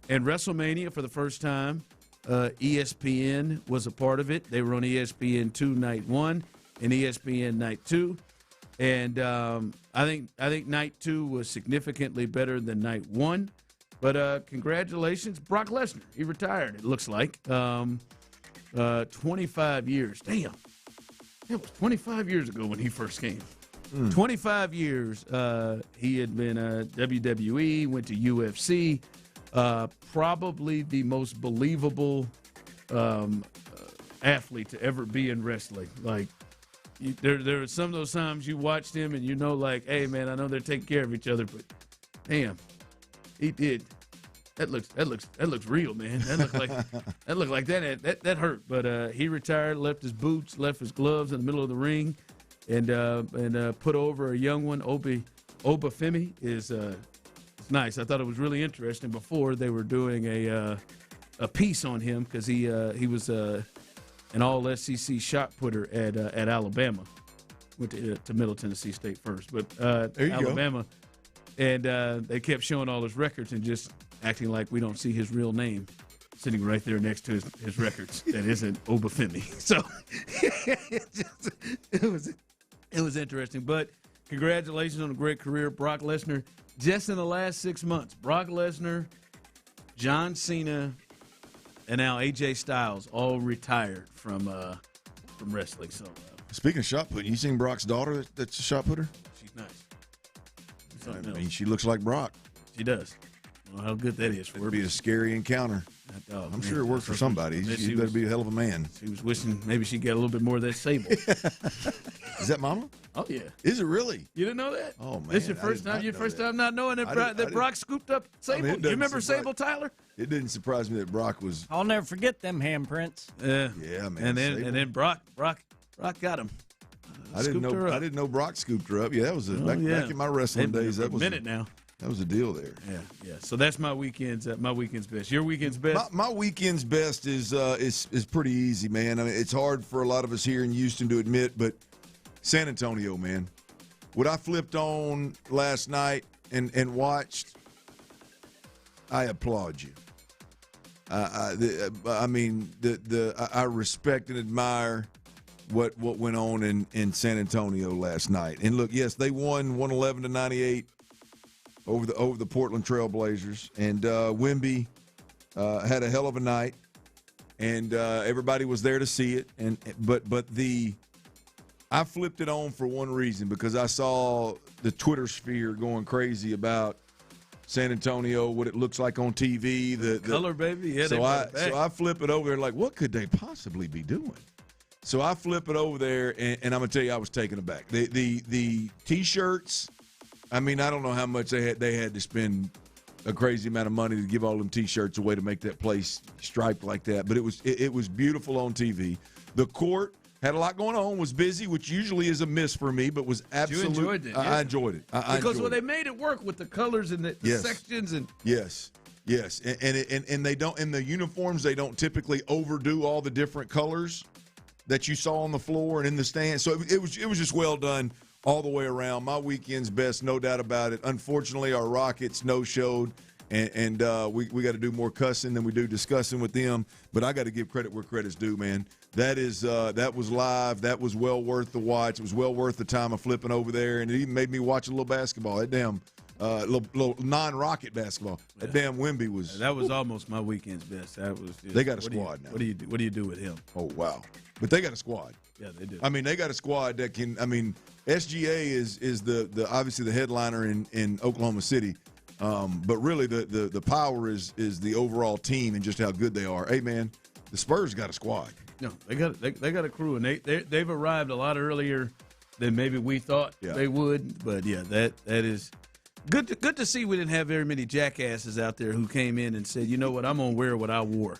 And WrestleMania, for the first time, ESPN was a part of it. They were on ESPN 2 night 1 and ESPN night 2, and I think night 2 was significantly better than night 1. But congratulations, Brock Lesnar. He retired, it looks like. 25 years. Damn. It was 25 years ago when he first came. 25 years he had been WWE, went to UFC. Probably the most believable athlete to ever be in wrestling. Like, there are some of those times you watched him and you know, like, hey, man, I know they're taking care of each other, but damn, he did. That looks real, man. That looked like that hurt. But he retired, left his boots, left his gloves in the middle of the ring, and put over a young one. Oba Femi is it's nice. I thought it was really interesting. Before they were doing a piece on him because he was an all SEC shot putter at Alabama. Went to Middle Tennessee State first, but Alabama, and they kept showing all his records and just acting like we don't see his real name sitting right there next to his records. That isn't Oba Femi. So it was interesting. But congratulations on a great career, Brock Lesnar. Just in the last 6 months, Brock Lesnar, John Cena, and now AJ Styles all retired from wrestling. So speaking of shot putting, you seen Brock's daughter that's a shot putter? She's nice. I mean, she looks like Brock. She does. Well, how good that is for her. It'd be a scary encounter. I'm sure it worked for somebody. She better be a hell of a man. She was wishing maybe she'd get a little bit more of that sable. Is that Mama? Oh, yeah. Is it really? You didn't know that? Oh, man. This your first time not knowing that Brock scooped up Sable? You remember Sable, Tyler? It didn't surprise me that Brock was. I'll never forget them handprints. Yeah, man. And then Brock got him. I didn't know Brock scooped her up. Yeah, that was back in my wrestling days. That was a minute now. That was a deal there. Yeah. So that's my weekend's best. Your weekend's best? My weekend's best is pretty easy, man. I mean, it's hard for a lot of us here in Houston to admit, but San Antonio, man. What I flipped on last night and watched, I applaud you. I respect and admire what went on in San Antonio last night. And look, yes, they won 111-98 over the Portland Trail Blazers, and Wemby had a hell of a night, and everybody was there to see it. But I flipped it on for one reason, because I saw the Twitter sphere going crazy about San Antonio, what it looks like on TV, the color, baby. Yeah, so I flip it over there like, what could they possibly be doing? So I flip it over there, and I'm gonna tell you, I was taken aback. The T-shirts. I mean, I don't know how much they had to spend a crazy amount of money to give all them T-shirts away to make that place striped like that. But it was beautiful on TV. The court Had a lot going on, was busy, which usually is a miss for me, but was absolutely. You enjoyed it. I enjoyed it. Because they made it work with the colors and the sections and. Yes. And they don't, in the uniforms, they don't typically overdo all the different colors that you saw on the floor and in the stands. So it was just well done all the way around. My weekend's best, no doubt about it. Unfortunately, our Rockets no-showed, and we got to do more cussing than we do discussing with them. But I got to give credit where credit's due, man. That was live. That was well worth the watch. It was well worth the time of flipping over there, and it even made me watch a little basketball. That damn little non-Rocket basketball. That damn Wemby was. That was almost my weekend's best. That was. Just, they got a squad now. What do you do? What do you do with him? Oh wow! But they got a squad. Yeah, they do. I mean, they got a squad that can. I mean, SGA is the obviously the headliner in Oklahoma City, but really the power is the overall team and just how good they are. Hey man, the Spurs got a squad. No, they got a crew, and they've arrived a lot earlier than maybe we thought they would. But yeah, that is good to see. We didn't have very many jackasses out there who came in and said, you know what, I'm gonna wear what I wore.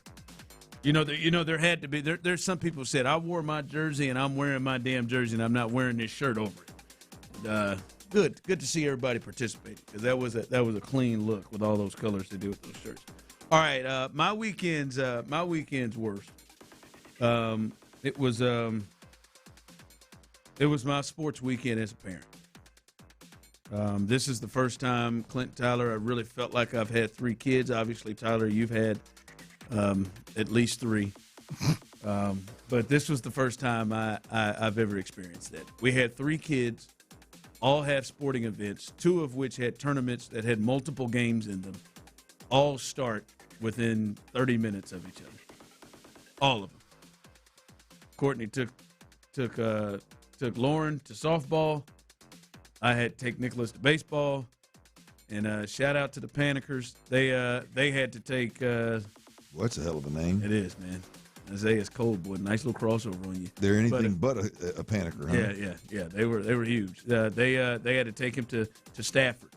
There had to be there's some people who said I wore my jersey and I'm wearing my damn jersey and I'm not wearing this shirt over it. Good to see everybody participating because that was a clean look with all those colors they do with those shirts. All right, my weekend's worst. It was my sports weekend as a parent. This is the first time, Clint, Tyler, I really felt like I've had 3 kids. Obviously, Tyler, you've had at least 3. But this was the first time I've ever experienced that. We had 3 kids, all have sporting events, 2 of which had tournaments that had multiple games in them, all start within 30 minutes of each other. All of them. Courtney took Lauren to softball. I had to take Nicholas to baseball. And shout out to the Panicers. They had to take. Well, that's a hell of a name. It is, man. Isaiah's Cold Boy. Nice little crossover on you. They're anything but a panicker, huh? Yeah. They were huge. They had to take him to Stafford,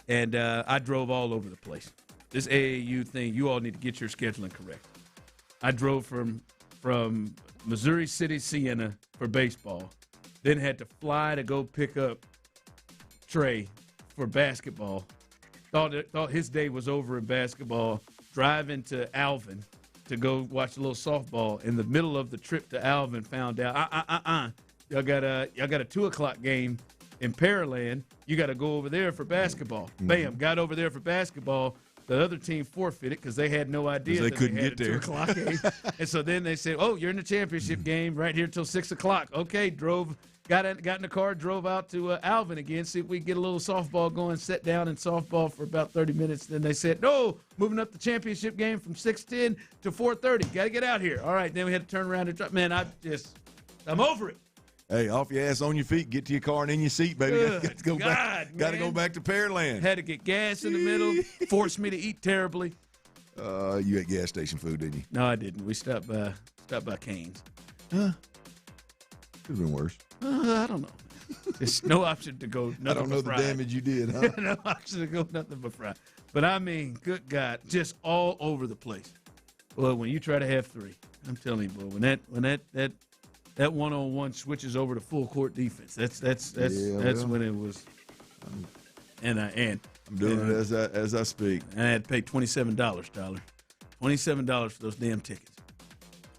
and I drove all over the place. This AAU thing, you all need to get your scheduling correct. I drove from Missouri City, Siena for baseball, then had to fly to go pick up Trey for basketball. Thought his day was over in basketball. Driving to Alvin to go watch a little softball. In the middle of the trip to Alvin, found out y'all got a 2:00 game in Pearland. You got to go over there for basketball. Mm-hmm. Bam, got over there for basketball. The other team forfeited because they had no idea they couldn't had get there. 2:00 game. And so then they said, "Oh, you're in the championship game right here till 6:00." Okay, got in the car, drove out to Alvin again, see if we could get a little softball going, sat down in softball for about 30 minutes. Then they said, no, moving up the championship game from 6:10 to 4:30. Got to get out here. All right, then we had to turn around and drive. Man, I'm over it. Hey, off your ass, on your feet, get to your car and in your seat, baby. Got to go back. Got to go back to Pearland. Had to get gas in the middle. Forced me to eat terribly. You ate gas station food, didn't you? No, I didn't. We stopped by Cane's. Could have been worse. I don't know. There's no option to go nothing I don't know but the damage you did, huh? No option to go nothing but fry. But I mean, good God, just all over the place. Well, when you try to have 3, I'm telling you, boy, when that one-on-one switches over to full court defense, that's when it was. I'm doing it as I speak. And I had to pay $27, Tyler. $27 for those damn tickets.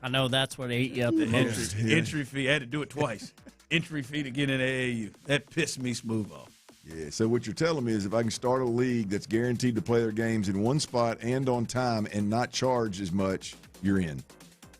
I know that's what ate you up the most. Entry fee. I had to do it twice. Entry fee to get in AAU. That pissed me smooth off. Yeah, so what you're telling me is if I can start a league that's guaranteed to play their games in one spot and on time and not charge as much, you're in.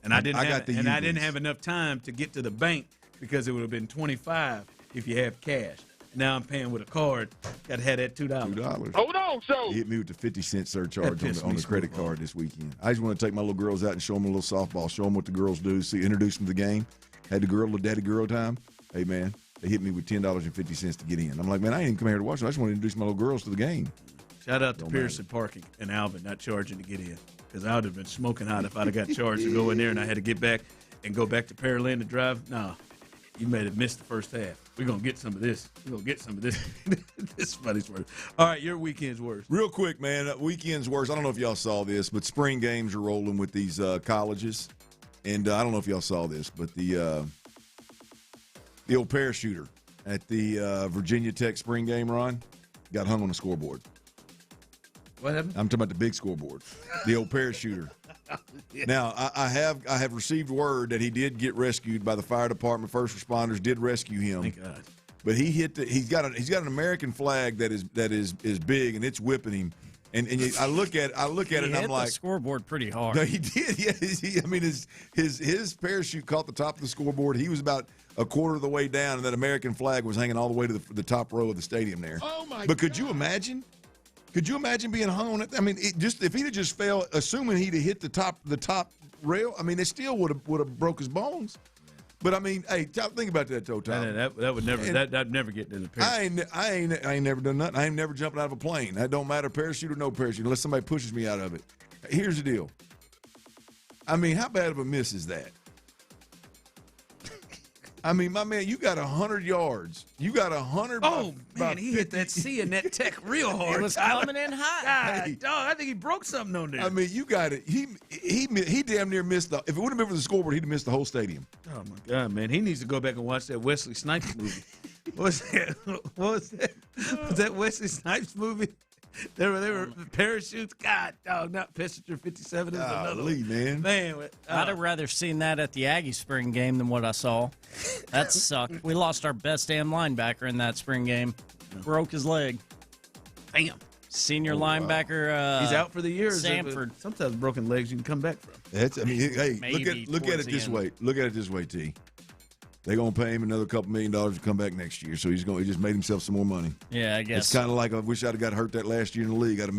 And I didn't have enough time to get to the bank because it would have been $25 if you have cash. Now I'm paying with a card. Got to have that $2. Hold on, so He hit me with the 50-cent surcharge on the credit card this weekend. I just want to take my little girls out and show them a little softball, show them what the girls do, introduce them to the game. Had the little daddy-girl time. Hey, man, they hit me with $10.50 to get in. I'm like, man, I ain't even come here to watch it. I just want to introduce my little girls to the game. Shout out to Pearson Parking and Alvin not charging to get in because I would have been smoking hot if I'd have got charged to go in there and I had to get back and go back to Pearland to drive. No, you may have missed the first half. We're going to get some of this. This money's worth. All right, your weekend's worst. Real quick, man, weekend's worst. I don't know if y'all saw this, but spring games are rolling with these colleges. And I don't know if y'all saw this, but the the old parachuter at the Virginia Tech spring game, Ron, got hung on the scoreboard. What happened? I'm talking about the big scoreboard, the old parachuter. Yeah. Now, I have received word that he did get rescued by the fire department. First responders did rescue him. Thank God. But he's got an American flag that is big, and it's whipping him. And I look at it and I'm like, the scoreboard pretty hard. No, he did. Yeah, I mean his parachute caught the top of the scoreboard. He was about a quarter of the way down, and that American flag was hanging all the way to the top row of the stadium there. Oh my! But could you imagine? Could you imagine being hung on it? I mean, if he'd have just fell, assuming he'd have hit the top rail, I mean, it still would have broke his bones. But I mean, hey, think about that, though, Tom. That would never that'd never get in the parachute. I ain't never done nothing. I ain't never jumping out of a plane. That don't matter, parachute or no parachute, unless somebody pushes me out of it. Here's the deal. I mean, how bad of a miss is that? I mean, my man, you got 100 yards. You got 100. Oh man, he hit that C in that Tech real hard. It was coming in hot. God, dog, I think he broke something on there. I mean, you got it. He damn near missed if it wouldn't have been for the scoreboard, he'd have missed the whole stadium. Oh my God, man, he needs to go back and watch that Wesley Snipes movie. What was that? Was that Wesley Snipes movie? They were parachutes. God, dog, not Passenger 57 is another one. Man, I'd have rather seen that at the Aggie spring game than what I saw. That sucked. We lost our best damn linebacker in that spring game. Broke his leg. Damn. Senior linebacker. He's out for the year. Sanford. Sometimes broken legs you can come back from. Hey, look at it this way. Look at it this way, T. They're gonna pay him another $2 million to come back next year, so he just made himself some more money. Yeah, I guess it's kind of like I wish I'd have got hurt that last year in the league. I'd have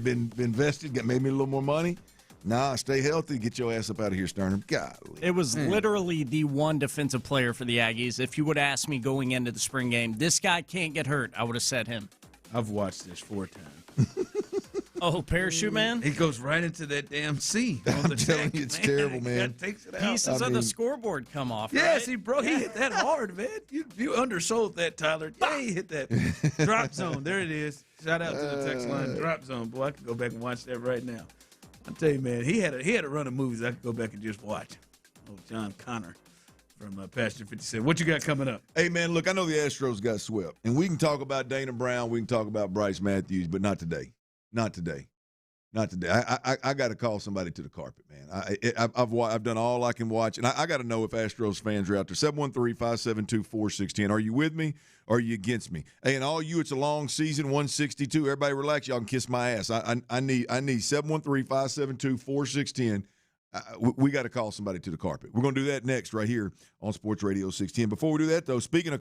been invested, made me a little more money. Nah, stay healthy, get your ass up out of here, Stoerner. Golly. It was literally the one defensive player for the Aggies. If you would ask me going into the spring game, this guy can't get hurt, I would have said him. I've watched this 4 times. Oh, parachute man? He goes right into that damn sea. I'm telling you, it's terrible, man. Takes it out. Pieces of the scoreboard come off. Yes, right? he hit that hard, man. You undersold that, Tyler. Yeah, he hit that drop zone. There it is. Shout out to the text line drop zone. Boy, I could go back and watch that right now. I'll tell you, man, he had a run of movies I could go back and just watch. Oh, John Connor from Passenger 57. What you got coming up? Hey, man, look, I know the Astros got swept. And we can talk about Dana Brown. We can talk about Bryce Matthews, but not today. Not today. Not today. I got to call somebody to the carpet, man. I've done all I can watch, and I got to know if Astros fans are out there. 713-572-4610. Are you with me or are you against me? Hey, and all you, it's a long season, 162. Everybody relax. Y'all can kiss my ass. I need 713-572-4610. We got to call somebody to the carpet. We're going to do that next right here on Sports Radio 610. Before we do that, though, speaking of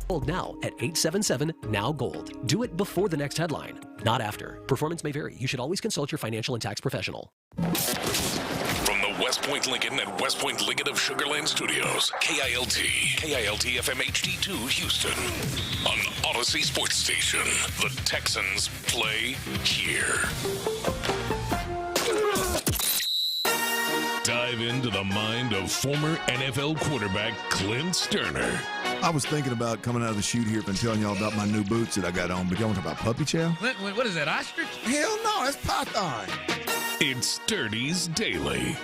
Gold now at 877-NOW-GOLD. Do it before the next headline, not after. Performance may vary. You should always consult your financial and tax professional. From the West Point Lincoln and West Point Lincoln of Sugar Land Studios, KILT FM HD2 Houston. On Odyssey Sports Station, the Texans play here. Dive into the mind of former NFL quarterback Clint Stoerner. I was thinking about coming out of the chute here and telling y'all about my new boots that I got on, but y'all want to talk about puppy chow? What is that, ostrich? Hell no, that's python. It's Sturdy's Daily.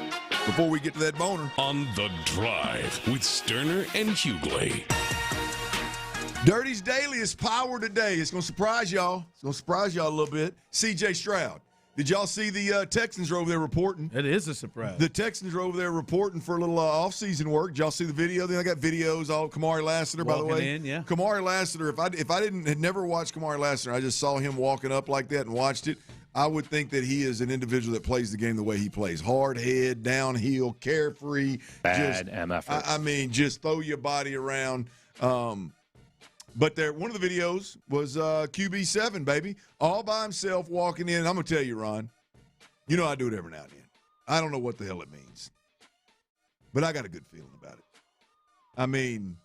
Before we get to that boner. On The Drive with Stoerner and Hughley. Dirty's Daily is power today. It's going to surprise y'all. It's going to surprise y'all a little bit. C.J. Stroud. Did y'all see the Texans are over there reporting? It is a surprise. The Texans are over there reporting for a little off-season work. Did y'all see the video? Then I got videos. All Kamari Lassiter, by the way. Yeah. Kamari Lassiter. If I had never watched Kamari Lassiter, I just saw him walking up like that and watched it. I would think that he is an individual that plays the game the way he plays. Hard head, downhill, carefree. Bad MFers. I mean, just throw your body around. But one of the videos was QB7, baby, all by himself walking in. I'm going to tell you, Ron, you know I do it every now and then. I don't know what the hell it means, but I got a good feeling about it. I mean,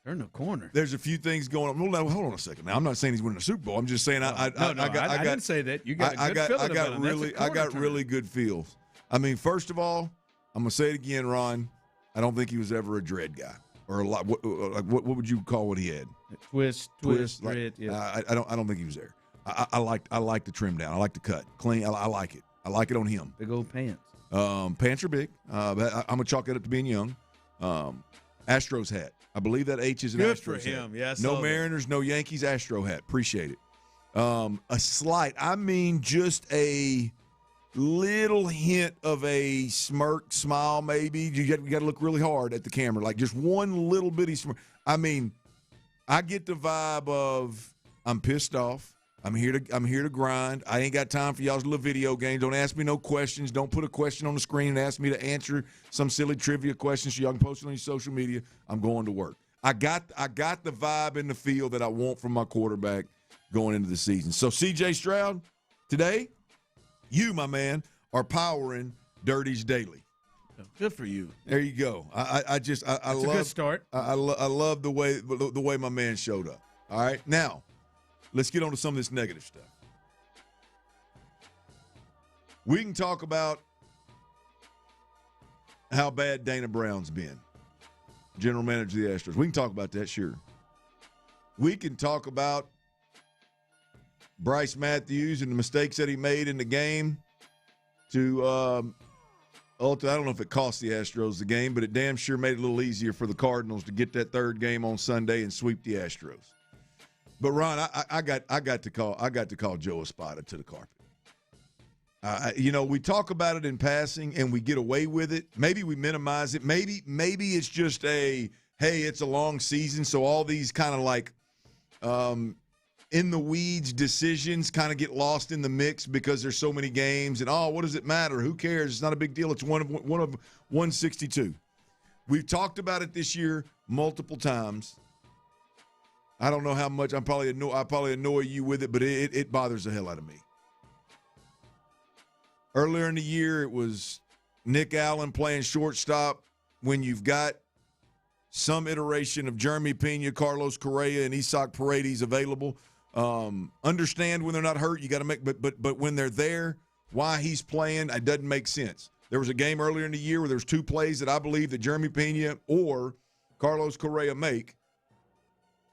turn the corner. There's a few things going on. Well, hold on a second. Now, I'm not saying he's winning a Super Bowl. I'm just saying I didn't say that. You got a good feeling about it. I got really good feels. I mean, first of all, I'm going to say it again, Ron. I don't think he was ever a dread guy. Or a lot. What would you call what he had? Twist, like, red. Yeah. I don't think he was there. I like the trim down. I like the cut, clean. I like it. I like it on him. Big old pants. Pants are big. But I'm gonna chalk it up to being young. Astros hat. I believe that H is an Good Astros for him. hat. Yeah, no Mariners, no Yankees. Astro hat. Appreciate it. A slight. I mean, just a little hint of a smirk, smile, maybe. You got to look really hard at the camera, like just one little bitty smirk. I mean, I get the vibe of I'm pissed off. I'm here to grind. I ain't got time for y'all's little video games. Don't ask me no questions. Don't put a question on the screen and ask me to answer some silly trivia question so y'all can post it on your social media. I'm going to work. I got the vibe in the field that I want from my quarterback going into the season. So C.J. Stroud, today, you, my man, are powering Dirty's Daily. Good for you. There you go. I love a good start. I love the way my man showed up. All right, now let's get on to some of this negative stuff. We can talk about how bad Dana Brown's been, general manager of the Astros. We can talk about that, sure. We can talk about Bryce Matthews and the mistakes that he made in the game to I don't know if it cost the Astros the game, but it damn sure made it a little easier for the Cardinals to get that third game on Sunday and sweep the Astros. But Ron, I got to call Joe Espada to the carpet. We talk about it in passing and we get away with it. Maybe we minimize it. Maybe it's just it's a long season, so all these kind of like in the weeds decisions kind of get lost in the mix because there's so many games and what does it matter? Who cares? It's not a big deal. It's one of 162. We've talked about it this year multiple times. I don't know how much I probably annoy you with it, but it bothers the hell out of me. Earlier in the year, it was Nick Allen playing shortstop when you've got some iteration of Jeremy Pena, Carlos Correa, and Isaac Paredes available. Understand when they're not hurt, you got to make, but when they're there, why he's playing, it doesn't make sense. There was a game earlier in the year where there was two plays that I believe that Jeremy Pena or Carlos Correa make,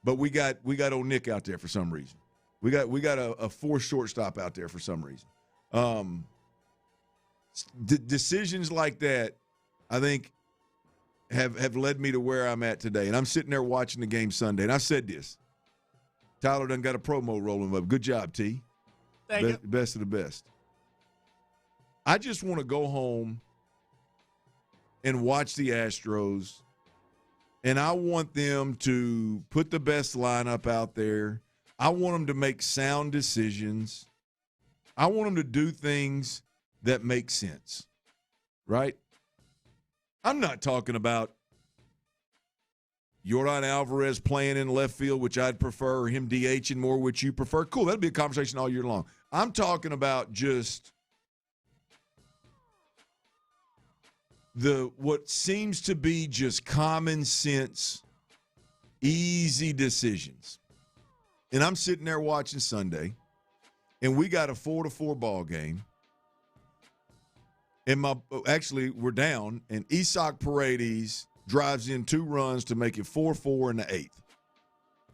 but we got old Nick out there for some reason. We got a fourth shortstop out there for some reason. Decisions like that, I think, have led me to where I'm at today. And I'm sitting there watching the game Sunday, and I said this. Tyler done got a promo rolling up. Good job, T. Thank you. Best of the best. I just want to go home and watch the Astros, and I want them to put the best lineup out there. I want them to make sound decisions. I want them to do things that make sense, right? I'm not talking about Yordan Alvarez playing in left field, which I'd prefer, or him DHing more, which you prefer. Cool, that'll be a conversation all year long. I'm talking about just what seems to be just common sense, easy decisions. And I'm sitting there watching Sunday, and we got a 4-4 ball game. And we're down, and Isak Paredes drives in 2 runs to make it 4-4 in the 8th.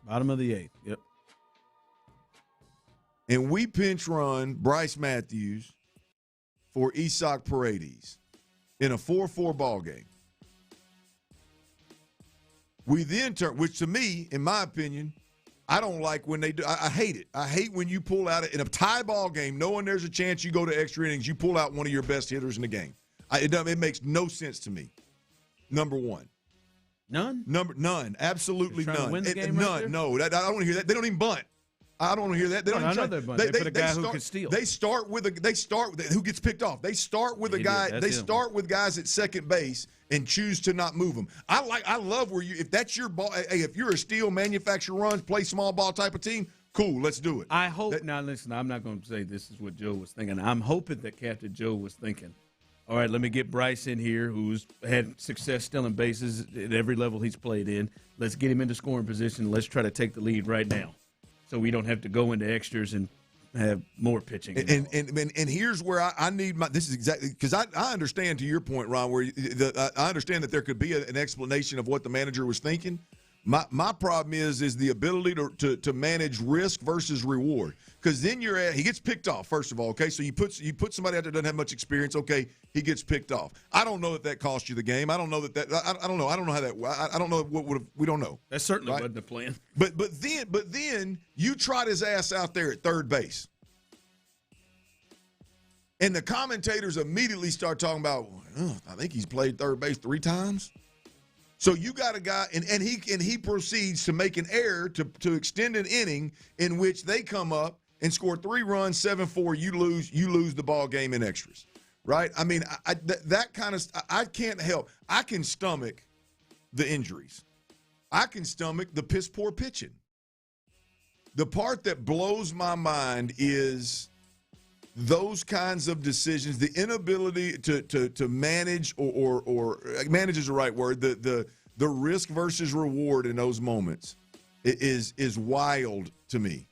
Bottom of the 8th, yep. And we pinch run Bryce Matthews for Isak Paredes in a 4-4 ball game. We then turn, which to me, in my opinion, I don't like when they do. I hate it. I hate when you pull out in a tie ball game, knowing there's a chance you go to extra innings, you pull out one of your best hitters in the game. It makes no sense to me. Number one. None. Absolutely none. To win the game none. Right there? No, I don't want to hear that. They don't even bunt. I don't want to hear that. They don't even they bunt. They put a guy who could steal. They start with who gets picked off. They start with a guy. They start with guys at second base and choose to not move them. I love where if that's your ball. Hey, if you're a steel manufacturer runs, play small ball type of team, cool, let's do it. I hope now. Listen, I'm not going to say this is what Joe was thinking. I'm hoping that Captain Joe was thinking, all right, let me get Bryce in here, who's had success stealing bases at every level he's played in. Let's get him into scoring position. Let's try to take the lead right now, so we don't have to go into extras and have more pitching. And here's where I need this is exactly because I understand to your point, Ron, where I understand that there could be an explanation of what the manager was thinking. My problem is the ability to manage risk versus reward. Because then he gets picked off, first of all, okay? So you put somebody out there that doesn't have much experience, okay, he gets picked off. I don't know that cost you the game. I don't know that I don't know. I don't know how that I don't know what would have we don't know. That certainly wasn't the plan. But then you trot his ass out there at third base. And the commentators immediately start talking about, I think he's played third base 3 times. So you got a guy, and he proceeds to make an error to extend an inning in which they come up and score 3 runs, 7-4. You lose the ball game in extras, right? I mean, that kind of I can't help. I can stomach the injuries. I can stomach the piss poor pitching. The part that blows my mind is those kinds of decisions, the inability to manage or manage is the right word, the risk versus reward in those moments is wild to me.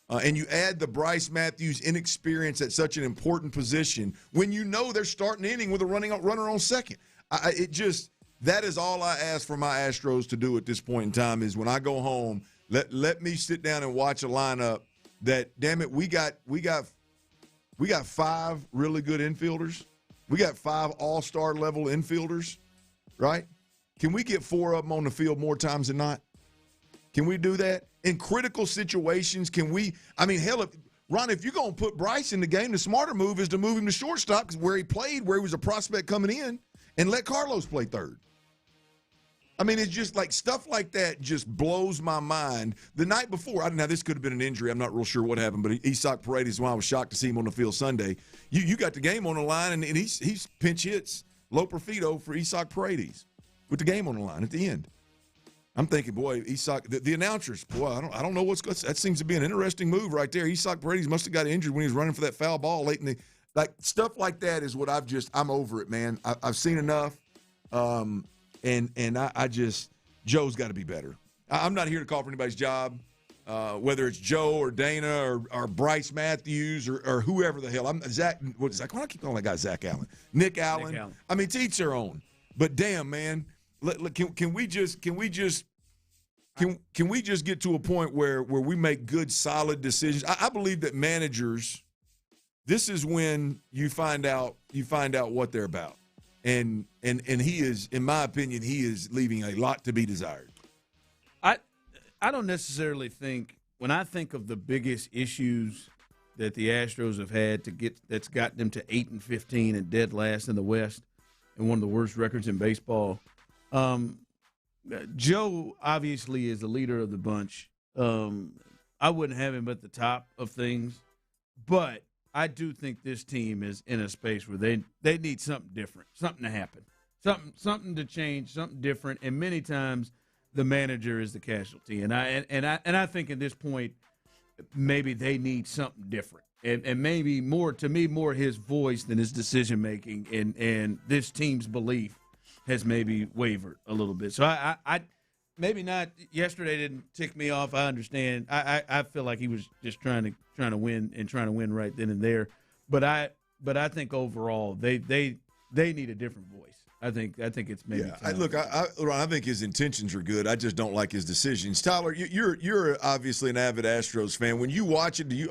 And you add the Bryce Matthews inexperience at such an important position when you know they're starting the inning with a runner on second. That is all I ask for my Astros to do at this point in time is when I go home, let me sit down and watch a lineup that, damn it, we got 5 really good infielders. We got 5 all-star level infielders, right? Can we get 4 of them on the field more times than not? Can we do that? In critical situations, can we – I mean, hell, Ron, if you're going to put Bryce in the game, the smarter move is to move him to shortstop where he played, where he was a prospect coming in, and let Carlos play third. I mean, it's just like stuff like that just blows my mind. The night before, now this could have been an injury. I'm not real sure what happened, but Isak Paredes, when I was shocked to see him on the field Sunday, you got the game on the line, and he's pinch hits low profito for Isak Paredes with the game on the line at the end. I'm thinking, boy, Isak, the announcers, boy, I don't know that seems to be an interesting move right there. Isak Paredes must have got injured when he was running for that foul ball late in the – like stuff like that is what I'm over it, man. I've seen enough. And I just – Joe's got to be better. I'm not here to call for anybody's job, whether it's Joe or Dana or Bryce Matthews or whoever the hell. I'm Zach – why do I keep calling that guy Zach Allen? Nick Allen. I mean, to each their own. But damn, man, can we just get to a point where we make good, solid decisions? I believe that managers – this is when you find out what they're about. And he is, in my opinion, he is leaving a lot to be desired. I don't necessarily think, when I think of the biggest issues that the Astros have had that's gotten them to 8-15 and dead last in the West and one of the worst records in baseball, Joe obviously is the leader of the bunch. I wouldn't have him at the top of things, but I do think this team is in a space where they need something different, something to happen, something to change, something different. And many times the manager is the casualty. And I think at this point, maybe they need something different. And maybe more his voice than his decision making, and this team's belief has maybe wavered a little bit. So I maybe not. Yesterday didn't tick me off. I understand. I feel like he was just trying to win right then and there. But I think overall they need a different voice. I think it's maybe. Yeah, I think his intentions are good. I just don't like his decisions. Tyler, you're obviously an avid Astros fan. When you watch it, do you?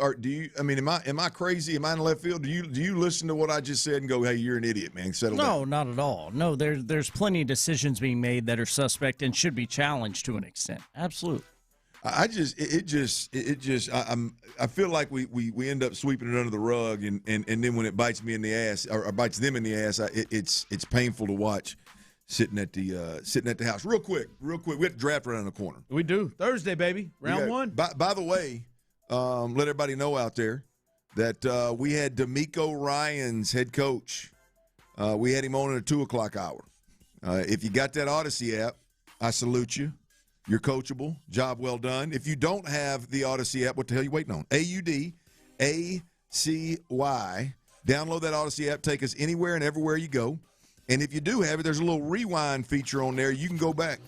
I mean, am I crazy? Am I in left field? Do you listen to what I just said and go, "Hey, you're an idiot, man"? Settle down. No, not at all. No, there's plenty of decisions being made that are suspect and should be challenged to an extent. Absolutely. I feel like we end up sweeping it under the rug, and then when it bites me in the ass or bites them in the ass, it's painful to watch sitting at the house. Real quick, we have the draft right around the corner. We do. Thursday, baby, round one. By the way, let everybody know out there that we had DeMeco Ryans, head coach. We had him on in a 2:00 hour. If you got that Odyssey app, I salute you. You're coachable. Job well done. If you don't have the Odyssey app, what the hell are you waiting on? AUDACY. Download that Odyssey app. Take us anywhere and everywhere you go. And if you do have it, there's a little rewind feature on there. You can go back.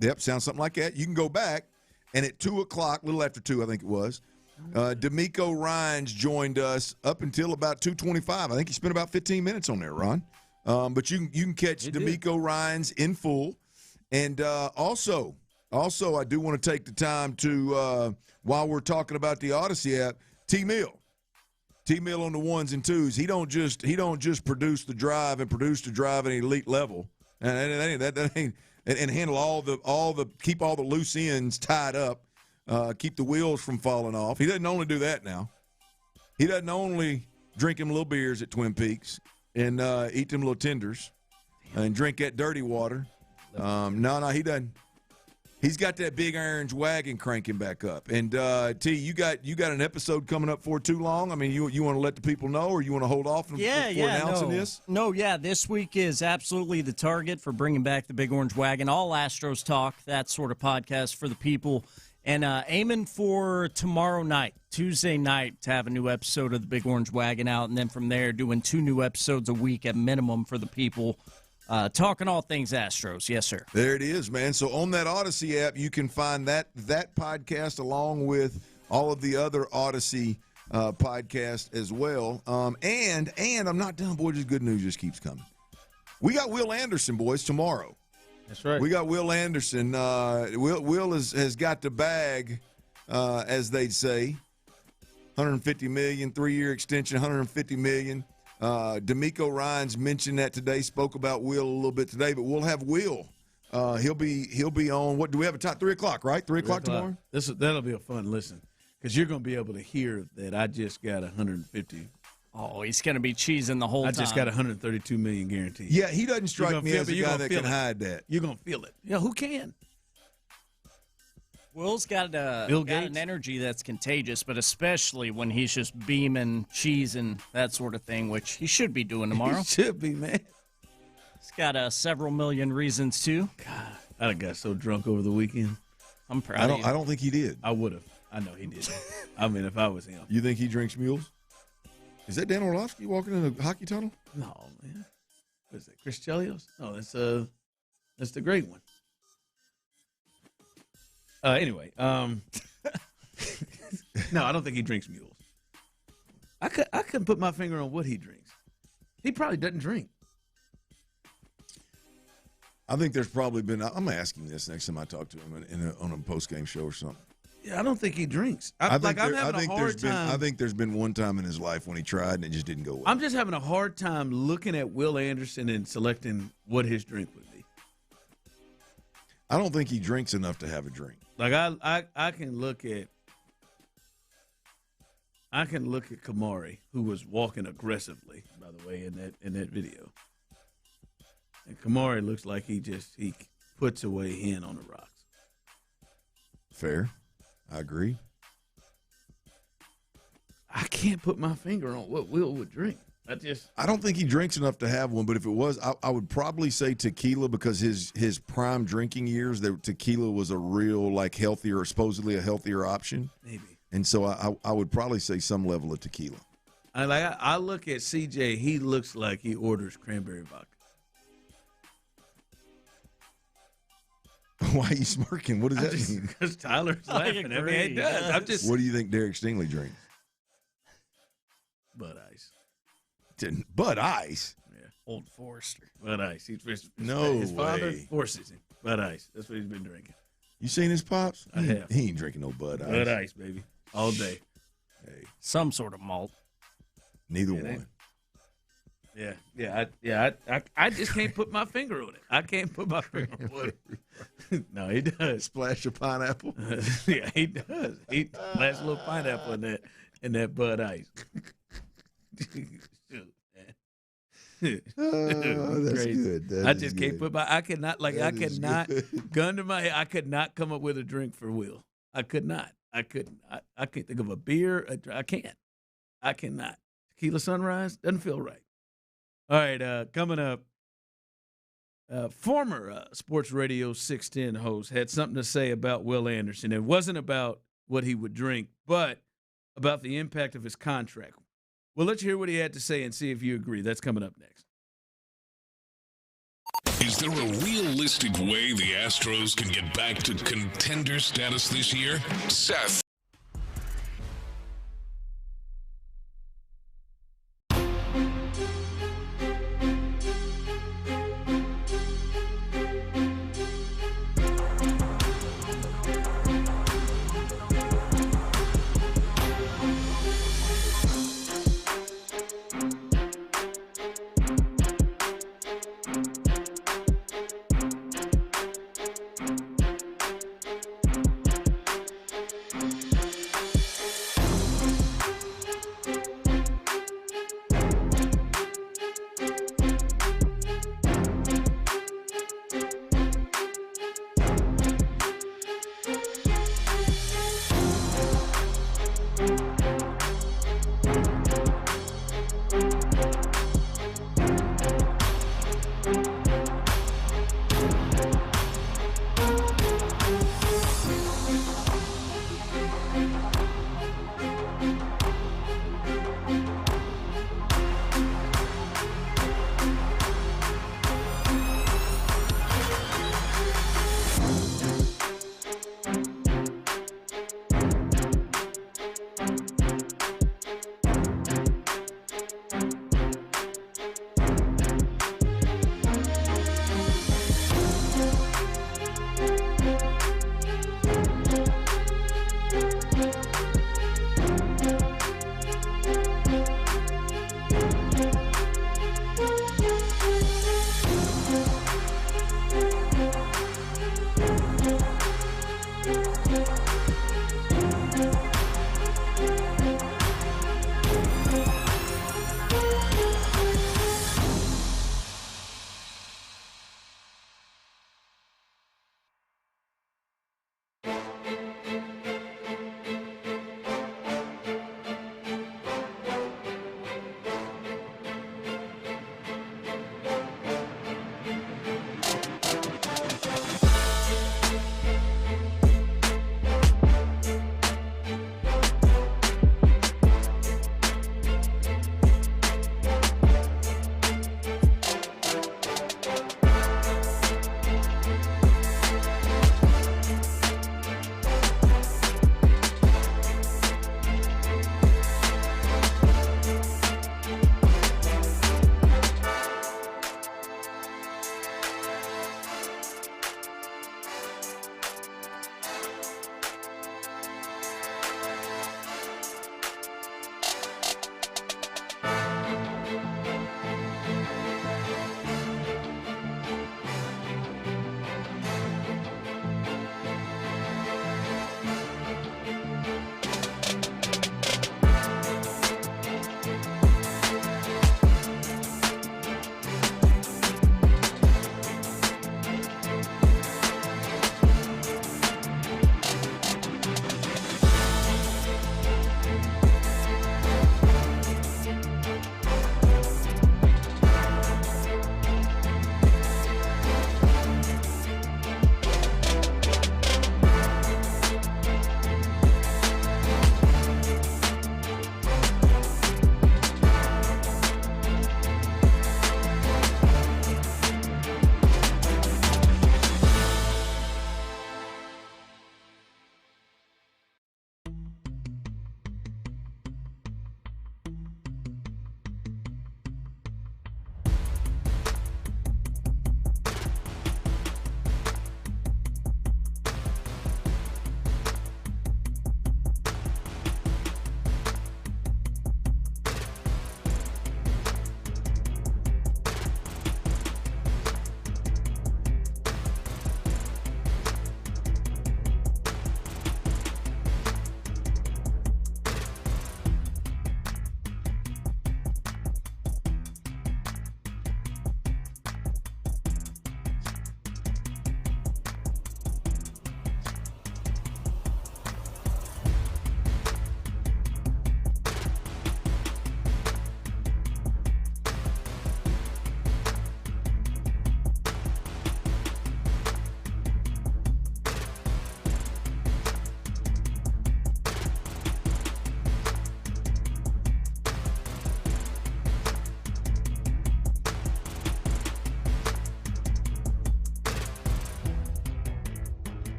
Yep, sounds something like that. You can go back, and at 2:00, a little after 2, I think it was, DeMeco Ryans joined us up until about 2:25. I think he spent about 15 minutes on there, Ron. But you can catch DeMeco Ryans in full. And also, I do want to take the time to, while we're talking about the Odyssey app, T-Mill on the ones and twos. He don't just produce the drive at an elite level, and handle all the keep all the loose ends tied up, keep the wheels from falling off. He doesn't only do that now. He doesn't only drink him little beers at Twin Peaks and eat them little tenders and drink that dirty water. No, he doesn't. He's got that big orange wagon cranking back up. And T, you got an episode coming up for too long. I mean, you want to let the people know, or you want to hold off before announcing this? No, this week is absolutely the target for bringing back the big orange wagon. All Astros talk, that sort of podcast for the people, and aiming for tomorrow night, Tuesday night, to have a new episode of the big orange wagon out, and then from there doing 2 new episodes a week at minimum for the people. Talking all things Astros. Yes, sir. There it is, man. So on that Odyssey app, you can find that podcast along with all of the other Odyssey podcasts as well. And I'm not done, boy. Just good news just keeps coming. We got Will Anderson, boys, tomorrow. That's right. We got Will Anderson. Will has got the bag, as they'd say. $150 million, 3-year extension, $150 million. DeMeco Ryans mentioned that today, spoke about Will a little bit today, but we'll have Will. He'll be on, what do we have, a time? 3 o'clock, right? 3 o'clock tomorrow? That'll be a fun listen, because you're going to be able to hear that I just got 150. Oh, he's going to be cheesing the whole time. I just got 132 million guaranteed. Yeah, he doesn't strike me as a guy that can hide that. You're going to feel it. Yeah, who can? Will's got an energy that's contagious, but especially when he's just beaming, cheesing, that sort of thing, which he should be doing tomorrow. He should be, man. He's got several million reasons to. God, I got so drunk over the weekend. I'm proud of you. I don't think he did. I would have. I know he did. I mean, if I was him. You think he drinks mules? Is that Dan Orlovsky walking in a hockey tunnel? No, man. What is that, Chris Chelios? No, that's the great one. Anyway, no, I don't think he drinks mules. I couldn't put my finger on what he drinks. He probably doesn't drink. I think there's probably been. I'm gonna ask him this next time I talk to him on a post game show or something. Yeah, I don't think he drinks. I'm having a hard time. I think there's been one time in his life when he tried and it just didn't go well. I'm just having a hard time looking at Will Anderson and selecting what his drink would be. I don't think he drinks enough to have a drink. Like I can look at Kamari, who was walking aggressively, by the way, in that video. And Kamari looks like he puts away hen on the rocks. Fair. I agree. I can't put my finger on what Will would drink. I don't think he drinks enough to have one, but if it was, I would probably say tequila because his prime drinking years, tequila was a real healthier, supposedly a healthier option. Maybe. And so I would probably say some level of tequila. I look at CJ. He looks like he orders cranberry vodka. Why are you smirking? What does that mean? Because Tyler's laughing. I mean, it does. What do you think Derek Stingley drinks? Bud Ice. Bud Ice? Yeah. Old Forester. Bud Ice. His father way. forces him. Bud Ice. That's what he's been drinking. You seen his pops? I have. He ain't drinking no Bud Ice. Bud Ice, baby. All day. Hey. Some sort of malt. Neither one. I just can't put my finger on it. I can't put my finger on it. No, he does. Splash of pineapple? Yeah, he does. He splash a little pineapple in that Bud Ice. That's Crazy. good. I just can't put I could not gun to my head, I could not come up with a drink for Will. I could not. I couldn't. I can't think of a beer. I can't. I cannot. Tequila Sunrise doesn't feel right. All right, coming up, former Sports Radio 610 host had something to say about Will Anderson. It wasn't about what he would drink, but about the impact of his contract. Well, let's hear what he had to say and see if you agree. That's coming up next. Is there a realistic way the Astros can get back to contender status this year? Seth.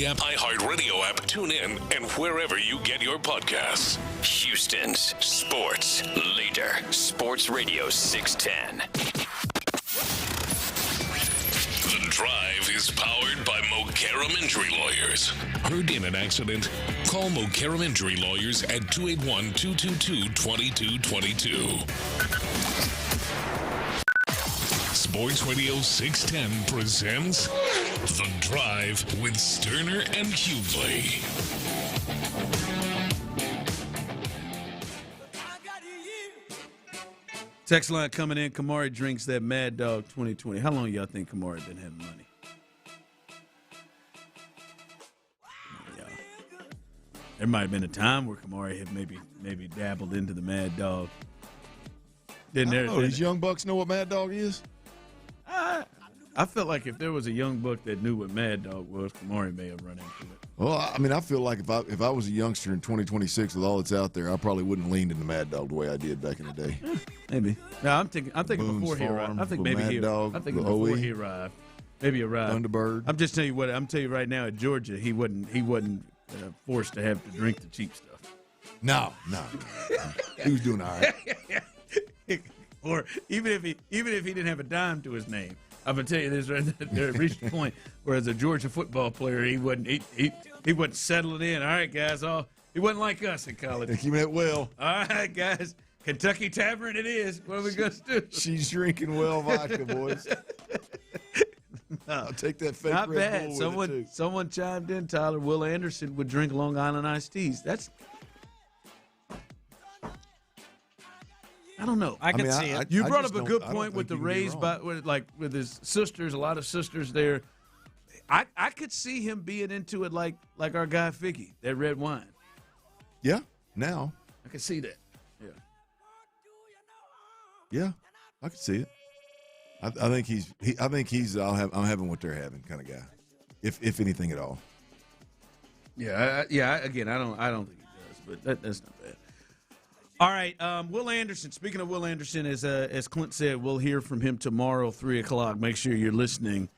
app, iHeartRadio app, tune in, and wherever you get your podcasts. Houston's sports leader, Sports Radio 610. The Drive is powered by Mokaram Injury Lawyers. Heard in an accident? Call Mokaram Injury Lawyers at 281-222-2222. Sports Radio 610 presents The Drive with Stoerner and Hughley. Text line coming in. Kamari drinks that Mad Dog 2020. How long y'all think Kamari been having money? There might have been a time where Kamari had maybe dabbled into the Mad Dog. Didn't there? These young bucks know what Mad Dog is? I felt like if there was a young buck that knew what Mad Dog was, Kamari may have run into it. Well, I mean, I feel like if I was a youngster in 2026 with all that's out there, I probably wouldn't lean into Mad Dog the way I did back in the day. Maybe. No, I'm thinking Boone's before he arrived. Farm, I think the maybe Mad he. Dog, I'm thinking the before OE. he arrived. Maybe arrived. Thunderbird. I'm just telling you what. I'm telling you right now. At Georgia, he wasn't forced to have to drink the cheap stuff. No. He was doing all right. Or even if he didn't have a dime to his name. I'm gonna tell you this right there. Reached a point where, as a Georgia football player, he wasn't settling in. All right, guys. He wasn't like us in college. He meant well. All right, guys. Kentucky Tavern it is. What are we gonna do? She's drinking well vodka, boys. I'll take that fake Not Red bad. Bull with it, too. Someone chimed in, Tyler. Will Anderson would drink Long Island iced teas. I don't know. I can see it. You brought up a good point with the Rays, with his sisters, a lot of sisters there. I could see him being into it like our guy Figgy, that red wine. Yeah, now. I can see that. Yeah, I can see it. I think he's I'm having what they're having kind of guy, if anything at all. Yeah. Again, I don't think he does, but that's not bad. All right, Will Anderson. Speaking of Will Anderson, as Clint said, we'll hear from him tomorrow, 3:00. Make sure you're listening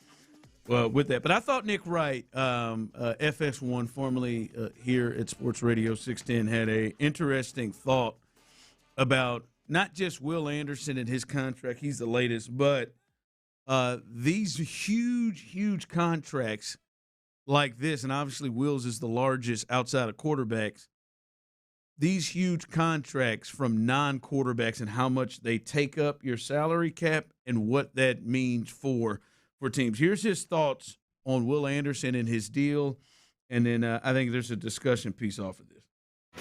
with that. But I thought Nick Wright, FS1, formerly here at Sports Radio 610, had a interesting thought about not just Will Anderson and his contract. He's the latest, but these huge contracts like this, and obviously Will's is the largest outside of quarterbacks. These huge contracts from non-quarterbacks and how much they take up your salary cap and what that means for teams. Here's his thoughts on Will Anderson and his deal, and then I think there's a discussion piece off of this.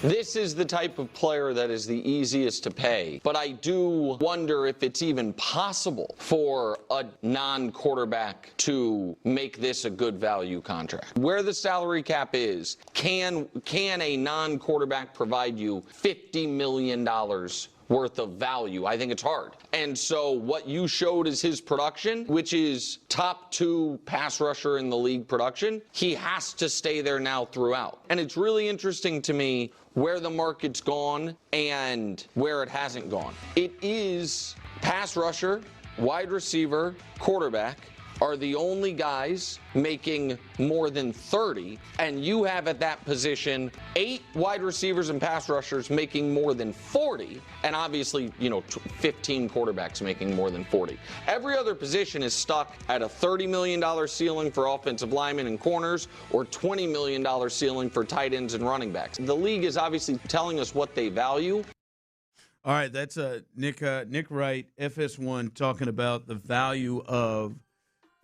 This is the type of player that is the easiest to pay, but I do wonder if it's even possible for a non-quarterback to make this a good value contract. Where the salary cap is, can a non-quarterback provide you $50 million worth of value? I think it's hard. And so what you showed is his production, which is top 2 pass rusher in the league production. He has to stay there now throughout. And it's really interesting to me where the market's gone and where it hasn't gone. It is pass rusher, wide receiver, quarterback are the only guys making more than 30, and you have at that position 8 wide receivers and pass rushers making more than 40, and obviously, 15 quarterbacks making more than 40. Every other position is stuck at a $30 million ceiling for offensive linemen and corners, or $20 million ceiling for tight ends and running backs. The league is obviously telling us what they value. All right, that's Nick Wright, FS1, talking about the value of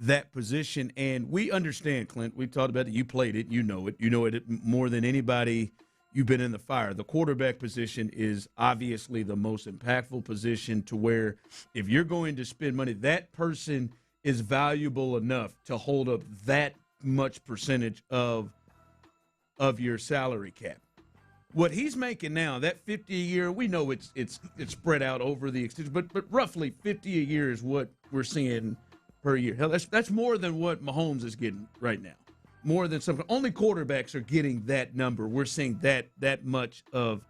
that position. And we understand, Clint, we talked about it. You played it. You know it more than anybody. You've been in the fire. The quarterback position is obviously the most impactful position, to where if you're going to spend money, that person is valuable enough to hold up that much percentage of your salary cap. What he's making now, that $50 a year, we know it's spread out over the extension, but roughly $50 a year is what we're seeing per year. Hell, that's more than what Mahomes is getting right now. More than some. Only quarterbacks are getting that number. We're seeing that much of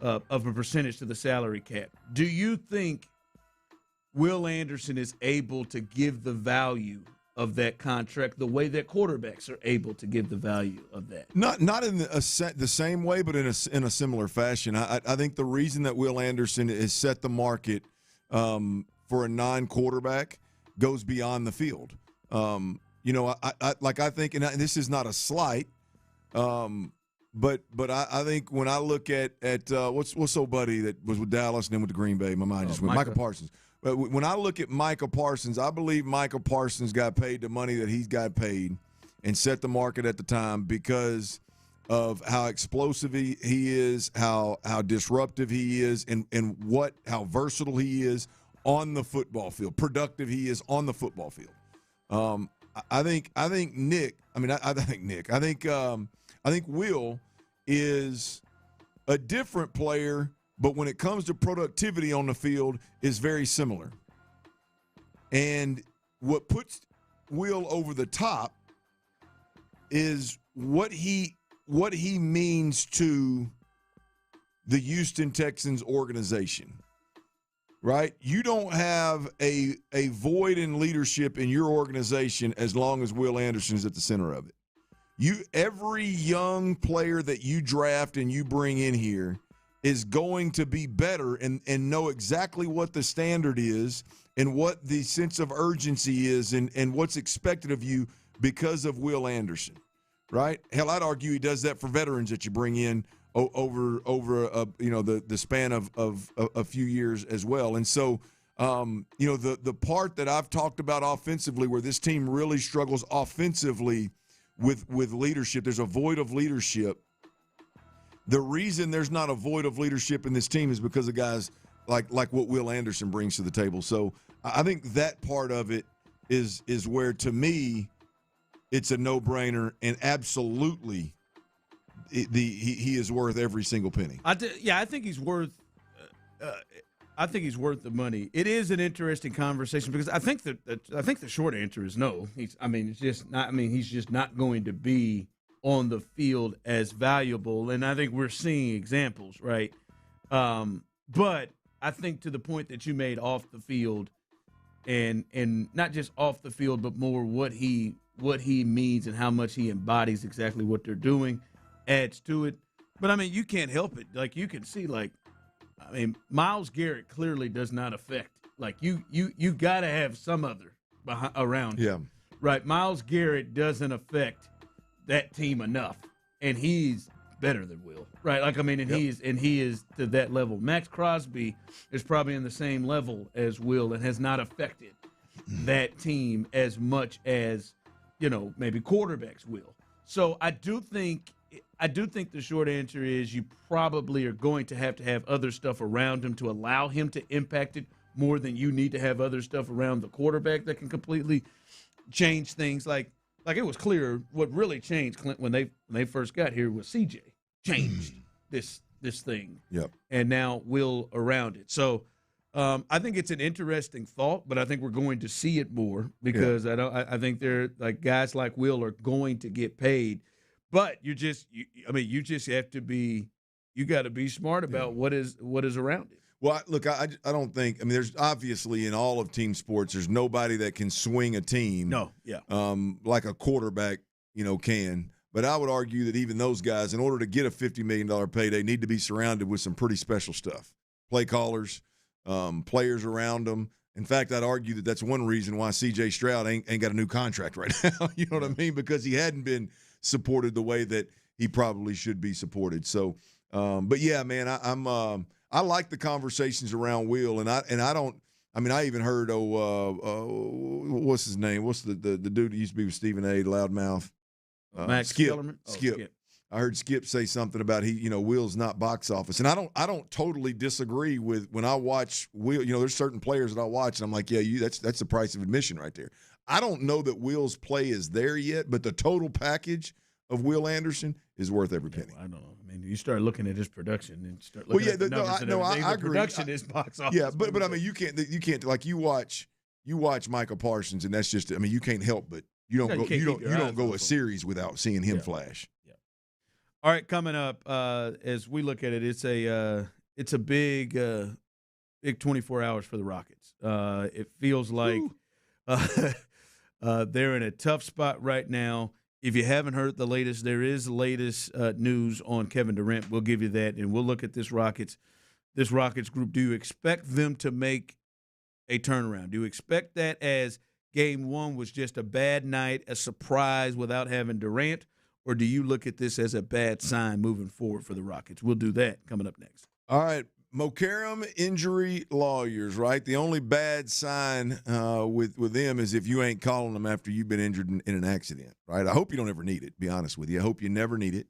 a percentage to the salary cap. Do you think Will Anderson is able to give the value of that contract the way that quarterbacks are able to give the value of that. Not in the same way, but in a similar fashion. I think the reason that Will Anderson has set the market for a non-quarterback goes beyond the field. I think, and this is not a slight, but I think when I look at what's old buddy that was with Dallas and then with the Green Bay, my mind just went Micah Parsons. But when I look at Micah Parsons, I believe Micah Parsons got paid the money that he's got paid and set the market at the time because of how explosive he is, how disruptive he is, and how versatile he is on the football field, productive he is on the football field. I think Will is a different player, but when it comes to productivity on the field is very similar. And what puts Will over the top is what he means to the Houston Texans organization. Right? You don't have a void in leadership in your organization as long as Will Anderson is at the center of it. Every young player that you draft and you bring in here is going to be better and know exactly what the standard is and what the sense of urgency is and what's expected of you because of Will Anderson, right? Hell, I'd argue he does that for veterans that you bring in over the span of a few years as well. And so, the part that I've talked about offensively where this team really struggles offensively with leadership, there's a void of leadership. The reason there's not a void of leadership in this team is because of guys like what Will Anderson brings to the table. So I think that part of it is where, to me, it's a no-brainer and absolutely he is worth every single penny. I think he's worth. I think he's worth the money. It is an interesting conversation because I think the short answer is no. He's just not going to be on the field as valuable, and I think we're seeing examples, right? But I think to the point that you made off the field, and not just off the field, but more what he means and how much he embodies exactly what they're doing adds to it. But you can't help it. Like, you can see, Myles Garrett clearly does not affect. Like, you got to have some other around him. Right? Myles Garrett doesn't affect that team enough, and he's better than Will. Right? He is to that level. Max Crosby is probably in the same level as Will and has not affected that team as much as, maybe quarterbacks will. So I do think the short answer is you probably are going to have other stuff around him to allow him to impact it more than you need to have other stuff around the quarterback that can completely change things. Like it was clear what really changed Clint when they first got here was CJ changed this thing. Yep. And now Will around it. So I think it's an interesting thought, but I think we're going to see it more because I think they're like guys like Will are going to get paid. But you just have to be, you got to be smart about what is around it. Well, look, I don't think, there's obviously in all of team sports, there's nobody that can swing a team. No, yeah. Like a quarterback, can. But I would argue that even those guys, in order to get a $50 million payday, need to be surrounded with some pretty special stuff. Play callers, players around them. In fact, I'd argue that that's one reason why C.J. Stroud ain't got a new contract right now. You know what I mean? Because he hadn't been supported the way that he probably should be supported. So, but yeah, man, I like the conversations around Will, and I don't. I even heard what's his name? What's the dude that used to be with Stephen A. Loudmouth? Max Skip. Kellerman? Skip. I heard Skip say something about Will's not box office, and I don't totally disagree with when I watch Will. There's certain players that I watch, and I'm like, yeah, that's the price of admission right there. I don't know that Will's play is there yet, but the total package of Will Anderson is worth every penny. I don't know. You start looking at his production and start looking at the numbers and everything. I the agree. Production is box office. Yeah, but you can't like you watch Micah Parsons, and that's just you can't help but you don't go a series without seeing him flash. Yeah. All right, coming up as we look at it, it's a big 24 hours for the Rockets. It feels like They're in a tough spot right now. If you haven't heard the latest, there is the latest news on Kevin Durant. We'll give you that, and we'll look at this Rockets group. Do you expect them to make a turnaround? Do you expect that as Game 1 was just a bad night, a surprise without having Durant, or do you look at this as a bad sign moving forward for the Rockets? We'll do that coming up next. All right. Mokaram Injury Lawyers, right? The only bad sign with them is if you ain't calling them after you've been injured in an accident, right? I hope you don't ever need it, to be honest with you. I hope you never need it.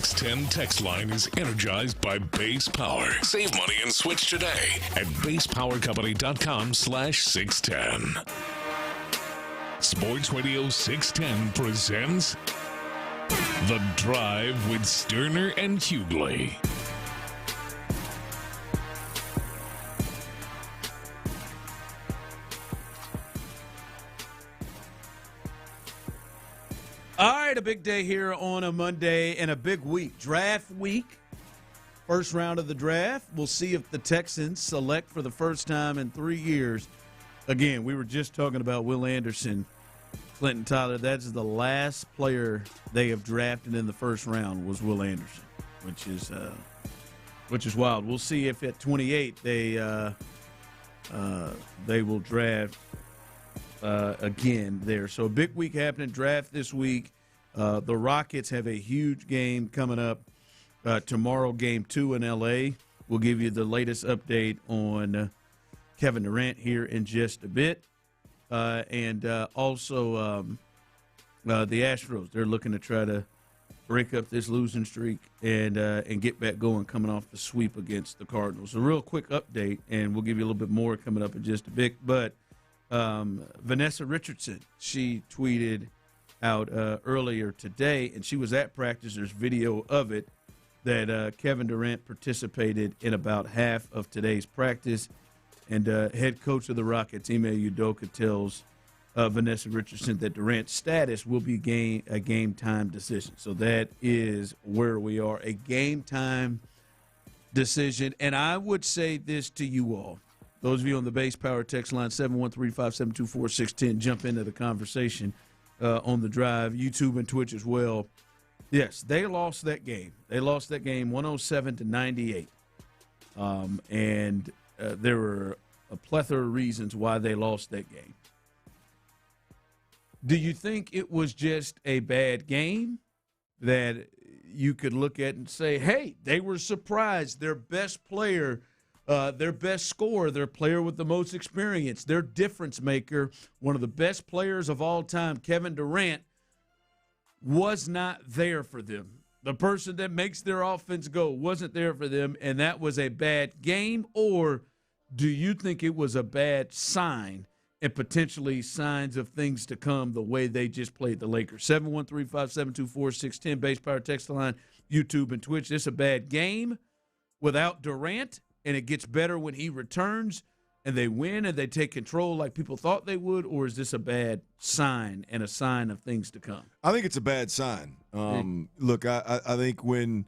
610 text line is energized by Base Power. Save money and switch today at basepowercompany.com/610. Sports Radio 610 presents The Drive with Stoerner and Hughley. All right, a big day here on a Monday and a big week. Draft week, first round of the draft. We'll see if the Texans select for the first time in 3 years. Again, we were just talking about Will Anderson, Clinton Tyler. That's the last player they have drafted in the first round was Will Anderson, which is wild. We'll see if at 28 they will draft again there. So a big week happening, draft this week. The Rockets have a huge game coming up tomorrow, game 2 in L.A. We'll give you the latest update on Kevin Durant here in just a bit. And also the Astros, they're looking to try to break up this losing streak and get back going coming off the sweep against the Cardinals. A real quick update, and we'll give you a little bit more coming up in just a bit. But Vanessa Richardson, she tweeted out earlier today, and she was at practice. There's video of it, that Kevin Durant participated in about half of today's practice. And head coach of the Rockets, Ime Udoka, tells Vanessa Richardson that Durant's status will be a game-time decision. So that is where we are, a game-time decision. And I would say this to you all. Those of you on the Base Power text line, 713-572-4610, jump into the conversation on the drive, YouTube and Twitch as well. Yes, they lost that game. They lost that game 107-98. And there were a plethora of reasons why they lost that game. Do you think it was just a bad game that you could look at and say, hey, they were surprised, their best player, their best scorer, their player with the most experience, their difference maker, one of the best players of all time, Kevin Durant, was not there for them. The person that makes their offense go wasn't there for them, and that was a bad game? Or do you think it was a bad sign and potentially signs of things to come the way they just played the Lakers? 713-572-4610, Base Power text line, YouTube and Twitch. This is a bad game without Durant, and it gets better when he returns and they win and they take control like people thought they would, or is this a bad sign and a sign of things to come? I think it's a bad sign. Look, I think when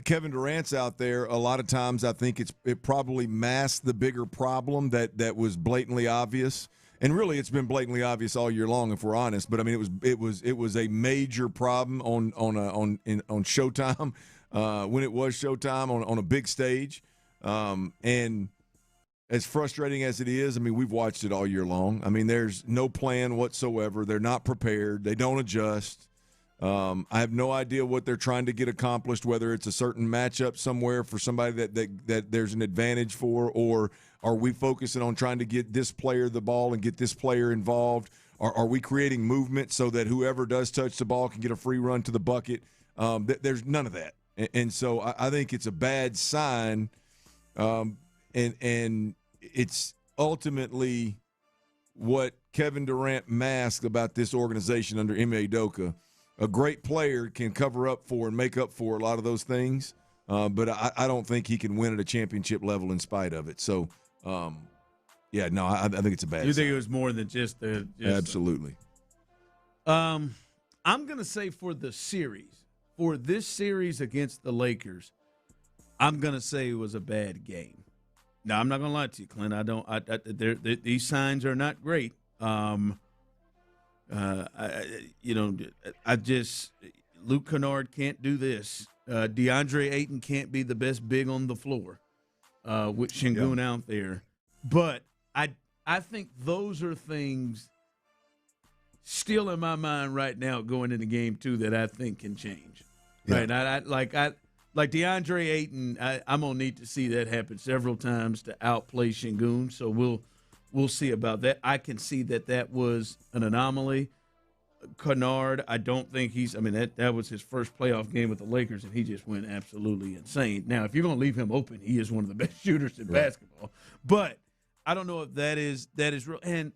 Kevin Durant's out there, a lot of times I think it probably masks the bigger problem that was blatantly obvious. And really, it's been blatantly obvious all year long, if we're honest. But I mean, it was a major problem on Showtime when it was Showtime on a big stage. And as frustrating as it is, I mean, we've watched it all year long. I mean, there's no plan whatsoever. They're not prepared. They don't adjust. I have no idea what they're trying to get accomplished, whether it's a certain matchup somewhere for somebody that there's an advantage for, or are we focusing on trying to get this player the ball and get this player involved? Are we creating movement so that whoever does touch the ball can get a free run to the bucket? There's none of that. And so I think it's a bad sign. And it's ultimately what Kevin Durant masked about this organization under Ime Udoka. A great player can cover up for and make up for a lot of those things, but I don't think he can win at a championship level in spite of it. So, I think it's a bad sign. You think it was more than just the – Absolutely. I'm going to say for this series against the Lakers, I'm going to say it was a bad game. Now, I'm not going to lie to you, Clint. These signs are not great. Luke Kennard can't do this. DeAndre Ayton can't be the best big on the floor with Şengün out there. But I think those are things still in my mind right now going into game 2 that I think can change. Yeah. Right? Like DeAndre Ayton, I'm going to need to see that happen several times to outplay Şengün, so we'll see about that. I can see that was an anomaly. Kennard, I don't think he's – I mean, that was his first playoff game with the Lakers, and he just went absolutely insane. Now, if you're going to leave him open, he is one of the best shooters in basketball. But I don't know if that is real. And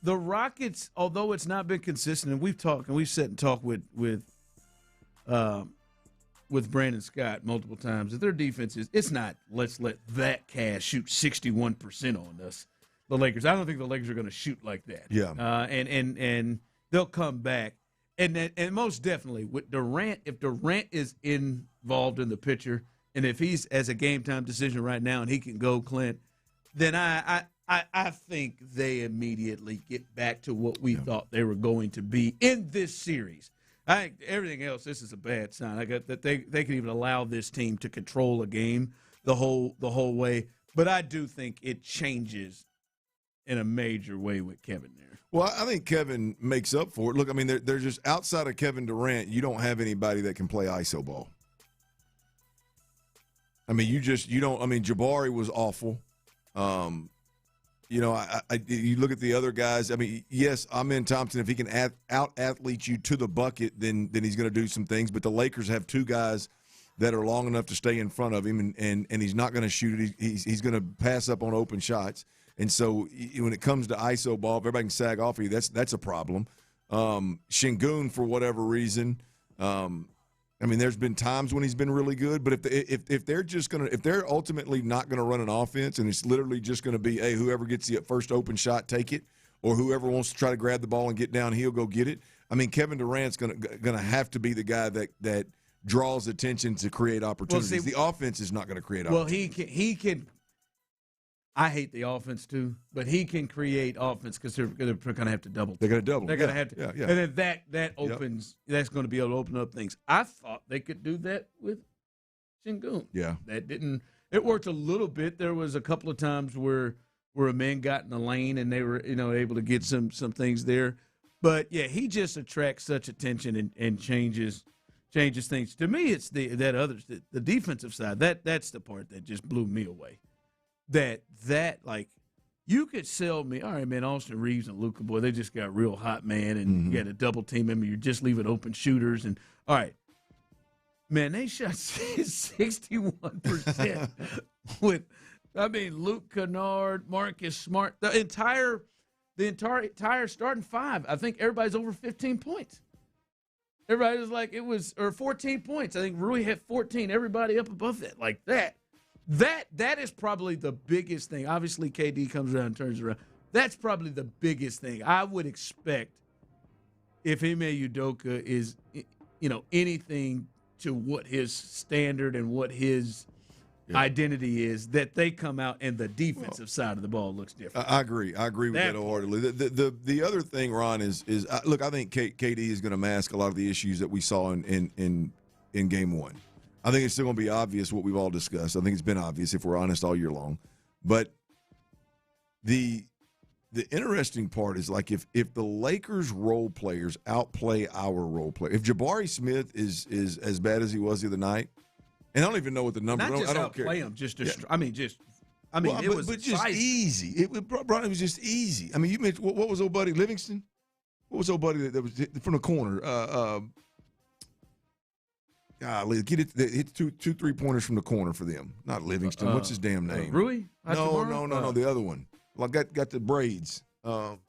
the Rockets, although it's not been consistent, and we've sat and talked with Brandon Scott multiple times, that their defense it's not let's let that cast shoot 61% on us. The Lakers. I don't think the Lakers are going to shoot like that. Yeah. And they'll come back. And most definitely with Durant, if Durant is involved in the picture, and if he's as a game time decision right now and he can go, Clint, then I think they immediately get back to what we thought they were going to be in this series. I think everything else, this is a bad sign. I got that they can even allow this team to control a game the whole way. But I do think it changes in a major way with Kevin there. Well, I think Kevin makes up for it. Look, I mean, they're just outside of Kevin Durant, you don't have anybody that can play iso ball. I mean, you don't. I mean, Jabari was awful. You look at the other guys. I mean, yes, Amen Thompson, if he can out-athlete you to the bucket, then he's going to do some things. But the Lakers have two guys that are long enough to stay in front of him, and he's not going to shoot it. He's going to pass up on open shots. And so when it comes to iso ball, if everybody can sag off of you, that's a problem. Şengün, for whatever reason, I mean, there's been times when he's been really good, but if they're ultimately not going to run an offense and it's literally just going to be, hey, whoever gets the first open shot, take it, or whoever wants to try to grab the ball and get downhill, go get it. I mean, Kevin Durant's going to have to be the guy that draws attention to create opportunities. Well, the offense is not going to create opportunities. Well, he can. I hate the offense too, but he can create offense because they're going to have to double. They're going to double. They're going to have to. Yeah. And then that opens. Yep. That's going to be able to open up things. I thought they could do that with Şengün. Yeah. That didn't. It worked a little bit. There was a couple of times where a man got in the lane and they were able to get some things there. But yeah, he just attracts such attention and changes things. To me, it's the defensive side. That's the part that just blew me away. That like you could sell me, all right, man, Austin Reeves and Luka, boy, they just got real hot, man, and you got to double team him, and you're just leaving open shooters. And all right, man, they shot 61% with, I mean, Luke Kennard, Marcus Smart, the entire starting five. I think everybody's over 15 points. Everybody was like, 14 points. I think Rui had 14. Everybody up above that, like that. That is probably the biggest thing. Obviously, KD comes around and turns around. That's probably the biggest thing. I would expect if Ime Udoka is, anything to what his standard and what his identity is, that they come out and the defensive side of the ball looks different. I agree. I agree with that wholeheartedly. The other thing, Ron, is look, I think KD is going to mask a lot of the issues that we saw in Game 1. I think it's still going to be obvious what we've all discussed. I think it's been obvious, if we're honest, all year long. But the interesting part is, like, if the Lakers role players outplay our role players, if Jabari Smith is as bad as he was the other night, and I don't even know what the number. Not just I don't outplay care. him, just yeah. it was just easy. It was just easy. I mean, you mentioned what was old buddy Livingston? What was old buddy that was from the corner? Hit two 3-pointers from the corner for them. Not Livingston. What's his damn name? Rui? No. The other one. Well, got the braids. You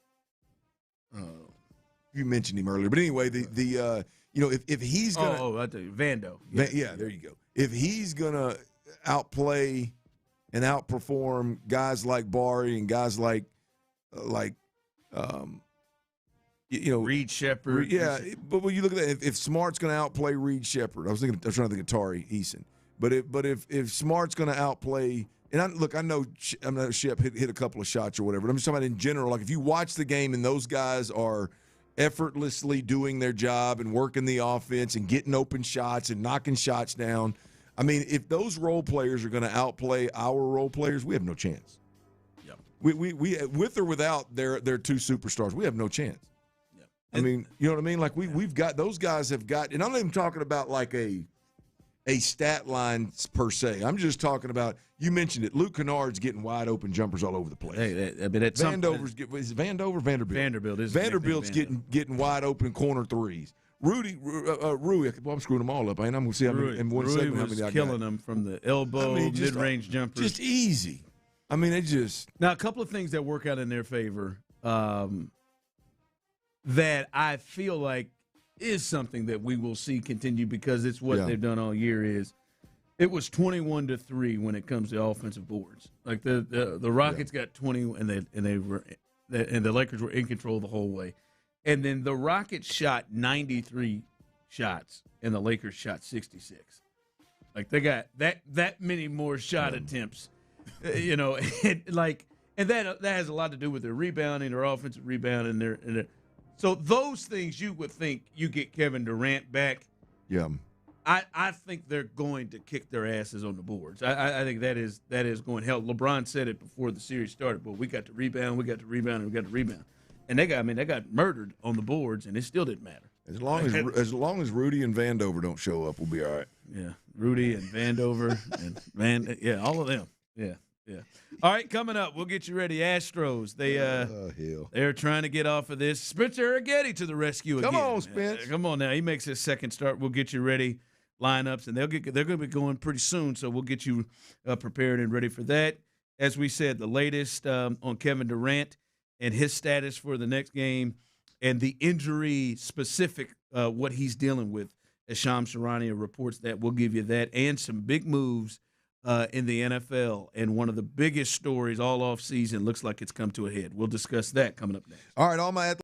mentioned him earlier, but anyway, if he's gonna I tell you, Vando. Yeah, there you go. If he's gonna outplay and outperform guys like Bari and guys like Reed Shepherd. Yeah, but when you look at that, if Smart's going to outplay Reed Shepherd, I was trying to think of Tari Eason. But if Smart's going to outplay, and I know Shep hit a couple of shots or whatever. But I'm just talking about in general. Like, if you watch the game and those guys are effortlessly doing their job and working the offense and getting open shots and knocking shots down, I mean, if those role players are going to outplay our role players, we have no chance. Yep. We with or without their two superstars, we have no chance. I mean, you know what I mean? Like we've got, those guys have got, and I'm not even talking about like a a stat line per se. I'm just talking about, you mentioned it, Luke Kennard's getting wide open jumpers all over the place. Vandover's is it Vandover? Vanderbilt. Vanderbilt's getting wide open corner threes. Rui, I'm screwing them all up. I'm going to see how many in one segment. How many I got. Killing them from the elbow, mid-range jumpers. Just easy. I mean, now a couple of things that work out in their favor that I feel like is something that we will see continue because it's what they've done all year. Is it was 21-3 when it comes to offensive boards. Like the Rockets got 20 and the Lakers were in control the whole way. And then the Rockets shot 93 shots, and the Lakers shot 66. Like they got that many more shot attempts, and that has a lot to do with their rebounding, their offensive rebounding, and their. So those things you would think you get Kevin Durant back. Yeah. I think they're going to kick their asses on the boards. I think that is going to help. LeBron said it before the series started, but we got to rebound, and we got to rebound. And they got murdered on the boards, and it still didn't matter. As long as Rudy and Vandover don't show up, we'll be all right. Yeah, Rudy and Vandover and all of them. Yeah. All right, coming up, we'll get you ready. Astros, they're trying to get off of this. Spencer Arrighetti to the rescue again. Come on, Spence. Come on now. He makes his second start. We'll get you ready. Lineups, and they're going to be going pretty soon, so we'll get you prepared and ready for that. As we said, the latest on Kevin Durant and his status for the next game and the injury specific, what he's dealing with, as Shams Charania reports that. We'll give you that and some big moves in the NFL. And one of the biggest stories all offseason looks like it's come to a head. We'll discuss that coming up next. All right, all my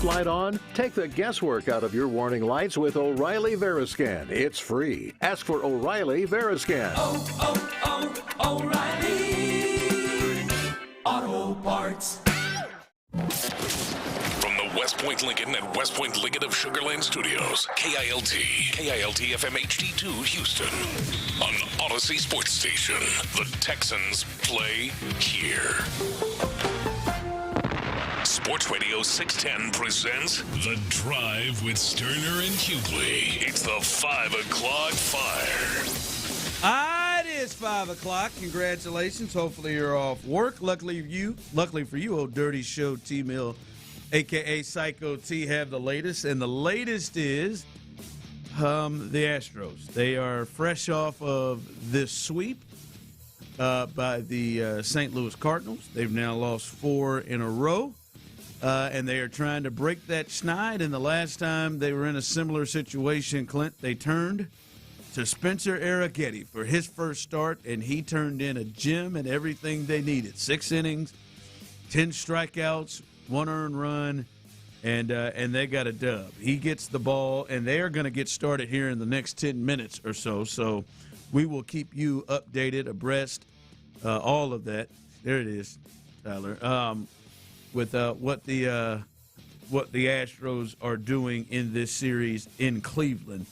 Light on? Take the guesswork out of your warning lights with O'Reilly Veriscan. It's free. Ask for O'Reilly Veriscan. O'Reilly Auto Parts. From the West Point Lincoln and West Point Lincoln of Sugar Land Studios, KILT FM HD2 Houston. On Odyssey Sports Station, the Texans play here. Sports Radio 610 presents The Drive with Stoerner and Hughley. It's the 5 o'clock fire. It is 5 o'clock. Congratulations. Hopefully you're off work. Luckily for you, old Dirty Show T-Mill, a.k.a. Psycho T, have the latest. And the latest is the Astros. They are fresh off of this sweep by the St. Louis Cardinals. They've now lost 4 in a row. And they are trying to break that schneid. And the last time they were in a similar situation, Clint, they turned to Spencer Arrighetti for his first start, and he turned in a gem and everything they needed. 6 innings, 10 strikeouts, 1 earned run, and they got a dub. He gets the ball, and they are going to get started here in the next 10 minutes or so. So we will keep you updated, abreast, all of that. There it is, Tyler. With what the Astros are doing in this series in Cleveland,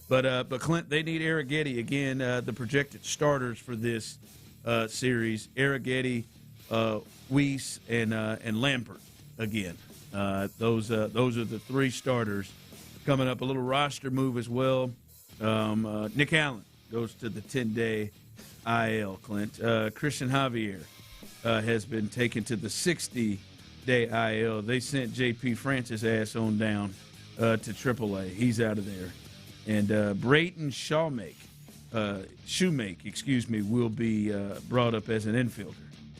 but Clint, they need Arrighetti again. The projected starters for this series: Arrighetti, Weiss, and Lampert again. Those are the 3 starters coming up. A little roster move as well. Nick Allen goes to the 10-day IL. Clint, Christian Javier has been taken to the 60-day IL. They sent J.P. Francis ass on down to AAA. He's out of there. And Brayton Shoemake, will be brought up as an infielder,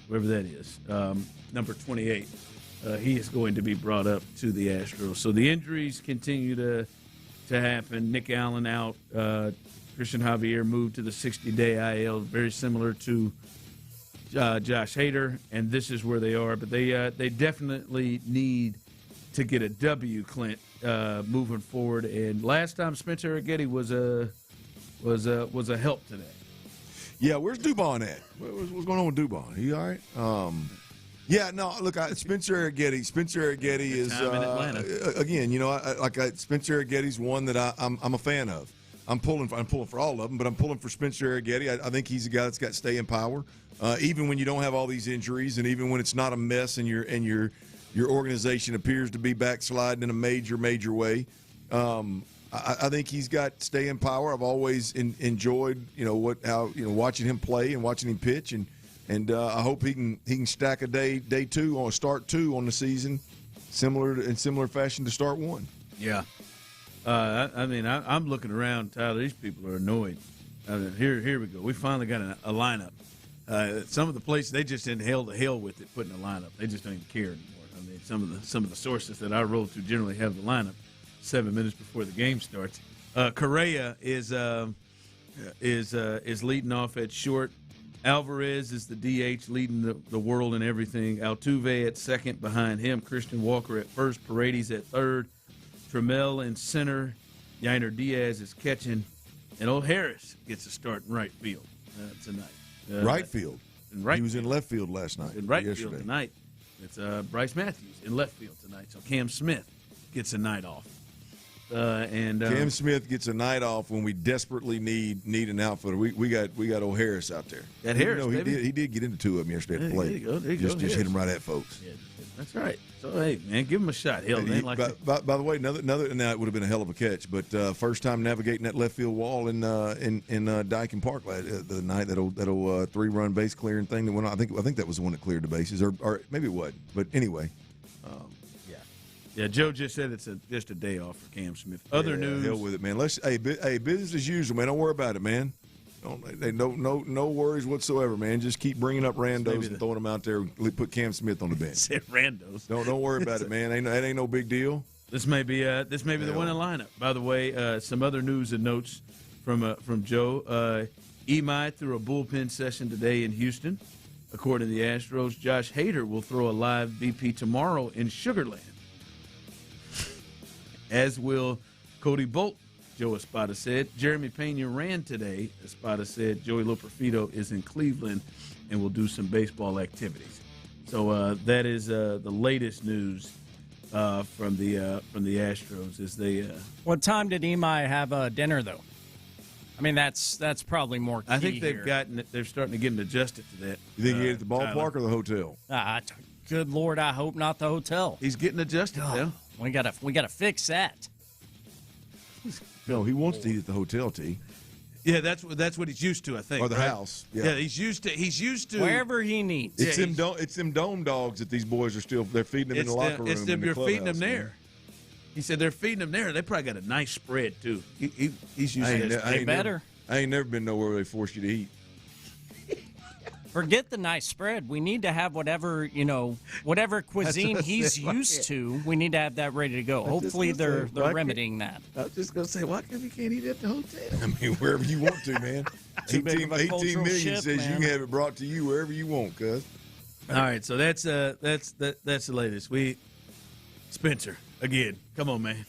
whoever that is, number 28. He is going to be brought up to the Astros. So the injuries continue to to happen. Nick Allen out. Christian Javier moved to the 60-day IL, very similar to Josh Hader, and this is where they are. But they definitely need to get a W, Clint, moving forward. And last time Spencer Arrighetti was a help to that. Yeah, where's Dubon at? What's going on with Dubon? He all right? Yeah, no. Look, Spencer Arrighetti is in Atlanta. Again. Spencer Arrighetti's one that I'm a fan of. I'm pulling for all of them, but I'm pulling for Spencer Arrighetti. I think he's a guy that's got staying power, even when you don't have all these injuries, and even when it's not a mess and your organization appears to be backsliding in a major way. I think he's got staying power. I've always enjoyed watching him play and watching him pitch, and I hope he can stack a day two or start two on the season, similar fashion to start one. Yeah. I'm looking around, Tyler. These people are annoyed. Here we go. We finally got a lineup. Some of the places, they just didn't hell with it putting a lineup. They just don't even care anymore. I mean, some of the sources that I roll to generally have the lineup 7 minutes before the game starts. Correa is leading off at short. Alvarez is the DH leading the world in everything. Altuve at second behind him. Christian Walker at first. Paredes at third. Trammell in center. Yainer Diaz is catching. And old Harris gets a start in right field tonight. Right field. He was in left field last night. In right field tonight. It's Bryce Matthews in left field tonight. So Cam Smith gets a night off. Cam Smith gets a night off when we desperately need an outfielder. We got old Harris out there. That Harris, he did get into two of them yesterday at the plate. There you go. Just hit him right at folks. Yeah, that's right. So hey, man, give him a shot. Hell, by the way, another. Now it would have been a hell of a catch, but first time navigating that left field wall in Dyken Park the night that old 3-run base clearing thing that went on. I think that was the one that cleared the bases, or maybe it wasn't. But anyway. Yeah, Joe just said it's just a day off for Cam Smith. Other news. Hell with it, man. Business as usual, man. Don't worry about it, man. No worries whatsoever, man. Just keep bringing up randos and throwing them out there. Put Cam Smith on the bench. Said randos. Don't worry about it, man. That ain't no big deal. This may be the one in lineup. By the way, some other news and notes from Joe. Imai threw a bullpen session today in Houston. According to the Astros, Josh Hader will throw a live BP tomorrow in Sugar Land. As will Cody Bolton, Joe Espada said. Jeremy Pena ran today. Espada said Joey Loperfido is in Cleveland and will do some baseball activities. So that is the latest news from the Astros. As they what time did Imai have dinner though? I mean that's probably more key. I think they've they're starting to get adjusted to that. You think he ate at the ballpark or the hotel? Good Lord, I hope not the hotel. He's getting adjusted now. We gotta fix that. No, he wants to eat at the hotel, T. Yeah, that's what he's used to, I think. Or the house. Yeah, he's used to wherever he needs. It's them dome dogs that these boys are they're feeding them in the locker room. You're feeding them there. He said they're feeding them there. They probably got a nice spread too. He's used to that. They better. I ain't never been nowhere where they force you to eat. Forget the nice spread. We need to have whatever cuisine he's used to. We need to have that ready to go. Hopefully they're remedying that. I was just gonna say, why come you can't eat at the hotel? I mean, wherever you want to, man. 18 million ship, says man. you can have it brought to you wherever you want, cuz. All right, so that's the latest. Spencer again. Come on, man.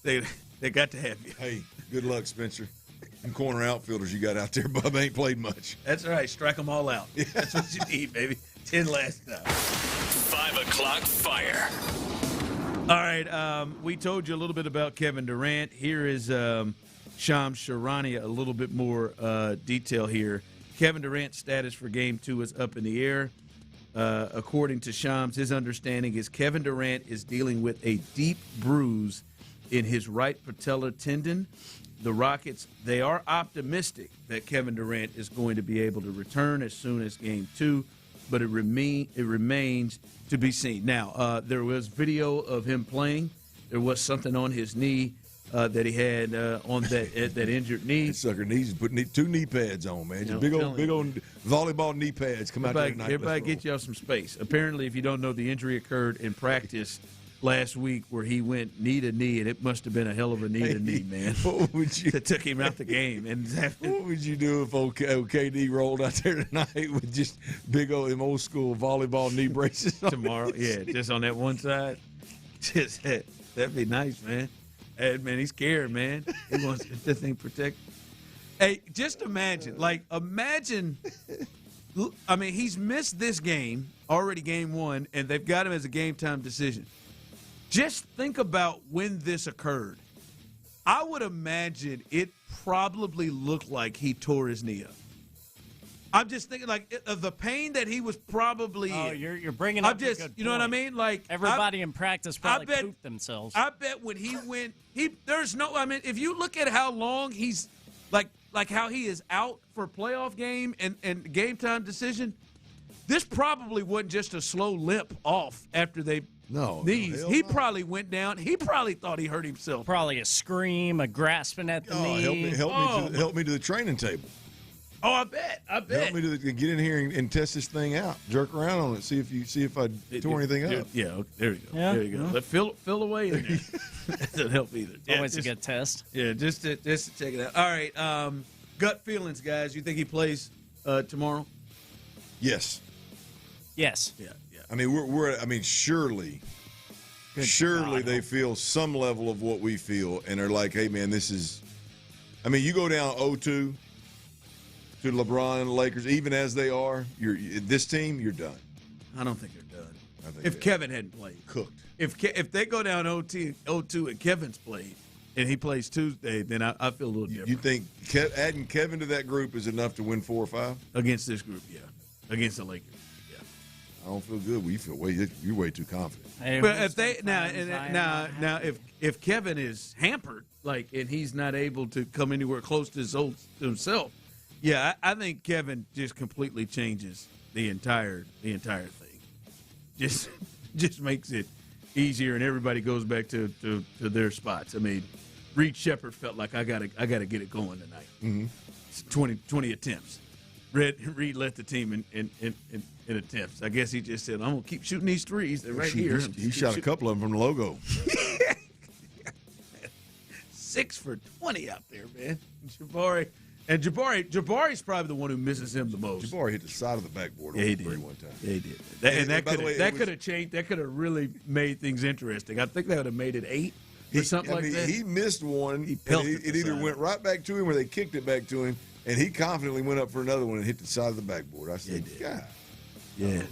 They got to have you. Hey, good luck, Spencer. Them corner outfielders you got out there, Bub, ain't played much. That's right. Strike them all out. That's what you need, baby. 10 last time. 5 o'clock fire. All right. We told you a little bit about Kevin Durant. Here is Shams Charania, a little bit more detail here. Kevin Durant's status for Game 2 is up in the air. According to Shams, his understanding is Kevin Durant is dealing with a deep bruise in his right patellar tendon. The Rockets, they are optimistic that Kevin Durant is going to be able to return as soon as Game 2, but it remains to be seen. Now, there was video of him playing. There was something on his knee that he had on that injured knee. That sucker needs to put 2 knee pads on, man. Just big old volleyball knee pads. Come out there tonight. Everybody get y'all some space. Apparently, if you don't know, the injury occurred in practice last week where he went knee to knee, and it must have been a hell of a knee to knee, man. What would you? That took him out the game. And what would you do if KD rolled out there tonight with just big old school volleyball knee braces on tomorrow? Yeah, just on that one side. Just that'd be nice, man. Hey, man, he's scared, man. He wants this thing protected. Hey, just imagine. I mean, he's missed this game, already game one, and they've got him as a game-time decision. Just think about when this occurred. I would imagine it probably looked like he tore his knee up. I'm just thinking, of the pain that he was probably in. You're bringing up a good point. You know what I mean? Everybody in practice probably pooped themselves. I bet when he went, if you look at how long he's, like how he is out for a playoff game and game time decision, this probably wasn't just a slow limp off after they knees. He probably went down. He probably thought he hurt himself. Probably a scream, a grasping at the knee. Help me to the training table. Oh, I bet. Help me to get in here and test this thing out. Jerk around on it. See if I tore anything up. Yeah, okay, there you go. Yeah. There you go. Let fill away in there. That doesn't help either. Always a good test. Yeah, just to check it out. All right, gut feelings, guys. You think he plays tomorrow? Yes. Yes. Yeah. I mean, surely they feel some level of what we feel, and are like, hey, man, this is. I mean, you go down 0-2. To LeBron and the Lakers, even as they are, this team, you're done. I don't think they're done. If Kevin hadn't played. Cooked. If they go down 0-2 and Kevin's played, and he plays Tuesday, then I feel a little different. You think adding Kevin to that group is enough to win 4 or 5? Against this group, yeah. Against the Lakers, yeah. I don't feel good. You're way too confident. Hey, but if they now if Kevin is hampered, and he's not able to come anywhere close to himself. Yeah, I think Kevin just completely changes the entire thing. Just makes it easier, and everybody goes back to their spots. I mean, Reed Shepherd felt like I gotta get it going tonight. Mm-hmm. It's 20 attempts. Reed led the team in attempts. I guess he just said, "I'm gonna keep shooting these threes. They're right here." He shot a couple of them from the logo. 6 for 20 out there, man. Jabari's probably the one who misses him the most. Jabari hit the side of the backboard one time. Yeah, he did. That could have changed. That could have really made things interesting. I think that would have made it 8 or something like that. He missed one. It either went right back to him or they kicked it back to him, and he confidently went up for another one and hit the side of the backboard. I said, God. Yeah,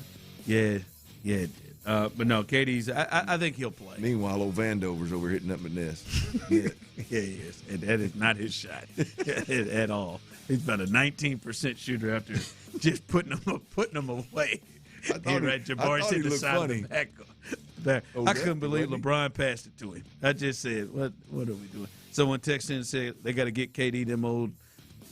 it did. But no, KD's. I think he'll play. Meanwhile, old Vandover's over hitting up Maness. Yeah, he is, and that is not his shot at all. He's about a 19% shooter after just putting them away. Jabari hit the side of the back. I couldn't believe LeBron passed it to him. I just said, "What are we doing?" Someone texted in and said they got to get KD them old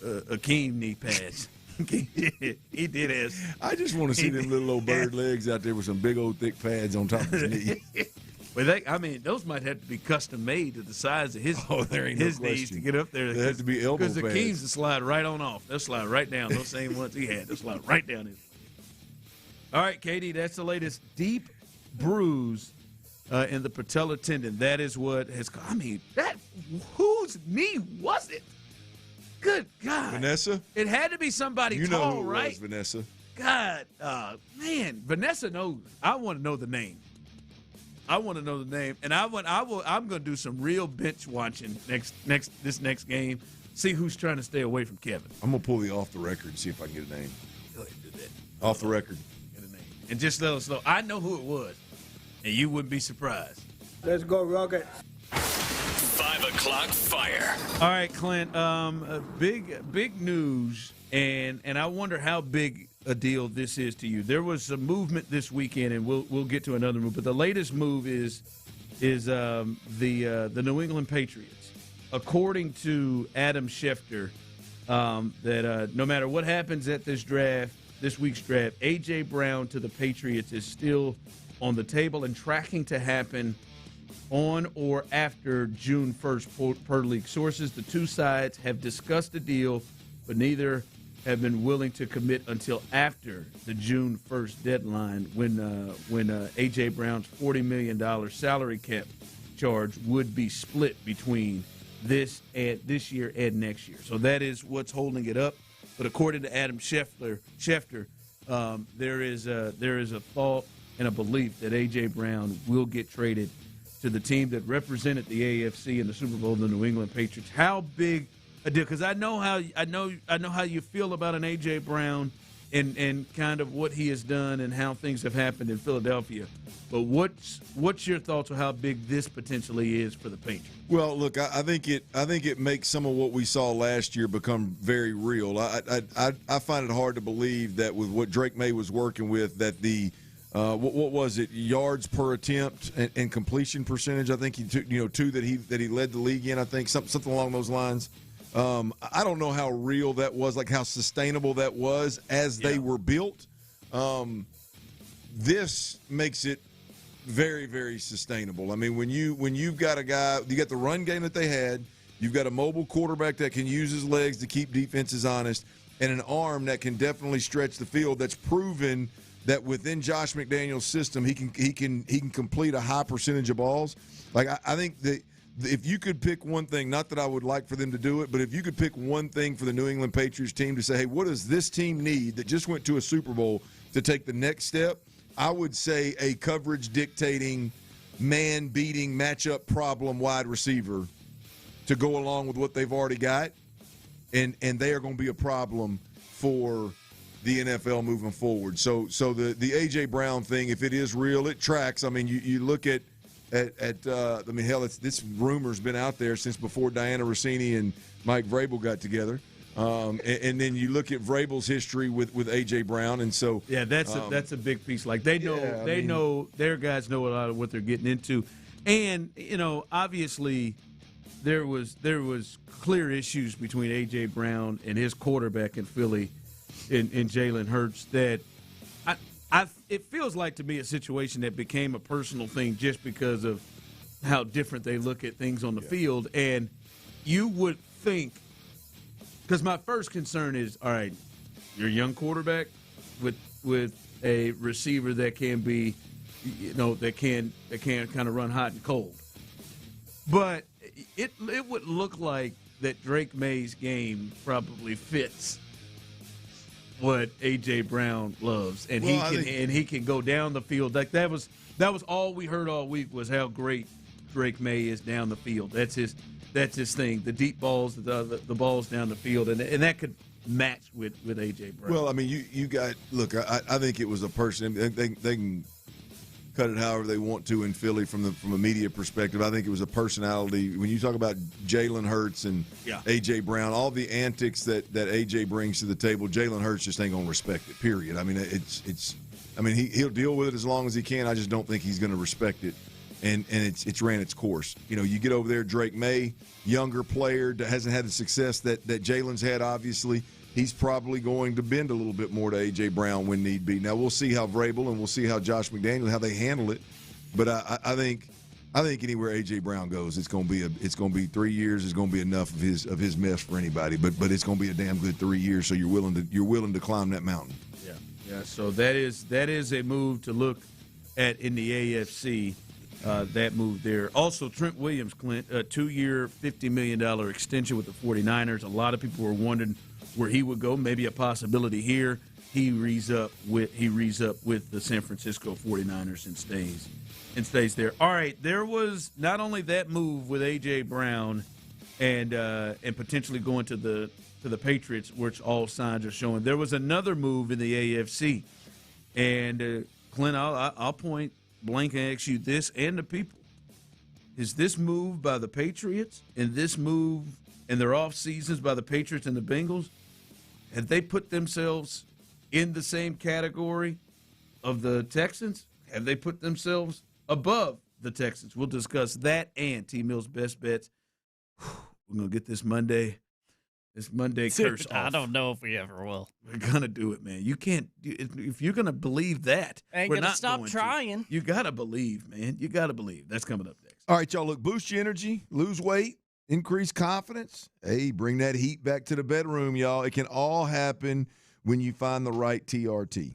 Akeem knee pads. He did ask. I just want to see them little old bird legs out there with some big old thick pads on top of his knee. Well, those might have to be custom made to the size of his knees to get up there. They have to be elbow pads. Because the Keys will slide right on off. They'll slide right down. Those same ones he had, they'll slide right down his. All right, Katie, that's the latest deep bruise in the patellar tendon. That is what has. Whose knee was it? Good God. Vanessa? It had to be somebody tall, know who right? It was Vanessa. God, man, Vanessa knows. I want to know the name. And I'm going to do some real bench watching this next game. See who's trying to stay away from Kevin. I'm going to pull the off the record and see if I can get a name. Go ahead and do that. Off the record. Get a name. And just let us know. I know who it was, and you wouldn't be surprised. Let's go, Rockets. 5 o'clock fire. All right, Clint. Big news, and I wonder how big a deal this is to you. There was some movement this weekend, and we'll get to another move. But the latest move is the New England Patriots, according to Adam Schefter, that no matter what happens at this week's draft, A.J. Brown to the Patriots is still on the table and tracking to happen on or after June 1st, per league sources. The two sides have discussed the deal, but neither have been willing to commit until after the June 1st deadline when A.J. Brown's $40 million salary cap charge would be split between this year and next year. So that is what's holding it up. But according to Adam Schefter, there is a thought and a belief that A.J. Brown will get traded to the team that represented the AFC in the Super Bowl, the New England Patriots. How big a deal? Because I know how you feel about an A.J. Brown and kind of what he has done and how things have happened in Philadelphia. But what's your thoughts on how big this potentially is for the Patriots? Well, look, I think it makes some of what we saw last year become very real. I find it hard to believe that with what Drake May was working with, that the what was it, yards per attempt and completion percentage? I think he took, two that he led the league in. I think something along those lines. I don't know how real that was, like how sustainable that was as they were built. This makes it very, very sustainable. I mean, when you've got a guy, you got the run game that they had, you've got a mobile quarterback that can use his legs to keep defenses honest, and an arm that can definitely stretch the field. That's proven that within Josh McDaniels' system, he can complete a high percentage of balls. Like I think that if you could pick one thing, not that I would like for them to do it, but if you could pick one thing for the New England Patriots team to say, hey, what does this team need that just went to a Super Bowl to take the next step? I would say a coverage dictating, man beating, matchup problem wide receiver to go along with what they've already got, and they are going to be a problem for the NFL moving forward. So the A.J. Brown thing, if it is real, it tracks. I mean, you look at this rumor's been out there since before Diana Rousini and Mike Vrabel got together. And then you look at Vrabel's history with A.J. Brown, and so that's a big piece. Like they know their guys know a lot of what they're getting into, and obviously there was clear issues between A.J. Brown and his quarterback in Philly, in Jalen Hurts, that it feels like to me a situation that became a personal thing just because of how different they look at things on the field, and you would think. Because my first concern is, all right, you're a young quarterback with a receiver that can be, that can kind of run hot and cold. But it would look like that Drake May's game probably fits what A.J. Brown loves, and he can go down the field. Like that was all we heard all week was how great Drake May is down the field. That's his thing. The deep balls, the balls down the field, and that could match with A.J. Brown. Well, I mean, you got look. I think it was a person. They can cut it however they want to in Philly from a media perspective. I think it was a personality. When you talk about Jalen Hurts and A.J. Brown, all the antics that A.J. brings to the table, Jalen Hurts just ain't gonna respect it. Period. I mean, he'll deal with it as long as he can. I just don't think he's gonna respect it. And it's ran its course. You get over there, Drake May, younger player that hasn't had the success that Jalen's had. Obviously, he's probably going to bend a little bit more to A.J. Brown when need be. Now we'll see how Vrabel and we'll see how Josh McDaniels how they handle it. But I think anywhere A.J. Brown goes, it's going to be 3 years. It's going to be enough of his mess for anybody. But it's going to be a damn good 3 years. So you're willing to climb that mountain. Yeah. So that is a move to look at in the AFC. That move there. Also, Trent Williams, Clint, a 2-year, $50 million extension with the 49ers. A lot of people were wondering where he would go. Maybe a possibility here. He re-ups up with the San Francisco 49ers and stays there. All right, there was not only that move with A.J. Brown and potentially going to the Patriots, which all signs are showing. There was another move in the AFC. And, Clint, I'll point blank and ask you this and the people. Is this move by the Patriots and this move in their off seasons by the Patriots and the Bengals, have they put themselves in the same category of the Texans? Have they put themselves above the Texans? We'll discuss that and T-Mill's best bets. We're going to get this Monday curse off. I don't know if we ever will. We're going to do it, man. You can't – if you're going to believe that, ain't we're gonna not stop going trying. To. You got to believe, man. You got to believe. That's coming up next. All right, y'all, look, boost your energy, lose weight, increased confidence. Hey, bring that heat back to the bedroom, y'all. It can all happen when you find the right TRT.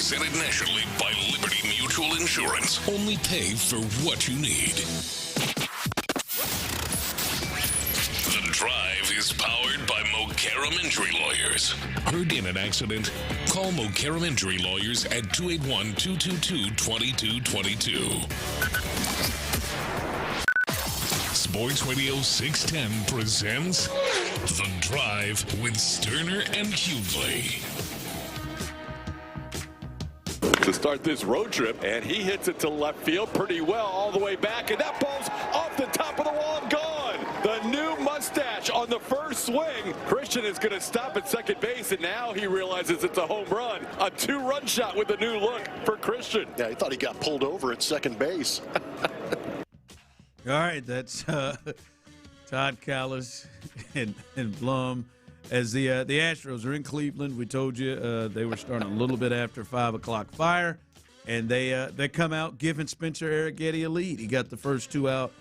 Presented nationally by Liberty Mutual Insurance. Only pay for what you need. The Drive is powered by Mokaram Injury Lawyers. Heard in an accident? Call Mokaram Injury Lawyers at 281-222-2222. Sports Radio 610 presents The Drive with Stoerner and Hughley. To start this road trip, and he hits it to left field pretty well all the way back, and that ball's off the top of the wall and gone. The new mustache on the first swing. Christian is going to stop at second base, and now he realizes it's a home run. A 2-run shot with a new look for Christian. Yeah, he thought he got pulled over at second base. All right, that's Todd Callis and Blum. As the Astros are in Cleveland, we told you they were starting a little bit after 5 o'clock fire, and they come out giving Spencer Arrighetti a lead. He got the first 2 out,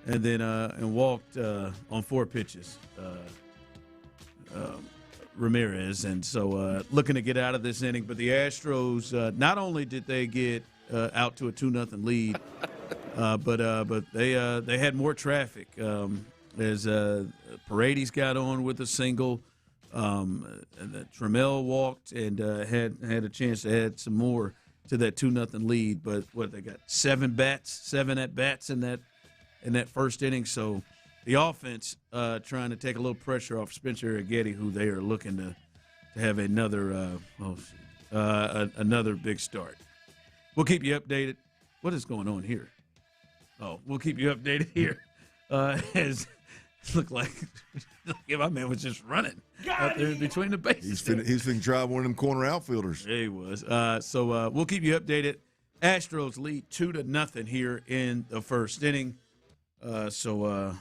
and then and walked on 4 pitches, Ramirez, and so looking to get out of this inning. But the Astros not only did they get out to a 2-0 lead, but they had more traffic. As Paredes got on with a single, Trammell walked and had a chance to add some more to that 2-0 lead. But they got 7 at bats in that first inning. So the offense trying to take a little pressure off Spencer Arrighetti, who they are looking to have another big start. We'll keep you updated. What is going on here? Oh, we'll keep you updated here as. Looked like my man was just running out there between the bases. He's finna drive one of them corner outfielders. Yeah, he was. So we'll keep you updated. Astros lead 2-0 here in the first inning. So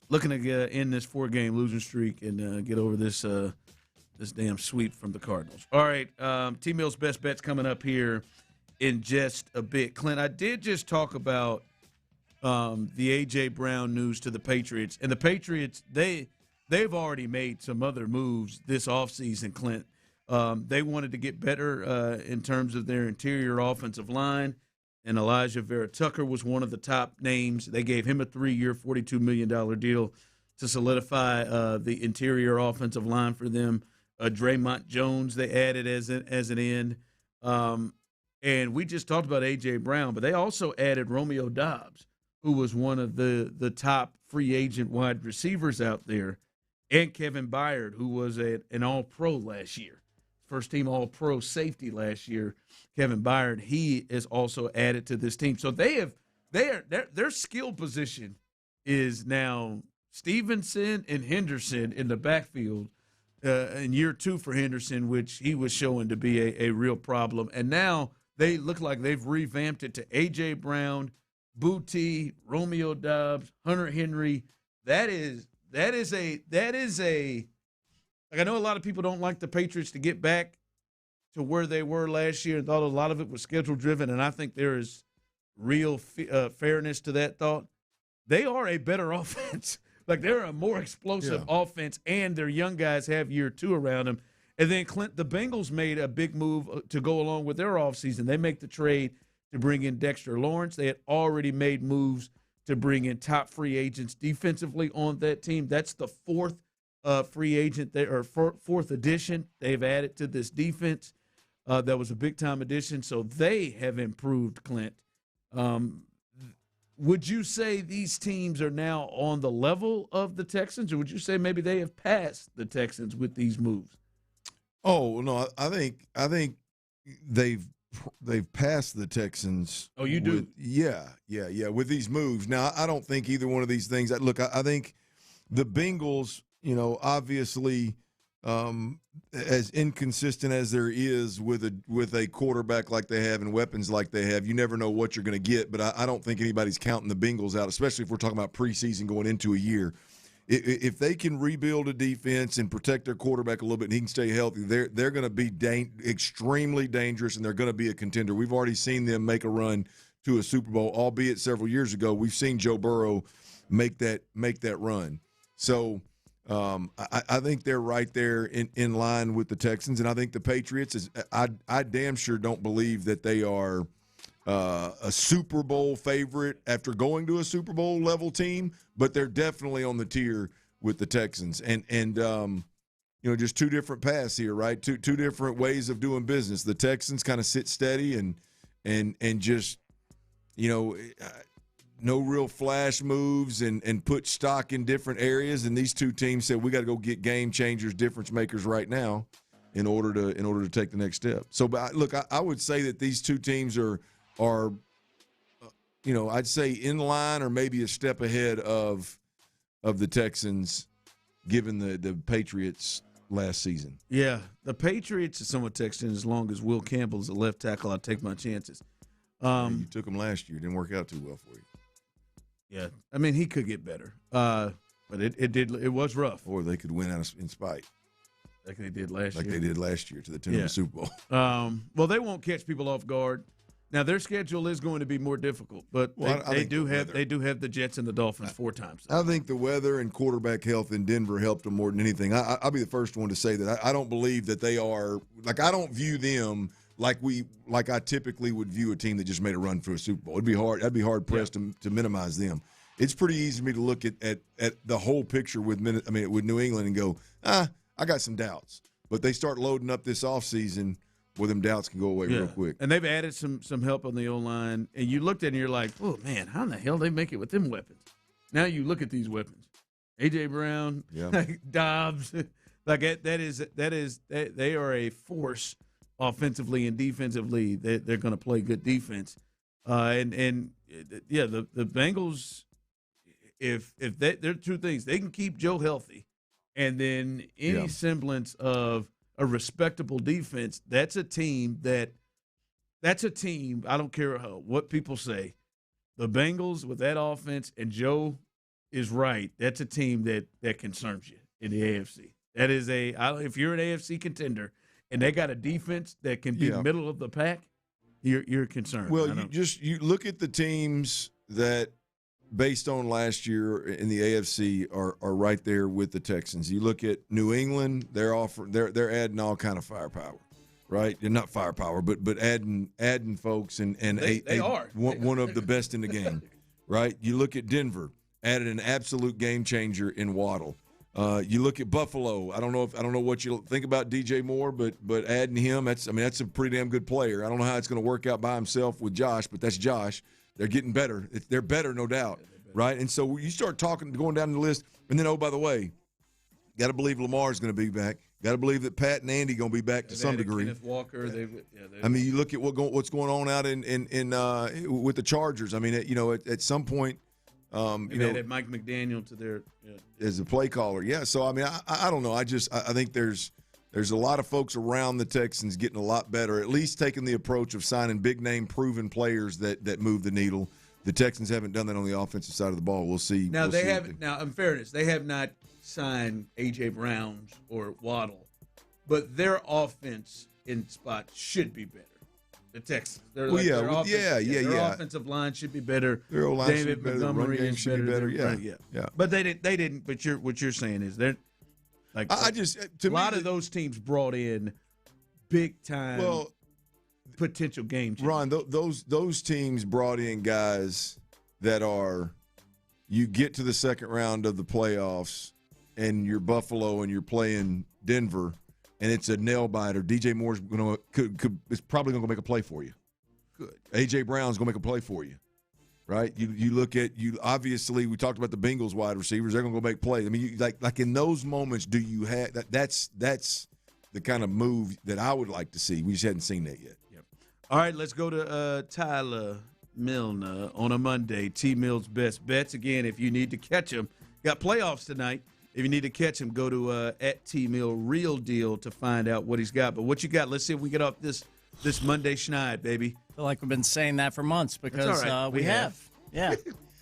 looking to end this 4-game losing streak and get over this damn sweep from the Cardinals. All right, T-Mill's best bets coming up here in just a bit. Clint, I did just talk about the A.J. Brown news to the Patriots. And the Patriots, they've already made some other moves this offseason, Clint. They wanted to get better in terms of their interior offensive line, and Elijah Vera Tucker was one of the top names. They gave him a 3-year, $42 million deal to solidify the interior offensive line for them. Draymond Jones they added as an end. And we just talked about A.J. Brown, but they also added Romeo Doubs, who was one of the top free agent wide receivers out there, and Kevin Byard, who was an All-Pro last year, first-team All-Pro safety last year. Kevin Byard, he is also added to this team. So their skill position is now Stevenson and Henderson in the backfield in year 2 for Henderson, which he was showing to be a real problem. And now they look like they've revamped it to A.J. Brown, Booty, Romeo Doubs, Hunter Henry. That is a like, I know a lot of people don't like the Patriots to get back to where they were last year and thought a lot of it was schedule driven, and I think there is real fairness to that thought. They are a better offense. Like, they're a more explosive offense, and their young guys have year 2 around them. And then Clint, the Bengals made a big move to go along with their offseason. They make the trade to bring in Dexter Lawrence. They had already made moves to bring in top free agents defensively on that team. That's the 4th free agent or 4th addition they've added to this defense. That was a big-time addition. So they have improved, Clint. Would you say these teams are now on the level of the Texans, or would you say maybe they have passed the Texans with these moves? Oh, no, I think they've passed the Texans. Oh, you do? Yeah, with these moves. Now, I don't think either one of these things. Look, I think the Bengals, obviously, as inconsistent as there is with a quarterback like they have and weapons like they have, you never know what you're going to get. But I don't think anybody's counting the Bengals out, especially if we're talking about preseason going into a year. If they can rebuild a defense and protect their quarterback a little bit and he can stay healthy, they're going to be extremely dangerous, and they're going to be a contender. We've already seen them make a run to a Super Bowl, albeit several years ago. We've seen Joe Burrow make that run. So I think they're right there in line with the Texans, and I think the Patriots I damn sure don't believe that they are a Super Bowl favorite after going to a Super Bowl level team, but they're definitely on the tier with the Texans. And just two different paths here, right? Two different ways of doing business. The Texans kind of sit steady and just no real flash moves and put stock in different areas. And these two teams said we got to go get game changers, difference makers right now in order to take the next step. So, but look, I would say that these two teams are I'd say in line or maybe a step ahead of the Texans, given the Patriots last season. Yeah, the Patriots are somewhat Texans. As long as Will Campbell is a left tackle, I'll take my chances. You took him last year. It didn't work out too well for you. Yeah, I mean he could get better, but it was rough. Or they could win in spite, like they did last year. Like they did last year to the tune of the Super Bowl. Well, they won't catch people off guard. Now their schedule is going to be more difficult, but they do have the Jets and the Dolphins 4 times. I think the weather and quarterback health in Denver helped them more than anything. I'll be the first one to say that I don't believe that they are I don't view them like I typically would view a team that just made a run for a Super Bowl. I'd be hard pressed to minimize them. It's pretty easy for me to look at the whole picture with New England and go, I got some doubts. But they start loading up this offseason where them doubts can go away real quick. And they've added some help on the O-line. And you looked at it and you're like, oh, man, how in the hell they make it with them weapons? Now you look at these weapons. A.J. Brown, Dobbs. They are a force offensively and defensively. They're going to play good defense. The Bengals, if there are two things. They can keep Joe healthy, and then any semblance of a respectable defense, that's a team, I don't care what people say, the Bengals with that offense, and Joe is right, that's a team that concerns you in the AFC. That is if you're an AFC contender and they got a defense that can be middle of the pack, you're concerned. Well, you look at the teams that, based on last year in the AFC, are right there with the Texans. You look at New England; they're adding all kind of firepower, right? Not firepower, but adding folks and they are one of the best in the game, right? You look at Denver, added an absolute game changer in Waddle. You look at Buffalo. I don't know what you think about DJ Moore, but adding him, that's a pretty damn good player. I don't know how it's going to work out by himself with Josh, but that's Josh. They're getting better. They're better, no doubt, right? And so you start going down the list, and then, oh, by the way, got to believe Lamar's going to be back. Got to believe that Pat and Andy going to be back to some degree. Kenneth Walker. You look at what's going on out in with the Chargers. I mean, at some point, they added Mike McDaniel to their as a play caller. Yeah. So I mean, I don't know. I think there's a lot of folks around the Texans getting a lot better, at least taking the approach of signing big-name proven players that move the needle. The Texans haven't done that on the offensive side of the ball. We'll see. Now, in fairness, they have not signed A.J. Brown or Waddle, but their offense in spots should be better. The Texans. Their offensive line should be better. Their O-line should be better. The run game should be better. Yeah. But they didn't. But what you're saying is they're – a lot of those teams brought in big time potential game changers. Ron, those teams brought in guys that you get to the second round of the playoffs and you're Buffalo and you're playing Denver and it's a nail biter. DJ Moore's is probably going to make a play for you. Good. A.J. Brown's going to make a play for you. Right, you look at obviously we talked about the Bengals wide receivers. They're going to go make plays. I mean, like in those moments, do you have that's the kind of move that I would like to see. We just hadn't seen that yet. Yep. All right, let's go to Tyler Milner on a Monday. T Mill's best bets again. If you need to catch him, got playoffs tonight. If you need to catch him, go to at T Mill Real Deal to find out what he's got. But what you got? Let's see if we get off this Monday schneid, baby. I feel like we've been saying that for months because we have. Yeah.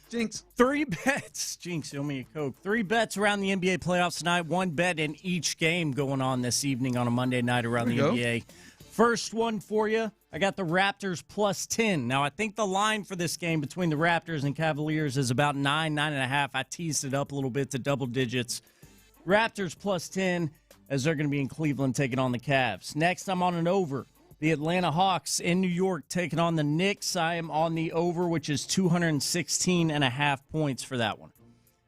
Jinx. 3 bets. Jinx, owe me a Coke. 3 bets around the NBA playoffs tonight. 1 bet in each game going on this evening on a Monday night around the NBA. First one for you, I got the Raptors plus 10. Now, I think the line for this game between the Raptors and Cavaliers is about 9.5. I teased it up a little bit to double digits. Raptors plus 10 as they're going to be in Cleveland taking on the Cavs. Next, I'm on an over. The Atlanta Hawks in New York taking on the Knicks. I am on the over, which is 216.5 points for that one.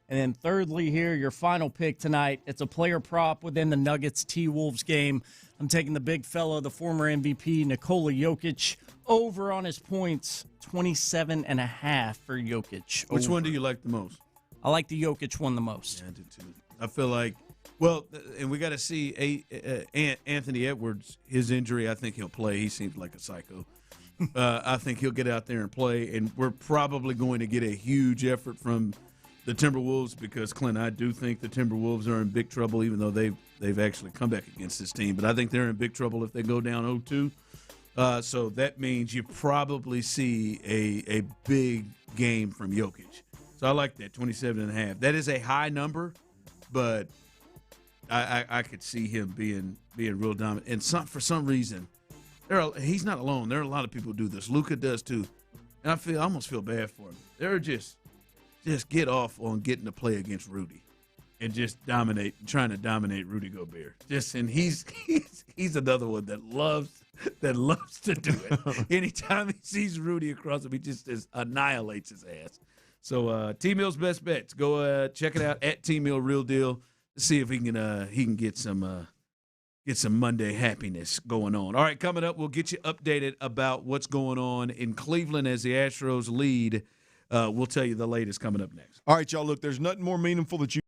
And then thirdly here, your final pick tonight. It's a player prop within the Nuggets T-Wolves game. I'm taking the big fella, the former MVP, Nikola Jokic, over on his points, 27.5 for Jokic. Which over. one do you like the most? I like the Jokic one the most. Yeah, I do too. I feel like, well, and we got to see Anthony Edwards, his injury, I think he'll play. He seems like a psycho. I think he'll get out there and play, and we're probably going to get a huge effort from the Timberwolves because, Clint, I do think the Timberwolves are in big trouble, even though they've actually come back against this team. But I think they're in big trouble if they go down 0-2. So that means you probably see a big game from Jokic. So I like that, 27.5. That is a high number, but I could see him being real dominant. And for some reason, he's not alone. There are a lot of people who do this. Luka does too. And I almost feel bad for him. They're just get off on getting to play against Rudy and just trying to dominate Rudy Gobert. And he's another one that loves to do it. Anytime he sees Rudy across him, he just annihilates his ass. So T-Mill's best bets. Go check it out at T-Mill Real Deal to see if he can get some Monday happiness going on. All right, coming up, we'll get you updated about what's going on in Cleveland as the Astros lead. We'll tell you the latest coming up next. All right, y'all, look, there's nothing more meaningful that you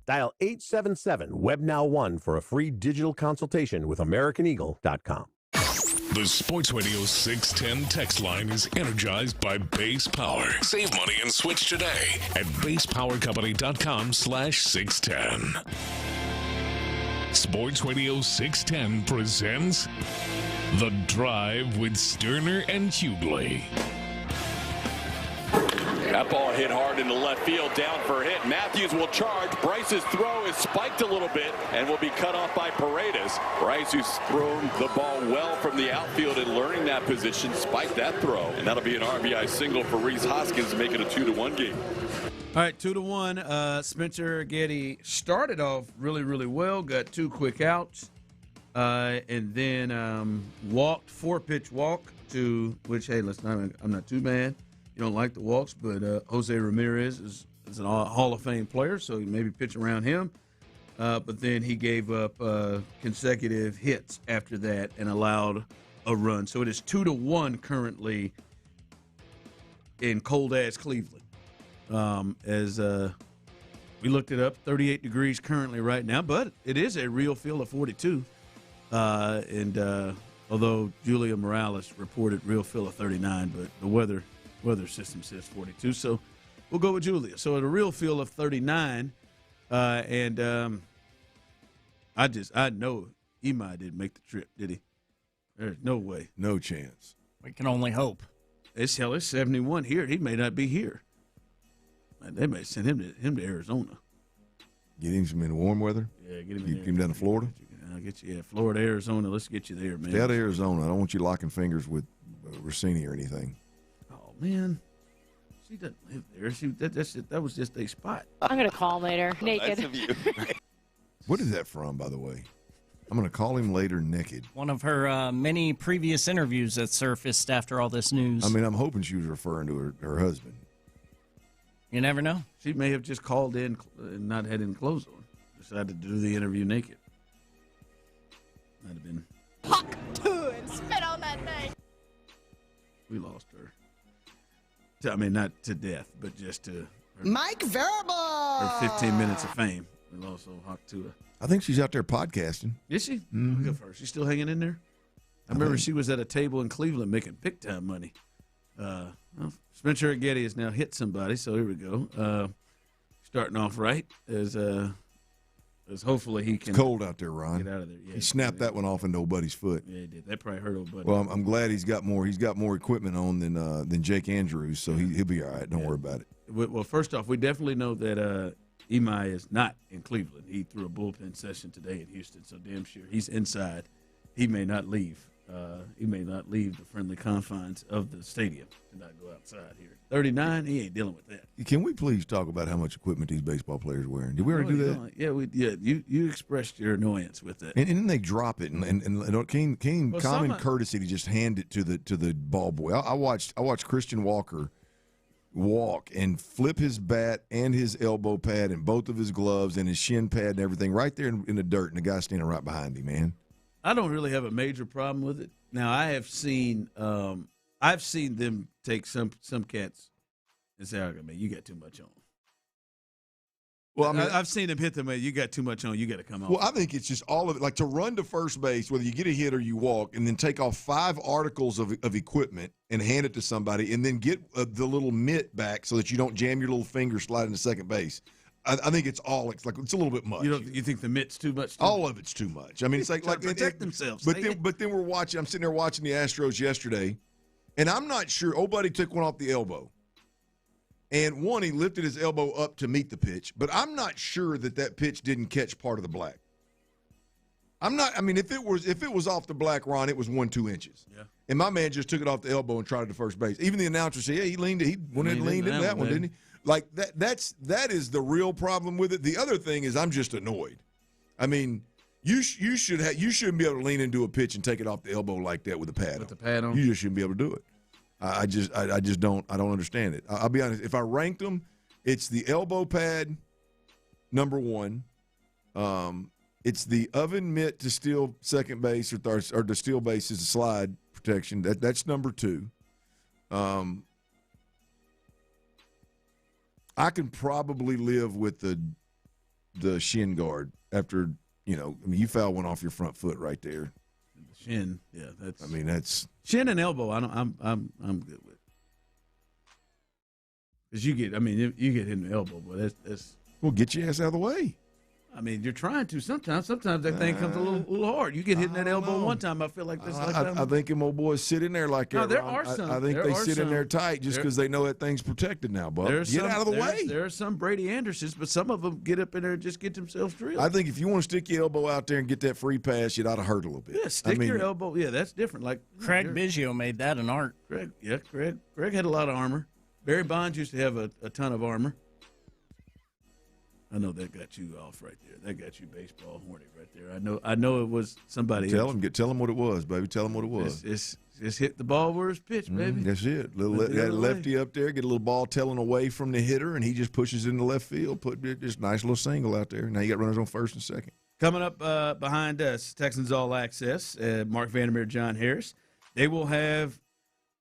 Dial 877-WEBNOW1 for a free digital consultation with AmericanEagle.com. The Sports Radio 610 text line is energized by Base Power. Save money and switch today at basepowercompany.com/610. Sports Radio 610 presents The Drive with Stoerner and Hughley. That ball hit hard into left field, down for a hit. Matthews will charge. Bryce's throw is spiked a little bit and will be cut off by Paredes. Bryce, who's thrown the ball well from the outfield and learning that position, spiked that throw. And that'll be an RBI single for Rhys Hoskins to make it a 2-1 game. All right, 2-1. Spencer Getty started off really, really well, got 2 quick outs, and then walked, 4-pitch walk to which, hey, I'm not too mad. You don't like the walks, but Jose Ramirez is an Hall of Fame player, so you maybe pitch around him. But then he gave up consecutive hits after that and allowed a run. So it is 2-1 currently in cold-ass Cleveland. As we looked it up, 38 degrees currently right now, but it is a real feel of 42. And although Julia Morales reported real feel of 39, but the weather system says 42, so we'll go with Julia. So at a real feel of 39, and I know Imai didn't make the trip, did he? There's no way. No chance. We can only hope. It's 71 here. He may not be here. Man, they may send him to Arizona. Get him some in warm weather? Yeah, get him Get him down to Florida? I'll get you, Florida, Arizona. Let's get you there, man. Stay out of Arizona. I don't want you locking fingers with Rousini or anything. Man, she doesn't live there. That was just a spot. I'm going to call him later, naked. Nice of you. What is that from, by the way? I'm going to call him later naked. One of her many previous interviews that surfaced after all this news. I mean, I'm hoping she was referring to her husband. You never know. She may have just called in and not had any clothes on. Decided to do the interview naked. Might have been. Hawk to and spit on that thing. We lost her. I mean, not to death, but just to her, Mike Vrabel. her 15 minutes of fame. We lost old Hawk Tua. I think she's out there podcasting. Is she? Mm-hmm. Good for her. She's still hanging in there? I remember she was at a table in Cleveland making big-time money. Well, Spencer Getty has now hit somebody, so here we go. Starting off right as hopefully he can. It's cold out there, Ron. Get out of there. Yeah, he snapped that one off into old buddy's foot. Yeah, he did. That probably hurt old buddy. Well, I'm glad he's got more equipment on than Jake Andrews, so he'll be all right. Don't worry about it. Well, first off, we definitely know that Imai is not in Cleveland. He threw a bullpen session today in Houston, so damn sure he's inside. He may not leave. He may not leave the friendly confines of the stadium to not go outside here. 39, he ain't dealing with that. Can we please talk about how much equipment these baseball players are wearing? Did we already do that? Yeah, You expressed your annoyance with that, and then they drop it, and common courtesy to just hand it to the ball boy. I watched Christian Walker walk and flip his bat and his elbow pad and both of his gloves and his shin pad and everything right there in the dirt, and the guy standing right behind him, man. I don't really have a major problem with it. Now, I have seen them take some cats and say, "Okay, man, you got too much on." Well, I mean, I've seen them hit them. You got too much on. You got to come on. Well, I think it's just all of it. Like to run to first base, whether you get a hit or you walk, and then take off 5 articles of equipment and hand it to somebody, and then get the little mitt back so that you don't jam your little finger sliding to second base. I think it's a little bit much. You think the mitt's too much? All of it's too much. I mean, it's like protect themselves. But then we're watching. I'm sitting there watching the Astros yesterday, and I'm not sure. Old buddy took one off the elbow, and he lifted his elbow up to meet the pitch. But I'm not sure that pitch didn't catch part of the black. I'm not. I mean, if it was off the black, Ron, it was 1-2 inches. Yeah. And my man just took it off the elbow and tried it to first base. Even the announcer said, "Yeah, he leaned into that one, didn't he?" Like that is the real problem with it. The other thing is I'm just annoyed. I mean, you shouldn't be able to lean into a pitch and take it off the elbow like that with a pad on. With the pad on? You just shouldn't be able to do it. I just don't understand it. I'll be honest. If I ranked them, it's the elbow pad, number 1. It's the oven mitt to steal second base or to steal base is a slide protection. That's number 2. I can probably live with the the shin guard after, you foul one off your front foot right there. Shin, yeah, that's shin and elbow. I'm good with. Because you get hit in the elbow, but that's. Well, get your ass out of the way. I mean, you're trying to sometimes. Sometimes that thing comes a little hard. You get hit in that elbow one time. I feel like this. I think them old boys sit in there like that. No, there are some. I think they sit in there tight just because they know that thing's protected now, Bub. Get out of the way. There are some Brady Andersons, but some of them get up in there and just get themselves drilled. I think if you want to stick your elbow out there and get that free pass, you'd ought to hurt a little bit. Yeah, stick your elbow. Yeah, that's different. Like Craig Biggio made that an art. Craig had a lot of armor. Barry Bonds used to have a ton of armor. I know that got you off right there. That got you baseball horny right there. I know it was somebody. Tell them what it was, baby. Tell them what it was. It's hit the ball where it's pitched, baby. That's it. That lefty up there, get a little ball telling away from the hitter, and he just pushes it in the left field. Put this nice little single out there. Now you got runners on first and second. Coming up behind us, Texans All Access, Mark Vandermeer, John Harris. They will have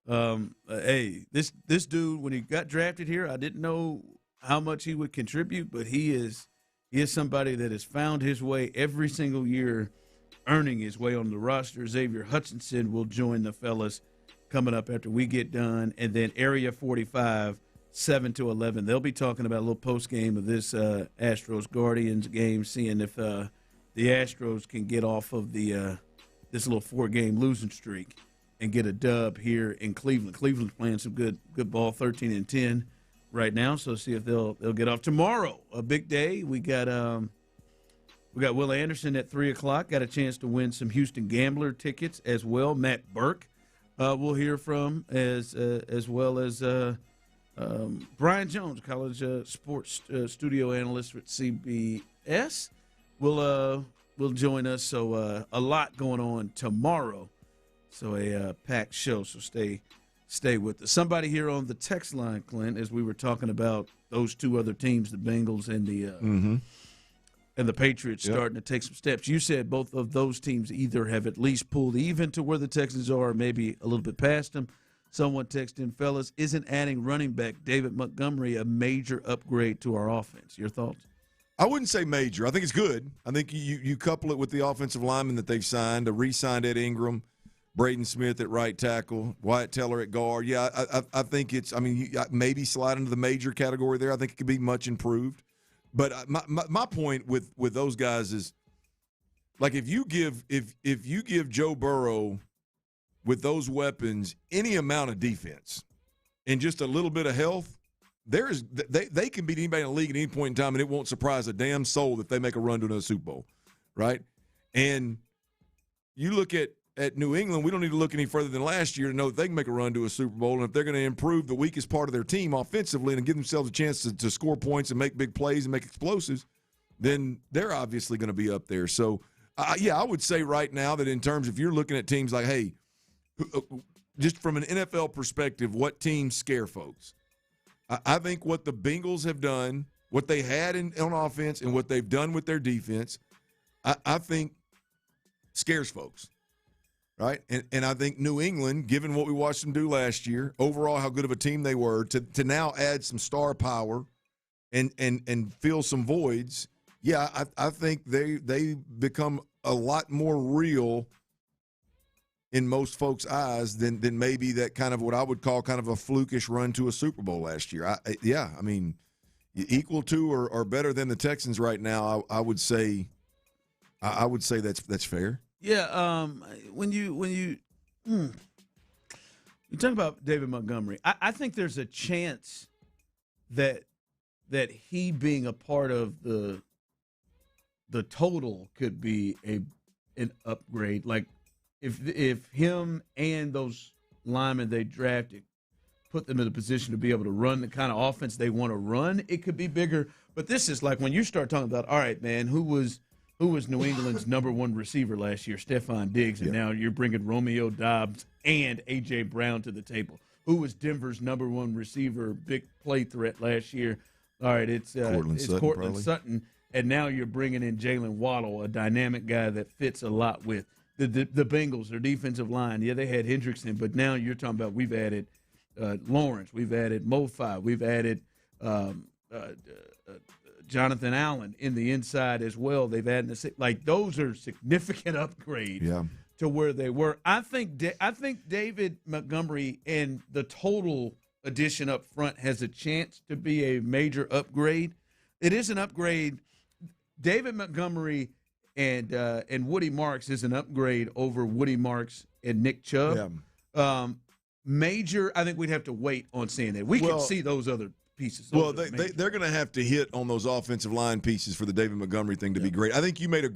this dude, when he got drafted here, I didn't know how much he would contribute, but he is somebody that has found his way every single year, earning his way on the roster. Xavier Hutchinson will join the fellas coming up after we get done. And then Area 45, 7 to 11. They'll be talking about a little post game of this Astros-Guardians game, seeing if the Astros can get off of the this little 4-game losing streak and get a dub here in Cleveland. Cleveland's playing some good ball, 13-10. Right now, so see if they'll get off tomorrow. A big day. We got Will Anderson at 3:00. Got a chance to win some Houston Gambler tickets as well. Matt Burke, we'll hear from as well as Brian Jones, college sports studio analyst with CBS, will join us. So a lot going on tomorrow. So a packed show. So stay with us. Somebody here on the text line, Clint, as we were talking about those two other teams, the Bengals and the Patriots, starting to take some steps. You said both of those teams either have at least pulled even to where the Texans are, or maybe a little bit past them. Someone texted in, fellas, isn't adding running back David Montgomery a major upgrade to our offense? Your thoughts? I wouldn't say major. I think it's good. I think you couple it with the offensive linemen that they've signed, re-signed Ed Ingram, Braden Smith at right tackle, Wyatt Teller at guard. Yeah, I think it's – maybe slide into the major category there. I think it could be much improved. But my point with those guys is, like, if you give Joe Burrow with those weapons any amount of defense and just a little bit of health, they can beat anybody in the league at any point in time, and it won't surprise a damn soul that they make a run to another Super Bowl, right? And you look at New England, we don't need to look any further than last year to know that they can make a run to a Super Bowl. And if they're going to improve the weakest part of their team offensively and give themselves a chance to score points and make big plays and make explosives, then they're obviously going to be up there. So, I would say right now that in terms, if you're looking at teams like, hey, just from an NFL perspective, what teams scare folks? I think what the Bengals have done, what they had on offense and what they've done with their defense, I think scares folks. Right, and I think New England, given what we watched them do last year, overall how good of a team they were, to now add some star power and fill some voids, I think they become a lot more real in most folks' eyes than maybe that kind of what I would call kind of a flukish run to a Super Bowl last year. Equal to or better than the Texans right now. I would say that's fair. Yeah, when you talk about David Montgomery, I think there's a chance that he being a part of the total could be an upgrade. Like if him and those linemen they drafted put them in a position to be able to run the kind of offense they want to run, it could be bigger. But this is like when you start talking about, all right, man, who was New England's number one receiver last year? Stephon Diggs, and now you're bringing Romeo Doubs and A.J. Brown to the table. Who was Denver's number one receiver, big play threat last year? All right, it's Courtland Sutton, and now you're bringing in Jalen Waddle, a dynamic guy that fits a lot with the Bengals, their defensive line. Yeah, they had Hendrickson, but now you're talking about we've added Lawrence, we've added Mofi, we've added Jonathan Allen in the inside as well. They've added those are significant upgrades to where they were. I think David Montgomery and the total addition up front has a chance to be a major upgrade. It is an upgrade. David Montgomery and Woody Marks is an upgrade over Woody Marks and Nick Chubb. Major, I think we'd have to wait on seeing that. We can see those other pieces. Well, they're going to have to hit on those offensive line pieces for the David Montgomery thing to be great. I think you made a